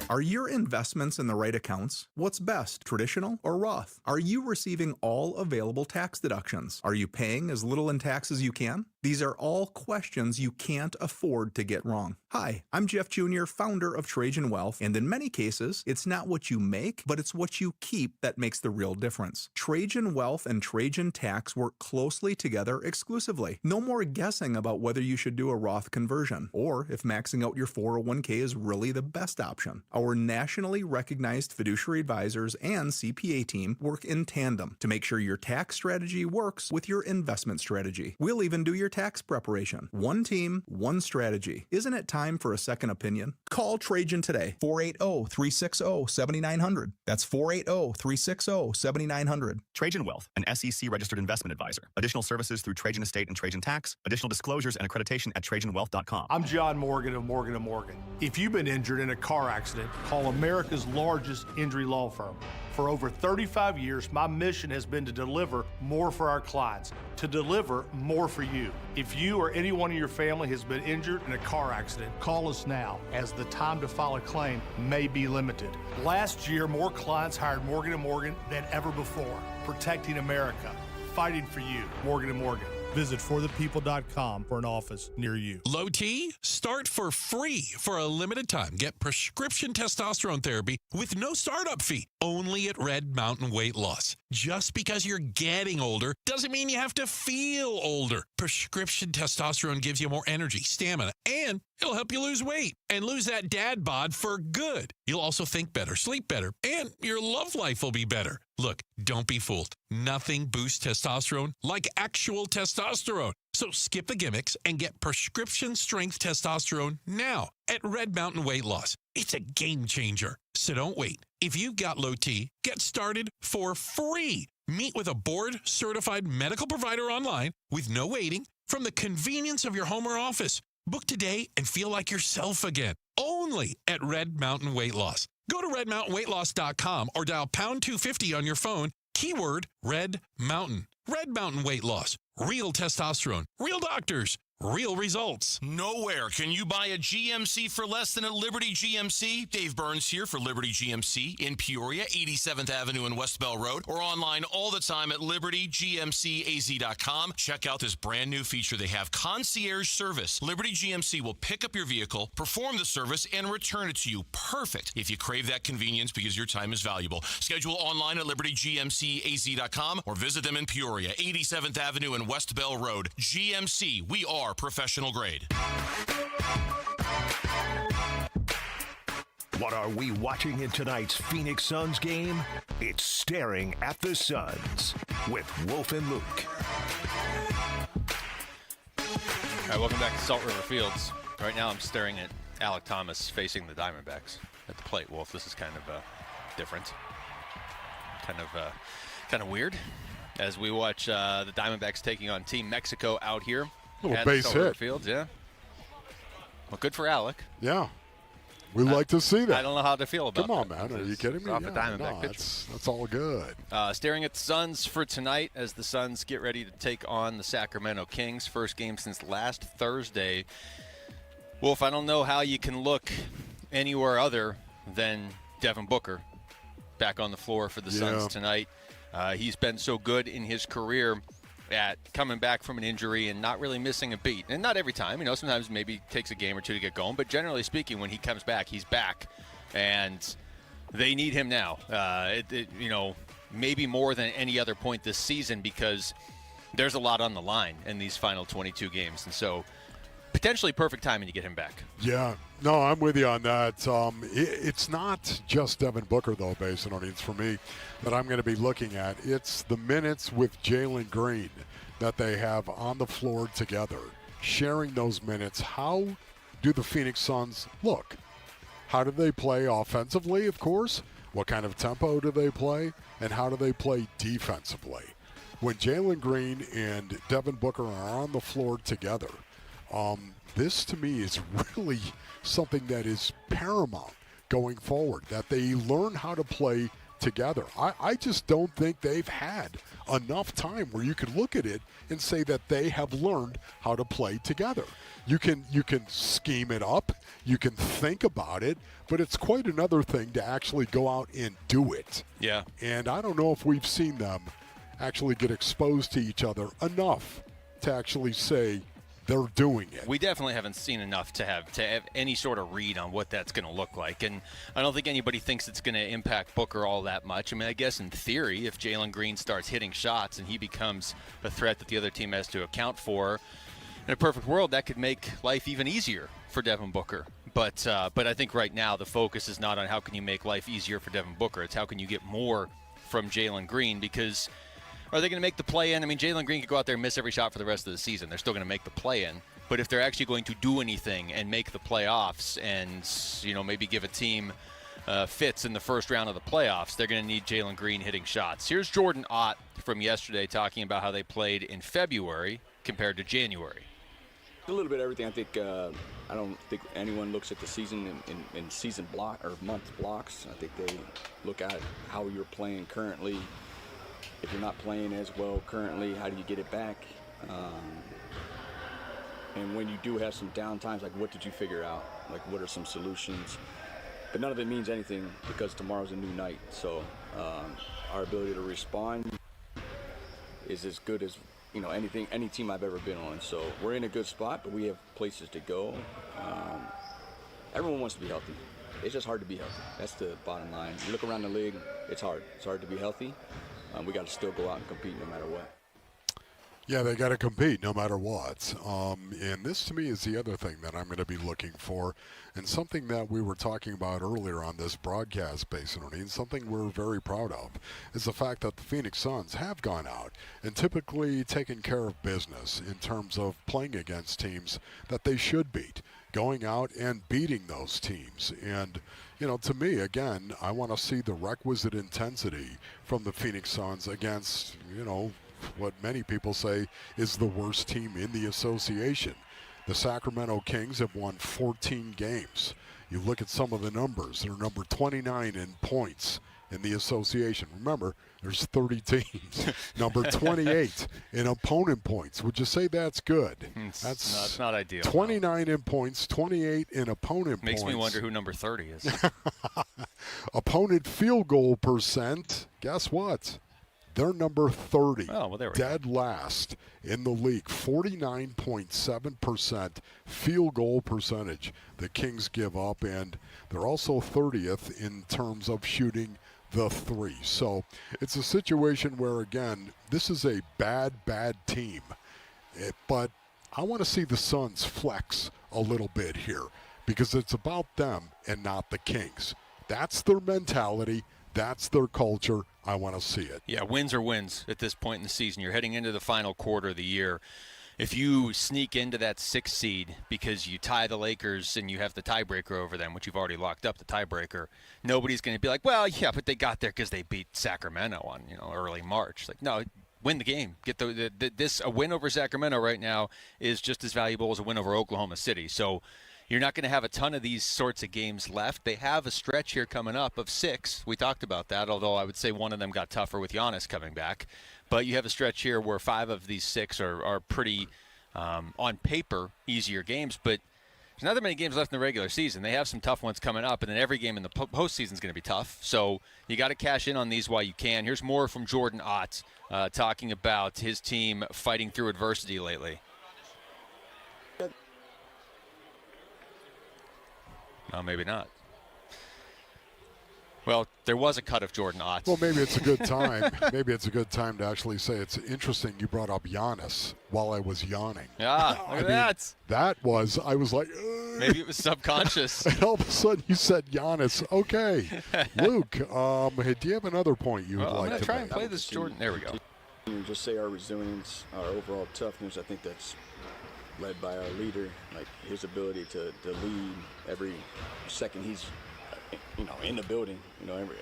Are your investments in the right accounts? What's best, traditional or Roth? Are you receiving all available tax deductions? Are you paying as little in tax as you can? These are all questions you can't afford to get wrong. Hi, I'm Jeff Jr., founder of Trajan Wealth, and in many cases, it's not what you make, but it's what you keep that makes the real difference. Trajan Wealth and Trajan Tax work closely together exclusively. No more guessing about whether you should do a Roth conversion, or if maxing out your 401k is really the best option. Our nationally recognized fiduciary advisors and CPA team work in tandem to make sure your tax strategy works with your investment strategy. We'll even do your tax preparation. One team, one strategy. Isn't it time for a second opinion? Call Trajan today, 480-360-7900. That's 480-360-7900. Trajan Wealth, an SEC-registered investment advisor. Additional services through Trajan Estate and Trajan Tax. Additional disclosures and accreditation at TrajanWealth.com. I'm John Morgan of Morgan & Morgan. If you've been injured in a car accident, call America's largest injury law firm. For over 35 years, my mission has been to deliver more for our clients, to deliver more for you. If you or anyone in your family has been injured in a car accident, call us now, as the time to file a claim may be limited. Last year, more clients hired Morgan & Morgan than ever before, protecting America, fighting for you. Morgan & Morgan. Visit forthepeople.com for an office near you. Low T? Start for free for a limited time. Get prescription testosterone therapy with no startup fee. Only at Red Mountain Weight Loss. Just because you're getting older doesn't mean you have to feel older. Prescription testosterone gives you more energy, stamina, and it'll help you lose weight and lose that dad bod for good. You'll also think better, sleep better, and your love life will be better. Look, don't be fooled. Nothing boosts testosterone like actual testosterone. So skip the gimmicks and get prescription strength testosterone now at Red Mountain Weight Loss. It's a game changer. So don't wait. If you've got low T, get started for free. Meet with a board-certified medical provider online with no waiting from the convenience of your home or office. Book today and feel like yourself again. Only at Red Mountain Weight Loss. Go to redmountainweightloss.com or dial pound 250 on your phone. Keyword Red Mountain. Red Mountain Weight Loss. Real testosterone. Real doctors. Real results. Nowhere can you buy a GMC for less than at Liberty GMC. Dave Burns here for Liberty GMC in Peoria, 87th Avenue and West Bell Road, or online all the time at libertygmcaz.com. Check out this brand new feature they have, concierge service. Liberty GMC will pick up your vehicle, perform the service, and return it to you. Perfect if you crave that convenience because your time is valuable. Schedule online at libertygmcaz.com or visit them in Peoria, 87th Avenue and West Bell Road. GMC, we are professional grade. What are we watching in tonight's Phoenix Suns game? It's Staring at the Suns with Wolf and Luke. All right, welcome back to Salt River Fields. Right now I'm staring at Alec Thomas facing the Diamondbacks at the plate. Wolf, this is kind of different. Kind of weird as we watch the Diamondbacks taking on Team Mexico out here. Little base hit. Fields, yeah. Well, good for Alec. Yeah. We like to see that. I don't know how to feel about Come on, that. man. Are you kidding me? Off the Diamondback pitcher. That's all good. Staring at the Suns for tonight as the Suns get ready to take on the Sacramento Kings. First game since last Thursday. Wolf, I don't know how you can look anywhere other than Devin Booker back on the floor for the Suns tonight. He's been so good in his career at coming back from an injury and not really missing a beat. And not every time. Sometimes maybe it takes a game or two to get going. But generally speaking, when he comes back, he's back. And they need him now. Maybe more than any other point this season because there's a lot on the line in these final 22 games. And so potentially perfect timing to get him back. Yeah. No, I'm with you on that. It's not just Devin Booker, though, based on it's for me, that I'm going to be looking at. It's the minutes with Jalen Green that they have on the floor together. Sharing those minutes, how do the Phoenix Suns look? How do they play offensively, of course? What kind of tempo do they play? And how do they play defensively? When Jalen Green and Devin Booker are on the floor together, this to me is really something that is paramount going forward, that they learn how to play together. I just don't think they've had enough time where you can look at it and say that they have learned how to play together. You can scheme it up, you can think about it, but it's quite another thing to actually go out and do it. Yeah. And I don't know if we've seen them actually get exposed to each other enough to actually say they're doing it. We definitely haven't seen enough to have any sort of read on what that's going to look like. And I don't think anybody thinks it's going to impact Booker all that much. I mean, I guess in theory, if Jalen Green starts hitting shots and he becomes a threat that the other team has to account for, in a perfect world, that could make life even easier for Devin Booker. But I think right now the focus is not on how can you make life easier for Devin Booker. It's how can you get more from Jalen Green, because are they going to make the play-in? I mean, Jalen Green could go out there and miss every shot for the rest of the season. They're still going to make the play-in. But if they're actually going to do anything and make the playoffs and, maybe give a team fits in the first round of the playoffs, they're going to need Jalen Green hitting shots. Here's Jordan Lawler from yesterday talking about how they played in February compared to January. A little bit of everything. I think I don't think anyone looks at the season in season block or month blocks. I think they look at how you're playing currently. If you're not playing as well currently, how do you get it back? And when you do have some down times, like what did you figure out? Like what are some solutions? But none of it means anything because tomorrow's a new night. So our ability to respond is as good as any team I've ever been on. So we're in a good spot, but we have places to go. Everyone wants to be healthy. It's just hard to be healthy. That's the bottom line. You look around the league, it's hard. It's hard to be healthy. We got to still go out and compete no matter what. Yeah, they got to compete no matter what. And this, to me, is the other thing that I'm going to be looking for, and something that we were talking about earlier on this broadcast, basically, and something we're very proud of, is the fact that the Phoenix Suns have gone out and typically taken care of business in terms of playing against teams that they should beat, going out and beating those teams. And to me, again, I want to see the requisite intensity from the Phoenix Suns against, what many people say is the worst team in the association. The Sacramento Kings have won 14 games. You look at some of the numbers. They're number 29 in points in the association. Remember, there's 30 teams. Number 28 in opponent points. Would you say that's good? That's not ideal. 29 in points, 28 in opponent Makes points. Makes me wonder who number 30 is. Opponent field goal percent, guess what? They're number 30, dead last in the league. 49.7% field goal percentage the Kings give up, and they're also 30th in terms of shooting the three. So it's a situation where, again, this is a bad team. But I want to see the Suns flex a little bit here because it's about them and not the Kings. That's their mentality. That's their culture. I want to see it. Yeah, wins are wins at this point in the season. You're heading into the final quarter of the year. If you sneak into that 6th seed because you tie the Lakers and you have the tiebreaker over them, which you've already locked up the tiebreaker, nobody's going to be like, well, yeah, but they got there because they beat Sacramento on early March. Like, no, win the game. Get a win over Sacramento right now is just as valuable as a win over Oklahoma City. So you're not going to have a ton of these sorts of games left. They have a stretch here coming up of 6. We talked about that, although I would say one of them got tougher with Giannis coming back. But you have a stretch here where 5 of these 6 are pretty, on paper, easier games. But there's not that many games left in the regular season. They have some tough ones coming up, and then every game in the postseason is going to be tough. So you got to cash in on these while you can. Here's more from Jordan Ott talking about his team fighting through adversity lately. Well, maybe not. Well, there was a cut of Jordan Ott. Well, maybe it's a good time. Maybe it's a good time to actually say it's interesting you brought up Giannis while I was yawning. Yeah, look at that. That was, I was like, maybe it was subconscious. And all of a sudden you said Giannis. Okay. Luke, hey, do you have another point you would like to make? I'm going to try and play this Jordan. There we go. Just say our resilience, our overall toughness, I think that's led by our leader, like his ability to lead every second he's in the building,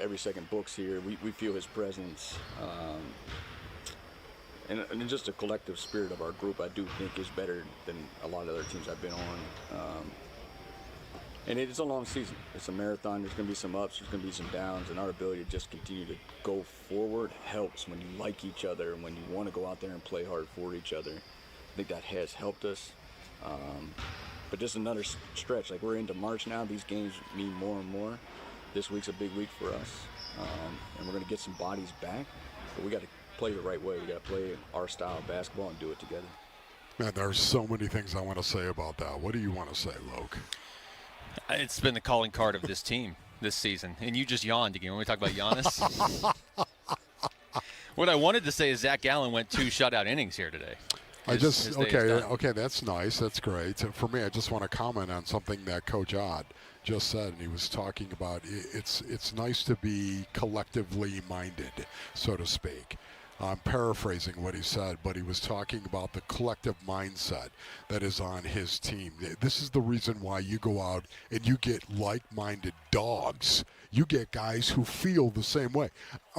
every second Book's here, we feel his presence. And just the collective spirit of our group, I do think is better than a lot of other teams I've been on. And it's a long season. It's a marathon. There's going to be some ups, there's going to be some downs, and our ability to just continue to go forward helps when you like each other and when you want to go out there and play hard for each other. I think that has helped us. But just another stretch. Like, we're into March now. These games mean more and more. This week's a big week for us. And we're going to get some bodies back. But we got to play the right way. We got to play our style of basketball and do it together. Man, there's so many things I want to say about that. What do you want to say, Luke? It's been the calling card of this team this season. And you just yawned again when we talk about Giannis. What I wanted to say is Zach Gallen went 2 shutout innings here today. Okay, that's nice. That's great. For me, I just want to comment on something that Coach Ott just said, and he was talking about it's nice to be collectively minded, so to speak. I'm paraphrasing what he said, but he was talking about the collective mindset that is on his team. This is the reason why you go out and you get like-minded dogs. You get guys who feel the same way.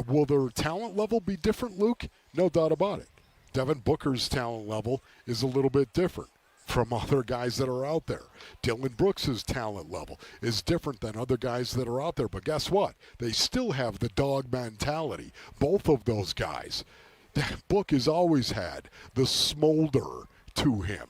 Will their talent level be different, Luke? No doubt about it. Devin Booker's talent level is a little bit different from other guys that are out there. Dylan Brooks' talent level is different than other guys that are out there. But guess what? They still have the dog mentality. Both of those guys. Book has always had the smolder to him.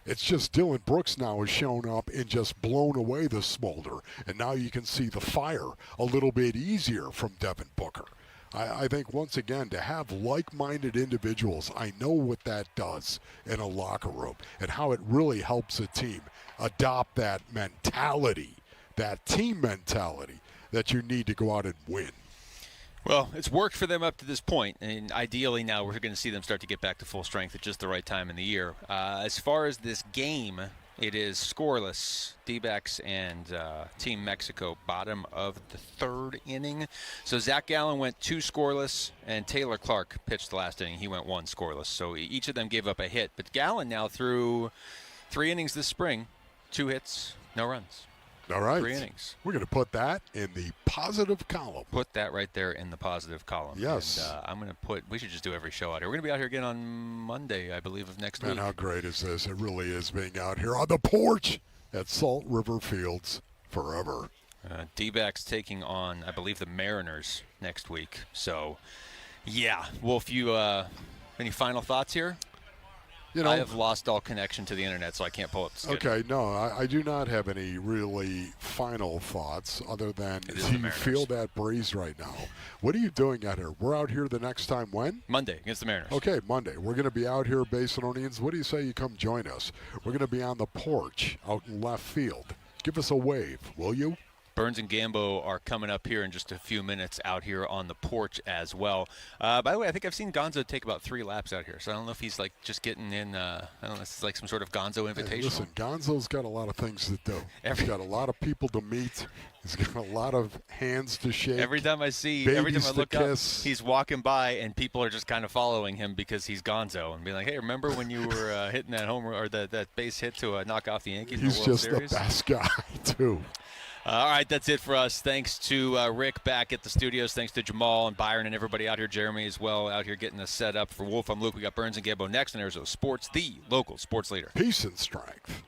It's just Dylan Brooks now has shown up and just blown away the smolder. And now you can see the fire a little bit easier from Devin Booker. I think, once again, to have like-minded individuals, I know what that does in a locker room and how it really helps a team adopt that mentality, that team mentality that you need to go out and win. Well, it's worked for them up to this point, and ideally now we're going to see them start to get back to full strength at just the right time in the year. As far as this game, it is scoreless. D-backs and Team Mexico, bottom of the 3rd inning. So Zach Gallen went 2 scoreless, and Taylor Clark pitched the last inning. He went 1 scoreless. So each of them gave up a hit. But Gallen now threw 3 innings this spring, 2 hits, no runs. All right. 3 innings. We're going to put that in the positive column. Put that right there in the positive column. Yes. And I'm going to we should just do every show out here. We're going to be out here again on Monday, I believe, of next week. Man, how great is this? It really is being out here on the porch at Salt River Fields forever. D-backs taking on, I believe, the Mariners next week. So, yeah. Wolf, any final thoughts here? I have lost all connection to the internet, so I can't pull up the schedule. Okay, no, I do not have any really final thoughts other than, do you feel that breeze right now? What are you doing out here? We're out here the next time when? Monday against the Mariners. Okay, Monday. We're going to be out here, Basinonians. What do you say you come join us? We're going to be on the porch out in left field. Give us a wave, will you? Burns and Gambo are coming up here in just a few minutes out here on the porch as well. By the way, I think I've seen Gonzo take about 3 laps out here, so I don't know if he's like just getting in. I don't know. It's like some sort of Gonzo invitation. Hey, listen, Gonzo's got a lot of things to do. He's got a lot of people to meet. He's got a lot of hands to shake. Every time I look up, he's walking by, and people are just kind of following him because he's Gonzo and being like, "Hey, remember when you were hitting that homer or that base hit to knock off the Yankees?" He's in the World just Series? the best guy too. All right, that's it for us. Thanks to Rick back at the studios. Thanks to Jamal and Byron and everybody out here. Jeremy as well out here getting us set up for Wolf. I'm Luke. We got Burns and Gambo next on Arizona Sports, the local sports leader. Peace and strength.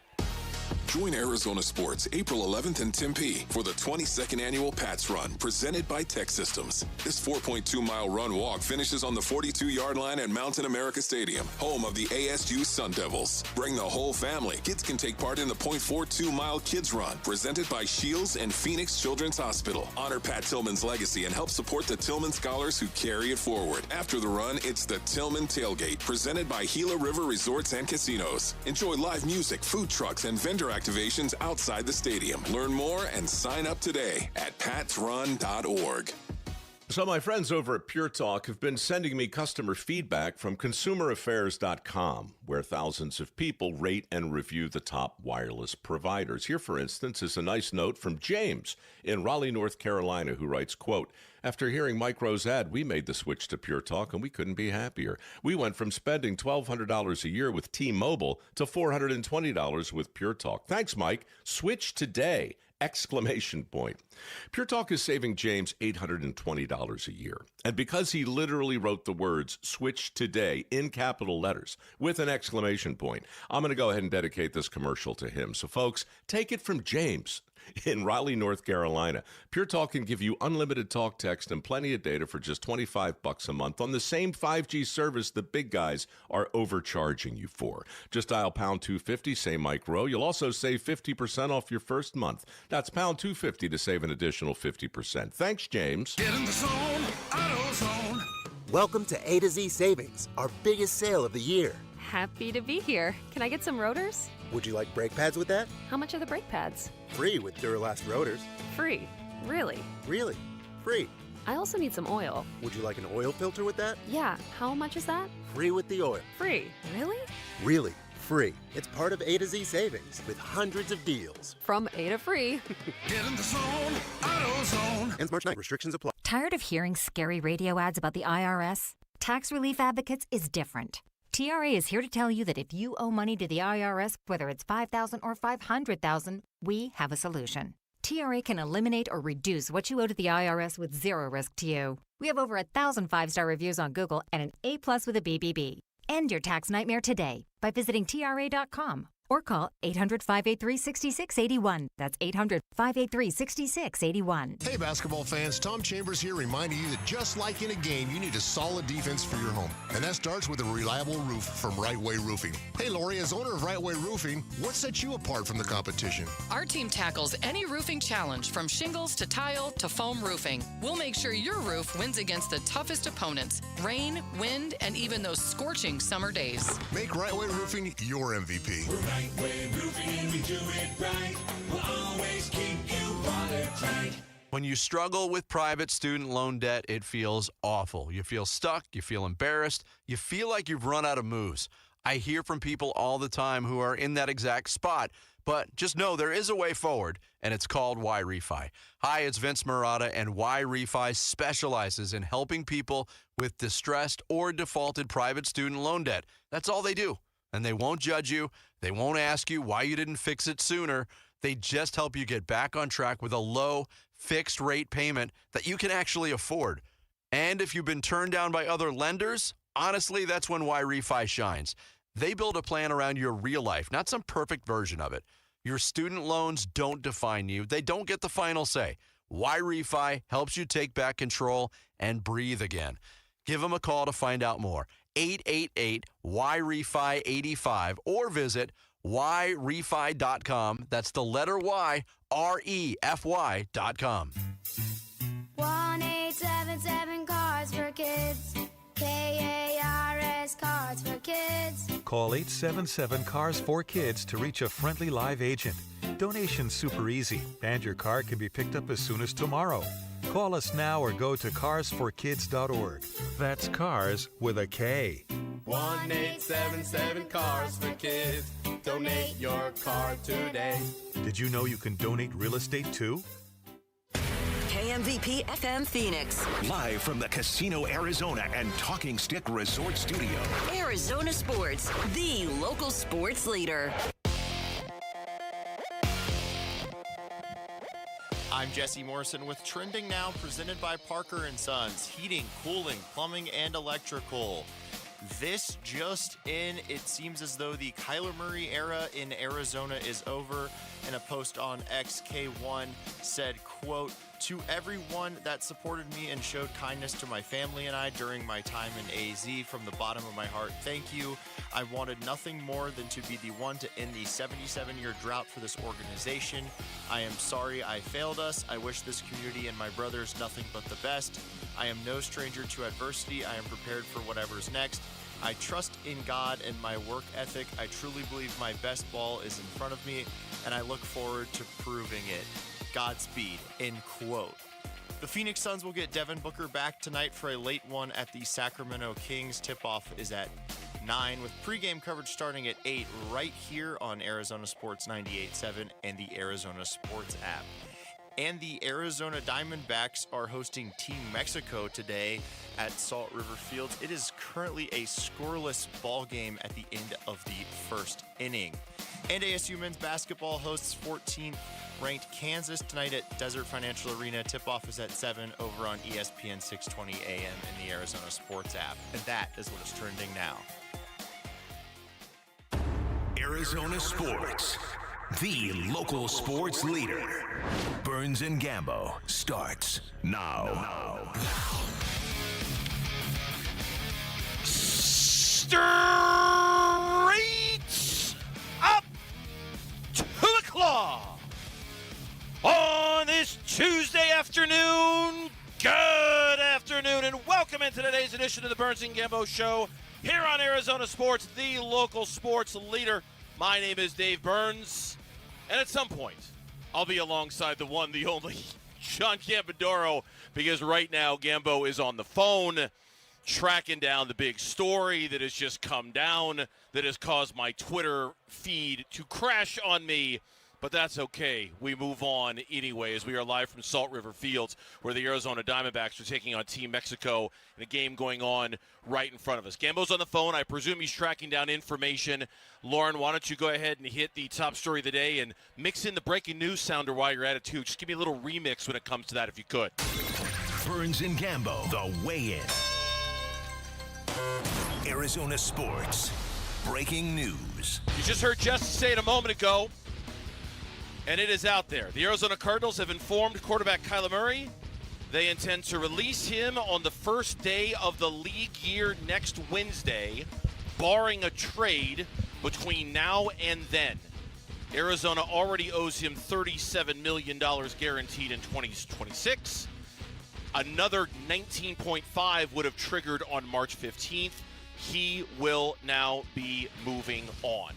Join Arizona Sports April 11th in Tempe for the 22nd annual Pats Run, presented by Tech Systems. This 4.2-mile run-walk finishes on the 42-yard line at Mountain America Stadium, home of the ASU Sun Devils. Bring the whole family. Kids can take part in the 0.42-mile Kids Run, presented by Shields and Phoenix Children's Hospital. Honor Pat Tillman's legacy and help support the Tillman scholars who carry it forward. After the run, it's the Tillman Tailgate, presented by Gila River Resorts and Casinos. Enjoy live music, food trucks, and vendor activations outside the stadium. Learn more and sign up today at patsrun.org. So my friends over at Pure Talk have been sending me customer feedback from consumeraffairs.com, where thousands of people rate and review the top wireless providers. Here, for instance, is a nice note from James in Raleigh, North Carolina, who writes, quote, "After hearing Mike Rowe's ad, we made the switch to Pure Talk, and we couldn't be happier. We went from spending $1,200 a year with T-Mobile to $420 with Pure Talk. Thanks, Mike. Switch today!" Exclamation point. Pure Talk is saving James $820 a year. And because he literally wrote the words "switch today" in capital letters with an exclamation point, I'm going to go ahead and dedicate this commercial to him. So folks, take it from James in Raleigh, North Carolina. Pure Talk can give you unlimited talk, text, and plenty of data for just $25 a month on the same 5G service the big guys are overcharging you for. Just dial pound 250, say Mike Rowe. You'll also save 50% off your first month. That's pound 250 to save an additional 50%. Thanks, James. Get in the zone, AutoZone. Welcome to A to Z Savings, our biggest sale of the year. Happy to be here. Can I get some rotors? Would you like brake pads with that? How much are the brake pads? Free with Duralast rotors. Free. Really? Really? Free. I also need some oil. Would you like an oil filter with that? Yeah. How much is that? Free with the oil. Free. Really? Really. Free. It's part of A to Z Savings with hundreds of deals. From A to free. Get in the zone, AutoZone. Ends March 9th. Restrictions apply. Tired of hearing scary radio ads about the IRS? Tax Relief Advocates is different. TRA is here to tell you that if you owe money to the IRS, whether it's $5,000 or $500,000, we have a solution. TRA can eliminate or reduce what you owe to the IRS with zero risk to you. We have over 1,000 5-star reviews on Google and an A+ with a BBB. End your tax nightmare today by visiting TRA.com or call 800-583-6681. That's 800-583-6681. Hey, basketball fans, Tom Chambers here reminding you that just like in a game, you need a solid defense for your home. And that starts with a reliable roof from Right Way Roofing. Hey, Lori, as owner of Right Way Roofing, what sets you apart from the competition? Our team tackles any roofing challenge from shingles to tile to foam roofing. We'll make sure your roof wins against the toughest opponents, rain, wind, and even those scorching summer days. Make Right Way Roofing your MVP. Right Way Roofing, we do it right. We'll always keep you watertight. When you struggle with private student loan debt, it feels awful. You feel stuck, you feel embarrassed, you feel like you've run out of moves. I hear from people all the time who are in that exact spot, but just know there is a way forward, and it's called Y-Refi. Hi, it's Vince Marotta, and Y-Refi specializes in helping people with distressed or defaulted private student loan debt. That's all they do. And they won't judge you. They won't ask you why you didn't fix it sooner. They just help you get back on track with a low, fixed rate payment that you can actually afford. And if you've been turned down by other lenders, honestly, that's when Y-Refi shines. They build a plan around your real life, not some perfect version of it. Your student loans don't define you. They don't get the final say. Y-Refi helps you take back control and breathe again. Give them a call to find out more. 888-Y-REFI-85 or visit YREFI.com. That's the letter Y, REFY.com. 1-877 Cards for Kids. KARS Cards for Kids. Call 877 Cars for Kids to reach a friendly live agent. Donation's super easy, and your car can be picked up as soon as tomorrow. Call us now or go to carsforkids.org. That's cars with a K. 1-877 Cars for Kids. Donate your car today. Did you know you can donate real estate too? KMVP FM Phoenix. Live from the Casino Arizona and Talking Stick Resort Studio. Arizona Sports, the local sports leader. I'm Jesse Morrison with Trending Now, presented by Parker & Sons. Heating, cooling, plumbing, and electrical. This just in, it seems as though the Kyler Murray era in Arizona is over. In a post on XK1 said, quote, "To everyone that supported me and showed kindness to my family and I during my time in AZ, from the bottom of my heart, thank you. I wanted nothing more than to be the one to end the 77-year drought for this organization. I am sorry I failed us. I wish this community and my brothers nothing but the best. I am no stranger to adversity. I am prepared for whatever's next. I trust in God and my work ethic. I truly believe my best ball is in front of me, and I look forward to proving it. Godspeed," end quote. The Phoenix Suns will get Devin Booker back tonight for a late one at the Sacramento Kings. Tip-off is at 9, with pregame coverage starting at 8 right here on Arizona Sports 98.7 and the Arizona Sports app. And the Arizona Diamondbacks are hosting Team Mexico today at Salt River Fields. It is currently a scoreless ball game at the end of the first inning. And ASU men's basketball hosts 14th ranked Kansas tonight at Desert Financial Arena. Tip-off is at 7 over on ESPN 620 AM and the Arizona Sports app. And that is what is trending now. Arizona Sports, the local sports leader. Burns and Gambo starts now. Straight up to the claw on this Tuesday afternoon. Good afternoon and welcome into today's edition of the Burns and Gambo Show here on Arizona Sports, the local sports leader. My name is Dave Burns, and at some point I'll be alongside the one, the only, John Campodoro, because right now Gambo is on the phone tracking down the big story that has just come down that has caused my Twitter feed to crash on me. But that's okay. We move on anyway as we are live from Salt River Fields, where the Arizona Diamondbacks are taking on Team Mexico in a game going on right in front of us. Gambo's on the phone. I presume he's tracking down information. Lauren, why don't you go ahead and hit the top story of the day and mix in the breaking news sounder while you're at it, too. Just give me a little remix when it comes to that, if you could. Burns and Gambo, the weigh-in. Arizona Sports, breaking news. You just heard Jesse say it a moment ago, and it is out there. The Arizona Cardinals have informed quarterback Kyler Murray they intend to release him on the first day of the league year next Wednesday, barring a trade between now and then. Arizona already owes him $37 million guaranteed in 2026. Another 19.5 would have triggered on March 15th. He will now be moving on.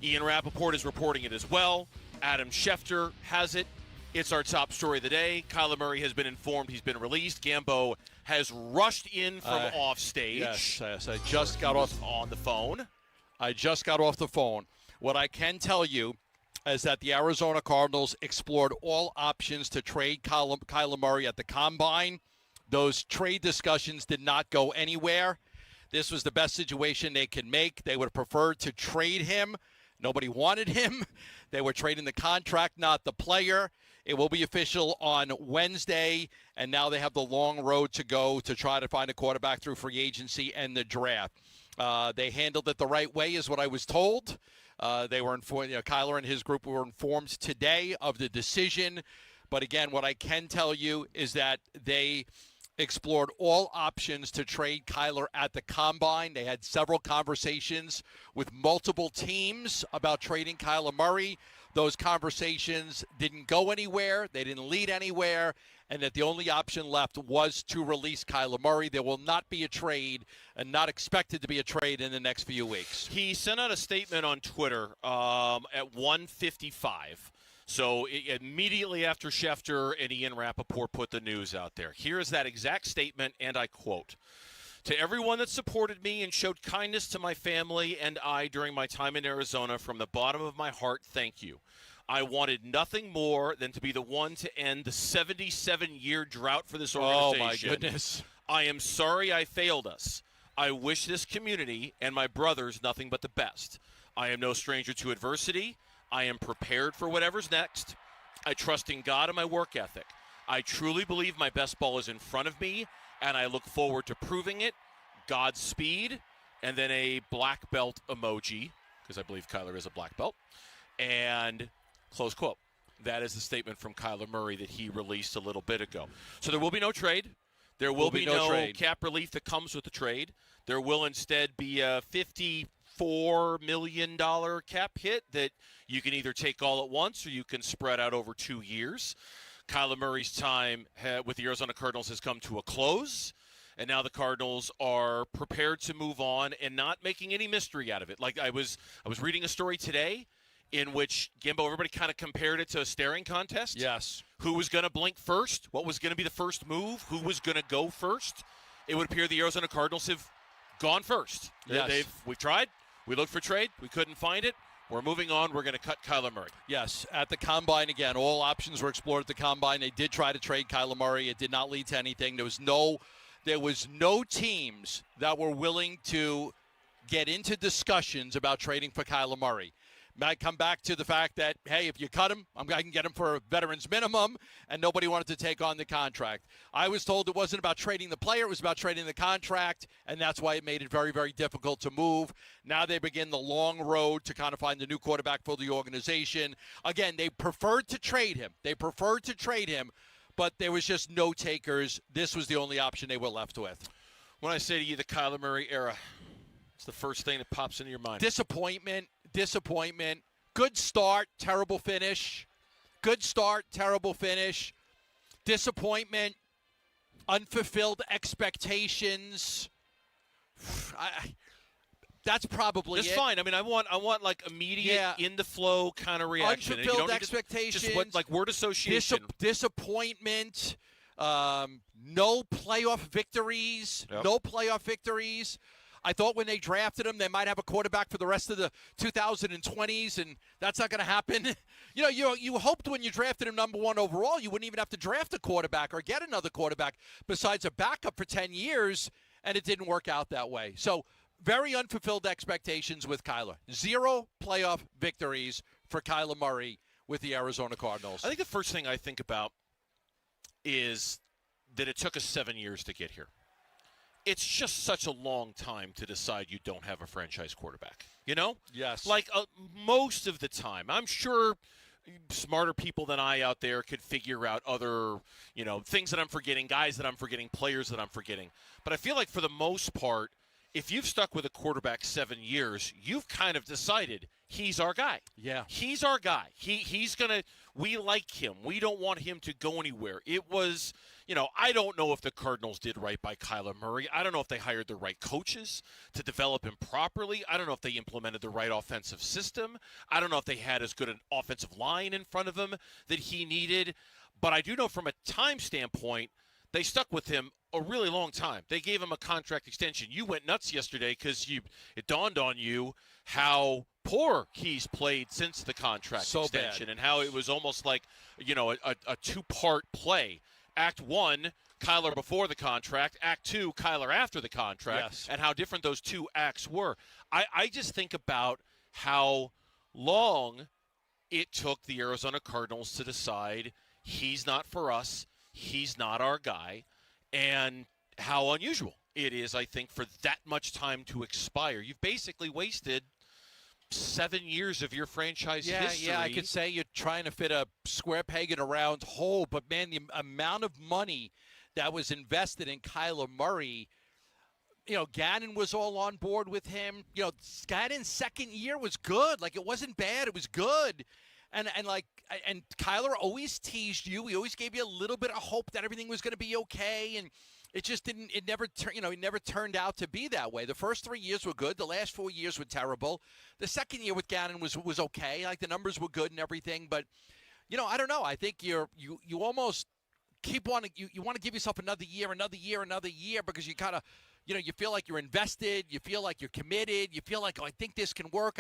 Ian Rappaport is reporting it as well. Adam Schefter has it. It's our top story of the day. Kyler Murray has been informed he's been released. Gambo has rushed in from off stage. Yes, I just got off on the phone. I just got off the phone. What I can tell you is that the Arizona Cardinals explored all options to trade Kyler Murray at the Combine. Those trade discussions did not go anywhere. This was the best situation they could make. They would have preferred to trade him. Nobody wanted him. They were trading the contract, not the player. It will be official on Wednesday, and now they have the long road to go to try to find a quarterback through free agency and the draft. They handled it the right way, is what I was told. They were informed. Kyler and his group were informed today of the decision. But again, what I can tell you is that they explored all options to trade Kyler at the Combine. They had several conversations with multiple teams about trading Kyler Murray. Those conversations didn't go anywhere. They didn't lead anywhere. And that the only option left was to release Kyler Murray. There will not be a trade, and not expected to be a trade in the next few weeks. He sent out a statement on Twitter at 1:55. So immediately after Schefter and Ian Rappaport put the news out there. Here is that exact statement, and I quote, "To everyone that supported me and showed kindness to my family and I during my time in Arizona, from the bottom of my heart, thank you. I wanted nothing more than to be the one to end the 77-year drought for this organization. Oh, my goodness. I am sorry I failed us. I wish this community and my brothers nothing but the best. I am no stranger to adversity. I am prepared for whatever's next. I trust in God and my work ethic. I truly believe my best ball is in front of me, and I look forward to proving it. Godspeed, and then a black belt emoji, because I believe Kyler is a black belt, and close quote. That is the statement from Kyler Murray that he released a little bit ago. So there will be no trade. There will be no trade. Cap relief that comes with the trade. There will instead be a $54 million cap hit that you can either take all at once or you can spread out over 2 years. Kyler Murray's time with the Arizona Cardinals has come to a close, and now the Cardinals are prepared to move on and not making any mystery out of it. Like I was reading a story today in which, Gimbo, everybody kind of compared it to a staring contest. Yes. Who was going to blink first? What was going to be the first move? Who was going to go first? It would appear the Arizona Cardinals have gone first. Yes. We've tried. We looked for trade. We couldn't find it. We're moving on. We're going to cut Kyler Murray. Yes, at the Combine again. All options were explored at the Combine. They did try to trade Kyler Murray. It did not lead to anything. There was no teams that were willing to get into discussions about trading for Kyler Murray. Might come back to the fact that, hey, if you cut him, I can get him for a veteran's minimum, and nobody wanted to take on the contract. I was told it wasn't about trading the player, it was about trading the contract, and that's why it made it very, very difficult to move. Now they begin the long road to kind of find the new quarterback for the organization. Again, they preferred to trade him. But there was just no takers. This was the only option they were left with. When I say to you the Kyler Murray era, it's the first thing that pops into your mind. Disappointment. Good start, terrible finish. Disappointment. Unfulfilled expectations. That's probably It's it. fine. I mean, I want like immediate in the flow kind of reaction. Unfulfilled expectations. Just like word association. Disappointment. No playoff victories. Yep. No playoff victories. I thought when they drafted him, they might have a quarterback for the rest of the 2020s, and that's not going to happen. You hoped when you drafted him number 1 overall, you wouldn't even have to draft a quarterback or get another quarterback besides a backup for 10 years, and it didn't work out that way. So very unfulfilled expectations with Kyler. 0 playoff victories for Kyler Murray with the Arizona Cardinals. I think the first thing I think about is that it took us 7 years to get here. It's just such a long time to decide you don't have a franchise quarterback, you know? Yes. Like most of the time. I'm sure smarter people than I out there could figure out other, things that I'm forgetting, guys that I'm forgetting, players that I'm forgetting. But I feel like for the most part, if you've stuck with a quarterback 7 years, you've kind of decided he's our guy. Yeah. He's our guy. He's going to – we like him. We don't want him to go anywhere. It was – I don't know if the Cardinals did right by Kyler Murray. I don't know if they hired the right coaches to develop him properly. I don't know if they implemented the right offensive system. I don't know if they had as good an offensive line in front of him that he needed. But I do know from a time standpoint, they stuck with him a really long time. They gave him a contract extension. You went nuts yesterday because it dawned on you how poor he's played since the contract extension and how it was almost like, a two-part play. Act 1, Kyler before the contract. Act 2, Kyler after the contract, and how different those two acts were. I just think about how long it took the Arizona Cardinals to decide he's not for us, he's not our guy, and how unusual it is, I think, for that much time to expire. You've basically wasted 7 years of your franchise history. Yeah, I could say you're trying to fit a square peg in a round hole, but, man, the amount of money that was invested in Kyler Murray, Gannon was all on board with him. Gannon's second year was good. Like, it wasn't bad. It was good. And Kyler always teased you. He always gave you a little bit of hope that everything was going to be okay, and it just didn't. It never turned out to be that way. The first 3 years were good. The last 4 years were terrible. The second year with Gannon was okay. Like, the numbers were good and everything. But, I don't know. I think you almost keep wanting. You want to give yourself another year because you kind of, you feel like you're invested. You feel like you're committed. You feel like, I think this can work.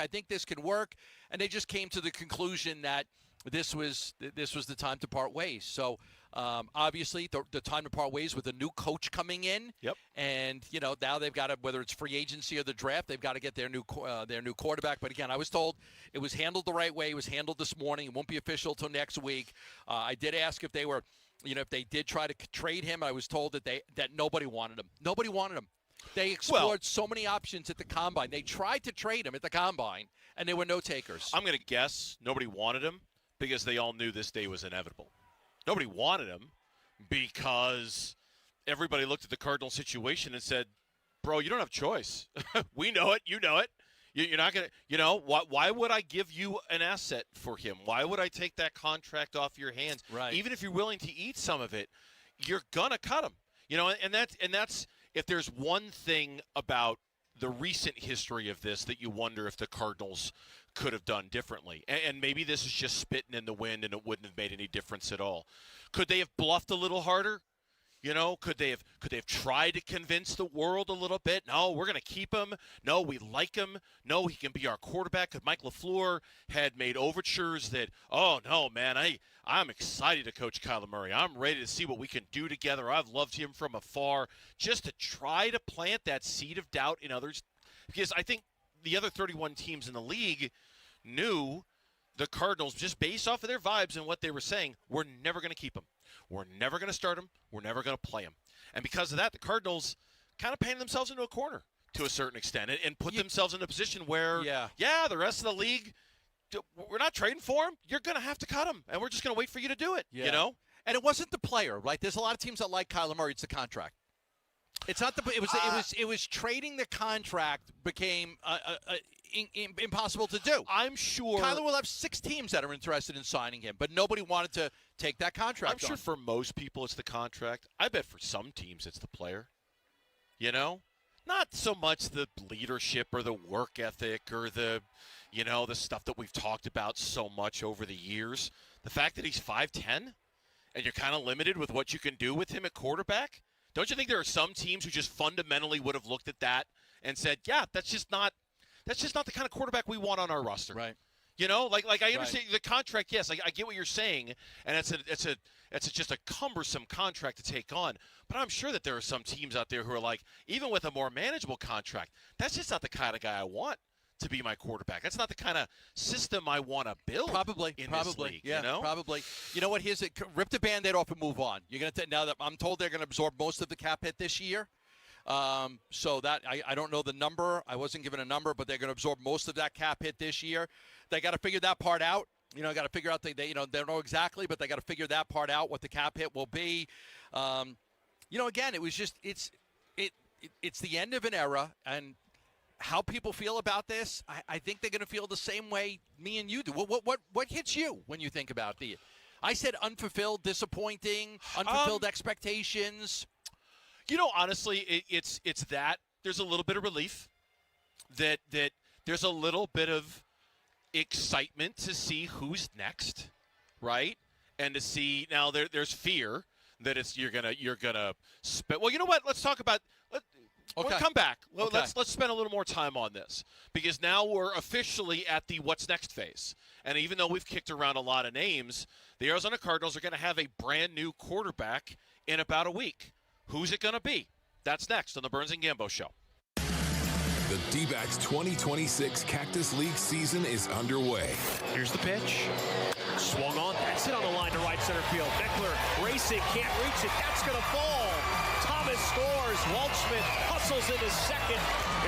And they just came to the conclusion that this was the time to part ways. So. Obviously, the time to part ways with a new coach coming in. Yep. And, now they've got to, whether it's free agency or the draft, they've got to get their new quarterback. But, again, I was told it was handled the right way. It was handled this morning. It won't be official till next week. I did ask if they were, if they did try to trade him. I was told that nobody wanted him. Nobody wanted him. They explored so many options at the Combine. They tried to trade him at the Combine, and there were no takers. I'm going to guess nobody wanted him because they all knew this day was inevitable. Nobody wanted him because everybody looked at the Cardinal situation and said, bro, you don't have a choice. We know it. You know it. You're not going to, why would I give you an asset for him? Why would I take that contract off your hands? Right. Even if you're willing to eat some of it, you're going to cut him. And that's if there's one thing about the recent history of this that you wonder if the Cardinals could have done differently. And maybe this is just spitting in the wind and it wouldn't have made any difference at all. Could they have bluffed a little harder? Could they have tried to convince the world a little bit? No, we're going to keep him. No, we like him. No, he can be our quarterback. Could Mike LaFleur had made overtures that, oh, no, man, I'm excited to coach Kyler Murray. I'm ready to see what we can do together. I've loved him from afar. Just to try to plant that seed of doubt in others. Because I think the other 31 teams in the league knew the Cardinals, just based off of their vibes and what they were saying, we're never going to keep him. We're never going to start him. We're never going to play him. And because of that, the Cardinals kind of painted themselves into a corner to a certain extent and put themselves in a position where, the rest of the league, we're not trading for him. You're going to have to cut him, and we're just going to wait for you to do it, And it wasn't the player, right? There's a lot of teams that like Kyler Murray. It's the contract. It's not it was trading the contract became impossible to do. I'm sure Kyler will have 6 teams that are interested in signing him, but nobody wanted to take that contract. I'm sure for most people it's the contract. I bet for some teams it's the player. Not so much the leadership or the work ethic or the stuff that we've talked about so much over the years. The fact that he's 5'10", and you're kind of limited with what you can do with him at quarterback. Don't you think there are some teams who just fundamentally would have looked at that and said, yeah, that's just not the kind of quarterback we want on our roster. Right. I understand the contract. Yes, I get what you're saying, and it's just a cumbersome contract to take on. But I'm sure that there are some teams out there who are like, even with a more manageable contract, that's just not the kind of guy I want to be my quarterback. That's not the kind of system I want to build. Probably. This league, Probably. You know what? Rip the Band-Aid off and move on. You're going to now that I'm told they're going to absorb most of the cap hit this year. So that I don't know the number. I wasn't given a number, but they're going to absorb most of that cap hit this year. They got to figure that part out. Got to figure out they don't know exactly, but they got to figure that part out, what the cap hit will be. Again, it was just it's the end of an era, and how people feel about this, I think they're going to feel the same way me and you do. What hits you when you think about it? I said unfulfilled, disappointing, unfulfilled expectations. Honestly, it's that. There's a little bit of relief that there's a little bit of excitement to see who's next, right? And to see now there's fear that you're gonna spend. Well, you know what? Let's talk about. We'll come back. Well, okay. Let's spend a little more time on this because now we're officially at the what's next phase. And even though we've kicked around a lot of names, the Arizona Cardinals are going to have a brand new quarterback in about a week. Who's it going to be? That's next on the Burns and Gambo Show. The D-backs 2026 Cactus League season is underway. Here's the pitch. Swung on. That's it on the line to right center field. Beckler racing, can't reach it. That's going to fall. Thomas scores. Waldschmidt hustles into second.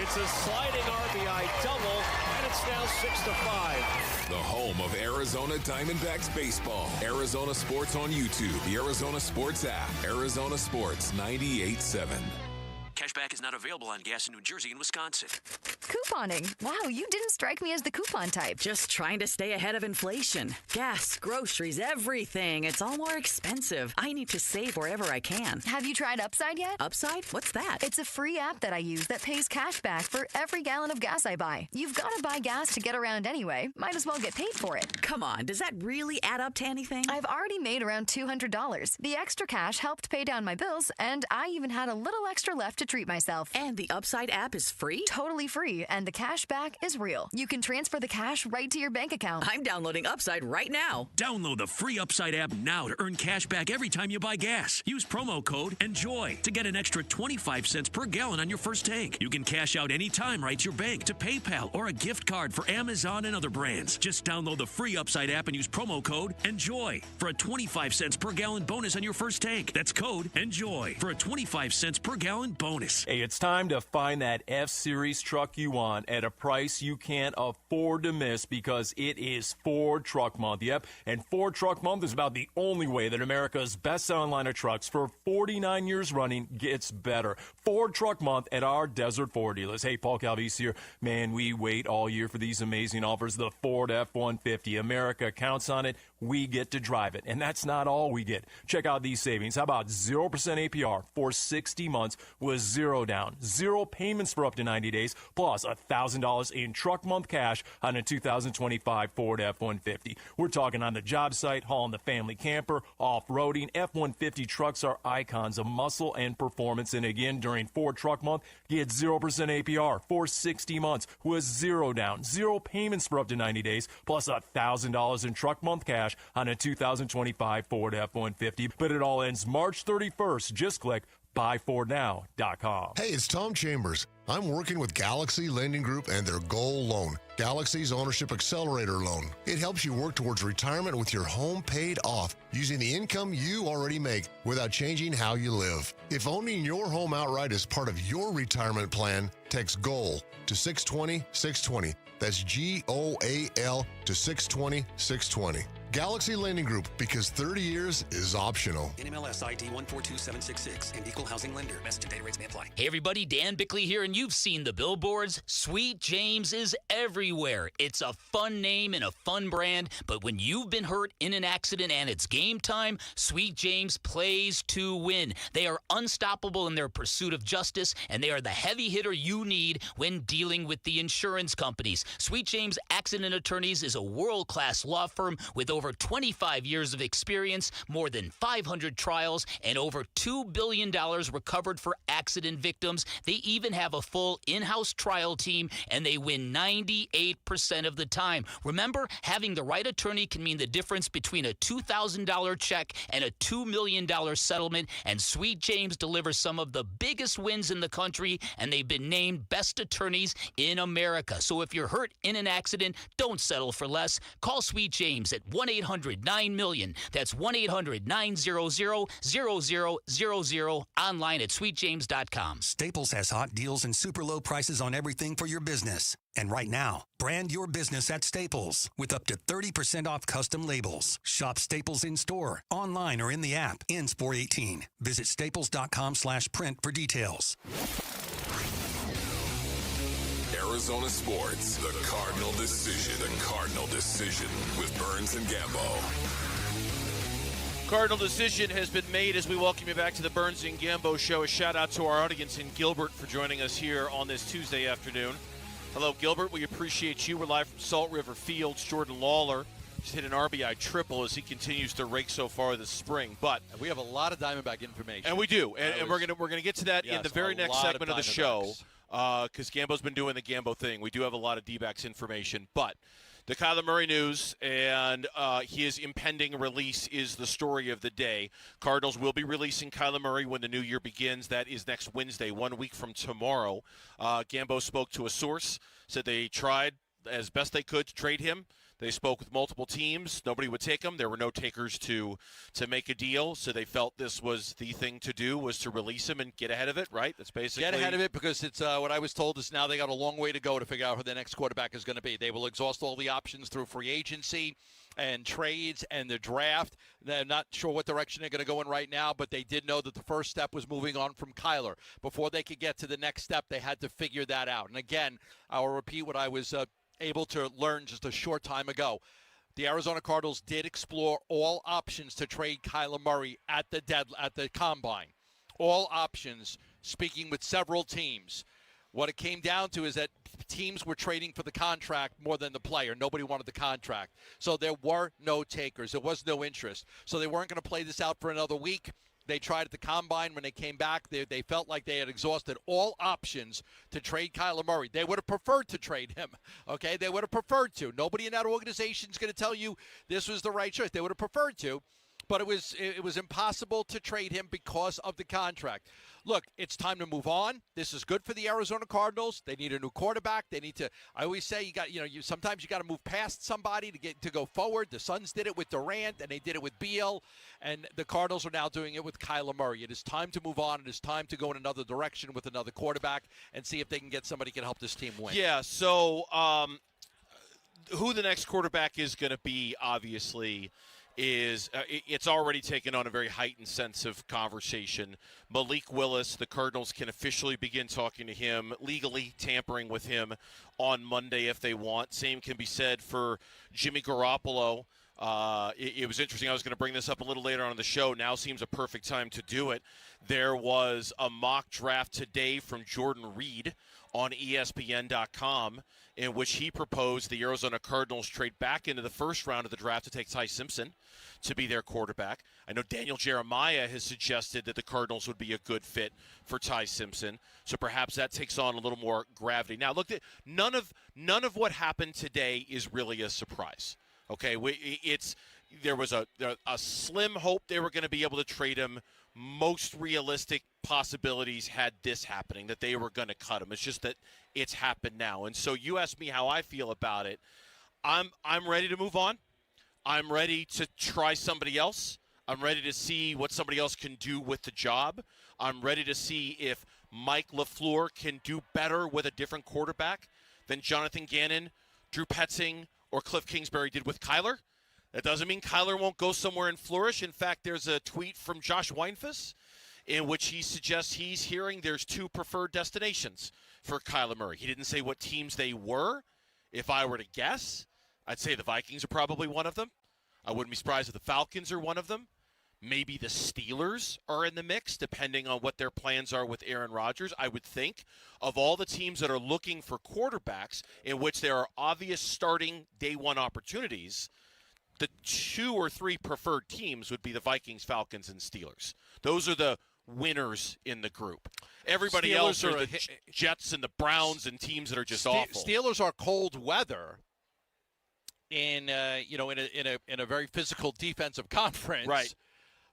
It's a sliding RBI double, and it's now 6-5. The home of Arizona Diamondbacks baseball. Arizona Sports on YouTube. The Arizona Sports app. Arizona Sports 98.7. Cashback is not available on gas in New Jersey and Wisconsin. Couponing. Wow, you didn't strike me as the coupon type. Just trying to stay ahead of inflation. Gas, groceries, everything. It's all more expensive. I need to save wherever I can. Have you tried Upside yet? Upside? What's that? It's a free app that I use that pays cash back for every gallon of gas I buy. You've got to buy gas to get around anyway. Might as well get paid for it. Come on, does that really add up to anything? I've already made around $200. The extra cash helped pay down my bills, and I even had a little extra left to treat myself. And the Upside app is free? Totally free, and the cash back is real. You can transfer the cash right to your bank account. I'm downloading Upside right now. Download the free Upside app now to earn cash back every time you buy gas. Use promo code ENJOY to get an extra 25 cents per gallon on your first tank. You can cash out anytime right to your bank, to PayPal, or a gift card for Amazon and other brands. Just download the free Upside app and use promo code ENJOY for a 25 cents per gallon bonus on your first tank. That's code ENJOY for a 25 cents per gallon bonus. bonus. Hey, it's time to find that F-Series truck you want at a price you can't afford to miss because it is Ford Truck Month. Yep, and Ford Truck Month is about the only way that America's best-selling line of trucks for 49 years running gets better. Ford Truck Month at our Desert Ford dealers. Hey, Paul Calvise here. Man, we wait all year for these amazing offers. The Ford F-150. America counts on it. We get to drive it. And that's not all we get. Check out these savings. How about 0% APR for 60 months with zero down, zero payments for up to 90 days, plus $1,000 in truck month cash on a 2025 Ford F-150. We're talking on the job site, hauling the family camper, off-roading. F-150 trucks are icons of muscle and performance. And again, during Ford Truck Month, get 0% APR for 60 months with zero down, zero payments for up to 90 days, plus $1,000 in truck month cash on a 2025 Ford F-150. But it all ends March 31st. Just click buyfordnow.com. Hey, it's Tom Chambers. I'm working with Galaxy Lending Group and their Goal Loan, Galaxy's Ownership Accelerator Loan. It helps you work towards retirement with your home paid off using the income you already make without changing how you live. If owning your home outright is part of your retirement plan, text GOAL to 620-620. That's GOAL to 620-620. Galaxy Lending Group, because 30 years is optional. NMLS ID 142766 and equal housing lender. Message and data rates may apply. Hey everybody, Dan Bickley here, and you've seen the billboards. Sweet James is everywhere. It's a fun name and a fun brand, but when you've been hurt in an accident and it's game time, Sweet James plays to win. They are unstoppable in their pursuit of justice, and they are the heavy hitter you need when dealing with the insurance companies. Sweet James Accident Attorneys is a world-class law firm with over 25 years of experience, more than 500 trials, and over $2 billion recovered for accident victims. They even have a full in-house trial team, and they win 98% of the time. Remember, having the right attorney can mean the difference between a $2,000 check and a $2 million settlement, and Sweet James delivers some of the biggest wins in the country, and they've been named best attorneys in America. So if you're hurt in an accident, don't settle for less. Call Sweet James at 1-800-9-MILLION. That's 1-800-900-0000, online at sweetjames.com. Staples has hot deals and super low prices on everything for your business. And right now, brand your business at Staples with up to 30% off custom labels. Shop Staples in store, online, or in the app. Ends 4/18. Visit staples.com/print for details. Arizona Sports, the Cardinal Decision. The Cardinal Decision with Burns and Gambo. Cardinal Decision has been made as we welcome you back to the Burns and Gambo Show. A shout out to our audience in Gilbert for joining us here on this Tuesday afternoon. Hello, Gilbert. We appreciate you. We're live from Salt River Fields. Jordan Lawler just hit an RBI triple as he continues to rake so far this spring. But we have a lot of Diamondback information, and we do, and we're gonna get to that in the very next segment of the show. Because Gambo's been doing the Gambo thing. We do have a lot of D-backs information, but the Kyler Murray news and his impending release is the story of the day. Cardinals will be releasing Kyler Murray when the new year begins. That is next Wednesday, 1 week from tomorrow. Gambo spoke to a source, said they tried as best they could to trade him. They spoke with multiple teams. Nobody would take him. There were no takers to make a deal, so they felt this was the thing to do, was to release him and get ahead of it, right? That's basically... Get ahead of it, because it's what I was told is now they got a long way to go to figure out who the next quarterback is going to be. They will exhaust all the options through free agency and trades and the draft. They're not sure what direction they're going to go in right now, but they did know that the first step was moving on from Kyler. Before they could get to the next step, they had to figure that out. And again, I'll repeat what I was... able to learn just a short time ago. The Arizona Cardinals did explore all options to trade Kyler Murray at the combine. All options, speaking with several teams. What it came down to is that teams were trading for the contract more than the player. Nobody wanted the contract. So there were no takers. There was no interest. So they weren't going to play this out for another week. They tried at the combine. When they came back, they felt like they had exhausted all options to trade Kyler Murray. They would have preferred to trade him, okay? They would have preferred to. Nobody in that organization is going to tell you this was the right choice. They would have preferred to. But it was impossible to trade him because of the contract. Look, it's time to move on. This is good for the Arizona Cardinals. They need a new quarterback. They need to. I always say sometimes you got to move past somebody to go forward. The Suns did it with Durant, and they did it with Beal, and the Cardinals are now doing it with Kyler Murray. It is time to move on. It is time to go in another direction with another quarterback and see if they can get somebody who can help this team win. Yeah. So, who the next quarterback is going to be, obviously, is it's already taken on a very heightened sense of conversation. Malik Willis, the Cardinals can officially begin talking to him, legally tampering with him on Monday if they want. Same can be said for Jimmy Garoppolo. It was interesting. I was going to bring this up a little later on in the show. Now seems a perfect time to do it. There was a mock draft today from Jordan Reed on ESPN.com in which he proposed the Arizona Cardinals trade back into the first round of the draft to take Ty Simpson to be their quarterback. I know Daniel Jeremiah has suggested that the Cardinals would be a good fit for Ty Simpson, so perhaps that takes on a little more gravity. Now, look, none of what happened today is really a surprise. Okay, there was a slim hope they were going to be able to trade him. Most realistic possibilities had this happening, that they were going to cut him. It's just that it's happened now. And so you asked me how I feel about it. I'm ready to move on. I'm ready to try somebody else. I'm ready to see what somebody else can do with the job. I'm ready to see if Mike LaFleur can do better with a different quarterback than Jonathan Gannon, Drew Petzing, or Cliff Kingsbury did with Kyler. That doesn't mean Kyler won't go somewhere and flourish. In fact, there's a tweet from Josh Weinfuss in which he suggests he's hearing there's two preferred destinations for Kyler Murray. He didn't say what teams they were. If I were to guess, I'd say the Vikings are probably one of them. I wouldn't be surprised if the Falcons are one of them. Maybe the Steelers are in the mix, depending on what their plans are with Aaron Rodgers. I would think of all the teams that are looking for quarterbacks in which there are obvious starting day one opportunities, the 2 or 3 preferred teams would be the Vikings, Falcons, and Steelers. Those are the winners in the group. Everybody else are the Jets and the Browns and teams that are just awful. Steelers are cold weather in a very physical defensive conference. Right.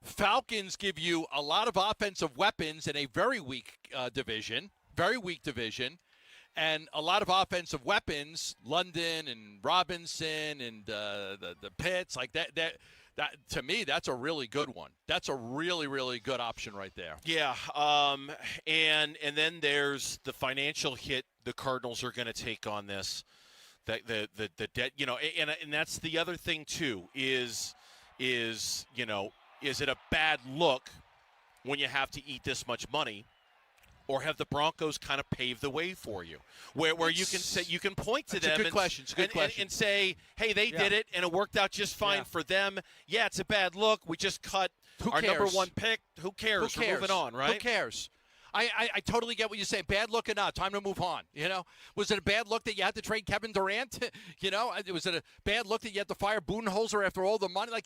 Falcons give you a lot of offensive weapons in a very weak division, and a lot of offensive weapons, London and Robinson and the Pitts, like that. That to me, that's a really good one. That's a really, really good option right there. Yeah, and then there's the financial hit the Cardinals are going to take on this. The debt, and that's the other thing too is it a bad look when you have to eat this much money? Or have the Broncos kind of paved the way for you, where you can say, you can point to them and say, hey, they did it and it worked out just fine for them. Yeah, it's a bad look. We just cut our number 1 pick. Who cares? We're moving on, right? Who cares? I totally get what you say. Bad look or not, time to move on. Was it a bad look that you had to trade Kevin Durant? Was it a bad look that you had to fire Budenholzer after all the money? Like,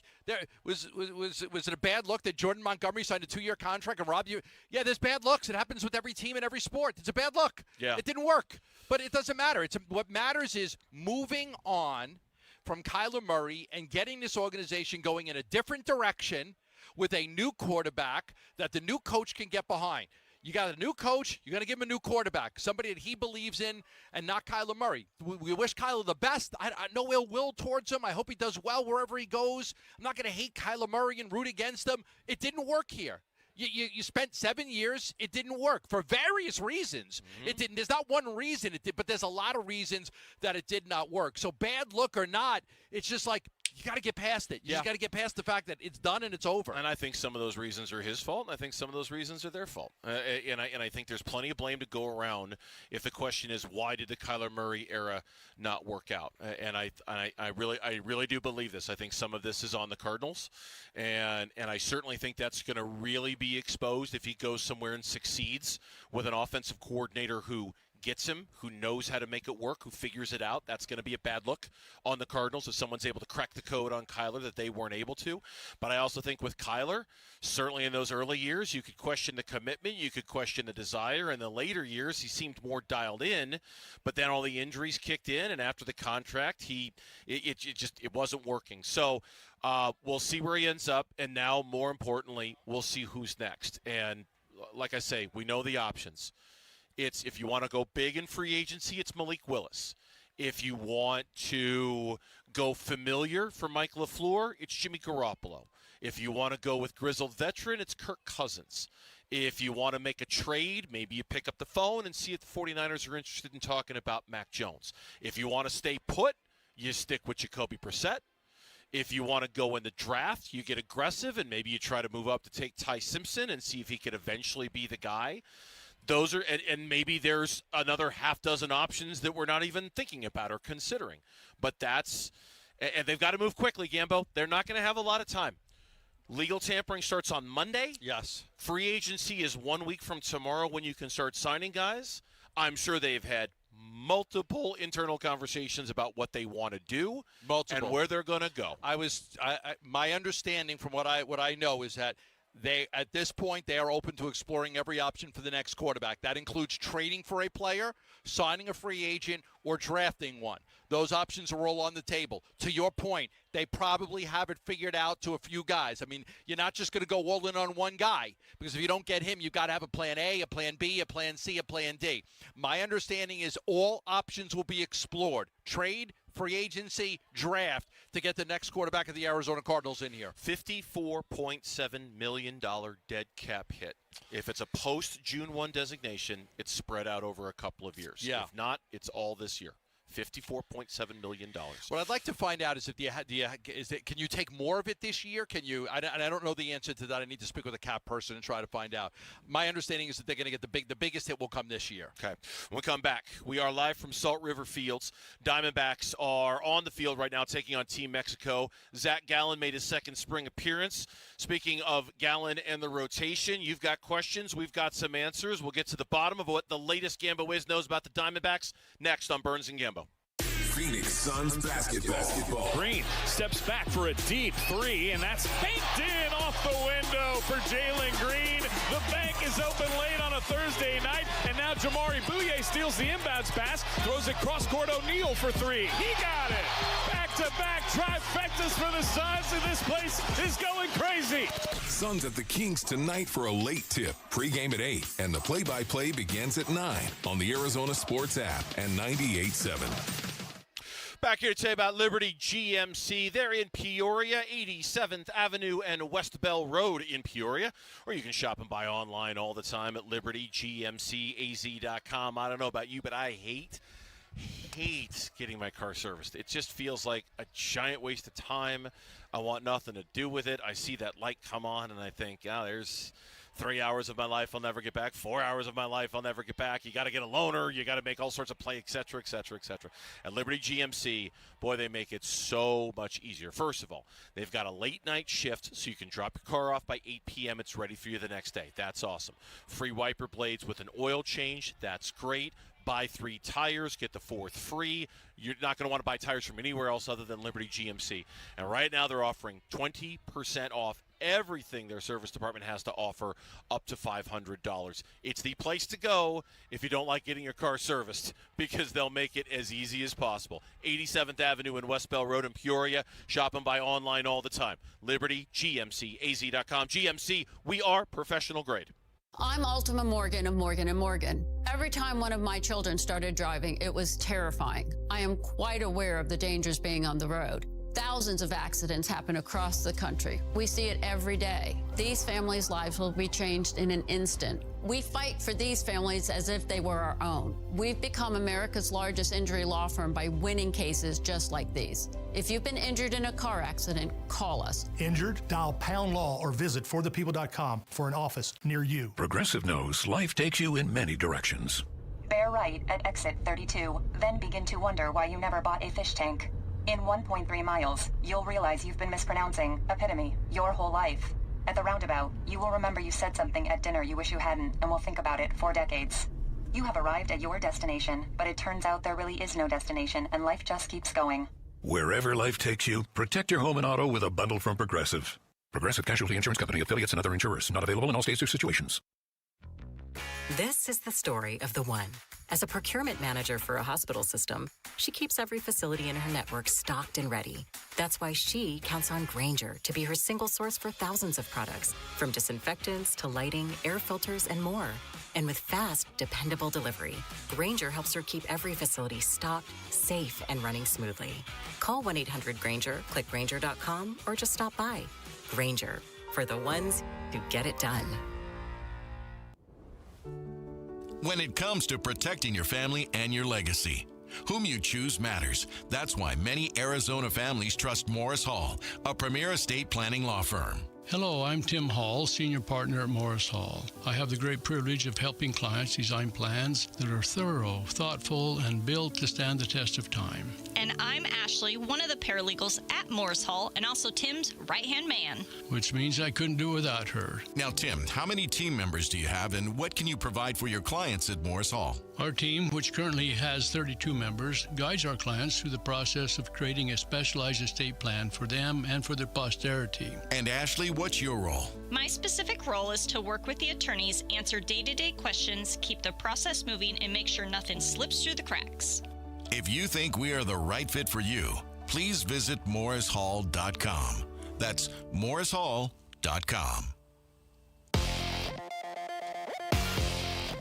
was it a bad look that Jordan Montgomery signed a 2-year contract and robbed you? Yeah, there's bad looks. It happens with every team in every sport. It's a bad look. Yeah. It didn't work, but it doesn't matter. What matters is moving on from Kyler Murray and getting this organization going in a different direction with a new quarterback that the new coach can get behind. You got a new coach. You're going to give him a new quarterback, somebody that he believes in, and not Kyler Murray. We wish Kyler the best. I no ill will towards him. I hope he does well wherever he goes. I'm not going to hate Kyler Murray and root against him. It didn't work here. You spent 7 years. It didn't work for various reasons. Mm-hmm. It didn't. There's not one reason it did, but there's a lot of reasons that it did not work. So bad look or not, it's just like you got to get past it. You just got to get past the fact that it's done and it's over. And I think some of those reasons are his fault, and I think some of those reasons are their fault. And I think there's plenty of blame to go around if the question is why did the Kyler Murray era not work out? And I really do believe this. I think some of this is on the Cardinals, and I certainly think that's going to really be exposed if he goes somewhere and succeeds with an offensive coordinator who gets him, who knows how to make it work, who figures it out. That's going to be a bad look on the Cardinals if someone's able to crack the code on Kyler that they weren't able to. But I also think with Kyler, certainly in those early years, you could question the commitment, you could question the desire. In the later years, he seemed more dialed in, but then all the injuries kicked in, and after the contract, it wasn't working. So we'll see where he ends up, and now, more importantly, we'll see who's next. And like I say, we know the options. It's if you want to go big in free agency, it's Malik Willis. If you want to go familiar for Mike LaFleur, it's Jimmy Garoppolo. If you want to go with grizzled veteran, it's Kirk Cousins. If you want to make a trade, maybe you pick up the phone and see if the 49ers are interested in talking about Mac Jones. If you want to stay put, you stick with Jacoby Brissett. If you want to go in the draft, you get aggressive and maybe you try to move up to take Ty Simpson and see if he could eventually be the guy. Those are, and maybe there's another half dozen options that we're not even thinking about or considering. But and they've got to move quickly, Gambo. They're not going to have a lot of time. Legal tampering starts on Monday. Yes. Free agency is 1 week from tomorrow when you can start signing guys. I'm sure they've had multiple internal conversations about what they want to do and where they're going to go. My understanding from what I know is that they, at this point, they are open to exploring every option for the next quarterback. That includes trading for a player, signing a free agent, or drafting one. Those options are all on the table. To your point, they probably have it figured out to a few guys. I mean, you're not just going to go all in on one guy, because if you don't get him, you've got to have a plan A, a plan B, a plan C, a plan D. My understanding is all options will be explored. Trade, free agency, draft, to get the next quarterback of the Arizona Cardinals in here. $54.7 million dead cap hit. If it's a post-June 1 designation, it's spread out over a couple of years. Yeah. If not, it's all this year. $54.7 million. What I'd like to find out is can you take more of it this year? Can you? I don't know the answer to that. I need to speak with a cap person and try to find out. My understanding is that they're going to get the biggest hit will come this year. Okay. When we come back, we are live from Salt River Fields. Diamondbacks are on the field right now taking on Team Mexico. Zach Gallen made his second spring appearance. Speaking of Gallen and the rotation, you've got questions. We've got some answers. We'll get to the bottom of what the latest Gambo Wiz knows about the Diamondbacks next on Burns and Gambo. Phoenix Suns basketball. Green steps back for a deep three, and that's banked in off the window for Jalen Green. The bank is open late on a Thursday night, and now Jamari Bouye steals the inbounds pass, throws it cross-court O'Neal for three. He got it. Back-to-back trifectas for the Suns, and this place is going crazy. Suns at the Kings tonight for a late tip. Pre-game at 8, and the play-by-play begins at 9 on the Arizona Sports app and 98.7. Back here to tell you about Liberty GMC. They're in Peoria, 87th Avenue and West Bell Road in Peoria. Or you can shop and buy online all the time at libertygmcaz.com. I don't know about you, but I hate getting my car serviced. It just feels like a giant waste of time. I want nothing to do with it. I see that light come on, and I think, there's 3 hours of my life I'll never get back, 4 hours of my life I'll never get back. You got to get a loaner. You got to make all sorts of play, et cetera, et cetera, et cetera. At Liberty GMC, boy, they make it so much easier. First of all, they've got a late-night shift, so you can drop your car off by 8 p.m. It's ready for you the next day. That's awesome. Free wiper blades with an oil change. That's great. Buy 3 tires, get the 4th free. You're not going to want to buy tires from anywhere else other than Liberty GMC. And right now they're offering 20% off everything their service department has to offer, up to $500. It's the place to go if you don't like getting your car serviced, because they'll make it as easy as possible. 87th Avenue and West Bell Road in Peoria. Shop and buy online all the time. LibertyGMCAZ.com. GMC, we are professional grade. I'm Ultima Morgan of Morgan & Morgan. Every time one of my children started driving, it was terrifying. I am quite aware of the dangers being on the road. Thousands of accidents happen across the country. We see it every day. These families' lives will be changed in an instant. We fight for these families as if they were our own. We've become America's largest injury law firm by winning cases just like these. If you've been injured in a car accident, call us. Injured? Dial # law or visit forthepeople.com for an office near you. Progressive knows life takes you in many directions. Bear right at exit 32, then begin to wonder why you never bought a fish tank. In 1.3 miles, you'll realize you've been mispronouncing epitome your whole life. At the roundabout, you will remember you said something at dinner you wish you hadn't, and will think about it for decades. You have arrived at your destination, but it turns out there really is no destination, and life just keeps going. Wherever life takes you, protect your home and auto with a bundle from Progressive. Progressive Casualty Insurance Company, affiliates, and other insurers. Not available in all states or situations. This is the story of the one. As a procurement manager for a hospital system, she keeps every facility in her network stocked and ready. That's why she counts on Grainger to be her single source for thousands of products, from disinfectants to lighting, air filters, and more. And with fast, dependable delivery, Grainger helps her keep every facility stocked, safe, and running smoothly. Call 1-800-GRAINGER, click Grainger.com, or just stop by. Grainger, for the ones who get it done. When it comes to protecting your family and your legacy, whom you choose matters. That's why many Arizona families trust Morris Hall, a premier estate planning law firm. Hello, I'm Tim Hall, Senior Partner at Morris Hall. I have the great privilege of helping clients design plans that are thorough, thoughtful, and built to stand the test of time. And I'm Ashley, one of the paralegals at Morris Hall, and also Tim's right-hand man. Which means I couldn't do without her. Now, Tim, how many team members do you have, and what can you provide for your clients at Morris Hall? Our team, which currently has 32 members, guides our clients through the process of creating a specialized estate plan for them and for their posterity. And Ashley, what's your role? My specific role is to work with the attorneys, answer day-to-day questions, keep the process moving, and make sure nothing slips through the cracks. If you think we are the right fit for you, please visit morrishall.com. That's morrishall.com.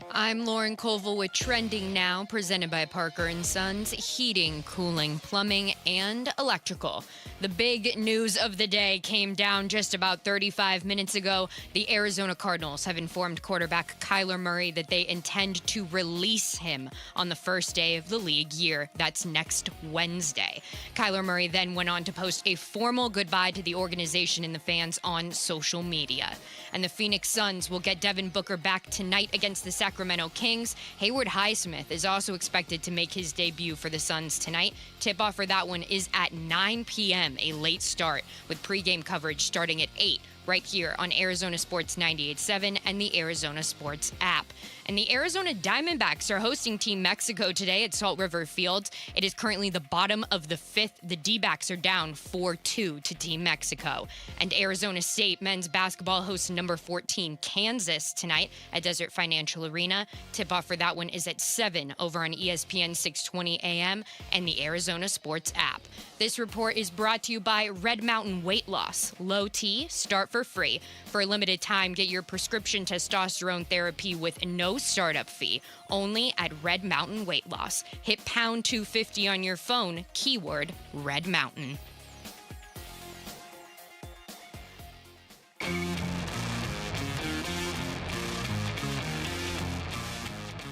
I'm Lauren Colville with Trending Now, presented by Parker & Sons, heating, cooling, plumbing, and electrical. The big news of the day came down just about 35 minutes ago. The Arizona Cardinals have informed quarterback Kyler Murray that they intend to release him on the first day of the league year. That's next Wednesday. Kyler Murray then went on to post a formal goodbye to the organization and the fans on social media. And the Phoenix Suns will get Devin Booker back tonight against the Sacramento Kings. Hayward Highsmith is also expected to make his debut for the Suns tonight. Tip-off for that one is at 9 p.m., a late start, with pregame coverage starting at 8, right here on Arizona Sports 98.7 and the Arizona Sports app. And the Arizona Diamondbacks are hosting Team Mexico today at Salt River Field. It is currently the bottom of the fifth. The D-backs are down 4-2 to Team Mexico. And Arizona State men's basketball hosts number 14 Kansas tonight at Desert Financial Arena. Tip-off for that one is at 7 over on ESPN 620 AM and the Arizona Sports app. This report is brought to you by Red Mountain Weight Loss. Low T, start for free. For a limited time, get your prescription testosterone therapy with no startup fee, only at Red Mountain Weight Loss. Hit pound 250 on your phone, keyword Red Mountain.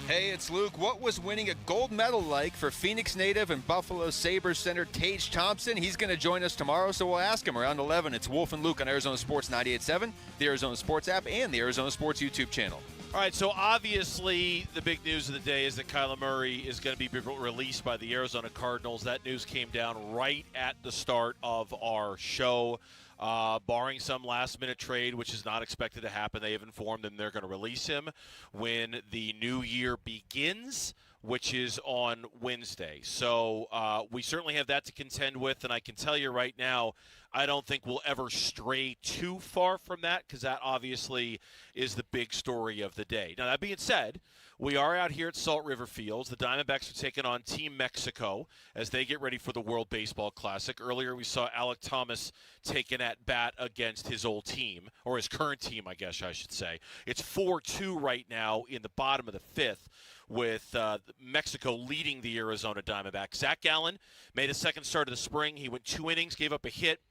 Hey, it's Luke. What was winning a gold medal like for Phoenix native and Buffalo Sabres center Tage Thompson? He's going to join us tomorrow, so we'll ask him around 11. It's Wolf and Luke on Arizona Sports 98.7, the Arizona Sports app, and the Arizona Sports YouTube channel. All right, so obviously the big news of the day is that Kyler Murray is going to be released by the Arizona Cardinals. That news came down right at the start of our show. Barring some last-minute trade, which is not expected to happen, they have informed them they're going to release him when the new year begins, which is on Wednesday. So we certainly have that to contend with, and I can tell you right now, I don't think we'll ever stray too far from that because that obviously is the big story of the day. Now, that being said, we are out here at Salt River Fields. The Diamondbacks are taking on Team Mexico as they get ready for the World Baseball Classic. Earlier, we saw Alek Thomas taken at bat against his old team, or his current team, I guess I should say. It's 4-2 right now in the bottom of the fifth, with Mexico leading the Arizona Diamondbacks. Zach Gallen made his second start of the spring. He went 2 innings, gave up a hit,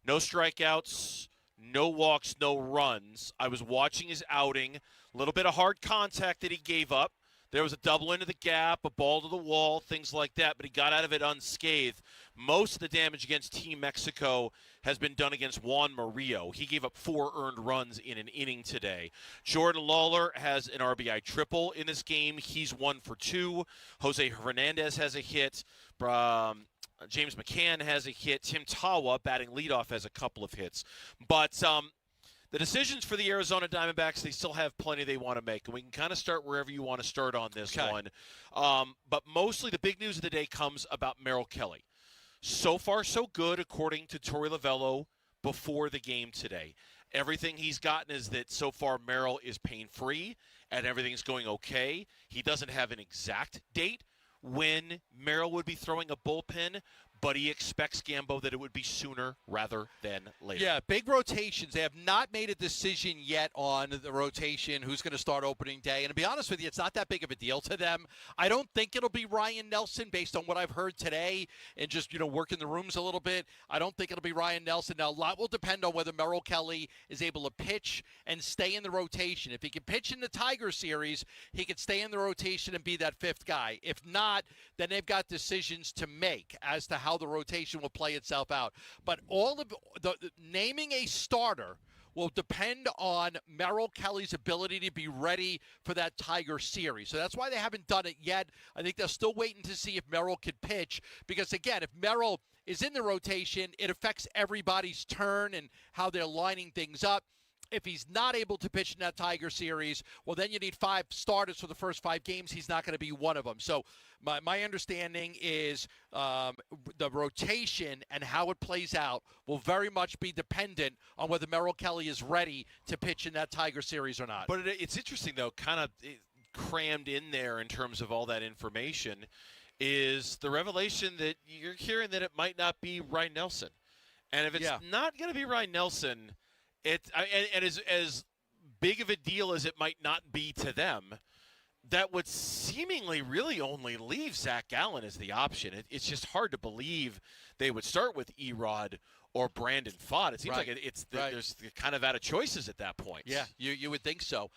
no strikeouts, no walks, no runs. I was watching his outing. A little bit of hard contact that he gave up. There was a double into the gap, a ball to the wall, things like that, but he got out of it unscathed. Most of the damage against Team Mexico has been done against Juan Murillo. He gave up 4 earned runs in an inning today. Jordan Lawler has an RBI triple in this game. He's 1 for 2. Jose Hernandez has a hit. James McCann has a hit. Tim Tawa, batting leadoff, has a couple of hits. But The decisions for the Arizona Diamondbacks, they still have plenty they want to make, and we can kind of start wherever you want to start on this one. But mostly the big news of the day comes about Merrill Kelly. So far, so good, according to Torey Lovello before the game today. Everything he's gotten is that so far Merrill is pain-free and everything's going okay. He doesn't have an exact date when Merrill would be throwing a bullpen, but he expects, Gambo, that it would be sooner rather than later. Yeah, big rotations. They have not made a decision yet on the rotation, who's going to start opening day. And to be honest with you, it's not that big of a deal to them. I don't think it'll be Ryan Nelson based on what I've heard today and just, working the rooms a little bit. I don't think it'll be Ryan Nelson. Now, a lot will depend on whether Merrill Kelly is able to pitch and stay in the rotation. If he can pitch in the Tiger series, he can stay in the rotation and be that fifth guy. If not, then they've got decisions to make as to how the rotation will play itself out. But all of the naming a starter will depend on Merrill Kelly's ability to be ready for that Tiger series. So that's why they haven't done it yet. I think they're still waiting to see if Merrill could pitch. Because, again, if Merrill is in the rotation, it affects everybody's turn and how they're lining things up. If he's not able to pitch in that Tiger series, well, then you need 5 starters for the first 5 games. He's not going to be one of them. So my understanding is the rotation and how it plays out will very much be dependent on whether Merrill Kelly is ready to pitch in that Tiger series or not. But it's interesting, though, kind of crammed in there in terms of all that information is the revelation that you're hearing that it might not be Ryan Nelson. And if it's not going to be Ryan Nelson, and as big of a deal as it might not be to them, that would seemingly really only leave Zach Gallen as the option. It's just hard to believe they would start with Erod or Brandon Pfaadt. It seems like there's kind of out of choices at that point. Yeah, you would think so.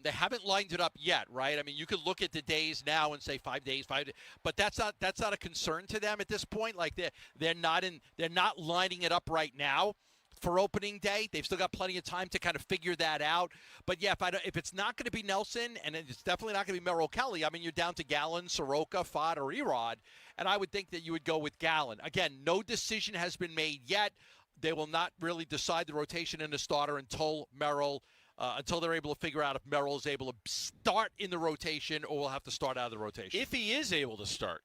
They haven't lined it up yet, right? I mean, you could look at the days now and say 5 days, but that's not a concern to them at this point. Like they're not lining it up right now for opening day. They've still got plenty of time to kind of figure that out. But, yeah, if it's not going to be Nelson, and it's definitely not going to be Merrill Kelly, I mean, you're down to Gallen, Soroka, Pfaadt, or Erod, and I would think that you would go with Gallen. Again, no decision has been made yet. They will not really decide the rotation in the starter until they're able to figure out if Merrill is able to start in the rotation or will have to start out of the rotation. If he is able to start,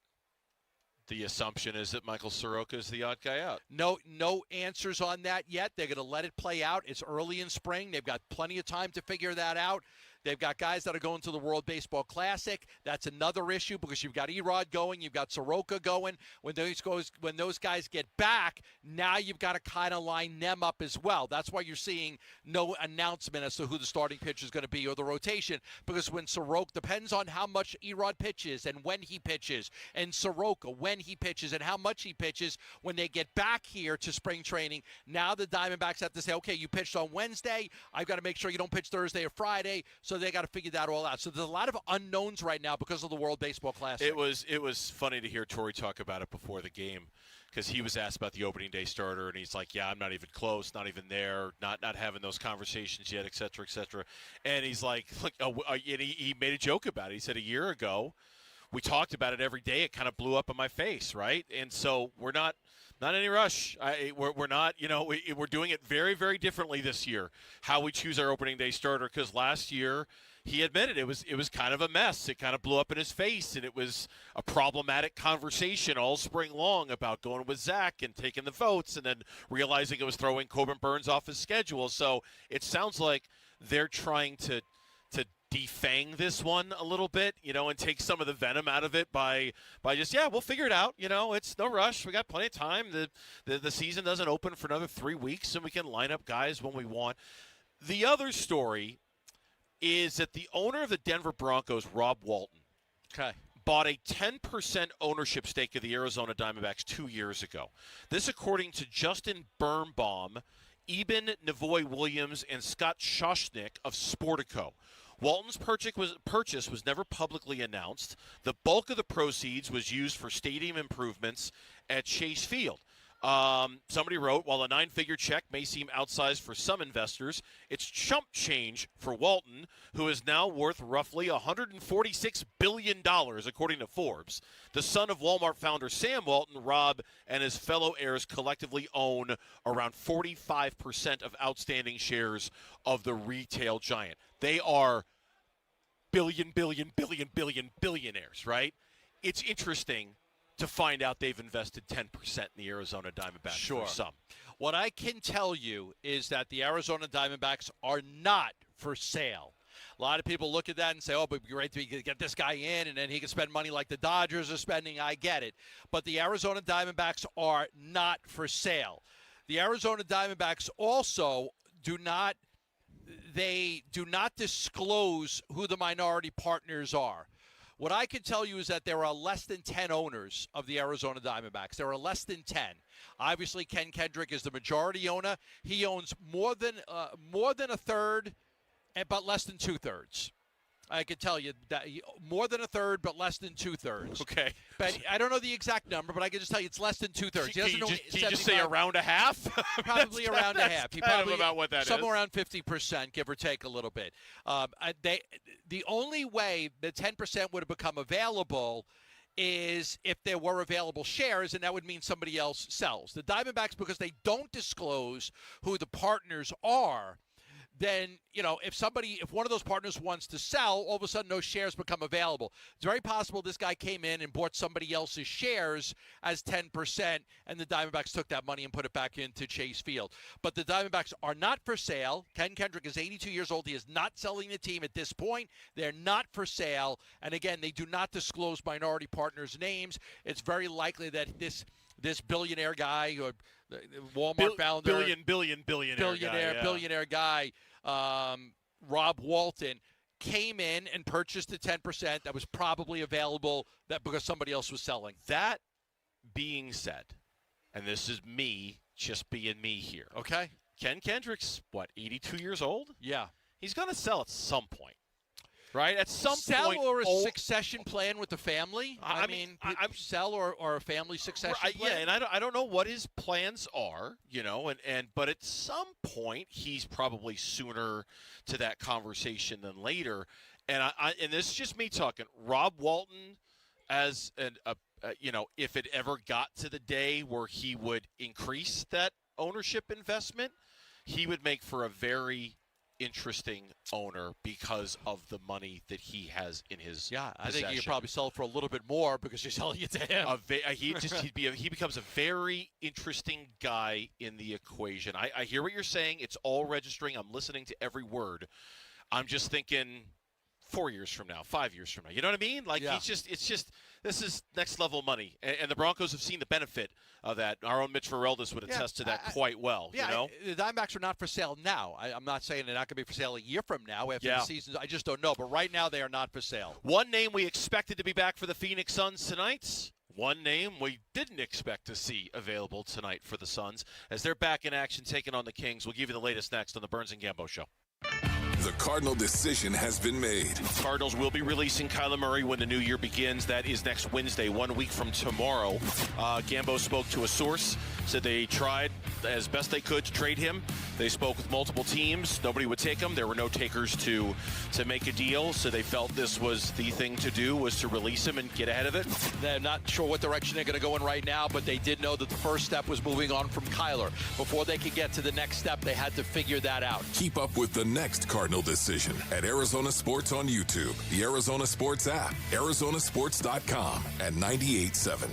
the assumption is that Michael Soroka is the odd guy out. No answers on that yet. They're going to let it play out. It's early in spring. They've got plenty of time to figure that out. They've got guys that are going to the World Baseball Classic. That's another issue because you've got Erod going, you've got Soroka going. When those guys get back, now you've got to kind of line them up as well. That's why you're seeing no announcement as to who the starting pitcher is going to be or the rotation, because when Soroka, depends on how much Erod pitches and when he pitches, and Soroka when he pitches and how much he pitches. When they get back here to spring training, now the Diamondbacks have to say, okay, you pitched on Wednesday. I've got to make sure you don't pitch Thursday or Friday. So they got to figure that all out. So there's a lot of unknowns right now because of the World Baseball Classic. It was funny to hear Torey talk about it before the game because he was asked about the opening day starter, and he's like, yeah, I'm not even close, not even there, not having those conversations yet, et cetera, et cetera. And he's like and he made a joke about it. He said a year ago, we talked about it every day. It kind of blew up in my face, right? And so we're not in any rush. We're not, we're doing it very, very differently this year, how we choose our opening day starter, because last year he admitted it was kind of a mess. It kind of blew up in his face, and it was a problematic conversation all spring long about going with Zach and taking the votes and then realizing it was throwing Corbin Burns off his schedule. So it sounds like they're trying to defang this one a little bit, and take some of the venom out of it by just, we'll figure it out. It's no rush. We got plenty of time. The season doesn't open for another 3 weeks, and we can line up guys when we want. The other story is that the owner of the Denver Broncos, Rob Walton, bought a 10% ownership stake of the Arizona Diamondbacks 2 years ago. This according to Justin Birnbaum, Eben Navoy-Williams, and Scott Shoshnick of Sportico. Walton's purchase was never publicly announced. The bulk of the proceeds was used for stadium improvements at Chase Field. Somebody wrote, while a 9-figure check may seem outsized for some investors, it's chump change for Walton, who is now worth roughly $146 billion, according to Forbes. The son of Walmart founder Sam Walton, Rob and his fellow heirs collectively own around 45% of outstanding shares of the retail giant. They are billionaires, right? It's interesting to find out they've invested 10% in the Arizona Diamondbacks. Sure. For some. What I can tell you is that the Arizona Diamondbacks are not for sale. A lot of people look at that and say, oh, but it'd be great to get this guy in, and then he can spend money like the Dodgers are spending. I get it. But the Arizona Diamondbacks are not for sale. The Arizona Diamondbacks also do not disclose who the minority partners are. What I can tell you is that there are less than 10 owners of the Arizona Diamondbacks. There are less than 10. Obviously, Ken Kendrick is the majority owner. He owns more than a third, but less than 2/3. I can tell you that more than a third, but less than 2/3. Okay. But I don't know the exact number, but I can just tell you it's less than 2/3. Can you just say around a half? Probably around a half. He probably about what that somewhere around 50%, give or take a little bit. The only way the 10% would have become available is if there were available shares, and that would mean somebody else sells. The Diamondbacks, because they don't disclose who the partners are, then, if one of those partners wants to sell, all of a sudden those shares become available. It's very possible this guy came in and bought somebody else's shares as 10%, and the Diamondbacks took that money and put it back into Chase Field. But the Diamondbacks are not for sale. Ken Kendrick is 82 years old. He is not selling the team at this point. They're not for sale. And again, they do not disclose minority partners' names. It's very likely that this billionaire guy, or Walmart founder, billionaire guy, Rob Walton, came in and purchased the 10% that was probably available because somebody else was selling. That being said, and this is me just being me here. Okay. Ken Kendrick's, 82 years old? Yeah. He's going to sell at some point. Right? At some sell point. Or a succession plan with the family? I mean, sell or a family succession plan? Yeah, and I don't know what his plans are, but at some point he's probably sooner to that conversation than later. And and this is just me talking. Rob Walton, as if it ever got to the day where he would increase that ownership investment, he would make for a very interesting owner because of the money that he has in his possession. I think he could probably sell it for a little bit more because you're selling it to him. He becomes a very interesting guy in the equation. I hear what you're saying. It's all registering. I'm listening to every word. I'm just thinking 4 years from now, 5 years from now. You know what I mean? This is next level money. And the Broncos have seen the benefit of that. Our own Mitch Ferreldis would attest to that quite well. Yeah, the Diamondbacks are not for sale now. I'm not saying they're not going to be for sale a year from now after the season. I just don't know. But right now they are not for sale. One name we expected to be back for the Phoenix Suns tonight. One name we didn't expect to see available tonight for the Suns as they're back in action taking on the Kings. We'll give you the latest next on the Burns and Gambo Show. The Cardinal decision has been made. Cardinals will be releasing Kyler Murray when the new year begins. That is next Wednesday, 1 week from tomorrow. Gambo spoke to a source, said they tried as best they could to trade him. They spoke with multiple teams. Nobody would take him. There were no takers to make a deal, so they felt this was the thing to do, was to release him and get ahead of it. They're not sure what direction they're going to go in right now, but they did know that the first step was moving on from Kyler. Before they could get to the next step, they had to figure that out. Keep up with the next Cardinal decision at Arizona Sports on YouTube, the Arizona Sports app, arizonasports.com, and 98.7.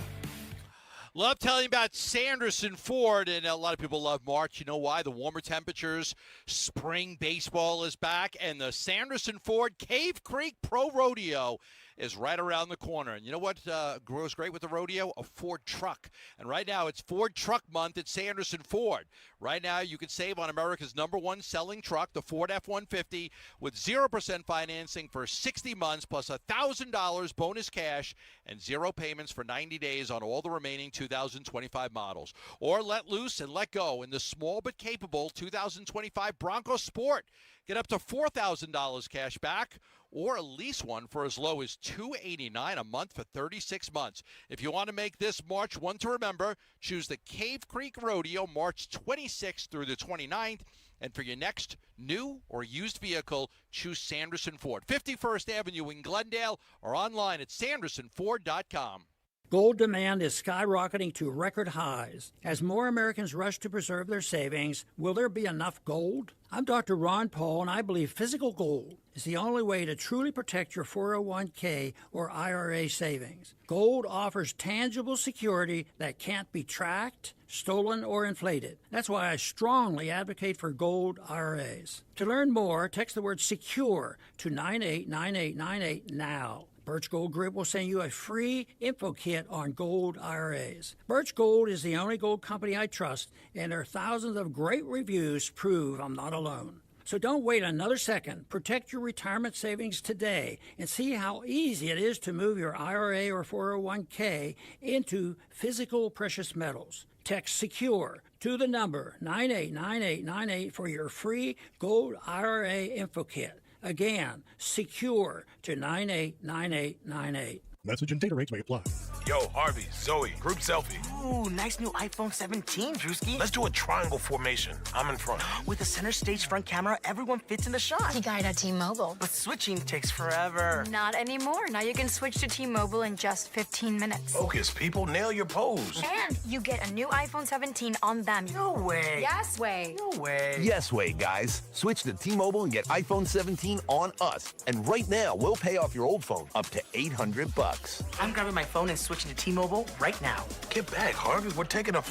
Love telling you about Sanderson Ford, and a lot of people love March. You know why? The warmer temperatures, spring baseball is back, and the Sanderson Ford Cave Creek Pro Rodeo is right around the corner. And you know what grows great with the rodeo? A Ford truck. And right now, it's Ford Truck Month at Sanderson Ford. Right now, you can save on America's #1 selling truck, the Ford F-150, with 0% financing for 60 months, plus $1,000 bonus cash and 0 payments for 90 days on all the remaining 2025 models. Or let loose and let go in the small but capable 2025 Bronco Sport. Get up to $4,000 cash back or a lease one for as low as $289 a month for 36 months. If you want to make this March one to remember, choose the Cave Creek Rodeo March 26th through the 29th. And for your next new or used vehicle, choose Sanderson Ford. 51st Avenue in Glendale or online at sandersonford.com. Gold demand is skyrocketing to record highs. As more Americans rush to preserve their savings, will there be enough gold? I'm Dr. Ron Paul, and I believe physical gold is the only way to truly protect your 401k or IRA savings. Gold offers tangible security that can't be tracked, stolen, or inflated. That's why I strongly advocate for gold IRAs. To learn more, text the word SECURE to 989898 now. Birch Gold Group will send you a free info kit on gold IRAs. Birch Gold is the only gold company I trust, and their thousands of great reviews prove I'm not alone. So don't wait another second. Protect your retirement savings today and see how easy it is to move your IRA or 401k into physical precious metals. Text SECURE to the number 989898 for your free gold IRA info kit. Again, SECURE to 989898. Message and data rates may apply. Yo, Harvey, Zoe, group selfie. Ooh, nice new iPhone 17, Drewski. Let's do a triangle formation. I'm in front. With a center stage front camera, everyone fits in the shot. T-Guide at T-Mobile. But switching takes forever. Not anymore. Now you can switch to T-Mobile in just 15 minutes. Focus, people. Nail your pose. And you get a new iPhone 17 on them. No way. Yes way. No way. Yes way, guys. Switch to T-Mobile and get iPhone 17 on us. And right now, we'll pay off your old phone up to $800. I'm grabbing my phone and switching to T-Mobile right now. Get back, Harvey. We're taking a...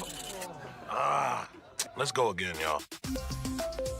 Let's go again, y'all.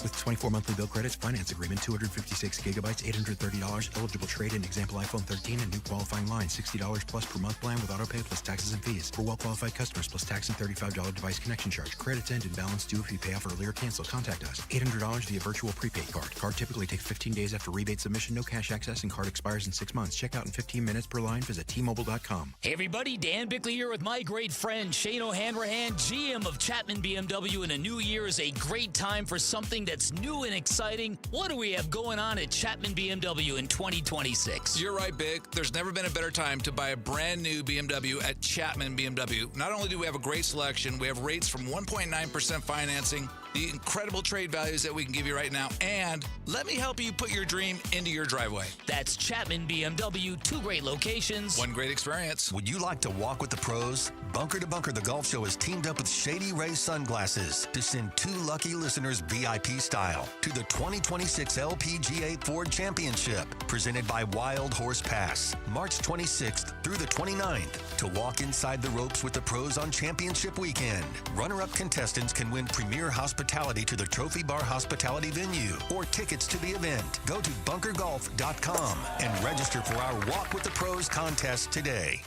With 24 monthly bill credits, finance agreement, 256 gigabytes, $830, eligible trade-in, example iPhone 13, and new qualifying line, $60 plus per month plan with auto pay plus taxes and fees. For well-qualified customers, plus tax and $35 device connection charge. Credits end and balance due if you pay off early or cancel. Contact us. $800 via virtual prepaid card. Card typically takes 15 days after rebate submission, no cash access, and card expires in 6 months. Check out in 15 minutes per line. Visit T-Mobile.com. Hey everybody, Dan Bickley here with my great friend Shane O'Hanrahan, GM of Chapman BMW, and a new year is a great time for something that's new and exciting. What do we have going on at Chapman BMW in 2026? You're right, Big. There's never been a better time to buy a brand new BMW at Chapman BMW. Not only do we have a great selection, we have rates from 1.9% financing, the incredible trade values that we can give you right now, and let me help you put your dream into your driveway. That's Chapman BMW, 2 great locations, 1 great experience. Would you like to walk with the pros? Bunker to Bunker, the golf show, has teamed up with Shady Ray Sunglasses to send 2 lucky listeners VIP style to the 2026 LPGA Ford Championship, presented by Wild Horse Pass, March 26th through the 29th, to walk inside the ropes with the pros on championship weekend. Runner-up contestants can win premier hospitality to the Trophy Bar Hospitality venue or tickets to the event. Go to bunkergolf.com and register for our Walk with the Pros contest today.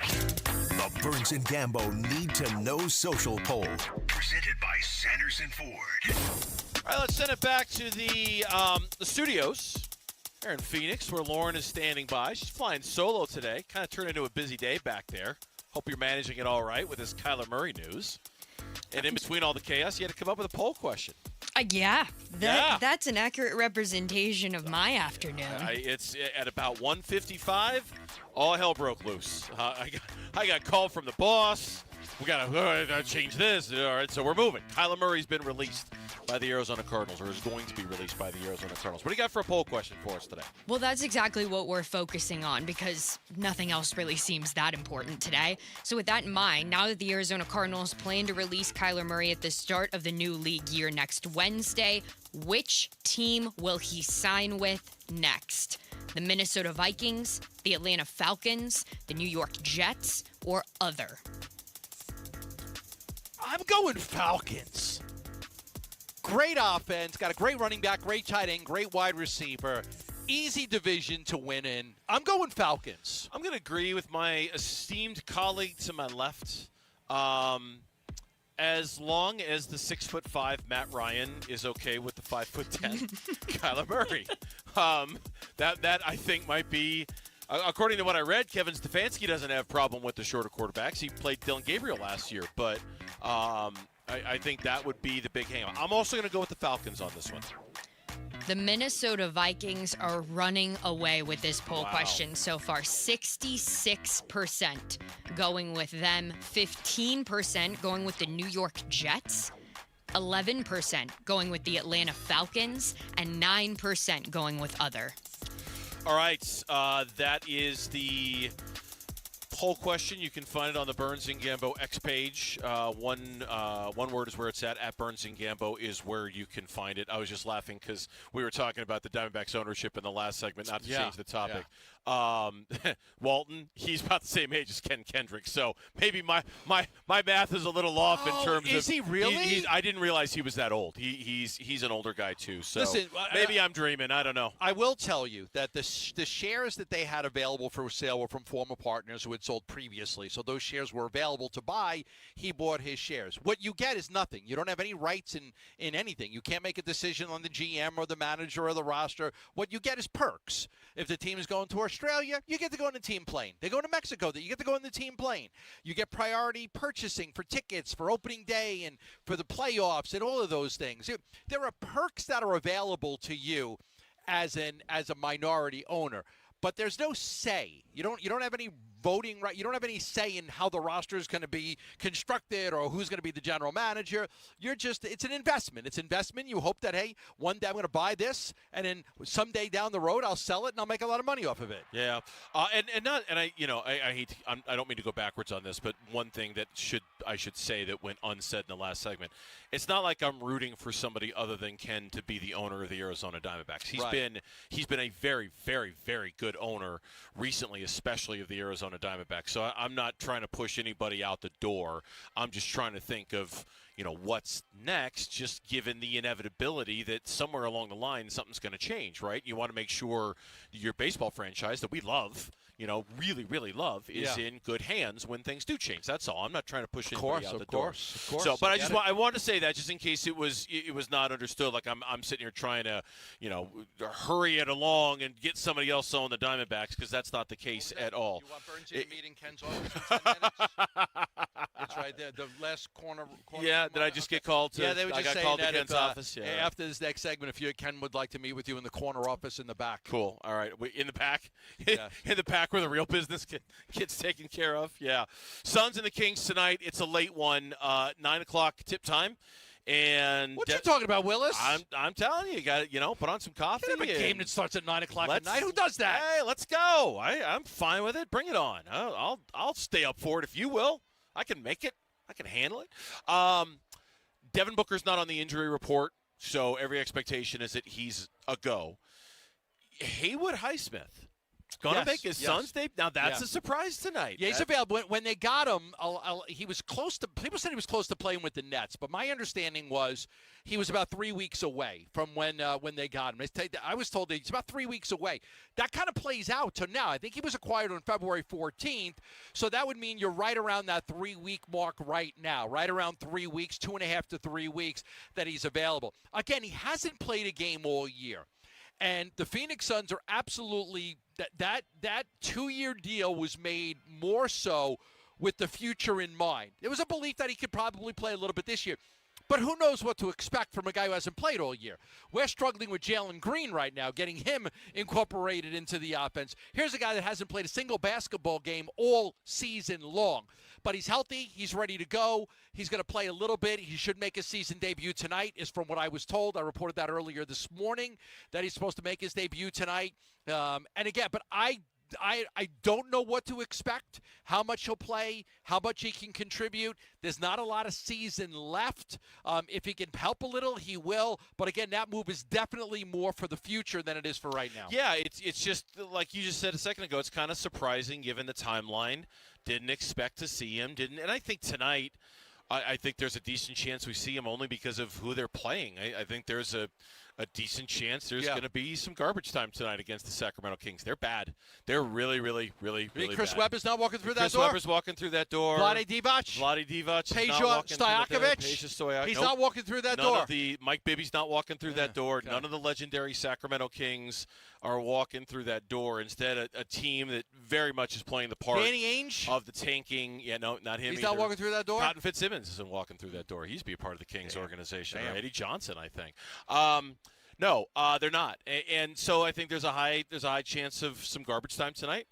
The Burns and Gambo Need to Know Social Poll, presented by Sanderson Ford. All right, let's send it back to the studios here in Phoenix, where Lauren is standing by. She's flying solo today. Kind of turned into a busy day back there. Hope you're managing it all right with this Kyler Murray news. And in between all the chaos, you had to come up with a poll question. That's an accurate representation of my afternoon. It's at about 1:55. All hell broke loose. I got called from the boss. We gotta change this. All right, so we're moving. Kyler Murray's been released by the Arizona Cardinals, or is going to be released by the Arizona Cardinals. What do you got for a poll question for us today? Well, that's exactly what we're focusing on, because nothing else really seems that important today. So with that in mind, now that the Arizona Cardinals plan to release Kyler Murray at the start of the new league year next Wednesday, which team will he sign with next? The Minnesota Vikings, the Atlanta Falcons, the New York Jets, or other? I'm going Falcons. Great offense, got a great running back, great tight end, great wide receiver. Easy division to win in. I'm going Falcons. I'm going to agree with my esteemed colleague to my left. As long as the 6'5" Matt Ryan is okay with the 5'10" Kyler Murray. That I think might be, according to what I read, Kevin Stefanski doesn't have a problem with the shorter quarterbacks. He played Dylan Gabriel last year, but I think that would be the big hang-up. I'm also going to go with the Falcons on this one. The Minnesota Vikings are running away with this poll question so far. 66% going with them, 15% going with the New York Jets, 11% going with the Atlanta Falcons, and 9% going with other. All right, that is the poll question. You can find it on the Burns and Gambo X page. One word is where it's at Burns and Gambo is where you can find it. I was just laughing because we were talking about the Diamondbacks ownership in the last segment, not to change the topic. Walton, he's about the same age as Ken Kendrick, so maybe my math is a little off in terms of. Is he really? I didn't realize he was that old. He's an older guy too. So listen, maybe I'm dreaming. I don't know. I will tell you that the shares that they had available for sale were from former partners who had sold previously, so those shares were available to buy. He bought his shares. What you get is nothing. You don't have any rights in anything. You can't make a decision on the GM or the manager or the roster. What you get is perks. If the team is going to Australia, you get to go in the team plane. They go to Mexico, you get to go in the team plane. You get priority purchasing for tickets for opening day and for the playoffs and all of those things. There are perks that are available to you as a minority owner, but there's no say. You don't have any voting right. You don't have any say in how the roster is going to be constructed or who's going to be the general manager. It's an investment. It's investment. You hope that, hey, one day I'm going to buy this, and then someday down the road I'll sell it and I'll make a lot of money off of it. Yeah, I don't mean to go backwards on this, but one thing that I should say that went unsaid in the last segment. It's not like I'm rooting for somebody other than Ken to be the owner of the Arizona Diamondbacks. He's been a very, very, very good owner recently, especially of the Arizona Diamondbacks. So I'm not trying to push anybody out the door. I'm just trying to think of, what's next, just given the inevitability that somewhere along the line something's going to change, right? You want to make sure your baseball franchise that we love, really, really love, is in good hands when things do change. That's all. I'm not trying to push anybody out the door. Of course. So, but I want to say that just in case it was not understood. Like I'm sitting here trying to, hurry it along and get somebody else to own the Diamondbacks, because that's not the case at all. You want Burns in meeting Ken's office in 10 minutes? It's right there, the last corner. Yeah, did I just get called to? Yeah, they were just saying called that to Ken's office. Yeah. After this next segment, if Ken would like to meet with you in the corner office in the back. Cool. All right. In the back? Yeah. In the back where the real business gets taken care of? Yeah. Suns and the Kings tonight. It's a late one. 9 o'clock tip time. And what you talking about, Willis? I'm telling you, got to put on some coffee. You have a game that starts at 9 o'clock at night. Who does that? Hey, let's go. I'm fine with it. Bring it on. I'll stay up for it if you will. I can make it. I can handle it. Devin Booker's not on the injury report, so every expectation is that he's a go. Haywood Highsmith going to make his Suns debut. Now that's a surprise tonight. Yeah, he's available. When they got him, he was close to. People said he was close to playing with the Nets, but my understanding was he was about 3 weeks away from when they got him. I was told that he's about 3 weeks away. That kind of plays out to now. I think he was acquired on February 14th, so that would mean you're right around that 3 week mark right now, right around 3 weeks, 2.5 to 3 weeks that he's available. Again, he hasn't played a game all year. And the Phoenix Suns are absolutely that 2-year deal was made more so with the future in mind. There was a belief that he could probably play a little bit this year. But who knows what to expect from a guy who hasn't played all year. We're struggling with Jalen Green right now, getting him incorporated into the offense. Here's a guy that hasn't played a single basketball game all season long. But he's healthy. He's ready to go. He's going to play a little bit. He should make his season debut tonight, is from what I was told. I reported that earlier this morning, that he's supposed to make his debut tonight. And again, but I don't know what to expect, how much he'll play, how much he can contribute. There's not a lot of season left. If he can help a little, he will. But again, that move is definitely more for the future than it is for right now. Yeah, it's just like you just said a second ago. It's kind of surprising given the timeline. Didn't expect to see him. And I think tonight, I think there's a decent chance we see him only because of who they're playing. I think there's a decent chance there's going to be some garbage time tonight against the Sacramento Kings. They're bad. They're really, really, really, really Chris bad. Webber's not walking through that Chris door? Webber's walking through that door. Vlade Divac? Peja Stojakovic? He's not walking through that door. Mike Bibby's not walking through that door. Okay. None of the legendary Sacramento Kings are walking through that door. Instead, a team that very much is playing the part Danny Ainge? of the tanking. Yeah, no, not him. He's not walking through that door? Cotton Fitzsimmons isn't walking through that door. He used to be a part of the Kings organization. Or Eddie Johnson, I think. No, they're not. And so I think there's a high chance of some garbage time tonight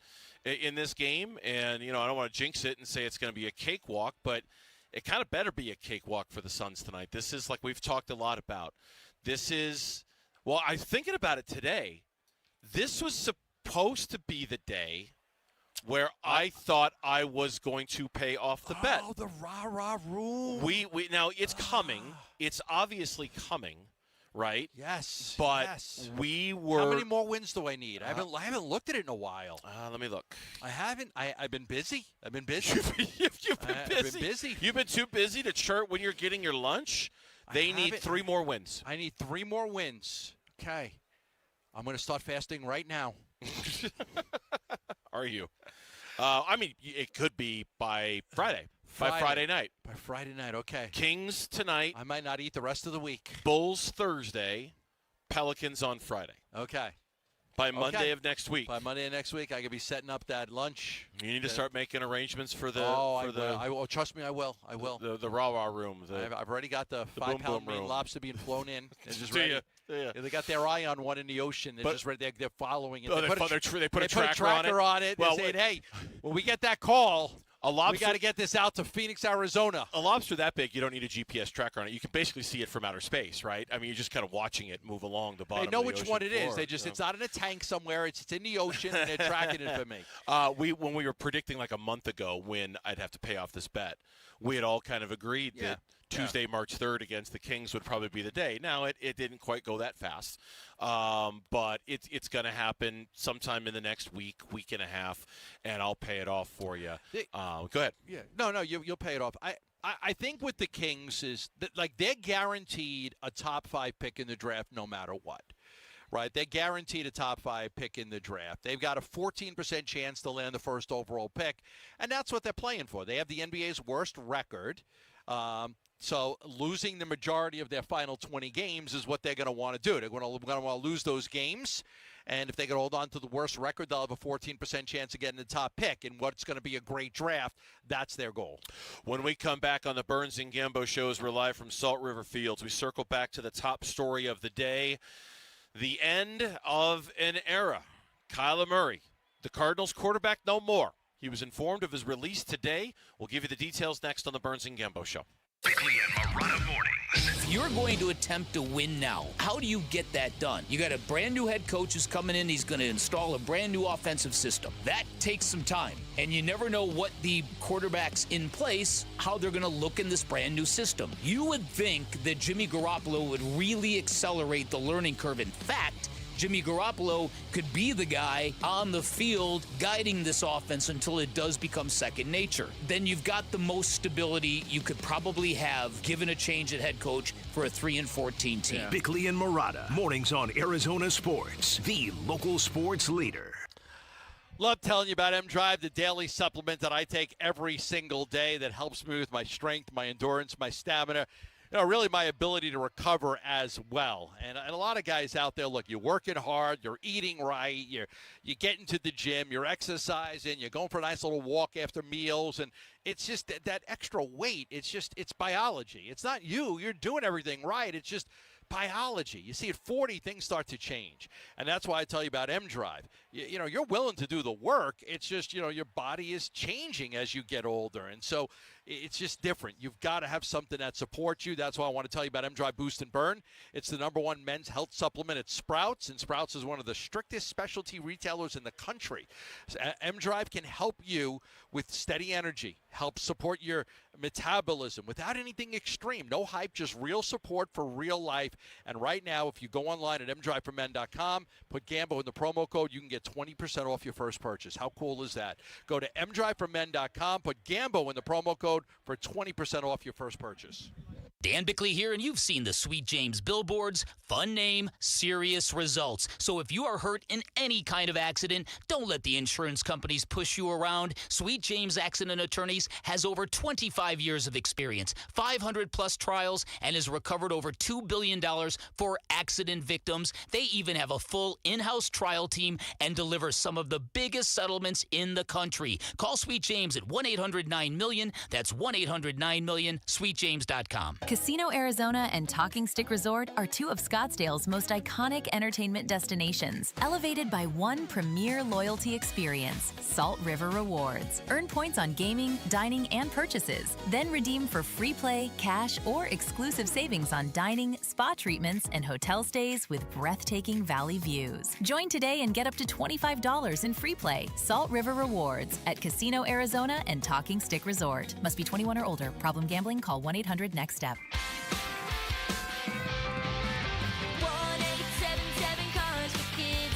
in this game. And, I don't want to jinx it and say it's going to be a cakewalk, but it kind of better be a cakewalk for the Suns tonight. This is, like we've talked a lot about. This is, well, I'm thinking about it today. This was supposed to be the day where I thought I was going to pay off the bet. Oh, the rah-rah room. We now, it's coming. It's obviously coming. Right? Yes. But yes. we were. How many more wins do I need? I haven't looked at it in a while. Let me look. I haven't. I've been busy. I've been busy. You've been busy. You've been too busy to chart when you're getting your lunch. They need 3 more wins. I need 3 more wins. Okay. I'm going to start fasting right now. Are you? I mean, it could be by Friday. By Friday night. By Friday night, okay. Kings tonight. I might not eat the rest of the week. Bulls Thursday. Pelicans on Friday. Okay. By Monday of next week. By Monday of next week, I could be setting up that lunch. You need to start making arrangements for the. Trust me, I will. I will. The rah-rah room. I've already got the 5-pound marine lobster being flown in. It's just ready. Yeah. They got their eye on one in the ocean. They're just ready. They're following it. They put a tracker on it. Well, they said, hey, when we get that call, we got to get this out to Phoenix, Arizona. A lobster that big, you don't need a GPS tracker on it. You can basically see it from outer space, right? I mean, you're just kind of watching it move along the bottom. They know of the which ocean one it floor, is. It's not in a tank somewhere. It's in the ocean, and they're tracking it for me. When we were predicting like a month ago when I'd have to pay off this bet, we had all kind of agreed that Tuesday, March 3rd against the Kings would probably be the day. Now, it didn't quite go that fast, but it's going to happen sometime in the next week and a half, and I'll pay it off for you. Go ahead. Yeah, no, you'll pay it off. I think with the Kings is that, like, they're guaranteed a top 5 pick in the draft no matter what. Right, they're guaranteed a top 5 pick in the draft. They've got a 14% chance to land the first overall pick, and that's what they're playing for. They have the NBA's worst record. So losing the majority of their final 20 games is what they're going to want to do. They're going to want to lose those games, and if they can hold on to the worst record, they'll have a 14% chance of getting the top pick. And what's going to be a great draft, that's their goal. When we come back on the Burns and Gambo shows, we're live from Salt River Fields. We circle back to the top story of the day, the end of an era. Kyler Murray, the Cardinals quarterback, no more. He was informed of his release today. We'll give you the details next on the Burns and Gambo show. Bickley and Morada mornings. If you're going to attempt to win now, how do you get that done? You got a brand new head coach who's coming in. He's going to install a brand new offensive system. That takes some time. And you never know what the quarterbacks in place, how they're going to look in this brand new system. You would think that Jimmy Garoppolo would really accelerate the learning curve. In fact, Jimmy Garoppolo could be the guy on the field guiding this offense until it does become second nature. Then you've got the most stability you could probably have given a change at head coach for a 3-14 team. Yeah. Bickley and Morada, mornings on Arizona Sports, the local sports leader. Love telling you about M-Drive, the daily supplement that I take every single day that helps me with my strength, my endurance, my stamina. Really my ability to recover as well. And a lot of guys out there, look, you're working hard, you're eating right, you're getting to the gym, you're exercising, you're going for a nice little walk after meals, and it's just that extra weight. It's biology. It's not you. You're doing everything right. It's just biology. You see, at 40, things start to change. And that's why I tell you about M-Drive. You're willing to do the work. It's just, your body is changing as you get older. And so it's just different. You've got to have something that supports you. That's why I want to tell you about M-Drive Boost and Burn. It's the #1 men's health supplement at Sprouts, and Sprouts is one of the strictest specialty retailers in the country. So M-Drive can help you with steady energy, help support your metabolism without anything extreme. No hype, just real support for real life. And right now, if you go online at mdriveformen.com, put Gambo in the promo code, you can get 20% off your first purchase. How cool is that? Go to mdriveformen.com, put Gambo in the promo code for 20% off your first purchase. Dan Bickley here, and you've seen the Sweet James billboards. Fun name, serious results. So if you are hurt in any kind of accident, don't let the insurance companies push you around. Sweet James Accident Attorneys has over 25 years of experience, 500-plus trials, and has recovered over $2 billion for accident victims. They even have a full in-house trial team and deliver some of the biggest settlements in the country. Call Sweet James at 1-800-9-MILLION. That's 1-800-9-MILLION, sweetjames.com. Casino Arizona and Talking Stick Resort are two of Scottsdale's most iconic entertainment destinations, elevated by one premier loyalty experience, Salt River Rewards. Earn points on gaming, dining, and purchases, then redeem for free play, cash, or exclusive savings on dining, spa treatments, and hotel stays with breathtaking valley views. Join today and get up to $25 in free play. Salt River Rewards at Casino Arizona and Talking Stick Resort. Must be 21 or older. Problem gambling? Call 1-800-NEXT-STEP. 1-877 Cars for Kids.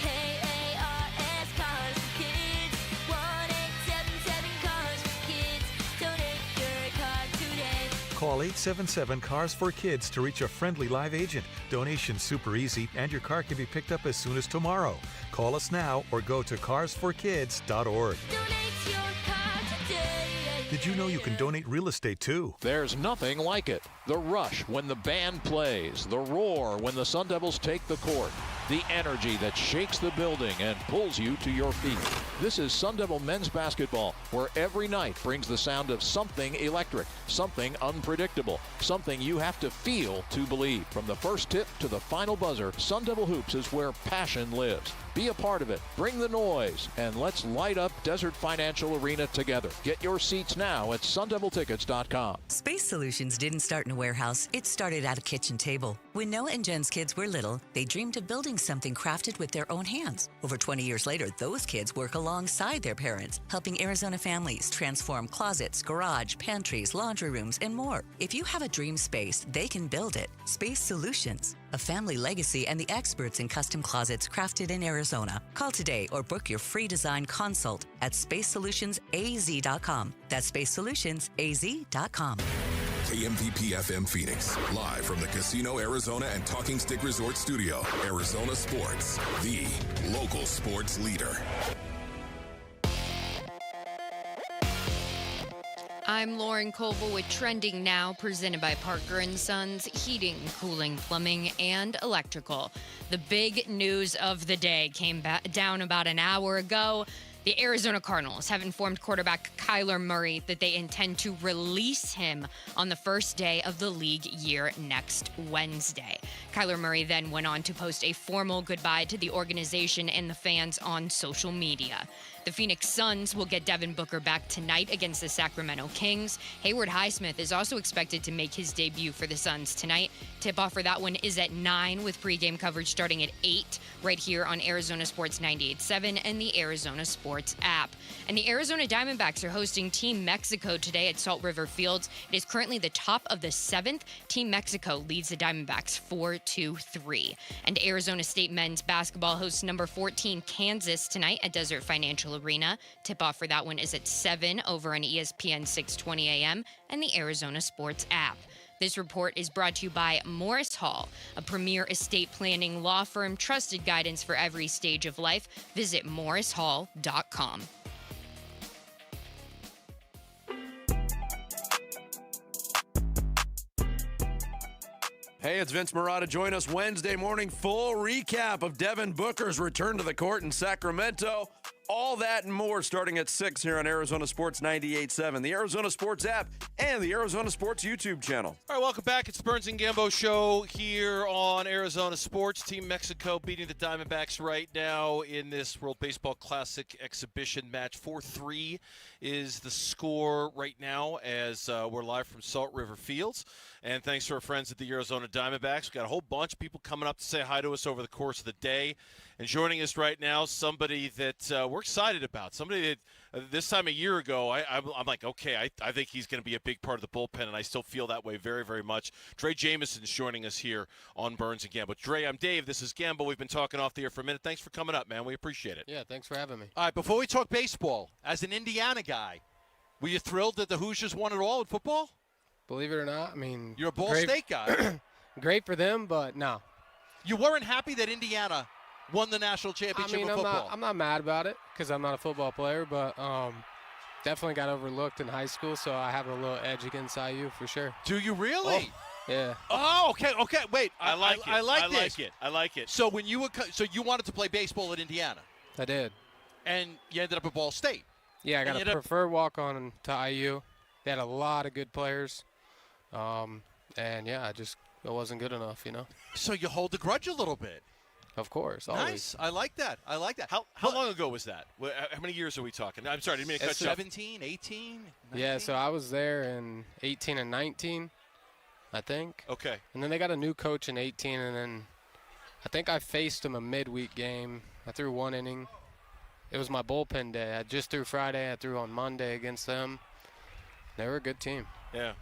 K-A-R-S Cars for Kids. 1-877 Cars for Kids. Donate your car today. Call 877 Cars for Kids to reach a friendly live agent. Donation's super easy, and your car can be picked up as soon as tomorrow. Call us now or go to carsforkids.org. Donate your car today. Did you know you can donate real estate too? There's nothing like it. The rush when the band plays, the roar when the Sun Devils take the court, the energy that shakes the building and pulls you to your feet. This is Sun Devil men's basketball, where every night brings the sound of something electric, something unpredictable, something you have to feel to believe. From the first tip to the final buzzer, Sun Devil Hoops is where passion lives. Be a part of it. Bring the noise, and let's light up Desert Financial Arena together. Get your seats now at sundeviltickets.com. Space Solutions didn't start in a warehouse. It started at a kitchen table. When Noah and Jen's kids were little, they dreamed of building something crafted with their own hands. Over 20 years later, those kids work alongside their parents, helping Arizona families transform closets, garage, pantries, laundry rooms, and more. If you have a dream space, they can build it. Space Solutions, a family legacy and the experts in custom closets crafted in Arizona. Call today or book your free design consult at spacesolutionsaz.com. That's spacesolutionsaz.com. KMVP FM Phoenix, live from the Casino Arizona and Talking Stick Resort Studio. Arizona Sports, the local sports leader. I'm Lauren Koval with Trending Now, presented by Parker & Sons Heating, Cooling, Plumbing, and Electrical. The big news of the day came down about an hour ago. The Arizona Cardinals have informed quarterback Kyler Murray that they intend to release him on the first day of the league year next Wednesday. Kyler Murray then went on to post a formal goodbye to the organization and the fans on social media. The Phoenix Suns will get Devin Booker back tonight against the Sacramento Kings. Hayward Highsmith is also expected to make his debut for the Suns tonight. Tip-off for that one is at 9, with pregame coverage starting at 8 right here on Arizona Sports 98.7 and the Arizona Sports app. And the Arizona Diamondbacks are hosting Team Mexico today at Salt River Fields. It is currently the top of the 7th. Team Mexico leads the Diamondbacks 4-3. And Arizona State men's basketball hosts number 14 Kansas tonight at Desert Financial Arena. Tip-off for that one is at 7 over on ESPN 620 AM and the Arizona Sports app. This report is brought to you by Morris Hall, a premier estate planning law firm. Trusted guidance for every stage of life. Visit morrishall.com. Hey, it's Vince Marotta. Join us Wednesday morning. Full recap of Devin Booker's return to the court in Sacramento. All that and more starting at 6 here on Arizona Sports 98.7, the Arizona Sports app, and the Arizona Sports YouTube channel. All right, welcome back. It's Burns and Gambo show here on Arizona Sports. Team Mexico beating the Diamondbacks right now in this World Baseball Classic exhibition match. 4-3 is the score right now as we're live from Salt River Fields. And thanks to our friends at the Arizona Diamondbacks. We've got a whole bunch of people coming up to say hi to us over the course of the day. And joining us right now, somebody that we're excited about. Somebody that this time a year ago, I'm like, okay, I think he's going to be a big part of the bullpen, and I still feel that way very, very much. Dre Jameson's joining us here on Burns and Gambo. Dre, I'm Dave. This is Gambo. We've been talking off the air for a minute. Thanks for coming up, man. We appreciate it. Yeah, thanks for having me. All right, before we talk baseball, as an Indiana guy, were you thrilled that the Hoosiers won it all in football? Believe it or not, I mean, you're a Ball State guy. Great for them, but no. You weren't happy that Indiana won the national championship of football? I'm not mad about it because I'm not a football player, but definitely got overlooked in high school, so I have a little edge against IU for sure. Do you really? Oh, yeah. Oh, okay. Wait, I like it. I like it. So when you wanted to play baseball at Indiana? I did. And you ended up at Ball State? Yeah, I got a preferred walk-on to IU. They had a lot of good players. And, yeah, it wasn't good enough, you know. So you hold the grudge a little bit. Of course, Nice. always. I like that. How long ago was that? How many years are we talking? I'm sorry, I didn't mean to cut you off. 17, 18? 19? Yeah, so I was there in 18 and 19, I think. Okay. And then they got a new coach in 18, and then I think I faced them a midweek game. I threw 1 inning. It was my bullpen day. I just threw Friday. I threw on Monday against them. They were a good team. Yeah.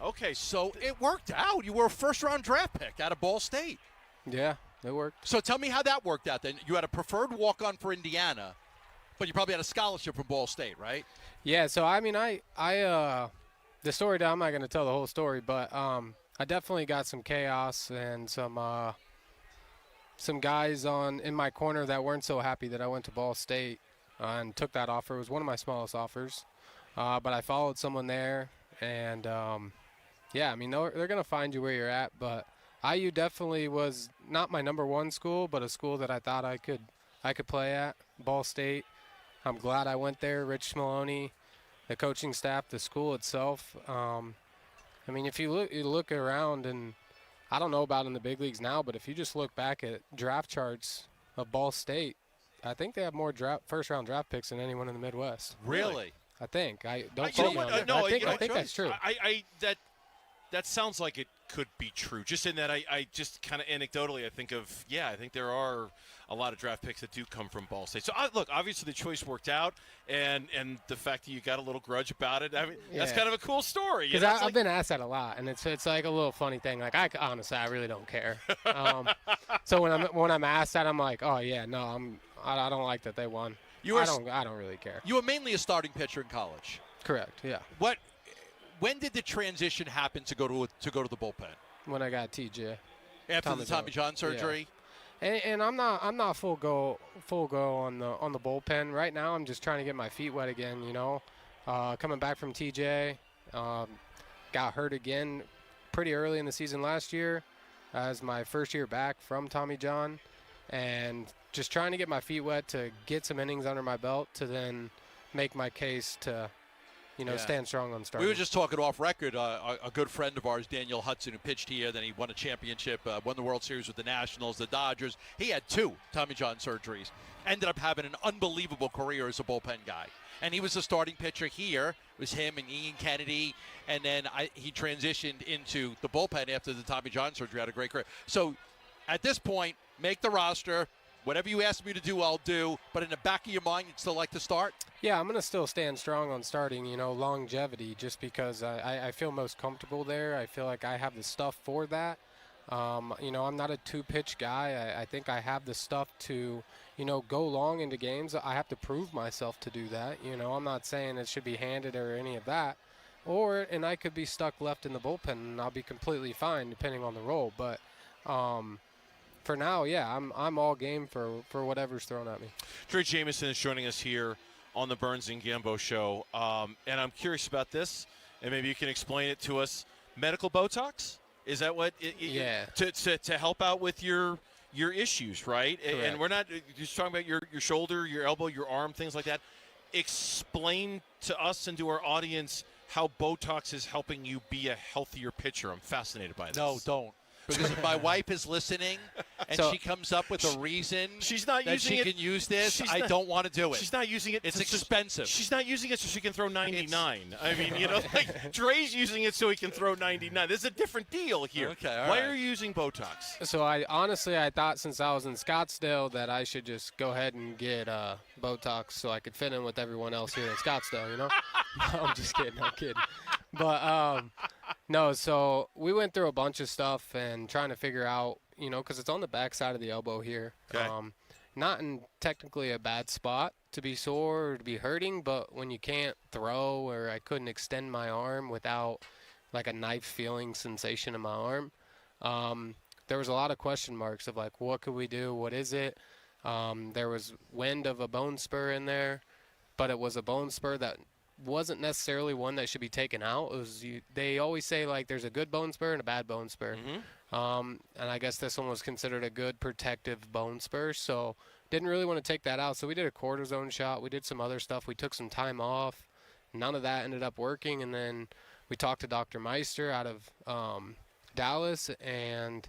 Okay, So it worked out. You were a first-round draft pick out of Ball State. Yeah, it worked. So tell me how that worked out then. You had a preferred walk-on for Indiana, but you probably had a scholarship from Ball State, right? Yeah, so I mean, the story, I'm not going to tell the whole story, but I definitely got some chaos and some guys in my corner that weren't so happy that I went to Ball State and took that offer. It was one of my smallest offers, but I followed someone there, and yeah, I mean, they're going to find you where you're at, but IU definitely was not my number one school, but a school that I thought I could play at. Ball State. I'm glad I went there. Rich Maloney, the coaching staff, the school itself. I mean, if you look around, and I don't know about in the big leagues now, but if you just look back at draft charts of Ball State, I think they have more first-round draft picks than anyone in the Midwest. Really? I think. I think that's true. That sounds like it could be true. Just in that I just kind of anecdotally I think there are a lot of draft picks that do come from Ball State. So look, obviously the choice worked out, and the fact that you got a little grudge about it, I mean, that's kind of a cool story. Because I've been asked that a lot, and it's like a little funny thing. Like honestly, I really don't care. So when I'm asked that, I'm like, oh yeah, no, I don't like that they won. I don't really care. You were mainly a starting pitcher in college. Correct. Yeah. When did the transition happen to go to the bullpen? When I got TJ. After the Tommy John surgery. Yeah. And I'm not full go on the bullpen right now. I'm just trying to get my feet wet again. You know, coming back from TJ, got hurt again pretty early in the season last year, as my first year back from Tommy John, and just trying to get my feet wet to get some innings under my belt to then make my case to. Stand strong on starting. We were just talking off record. A good friend of ours, Daniel Hudson, who pitched here, then he won a championship, won the World Series with the Nationals, the Dodgers. He had 2 Tommy John surgeries. Ended up having an unbelievable career as a bullpen guy. And he was a starting pitcher here. It was him and Ian Kennedy. And then he transitioned into the bullpen after the Tommy John surgery. Had a great career. So at this point, make the roster. Whatever you ask me to do, I'll do. But in the back of your mind, you'd still like to start? Yeah, I'm going to still stand strong on starting, longevity, just because I feel most comfortable there. I feel like I have the stuff for that. I'm not a 2-pitch guy. I think I have the stuff to, go long into games. I have to prove myself to do that. I'm not saying it should be handed or any of that. And I could be stuck left in the bullpen, and I'll be completely fine depending on the role. But for now, yeah, I'm all game for whatever's thrown at me. Trey Jameson is joining us here on the Burns and Gambo show, and I'm curious about this, and maybe you can explain it to us. Medical Botox? Is that what? Yeah. To help out with your issues, right? Correct. And we're not just talking about your shoulder, your elbow, your arm, things like that. Explain to us and to our audience how Botox is helping you be a healthier pitcher. I'm fascinated by this. No, don't. Because if my wife is listening and she comes up with a reason she's not that using she it, can use this, I don't want to do it. She's not using it. It's expensive. She's not using it so she can throw 99. I mean, like Dre's using it so he can throw 99. There's a different deal here. Okay, all Why right. are you using Botox? So I thought since I was in Scottsdale that I should just go ahead and get Botox so I could fit in with everyone else here in Scottsdale, No, I'm just kidding. I'm kidding. But no, so we went through a bunch of stuff and trying to figure out, because it's on the back side of the elbow here. Okay. Not in technically a bad spot to be sore or to be hurting, but when you can't throw, or I couldn't extend my arm without like a knife feeling sensation in my arm, there was a lot of question marks of like, what could we do? What is it? There was wind of a bone spur in there, but it was a bone spur that wasn't necessarily one that should be taken out. It was they always say like there's a good bone spur and a bad bone spur. Mm-hmm. And I guess this one was considered a good protective bone spur, so didn't really want to take that out. So we did a cortisone shot. We did some other stuff. We took some time off. None of that ended up working, and then we talked to Dr. Meister out of Dallas, and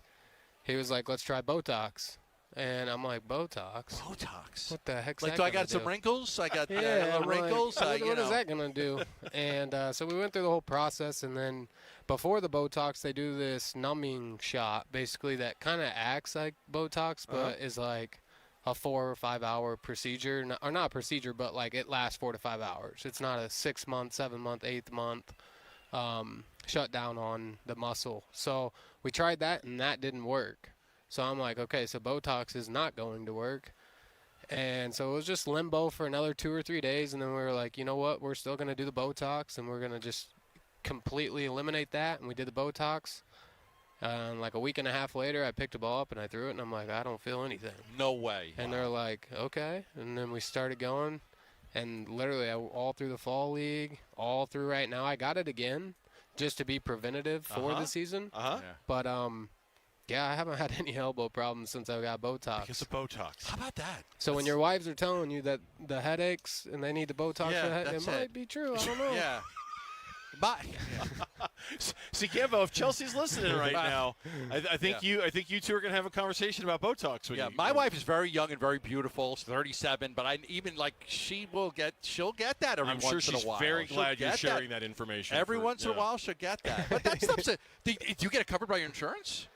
he was like, let's try Botox. And I'm like, Botox? Botox? What the heck's Like, that do I gonna got some do? wrinkles? I got Yeah, little I'm wrinkles. Like, what is that going to do? And so we went through the whole process, and then before the Botox, they do this numbing shot, basically, that kind of acts like Botox, but is like a 4 or 5 hour procedure. Or not procedure, but like it lasts 4 to 5 hours. It's not a 6 month, 7 month, 8th month shut down on the muscle. So we tried that, and that didn't work. So I'm like, okay, so Botox is not going to work. And so it was just limbo for another 2 or 3 days. And then we were like, you know what? We're still going to do the Botox, and we're going to just completely eliminate that. And we did the Botox. Like a week and a half later, I picked a ball up and I threw it, and I'm like, I don't feel anything. No way. And they're like, okay. And then we started going. And literally all through the fall league, all through right now, I got it again just to be preventative for the season. Yeah. But, yeah, I haven't had any elbow problems since I got Botox. Because of Botox. How about that? So when your wives are telling you that the headaches and they need the Botox for the head, it might be true. I don't know. Yeah. Bye. See, Gambo, if Chelsea's listening right now, I think you two are going to have a conversation about Botox. Yeah, my wife is very young and very beautiful. She's 37, but she'll get that every I'm once sure in a she's while. very She'll glad you're get sharing that information. Every once in a while, she'll get that. But that stuff's do you get it covered by your insurance?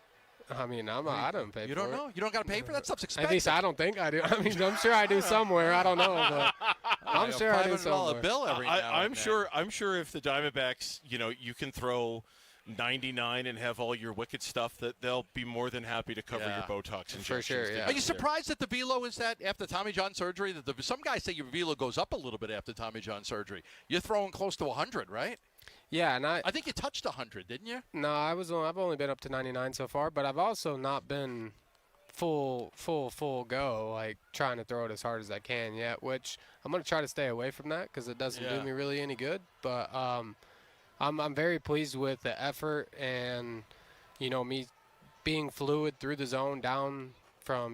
I mean, I don't pay for it. You don't know? You don't got to pay for that? Stuff's expensive. At least I don't think I do. I mean, I'm sure I do somewhere. I don't know, but I'm sure I do somewhere. Bill every now I'm and sure. I'm sure if the Diamondbacks, you can throw 99 and have all your wicked stuff, that they'll be more than happy to cover your Botox injections. For sure, yeah. Are you surprised that the velo is that after Tommy John surgery? Some guys say your velo goes up a little bit after Tommy John surgery. You're throwing close to 100, right? Yeah, and I think you touched 100, didn't you? No, I've only been up to 99 so far, but I've also not been full go, like trying to throw it as hard as I can yet, which I'm going to try to stay away from that because it doesn't do me really any good. But I'm very pleased with the effort and, me being fluid through the zone down from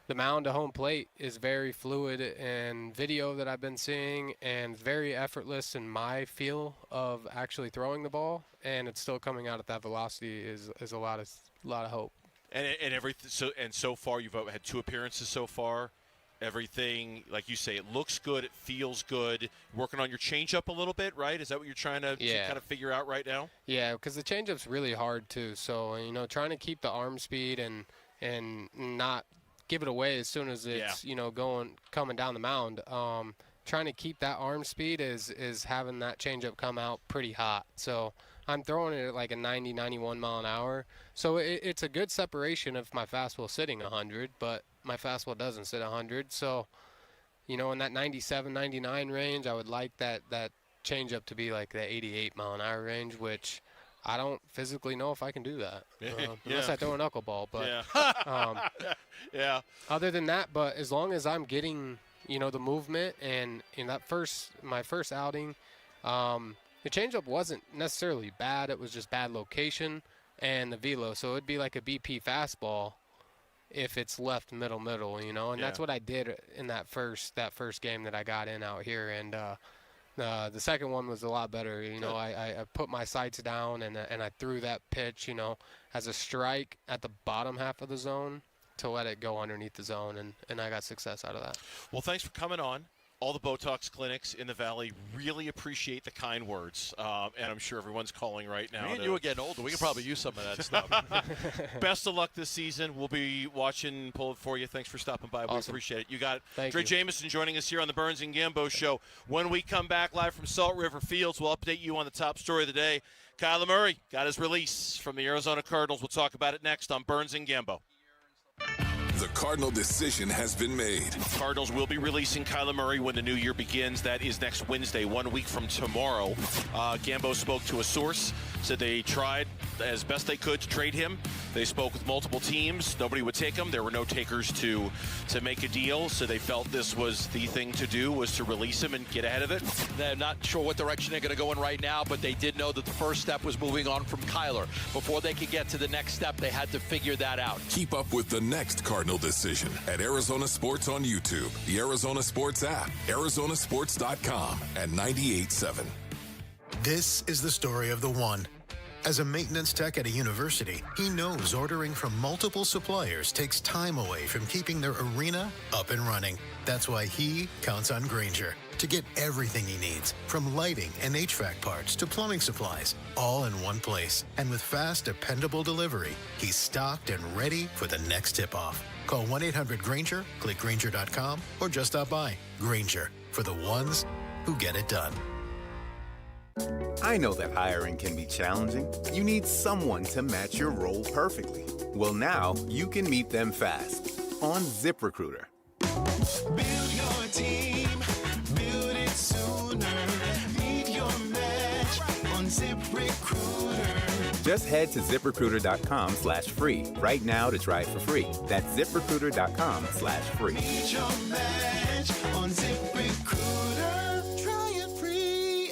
the mound to home plate is very fluid, and video that I've been seeing, and very effortless in my feel of actually throwing the ball, and it's still coming out at that velocity is a lot of hope. And everything. So far, you've had 2 appearances so far. Everything, like you say, it looks good. It feels good. Working on your changeup a little bit, right? Is that what you're trying to kind of figure out right now? Yeah, because the changeup's really hard too. So trying to keep the arm speed and not give it away as soon as it's coming down the mound. Trying to keep that arm speed is having that changeup come out pretty hot. So I'm throwing it at like a 90, 91 mile an hour. So it's a good separation if my fastball sitting 100, but my fastball doesn't sit 100. So, in that 97, 99 range, I would like that changeup to be like the 88 mile an hour range, which I don't physically know if I can do that unless I throw a knuckleball. But other than that, but as long as I'm getting the movement, and in my first outing, the changeup wasn't necessarily bad. It was just bad location and the velo. So it'd be like a BP fastball if it's left middle, and that's what I did in that first game that I got in out here. And the second one was a lot better. I put my sights down and I threw that pitch, as a strike at the bottom half of the zone to let it go underneath the zone, and I got success out of that. Well, thanks for coming on. All the Botox clinics in the Valley really appreciate the kind words, and I'm sure everyone's calling right now. Me and you are getting older. We can probably use some of that stuff. Best of luck this season. We'll be watching, pulling for you. Thanks for stopping by. Awesome. We appreciate it. You got Thank Dre you. Jameson joining us here on the Burns and Gambo Show. When we come back live from Salt River Fields, we'll update you on the top story of the day. Kyler Murray got his release from the Arizona Cardinals. We'll talk about it next on Burns and Gambo. The Cardinal decision has been made. Cardinals will be releasing Kyler Murray when the new year begins. That is next Wednesday, 1 week from tomorrow. Gambo spoke to a source, said they tried as best they could to trade him. They spoke with multiple teams. Nobody would take him. There were no takers to make a deal, so they felt this was the thing to do, was to release him and get ahead of it. They're not sure what direction they're going to go in right now, but they did know that the first step was moving on from Kyler. Before they could get to the next step, they had to figure that out. Keep up with the next Cardinal decision at Arizona Sports on YouTube, the Arizona Sports app, arizonasports.com, and 98.7. This is the story of the one. As a maintenance tech at a university, he knows ordering from multiple suppliers takes time away from keeping their arena up and running. That's why he counts on Grainger to get everything he needs, from lighting and HVAC parts to plumbing supplies, all in one place. And with fast, dependable delivery, he's stocked and ready for the next tip-off. Call 1-800-GRAINGER, click Grainger.com, or just stop by. Grainger, for the ones who get it done. I know that hiring can be challenging. You need someone to match your role perfectly. Well, now you can meet them fast on ZipRecruiter. Build your team, build it sooner. Meet your match on ZipRecruiter. Just head to ZipRecruiter.com/free right now to try it for free. That's ZipRecruiter.com/free. Meet your match on ZipRecruiter. Try it free.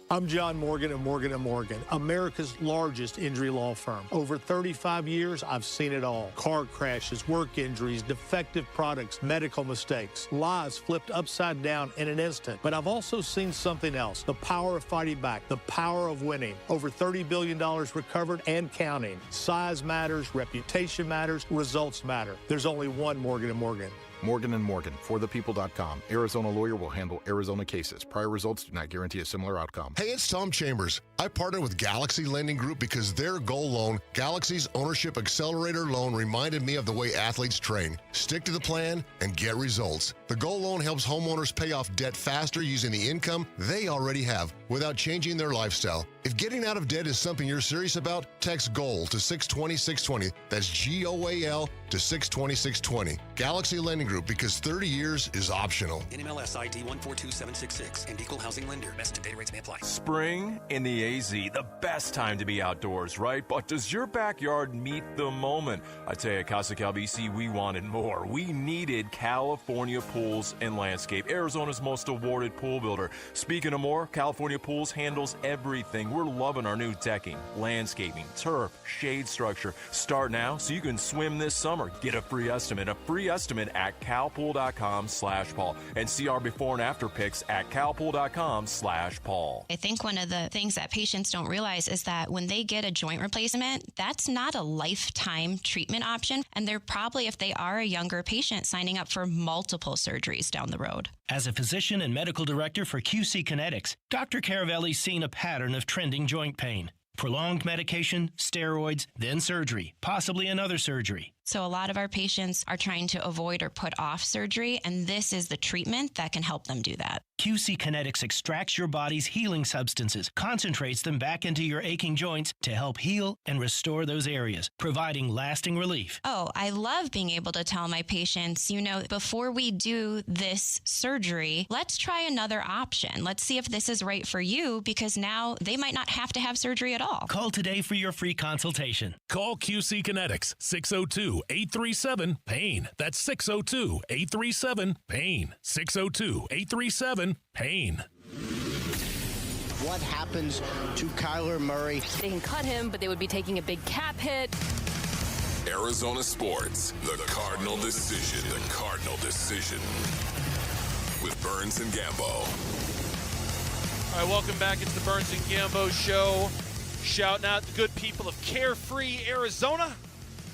I'm John Morgan of Morgan & Morgan, America's largest injury law firm. Over 35 years, I've seen it all. Car crashes, work injuries, defective products, medical mistakes, lives flipped upside down in an instant. But I've also seen something else, the power of fighting back, the power of winning. Over $30 billion recovered and counting. Size matters, reputation matters, results matter. There's only one Morgan & Morgan. Morgan & Morgan, forthepeople.com. Arizona lawyer will handle Arizona cases. Prior results do not guarantee a similar outcome. Hey, it's Tom Chambers. I partner with Galaxy Lending Group because their goal loan, Galaxy's Ownership Accelerator Loan, reminded me of the way athletes train. Stick to the plan and get results. The goal loan helps homeowners pay off debt faster using the income they already have without changing their lifestyle. If getting out of debt is something you're serious about, text GOAL to 620-620. That's GOAL to 620-620. Galaxy Lending Group, because 30 years is optional. NMLS ID 142766 and Equal Housing Lender. Message and data rates may apply. Spring in the AZ, the best time to be outdoors, right? But does your backyard meet the moment? I tell you, at Casa Cal BC, we wanted more. We needed California Pools and Landscape, Arizona's most awarded pool builder. Speaking of more, California Pools handles everything. We're loving our new decking, landscaping, turf, shade structure. Start now so you can swim this summer. Get a free estimate at calpool.com/Paul, and see our before and after pics at calpool.com/Paul. I think one of the things that patients don't realize is that when they get a joint replacement, that's not a lifetime treatment option. And they're probably, if they are a younger patient, signing up for multiple surgeries down the road. As a physician and medical director for QC Kinetics, Dr. Caravelli's seen a pattern of trending joint pain. Prolonged medication, steroids, then surgery, possibly another surgery. So a lot of our patients are trying to avoid or put off surgery, and this is the treatment that can help them do that. QC Kinetics extracts your body's healing substances, concentrates them back into your aching joints to help heal and restore those areas, providing lasting relief. Oh, I love being able to tell my patients, before we do this surgery, let's try another option. Let's see if this is right for you, because now they might not have to have surgery at all. Call today for your free consultation. Call QC Kinetics, 602-837-PAIN. That's 602-837-PAIN. 602-837-PAIN. What happens to Kyler Murray? They can cut him, but they would be taking a big cap hit. Arizona Sports, the Cardinal Decision. The Cardinal Decision. With Burns and Gambo. All right, welcome back. It's the Burns and Gambo Show. Shouting out the good people of Carefree, Arizona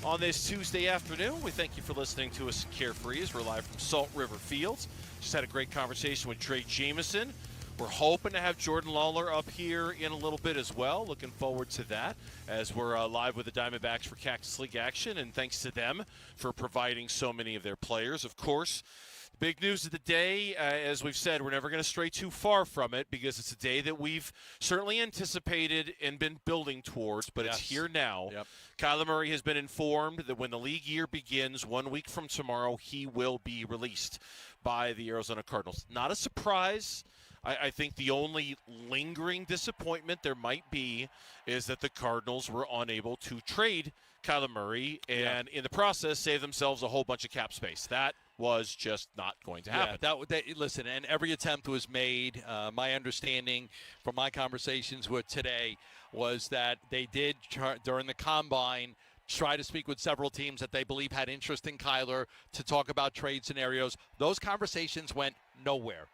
on this Tuesday afternoon. We thank you for listening to us at Carefree as we're live from Salt River Fields. Just had a great conversation with Trey Jameson. We're hoping to have Jordan Lawler up here in a little bit as well. Looking forward to that as we're live with the Diamondbacks for Cactus League action, and thanks to them for providing so many of their players. Of course, big news of the day, as we've said, we're never going to stray too far from it because it's a day that we've certainly anticipated and been building towards, but It's here now. Yep. Kyler Murray has been informed that when the league year begins 1 week from tomorrow, he will be released by the Arizona Cardinals. Not a surprise. I think the only lingering disappointment there might be is that the Cardinals were unable to trade Kyler Murray and in the process save themselves a whole bunch of cap space. That was just not going to happen. Listen, and every attempt was made. My understanding from my conversations with today was that they did, during the combine, try to speak with several teams that they believe had interest in Kyler to talk about trade scenarios. Those conversations went nowhere.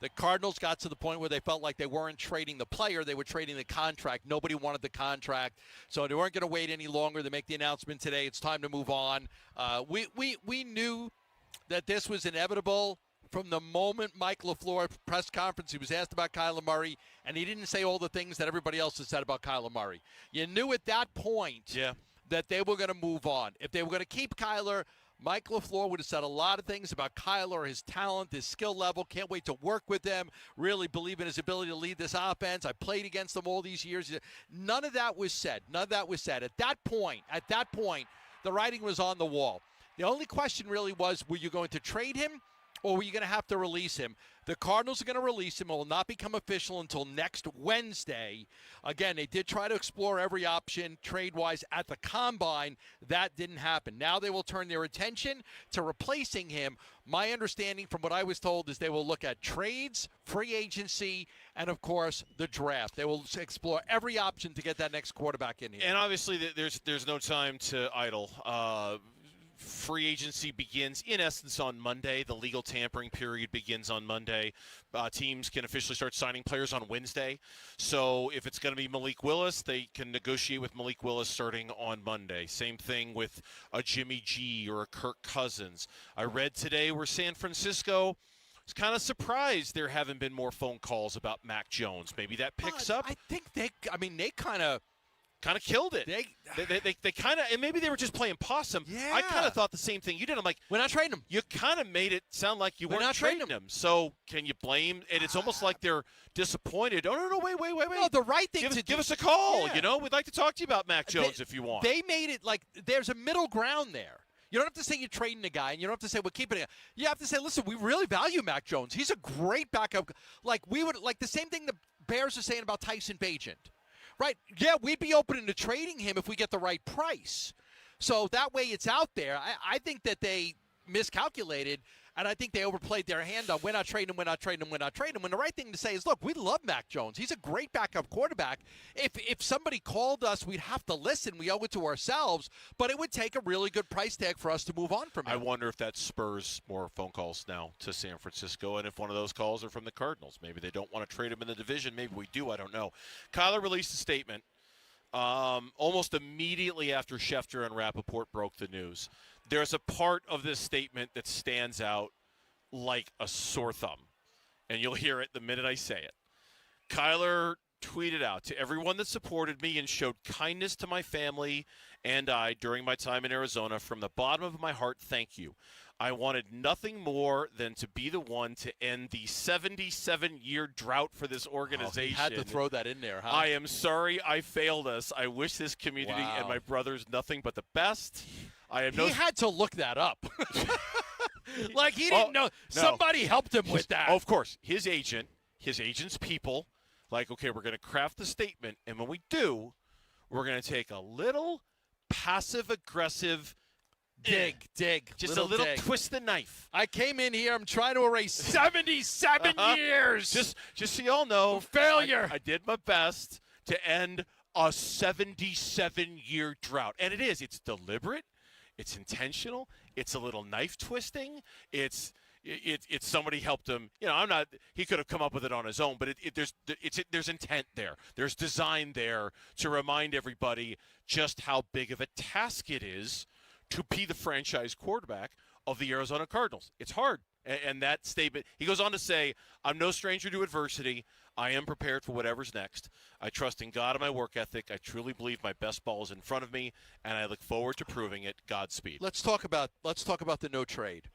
The Cardinals got to the point where they felt like they weren't trading the player, they were trading the contract. Nobody wanted the contract, so they weren't going to wait any longer. They make the announcement today. It's time to move on. We knew that this was inevitable from the moment Mike LaFleur press conference. He was asked about Kyler Murray, and he didn't say all the things that everybody else has said about Kyler Murray. You knew at that point that they were going to move on. If they were going to keep Kyler, Mike LaFleur would have said a lot of things about Kyler, his talent, his skill level. Can't wait to work with him. Really believe in his ability to lead this offense. I played against him all these years. None of that was said. None of that was said. At that point, the writing was on the wall. The only question really was, were you going to trade him or were you going to have to release him? The Cardinals are going to release him. It will not become official until next Wednesday. Again, they did try to explore every option trade-wise at the Combine. That didn't happen. Now they will turn their attention to replacing him. My understanding from what I was told is they will look at trades, free agency, and, of course, the draft. They will explore every option to get that next quarterback in here. And obviously there's no time to idle. Free agency begins, in essence, on Monday. The legal tampering period begins on Monday. Teams can officially start signing players on Wednesday. So if it's going to be Malik Willis, they can negotiate with Malik Willis starting on Monday. Same thing with a Jimmy G or a Kirk Cousins. I read today where San Francisco was kind of surprised there haven't been more phone calls about Mac Jones. Maybe that picks up. I think they kind of killed it. They kind of, and maybe they were just playing possum. Yeah. I kind of thought the same thing you did. I'm like, we're not trading him. You kind of made it sound like you weren't not trading him. So can you blame? And it's almost like they're disappointed. Oh no, wait. No, the right thing to give us a call. Yeah. You know, we'd like to talk to you about Mac Jones if you want. They made it like there's a middle ground there. You don't have to say you're trading a guy, and you don't have to say we're keeping it. You have to say, listen, we really value Mac Jones. He's a great backup. Like the same thing the Bears are saying about Tyson Bagent. Right, yeah, we'd be open to trading him if we get the right price. So that way it's out there. I think that they miscalculated, and I think they overplayed their hand on we're not trading him. When the right thing to say is, look, we love Mac Jones. He's a great backup quarterback. If somebody called us, we'd have to listen. We owe it to ourselves, but it would take a really good price tag for us to move on from him. I wonder if that spurs more phone calls now to San Francisco, and if one of those calls are from the Cardinals. Maybe they don't want to trade him in the division. Maybe we do. I don't know. Kyler released a statement almost immediately after Schefter and Rappaport broke the news. There's a part of this statement that stands out like a sore thumb, and you'll hear it the minute I say it. Kyler tweeted out, "To everyone that supported me and showed kindness to my family and I during my time in Arizona, from the bottom of my heart, thank you. I wanted nothing more than to be the one to end the 77-year drought for this organization." Oh, had to throw that in there, huh? I am sorry I failed us. I wish this community and my brothers nothing but the best. He had to look that up. Like he didn't know. Somebody helped him with that. Of course. His agent's people, like, okay, we're going to craft the statement, and when we do, we're going to take a little passive-aggressive dig. Just a little dig. twist the knife. I came in here. I'm trying to erase 77 years. Just so you all know, failure. I did my best to end a 77-year drought. And it is. It's deliberate. It's intentional. It's a little knife twisting. It's somebody helped him. You know, he could have come up with it on his own, but there's intent there. There's design there to remind everybody just how big of a task it is to be the franchise quarterback of the Arizona Cardinals. It's hard. And that statement, he goes on to say, "I'm no stranger to adversity. I am prepared for whatever's next. I trust in God and my work ethic. I truly believe my best ball is in front of me, and I look forward to proving it. Godspeed." Let's talk about the no trade.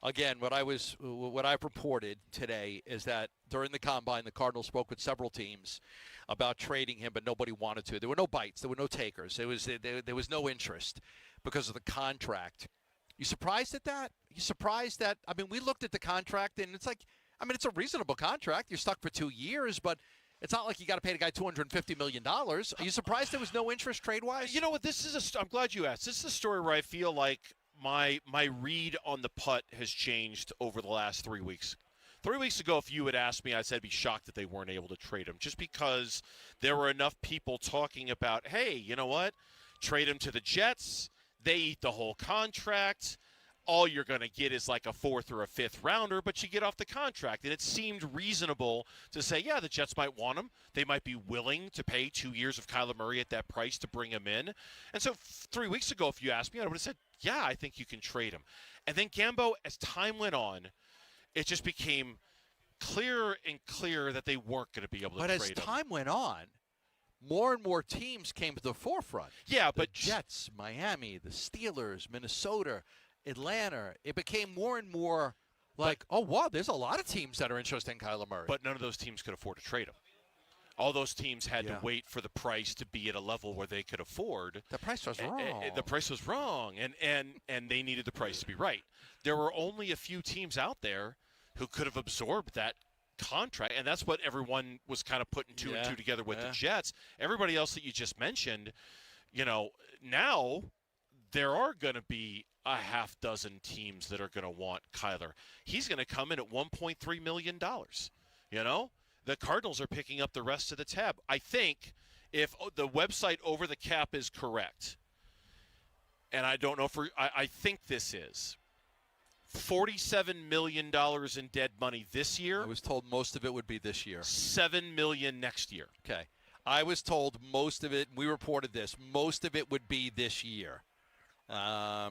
Again, what I've reported today is that during the Combine, the Cardinals spoke with several teams about trading him, but nobody wanted to. There were no bites. There were no takers. There was no interest because of the contract. You surprised at that? You surprised that? I mean, we looked at the contract, and it's like, I mean, it's a reasonable contract. You're stuck for 2 years, but it's not like you got to pay the guy $250 million. Are you surprised there was no interest trade-wise? You know what? I'm glad you asked. This is a story where I feel like my read on the putt has changed over the last 3 weeks. 3 weeks ago, if you had asked me, I said I'd be shocked that they weren't able to trade him, just because there were enough people talking about, hey, you know what? Trade him to the Jets. They eat the whole contract. all you're going to get is like a 4th or a 5th rounder, but you get off the contract. And it seemed reasonable to say, yeah, the Jets might want him. They might be willing to pay 2 years of Kyler Murray at that price to bring him in. And so 3 weeks ago, if you asked me, I would have said, yeah, I think you can trade him. And then Gambo, as time went on, it just became clearer and clearer that they weren't going to be able to trade him. But as time went on, more and more teams came to the forefront. Yeah, but the Jets, Miami, the Steelers, Minnesota, Atlanta. It became more and more like, oh, wow, there's a lot of teams that are interested in Kyler Murray. But none of those teams could afford to trade him. All those teams had to wait for the price to be at a level where they could afford. The price was wrong. The price was wrong, and they needed the price to be right. There were only a few teams out there who could have absorbed that contract, and that's what everyone was kind of putting two and two together with the Jets. Everybody else that you just mentioned, now there are going to be a half dozen teams that are going to want Kyler. He's going to come in at $1.3 million, The Cardinals are picking up the rest of the tab. I think if the website Over the Cap is correct, and I don't know I think this is $47 million in dead money this year. I was told most of it would be this year. $7 million next year. Okay. I was told most of it, we reported this, most of it would be this year. Let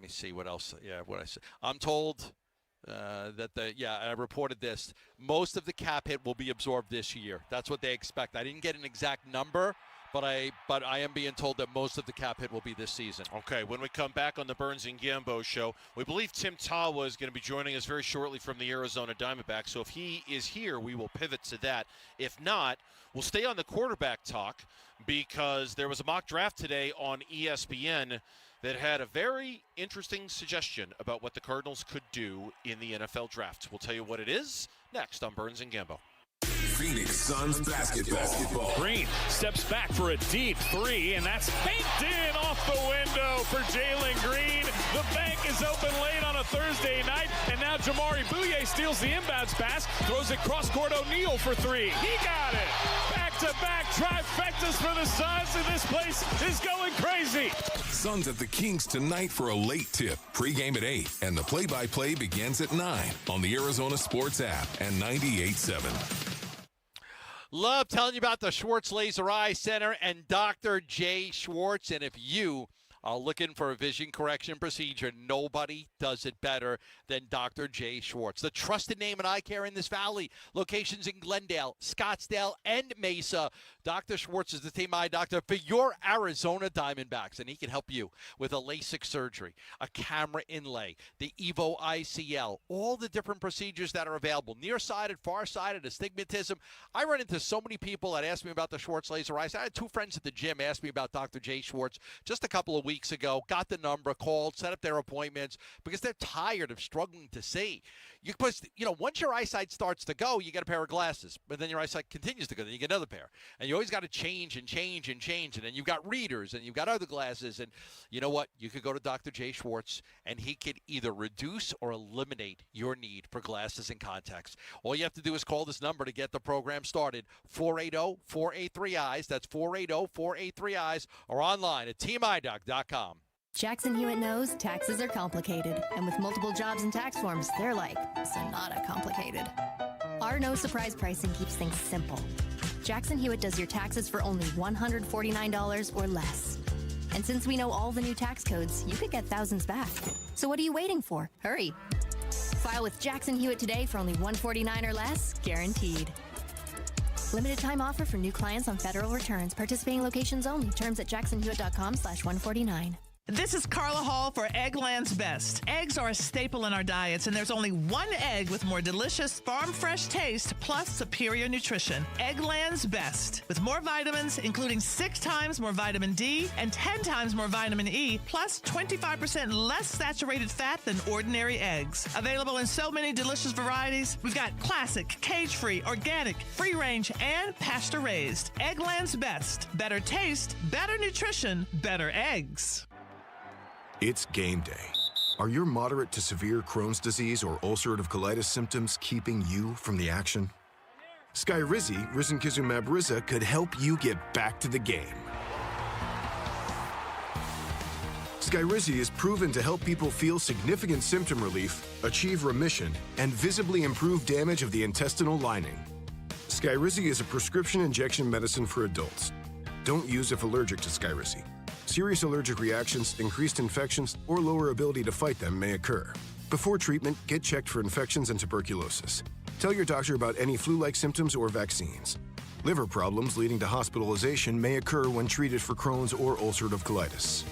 me see what else. What I said. I'm told I reported this. Most of the cap hit will be absorbed this year. That's what they expect. I didn't get an exact number, but I am being told that most of the cap hit will be this season. Okay, when we come back on the Burns and Gambo show, we believe Tim Tawa is going to be joining us very shortly from the Arizona Diamondbacks. So if he is here, we will pivot to that. If not, we'll stay on the quarterback talk because there was a mock draft today on ESPN that had a very interesting suggestion about what the Cardinals could do in the NFL draft. We'll tell you what it is next on Burns and Gambo. Phoenix Suns basketball. Green steps back for a deep three, and that's banked in off the window for Jalen Green. The bank is open late on a Thursday night, and now Jamari Bouye steals the inbounds pass, throws it cross-court O'Neal for three. He got it. Back-to-back trifectas for the Suns, and this place is going crazy. Suns at the Kings tonight for a late tip. Pre-game at 8, and the play-by-play begins at 9 on the Arizona Sports app and 98.7. Love telling you about the Schwartz Laser Eye Center and Dr. J. Schwartz. And if you are looking for a vision correction procedure, nobody does it better than Dr. J. Schwartz. The trusted name in eye care in this valley. Locations in Glendale, Scottsdale, and Mesa. Dr. Schwartz is the team eye doctor for your Arizona Diamondbacks, and he can help you with a LASIK surgery, a camera inlay, the Evo ICL, all the different procedures that are available, nearsighted, farsighted, astigmatism. I run into so many people that ask me about the Schwartz Laser Eyes. I had two friends at the gym ask me about Dr. J. Schwartz just a couple of weeks ago, got the number, called, set up their appointments because they're tired of struggling to see. Once your eyesight starts to go, you get a pair of glasses, but then your eyesight continues to go, then you get another pair. And you always got to change and change and change. And then you've got readers and you've got other glasses. And you know what? You could go to Dr. J. Schwartz and he could either reduce or eliminate your need for glasses and contacts. All you have to do is call this number to get the program started, 480-483-EYES. That's 480-483-EYES, or online at teamidoc.com. Jackson Hewitt knows taxes are complicated, and with multiple jobs and tax forms, they're like sonata complicated. Our no surprise pricing keeps things simple. Jackson Hewitt does your taxes for only $149 or less. And since we know all the new tax codes, you could get thousands back. So what are you waiting for? Hurry. File with Jackson Hewitt today for only $149 or less, guaranteed. Limited time offer for new clients on federal returns. Participating locations only. Terms at jacksonhewitt.com/149. This is Carla Hall for Eggland's Best. Eggs are a staple in our diets, and there's only one egg with more delicious farm-fresh taste plus superior nutrition. Eggland's Best. With more vitamins, including 6 times more vitamin D and 10 times more vitamin E, plus 25% less saturated fat than ordinary eggs. Available in so many delicious varieties. We've got classic, cage-free, organic, free-range, and pasture-raised. Eggland's Best. Better taste, better nutrition, better eggs. It's game day. Are your moderate to severe Crohn's disease or ulcerative colitis symptoms keeping you from the action? Skyrizi, risankizumab Riza, could help you get back to the game. Skyrizi is proven to help people feel significant symptom relief, achieve remission, and visibly improve damage of the intestinal lining. Skyrizi is a prescription injection medicine for adults. Don't use if allergic to Skyrizi. Serious allergic reactions, increased infections, or lower ability to fight them may occur. Before treatment, get checked for infections and tuberculosis. Tell your doctor about any flu-like symptoms or vaccines. Liver problems leading to hospitalization may occur when treated for Crohn's or ulcerative colitis.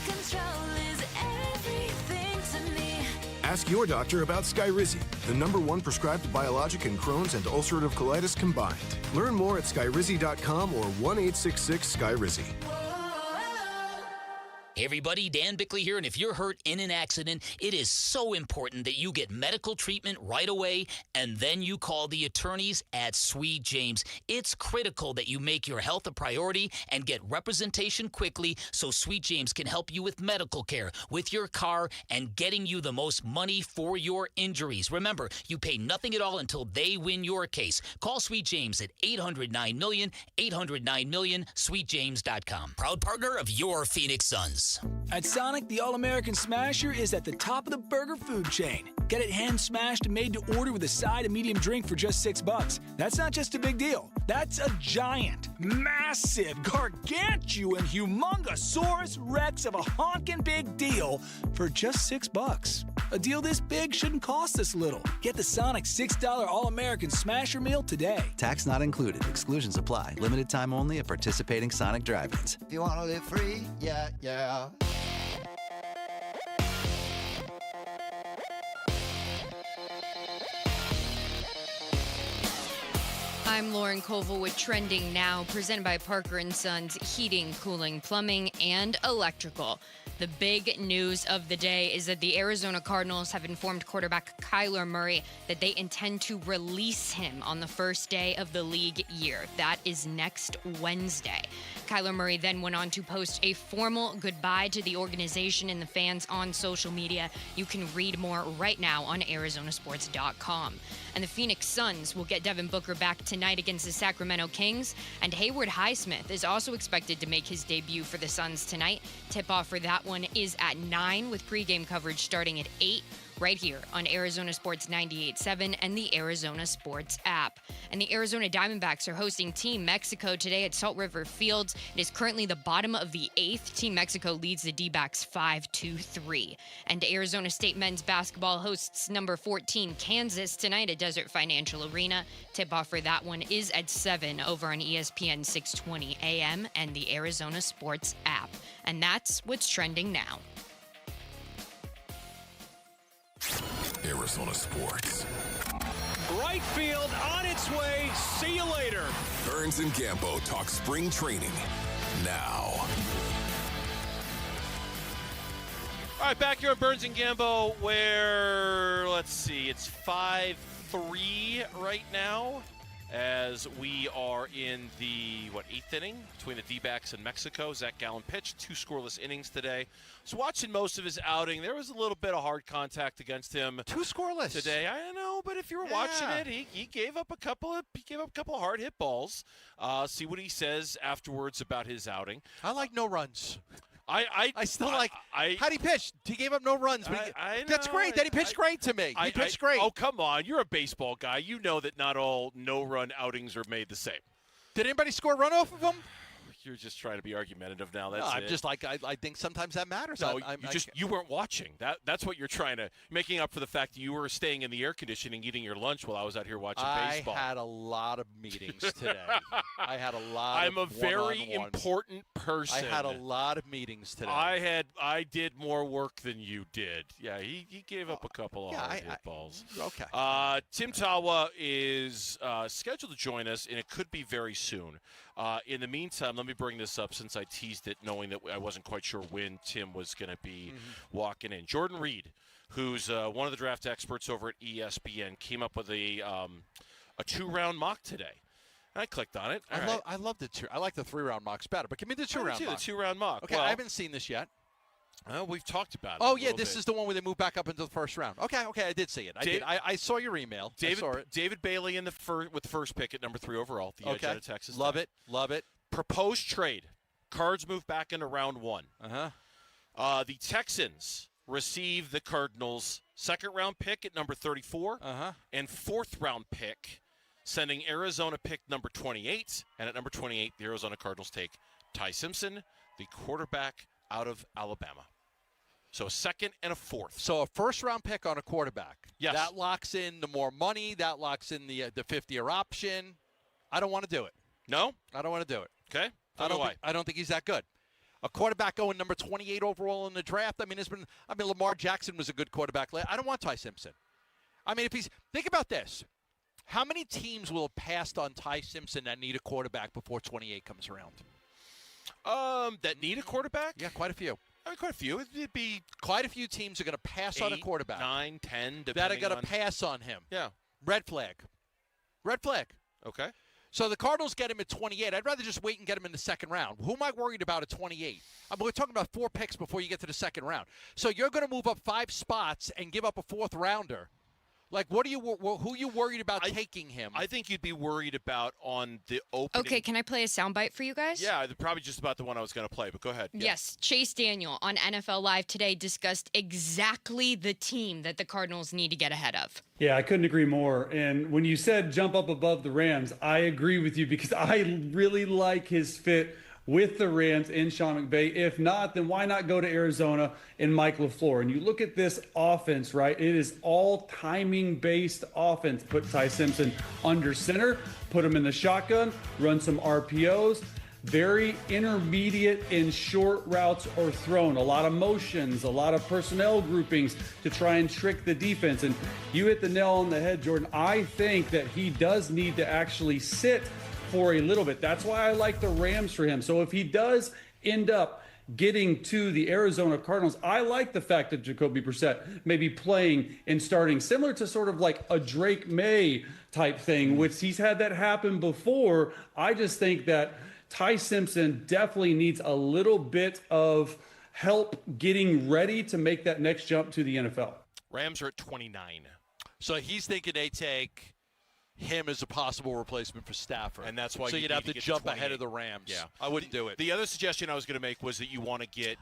Control is everything to me. Ask your doctor about Skyrizi, the #1 prescribed biologic in Crohn's and ulcerative colitis combined. Learn more at skyrizi.com or 1-866-SKYRIZI. Hey everybody, Dan Bickley here, and if you're hurt in an accident, it is so important that you get medical treatment right away, and then you call the attorneys at Sweet James. It's critical that you make your health a priority and get representation quickly so Sweet James can help you with medical care, with your car, and getting you the most money for your injuries. Remember, you pay nothing at all until they win your case. Call Sweet James at 800-9-MILLION, 800-9-MILLION, sweetjames.com. Proud partner of your Phoenix Suns. At Sonic, the All-American Smasher is at the top of the burger food chain. Get it hand-smashed and made to order with a side and medium drink for just $6. That's not just a big deal. That's a giant, massive, gargantuan, humongosaurus rex of a honkin' big deal for just $6. A deal this big shouldn't cost this little. Get the Sonic $6 All-American Smasher meal today. Tax not included. Exclusions apply. Limited time only at participating Sonic drive-ins. If you want to live free, yeah. I'm Lauren Koval with Trending Now, presented by Parker & Sons Heating, Cooling, Plumbing, and Electrical. The big news of the day is that the Arizona Cardinals have informed quarterback Kyler Murray that they intend to release him on the first day of the league year. That is next Wednesday. Kyler Murray then went on to post a formal goodbye to the organization and the fans on social media. You can read more right now on ArizonaSports.com. And the Phoenix Suns will get Devin Booker back tonight against the Sacramento Kings. And Haywood Highsmith is also expected to make his debut for the Suns tonight. Tip-off for that one is at 9 with pregame coverage starting at 8. Right here on Arizona Sports 98.7 and the Arizona Sports app. And the Arizona Diamondbacks are hosting Team Mexico today at Salt River Fields. It is currently the bottom of the 8th. Team Mexico leads the D-backs 5-3. And Arizona State men's basketball hosts number 14 Kansas tonight at Desert Financial Arena. Tip-off for that one is at 7 over on ESPN 620 AM and the Arizona Sports app. And that's what's trending now. Arizona Sports. Right field on its way. See you later. Burns and Gambo talk spring training now. All right, back here on Burns and Gambo, where, let's see, it's 5-3 right now as we are in the, 8th inning between the D-backs and Mexico. Zach Gallen pitched 2 scoreless innings today. So watching most of his outing, there was a little bit of hard contact against him. 2 scoreless today. I know, but if you were watching it, he gave up a couple of hard hit balls. See what he says afterwards about his outing. I like no runs. I still like. How'd he pitch? He gave up no runs. But that's great. Then he pitched great to me. He pitched great. Oh, come on. You're a baseball guy. You know that not all no-run outings are made the same. Did anybody score a run off of him? You're just trying to be argumentative now. That's I'm just like I think sometimes that matters. No, you weren't watching. That's what you're trying to making up for the fact that you were staying in the air conditioning eating your lunch while I was out here watching baseball. I had a lot of meetings today. I had a lot. I'm a very important person. I had a lot of meetings today. I did more work than you did. Yeah, he gave up a couple of hard hit balls. Okay. Tim Tawa is scheduled to join us, and it could be very soon. In the meantime, let me bring this up since I teased it, knowing that I wasn't quite sure when Tim was going to be walking in. Jordan Reed, who's one of the draft experts over at ESPN, came up with a 2-round mock today. I clicked on it. I love the 2. I like the 3-round mocks better, but give me the 2-round mock. The 2-round mock. Okay, I haven't seen this yet. We've talked about it. Oh, yeah, this is the one where they move back up into the first round. Okay, I did see it. I saw your email. I saw it. David Bailey with the first pick at number 3 overall, the Edge out of Texas. Love it. Proposed trade. Cards move back into round 1. The Texans receive the Cardinals' second-round pick at number 34 and fourth-round pick, sending Arizona pick number 28. And at number 28, the Arizona Cardinals take Ty Simpson, the quarterback out of Alabama. So a second and a fourth. So a first-round pick on a quarterback. Yes. That locks in the more money. That locks in the fifth-year option. I don't want to do it. No? I don't want to do it. Okay. I don't think he's that good. A quarterback going number 28 overall in the draft. I mean, Lamar Jackson was a good quarterback. I don't want Ty Simpson. I mean, think about this. How many teams will have passed on Ty Simpson that need a quarterback before 28 comes around? That need a quarterback? Yeah, quite a few. I mean, quite a few. It'd be quite a few teams are going to pass 8, on a quarterback. 9, 10, that are going on... to pass on him. Yeah. Red flag. Red flag. Okay. So the Cardinals get him at 28. I'd rather just wait and get him in the second round. Who am I worried about at 28? We're talking about 4 picks before you get to the second round. So you're going to move up 5 spots and give up a fourth rounder. Like, who are you worried about taking him? I think you'd be worried about on the opening. Okay, can I play a soundbite for you guys? Yeah, probably just about the one I was going to play, but go ahead. Yeah. Yes, Chase Daniel on NFL Live today discussed exactly the team that the Cardinals need to get ahead of. Yeah, I couldn't agree more. And when you said jump up above the Rams, I agree with you because I really like his fit with the Rams in Sean McVay. If not, then why not go to Arizona and Mike LaFleur? And you look at this offense, right? It is all timing-based offense. Put Ty Simpson under center, put him in the shotgun, run some RPOs. Very intermediate and short routes are thrown. A lot of motions, a lot of personnel groupings to try and trick the defense. And you hit the nail on the head, Jordan. I think that he does need to actually sit for a little bit. That's why I like the Rams for him. So if he does end up getting to the Arizona Cardinals, I like the fact that Jacoby Brissett may be playing and starting similar to sort of like a Drake May type thing, which he's had that happen before. I just think that Ty Simpson definitely needs a little bit of help getting ready to make that next jump to the NFL. Rams are at 29. So he's thinking they take him as a possible replacement for Stafford. And that's why you'd have to jump ahead of the Rams. Yeah. I wouldn't do it. The other suggestion I was going to make was that you want to get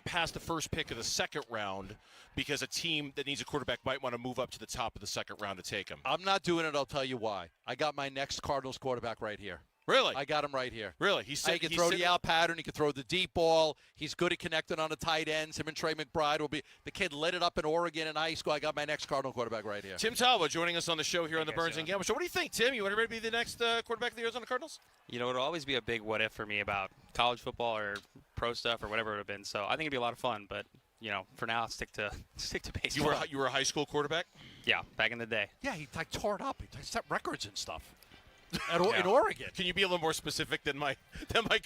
past the first pick of the second round because a team that needs a quarterback might want to move up to the top of the second round to take him. I'm not doing it. I'll tell you why. I got my next Cardinals quarterback right here. Really? I got him right here. Really? He can throw the out pattern. He can throw the deep ball. He's good at connecting on the tight ends. Him and Trey McBride will be – the kid lit it up in Oregon in high school. I got my next Cardinal quarterback right here. Tim Talbot joining us on the show here on the Burns and Gamble Show. What do you think, Tim? You want to be the next quarterback of the Arizona Cardinals? You know, it'll always be a big what if for me about college football or pro stuff or whatever it would have been. So I think it'd be a lot of fun. But, you know, for now, stick to baseball. You were a high school quarterback? Yeah, back in the day. Yeah, he tore it up. He set records and stuff. In Oregon. Can you be a little more specific than my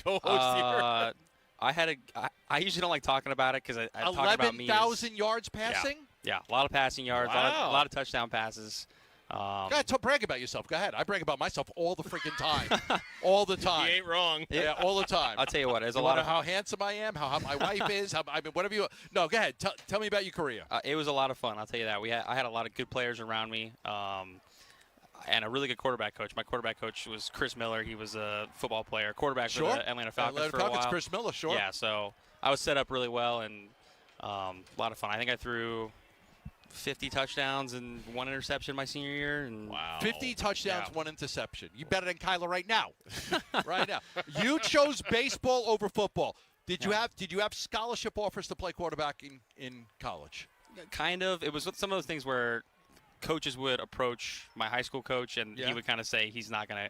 co-host here? I usually don't like talking about it because I talk about me. 11,000 yards passing? Yeah, a lot of passing yards, Wow. a lot of touchdown passes. Go ahead, brag about yourself. Go ahead. I brag about myself all the freaking time. All the time. You ain't wrong. Yeah, all the time. I'll tell you what. There's a you lot of of how handsome I am, how my wife is, whatever you. No, go ahead. Tell me about your career. It was a lot of fun. I'll tell you that. I had a lot of good players around me. And a really good quarterback coach. My quarterback coach was Chris Miller. He was a football player, quarterback for the Atlanta Falcons for a while. Chris Miller, sure. Yeah, so I was set up really well and a lot of fun. I think I threw 50 touchdowns and 1 interception my senior year. And wow. 50 touchdowns, 1 interception. You better than Kyler right now. Right now. You chose baseball over football. Did you have scholarship offers to play quarterback in college? Kind of. It was some of those things where coaches would approach my high school coach, and he would kind of say he's not gonna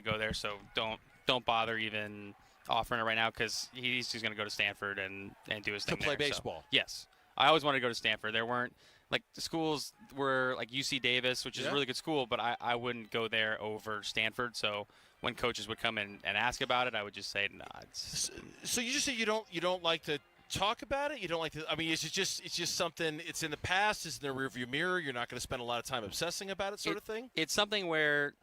go there, so don't bother even offering it right now because he's just gonna go to Stanford and do his thing to play there. baseball. So, yes, I always wanted to go to Stanford. There weren't like the schools were like UC Davis, which is a really good school, but I wouldn't go there over Stanford. So when coaches would come in and ask about it, I would just say no. So you just say you don't like to talk about it? You don't like to? I mean, it's just something. It's in the past. It's in the rearview mirror. You're not going to spend a lot of time obsessing about it, sort of thing. It's something where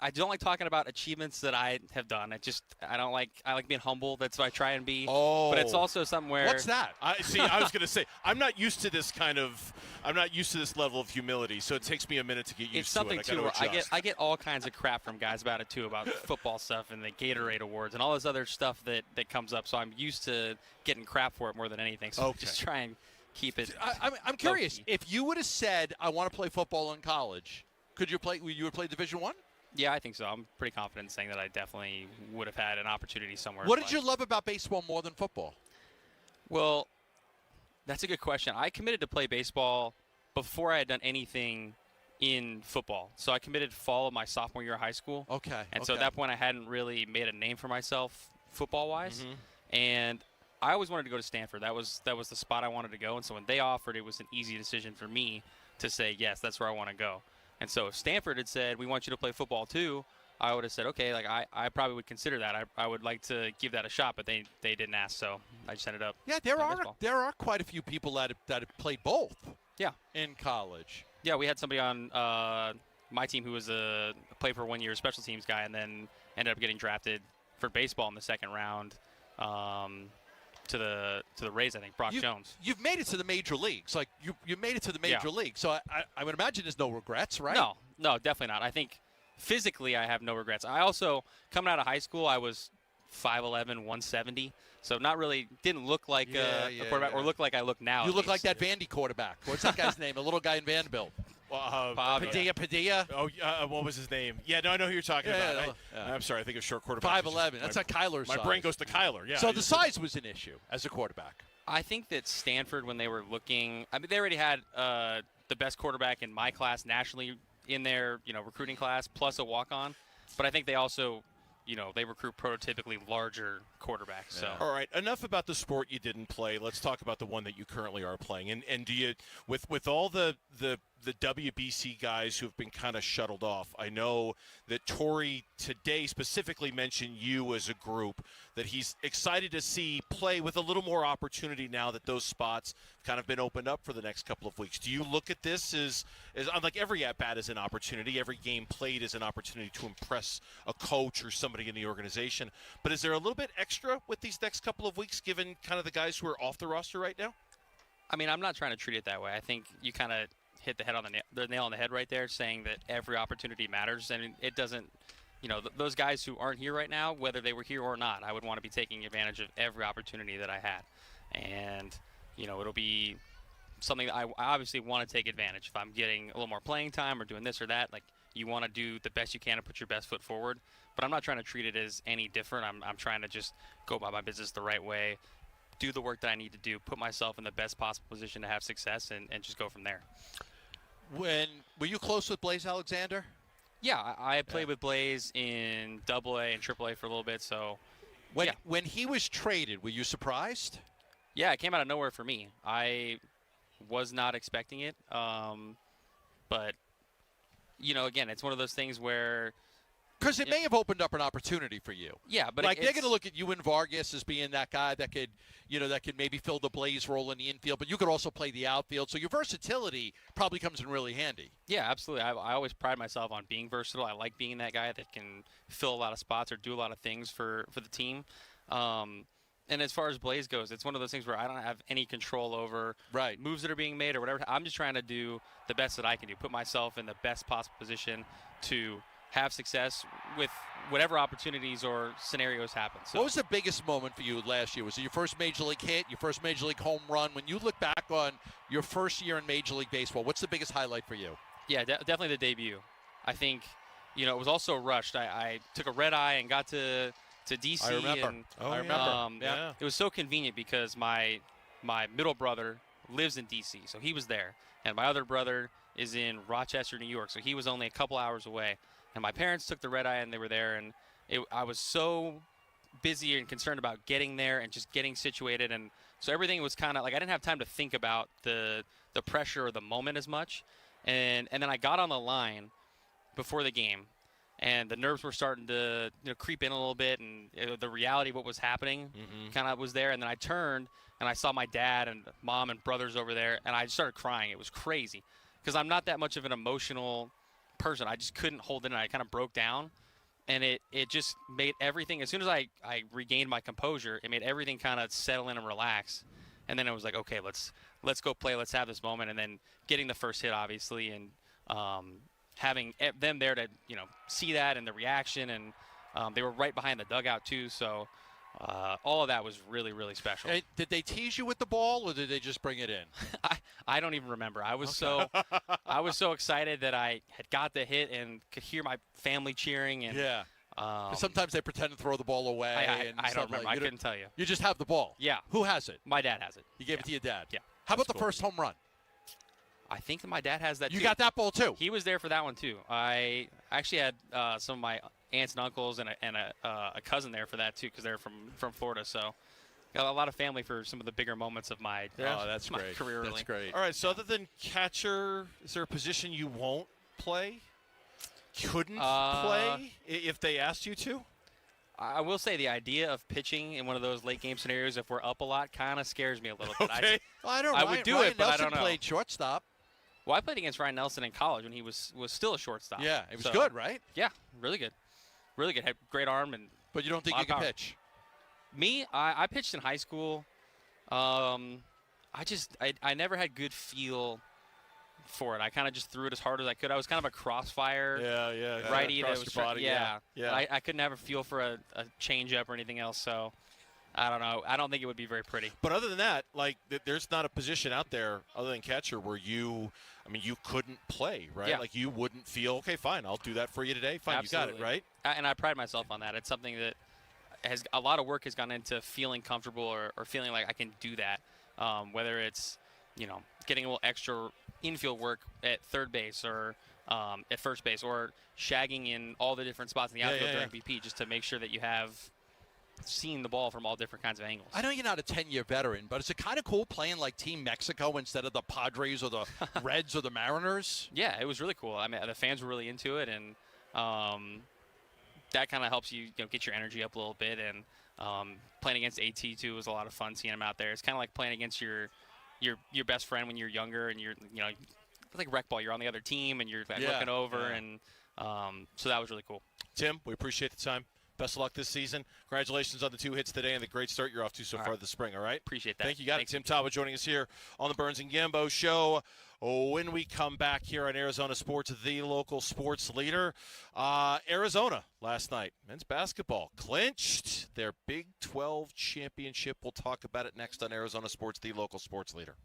I don't like talking about achievements that I have done. I like being humble. That's what I try and be. Oh. But it's also somewhere. What's that? I was going to say, I'm not used to this level of humility, so it takes me a minute to get used to it. It's something, too, where I get all kinds of crap from guys about it, too, about football stuff and the Gatorade Awards and all this other stuff that comes up. So I'm used to getting crap for it more than anything. So just try and keep it. I'm curious. If you would have said, I want to play football in college, could you play? You would play Division I? Yeah, I think so. I'm pretty confident in saying that I definitely would have had an opportunity somewhere. What did you love about baseball more than football? Well, that's a good question. I committed to play baseball before I had done anything in football. So I committed fall of my sophomore year of high school. Okay. And so at that point I hadn't really made a name for myself football-wise. And I always wanted to go to Stanford. That was the spot I wanted to go. And so when they offered, it was an easy decision for me to say, yes, that's where I want to go. And so if Stanford had said, we want you to play football too, I would have said, okay, like I probably would consider that. I would like to give that a shot, but they didn't ask, so I just ended up. Yeah, there are quite a few people that have played both. Yeah. In college. Yeah, we had somebody on my team who was a play for 1 year special teams guy, and then ended up getting drafted for baseball in the second round. To the Rays, I think, Brock Jones. You've made it to the major leagues. Like, you made it to the major leagues. So I would imagine there's no regrets, right? No, definitely not. I think physically I have no regrets. I also, coming out of high school, I was 5'11", 170. So didn't look like a quarterback or look like I look now. You look like that Vandy quarterback. What's that guy's name? The little guy in Vanderbilt. Padilla. Oh, what was his name? Yeah, no, I know who you're talking about. I'm sorry, I think of short quarterback. 5'11". That's a Kyler size. My brain goes to Kyler, yeah. So the size was an issue as a quarterback. I think that Stanford, when they were looking, they already had the best quarterback in my class nationally in their recruiting class, plus a walk-on. But I think they also, they recruit prototypically larger quarterbacks. So. All right, enough about the sport you didn't play. Let's talk about the one that you currently are playing. And do you, with all the WBC guys who have been kind of shuttled off, I know that Torrey today specifically mentioned you as a group, that he's excited to see play with a little more opportunity now that those spots have kind of been opened up for the next couple of weeks. Do you look at this as like every at-bat is an opportunity, every game played is an opportunity to impress a coach or somebody in the organization, but is there a little bit extra with these next couple of weeks given kind of the guys who are off the roster right now? I mean, I'm not trying to treat it that way. I think you kind of hit the nail on the head right there, saying that every opportunity matters. I mean, it doesn't, those guys who aren't here right now, whether they were here or not, I would want to be taking advantage of every opportunity that I had. And, it'll be something that I obviously want to take advantage. If I'm getting a little more playing time or doing this or that, like, you want to do the best you can and put your best foot forward. But I'm not trying to treat it as any different. I'm trying to just go about my business the right way, do the work that I need to do, put myself in the best possible position to have success, and just go from there. Were you close with Blaze Alexander? Yeah, I played with Blaze in AA and AAA for a little bit. So when he was traded, were you surprised? Yeah, it came out of nowhere for me. I was not expecting it. But, again, it's one of those things where – because it may have opened up an opportunity for you. Yeah, but they're going to look at you and Vargas as being that guy that could, that could maybe fill the Blaze role in the infield, but you could also play the outfield. So your versatility probably comes in really handy. Yeah, absolutely. I always pride myself on being versatile. I like being that guy that can fill a lot of spots or do a lot of things for the team. And as far as Blaze goes, it's one of those things where I don't have any control over moves that are being made or whatever. I'm just trying to do the best that I can do, put myself in the best possible position to have success with whatever opportunities or scenarios happen. So. What was the biggest moment for you last year? Was it your first Major League hit, your first Major League home run? When you look back on your first year in Major League Baseball, what's the biggest highlight for you? Yeah, definitely the debut. I think, it was also rushed. I took a red eye and got to D.C. I remember. I remember. Yeah. It was so convenient because my middle brother lives in D.C., so he was there. And my other brother is in Rochester, New York, so he was only a couple hours away. And my parents took the red eye, and they were there, and I was so busy and concerned about getting there and just getting situated, and so everything was kind of like I didn't have time to think about the pressure or the moment as much. And then I got on the line before the game, and the nerves were starting to creep in a little bit, and the reality of what was happening kind of was there. And then I turned, and I saw my dad and mom and brothers over there, and I just started crying. It was crazy because I'm not that much of an emotional person. I just couldn't hold it in. I kind of broke down, and it just made everything. As soon as I regained my composure, it made everything kind of settle in and relax. And then it was like, okay, let's go play. Let's have this moment. And then getting the first hit, obviously, and having them there to see that and the reaction, and they were right behind the dugout too. So all of that was really, really special. Hey, did they tease you with the ball, or did they just bring it in? I don't even remember. I was so excited that I had got the hit and could hear my family cheering. And yeah. Sometimes they pretend to throw the ball away. I don't remember. I couldn't tell you. You just have the ball. Yeah. Who has it? My dad has it. You gave it to your dad? Yeah. How about the first home run? I think that my dad has that, You too. got that ball, too? He was there for that one, too. I actually had some of my aunts and uncles and a cousin there for that, too, because they're from Florida. So got a lot of family for some of the bigger moments of my, that's my great. career. That's great. All right, so other than catcher, is there a position you won't play? Couldn't play if they asked you to? I will say the idea of pitching in one of those late game scenarios, if we're up a lot, kind of scares me a little bit. Okay. I would do it, but Nelson I don't know. played shortstop. Well, I played against Ryan Nelson in college when he was still a shortstop. Yeah, it was good, right? Yeah, really good. Really good. Had great arm. But you don't think you can pitch? Me, I pitched in high school. I never had good feel for it. I kind of just threw it as hard as I could. I was kind of a crossfire righty that was body. Yeah. I couldn't have a feel for a changeup or anything else. So I don't know. I don't think it would be very pretty. But other than that, like there's not a position out there other than catcher where you couldn't play, right? Yeah. Like you wouldn't feel, okay, fine, I'll do that for you today. Fine, Absolutely. You got it, right? And I pride myself on that. It's something that has a lot of work has gone into feeling comfortable or feeling like I can do that. Whether it's getting a little extra infield work at third base or at first base, or shagging in all the different spots in the outfield during BP, just to make sure that you have seen the ball from all different kinds of angles. I know you're not a 10-year veteran, but is it kind of cool playing like Team Mexico instead of the Padres or the Reds or the Mariners? Yeah, it was really cool. I mean, the fans were really into it, and that kind of helps you, get your energy up a little bit. And playing against AT too was a lot of fun, seeing him out there. It's kind of like playing against your best friend when you're younger, and it's like rec ball. You're on the other team, and you're looking over, and so that was really cool. Tim, we appreciate the time. Best of luck this season. Congratulations on the 2 hits today and the great start you're off to so far this spring, all right? Appreciate that. Thank you. Got it. Tim Talbot joining us here on the Burns and Gambo Show. When we come back here on Arizona Sports, the local sports leader, Arizona last night, men's basketball clinched their Big 12 championship. We'll talk about it next on Arizona Sports, the local sports leader.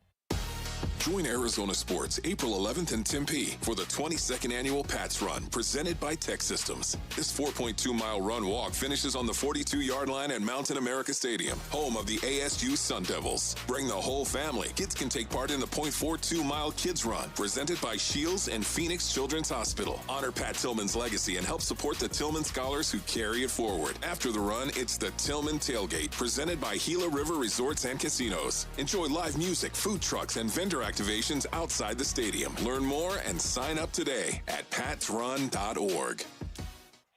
Join Arizona Sports April 11th in Tempe for the 22nd annual Pats Run presented by Tech Systems. This 4.2-mile run walk finishes on the 42-yard line at Mountain America Stadium, home of the ASU Sun Devils. Bring the whole family. Kids can take part in the 0.42-mile Kids Run presented by Shields and Phoenix Children's Hospital. Honor Pat Tillman's legacy and help support the Tillman scholars who carry it forward. After the run, it's the Tillman Tailgate presented by Gila River Resorts and Casinos. Enjoy live music, food trucks, and vendor activations outside the stadium. Learn more and sign up today at patsrun.org.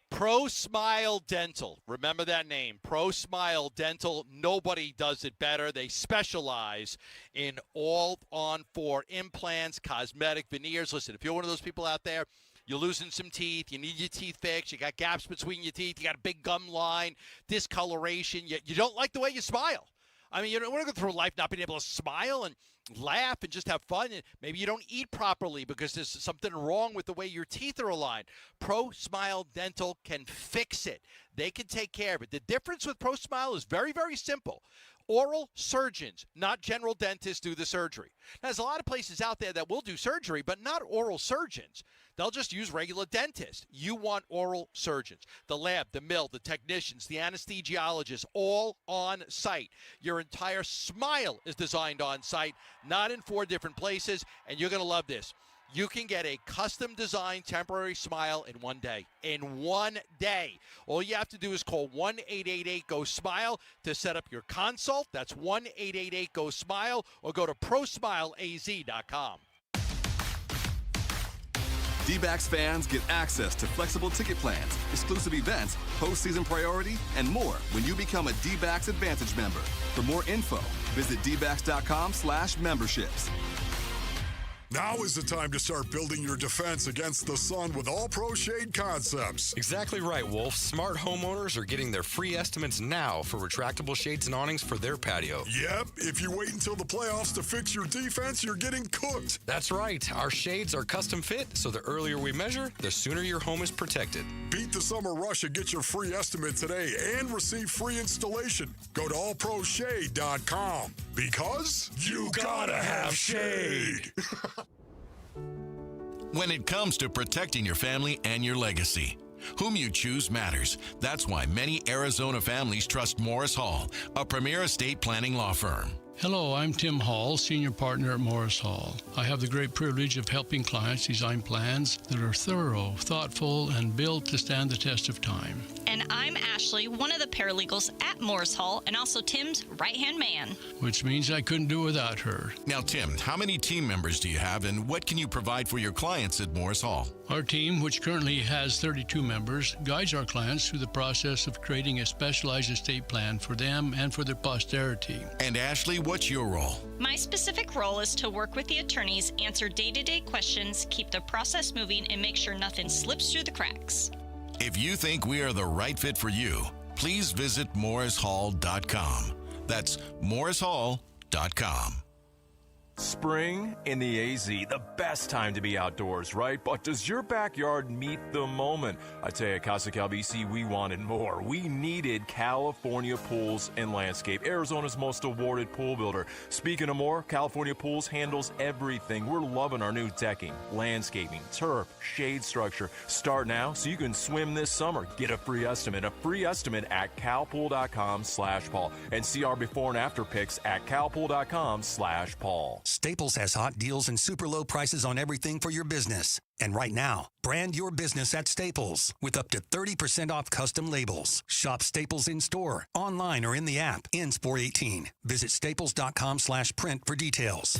Pro Smile Dental. Remember that name, Pro Smile Dental. Nobody does it better. They specialize in all-on-4 implants, cosmetic, veneers. Listen, if you're one of those people out there, you're losing some teeth, you need your teeth fixed, you got gaps between your teeth, you got a big gum line, discoloration, you don't like the way you smile. I mean, you don't want to go through life not being able to smile and laugh and just have fun. And maybe you don't eat properly because there's something wrong with the way your teeth are aligned. Pro Smile Dental can fix it. They can take care of it. The difference with Pro Smile is very, very simple. Oral surgeons, not general dentists, do the surgery. Now, there's a lot of places out there that will do surgery, but not oral surgeons. They'll just use regular dentists. You want oral surgeons. The lab, the mill, the technicians, the anesthesiologists, all on site. Your entire smile is designed on site, not in 4 different places, and you're going to love this. You can get a custom-designed temporary smile in 1 day. In 1 day. All you have to do is call 1-888-GO-SMILE to set up your consult. That's 1-888-GO-SMILE, or go to ProSmileAZ.com. D-backs fans get access to flexible ticket plans, exclusive events, postseason priority, and more when you become a D-backs Advantage member. For more info, visit dbacks.com/memberships. Now is the time to start building your defense against the sun with All Pro Shade Concepts. Exactly right, Wolf. Smart homeowners are getting their free estimates now for retractable shades and awnings for their patio. Yep, if you wait until the playoffs to fix your defense, you're getting cooked. That's right. Our shades are custom fit, so the earlier we measure, the sooner your home is protected. Beat the summer rush and get your free estimate today and receive free installation. Go to allproshade.com because you gotta have shade. When it comes to protecting your family and your legacy, whom you choose matters. That's why many Arizona families trust Morris Hall, a premier estate planning law firm. Hello, I'm Tim Hall, Senior Partner at Morris Hall. I have the great privilege of helping clients design plans that are thorough, thoughtful, and built to stand the test of time. And I'm Ashley, one of the paralegals at Morris Hall, and also Tim's right-hand man. Which means I couldn't do without her. Now, Tim, how many team members do you have, and what can you provide for your clients at Morris Hall? Our team, which currently has 32 members, guides our clients through the process of creating a specialized estate plan for them and for their posterity. And Ashley, what's your role? My specific role is to work with the attorneys, answer day-to-day questions, keep the process moving, and make sure nothing slips through the cracks. If you think we are the right fit for you, please visit morrishall.com. That's morrishall.com. Spring in the AZ, the best time to be outdoors, right? But does your backyard meet the moment? I tell you, at Casa Cal BC, we wanted more. We needed California Pools and Landscape, Arizona's most awarded pool builder. Speaking of more, California Pools handles everything. We're loving our new decking, landscaping, turf, shade structure. Start now so you can swim this summer. Get a free estimate at calpool.com/Paul, and see our before and after pics at calpool.com/Paul. Staples has hot deals and super low prices on everything for your business. And right now, brand your business at Staples with up to 30% off custom labels. Shop Staples in store, online, or in the app. Ends 4/18. Visit staples.com/print for details.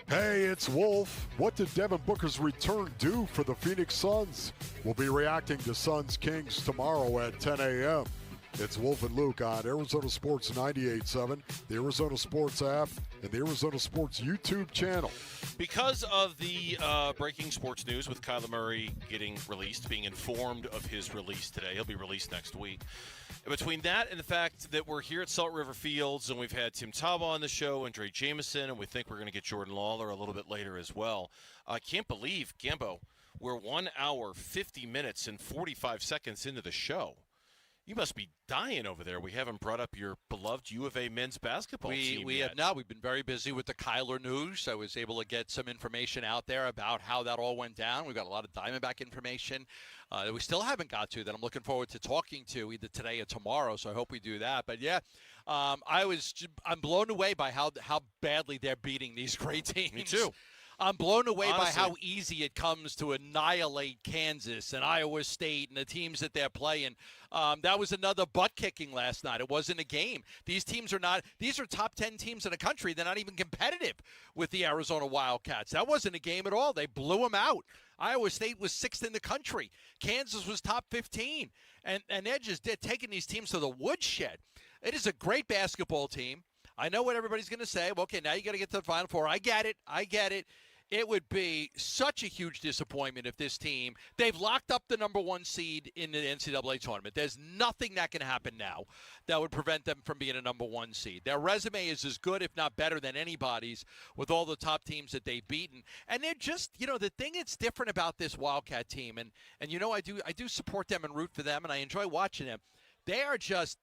Hey, it's Wolf. What did Devin Booker's return do for the Phoenix Suns? We'll be reacting to Suns Kings tomorrow at 10 a.m. It's Wolf and Luke on Arizona Sports 98.7, the Arizona Sports app, and the Arizona Sports YouTube channel. Because of the breaking sports news with Kyler Murray getting released, being informed of his release today, he'll be released next week. Between that and the fact that we're here at Salt River Fields and we've had Tim Taba on the show and Dre Jameson, and we think we're going to get Jordan Lawler a little bit later as well. I can't believe, Gambo, we're 1 hour, 50 minutes, and 45 seconds into the show. You must be dying over there. We haven't brought up your beloved U of A men's basketball team We yet. have not. We've been very busy with the Kyler news. I was able to get some information out there about how that all went down. We've got a lot of Diamondback information that we still haven't got to that I'm looking forward to talking to either today or tomorrow, so I hope we do that. But, yeah, I'm blown away by how badly they're beating these great teams. Me too. I'm blown away Honestly, by how easy it comes to annihilate Kansas and Iowa State and the teams that they're playing. That was another butt-kicking last night. It wasn't a game. These teams are not – these are top 10 teams in the country. They're not even competitive with the Arizona Wildcats. That wasn't a game at all. They blew them out. Iowa State was 6th in the country. Kansas was top 15. And they're taking these teams to the woodshed. It is a great basketball team. I know what everybody's going to say. Well, okay, now you got to get to the Final Four. I get it. It would be such a huge disappointment if this team, they've locked up the number 1 seed in the NCAA tournament. There's nothing that can happen now that would prevent them from being a number 1 seed. Their resume is as good, if not better, than anybody's with all the top teams that they've beaten. And they're just, the thing that's different about this Wildcat team, and I do support them and root for them, and I enjoy watching them. They are just,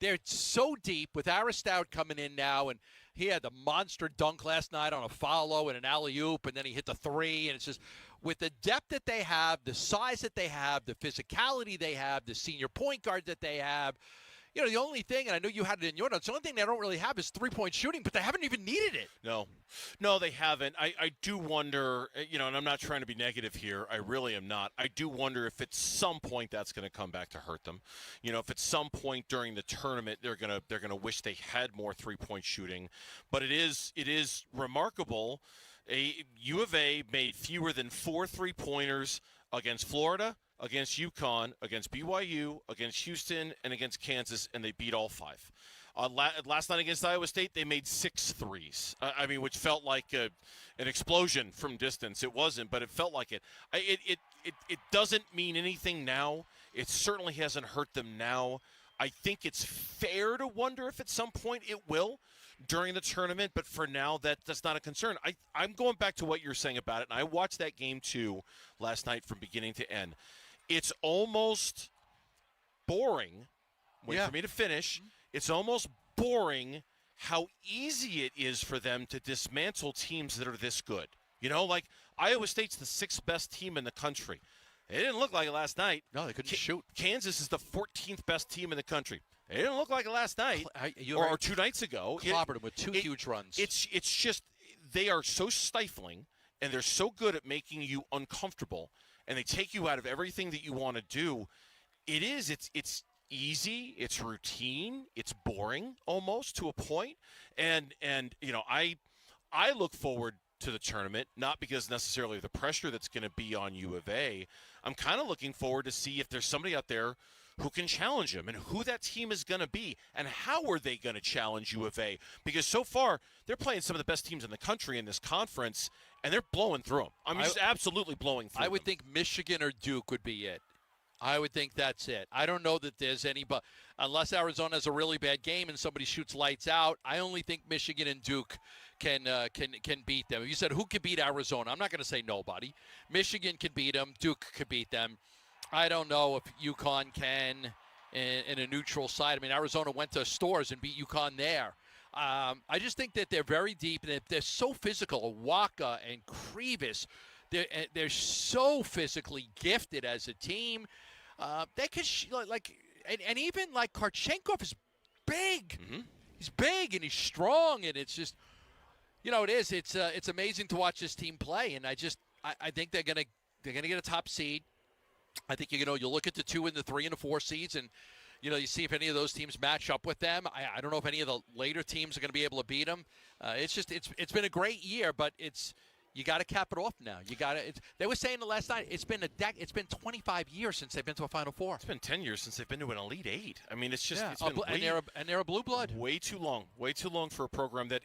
they're so deep with Aristout coming in now, and he had the monster dunk last night on a follow and an alley-oop, and then he hit the 3. And it's just with the depth that they have, the size that they have, the physicality they have, the senior point guard that they have, the only thing, and I know you had it in your notes, the only thing they don't really have is three-point shooting, but they haven't even needed it. No, they haven't. I do wonder, and I'm not trying to be negative here. I really am not. I do wonder if at some point that's going to come back to hurt them. If at some point during the tournament they're going to wish they had more three-point shooting. But it is remarkable. U of A made fewer than 4 3-pointers against Florida, against UConn, against BYU, against Houston, and against Kansas, and they beat all 5. Last night against Iowa State, they made 6 threes. Which felt like an explosion from distance. It wasn't, but it felt like it. It doesn't mean anything now. It certainly hasn't hurt them now. I think it's fair to wonder if at some point it will during the tournament, but for now, that's not a concern. I'm going back to what you're saying about it, and I watched that game too last night from beginning to end. It's almost boring. Wait for me to finish. It's almost boring how easy it is for them to dismantle teams that are this good. Like Iowa State's the 6th best team in the country. It didn't look like it last night. No, they couldn't shoot. Kansas is the 14th best team in the country. It didn't look like it last night or 2 nights ago. Clobbered them with 2 huge runs. It's just they are so stifling, and they're so good at making you uncomfortable, and they take you out of everything that you want to do. It's easy, it's routine, it's boring almost to a point, and I look forward to the tournament, not because necessarily the pressure that's going to be on U of A. I'm kind of looking forward to see if there's somebody out there who can challenge them and who that team is going to be and how are they going to challenge U of A, because so far they're playing some of the best teams in the country in this conference, and they're blowing through them. Just absolutely blowing through them. I would think Michigan or Duke would be it. I would think that's it. I don't know that there's anybody, unless Arizona has a really bad game and somebody shoots lights out. I only think Michigan and Duke can beat them. You said who could beat Arizona? I'm not going to say nobody. Michigan can beat them. Duke could beat them. I don't know if UConn can in a neutral side. Arizona went to Stores and beat UConn there. I just think that they're very deep and they're so physical. Waka and Krivas, they're so physically gifted as a team. They could and even like Karchenkov is big. Mm-hmm. He's big and he's strong, and it's just it's amazing to watch this team play. And I think they're gonna get a top seed. I think you'll look at the 2 and the 3 and the 4 seeds, and you see if any of those teams match up with them. I don't know if any of the later teams are going to be able to beat them. It's been a great year, but you got to cap it off now. They were saying it last night. It's been 25 years since they've been to a Final Four. It's been 10 years since they've been to an Elite 8. It's just it's been and they're a blue blood. Way too long for a program that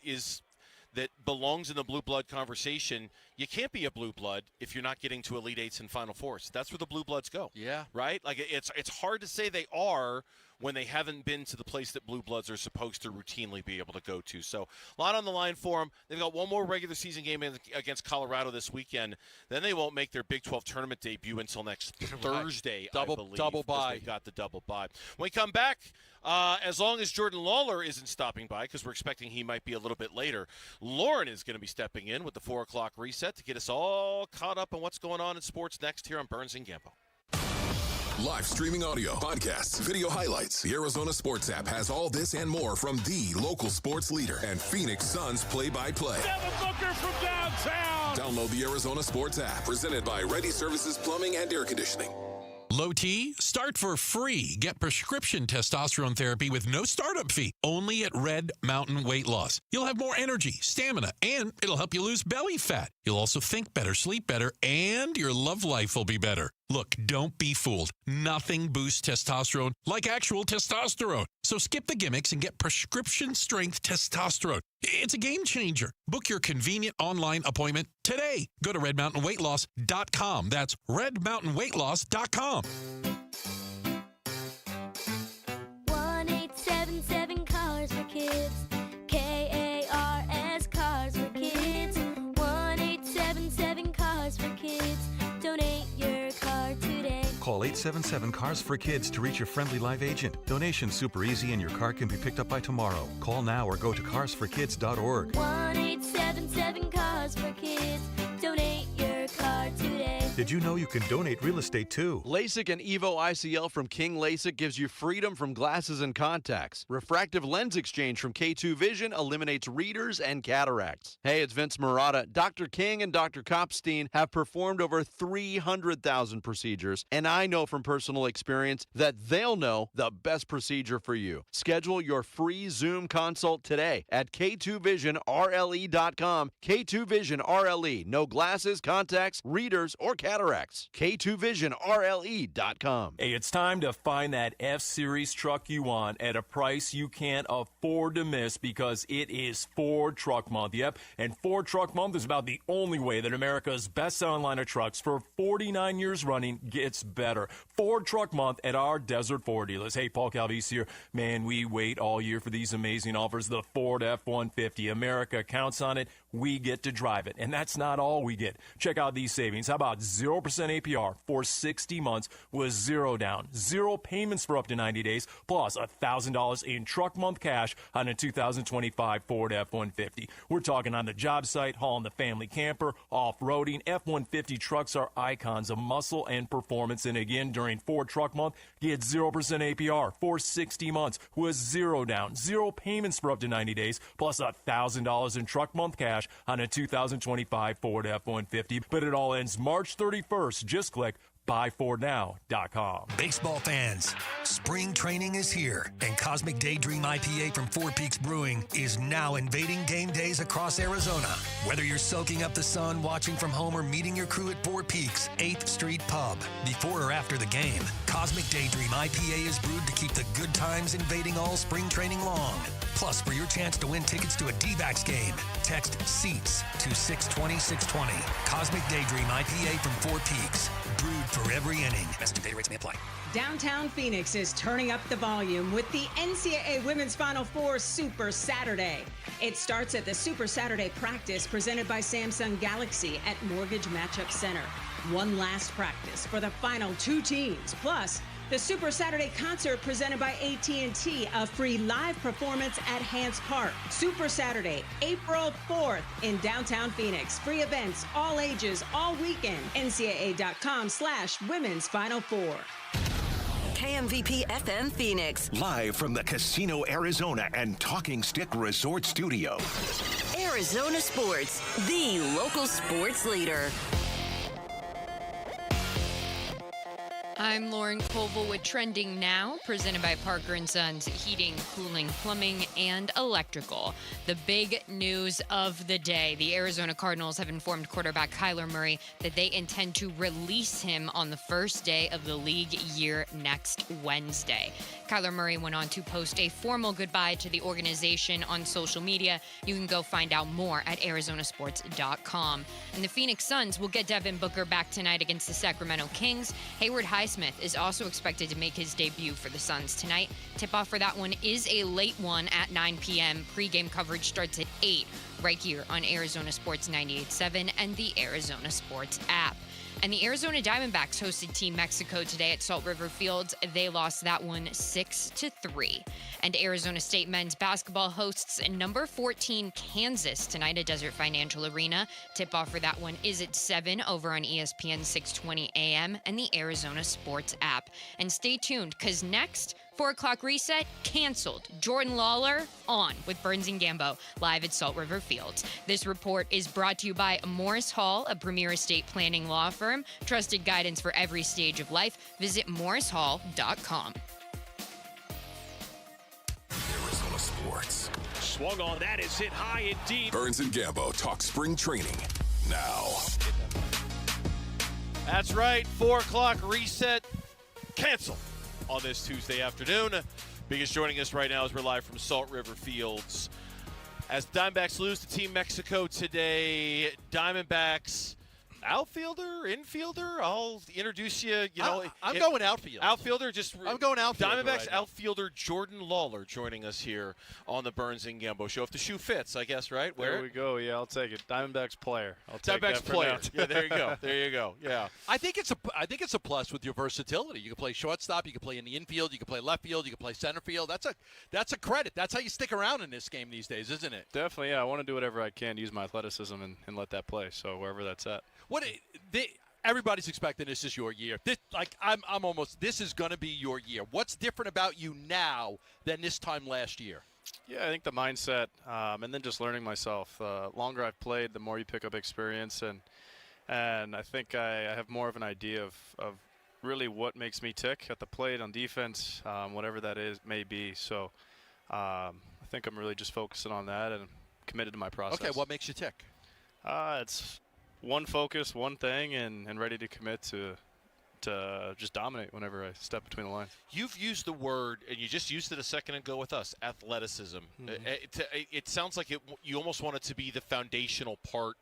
belongs in the blue blood conversation. You can't be a blue blood if you're not getting to Elite 8s and Final Fours. That's where the blue bloods go. Yeah. Right? Like it's hard to say they are when they haven't been to the place that blue bloods are supposed to routinely be able to go to. So a lot on the line for them. They've got one more regular season game against Colorado this weekend. Then they won't make their Big 12 tournament debut until next Thursday, I believe. Double bye. They've got the double bye. When we come back, as long as Jordan Lawler isn't stopping by, because we're expecting he might be a little bit later, Lauren is going to be stepping in with the 4 o'clock reset to get us all caught up on what's going on in sports next here on Burns and Gambo. Live streaming audio, podcasts, video highlights. The Arizona Sports app has all this and more from the local sports leader and Phoenix Suns play-by-play. Devin Booker from downtown. Download the Arizona Sports app, presented by Ready Services Plumbing and Air Conditioning. Low T, start for free. Get prescription testosterone therapy with no startup fee, only at Red Mountain Weight Loss. You'll have more energy, stamina, and it'll help you lose belly fat. You'll also think better, sleep better, and your love life will be better. Look, don't be fooled. Nothing boosts testosterone like actual testosterone. So skip the gimmicks and get prescription-strength testosterone. It's a game changer. Book your convenient online appointment today. Go to redmountainweightloss.com. That's redmountainweightloss.com. 1-877 Cars for Kids. KARS Cars for Kids. 1-877 Cars for Kids. Donate your car today. Call 877 Cars for Kids to reach your friendly live agent. Donation's super easy and your car can be picked up by tomorrow. Call now or go to carsforkids.org. 1-877 Cars for Kids. Donate your car today. Did you know you can donate real estate too? LASIK and EVO ICL from King LASIK gives you freedom from glasses and contacts. Refractive lens exchange from K2 Vision eliminates readers and cataracts. Hey, it's Vince Murata. Dr. King and Dr. Kopstein have performed over 300,000 procedures, and I know from personal experience that they'll know the best procedure for you. Schedule your free Zoom consult today at K2VisionRLE.com. K2 Vision RLE. No glasses, contacts, readers, or cataracts. cataracts. K2VisionRLE.com. Hey, it's time to find that F-Series truck you want at a price you can't afford to miss because it is Ford Truck Month. Yep, and Ford Truck Month is about the only way that America's best-selling line of trucks for 49 years running gets better. Ford Truck Month at our Desert Ford dealers. Hey, Paul Calvise here. Man, we wait all year for these amazing offers. The Ford F-150. America counts on it. We get to drive it. And that's not all we get. Check out these savings. How about 0% APR for 60 months with zero down, zero payments for up to 90 days, plus $1,000 in truck month cash on a 2025 Ford F-150. We're talking on the job site, hauling the family camper, off-roading. F-150 trucks are icons of muscle and performance. And again, during Ford Truck Month, get 0% APR for 60 months with zero down, zero payments for up to 90 days, plus $1,000 in truck month cash on a 2025 Ford F-150. But it all ends March 31st. Just click buyfordnow.com. Baseball fans, spring training is here, and Cosmic Daydream IPA from Four Peaks Brewing is now invading game days across Arizona. Whether you're soaking up the sun, watching from home, or meeting your crew at Four Peaks 8th Street Pub, before or after the game, Cosmic Daydream IPA is brewed to keep the good times invading all spring training long. Plus, for your chance to win tickets to a D-backs game, text SEATS to 620-620. Cosmic Daydream IPA from Four Peaks. Brewed for every inning. Message and data rates may apply. Downtown Phoenix is turning up the volume with the NCAA Women's Final Four Super Saturday. It starts at the Super Saturday practice presented by Samsung Galaxy at Mortgage Matchup Center. One last practice for the final two teams. Plus, the Super Saturday concert presented by AT&T, a free live performance at Hance Park. Super Saturday, April 4th in downtown Phoenix. Free events, all ages, all weekend. NCAA.com/Women's Final Four. KMVP FM Phoenix. Live from the Casino Arizona and Talking Stick Resort Studio. Arizona Sports, the local sports leader. I'm Lauren Koval with Trending Now, presented by Parker & Sons Heating, Cooling, Plumbing, and Electrical. The big news of the day, the Arizona Cardinals have informed quarterback Kyler Murray that they intend to release him on the first day of the league year next Wednesday. Kyler Murray went on to post a formal goodbye to the organization on social media. You can go find out more at arizonasports.com. And the Phoenix Suns will get Devin Booker back tonight against the Sacramento Kings. Hayward Highsmith is also expected to make his debut for the Suns tonight. Tip-off for that one is a late one at 9 p.m. Pre-game coverage starts at 8 right here on Arizona Sports 98.7 and the Arizona Sports app. And the Arizona Diamondbacks hosted Team Mexico today at Salt River Fields. They lost that one 6-3. And Arizona State men's basketball hosts number 14 Kansas tonight at Desert Financial Arena. Tip-off for that one is at 7 over on ESPN 620 AM and the Arizona Sports app. And stay tuned, because next, 4 o'clock reset, canceled. Jordan Lawler on with Burns and Gambo live at Salt River Fields. This report is brought to you by Morris Hall, a premier estate planning law firm. Trusted guidance for every stage of life. Visit morrishall.com. Arizona Sports. Swung on, that is hit high and deep. Burns and Gambo talk spring training now. That's right, 4 o'clock reset, cancel on this Tuesday afternoon. Biggest joining us right now as we're live from Salt River Fields. As Diamondbacks lose to Team Mexico today, Diamondbacks outfielder, infielder, I'll introduce you. I'm going outfield. Outfielder, I'm going outfielder. Diamondbacks right outfielder Jordan Lawler joining us here on the Burns and Gambo show. If the shoe fits, I guess, right? There we go. Yeah, I'll take it. Diamondbacks player. I'll take Diamondbacks that for player. now. Yeah, there you go. There you go. Yeah. I think it's a plus with your versatility. You can play shortstop, you can play in the infield, you can play left field, you can play center field. That's a credit. That's how you stick around in this game these days, isn't it? Definitely, yeah. I want to do whatever I can to use my athleticism and let that play. So wherever that's at. Everybody's expecting this is your year. This is going to be your year. What's different about you now than this time last year? Yeah, I think the mindset and then just learning myself. The longer I've played, the more you pick up experience, and I think I have more of an idea of really what makes me tick at the plate, on defense, whatever that may be. So I think I'm really just focusing on that and committed to my process. Okay, what makes you tick? It's one focus, one thing, and ready to commit to just dominate whenever I step between the lines. You've used the word, and you just used it a second ago with us, athleticism. It sounds like you almost want it to be the foundational part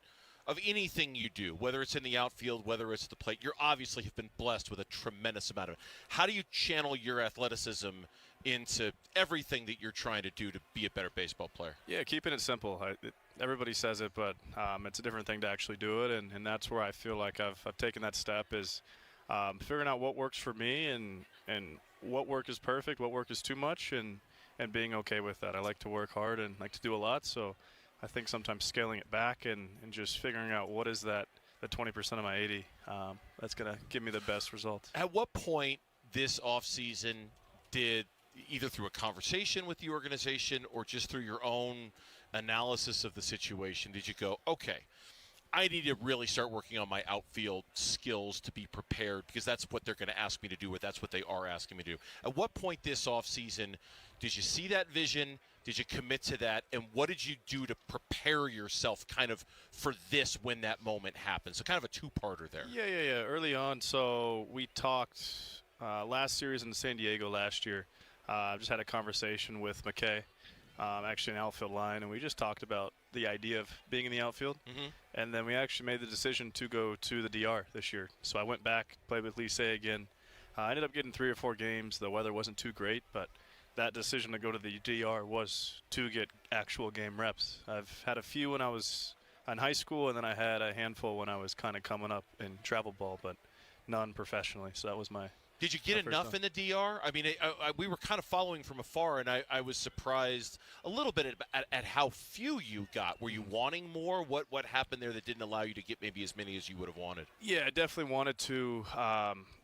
of anything you do, whether it's in the outfield, whether it's the plate. You obviously have been blessed with a tremendous amount of it. How do you channel your athleticism into everything that you're trying to do to be a better baseball player? Yeah, keeping it simple. Everybody says it, but it's a different thing to actually do it, and that's where I feel like I've taken that step is figuring out what works for me and what work is perfect, what work is too much, and being okay with that. I like to work hard and like to do a lot, so I think sometimes scaling it back and just figuring out what is that, the 20% of my 80, that's going to give me the best results. At what point this offseason did, either through a conversation with the organization or just through your own analysis of the situation, did you go, okay, I need to really start working on my outfield skills to be prepared because that's what they're going to ask me to do, or that's what they are asking me to do? At what point this offseason did you see that vision? Did you commit to that? And what did you do to prepare yourself kind of for this when that moment happens? So kind of a two-parter there. Yeah. Early on, so we talked last series in San Diego last year. I just had a conversation with McKay, actually an outfield line, and we just talked about the idea of being in the outfield. And then we actually made the decision to go to the DR this year. So I went back, played with Felisa again. I ended up getting 3 or 4 games. The weather wasn't too great, but that decision to go to the DR was to get actual game reps. I've had a few when I was in high school, and then I had a handful when I was kind of coming up in travel ball, but none professionally. So that was my Did you get enough in the DR? I mean, we were kind of following from afar, and I was surprised a little bit at how few you got. Were you wanting more? What happened there that didn't allow you to get maybe as many as you would have wanted? Yeah, I definitely wanted to.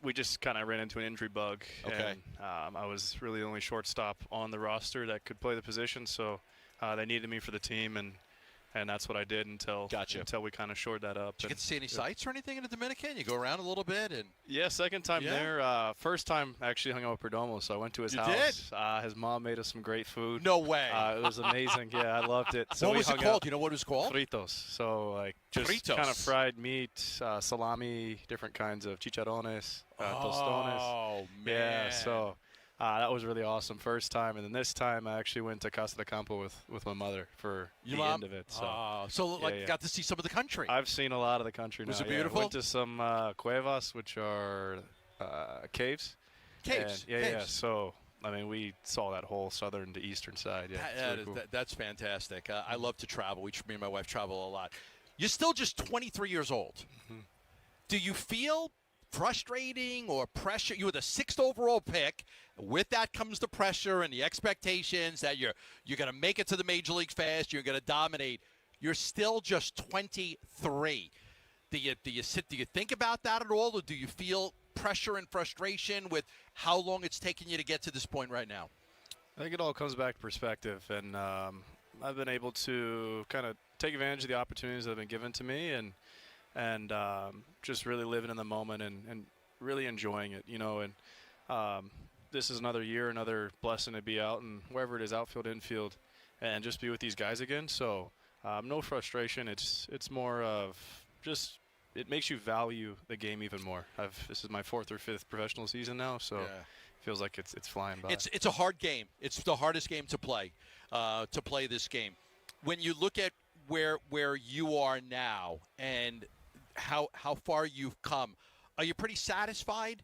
We just kind of ran into an injury bug. Okay. And, I was really the only shortstop on the roster that could play the position, so they needed me for the team, and that's what I did until we kind of shored that up. Did you get to see any sights or anything in the Dominican? You go around a little bit? And yeah, second time there. First time actually hung out with Perdomo, so I went to his house. Did? His mom made us some great food. No way. It was amazing. Yeah, I loved it. So what was it called? Do you know what it was called? Fritos. So like just kind of fried meat, salami, different kinds of chicharrones, tostones. Oh, man. Yeah, so that was really awesome first time. And then this time I actually went to Casa de Campo with my mother for the end of it. So, got to see some of the country. I've seen a lot of the country now. Was it beautiful? I went to some cuevas, which are caves. Caves. Yeah. So, I mean, we saw that whole southern to eastern side. Yeah, that's fantastic. I love to travel. Me and my wife travel a lot. You're still just 23 years old. Mm-hmm. Do you feel frustrating or pressure? You were the 6th overall pick. With that comes the pressure and the expectations that you're going to make it to the major leagues fast. You're going to dominate. You're still just 23. Do you think about that at all, or do you feel pressure and frustration with how long it's taken you to get to this point right now? I think it all comes back to perspective, and I've been able to kind of take advantage of the opportunities that have been given to me, and just really living in the moment and really enjoying it, and this is another year, another blessing to be out and wherever it is, outfield, infield, and just be with these guys again. So no frustration. It's more of just it makes you value the game even more. This is my 4th or 5th professional season now, so it feels like it's flying by. It's a hard game. It's the hardest game to play this game. When you look at where you are now and how far you've come, are you pretty satisfied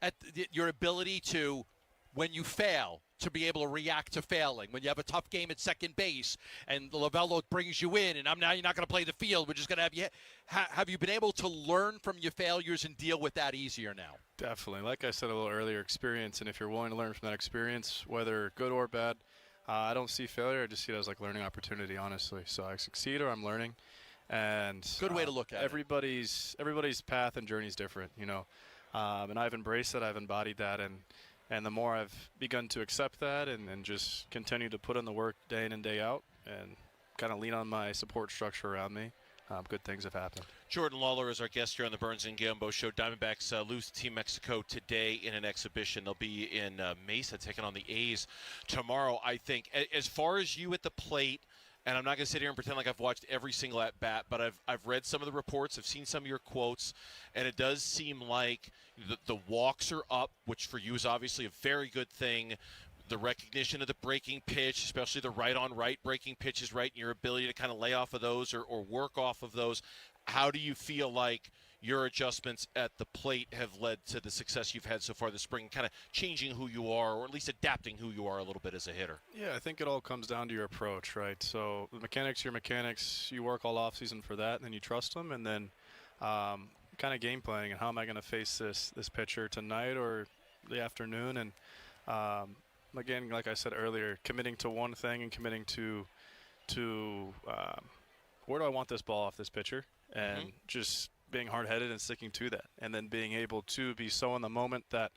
at your ability to, when you fail, to be able to react to failing? When you have a tough game at second base and Lovello brings you in and you're not going to play the field, we're just going to have you. Have you been able to learn from your failures and deal with that easier now? Definitely. Like I said a little earlier, experience, and if you're willing to learn from that experience, whether good or bad, I don't see failure. I just see it as like learning opportunity, honestly. So I succeed or I'm learning. And good way to look at everybody's path and journey is different, and I've embraced that, I've embodied that, and the more I've begun to accept that and just continue to put in the work day in and day out and kind of lean on my support structure around me, good things have happened. Jordan Lawler is our guest here on the Burns and Gambo Show. Diamondbacks lose to Team Mexico today in an exhibition. They'll be in Mesa taking on the A's tomorrow, I think. As far as you at the plate and I'm not going to sit here and pretend like I've watched every single at-bat, but I've read some of the reports, I've seen some of your quotes, and it does seem like the walks are up, which for you is obviously a very good thing. The recognition of the breaking pitch, especially the right-on-right breaking pitches, right, and your ability to kind of lay off of those or work off of those. How do you feel like your adjustments at the plate have led to the success you've had so far this spring, kind of changing who you are, or at least adapting who you are a little bit as a hitter? Yeah, I think it all comes down to your approach, right? So the mechanics, your mechanics, you work all offseason for that, and then you trust them, and then kind of game playing and how am I going to face this pitcher tonight or the afternoon, and again, like I said earlier, committing to one thing and committing to where do I want this ball off this pitcher, and just being hard-headed and sticking to that, and then being able to be so in the moment that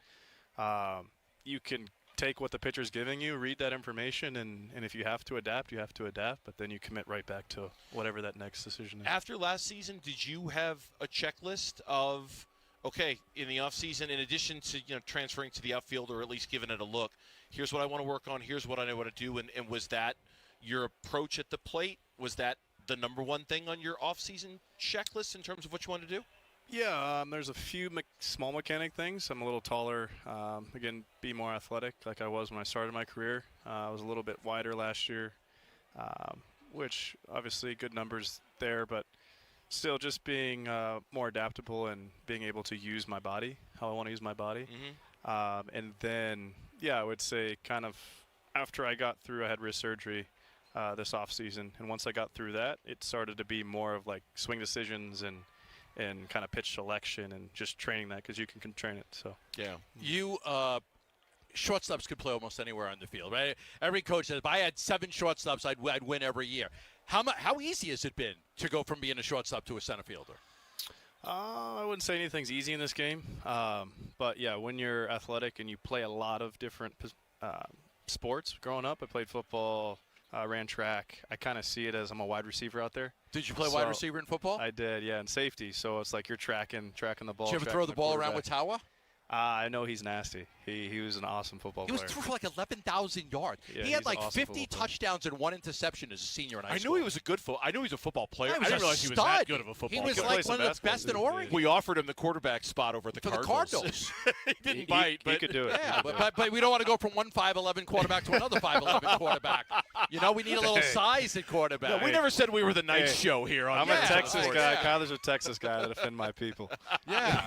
you can take what the pitcher's giving you, read that information, and if you have to adapt, you have to adapt, but then you commit right back to whatever that next decision is. After last season, did you have a checklist of, okay, in the offseason, in addition to transferring to the outfield or at least giving it a look, here's what I want to work on, here's what I know what to do, and was that your approach at the plate? Was that the number one thing on your off-season checklist in terms of what you want to do? Yeah, there's a few small mechanic things. I'm a little taller. Again, be more athletic like I was when I started my career. I was a little bit wider last year, which obviously good numbers there, but still just being more adaptable and being able to use my body, how I want to use my body. And then, yeah, I would say kind of after I got through, I had wrist surgery this offseason, and once I got through that, it started to be more of like swing decisions and kind of pitch selection and just training that because you can train it. So yeah, you shortstops could play almost anywhere on the field, right? Every coach says, if I had 7 shortstops, I'd win every year. How easy has it been to go from being a shortstop to a center fielder? I wouldn't say anything's easy in this game, but yeah, when you're athletic and you play a lot of different sports. Growing up, I played football. Ran track. I kind of see it as I'm a wide receiver out there. Did you play wide receiver in football? I did, yeah, and safety. So it's like you're tracking the ball. Did you ever throw the ball around with Tawa? I know he's nasty. He was an awesome football player. He was through for like 11,000 yards. Yeah, he had like awesome 50 touchdowns and 1 interception as a senior in high school. I knew he was a good I knew he was a football player. Yeah, I didn't realize he was that good of a football player. He was like one of the best in Oregon. We offered him the quarterback spot over at the Cardinals. He didn't bite, but he could do it. Yeah, but we don't want to go from one 5'11" quarterback to another 5'11" quarterback. We need a little size at quarterback. No, we never said we were the night show here. I'm a Texas guy. Kyler's a Texas guy to defend my people. Yeah.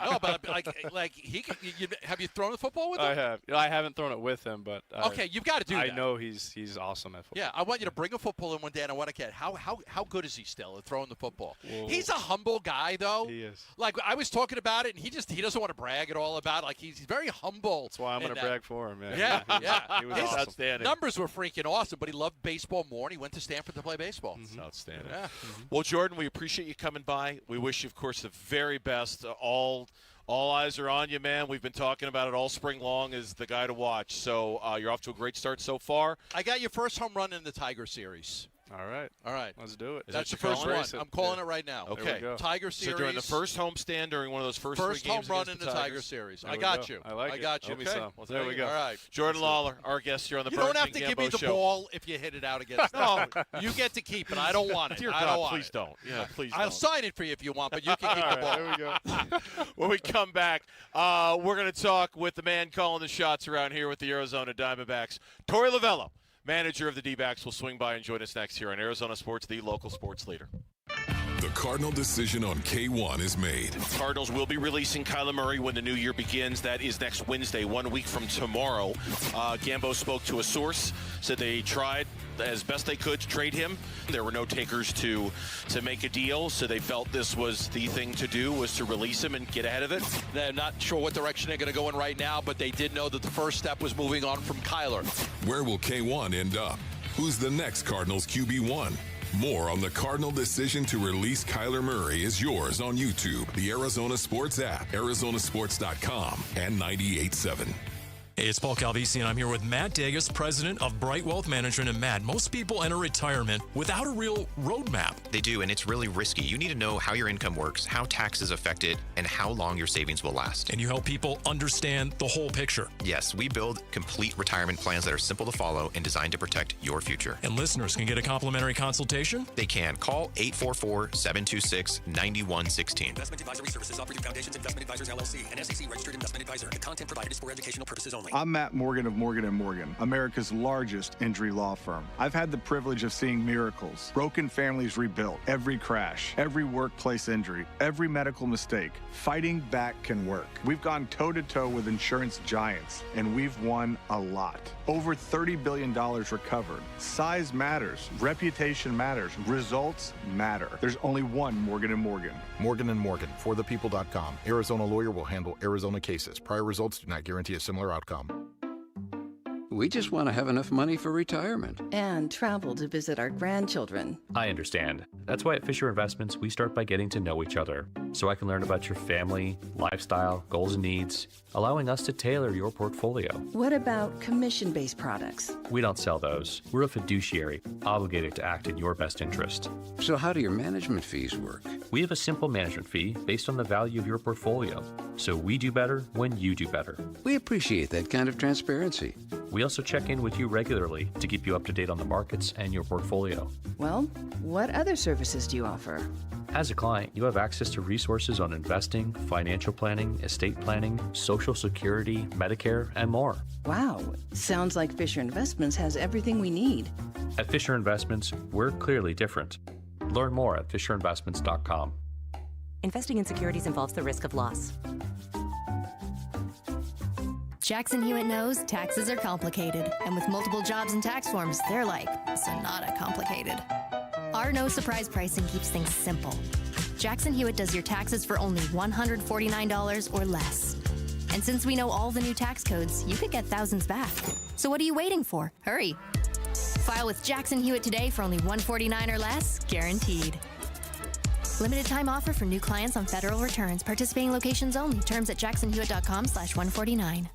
No, but like he could. Have you thrown the football with him? I have. I haven't thrown it with him, but okay, you've got to do that. I know he's awesome at football. Yeah, I want you to bring a football in one day, and I want to get how good is he still at throwing the football? Whoa. He's a humble guy, though. He is. Like I was talking about it, and he doesn't want to brag at all about it. Like he's very humble. That's why I'm going to brag for him. Yeah. He was awesome. Outstanding. Numbers were freaking awesome, but he loved baseball more, and he went to Stanford to play baseball. That's outstanding. Yeah. Well, Jordan, we appreciate you coming by. We wish you, of course, the very best. All eyes are on you, man. We've been talking about it all spring long as the guy to watch. So you're off to a great start so far. I got your first home run in the Tiger Series. All right. Let's do it. That's the first one. I'm calling it right now. Okay. Tiger Series. So during the first homestand, during one of those first 3 games home run in against the Tigers. Tiger Series. There I we got go. you. I like it. got you. Give me Okay. some. Well, there we go. All right. Jordan Lawler, our guest here on the You Burns don't have to and give me Gambo the show. ball if you hit it out against me. No, you get to keep it. I don't want it. Dear I God, don't want please it. don't. Yeah, please I'll don't. sign it for you if you want, but you can keep the ball. There we go. When we come back, we're going to talk with the man calling the shots around here with the Arizona Diamondbacks, Torey Lovullo, manager of the D-backs, will swing by and join us next here on Arizona Sports, the local sports leader. The Cardinal decision on K1 is made. Cardinals will be releasing Kyler Murray when the new year begins. That is next Wednesday, 1 week from tomorrow. Gambo spoke to a source, said they tried as best they could to trade him. There were no takers to make a deal, so they felt this was the thing to do, was to release him and get ahead of it. They're not sure what direction they're going to go in right now, but they did know that the first step was moving on from Kyler. Where will K1 end up? Who's the next Cardinals QB1? More on the Cardinal decision to release Kyler Murray is yours on YouTube, the Arizona Sports app, Arizonasports.com, and 98.7. Hey, it's Paul Calvisi, and I'm here with Matt Dagas, president of Bright Wealth Management. And Matt, most people enter retirement without a real roadmap. They do, and it's really risky. You need to know how your income works, how taxes affect it, and how long your savings will last. And you help people understand the whole picture. Yes, we build complete retirement plans that are simple to follow and designed to protect your future. And listeners can get a complimentary consultation? They can. Call 844-726-9116. Investment Advisory Services offered through Foundations Investment Advisors, LLC, an SEC-registered investment advisor. The content provided is for educational purposes only. I'm Matt Morgan of Morgan & Morgan, America's largest injury law firm. I've had the privilege of seeing miracles, broken families rebuilt, every crash, every workplace injury, every medical mistake. Fighting back can work. We've gone toe-to-toe with insurance giants, and we've won a lot. Over $30 billion recovered. Size matters. Reputation matters. Results matter. There's only one Morgan & Morgan. Morgan & Morgan, forthepeople.com. Arizona lawyer will handle Arizona cases. Prior results do not guarantee a similar outcome. We just want to have enough money for retirement. And travel to visit our grandchildren. I understand. That's why at Fisher Investments, we start by getting to know each other, so I can learn about your family, lifestyle, goals and needs, allowing us to tailor your portfolio. What about commission-based products? We don't sell those. We're a fiduciary, obligated to act in your best interest. So how do your management fees work? We have a simple management fee based on the value of your portfolio. So we do better when you do better. We appreciate that kind of transparency. We also check in with you regularly to keep you up to date on the markets and your portfolio. Well, what other services do you offer? As a client, you have access to resources on investing, financial planning, estate planning, Social Security, Medicare, and more. Wow, sounds like Fisher Investments has everything we need. At Fisher Investments, we're clearly different. Learn more at FisherInvestments.com. Investing in securities involves the risk of loss. Jackson Hewitt knows taxes are complicated, and with multiple jobs and tax forms, they're like Sonata complicated. Our no surprise pricing keeps things simple. Jackson Hewitt does your taxes for only $149 or less. And since we know all the new tax codes, you could get thousands back. So what are you waiting for? Hurry. File with Jackson Hewitt today for only $149 or less, guaranteed. Limited time offer for new clients on federal returns. Participating locations only. Terms at jacksonhewitt.com/149.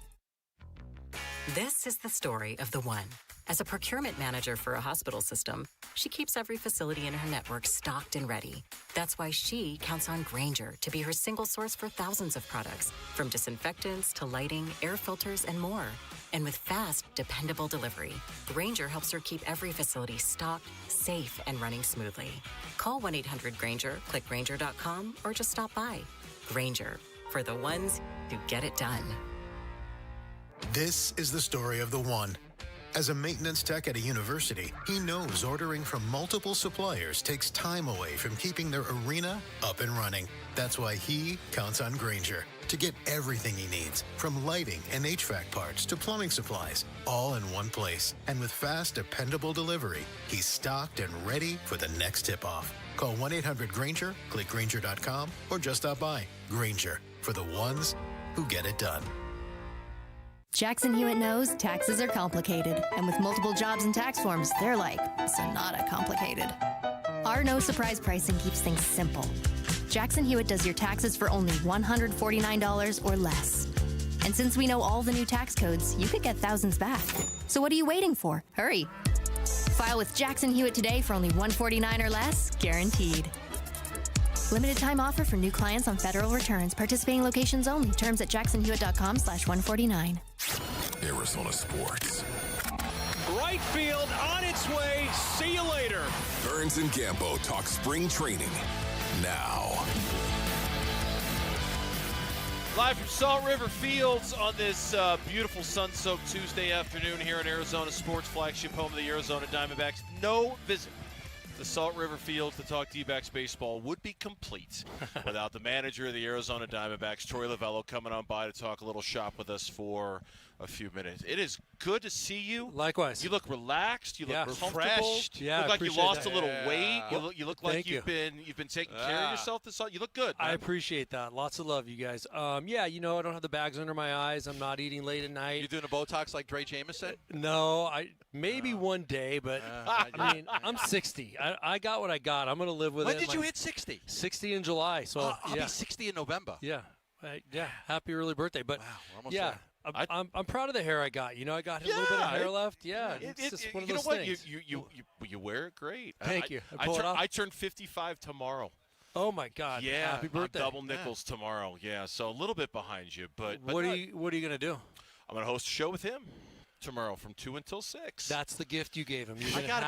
This is the story of the one. As a procurement manager for a hospital system, she keeps every facility in her network stocked and ready. That's why she counts on Grainger to be her single source for thousands of products, from disinfectants to lighting, air filters, and more. And with fast, dependable delivery, Grainger helps her keep every facility stocked, safe, and running smoothly. Call 1-800-GRAINGER, click Grainger.com, or just stop by. Grainger, for the ones who get it done. This is the story of the one. As a maintenance tech at a university, he knows ordering from multiple suppliers takes time away from keeping their arena up and running. That's why he counts on Grainger to get everything he needs, from lighting and HVAC parts to plumbing supplies, all in one place. And with fast, dependable delivery, he's stocked and ready for the next tip-off. Call 1-800-GRAINGER, click Grainger.com, or just stop by. Grainger, for the ones who get it done. Jackson Hewitt knows taxes are complicated, and with multiple jobs and tax forms, they're like Sonata complicated. Our no surprise pricing keeps things simple. Jackson Hewitt does your taxes for only $149 or less. And since we know all the new tax codes, you could get thousands back. So what are you waiting for? Hurry. File with Jackson Hewitt today for only $149 or less, guaranteed. Limited time offer for new clients on federal returns. Participating locations only. Terms at jacksonhewitt.com/149. Arizona Sports. Right field on its way. See you later. Burns and Gambo talk spring training now. Live from Salt River Fields on this beautiful sun-soaked Tuesday afternoon here in Arizona Sports, flagship home of the Arizona Diamondbacks. No visit to Salt River Fields to talk D-backs baseball would be complete without the manager of the Arizona Diamondbacks, Troy Lavello, coming on by to talk a little shop with us for a few minutes. It is good to see you. Likewise. You look relaxed. You look refreshed. Yeah, you look like you lost a little weight. Yeah. You look like you've been taking care of yourself this. You look good, man. I appreciate that. Lots of love, you guys. Yeah, I don't have the bags under my eyes. I'm not eating late at night. You doing a Botox like Dre Jameson? No, maybe one day, but I mean, I'm 60. I got what I got. I'm going to live with it. When did you hit 60? 60 in July. So I'll be 60 in November. Yeah. Yeah, happy early birthday. But wow, we're almost yeah, there. I'm proud of the hair I got. You know, I got a little bit of hair left. Yeah, it's just one of those things. You wear it great. Thank you. I turned 55 tomorrow. Oh my God! Yeah, happy birthday! Double nickels tomorrow. Yeah, so a little bit behind you, but what are you gonna do? I'm gonna host a show with him tomorrow from 2 until 6. That's the gift you gave him. I got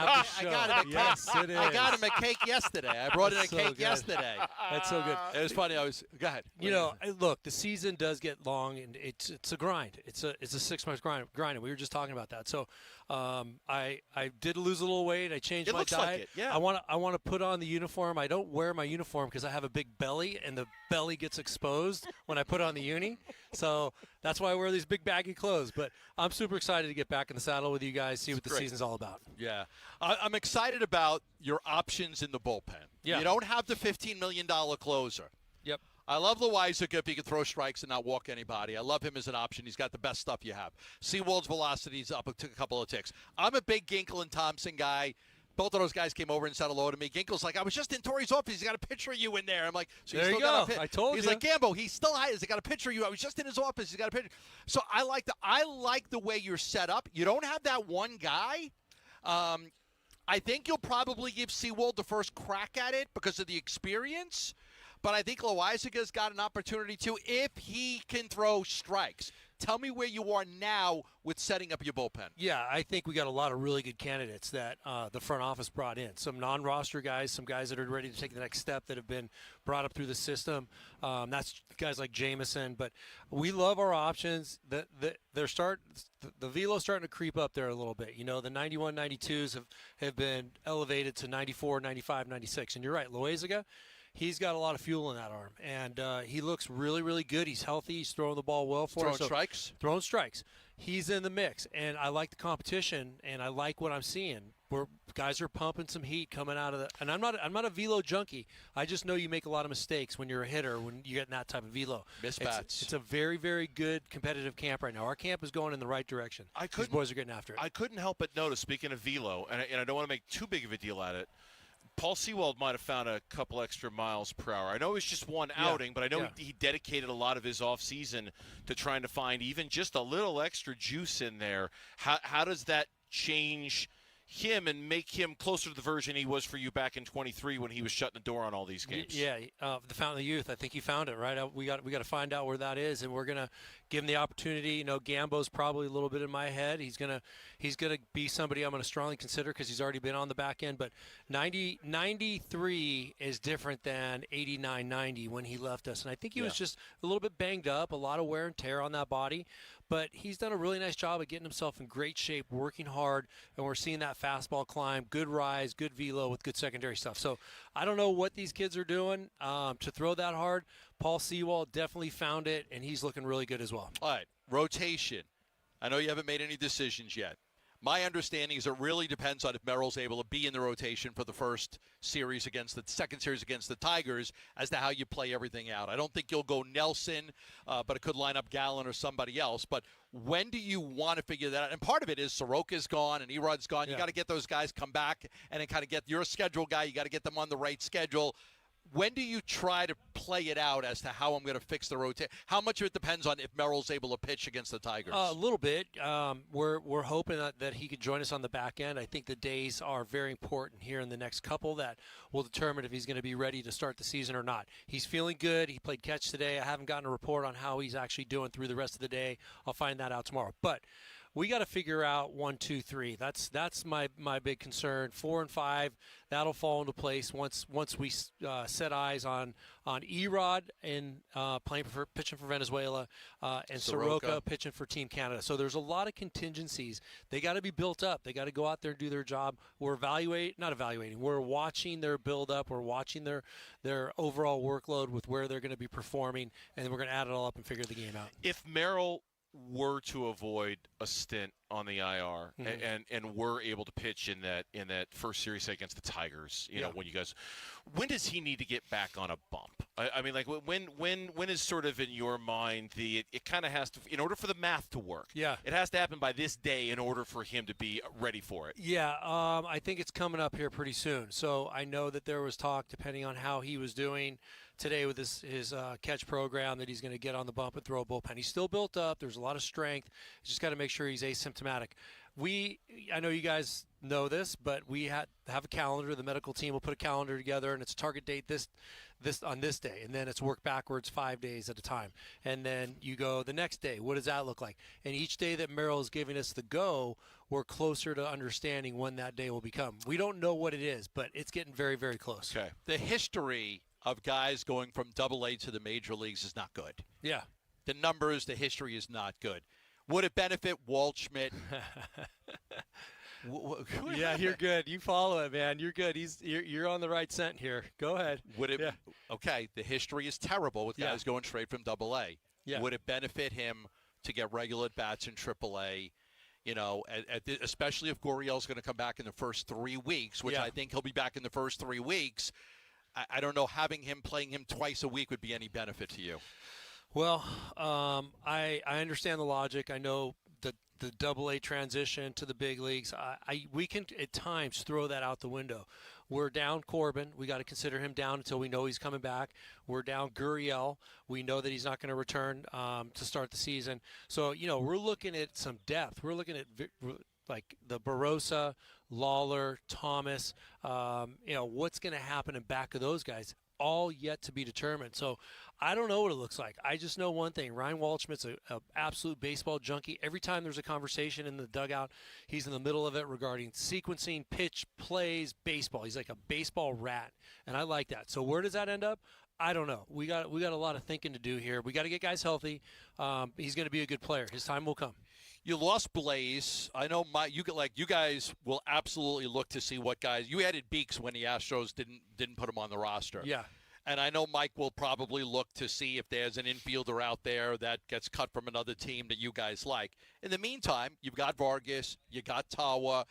him a cake yesterday. I brought in a cake yesterday. That's so good. It was funny. Go ahead. You know, look, the season does get long, and it's a grind. It's a 6 months grind. And we were just talking about that. So, I did lose a little weight. I changed my diet. Like it, yeah. I want to put on the uniform. I don't wear my uniform because I have a big belly, and the belly gets exposed when I put on the uni. So that's why I wear these big baggy clothes. But I'm super excited to get back in the saddle with you guys, see what the season's all about. Yeah. I'm excited about your options in the bullpen. Yeah. You don't have the $15 million closer. Yep. I love Loizaga if he can throw strikes and not walk anybody. I love him as an option. He's got the best stuff you have. Seawald's velocity's up a couple of ticks. I'm a big Ginkel and Thompson guy. Both of those guys came over and said hello to me. Ginkel's like, I was just in Torrey's office. He's got a picture of you in there. I'm like, so there you you still go. got I told you. He's like, Gambo, he still has. He got a picture of you. I was just in his office. He's got a picture. So I like the way you're set up. You don't have that one guy. I think you'll probably give Seawald the first crack at it because of the experience. But I think Loizaga's got an opportunity too if he can throw strikes. Tell me where you are now with setting up your bullpen. Yeah, I think we got a lot of really good candidates that the front office brought in. Some non-roster guys, some guys that are ready to take the next step that have been brought up through the system. That's guys like Jameson. But we love our options. The velo's starting to creep up there a little bit. You know, the 91, 92s have been elevated to 94, 95, 96. And you're right, Loizaga, he's got a lot of fuel in that arm, and he looks really, really good. He's healthy. He's throwing the ball well for us. Throwing strikes. He's in the mix, and I like the competition, and I like what I'm seeing. Where guys are pumping some heat coming out of the. And I'm not a velo junkie. I just know you make a lot of mistakes when you're a hitter when you get in that type of velo. Misbats. It's a very, very good competitive camp right now. Our camp is going in the right direction. These boys are getting after it. I couldn't help but notice. Speaking of velo, and I don't want to make too big of a deal out of it. Paul Sewald might have found a couple extra miles per hour. I know it was just one outing, but I know he dedicated a lot of his offseason to trying to find even just a little extra juice in there. How does that change him and make him closer to the version he was for you back in 23 when he was shutting the door on all these games? Yeah, the Fountain of Youth. I think he found it, right? We got to find out where that is, and we're gonna give him the opportunity. You know, Gambo's probably a little bit in my head. He's gonna be somebody I'm gonna strongly consider because he's already been on the back end. But 93 is different than 89, 90 when he left us, and I think he was just a little bit banged up, a lot of wear and tear on that body. But he's done a really nice job of getting himself in great shape, working hard, and we're seeing that fastball climb, good rise, good velo with good secondary stuff. So I don't know what these kids are doing to throw that hard. Paul Sewald definitely found it, and he's looking really good as well. All right, rotation. I know you haven't made any decisions yet. My understanding is it really depends on if Merrill's able to be in the rotation for the second series against the Tigers as to how you play everything out. I don't think you'll go Nelson, but it could line up Gallen or somebody else. But when do you want to figure that out? And part of it is Soroka's gone and Erod's gone. You got to get those guys come back and then kind of get your schedule guy. You got to get them on the right schedule. When do you try to play it out as to how I'm going to fix the rotation? How much of it depends on if Merrill's able to pitch against the Tigers? A little bit. We're hoping that he could join us on the back end. I think the days are very important here in the next couple that will determine if he's going to be ready to start the season or not. He's feeling good. He played catch today. I haven't gotten a report on how he's actually doing through the rest of the day. I'll find that out tomorrow. But we got to figure out 1, 2, 3. That's my big concern. 4 and 5, that'll fall into place once we set eyes on Erod and pitching for Venezuela and Soroka pitching for Team Canada. So there's a lot of contingencies. They got to be built up. They got to go out there and do their job. We're We're watching their build up. We're watching their overall workload with where they're going to be performing, and then we're going to add it all up and figure the game out. If Merrill were to avoid a stint on the IR and were able to pitch in that first series against the Tigers, you know, when does he need to get back on a bump? I mean, like, when is sort of in your mind it kind of has to, in order for the math to work, it has to happen by this day in order for him to be ready for it? Yeah, I think it's coming up here pretty soon. So I know that there was talk, depending on how he was doing today with his catch program, that he's going to get on the bump and throw a bullpen. He's still built up. There's a lot of strength. He's just got to make sure he's asymptomatic. I know you guys know this, but we have a calendar. The medical team will put a calendar together, and it's a target date this on this day, and then it's work backwards 5 days at a time, and then you go the next day. What does that look like? And each day that Merrill is giving us the go, we're closer to understanding when that day will become. We don't know what it is, but it's getting very, very close. Okay. The history of guys going from AA to the major leagues is not good. Yeah. The numbers, the history is not good. Would it benefit Waldschmidt? Yeah, you're good. You follow it, man. You're good. You're on the right scent here. Go ahead. Would it? Yeah. Okay, the history is terrible with guys going straight from AA. Yeah. Would it benefit him to get regular at-bats in AAA? You know, especially if Gurriel's going to come back in the first 3 weeks, which I think he'll be back in the first 3 weeks. I don't know, playing him twice a week would be any benefit to you. Well, I understand the logic. I know the AA transition to the big leagues. We can at times throw that out the window. We're down Corbin. We got to consider him down until we know he's coming back. We're down Gurriel. We know that he's not going to return to start the season. So, you know, we're looking at some depth. We're looking at like the Barossa, Lawler, Thomas. You know, what's going to happen in back of those guys? All yet to be determined. So I don't know what it looks like. I just know one thing. Ryan Waldschmidt's an absolute baseball junkie. Every time there's a conversation in the dugout, he's in the middle of it regarding sequencing, pitch, plays, baseball. He's like a baseball rat, and I like that. So where does that end up? I don't know. We got a lot of thinking to do here. We got to get guys healthy. He's going to be a good player. His time will come. You lost Blaze. I know you guys will absolutely look to see what guys you added Beeks when the Astros didn't put him on the roster. Yeah. And I know Mike will probably look to see if there's an infielder out there that gets cut from another team that you guys like. In the meantime, you've got Vargas, you got Tawa.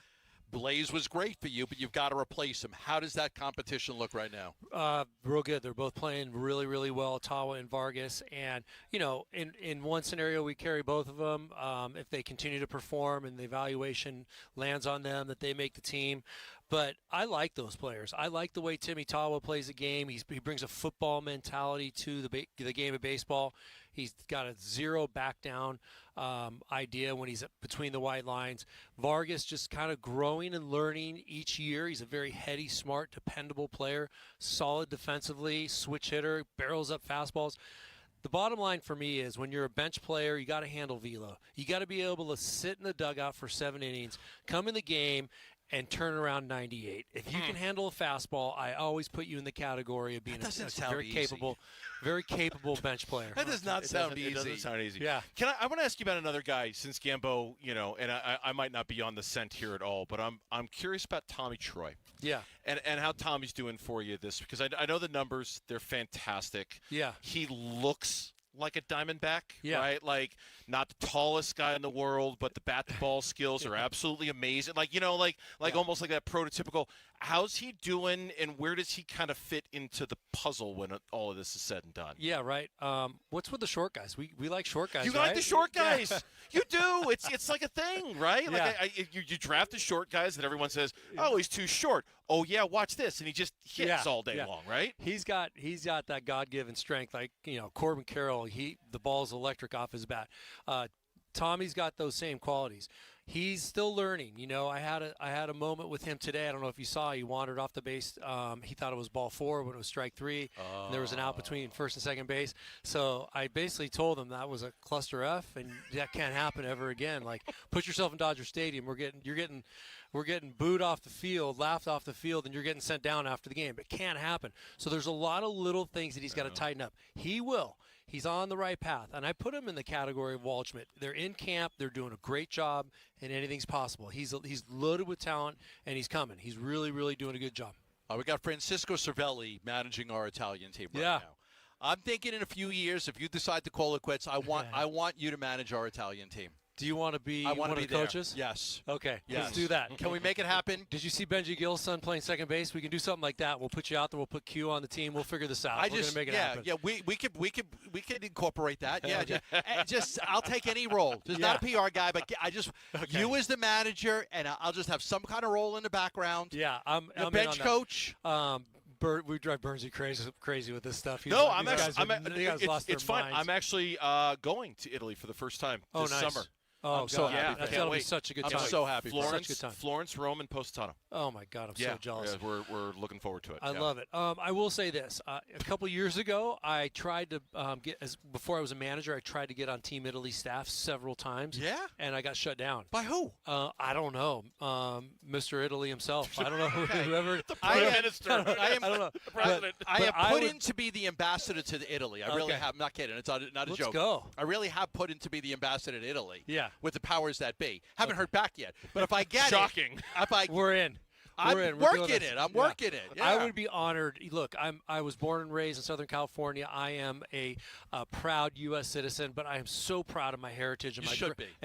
Blaze was great for you, but you've got to replace him. How does that competition look right now? Real good. They're both playing really, really well, Tawa and Vargas. And, you know, in one scenario, we carry both of them. If they continue to perform and the evaluation lands on them, that they make the team. But I like those players. I like the way Timmy Tawa plays the game. He brings a football mentality to the game of baseball. He's got a zero back down idea when he's between the white lines. Vargas just kind of growing and learning each year. He's a very heady, smart, dependable player, solid defensively, switch hitter, barrels up fastballs. The bottom line for me is when you're a bench player, you got to handle velo. You got to be able to sit in the dugout for 7 innings, come in the game, and turn around 98. If you can handle a fastball, I always put you in the category of being a very capable bench player. That does not sound easy. It doesn't sound easy. Yeah. I want to ask you about another guy since Gambo, you know, and I might not be on the scent here at all, but I'm curious about Tommy Troy. Yeah. And how Tommy's doing for you because I know the numbers, they're fantastic. Yeah. He looks like a Diamondback, yeah. Right? Like, not the tallest guy in the world, but the bat-to-ball skills are absolutely amazing. Like, you know, like almost like that prototypical. How's he doing, and where does he kind of fit into the puzzle when all of this is said and done? Yeah, right. What's with the short guys? We like short guys, You right? like the short guys. Yeah. You do. It's like a thing, right? Yeah. Like you draft the short guys that everyone says, oh, he's too short. Oh, yeah, watch this. And he just hits all day long, right? He's got that God-given strength. Like, you know, Corbin Carroll, the ball's electric off his bat. Tommy's got those same qualities. He's still learning. You know, I had a moment with him today. I don't know if you saw. He wandered off the base. He thought it was ball 4 when it was strike 3. And there was an out between first and second base. So I basically told him that was a cluster F, and that can't happen ever again. Like, put yourself in Dodger Stadium. We're getting booed off the field, laughed off the field, and you're getting sent down after the game. It can't happen. So there's a lot of little things that he's got to tighten up. He will. He's on the right path. And I put him in the category of Waldschmidt. They're in camp. They're doing a great job, and anything's possible. He's loaded with talent, and he's coming. He's really, really doing a good job. We got Francisco Cervelli managing our Italian team right now. I'm thinking in a few years, if you decide to call it quits, I want you to manage our Italian team. Do you want to be I want one to of be the coaches? There. Yes. Okay, yes. let's do that. Can we make it happen? Did you see Benji Gill's son playing second base? We can do something like that. We'll put you out there. We'll put Q on the team. We'll figure this out. We're going to make it happen. Yeah, we could incorporate that. Yeah, just I'll take any role. Just not a PR guy, but you as the manager, and I'll just have some kind of role in the background. Yeah, I'm bench coach. We drive Bernsey crazy with this stuff. It's fun. I'm actually going to Italy for the first time this summer. Oh, I'm so happy. That'll be such a good time. I'm so happy. Florence, Rome, and Positano. Oh my God, I'm so jealous. Yeah, we're looking forward to it. I love it. I will say this: a couple years ago, I tried to before I was a manager, I tried to get on Team Italy staff several times. Yeah, and I got shut down. By who? I don't know. Mr. Italy himself. I don't know whoever. The Prime Minister. I don't know. The President. I am put in to be the ambassador to Italy. I really have. I'm not kidding. It's not a joke. Let's go. I really have put in to be the ambassador to Italy. Yeah. With the powers that be. Haven't heard back yet. But if I get Shocking. We're in. I'm working it. I'm working it. Yeah. I would be honored. Look, I was born and raised in Southern California. I am a proud U.S. citizen, but I am so proud of my heritage and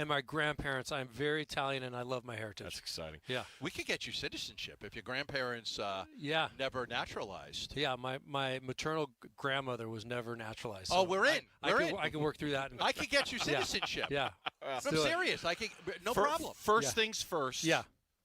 my grandparents. I am very Italian, and I love my heritage. That's exciting. Yeah. We could get you citizenship if your grandparents never naturalized. Yeah, my maternal grandmother was never naturalized. So we're in. I can work through that. I could get you citizenship. Yeah. I'm serious. I can. No problem. First things first. Yeah.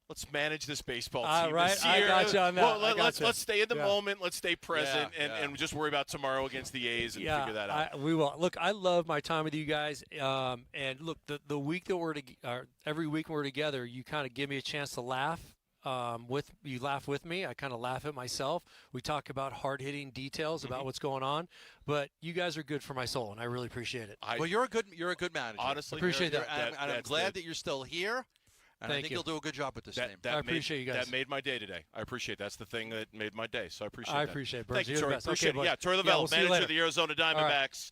Let's manage this baseball team right. this year. I got you on that. Well, let's stay in the moment. Let's stay present and just worry about tomorrow against the A's and figure that out. We will. Look, I love my time with you guys. And look, the week that every week we're together, you kind of give me a chance to laugh. You laugh with me. I kind of laugh at myself. We talk about hard-hitting details about what's going on, but you guys are good for my soul, and I really appreciate it. Well, you're a good manager. Honestly, appreciate that. And I'm glad that you're still here. And I think you'll do a good job with this team. I appreciate you guys. That made my day today. I appreciate it. That's the thing that made my day, so I appreciate I that. appreciate it, Bernsey. Thank you, Tori. Appreciate it. Yeah, Tori Lavello, manager of the Arizona Diamondbacks,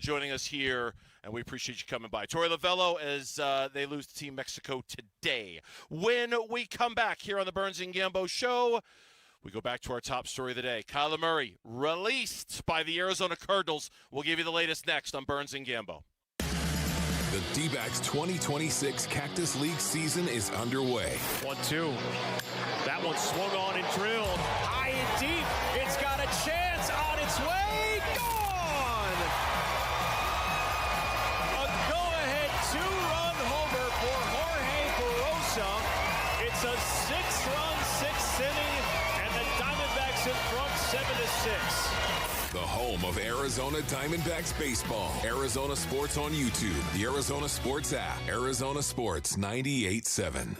joining us here, and we appreciate you coming by. Tori Lavello, as they lose to Team Mexico today. When we come back here on the Burns and Gambo Show, we go back to our top story of the day. Kyler Murray released by the Arizona Cardinals. We'll give you the latest next on Burns and Gambo. The D-backs 2026 Cactus League season is underway. 1-2. That one swung on and drilled. High and deep. It's got a chance on its way. Gone! A go-ahead two-run homer for Jorge Barosa. It's a six-run, sixth inning, and the Diamondbacks in front 7-6. The home of Arizona Diamondbacks baseball. Arizona Sports on YouTube. The Arizona Sports app. Arizona Sports 98.7.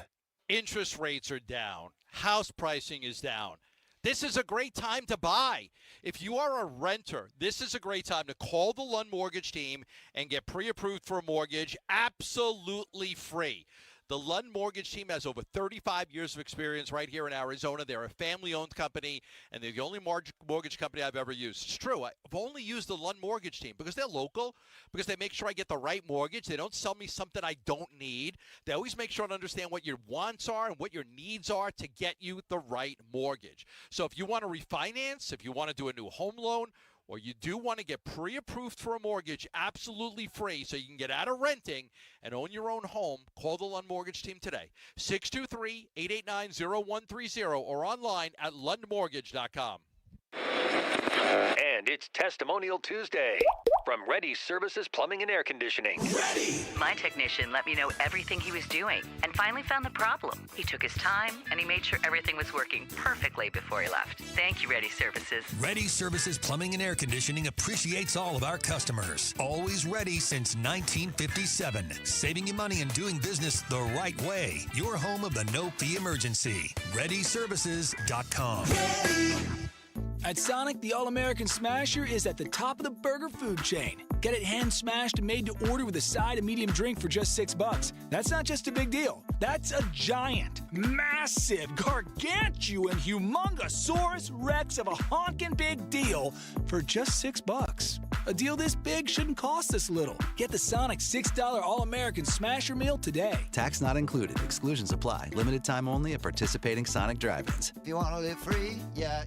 Interest rates are down. House pricing is down. This is a great time to buy. If you are a renter, this is a great time to call the Lund Mortgage team and get pre-approved for a mortgage absolutely free. The Lund Mortgage team has over 35 years of experience right here in Arizona. They're a family-owned company, and they're the only mortgage company I've ever used. It's true. I've only used the Lund Mortgage team because they're local, because they make sure I get the right mortgage. They don't sell me something I don't need. They always make sure to understand what your wants are and what your needs are to get you the right mortgage. So if you want to refinance, if you want to do a new home loan, or you do want to get pre-approved for a mortgage absolutely free so you can get out of renting and own your own home, call the Lund Mortgage team today. 623-889-0130 or online at lundmortgage.com. And it's Testimonial Tuesday from Ready Services Plumbing and Air Conditioning. Ready! My technician let me know everything he was doing and finally found the problem. He took his time and he made sure everything was working perfectly before he left. Thank you, Ready Services. Ready Services Plumbing and Air Conditioning appreciates all of our customers. Always ready since 1957. Saving you money and doing business the right way. Your home of the no-fee emergency. ReadyServices.com. Ready. At Sonic, the All-American Smasher is at the top of the burger food chain. Get it hand-smashed and made to order with a side and medium drink for just $6. That's not just a big deal. That's a giant, massive, gargantuan, humongousaurus rex of a honkin' big deal for just $6. A deal this big shouldn't cost this little. Get the Sonic $6 All-American Smasher Meal today. Tax not included. Exclusions apply. Limited time only at participating Sonic drive-ins. If you want to live free, yeah.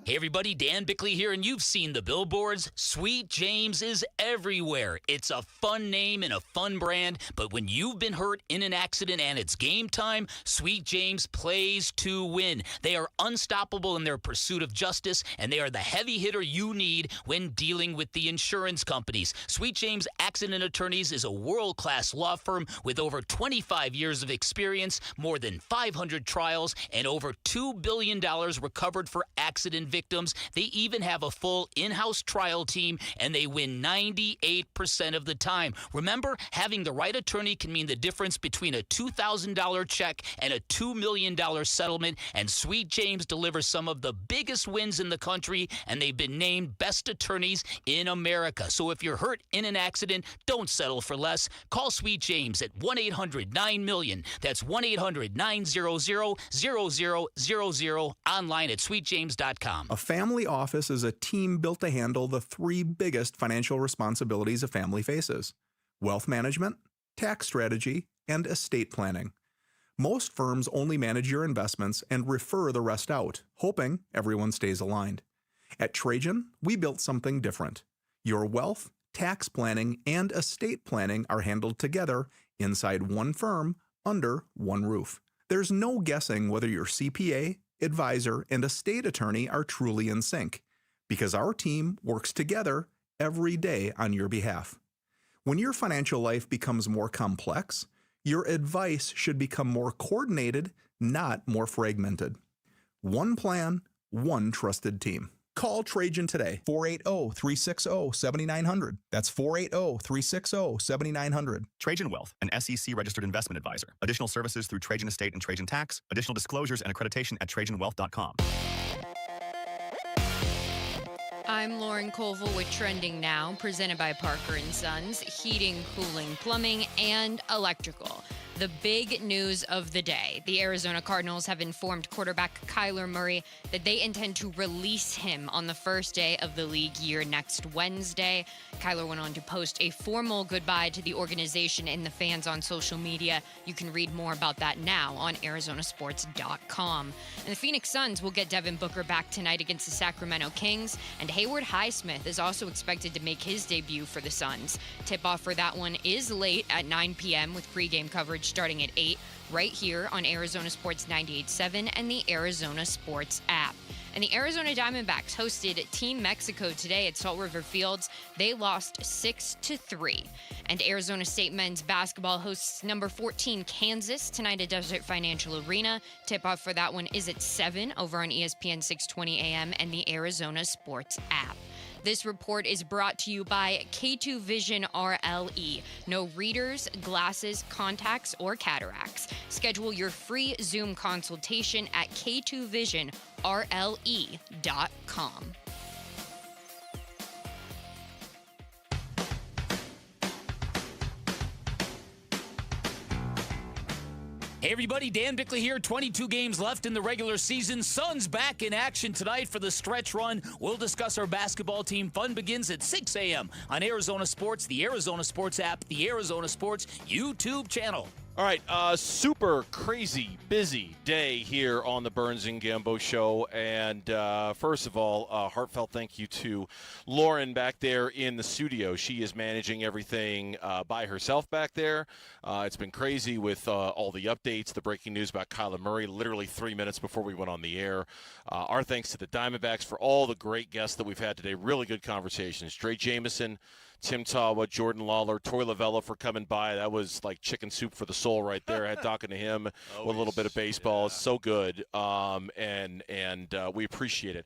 Hey everybody, Dan Bickley here, and you've seen the billboards. Sweet James is everywhere. It's a fun name and a fun brand, but when you've been hurt in an accident and it's game time, Sweet James plays to win. They are unstoppable in their pursuit of justice, and they are the heavy hitter you need when dealing with the insurance companies. Sweet James Accident Attorneys is a world-class law firm with over 25 years of experience, more than 500 trials, and over $2 billion recovered for accident victims. They even have a full in-house trial team, and they win 98% of the time. Remember, having the right attorney can mean the difference between a $2,000 check and a $2 million settlement, and Sweet James delivers some of the biggest wins in the country, and they've been named best attorneys in America. So if you're hurt in an accident, don't settle for less. Call Sweet James at 1-800-9-MILLION. That's 1-800-900-0000, online at sweetjames.com. A family office is a team built to handle the three biggest financial responsibilities a family faces: wealth management, tax strategy, and estate planning. Most firms only manage your investments and refer the rest out, hoping everyone stays aligned. At Trajan, we built something different. Your wealth, tax planning, and estate planning are handled together inside one firm, under one roof. There's no guessing whether your CPA, advisor, and estate attorney are truly in sync, because our team works together every day on your behalf. When your financial life becomes more complex, your advice should become more coordinated, not more fragmented. One plan, one trusted team. Call Trajan today, 480-360-7900. That's 480-360-7900. Trajan Wealth, an SEC-registered investment advisor. Additional services through Trajan Estate and Trajan Tax. Additional disclosures and accreditation at TrajanWealth.com. I'm Lauren Colville with Trending Now, presented by Parker & Sons, heating, cooling, plumbing, and electrical. The big news of the day. The Arizona Cardinals have informed quarterback Kyler Murray that they intend to release him on the first day of the league year next Wednesday. Kyler went on to post a formal goodbye to the organization and the fans on social media. You can read more about that now on ArizonaSports.com. And the Phoenix Suns will get Devin Booker back tonight against the Sacramento Kings, and Hayward Highsmith is also expected to make his debut for the Suns. Tip-off for that one is late at 9 p.m. with pregame coverage starting at 8 right here on Arizona Sports 98.7 and the Arizona Sports app. And the Arizona Diamondbacks hosted Team Mexico today at Salt River Fields. They lost 6-3. And Arizona State men's basketball hosts number 14 Kansas tonight at Desert Financial Arena. Tip-off for that one is at 7 over on ESPN 620 AM and the Arizona Sports app. This report is brought to you by K2 Vision RLE. No readers, glasses, contacts, or cataracts. Schedule your free Zoom consultation at k2visionrle.com. Hey everybody, Dan Bickley here. 22 games left in the regular season. Suns back in action tonight for the stretch run. We'll discuss our basketball team. Fun begins at 6 a.m. on Arizona Sports, the Arizona Sports app, the Arizona Sports YouTube channel. All right, super crazy busy day here on the Burns and Gambo show. And first of all, heartfelt thank you to Lauren back there in the studio. She is managing everything by herself back there. It's been crazy with all the updates, the breaking news about Kyler Murray, literally 3 minutes before we went on the air. Our thanks to the Diamondbacks for all the great guests that we've had today. Really good conversations. Dre Jameson, Tim Tawa, Jordan Lawler, Troy Lavella for coming by. That was like chicken soup for the soul right there. I had talking to him with a little bit of baseball. It's so good, and we appreciate it.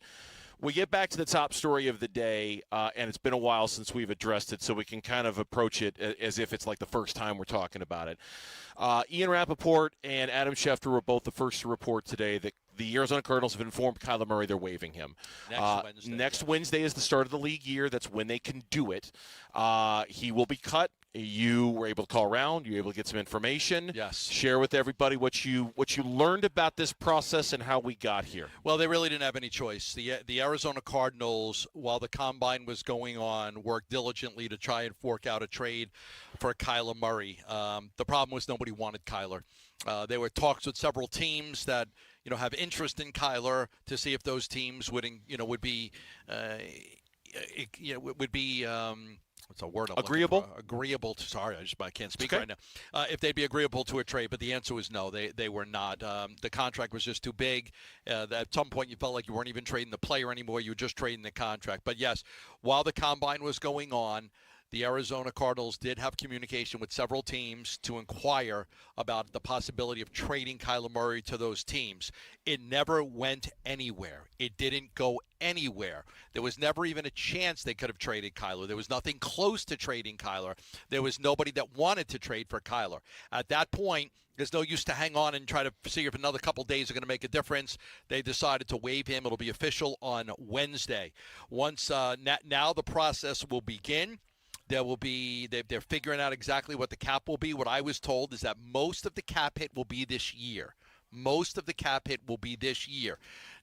We get back to the top story of the day, and it's been a while since we've addressed it, so we can kind of approach it as if it's like the first time we're talking about it. Ian Rappaport and Adam Schefter were both the first to report today the Arizona Cardinals have informed Kyler Murray they're waiving him. Next Wednesday is the start of the league year. That's when they can do it. He will be cut. You were able to call around. You were able to get some information. Yes. Share with everybody what you learned about this process and how we got here. Well, they really didn't have any choice. The Arizona Cardinals, while the combine was going on, worked diligently to try and fork out a trade for Kyler Murray. The problem was nobody wanted Kyler. There were talks with several teams that have interest in Kyler to see if those teams would be what's a word? Agreeable? Agreeable to, sorry, I can't speak right now. If they'd be agreeable to a trade, but the answer was no, they were not. The contract was just too big. At some point, you felt like you weren't even trading the player anymore. You were just trading the contract. But yes, while the combine was going on, the Arizona Cardinals did have communication with several teams to inquire about the possibility of trading Kyler Murray to those teams. It never went anywhere. It didn't go anywhere. There was never even a chance they could have traded Kyler. There was nothing close to trading Kyler. There was nobody that wanted to trade for Kyler. At that point, there's no use to hang on and try to see if another couple days are going to make a difference. They decided to waive him. It'll be official on Wednesday. Once now the process will begin. They're figuring out exactly what the cap will be. What I was told is that most of the cap hit will be this year. Most of the cap hit will be this year.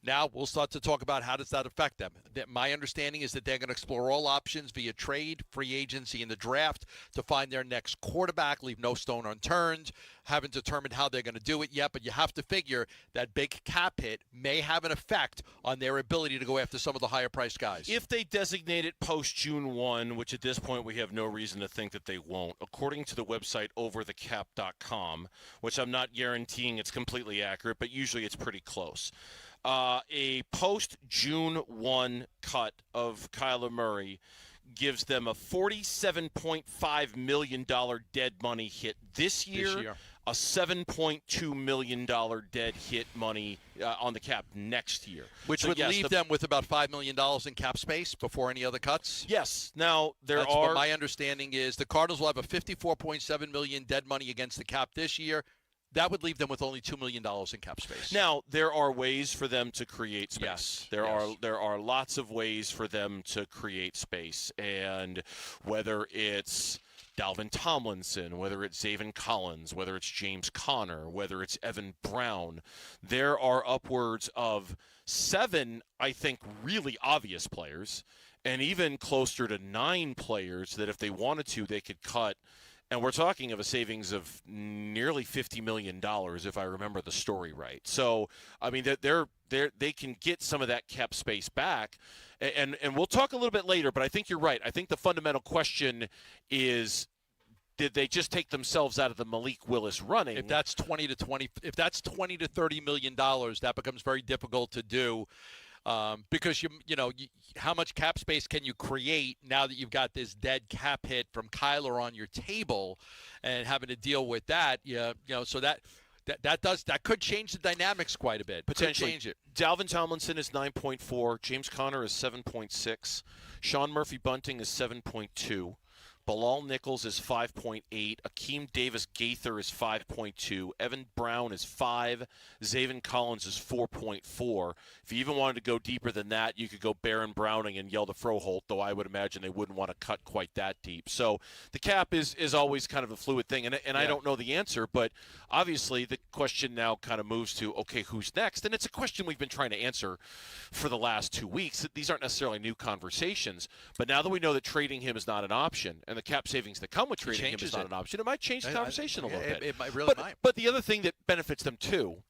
Now we'll start to talk about how does that affect them. My understanding is that they're going to explore all options via trade, free agency, and the draft to find their next quarterback, leave no stone unturned. Haven't determined how they're going to do it yet, but you have to figure that big cap hit may have an effect on their ability to go after some of the higher-priced guys. If they designate it post-June 1, which at this point we have no reason to think that they won't, according to the website overthecap.com, which I'm not guaranteeing it's completely accurate, but usually it's pretty close. A post-June 1 cut of Kyler Murray gives them a $47.5 million dead money hit this year. A $7.2 million dead hit money on the cap next year. Which would leave them with about $5 million in cap space before any other cuts? Yes. Now, my understanding is the Cardinals will have a $54.7 million dead money against the cap this year. That would leave them with only $2 million in cap space. Now, there are ways for them to create space. Yes. There are lots of ways for them to create space. And whether it's Dalvin Tomlinson, whether it's Zaven Collins, whether it's James Conner, whether it's Evan Brown, there are upwards of 7, I think, really obvious players, and even closer to 9 players that if they wanted to, they could cut. And we're talking of a savings of nearly $50 million, if I remember the story right. So, I mean, they can get some of that cap space back. And we'll talk a little bit later, but I think you're right. I think the fundamental question is, did they just take themselves out of the Malik Willis running? If that's $20 to $30 million, that becomes very difficult to do. Because how much cap space can you create now that you've got this dead cap hit from Kyler on your table, and having to deal with that? So that could change the dynamics quite a bit. Potentially. Could change it. Dalvin Tomlinson is 9.4. James Conner is 7.6. Sean Murphy-Bunting is 7.2. Bilal Nichols is 5.8. Akeem Davis-Gaither is 5.2. Evan Brown is 5. Zaven Collins is 4.4. If you even wanted to go deeper than that, you could go Baron Browning and Yelda Froholt, though I would imagine they wouldn't want to cut quite that deep. So the cap is always kind of a fluid thing, and I don't know the answer, but obviously the question now kind of moves to, okay, who's next? And it's a question we've been trying to answer for the last 2 weeks. These aren't necessarily new conversations, but now that we know that trading him is not an option, and the cap savings that come with trading him is not an option, it might change the conversation a little bit. It really might. But the other thing that benefits them too,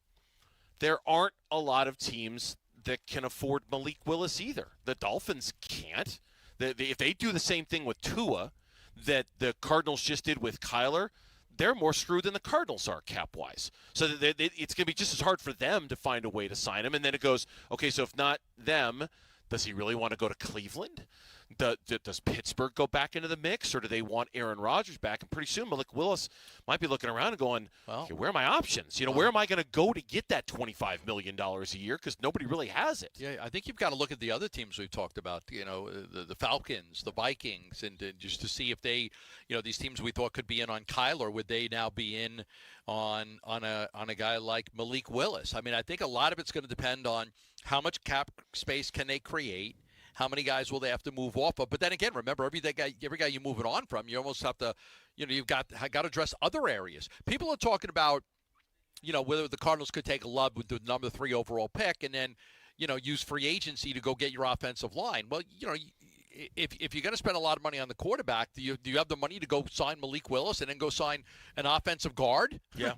there aren't a lot of teams that can afford Malik Willis either. The Dolphins can't. If they do the same thing with Tua that the Cardinals just did with Kyler, they're more screwed than the Cardinals are cap-wise. So it's going to be just as hard for them to find a way to sign him. And then it goes, okay, so if not them, does he really want to go to Cleveland? Does Pittsburgh go back into the mix, or do they want Aaron Rodgers back? And pretty soon Malik Willis might be looking around and going, okay, where are my options? Where am I going to go to get that $25 million a year? Because nobody really has it. Yeah, I think you've got to look at the other teams we've talked about, the Falcons, the Vikings, and just to see if they, these teams we thought could be in on Kyler, would they now be in on a guy like Malik Willis? I mean, I think a lot of it's going to depend on how much cap space can they create. How many guys will they have to move off of? But then again, remember, every guy you're moving on from, you almost have to, you've got to address other areas. People are talking about, whether the Cardinals could take a Love with the number 3 overall pick and then, use free agency to go get your offensive line. Well, if you're going to spend a lot of money on the quarterback, do you have the money to go sign Malik Willis and then go sign an offensive guard? Yeah.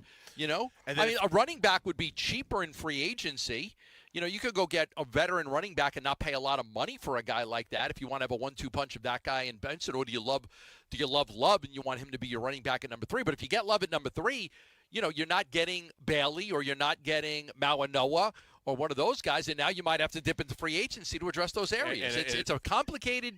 And a running back would be cheaper in free agency. You could go get a veteran running back and not pay a lot of money for a guy like that if you want to have a 1-2 punch of that guy and Benson, or do you love Love and you want him to be your running back at number 3? But if you get Love at number 3, you're not getting Bailey or you're not getting Mawanoa or one of those guys, and now you might have to dip into free agency to address those areas. It's a complicated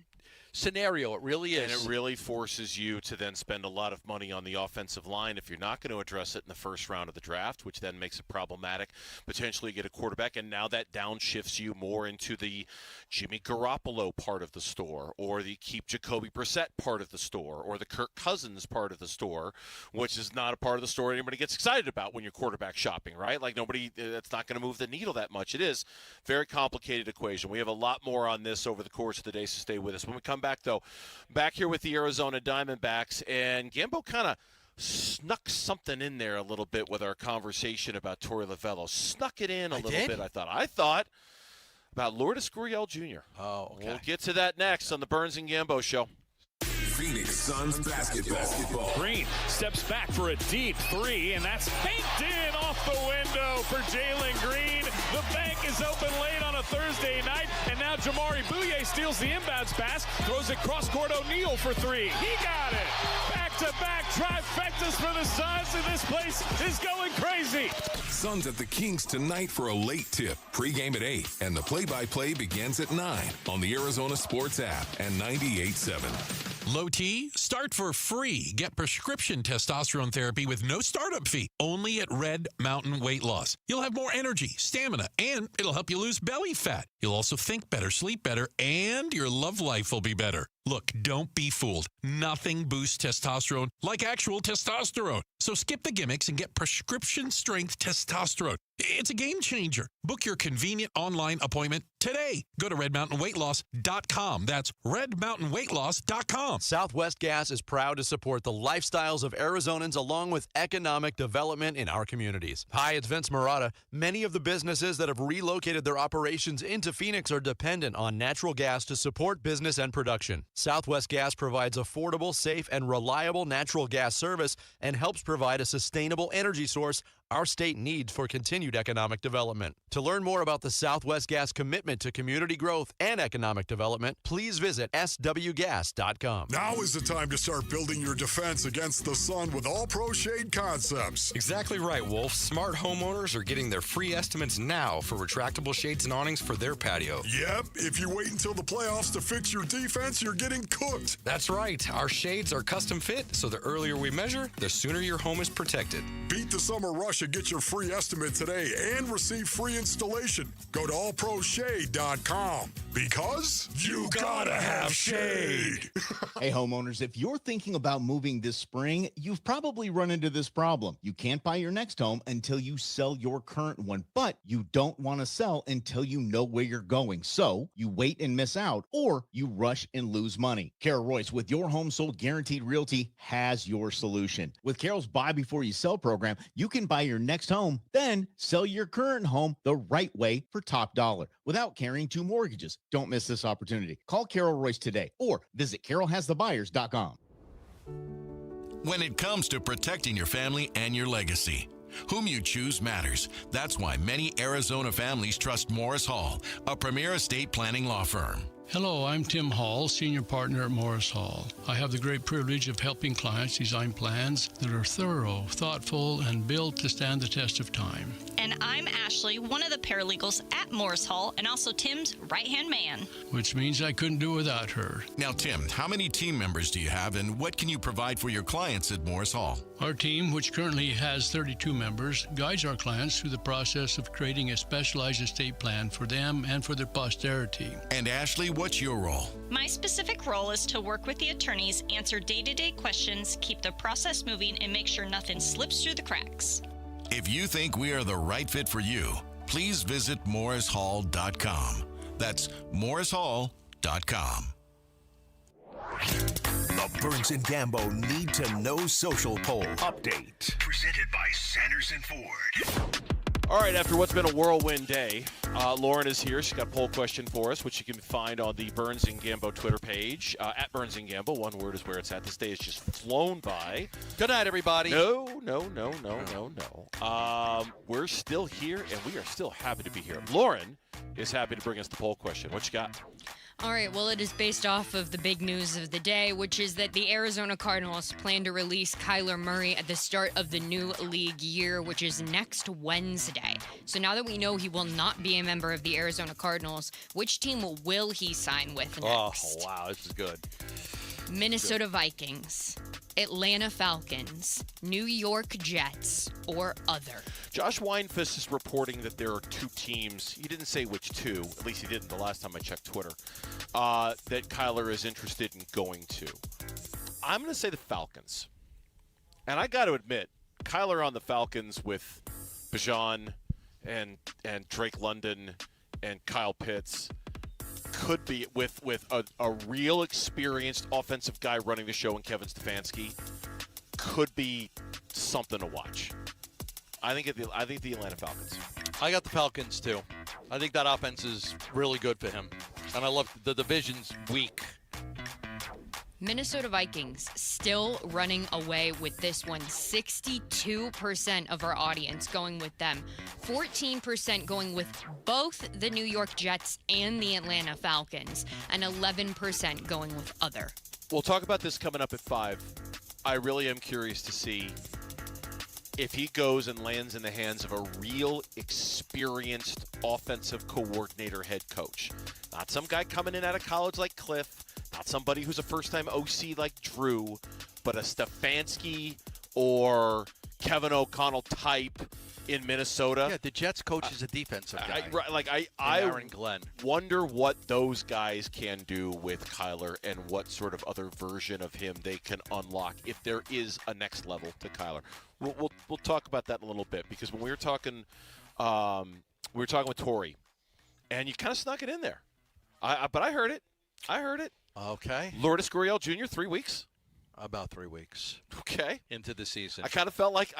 scenario. It really is. And it really forces you to then spend a lot of money on the offensive line if you're not going to address it in the first round of the draft, which then makes it problematic. Potentially get a quarterback, and now that downshifts you more into the Jimmy Garoppolo part of the store, or the keep Jacoby Brissett part of the store, or the Kirk Cousins part of the store, which is not a part of the store anybody gets excited about when you're quarterback shopping, right? Like that's not going to move the needle that much. It is a very complicated equation. We have a lot more on this over the course of the day, so stay with us. When we come back, though, back here with the Arizona Diamondbacks, and Gambo kind of snuck something in there a little bit with our conversation about Torey Lovullo. Snuck it in a little bit, I thought, about Lourdes Gurriel Jr. Oh, okay. We'll get to that next on the Burns and Gambo Show. Phoenix Suns basketball. Green steps back for a deep 3, and that's banked in off the window for Jalen Green. The bank is open late on a Thursday night, and now Jamari Bouye steals the inbounds pass, throws it cross-court O'Neal for 3. He got it. Back-to-back trifectas for the Suns, and this place is going crazy. Suns at the Kings tonight for a late tip. Pre-game at 8, and the play-by-play begins at 9 on the Arizona Sports app and 98.7. Low T, start for free. Get prescription testosterone therapy with no startup fee, only at Red Mountain Weight Loss. You'll have more energy, stamina, and it'll help you lose belly fat. You'll also think better, sleep better, and your love life will be better. Look, don't be fooled. Nothing boosts testosterone like actual testosterone. So skip the gimmicks and get prescription-strength testosterone. It's a game changer. Book your convenient online appointment today. Go to redmountainweightloss.com. That's redmountainweightloss.com. Southwest Gas is proud to support the lifestyles of Arizonans along with economic development in our communities. Hi, it's Vince Marotta. Many of the businesses that have relocated their operations into Phoenix are dependent on natural gas to support business and production. Southwest Gas provides affordable, safe, and reliable natural gas service and helps provide a sustainable energy source our state needs for continued economic development. To learn more about the Southwest Gas commitment to community growth and economic development, please visit swgas.com. Now is the time to start building your defense against the sun with All Pro Shade Concepts. Exactly right, Wolf. Smart homeowners are getting their free estimates now for retractable shades and awnings for their patio. Yep, if you wait until the playoffs to fix your defense, you're getting cooked. That's right. Our shades are custom fit, so the earlier we measure, the sooner your home is protected. Beat the summer rush and get your free estimate today and receive free installation. Go to allproshade.com because you gotta have shade. Hey, homeowners, if you're thinking about moving this spring, you've probably run into this problem. You can't buy your next home until you sell your current one, but you don't want to sell until you know where you're going. So you wait and miss out, or you rush and lose money. Carol Royce with Your Home Sold Guaranteed Realty has your solution. With Carol's Buy Before You Sell program, you can buy your next home, then sell your current home the right way for top dollar without carrying 2 mortgages. Don't miss this opportunity. Call Carol Royce today or visit carolhasthebuyers.com. When it comes to protecting your family and your legacy, whom you choose matters. That's why many Arizona families trust Morris Hall, a premier estate planning law firm. Hello, I'm Tim Hall, Senior Partner at Morris Hall. I have the great privilege of helping clients design plans that are thorough, thoughtful, and built to stand the test of time. And I'm Ashley, one of the paralegals at Morris Hall, and also Tim's right-hand man. Which means I couldn't do without her. Now, Tim, how many team members do you have, and what can you provide for your clients at Morris Hall? Our team, which currently has 32 members, guides our clients through the process of creating a specialized estate plan for them and for their posterity. And Ashley, what's your role? My specific role is to work with the attorneys, answer day-to-day questions, keep the process moving, and make sure nothing slips through the cracks. If you think we are the right fit for you, please visit morrishall.com. That's morrishall.com. The Burns and Gambo Need to Know Social Poll Update. Presented by Sanderson Ford. All right, after what's been a whirlwind day, Lauren is here. She's got a poll question for us, which you can find on the Burns and Gambo Twitter page, at Burns and Gambo. One word is where it's at. This day has just flown by. Good night, everybody. No. We're still here, and we are still happy to be here. Lauren is happy to bring us the poll question. What you got? All right, well, it is based off of the big news of the day, which is that the Arizona Cardinals plan to release Kyler Murray at the start of the new league year, which is next Wednesday. So now that we know he will not be a member of the Arizona Cardinals, which team will he sign with next? Oh, wow, this is good. Minnesota Vikings, Atlanta Falcons, New York Jets, or other. Josh Weinfuss is reporting that there are two teams. He didn't say which two, at least he didn't the last time I checked Twitter, that Kyler is interested in going to. I'm going to say the Falcons. And I got to admit, Kyler on the Falcons with Bijan and Drake London and Kyle Pitts could be with a real experienced offensive guy running the show in Kevin Stefanski could be something to watch. I think the Atlanta Falcons. I got the Falcons too. I think that offense is really good for him, and I love the division's weak. Minnesota Vikings still running away with this one. 62% of our audience going with them. 14% going with both the New York Jets and the Atlanta Falcons. And 11% going with other. We'll talk about this coming up at 5. I really am curious to see if he goes and lands in the hands of a real experienced offensive coordinator head coach. Not some guy coming in out of college like Cliff. Not somebody who's a first-time OC like Drew, but a Stefanski or Kevin O'Connell type in Minnesota. Yeah, the Jets coach is a defensive guy. I Aaron Glenn. Wonder what those guys can do with Kyler and what sort of other version of him they can unlock if there is a next level to Kyler. We'll talk about that in a little bit because when we were talking with Tori, and you kind of snuck it in there. But I heard it. Okay. Lourdes Gurriel Jr. 3 weeks. About 3 weeks. Okay. Into the season. I kind of felt like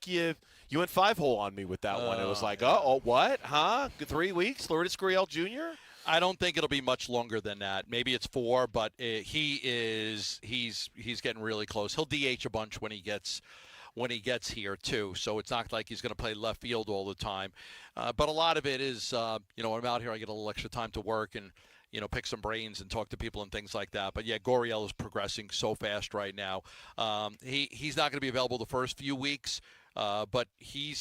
you went 5-hole on me with that one. It was like, what? Huh? 3 weeks? Lourdes Gurriel Jr.? I don't think it'll be much longer than that. Maybe it's 4, but he's getting really close. He'll DH a bunch when he gets here too. So it's not like he's going to play left field all the time. But a lot of it is, when I'm out here, I get a little extra time to work and, pick some brains and talk to people and things like that. But yeah, Gurriel is progressing so fast right now. He's not going to be available the first few weeks, but he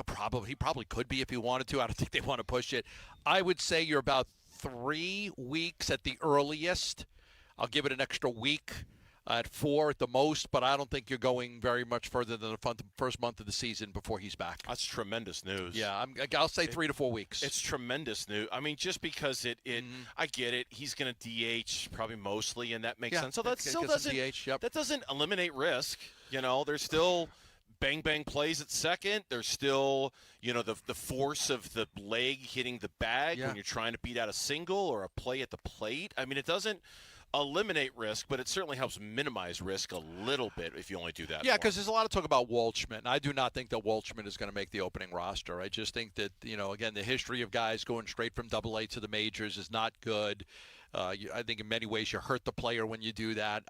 probably could be if he wanted to. I don't think they want to push it. I would say you're about 3 weeks at the earliest. I'll give it an extra week at 4 at the most, but I don't think you're going very much further than the first month of the season before he's back. That's tremendous news. Yeah, I'll say 3 to 4 weeks. It's tremendous news. I mean, just because I get it. He's going to DH probably mostly, and that makes sense. So that still doesn't that doesn't eliminate risk. There's still bang plays at second. There's still the force of the leg hitting the bag when you're trying to beat out a single or a play at the plate. I mean, it doesn't eliminate risk, but it certainly helps minimize risk a little bit if you only do that. Yeah, because there's a lot of talk about Waldschmidt, and I do not think that Waldschmidt is going to make the opening roster. I just think that, again, the history of guys going straight from AA to the majors is not good. I think in many ways you hurt the player when you do that,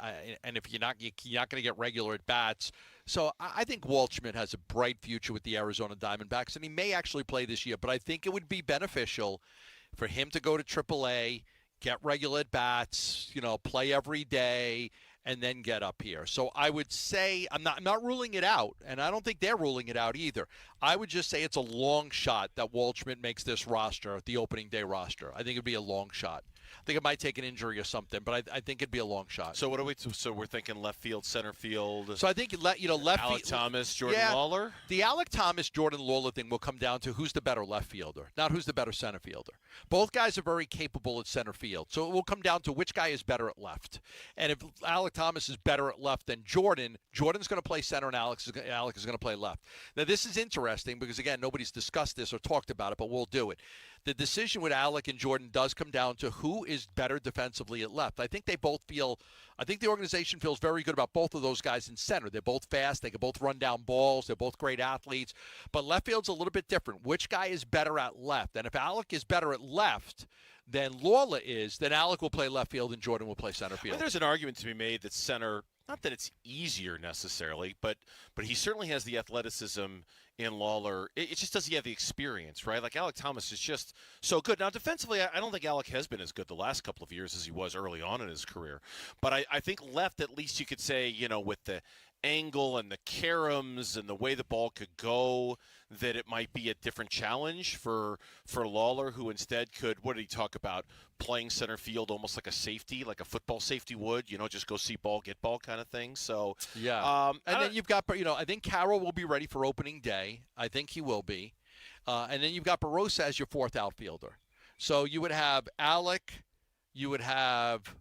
and if you're not going to get regular at bats. So I think Waldschmidt has a bright future with the Arizona Diamondbacks, and he may actually play this year, but I think it would be beneficial for him to go to AAA, get regular at-bats, play every day, and then get up here. So I would say I'm not ruling it out, and I don't think they're ruling it out either. I would just say it's a long shot that Waldschmidt makes this roster, the opening day roster. I think it'd be a long shot. I think it might take an injury or something, but I think it'd be a long shot. So what are we? So we're thinking left field, center field. So I think left Alec Thomas, Jordan Lawler. The Alec Thomas, Jordan Lawler thing will come down to who's the better left fielder, not who's the better center fielder. Both guys are very capable at center field, so it will come down to which guy is better at left. And if Alec Thomas is better at left than Jordan's going to play center, and Alec is going to play left. Now this is interesting because again nobody's discussed this or talked about it, but we'll do it. The decision with Alec and Jordan does come down to who is better defensively at left. I think the organization feels very good about both of those guys in center. They're both fast. They can both run down balls. They're both great athletes. But left field's a little bit different. Which guy is better at left? And if Alec is better at left than Lawler is, then Alec will play left field and Jordan will play center field. Well, there's an argument to be made that center, not that it's easier necessarily, but he certainly has the athleticism in Lawler. It just doesn't have the experience, right? Like Alec Thomas is just so good. Now, defensively, I don't think Alec has been as good the last couple of years as he was early on in his career. But I think left, at least you could say, with the angle and the caroms and the way the ball could go, that it might be a different challenge for Lawler, who instead could, what did he talk about, playing center field almost like a safety, like a football safety would, just go see ball, get ball kind of thing. So yeah. And then you've got, I think Carroll will be ready for opening day. I think he will be. And then you've got Barossa as your fourth outfielder. So you would have Alec, you would have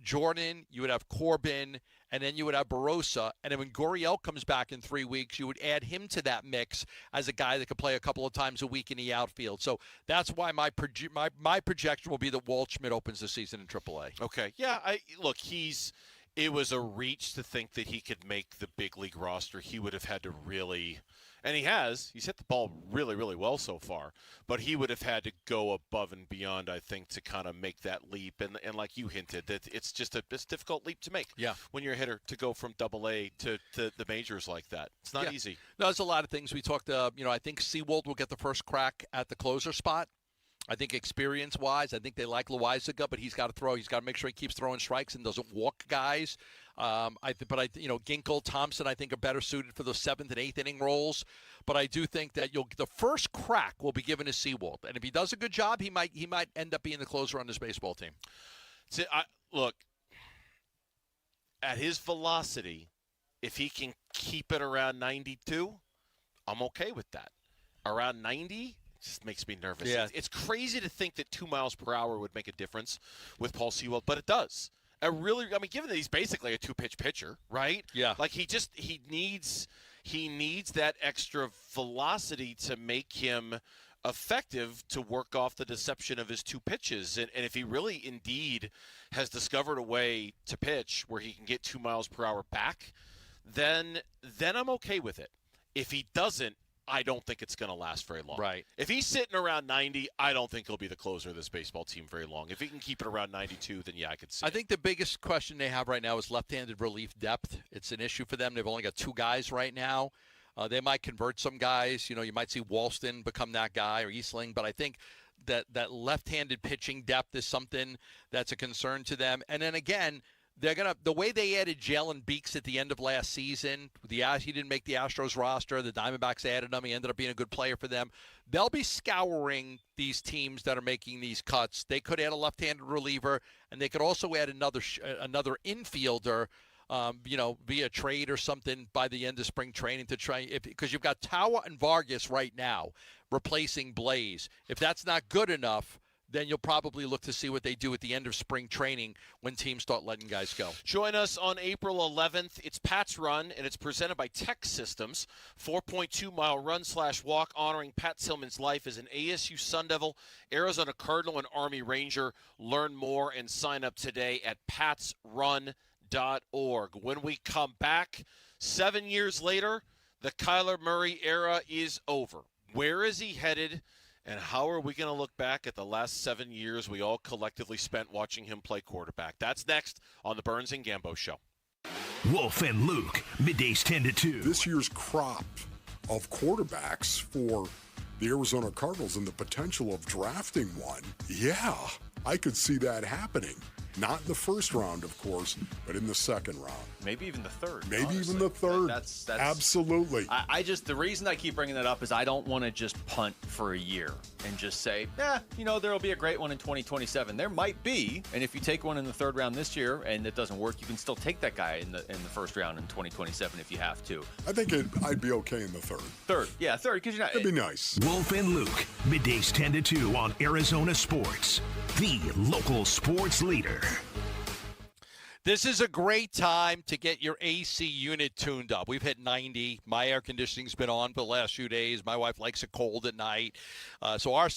Jordan, you would have Corbin, and then you would have Barossa. And then when Gurriel comes back in 3 weeks, you would add him to that mix as a guy that could play a couple of times a week in the outfield. So that's why my projection will be that Waldschmidt opens the season in AAA. Okay. Yeah, it was a reach to think that he could make the big league roster. He would have had to really, and he's hit the ball really, really well so far, but he would have had to go above and beyond, I think, to kind of make that leap. And like you hinted, that it's just a difficult leap to make. Yeah. When you're a hitter, to go from AA to the majors like that. It's not easy. No, there's a lot of things we talked, I think Seawold will get the first crack at the closer spot. I think experience-wise, I think they like Loizaga, but he's got to throw. He's got to make sure he keeps throwing strikes and doesn't walk guys. Ginkel, Thompson, I think are better suited for the 7th and 8th inning roles. But I do think that the first crack will be given to Seawold, and if he does a good job, he might end up being the closer on this baseball team. See, look, at his velocity, if he can keep it around 92, I'm okay with that. Around 90. Just makes me nervous. Yeah. It's crazy to think that 2 miles per hour would make a difference with Paul Seawold, but it does. Given that he's basically a 2-pitch pitcher, right? Yeah. Like he needs that extra velocity to make him effective to work off the deception of his 2 pitches. And if he really indeed has discovered a way to pitch where he can get 2 miles per hour back, then I'm okay with it. If he doesn't, I don't think it's going to last very long. Right. If he's sitting around 90, I don't think he'll be the closer of this baseball team very long. If he can keep it around 92, then yeah, I could see I think the biggest question they have right now is left-handed relief depth. It's an issue for them. They've only got 2 guys right now. They might convert some guys. You might see Walston become that guy or Eastling, but I think that left-handed pitching depth is something that's a concern to them. And then again, the way they added Jalen Beeks at the end of last season, he didn't make the Astros roster. The Diamondbacks added him. He ended up being a good player for them. They'll be scouring these teams that are making these cuts. They could add a left-handed reliever, and they could also add another infielder, via trade or something by the end of spring training to try, because you've got Tawa and Vargas right now replacing Blaze. If that's not good enough, then you'll probably look to see what they do at the end of spring training when teams start letting guys go. Join us on April 11th. It's Pat's Run, and it's presented by Tech Systems. 4.2-mile run/walk honoring Pat Tillman's life as an ASU Sun Devil, Arizona Cardinal, and Army Ranger. Learn more and sign up today at patsrun.org. When we come back, 7 years later, the Kyler Murray era is over. Where is he headed? And how are we going to look back at the last 7 years we all collectively spent watching him play quarterback? That's next on the Burns and Gambo Show. Wolf and Luke, middays 10 to 2. This year's crop of quarterbacks for the Arizona Cardinals and the potential of drafting one, I could see that happening. Not in the first round, of course, but in the second round. Maybe even the third. Maybe honestly. even the third. That's absolutely. I just, the reason I keep bringing that up is I don't want to just punt for a year and just say, there'll be a great one in 2027. There might be, and if you take one in the third round this year and it doesn't work, you can still take that guy in the first round in 2027 if you have to. I think I'd be okay in the third. Third, because you're not. That'd be nice. Wolf and Luke, middays 10 to 2 on Arizona Sports, the local sports leader. This is a great time to get your AC unit tuned up. We've hit 90. My air conditioning's been on for the last few days. My wife likes it cold at night. So our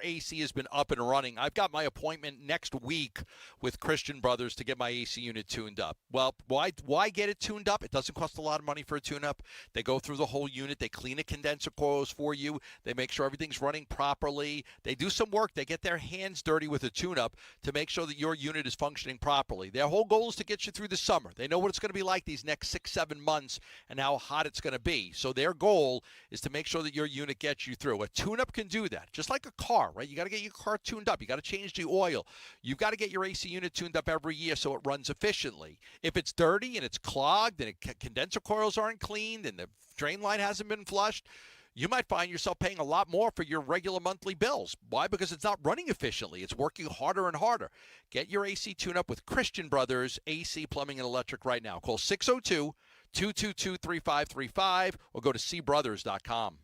AC has been up and running. I've got my appointment next week with Christian Brothers to get my AC unit tuned up. Well, why get it tuned up? It doesn't cost a lot of money for a tune-up. They go through the whole unit. They clean the condenser coils for you. They make sure everything's running properly. They do some work. They get their hands dirty with a tune-up to make sure that your unit is functioning properly. Their whole goal is to get you through the summer. They know what it's going to be like these next 6-7 months and how hot it's going to be. So their goal is to make sure that your unit gets you through. A tune-up can do that, just like a car, right? You got to get your car tuned up. You got to change the oil. You've got to get your AC unit tuned up every year so it runs efficiently. If it's dirty and it's clogged and condenser coils aren't cleaned and the drain line hasn't been flushed, you might find yourself paying a lot more for your regular monthly bills. Why? Because it's not running efficiently. It's working harder and harder. Get your AC tuned up with Christian Brothers AC Plumbing and Electric right now. Call 602-222-3535 or go to cbrothers.com.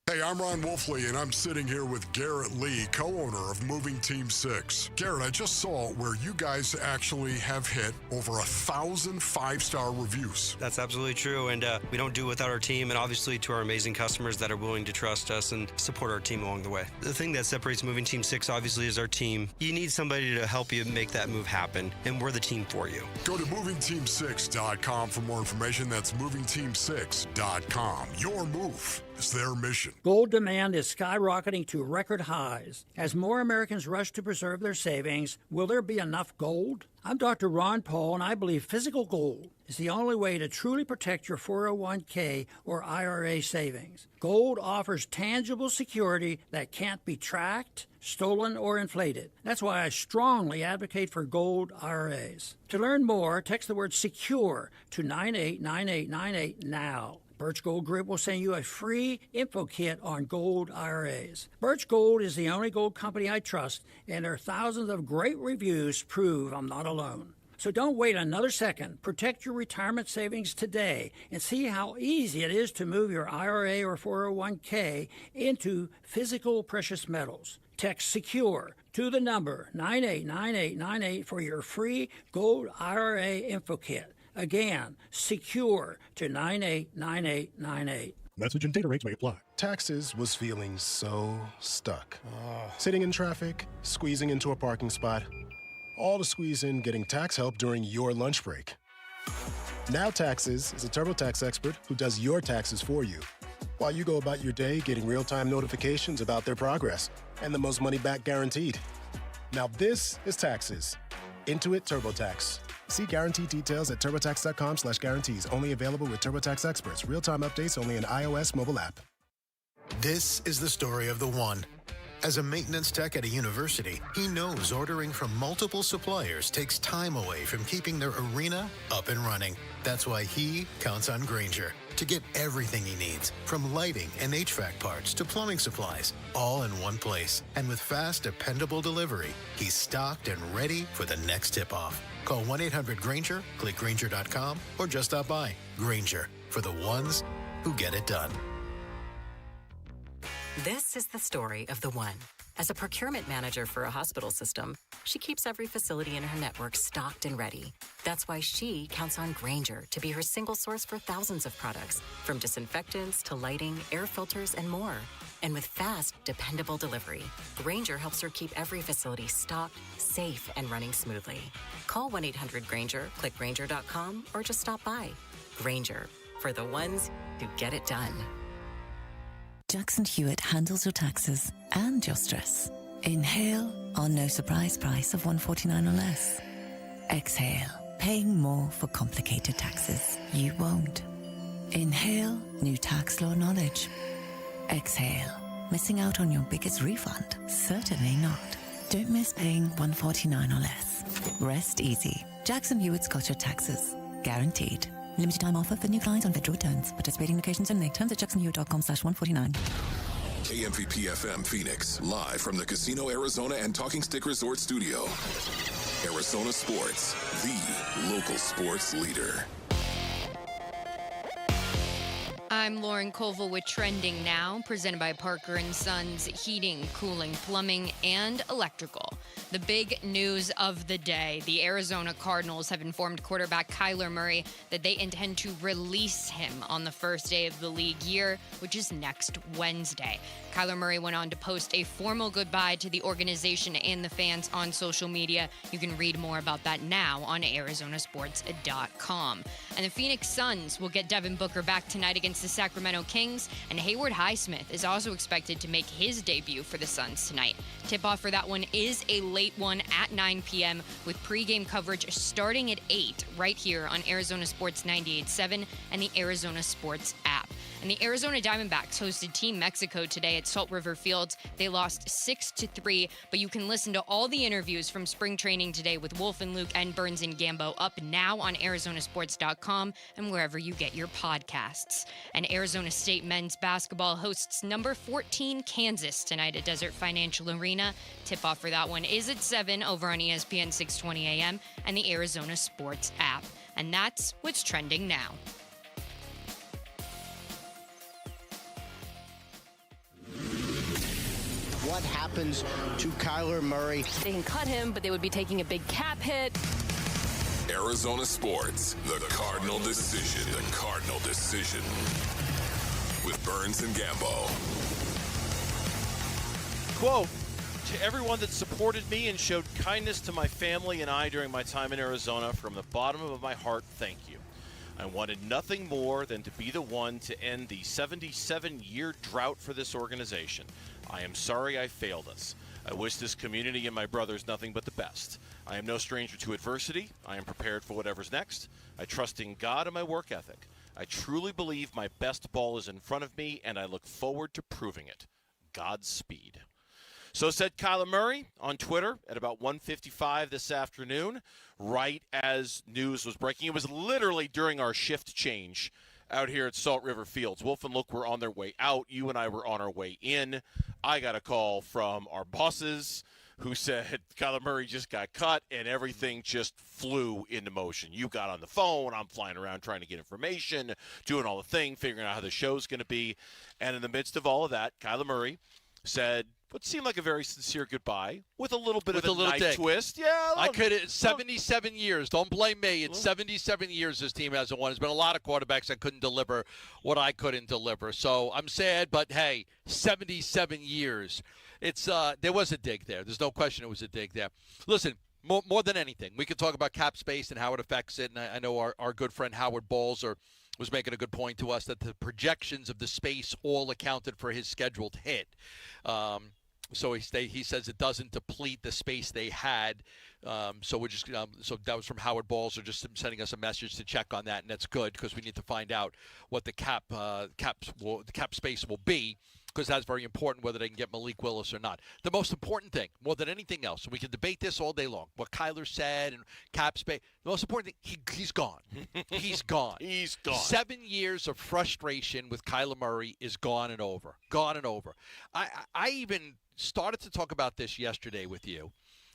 Hey, I'm Ron Wolfley, and I'm sitting here with Garrett Lee, co-owner of Moving Team 6. Garrett, I just saw where you guys actually have hit over 1,000 5-star reviews. That's absolutely true, and we don't do it without our team, and obviously to our amazing customers that are willing to trust us and support our team along the way. The thing that separates Moving Team 6, obviously, is our team. You need somebody to help you make that move happen, and we're the team for you. Go to movingteam6.com for more information. That's movingteam6.com. Your move is their mission. Gold demand is skyrocketing to record highs. As more Americans rush to preserve their savings, will there be enough gold? I'm Dr. Ron Paul, and I believe physical gold is the only way to truly protect your 401k or IRA savings. Gold offers tangible security that can't be tracked, stolen, or inflated. That's why I strongly advocate for gold IRAs. To learn more, text the word SECURE to 989898 now. Birch Gold Group will send you a free info kit on gold IRAs. Birch Gold is the only gold company I trust, and their thousands of great reviews prove I'm not alone. So don't wait another second. Protect your retirement savings today and see how easy it is to move your IRA or 401k into physical precious metals. Text SECURE to the number 989898 for your free gold IRA info kit. Again, SECURE to 989898. Message and data rates may apply. Taxes was feeling so stuck. Sitting in traffic, squeezing into a parking spot, all to squeeze in getting tax help during your lunch break. Now Taxes is a TurboTax expert who does your taxes for you, while you go about your day getting real-time notifications about their progress and the most money back guaranteed. Now this is Taxes. Intuit TurboTax. See guarantee details at turbotax.com/guarantees. Only available with TurboTax experts. Real-time updates only in iOS mobile app. This is the story of the one. As a maintenance tech at a university, he knows ordering from multiple suppliers takes time away from keeping their arena up and running. That's why he counts on Grainger to get everything he needs, from lighting and HVAC parts to plumbing supplies, all in one place. And with fast, dependable delivery, he's stocked and ready for the next tip-off. Call 1-800-GRAINGER, click Grainger.com, or just stop by. Grainger, for the ones who get it done. This is the story of the one. As a procurement manager for a hospital system, she keeps every facility in her network stocked and ready. That's why she counts on Grainger to be her single source for thousands of products, from disinfectants to lighting, air filters, and more. And with fast, dependable delivery, Grainger helps her keep every facility stocked, safe, and running smoothly. Call 1-800-GRAINGER, click Grainger.com, or just stop by. Grainger, for the ones who get it done. Jackson Hewitt handles your taxes and your stress. Inhale our no surprise price of $149 or less. Exhale, paying more for complicated taxes. You won't. Inhale new tax law knowledge. Exhale, missing out on your biggest refund? Certainly not. Don't miss paying $149 or less. Rest easy. Jackson Hewitt's got your taxes. Guaranteed. Limited time offer for new clients on federal returns. Participating locations only. Terms at jacksonhewitt.com/149. KMVP FM Phoenix, live from the Casino Arizona and Talking Stick Resort Studio. Arizona Sports, the local sports leader. I'm Lauren Colville with Trending Now, presented by Parker & Sons Heating, Cooling, Plumbing, and Electrical. The big news of the day, the Arizona Cardinals have informed quarterback Kyler Murray that they intend to release him on the first day of the league year, which is next Wednesday. Kyler Murray went on to post a formal goodbye to the organization and the fans on social media. You can read more about that now on ArizonaSports.com. And the Phoenix Suns will get Devin Booker back tonight against the Sacramento Kings, and Haywood Highsmith is also expected to make his debut for the Suns tonight. Tip-off for that one is a late one at 9 p.m. with pregame coverage starting at 8 right here on Arizona Sports 98.7 and the Arizona Sports app. And the Arizona Diamondbacks hosted Team Mexico today at Salt River Fields. They lost 6-3, but you can listen to all the interviews from spring training today with Wolf and Luke and Burns and Gambo up now on ArizonaSports.com and wherever you get your podcasts. And Arizona State men's basketball hosts number 14 Kansas tonight at Desert Financial Arena. Tip-off for that one is at 7 over on ESPN 620 AM and the Arizona Sports app. And that's what's trending now. What happens to Kyler Murray? They can cut him, but they would be taking a big cap hit. Arizona Sports, the Cardinal Decision. The Cardinal Decision. With Burns and Gambo. Quote, to everyone that supported me and showed kindness to my family and I during my time in Arizona, from the bottom of my heart, thank you. I wanted nothing more than to be the one to end the 77-year drought for this organization. I am sorry I failed us. I wish this community and my brothers nothing but the best. I am no stranger to adversity. I am prepared for whatever's next. I trust in God and my work ethic. I truly believe my best ball is in front of me, and I look forward to proving it. Godspeed. So said Kyler Murray on Twitter at about 1:55 this afternoon, right as news was breaking. It was literally during our shift change out here at Salt River Fields. Wolf and Luke were on their way out. You and I were on our way in. I got a call from our bosses who said Kyler Murray just got cut and everything just flew into motion. You got on the phone. I'm flying around trying to get information, doing all the thing, figuring out how the show's going to be. And in the midst of all of that, Kyler Murray said what seemed like a very sincere goodbye with a little bit of a knife twist. Yeah, I could. 77 years. Don't blame me. It's 77 years this team hasn't won. There's been a lot of quarterbacks that couldn't deliver what I couldn't deliver. So I'm sad, but hey, 77 years. It's there was a dig there. There's no question it was a dig there. Listen, more than anything, we could talk about cap space and how it affects it. And I know our good friend Howard Balzer was making a good point to us that the projections of the space all accounted for his scheduled hit. So he says it doesn't deplete the space they had. So we're just so that was from Howard Balzer, just sending us a message to check on that, and that's good because we need to find out what the cap space will be, because that's very important whether they can get Malik Willis or not. The most important thing, more than anything else, and we can debate this all day long, what Kyler said and cap space. The most important thing, he's gone. He's gone. He's gone. 7 years of frustration with Kyler Murray is gone and over. Gone and over. I even started to talk about this yesterday with you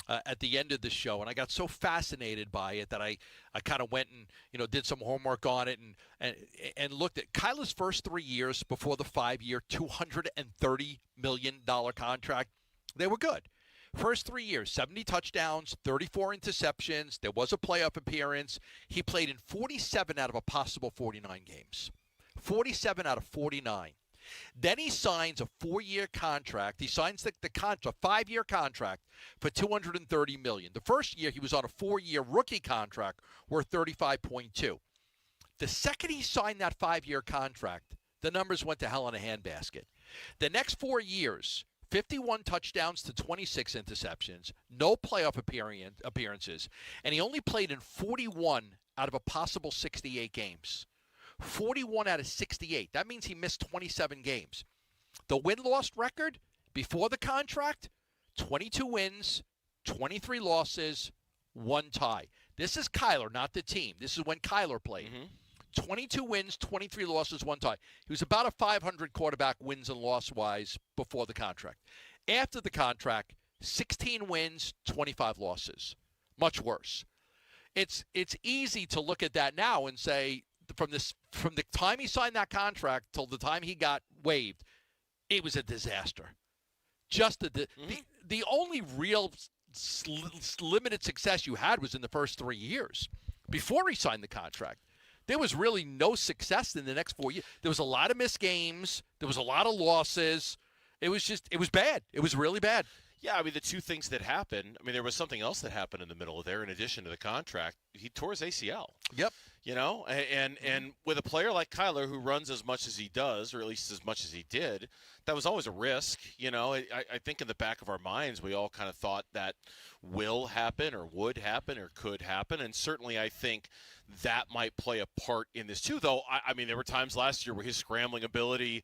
at the end of the show, and I got so fascinated by it that I kind of went and did some homework on it and looked at Kyler's first 3 years before the 5-year $230 million contract. They were good. First 3 years, 70 touchdowns, 34 interceptions. There was a playoff appearance. He played in 47 out of a possible 49 games. 47 out of 49. Then he signs a 4-year contract. He signs the contract, 5-year contract for $230 million. The first year he was on a 4-year rookie contract worth $35.2. The second he signed that 5-year contract, the numbers went to hell in a handbasket. The next 4 years, 51 touchdowns to 26 interceptions, no playoff appearances, and he only played in 41 out of a possible 68 games. 41 out of 68. That means he missed 27 games. The win-loss record before the contract, 22 wins, 23 losses, 1 tie. This is Kyler, not the team. This is when Kyler played. 22 wins, 23 losses, 1 tie. He was about a 500 quarterback wins and loss-wise before the contract. After the contract, 16 wins, 25 losses. Much worse. It's easy to look at that now and say, from the time he signed that contract till the time he got waived, it was a disaster. Just the only real limited success you had was in the first 3 years before he signed the contract. There was really no success in the next 4 years. There was a lot of missed games. There was a lot of losses. It was bad. It was really bad. Yeah, I mean, the two things that happened, I mean, there was something else that happened in the middle of there in addition to the contract. He tore his ACL. Yep. You know, and with a player like Kyler who runs as much as he does, or at least as much as he did, that was always a risk. You know, I think in the back of our minds, we all kind of thought that will happen or would happen or could happen. And certainly I think that might play a part in this too, though. I mean, there were times last year where his scrambling ability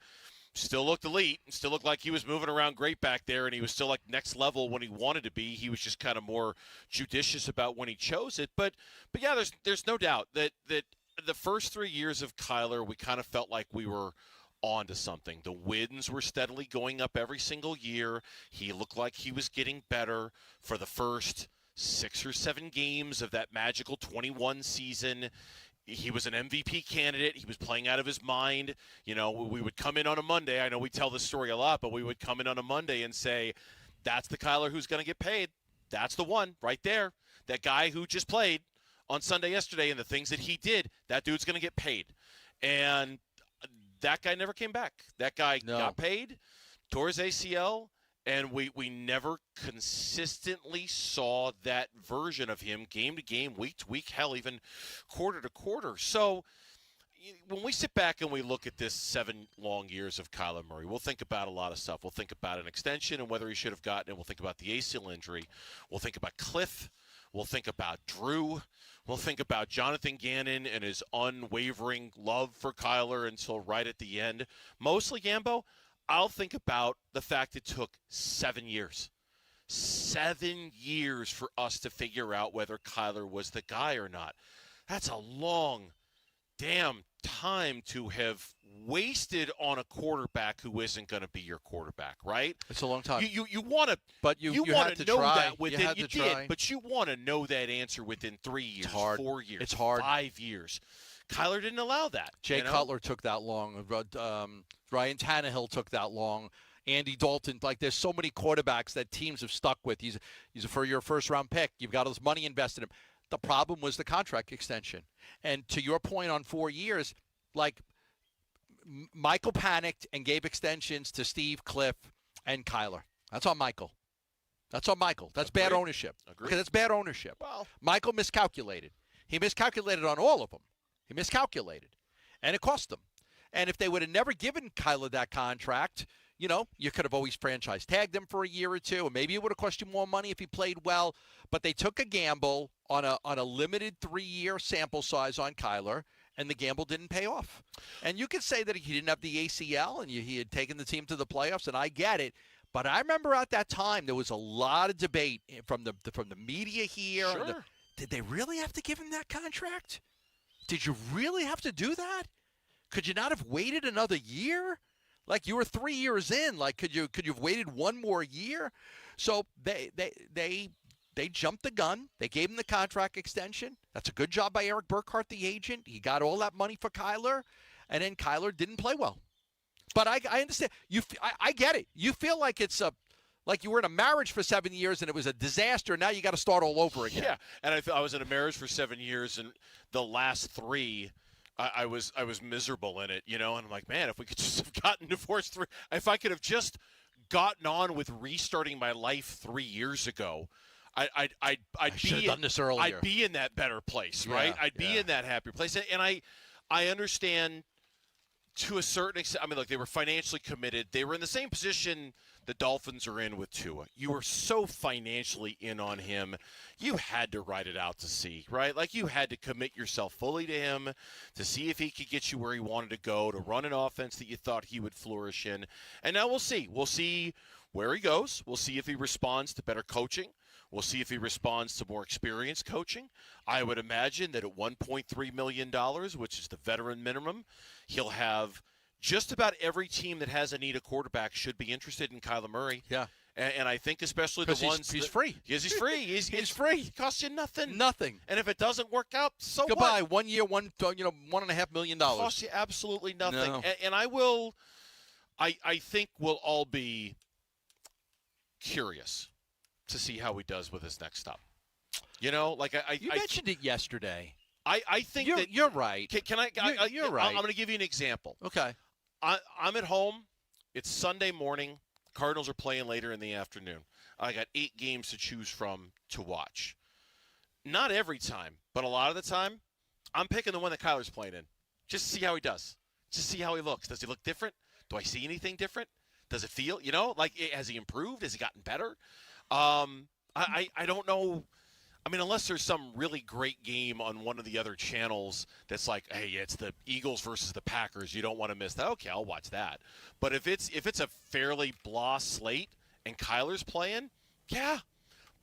still looked elite, still looked like he was moving around great back there, and he was still like next level when he wanted to be. He was just kind of more judicious about when he chose it. But yeah, there's no doubt that the first 3 years of Kyler, we kind of felt like we were onto something. The wins were steadily going up every single year. He looked like he was getting better for the first 6 or 7 games of that magical 21 season. He was an MVP candidate. He was playing out of his mind. You know, we would come in on a Monday. I know we tell this story a lot, but we would come in on a Monday and say, that's the Kyler who's going to get paid. That's the one right there. That guy who just played on Sunday yesterday and the things that he did, that dude's going to get paid. And that guy never came back. That guy got paid, tore his ACL, and we never consistently saw that version of him game to game, week to week, hell, even quarter to quarter. So when we sit back and we look at this 7 long years of Kyler Murray, we'll think about a lot of stuff. We'll think about an extension and whether he should have gotten it. We'll think about the ACL injury. We'll think about Cliff. We'll think about Drew. We'll think about Jonathan Gannon and his unwavering love for Kyler until right at the end. Mostly, Gambo, I'll think about the fact it took 7 years. 7 years for us to figure out whether Kyler was the guy or not. That's a long damn time to have wasted on a quarterback who isn't going to be your quarterback, right? It's a long time. You want to, but you want to know try. that within you did, but you want to know that answer within 3 years, 4 years, it's hard. 5 years. Kyler didn't allow that. Jay Cutler took that long. Ryan Tannehill took that long. Andy Dalton. Like, there's so many quarterbacks that teams have stuck with. He's for your first-round pick. You've got all this money invested in him. The problem was the contract extension. And to your point on 4 years, like, Michael panicked and gave extensions to Steve, Cliff, and Kyler. That's on Michael. That's on Michael. That's bad ownership. Okay, that's bad ownership. Well, Michael miscalculated. He miscalculated on all of them. He miscalculated. And it cost them. And if they would have never given Kyler that contract, you could have always franchise tagged him for a year or two, and maybe it would have cost you more money if he played well. But they took a gamble on a limited 3-year sample size on Kyler, and the gamble didn't pay off. And you could say that he didn't have the ACL and he had taken the team to the playoffs, and I get it. But I remember at that time there was a lot of debate from the media here. Sure. Did they really have to give him that contract? Did you really have to do that? Could you not have waited another year? Like, you were 3 years in. Like, could you have waited one more year? So they jumped the gun. They gave him the contract extension. That's a good job by Eric Burkhart, the agent. He got all that money for Kyler, and then Kyler didn't play well. But I understand. I get it. You feel like it's like you were in a marriage for 7 years and it was a disaster. Now you got to start all over again. Yeah, and I was in a marriage for 7 years, and the last 3. I was miserable in it, and I'm like, man, if we could just have gotten divorced if I could have just gotten on with restarting my life 3 years ago, I'd should have done this earlier. I'd be in that better place, right? I'd be in that happier place, and I understand to a certain extent. I mean, look, they were financially committed. They were in the same position the Dolphins are in with Tua. You were so financially in on him. You had to ride it out to see, right? Like, you had to commit yourself fully to him to see if he could get you where he wanted to go, to run an offense that you thought he would flourish in. And now we'll see. We'll see where he goes. We'll see if he responds to better coaching. We'll see if he responds to more experienced coaching. I would imagine that at $1.3 million, which is the veteran minimum, he'll have just about every team that has a need a quarterback should be interested in Kyler Murray. Yeah. And I think especially the ones he's free. Yes, he's free. He's free. It costs you nothing. Nothing. And if it doesn't work out, so goodbye. what? 1 year, $1.5 million. Costs you absolutely nothing. No. And I think we'll all be curious to see how he does with his next stop. You mentioned it yesterday. I think you're right. Can I? You're right. I'm going to give you an example. Okay. I'm at home. It's Sunday morning. Cardinals are playing later in the afternoon. I got 8 games to choose from to watch. Not every time, but a lot of the time, I'm picking the one that Kyler's playing in. Just to see how he does. Just see how he looks. Does he look different? Do I see anything different? Does it feel, has he improved? Has he gotten better? I don't know. I mean, unless there's some really great game on one of the other channels that's like, hey, it's the Eagles versus the Packers. You don't want to miss that. Okay, I'll watch that. But if it's a fairly blah slate and Kyler's playing, yeah,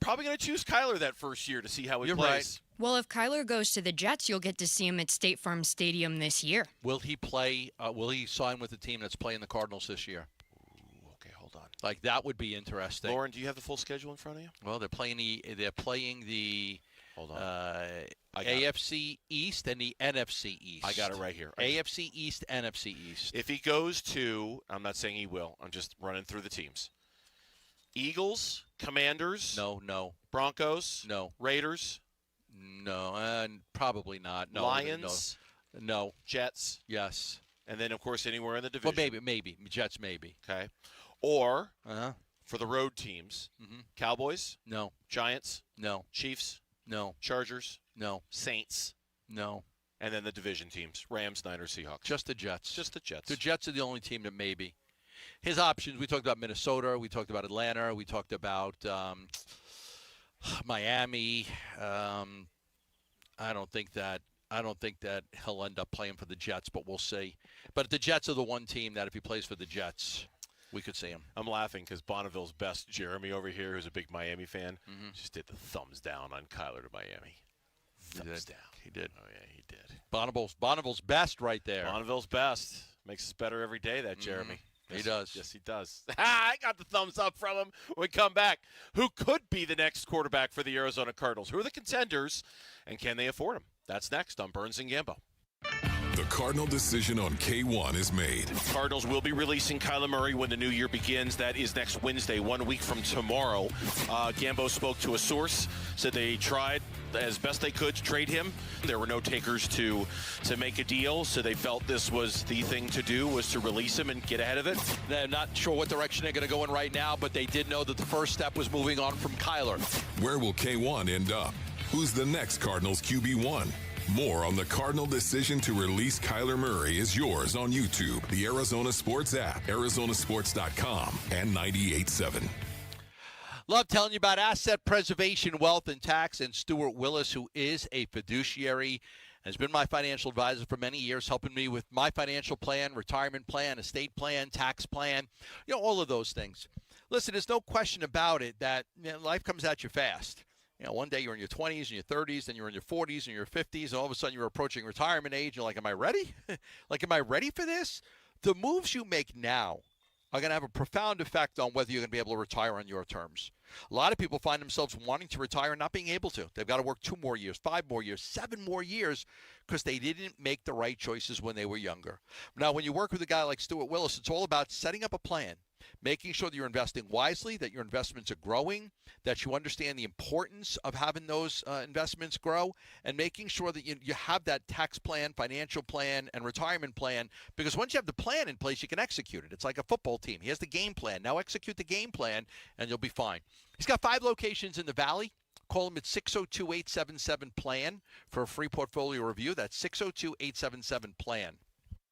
probably going to choose Kyler that first year to see how he plays. Right. Well, if Kyler goes to the Jets, you'll get to see him at State Farm Stadium this year. Will he play? Will he sign with the team that's playing the Cardinals this year? Okay, hold on. Like, that would be interesting. Lauren, do you have the full schedule in front of you? Well, they're playing the hold on. AFC East and the NFC East. I got it right here. AFC East, NFC East. If he goes to, I'm not saying he will. I'm just running through the teams. Eagles, Commanders. No. Broncos. No. Raiders. No, and probably not. No. Lions. No. Jets. Yes. And then, of course, anywhere in the division. Well, maybe. Jets, maybe. Okay. Or for the road teams, Cowboys. No. Giants. No. Chiefs. No. Chargers. No. Saints. No. And then the division teams, Rams, Niners, Seahawks. Just the Jets. Just the Jets. The Jets are the only team that maybe. His options, we talked about Minnesota. We talked about Atlanta. We talked about Miami. I don't think that he'll end up playing for the Jets, but we'll see. But the Jets are the one team that if he plays for the Jets, we could see him. I'm laughing because Bonneville's best, Jeremy over here, who's a big Miami fan, just did the thumbs down on Kyler to Miami. Thumbs down. He did. Oh, yeah, he did. Bonneville's best right there. Bonneville's best. Makes us better every day, that Jeremy. He does. Yes, he does. I got the thumbs up from him when we come back. Who could be the next quarterback for the Arizona Cardinals? Who are the contenders, and can they afford him? That's next on Burns and Gambo. The Cardinal decision on K1 is made. Cardinals will be releasing Kyler Murray when the new year begins. That is next Wednesday, 1 week from tomorrow. Gambo spoke to a source, said they tried as best they could to trade him. There were no takers to make a deal, so they felt this was the thing to do, was to release him and get ahead of it. They're not sure what direction they're going to go in right now, but they did know that the first step was moving on from Kyler. Where will K1 end up? Who's the next Cardinals QB1? More on the Cardinal decision to release Kyler Murray is yours on YouTube, the Arizona Sports app, arizonasports.com, and 98.7. Love telling you about Asset Preservation, Wealth, and Tax, and Stuart Willis, who is a fiduciary, has been my financial advisor for many years, helping me with my financial plan, retirement plan, estate plan, tax plan, all of those things. Listen, there's no question about it that life comes at you fast. One day you're in your 20s and your 30s, then you're in your 40s and your 50s, and all of a sudden you're approaching retirement age. You're like, am I ready? Am I ready for this? The moves you make now are going to have a profound effect on whether you're going to be able to retire on your terms. A lot of people find themselves wanting to retire and not being able to. They've got to work 2 more years, 5 more years, 7 more years because they didn't make the right choices when they were younger. Now, when you work with a guy like Stuart Willis, it's all about setting up a plan, making sure that you're investing wisely, that your investments are growing, that you understand the importance of having those investments grow, and making sure that you have that tax plan, financial plan, and retirement plan, because once you have the plan in place, you can execute it. It's like a football team. He has the game plan. Now execute the game plan, and you'll be fine. He's got 5 locations in the Valley. Call him at 602-877-PLAN for a free portfolio review. That's 602-877-PLAN.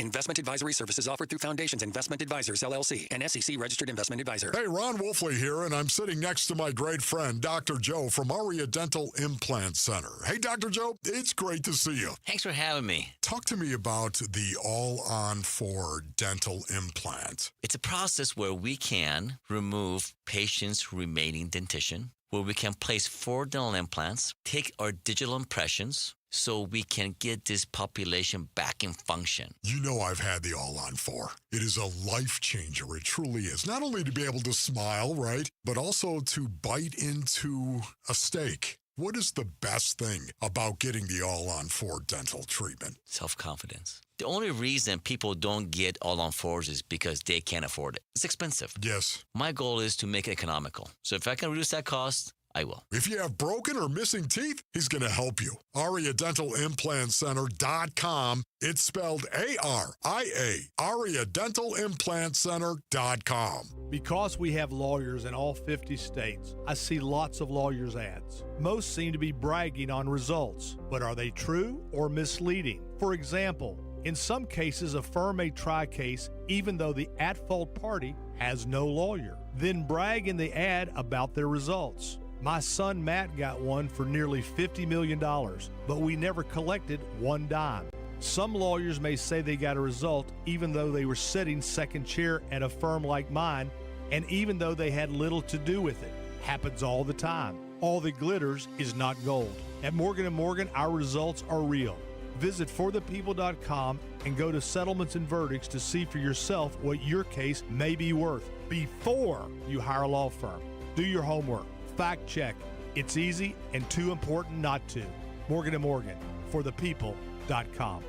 Investment advisory services offered through Foundations Investment Advisors, LLC, an SEC-registered investment advisor. Hey, Ron Wolfley here, and I'm sitting next to my great friend, Dr. Joe from Aria Dental Implant Center. Hey, Dr. Joe, it's great to see you. Thanks for having me. Talk to me about the All-on-4 dental implant. It's a process where we can remove patients' remaining dentition, where we can place 4 dental implants, take our digital impressions, so we can get this population back in function. You know I've had the All-on-4. It is a life changer. It truly is. Not only to be able to smile, right, but also to bite into a steak. What is the best thing about getting the All-on-4 dental treatment? Self-confidence. The only reason people don't get All-on-4s is because they can't afford it. It's expensive. Yes. My goal is to make it economical. So if I can reduce that cost, I will. If you have broken or missing teeth, he's going to help you. AriaDentalImplantCenter.com. It's spelled A-R-I-A. AriaDentalImplantCenter.com. Because we have lawyers in all 50 states, I see lots of lawyers' ads. Most seem to be bragging on results, but are they true or misleading? For example, in some cases, a firm may try a case even though the at-fault party has no lawyer, then brag in the ad about their results. My son Matt got one for nearly $50 million, but we never collected one dime. Some lawyers may say they got a result even though they were sitting second chair at a firm like mine, and even though they had little to do with it. Happens all the time. All that glitters is not gold. At Morgan & Morgan, our results are real. Visit forthepeople.com and go to Settlements and Verdicts to see for yourself what your case may be worth before you hire a law firm. Do your homework. Fact check. It's easy and too important not to. Morgan & Morgan, forthepeople.com.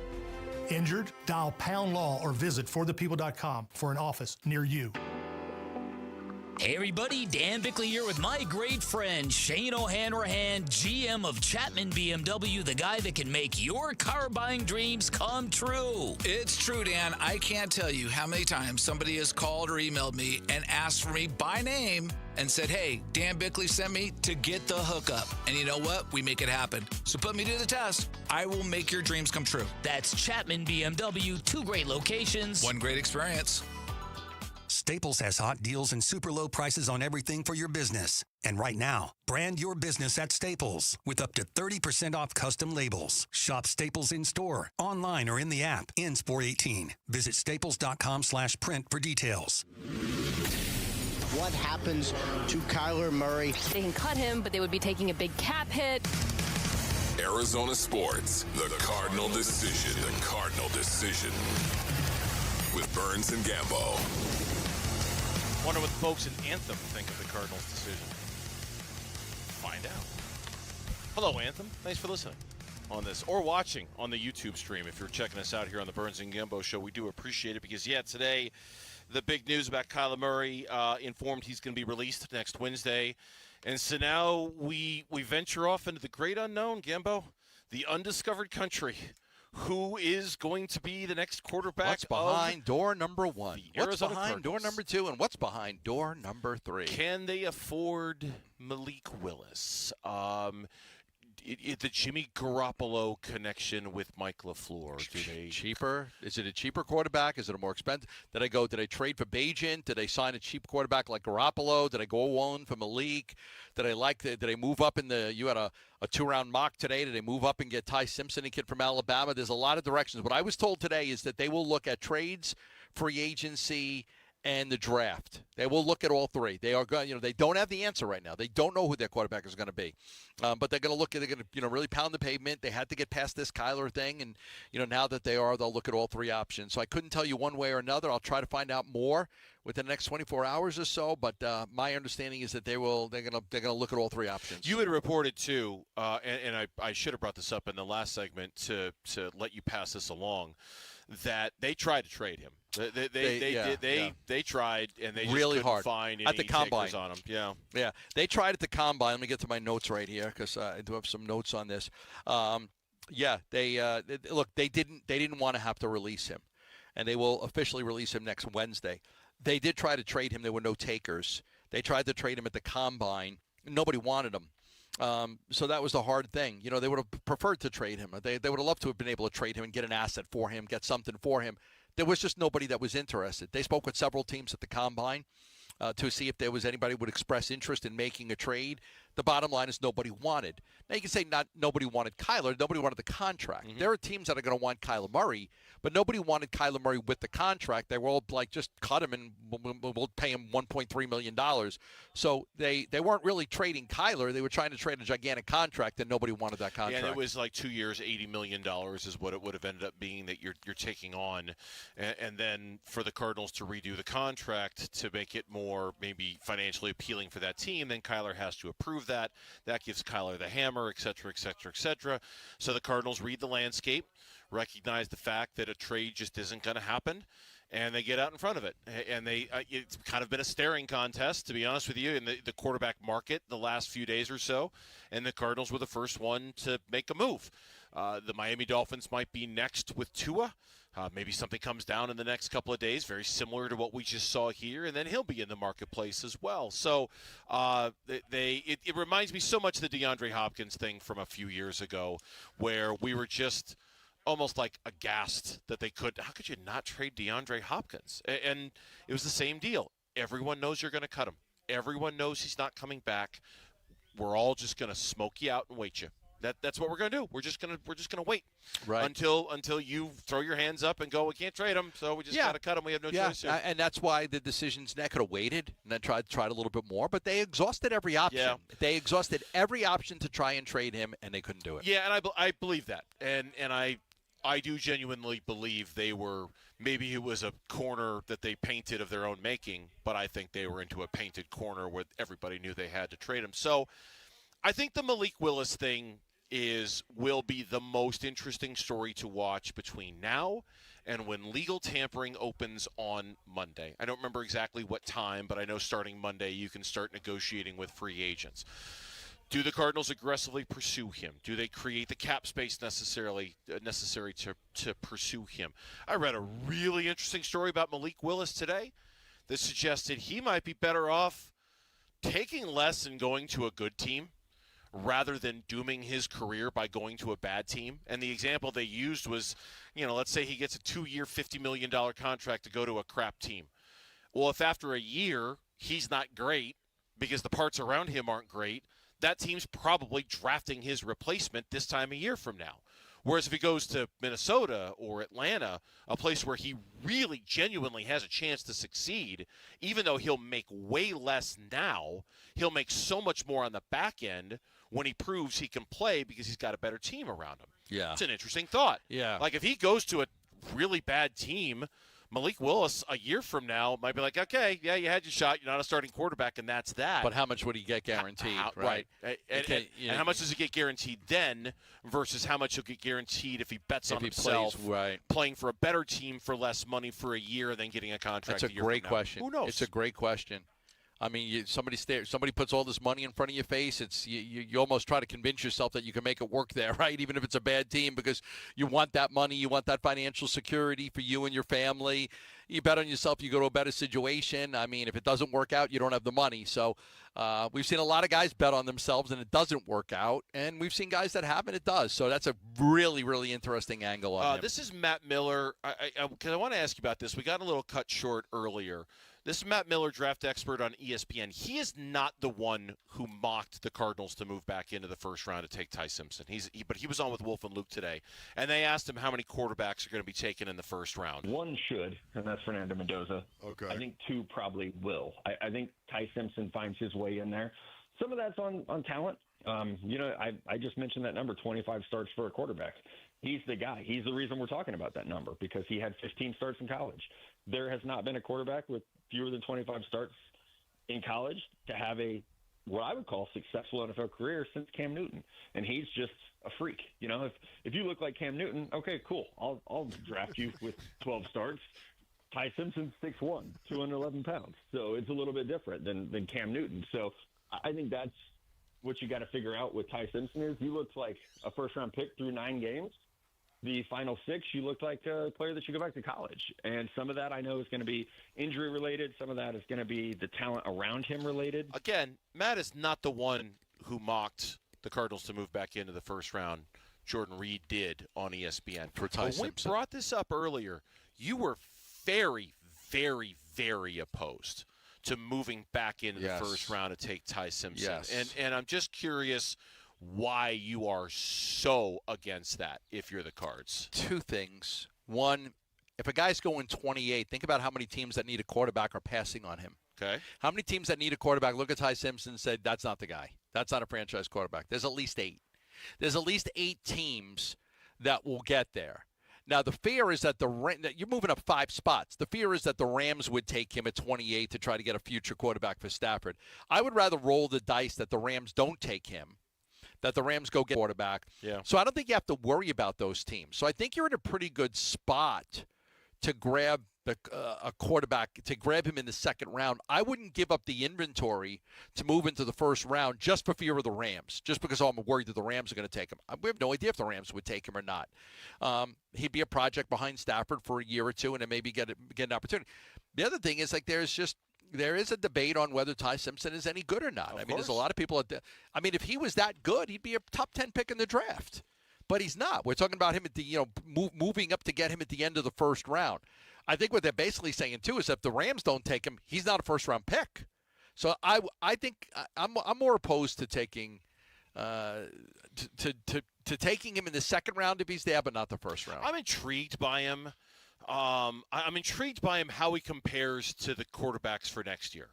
Injured? Dial pound law or visit forthepeople.com for an office near you. Hey everybody, Dan Bickley here with my great friend Shane O'Hanrahan, GM of Chapman BMW, the guy that can make your car buying dreams come true. It's true, Dan. I can't tell you how many times somebody has called or emailed me and asked for me by name and said, hey, Dan Bickley sent me to get the hookup. And you know what? We make it happen. So put me to the test. I will make your dreams come true. That's Chapman BMW, 2 great locations. 1 great experience. Staples has hot deals and super low prices on everything for your business. And right now, brand your business at Staples with up to 30% off custom labels. Shop Staples in store, online, or in the app. Ends 4/18. Visit staples.com/print for details. What happens to Kyler Murray? They can cut him, but they would be taking a big cap hit. Arizona Sports, the Cardinal Decision. The Cardinal Decision. With Burns and Gambo. Wonder what the folks in Anthem think of the Cardinals' decision. Find out. Hello, Anthem. Thanks for listening on this or watching on the YouTube stream. If you're checking us out here on the Burns and Gambo Show, we do appreciate it because, today the big news about Kyler Murray informed he's going to be released next Wednesday. And so now we venture off into the great unknown, Gambo, the undiscovered country. Who is going to be the next quarterback? What's behind door number 1? What's behind Cardinals? door number 2? And what's behind door number 3? Can they afford Malik Willis? The Jimmy Garoppolo connection with Mike LaFleur. Cheaper? Is it a cheaper quarterback? Is it a more expensive? Did I trade for Bagent? Did I sign a cheap quarterback like Garoppolo? Did I go one for Malik? Did I move up you had a 2-round mock today. Did they move up and get Ty Simpson, a kid from Alabama? There's a lot of directions. What I was told today is that they will look at trades, free agency, and the draft. They will look at all 3. They are going. They don't have the answer right now. They don't know who their quarterback is going to be, but they're going to look at. They're going to really pound the pavement. They had to get past this Kyler thing, and now that they'll look at all 3 options. So I couldn't tell you one way or another. I'll try to find out more within the next 24 hours or so. But my understanding is that they're going to look at all 3 options. You had reported too, and I should have brought this up in the last segment to let you pass this along, that they tried to trade him. They tried, and they just really couldn't hard find any at the combine takers on him. Yeah. They tried at the combine. Let me get to my notes right here because I do have some notes on this. They didn't want to have to release him, and they will officially release him next Wednesday. They did try to trade him. There were no takers. They tried to trade him at the combine. Nobody wanted him. So that was the hard thing. You know, they would have preferred to trade him. They would have loved to have been able to trade him and get an asset for him, get something for him. There was just nobody that was interested. They spoke with several teams at the Combine to see if there was anybody who would express interest in making a trade. The bottom line is nobody wanted. Now, you can say not nobody wanted Kyler. Nobody wanted the contract. There are teams that are going to want Kyler Murray, but nobody wanted Kyler Murray with the contract. They were all like, just cut him and we'll pay him $1.3 million. So they weren't really trading Kyler. They were trying to trade a gigantic contract, and nobody wanted that contract. Yeah, and it was like 2 years, $80 million is what it would have ended up being that you're taking on. And then for the Cardinals to redo the contract to make it more maybe financially appealing for that team, then Kyler has to approve that. That gives Kyler the hammer, et cetera, et cetera, et cetera. So the Cardinals read the landscape, recognize the fact that a trade just isn't going to happen, and they get out in front of it. And it's kind of been a staring contest, to be honest with you, in the quarterback market the last few days or so, and the Cardinals were the first one to make a move. The Miami Dolphins might be next with Tua. Maybe something comes down in the next couple of days, very similar to what we just saw here, and then he'll be in the marketplace as well. So it reminds me so much of the DeAndre Hopkins thing from a few years ago, where we were just almost like aghast that they could. How could you not trade DeAndre Hopkins? And it was the same deal. Everyone knows you're going to cut him. Everyone knows he's not coming back. We're all just going to smoke you out and wait you. That's what we're going to do. We're just going to wait until you throw your hands up and go, we can't trade him, so we just got to cut him. We have no choice here. And that's why the decisions they could have waited and then tried a little bit more, but they exhausted every option. Yeah. They exhausted every option to try and trade him, and they couldn't do it. Yeah, and I believe that, and I do genuinely believe they were. Maybe it was a corner that they painted of their own making, but I think they were into a painted corner where everybody knew they had to trade him. So I think the Malik Willis thing will be the most interesting story to watch between now and when legal tampering opens on Monday. I don't remember exactly what time, but I know starting Monday you can start negotiating with free agents. Do the Cardinals aggressively pursue him? Do they create the cap space necessary to pursue him? I read a really interesting story about Malik Willis today that suggested he might be better off taking less and going to a good team rather than dooming his career by going to a bad team. And the example they used was, let's say he gets a 2-year, $50 million contract to go to a crap team. Well, if after a year he's not great because the parts around him aren't great, that team's probably drafting his replacement this time a year from now. Whereas if he goes to Minnesota or Atlanta, a place where he really genuinely has a chance to succeed, even though he'll make way less now, he'll make so much more on the back end when he proves he can play because he's got a better team around him. Yeah. It's an interesting thought. Yeah. Like if he goes to a really bad team, Malik Willis a year from now might be like, okay, yeah, you had your shot. You're not a starting quarterback, and that's that. But how much would he get guaranteed? Right. And how much does he get guaranteed then versus how much he'll get guaranteed if he bets on himself, playing for a better team for less money for a year and then getting a contract That's a year great from now? question. Who knows? It's a great question. I mean, somebody puts all this money in front of your face. It's you almost try to convince yourself that you can make it work there, right? Even if it's a bad team, because you want that money, you want that financial security for you and your family. You bet on yourself, you go to a better situation. I mean, if it doesn't work out, you don't have the money. So we've seen a lot of guys bet on themselves and it doesn't work out, and we've seen guys that have and it does. So that's a really, really interesting angle on him. This is Matt Miller. Because I want to ask you about this. We got a little cut short earlier. This is Matt Miller, draft expert on ESPN. He is not the one who mocked the Cardinals to move back into the first round to take Ty Simpson. But he was on with Wolf and Luke today, and they asked him how many quarterbacks are going to be taken in the first round. One should, and that's Fernando Mendoza. Okay. I think two probably will. I think Ty Simpson finds his way in there. Some of that's on talent. I just mentioned that number, 25 starts for a quarterback. He's the guy. He's the reason we're talking about that number, because he had 15 starts in college. There has not been a quarterback with fewer than 25 starts in college to have what I would call successful NFL career since Cam Newton. And he's just a freak. If you look like Cam Newton, okay, cool. I'll draft you with 12 starts. Ty Simpson's 6'1", 211 pounds. So it's a little bit different than Cam Newton. So I think that's what you got to figure out with Ty Simpson is he looks like a first-round pick through 9 games. The final 6, you look like a player that should go back to college. And some of that I know is going to be injury-related. Some of that is going to be the talent around him related. Again, Matt is not the one who mocked the Cardinals to move back into the first round. Jordan Reed did on ESPN. For Ty Simpson. When we brought this up earlier, you were very, very, very opposed to moving back into the first round to take Ty Simpson. Yes. And I'm just curious why you are so against that if you're the Cards. Two things. One, if a guy's going 28, think about how many teams that need a quarterback are passing on him. Okay. How many teams that need a quarterback look at Ty Simpson and say, that's not the guy. That's not a franchise quarterback. There's at least 8. There's at least 8 teams that will get there. Now, the fear is that you're moving up 5 spots. The fear is that the Rams would take him at 28 to try to get a future quarterback for Stafford. I would rather roll the dice that the Rams don't take him, that the Rams go get a quarterback. Yeah. So I don't think you have to worry about those teams. So I think you're in a pretty good spot to grab a quarterback, to grab him in the second round. I wouldn't give up the inventory to move into the first round just for fear of the Rams, just because I'm worried that the Rams are going to take him. We have no idea if the Rams would take him or not. He'd be a project behind Stafford for a year or two and then maybe get an opportunity. The other thing is, there is a debate on whether Ty Simpson is any good or not. There's a lot of people. If he was that good, he'd be a top 10 pick in the draft. But he's not. We're talking about him at the moving up to get him at the end of the first round. I think what they're basically saying too is if the Rams don't take him, he's not a first round pick. So I think I'm more opposed to taking to taking him in the second round if he's there, but not the first round. I'm intrigued by him. I'm intrigued by him how he compares to the quarterbacks for next year,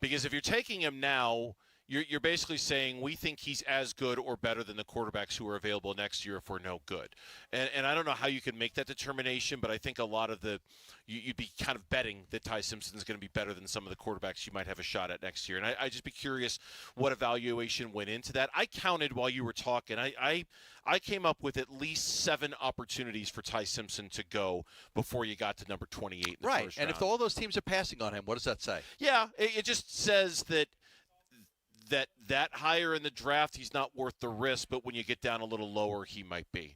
because if you're taking him now, you're basically saying we think he's as good or better than the quarterbacks who are available next year if we're no good. And I don't know how you can make that determination, but I think a lot of you'd be kind of betting that Ty Simpson's going to be better than some of the quarterbacks you might have a shot at next year. And I'd just be curious what evaluation went into that. I counted while you were talking. I came up with at least 7 opportunities for Ty Simpson to go before you got to number 28 in the right. first And round. if all those teams are passing on him, what does that say? Yeah, it just says that higher in the draft, he's not worth the risk, but when you get down a little lower, he might be.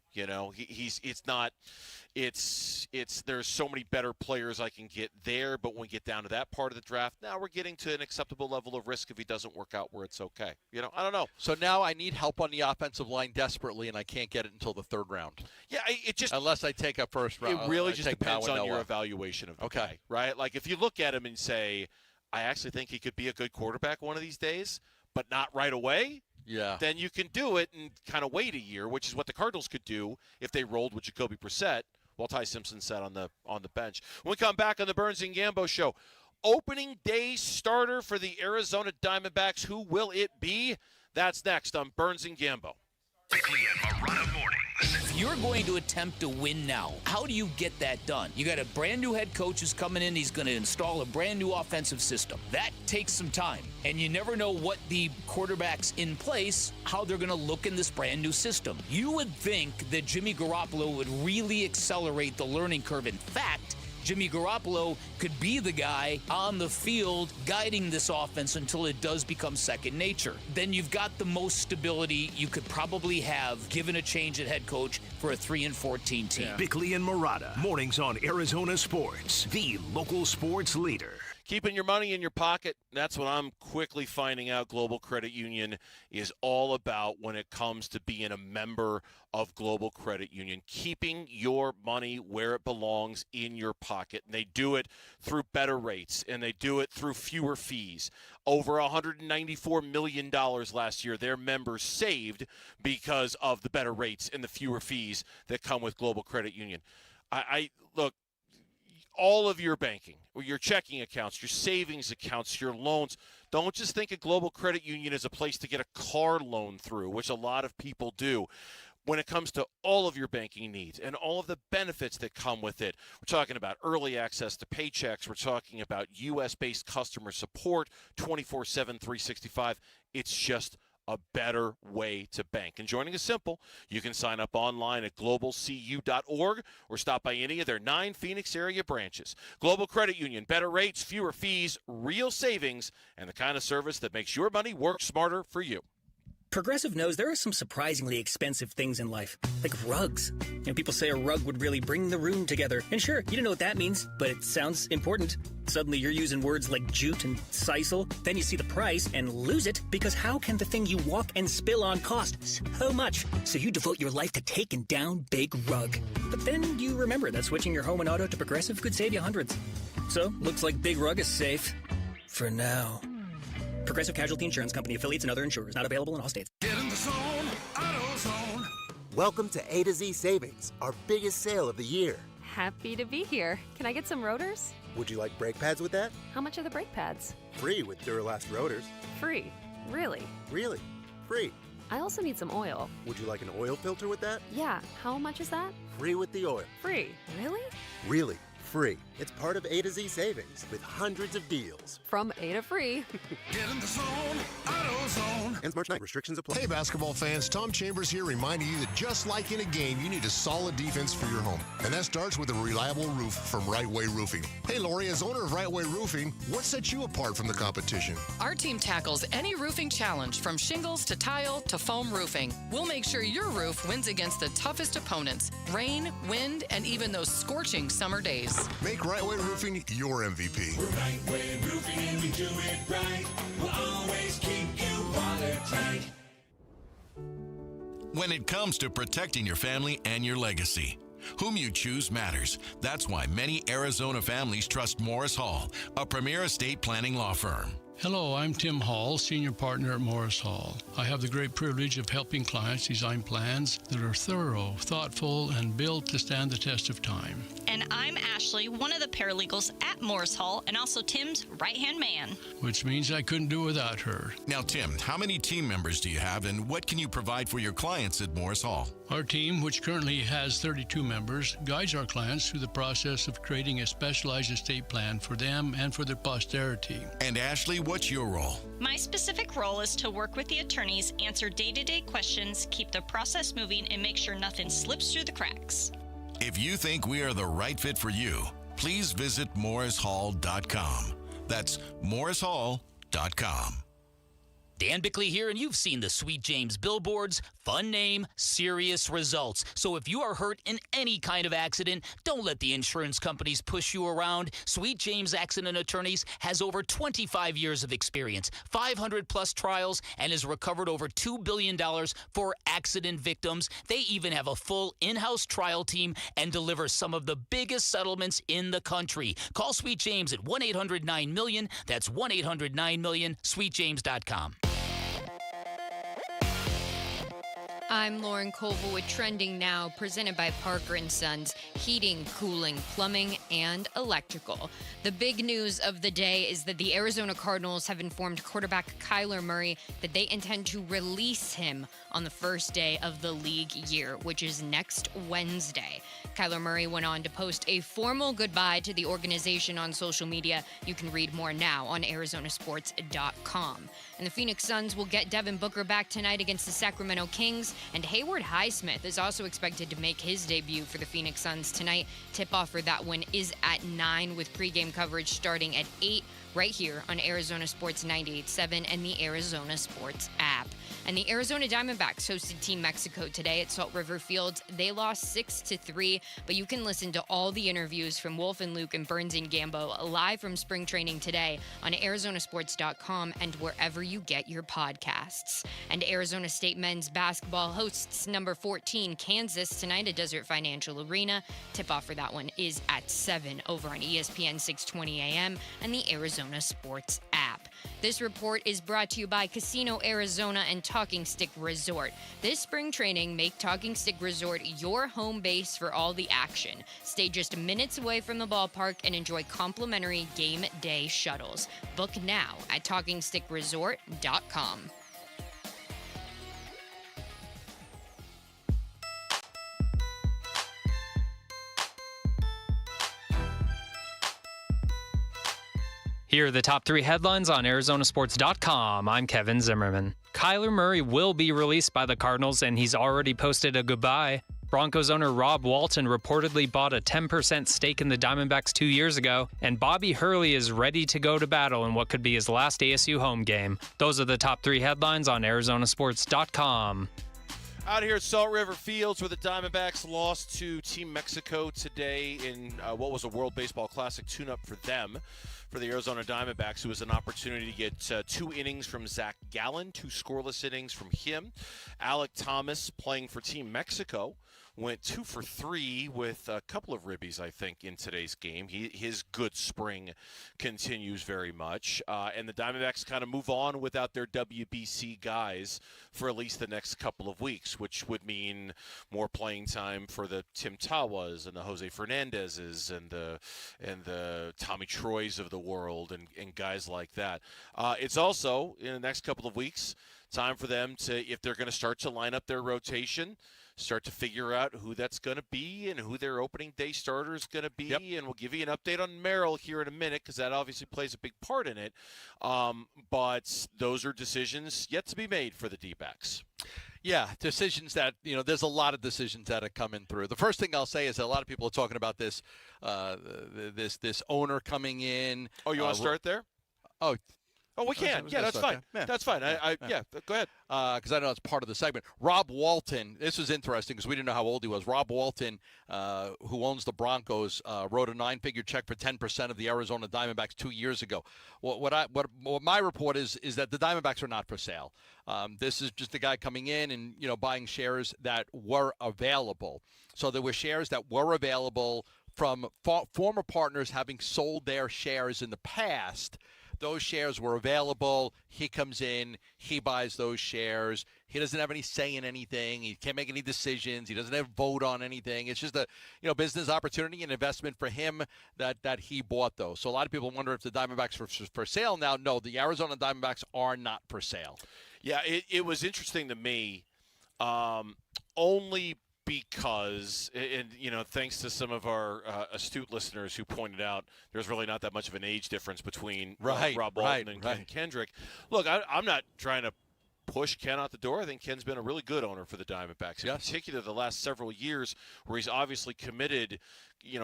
There's so many better players I can get there, but when we get down to that part of the draft, now we're getting to an acceptable level of risk if he doesn't work out where it's okay. I don't know. So now I need help on the offensive line desperately, and I can't get it until the third round. Yeah, unless I take a first round. It really just depends on your evaluation of the guy, right? Like if you look at him and say, I actually think he could be a good quarterback one of these days, but not right away, then you can do it and kind of wait a year, which is what the Cardinals could do if they rolled with Jacoby Brissett while Ty Simpson sat on the bench. When we come back on the Burns and Gambo Show, opening day starter for the Arizona Diamondbacks. Who will it be? That's next on Burns and Gambo. Bickley and Marotta mornings. If you're going to attempt to win now, how do you get that done? You got a brand new head coach who's coming in. He's going to install a brand new offensive system. That takes some time. And you never know what the quarterbacks in place, how they're going to look in this brand new system. You would think that Jimmy Garoppolo would really accelerate the learning curve. In fact, Jimmy Garoppolo could be the guy on the field guiding this offense until it does become second nature. Then you've got the most stability you could probably have given a change at head coach for a 3-14 team. Yeah. Bickley and Marotta, mornings on Arizona Sports, the local sports leader. Keeping your money in your pocket, that's what I'm quickly finding out Global Credit Union is all about when it comes to being a member of Global Credit Union. Keeping your money where it belongs in your pocket. And they do it through better rates, and they do it through fewer fees. Over $194 million last year their members saved because of the better rates and the fewer fees that come with Global Credit Union. Look, all of your banking, your checking accounts, your savings accounts, your loans, don't just think of Global Credit Union as a place to get a car loan through, which a lot of people do. When it comes to all of your banking needs and all of the benefits that come with it, we're talking about early access to paychecks. We're talking about U.S.-based customer support, 24/7, 365. It's just a better way to bank. And joining is simple. You can sign up online at globalcu.org or stop by any of their 9 Phoenix area branches. Global Credit Union, better rates, fewer fees, real savings, and the kind of service that makes your money work smarter for you. Progressive knows there are some surprisingly expensive things in life, like rugs. People say a rug would really bring the room together. And sure, you don't know what that means, but it sounds important. Suddenly you're using words like jute and sisal. Then you see the price and lose it, because how can the thing you walk and spill on cost so much? So you devote your life to taking down Big Rug. But then you remember that switching your home and auto to Progressive could save you hundreds. So, looks like Big Rug is safe. For now. Progressive Casualty Insurance Company, affiliates, and other insurers. Not available in all states. Get in the zone, AutoZone. Welcome to A to Z Savings, our biggest sale of the year. Happy to be here. Can I get some rotors? Would you like brake pads with that? How much are the brake pads? Free with Duralast rotors. Free. Really? Really? Free. I also need some oil. Would you like an oil filter with that? Yeah. How much is that? Free with the oil. Free. Really? Really. Free. It's part of A to Z Savings with hundreds of deals. From A to free. Get in the zone, AutoZone. Ends March 9th. Restrictions apply. Hey, basketball fans. Tom Chambers here reminding you that just like in a game, you need a solid defense for your home. And that starts with a reliable roof from Right Way Roofing. Hey, Lori, as owner of Right Way Roofing, what sets you apart from the competition? Our team tackles any roofing challenge, from shingles to tile to foam roofing. We'll make sure your roof wins against the toughest opponents: rain, wind, and even those scorching summer days. Make Right Way Roofing your MVP. We're Right Way Roofing and we do it right. We'll always keep you watertight. When it comes to protecting your family and your legacy, whom you choose matters. That's why many Arizona families trust Morris Hall, a premier estate planning law firm. Hello, I'm Tim Hall, Senior Partner at Morris Hall. I have the great privilege of helping clients design plans that are thorough, thoughtful, and built to stand the test of time. And I'm Ashley, one of the paralegals at Morris Hall, and also Tim's right-hand man. Which means I couldn't do without her. Now, Tim, how many team members do you have, and what can you provide for your clients at Morris Hall? Our team, which currently has 32 members, guides our clients through the process of creating a specialized estate plan for them and for their posterity. And Ashley, what's your role? My specific role is to work with the attorneys, answer day-to-day questions, keep the process moving, and make sure nothing slips through the cracks. If you think we are the right fit for you, please visit morrishall.com. That's morrishall.com. Dan Bickley here, and you've seen the Sweet James billboards. Fun name, serious results. So if you are hurt in any kind of accident, don't let the insurance companies push you around. Sweet James Accident Attorneys has over 25 years of experience, 500-plus trials, and has recovered over $2 billion for accident victims. They even have a full in-house trial team and deliver some of the biggest settlements in the country. Call Sweet James at 1-800-9-MILLION. That's 1-800-9-MILLION, sweetjames.com. I'm Lauren Colville with Trending Now, presented by Parker & Sons, heating, cooling, plumbing, and electrical. The big news of the day is that the Arizona Cardinals have informed quarterback Kyler Murray that they intend to release him on the first day of the league year, which is next Wednesday. Kyler Murray went on to post a formal goodbye to the organization on social media. You can read more now on ArizonaSports.com. And the Phoenix Suns will get Devin Booker back tonight against the Sacramento Kings. And Hayward Highsmith is also expected to make his debut for the Phoenix Suns tonight. Tip-off for that one is at 9, with pregame coverage starting at 8 right here on Arizona Sports 98.7 and the Arizona Sports app. And the Arizona Diamondbacks hosted Team Mexico today at Salt River Field. They lost 6-3, but you can listen to all the interviews from Wolf and Luke and Burns and Gambo live from spring training today on ArizonaSports.com and wherever you get your podcasts. And Arizona State men's basketball hosts number 14 Kansas tonight at Desert Financial Arena. Tip-off for that one is at 7 over on ESPN 620 AM and the Arizona Sports app. This report is brought to you by Casino Arizona and Talking Stick Resort. This spring training, make Talking Stick Resort your home base for all the action. Stay just minutes away from the ballpark and enjoy complimentary game day shuttles. Book now at TalkingStickResort.com. Here are the top 3 headlines on ArizonaSports.com. I'm Kevin Zimmerman. Kyler Murray will be released by the Cardinals, and he's already posted a goodbye. Broncos owner Rob Walton reportedly bought a 10% stake in the Diamondbacks 2 years ago, and Bobby Hurley is ready to go to battle in what could be his last ASU home game. Those are the top 3 headlines on ArizonaSports.com. Out here at Salt River Fields, where the Diamondbacks lost to Team Mexico today in what was a World Baseball Classic tune-up for them. For the Arizona Diamondbacks, it was an opportunity to get 2 innings from Zach Gallen, 2 scoreless innings from him. Alec Thomas, playing for Team Mexico, went 2 for 3 with a couple of ribbies, I think, in today's game. His good spring continues very much. And the Diamondbacks kind of move on without their WBC guys for at least the next couple of weeks, which would mean more playing time for the Tim Tawas and the Jose Fernandezes and the Tommy Troys of the world and guys like that. It's also, in the next couple of weeks, time for them to, if they're going to start to line up their rotation, start to figure out who that's going to be and who their opening day starter is going to be. Yep. And we'll give you an update on Merrill here in a minute because that obviously plays a big part in it. But those are decisions yet to be made for the D-backs. Yeah, decisions that, there's a lot of decisions that are coming through. The first thing I'll say is that a lot of people are talking about this this owner coming in. Oh, you want to start there? Oh, we can. Yeah, that's fine. Yeah. That's fine. Yeah, go ahead. Because I know it's part of the segment. Rob Walton, this was interesting because we didn't know how old he was. Rob Walton, who owns the Broncos, wrote a 9-figure check for 10% of the Arizona Diamondbacks 2 years ago. What my report is that the Diamondbacks are not for sale. This is just a guy coming in and buying shares that were available. So there were shares that were available from former partners having sold their shares in the past. Those shares were available. He comes in. He buys those shares. He doesn't have any say in anything. He can't make any decisions. He doesn't have vote on anything. It's just a business opportunity and investment for him that he bought those. So a lot of people wonder if the Diamondbacks are for sale now. No, the Arizona Diamondbacks are not for sale. Yeah, it was interesting to me only because, and thanks to some of our astute listeners who pointed out there's really not that much of an age difference between Rob Walton and Ken Kendrick. Look, I'm not trying to push Ken out the door. I think Ken's been a really good owner for the Diamondbacks, in particular the last several years where he's obviously committed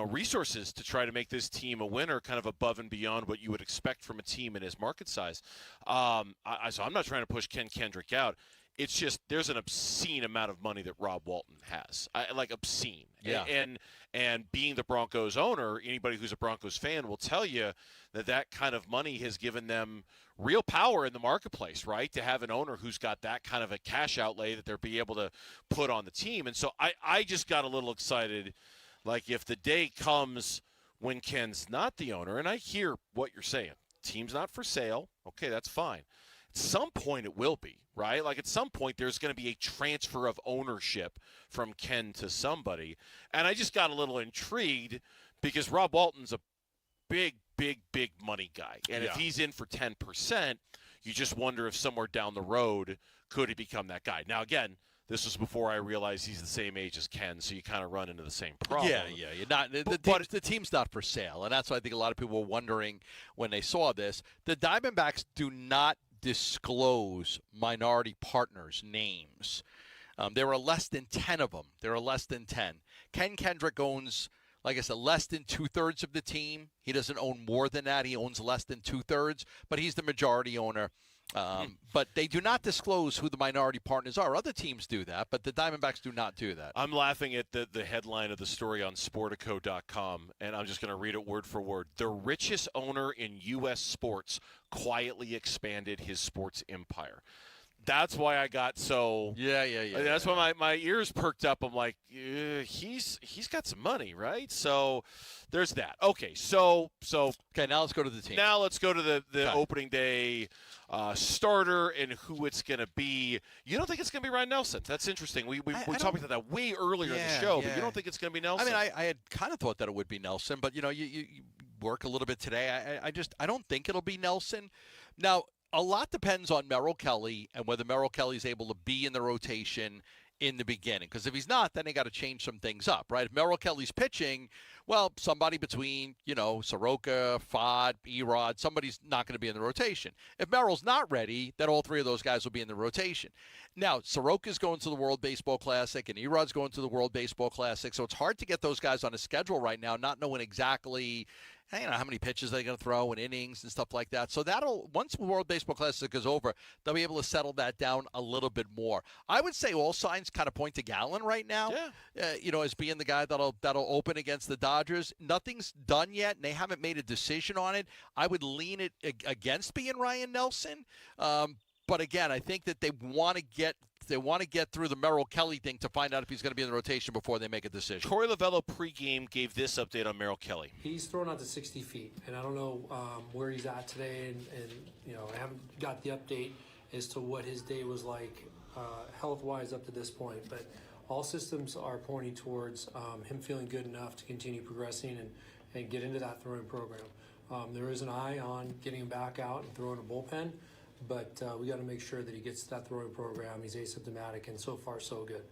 resources to try to make this team a winner, kind of above and beyond what you would expect from a team in his market size. So I'm not trying to push Ken Kendrick out. It's just there's an obscene amount of money that Rob Walton has, like obscene. Yeah. And being the Broncos owner, anybody who's a Broncos fan will tell you that kind of money has given them real power in the marketplace, right? To have an owner who's got that kind of a cash outlay that they'll be able to put on the team. And so I just got a little excited, like if the day comes when Ken's not the owner, and I hear what you're saying, team's not for sale, okay, that's fine. At some point it will be, right? Like at some point there's going to be a transfer of ownership from Ken to somebody. And I just got a little intrigued because Rob Walton's a big money guy. And if he's in for 10%, you just wonder if somewhere down the road could he become that guy. Now, again, this was before I realized he's the same age as Ken, so you kind of run into the same problem. Yeah. You're not, the team's not for sale, and that's what I think a lot of people were wondering when they saw this. The Diamondbacks do not disclose minority partners' names. There are less than 10 of them. There are less than 10. Ken Kendrick owns, like I said, less than 2/3 of the team. He doesn't own more than that. He owns less than 2/3, but he's the majority owner. But they do not disclose who the minority partners are. Other teams do that, but the Diamondbacks do not do that. I'm laughing at the headline of the story on Sportico.com, and I'm just going to read it word for word. The richest owner in U.S. sports quietly expanded his sports empire. That's why I got so. Yeah. That's why my ears perked up. I'm like, he's got some money, right? So there's that. Okay, so okay. Now let's go to the team. Now let's go to the opening day starter and who it's going to be. You don't think it's going to be Ryan Nelson? That's interesting. We talked about that way earlier in the show, but you don't think it's going to be Nelson? I mean, I had kind of thought that it would be Nelson, but you work a little bit today. I don't think it'll be Nelson. Now, a lot depends on Merrill Kelly and whether Merrill Kelly's able to be in the rotation in the beginning. Because if he's not, then they got to change some things up, right? If Merrill Kelly's pitching, well, somebody between, Soroka, Pfaadt, Erod, somebody's not going to be in the rotation. If Merrill's not ready, then all three of those guys will be in the rotation. Now, Soroka's going to the World Baseball Classic, and Erod's going to the World Baseball Classic, so it's hard to get those guys on a schedule right now, not knowing exactly how many pitches they're going to throw and innings and stuff like that. So once the World Baseball Classic is over, they'll be able to settle that down a little bit more. I would say all signs kind of point to Gallen right now, as being the guy that'll open against the Dodgers. Nothing's done yet, and they haven't made a decision on it. I would lean it against being Ryan Nelson. But again, I think that they want to get through the Merrill Kelly thing to find out if he's going to be in the rotation before they make a decision. Torey Lovullo pregame gave this update on Merrill Kelly. He's thrown out to 60 feet, and I don't know where he's at today, and I haven't got the update as to what his day was like health-wise up to this point. But all systems are pointing towards him feeling good enough to continue progressing and get into that throwing program. There is an eye on getting him back out and throwing a bullpen. But we got to make sure that he gets that throwing program. He's asymptomatic, and so far, so good.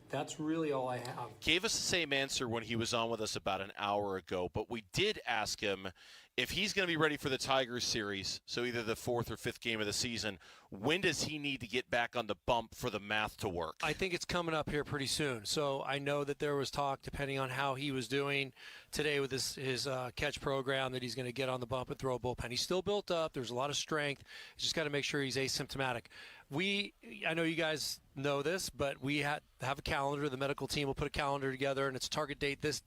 That's really all I have. Gave us the same answer when he was on with us about an hour ago, but we did ask him if he's going to be ready for the Tigers series, so either the 4th or 5th game of the season, when does he need to get back on the bump for the math to work? I think it's coming up here pretty soon. So I know that there was talk, depending on how he was doing today with his catch program, that he's going to get on the bump and throw a bullpen. He's still built up. There's a lot of strength. He's just got to make sure he's asymptomatic. I know you guys know this, but we have a calendar. The medical team will put a calendar together, and it's a target date this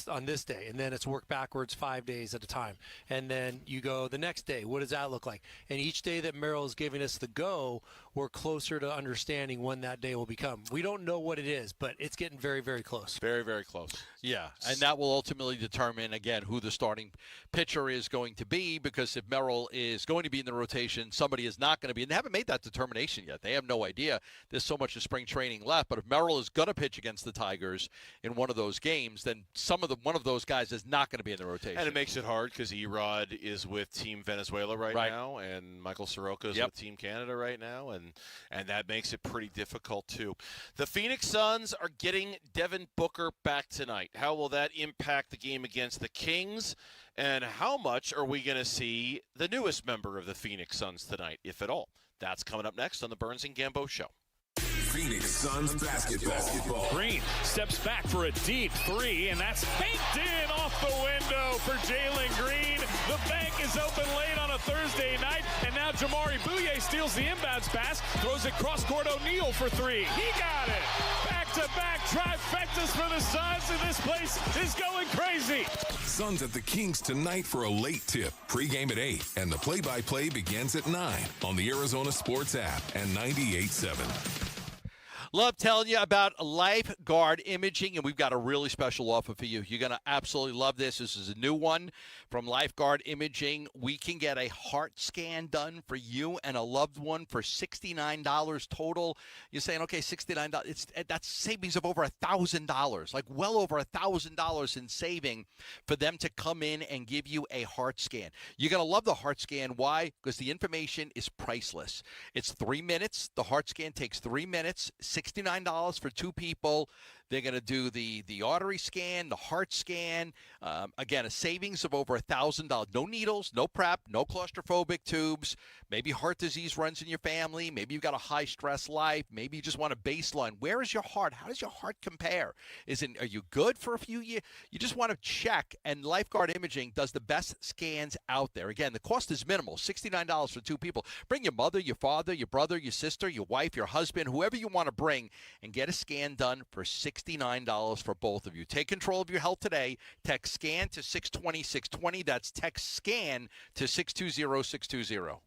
on this day, and then it's work backwards 5 days at a time, and then you go the next day. What does that look like? And each day that Merrill is giving us the go, we're closer to understanding when that day will become. We don't know what it is, but it's getting very, very close. Very, very close. Yeah, and that will ultimately determine, again, who the starting pitcher is going to be, because if Merrill is going to be in the rotation, somebody is not going to be, and they haven't made that determination yet. They have no idea. There's so much of spring training left, but if Merrill is going to pitch against the Tigers in one of those games, then one of those guys is not going to be in the rotation. And it makes it hard because Erod is with Team Venezuela right now, and Michael Soroka is with Team Canada right now, and that makes it pretty difficult too. The Phoenix Suns are getting Devin Booker back tonight. How will that impact the game against the Kings? And how much are we going to see the newest member of the Phoenix Suns tonight, if at all? That's coming up next on the Burns and Gambo Show. Phoenix Suns basketball. Green steps back for a deep three, and that's banked in off the window for Jalen Green. The bank is open late on a Thursday night, and now Jamari Bouye steals the inbounds pass, throws it cross-court O'Neal for three. He got it. Back-to-back trifectas for the Suns, and this place is going crazy. Suns at the Kings tonight for a late tip. Pre-game at 8, and the play-by-play begins at 9 on the Arizona Sports app and 98.7. Love telling you about Lifeguard Imaging, and we've got a really special offer for you. You're going to absolutely love this. This is a new one from Lifeguard Imaging. We can get a heart scan done for you and a loved one for $69 total. You're saying, okay, $69. That's savings of over $1,000, like well over $1,000 in saving for them to come in and give you a heart scan. You're going to love the heart scan. Why? Because the information is priceless. It's 3 minutes. The heart scan takes 3 minutes. $69 for 2 people. They're going to do the artery scan, the heart scan. Again, a savings of over $1,000. No needles, no prep, no claustrophobic tubes. Maybe heart disease runs in your family. Maybe you've got a high-stress life. Maybe you just want a baseline. Where is your heart? How does your heart compare? Are you good for a few years? You just want to check, and Lifeguard Imaging does the best scans out there. Again, the cost is minimal, $69 for 2 people. Bring your mother, your father, your brother, your sister, your wife, your husband, whoever you want to bring, and get a scan done for $69 for both of you. Take control of your health today. Text SCAN to 620-620. That's text SCAN to 620-620.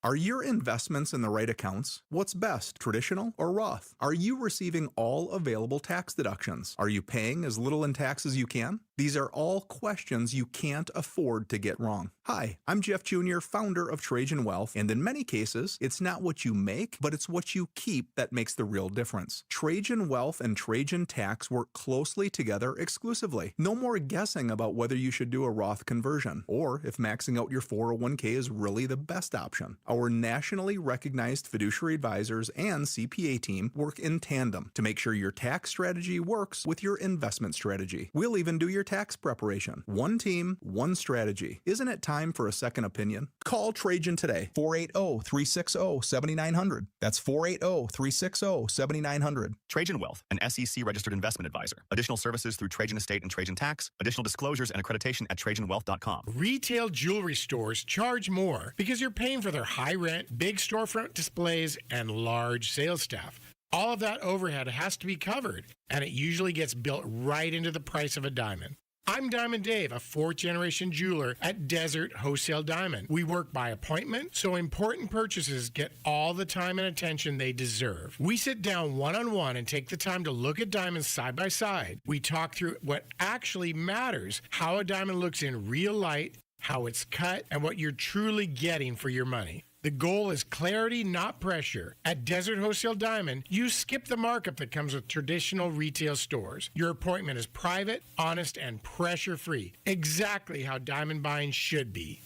Are your investments in the right accounts? What's best, traditional or Roth? Are you receiving all available tax deductions? Are you paying as little in tax as you can? These are all questions you can't afford to get wrong. Hi, I'm Jeff Jr., founder of Trajan Wealth, and in many cases, it's not what you make, but it's what you keep that makes the real difference. Trajan Wealth and Trajan Tax work closely together exclusively. No more guessing about whether you should do a Roth conversion, or if maxing out your 401k is really the best option. Our nationally recognized fiduciary advisors and CPA team work in tandem to make sure your tax strategy works with your investment strategy. We'll even do your tax preparation. One team, one strategy. Isn't it time for a second opinion? Call Trajan today, 480-360-7900. That's 480-360-7900. Trajan Wealth, an SEC-registered investment advisor. Additional services through Trajan Estate and Trajan Tax. Additional disclosures and accreditation at TrajanWealth.com. Retail jewelry stores charge more because you're paying for their high rent, big storefront displays, and large sales staff. All of that overhead has to be covered, and it usually gets built right into the price of a diamond. I'm Diamond Dave, a fourth-generation jeweler at Desert Wholesale Diamond. We work by appointment, so important purchases get all the time and attention they deserve. We sit down one-on-one and take the time to look at diamonds side by side. We talk through what actually matters, how a diamond looks in real light, how it's cut, and what you're truly getting for your money. The goal is clarity, not pressure. At Desert Wholesale Diamond, you skip the markup that comes with traditional retail stores. Your appointment is private, honest, and pressure-free. Exactly how diamond buying should be.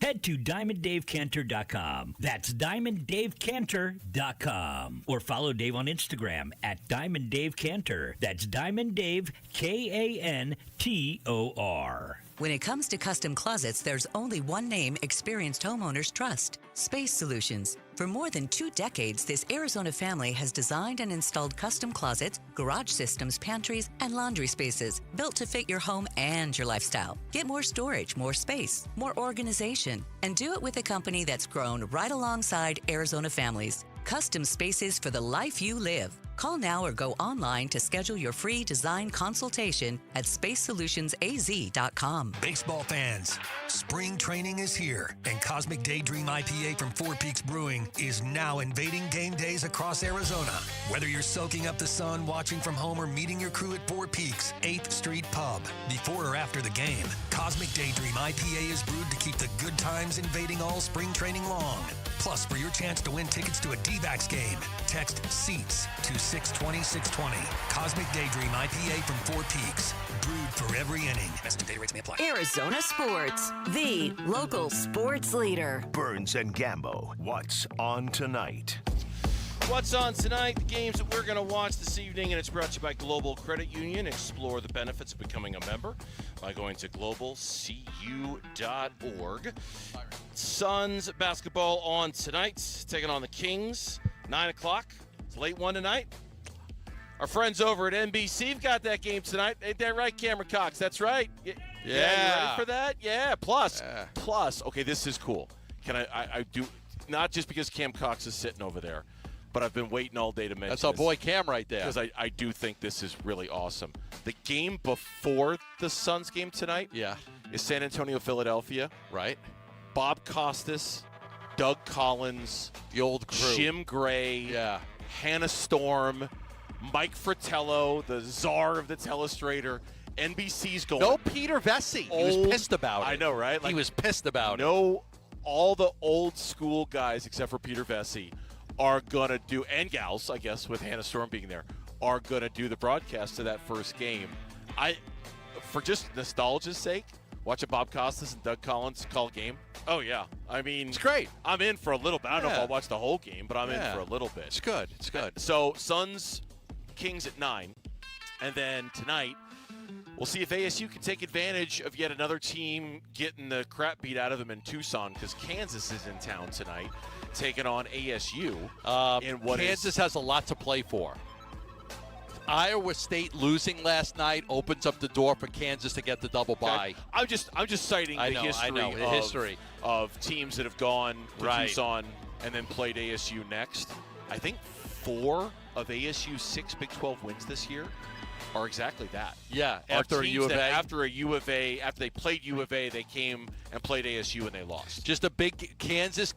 Head to DiamondDaveCantor.com. That's DiamondDaveCantor.com. Or follow Dave on Instagram at DiamondDaveCantor. That's DiamondDave, Kantor. When it comes to custom closets, there's only one name experienced homeowners trust: Space Solutions. For more than 2 decades, this Arizona family has designed and installed custom closets, garage systems, pantries, and laundry spaces built to fit your home and your lifestyle. Get more storage, more space, more organization, and do it with a company that's grown right alongside Arizona families. Custom spaces for the life you live. Call now or go online to schedule your free design consultation at spacesolutionsaz.com. Baseball fans, spring training is here, and Cosmic Daydream IPA from Four Peaks Brewing is now invading game days across Arizona. Whether you're soaking up the sun, watching from home, or meeting your crew at Four Peaks, 8th Street Pub, before or after the game, Cosmic Daydream IPA is brewed to keep the good times invading all spring training long. Plus, for your chance to win tickets to a D-backs game, text SEATS to 620-620. Cosmic Daydream IPA from Four Peaks. Brewed for every inning. Best data rates may apply. Arizona Sports, the local sports leader. Burns and Gambo, what's on tonight? What's on tonight? The games that we're going to watch this evening, and it's brought to you by Global Credit Union. Explore the benefits of becoming a member by going to globalcu.org. Suns basketball on tonight, taking on the Kings, 9 o'clock. It's a late one tonight. Our friends over at NBC have got that game tonight. Ain't that right, Cameron Cox? That's right. Yeah. You ready for that? Yeah. Plus. Okay, this is cool. Can I do, not just because Cam Cox is sitting over there, but I've been waiting all day to mention That's our boy Cam right there. Because I do think this is really awesome. The game before the Suns game tonight is San Antonio, Philadelphia. Right. Bob Costas, Doug Collins, the old crew. Jim Gray, Hannah Storm, Mike Fratello, the czar of the telestrator. NBC's going. No Peter Vesey. He was pissed about it. I know, right? He was pissed about it. No, all the old school guys except for Peter Vesey are going to do, and gals, I guess, with Hannah Storm being there, are going to do the broadcast of that first game. For just nostalgia's sake, watching Bob Costas and Doug Collins call a game. Oh, yeah. I mean, it's great. I'm in for a little bit. I don't know if I'll watch the whole game, but I'm in for a little bit. It's good. It's good. So, Suns, Kings at 9. And then tonight, we'll see if ASU can take advantage of yet another team getting the crap beat out of them in Tucson, because Kansas is in town tonight, taking on ASU. Kansas has a lot to play for. Iowa State losing last night opens up the door for Kansas to get the double bye. I'm just citing the history of teams that have gone to Tucson and then played ASU next. I think 4 of ASU's 6 Big 12 wins this year are exactly that. Yeah, after a U of A. After they played U of A, they came and played ASU and they lost. Just a big Kansas.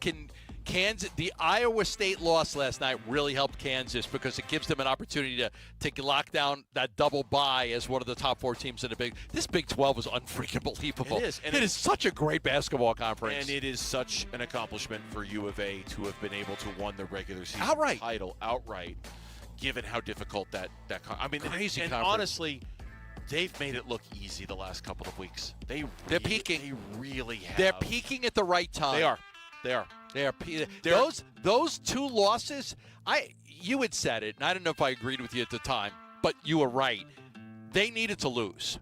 The Iowa State loss last night really helped Kansas because it gives them an opportunity to lock down that double bye as one of the top 4 teams in the This Big 12 is unfreaking believable. It is. And it is such a great basketball conference. And it is such an accomplishment for U of A to have been able to win the regular season title outright, given how difficult crazy and conference. Honestly, they've made it look easy the last couple of weeks. They're peaking. They really have. They're peaking at the right time. They are. Those 2 losses, you had said it, and I don't know if I agreed with you at the time, but you were right. They needed to lose.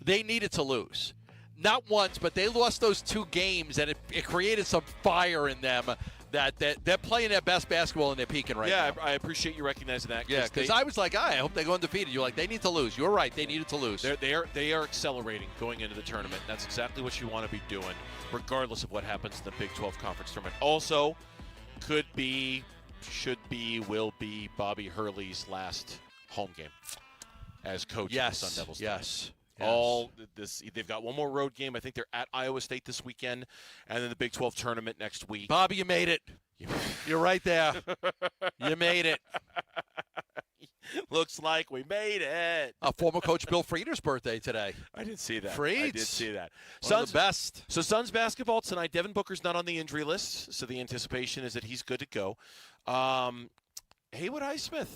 They needed to lose. Not once, but they lost those 2 games, and it created some fire in them that they're playing their best basketball and they're peaking right now. Yeah, I appreciate you recognizing that. Yeah, because I was like, I hope they go undefeated. You're like, they need to lose. You're right. They needed to lose. They are accelerating going into the tournament. That's exactly what you want to be doing, regardless of what happens in the Big 12 Conference Tournament. Also, could be, should be, will be Bobby Hurley's last home game as coach of the Sun Devils. Yes. They've got one more road game. I think they're at Iowa State this weekend, and then the Big 12 tournament next week. Bobby, you made it. You're right there. You made it. Looks like we made it. Former coach Bill Frieder's birthday today. I did see that. Fried. I did see that. One of the best. So Suns basketball tonight. Devin Booker's not on the injury list, so the anticipation is that he's good to go. Haywood Highsmith.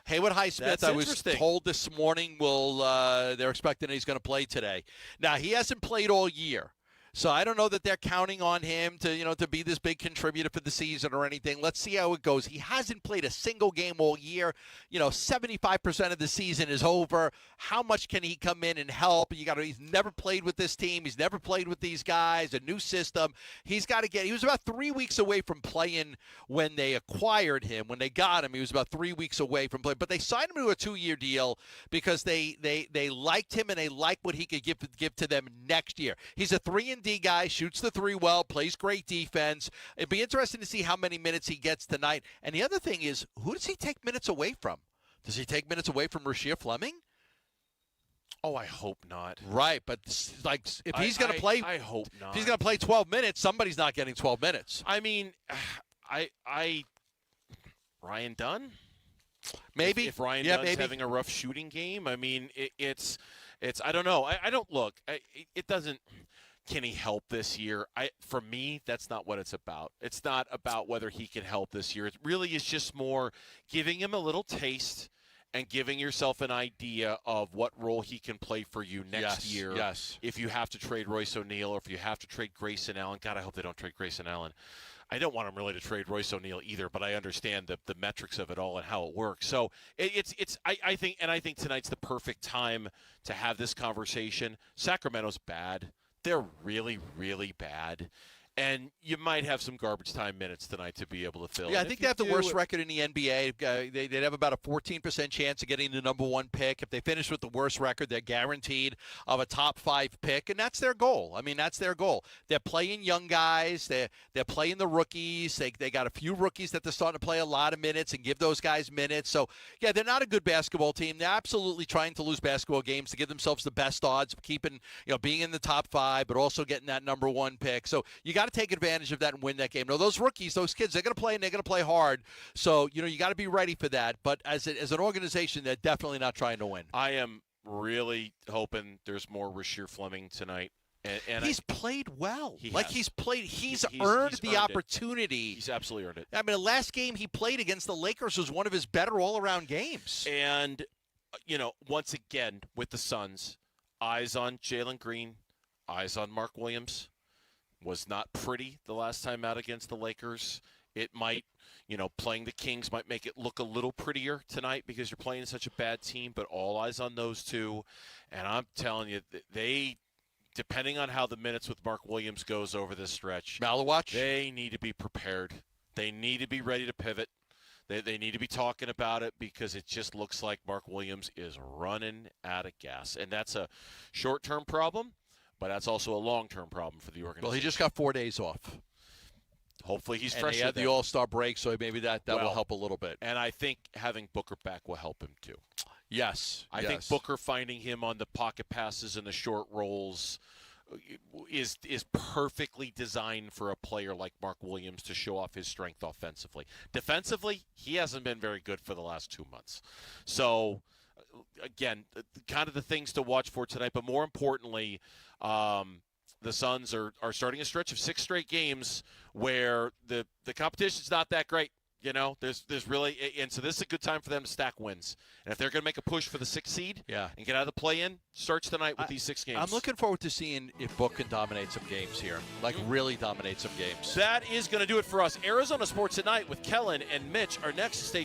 I was told this morning they're expecting he's going to play today. Now, he hasn't played all year. So I don't know that they're counting on him to be this big contributor for the season or anything. Let's see how it goes. He hasn't played a single game all year. 75% of the season is over. How much can he come in and help? He's never played with this team. He's never played with these guys. A new system. He was about 3 weeks away from playing when they acquired him. When they got him, he was about 3 weeks away from playing. But they signed him to a 2-year deal because they liked him and they liked what he could give to them next year. He's a 3-and-D guy, shoots the 3 well, plays great defense. It'd be interesting to see how many minutes he gets tonight. And the other thing is, who does he take minutes away from? Does he take minutes away from Rasheer Fleming? Oh, I hope not. Right, but if he's going to play, I hope not. If he's going to play 12 minutes, somebody's not getting 12 minutes. I mean, Ryan Dunn? Maybe. If Ryan Dunn's having a rough shooting game, I mean, it's I don't know. I don't look. It doesn't. Can he help this year? For me, that's not what it's about. It's not about whether he can help this year. It really is just more giving him a little taste and giving yourself an idea of what role he can play for you next year. Yes. If you have to trade Royce O'Neal or if you have to trade Grayson Allen. God, I hope they don't trade Grayson Allen. I don't want him really to trade Royce O'Neal either, but I understand the metrics of it all and how it works. So I think tonight's the perfect time to have this conversation. Sacramento's bad. They're really, really bad. And you might have some garbage time minutes tonight to be able to fill. Yeah, I think they have the worst record in the NBA. They'd have about a 14% chance of getting the number 1 pick. If they finish with the worst record, they're guaranteed of a top 5 pick, and that's their goal. I mean, that's their goal. They're playing young guys. They're playing the rookies. They got a few rookies that they're starting to play a lot of minutes and give those guys minutes. So, yeah, they're not a good basketball team. They're absolutely trying to lose basketball games to give themselves the best odds of keeping, being in the top 5, but also getting that number 1 pick. So you got to take advantage of that and win that game. Now, those rookies, those kids, they're going to play and they're going to play hard. So, you got to be ready for that. But as an organization, they're definitely not trying to win. I am really hoping there's more Rasheer Fleming tonight. And he's played well. He's earned earned the opportunity. He's absolutely earned it. I mean, the last game he played against the Lakers was one of his better all-around games. And, once again, with the Suns, eyes on Jalen Green, eyes on Mark Williams. Was not pretty the last time out against the Lakers. It might, playing the Kings might make it look a little prettier tonight because you're playing such a bad team, but all eyes on those two. And I'm telling you, they, depending on how the minutes with Mark Williams goes over this stretch, Malawatch, they need to be prepared. They need to be ready to pivot. They need to be talking about it because it just looks like Mark Williams is running out of gas. And that's a short-term problem. But that's also a long-term problem for the organization. Well, he just got 4 days off. Hopefully he's fresh. And he had the All-Star break, so maybe that will help a little bit. And I think having Booker back will help him too. Yes. I think Booker finding him on the pocket passes and the short rolls is perfectly designed for a player like Mark Williams to show off his strength offensively. Defensively, he hasn't been very good for the last 2 months. So, again, kind of the things to watch for tonight, but more importantly, the Suns are starting a stretch of 6 straight games where the competition's not that great. There's really – and so this is a good time for them to stack wins. And if they're going to make a push for the 6th seed and get out of the play-in, starts tonight with these 6 games. I'm looking forward to seeing if Book can dominate some games here, really dominate some games. That is going to do it for us. Arizona Sports at Night with Kellen and Mitch are next. Stay tuned.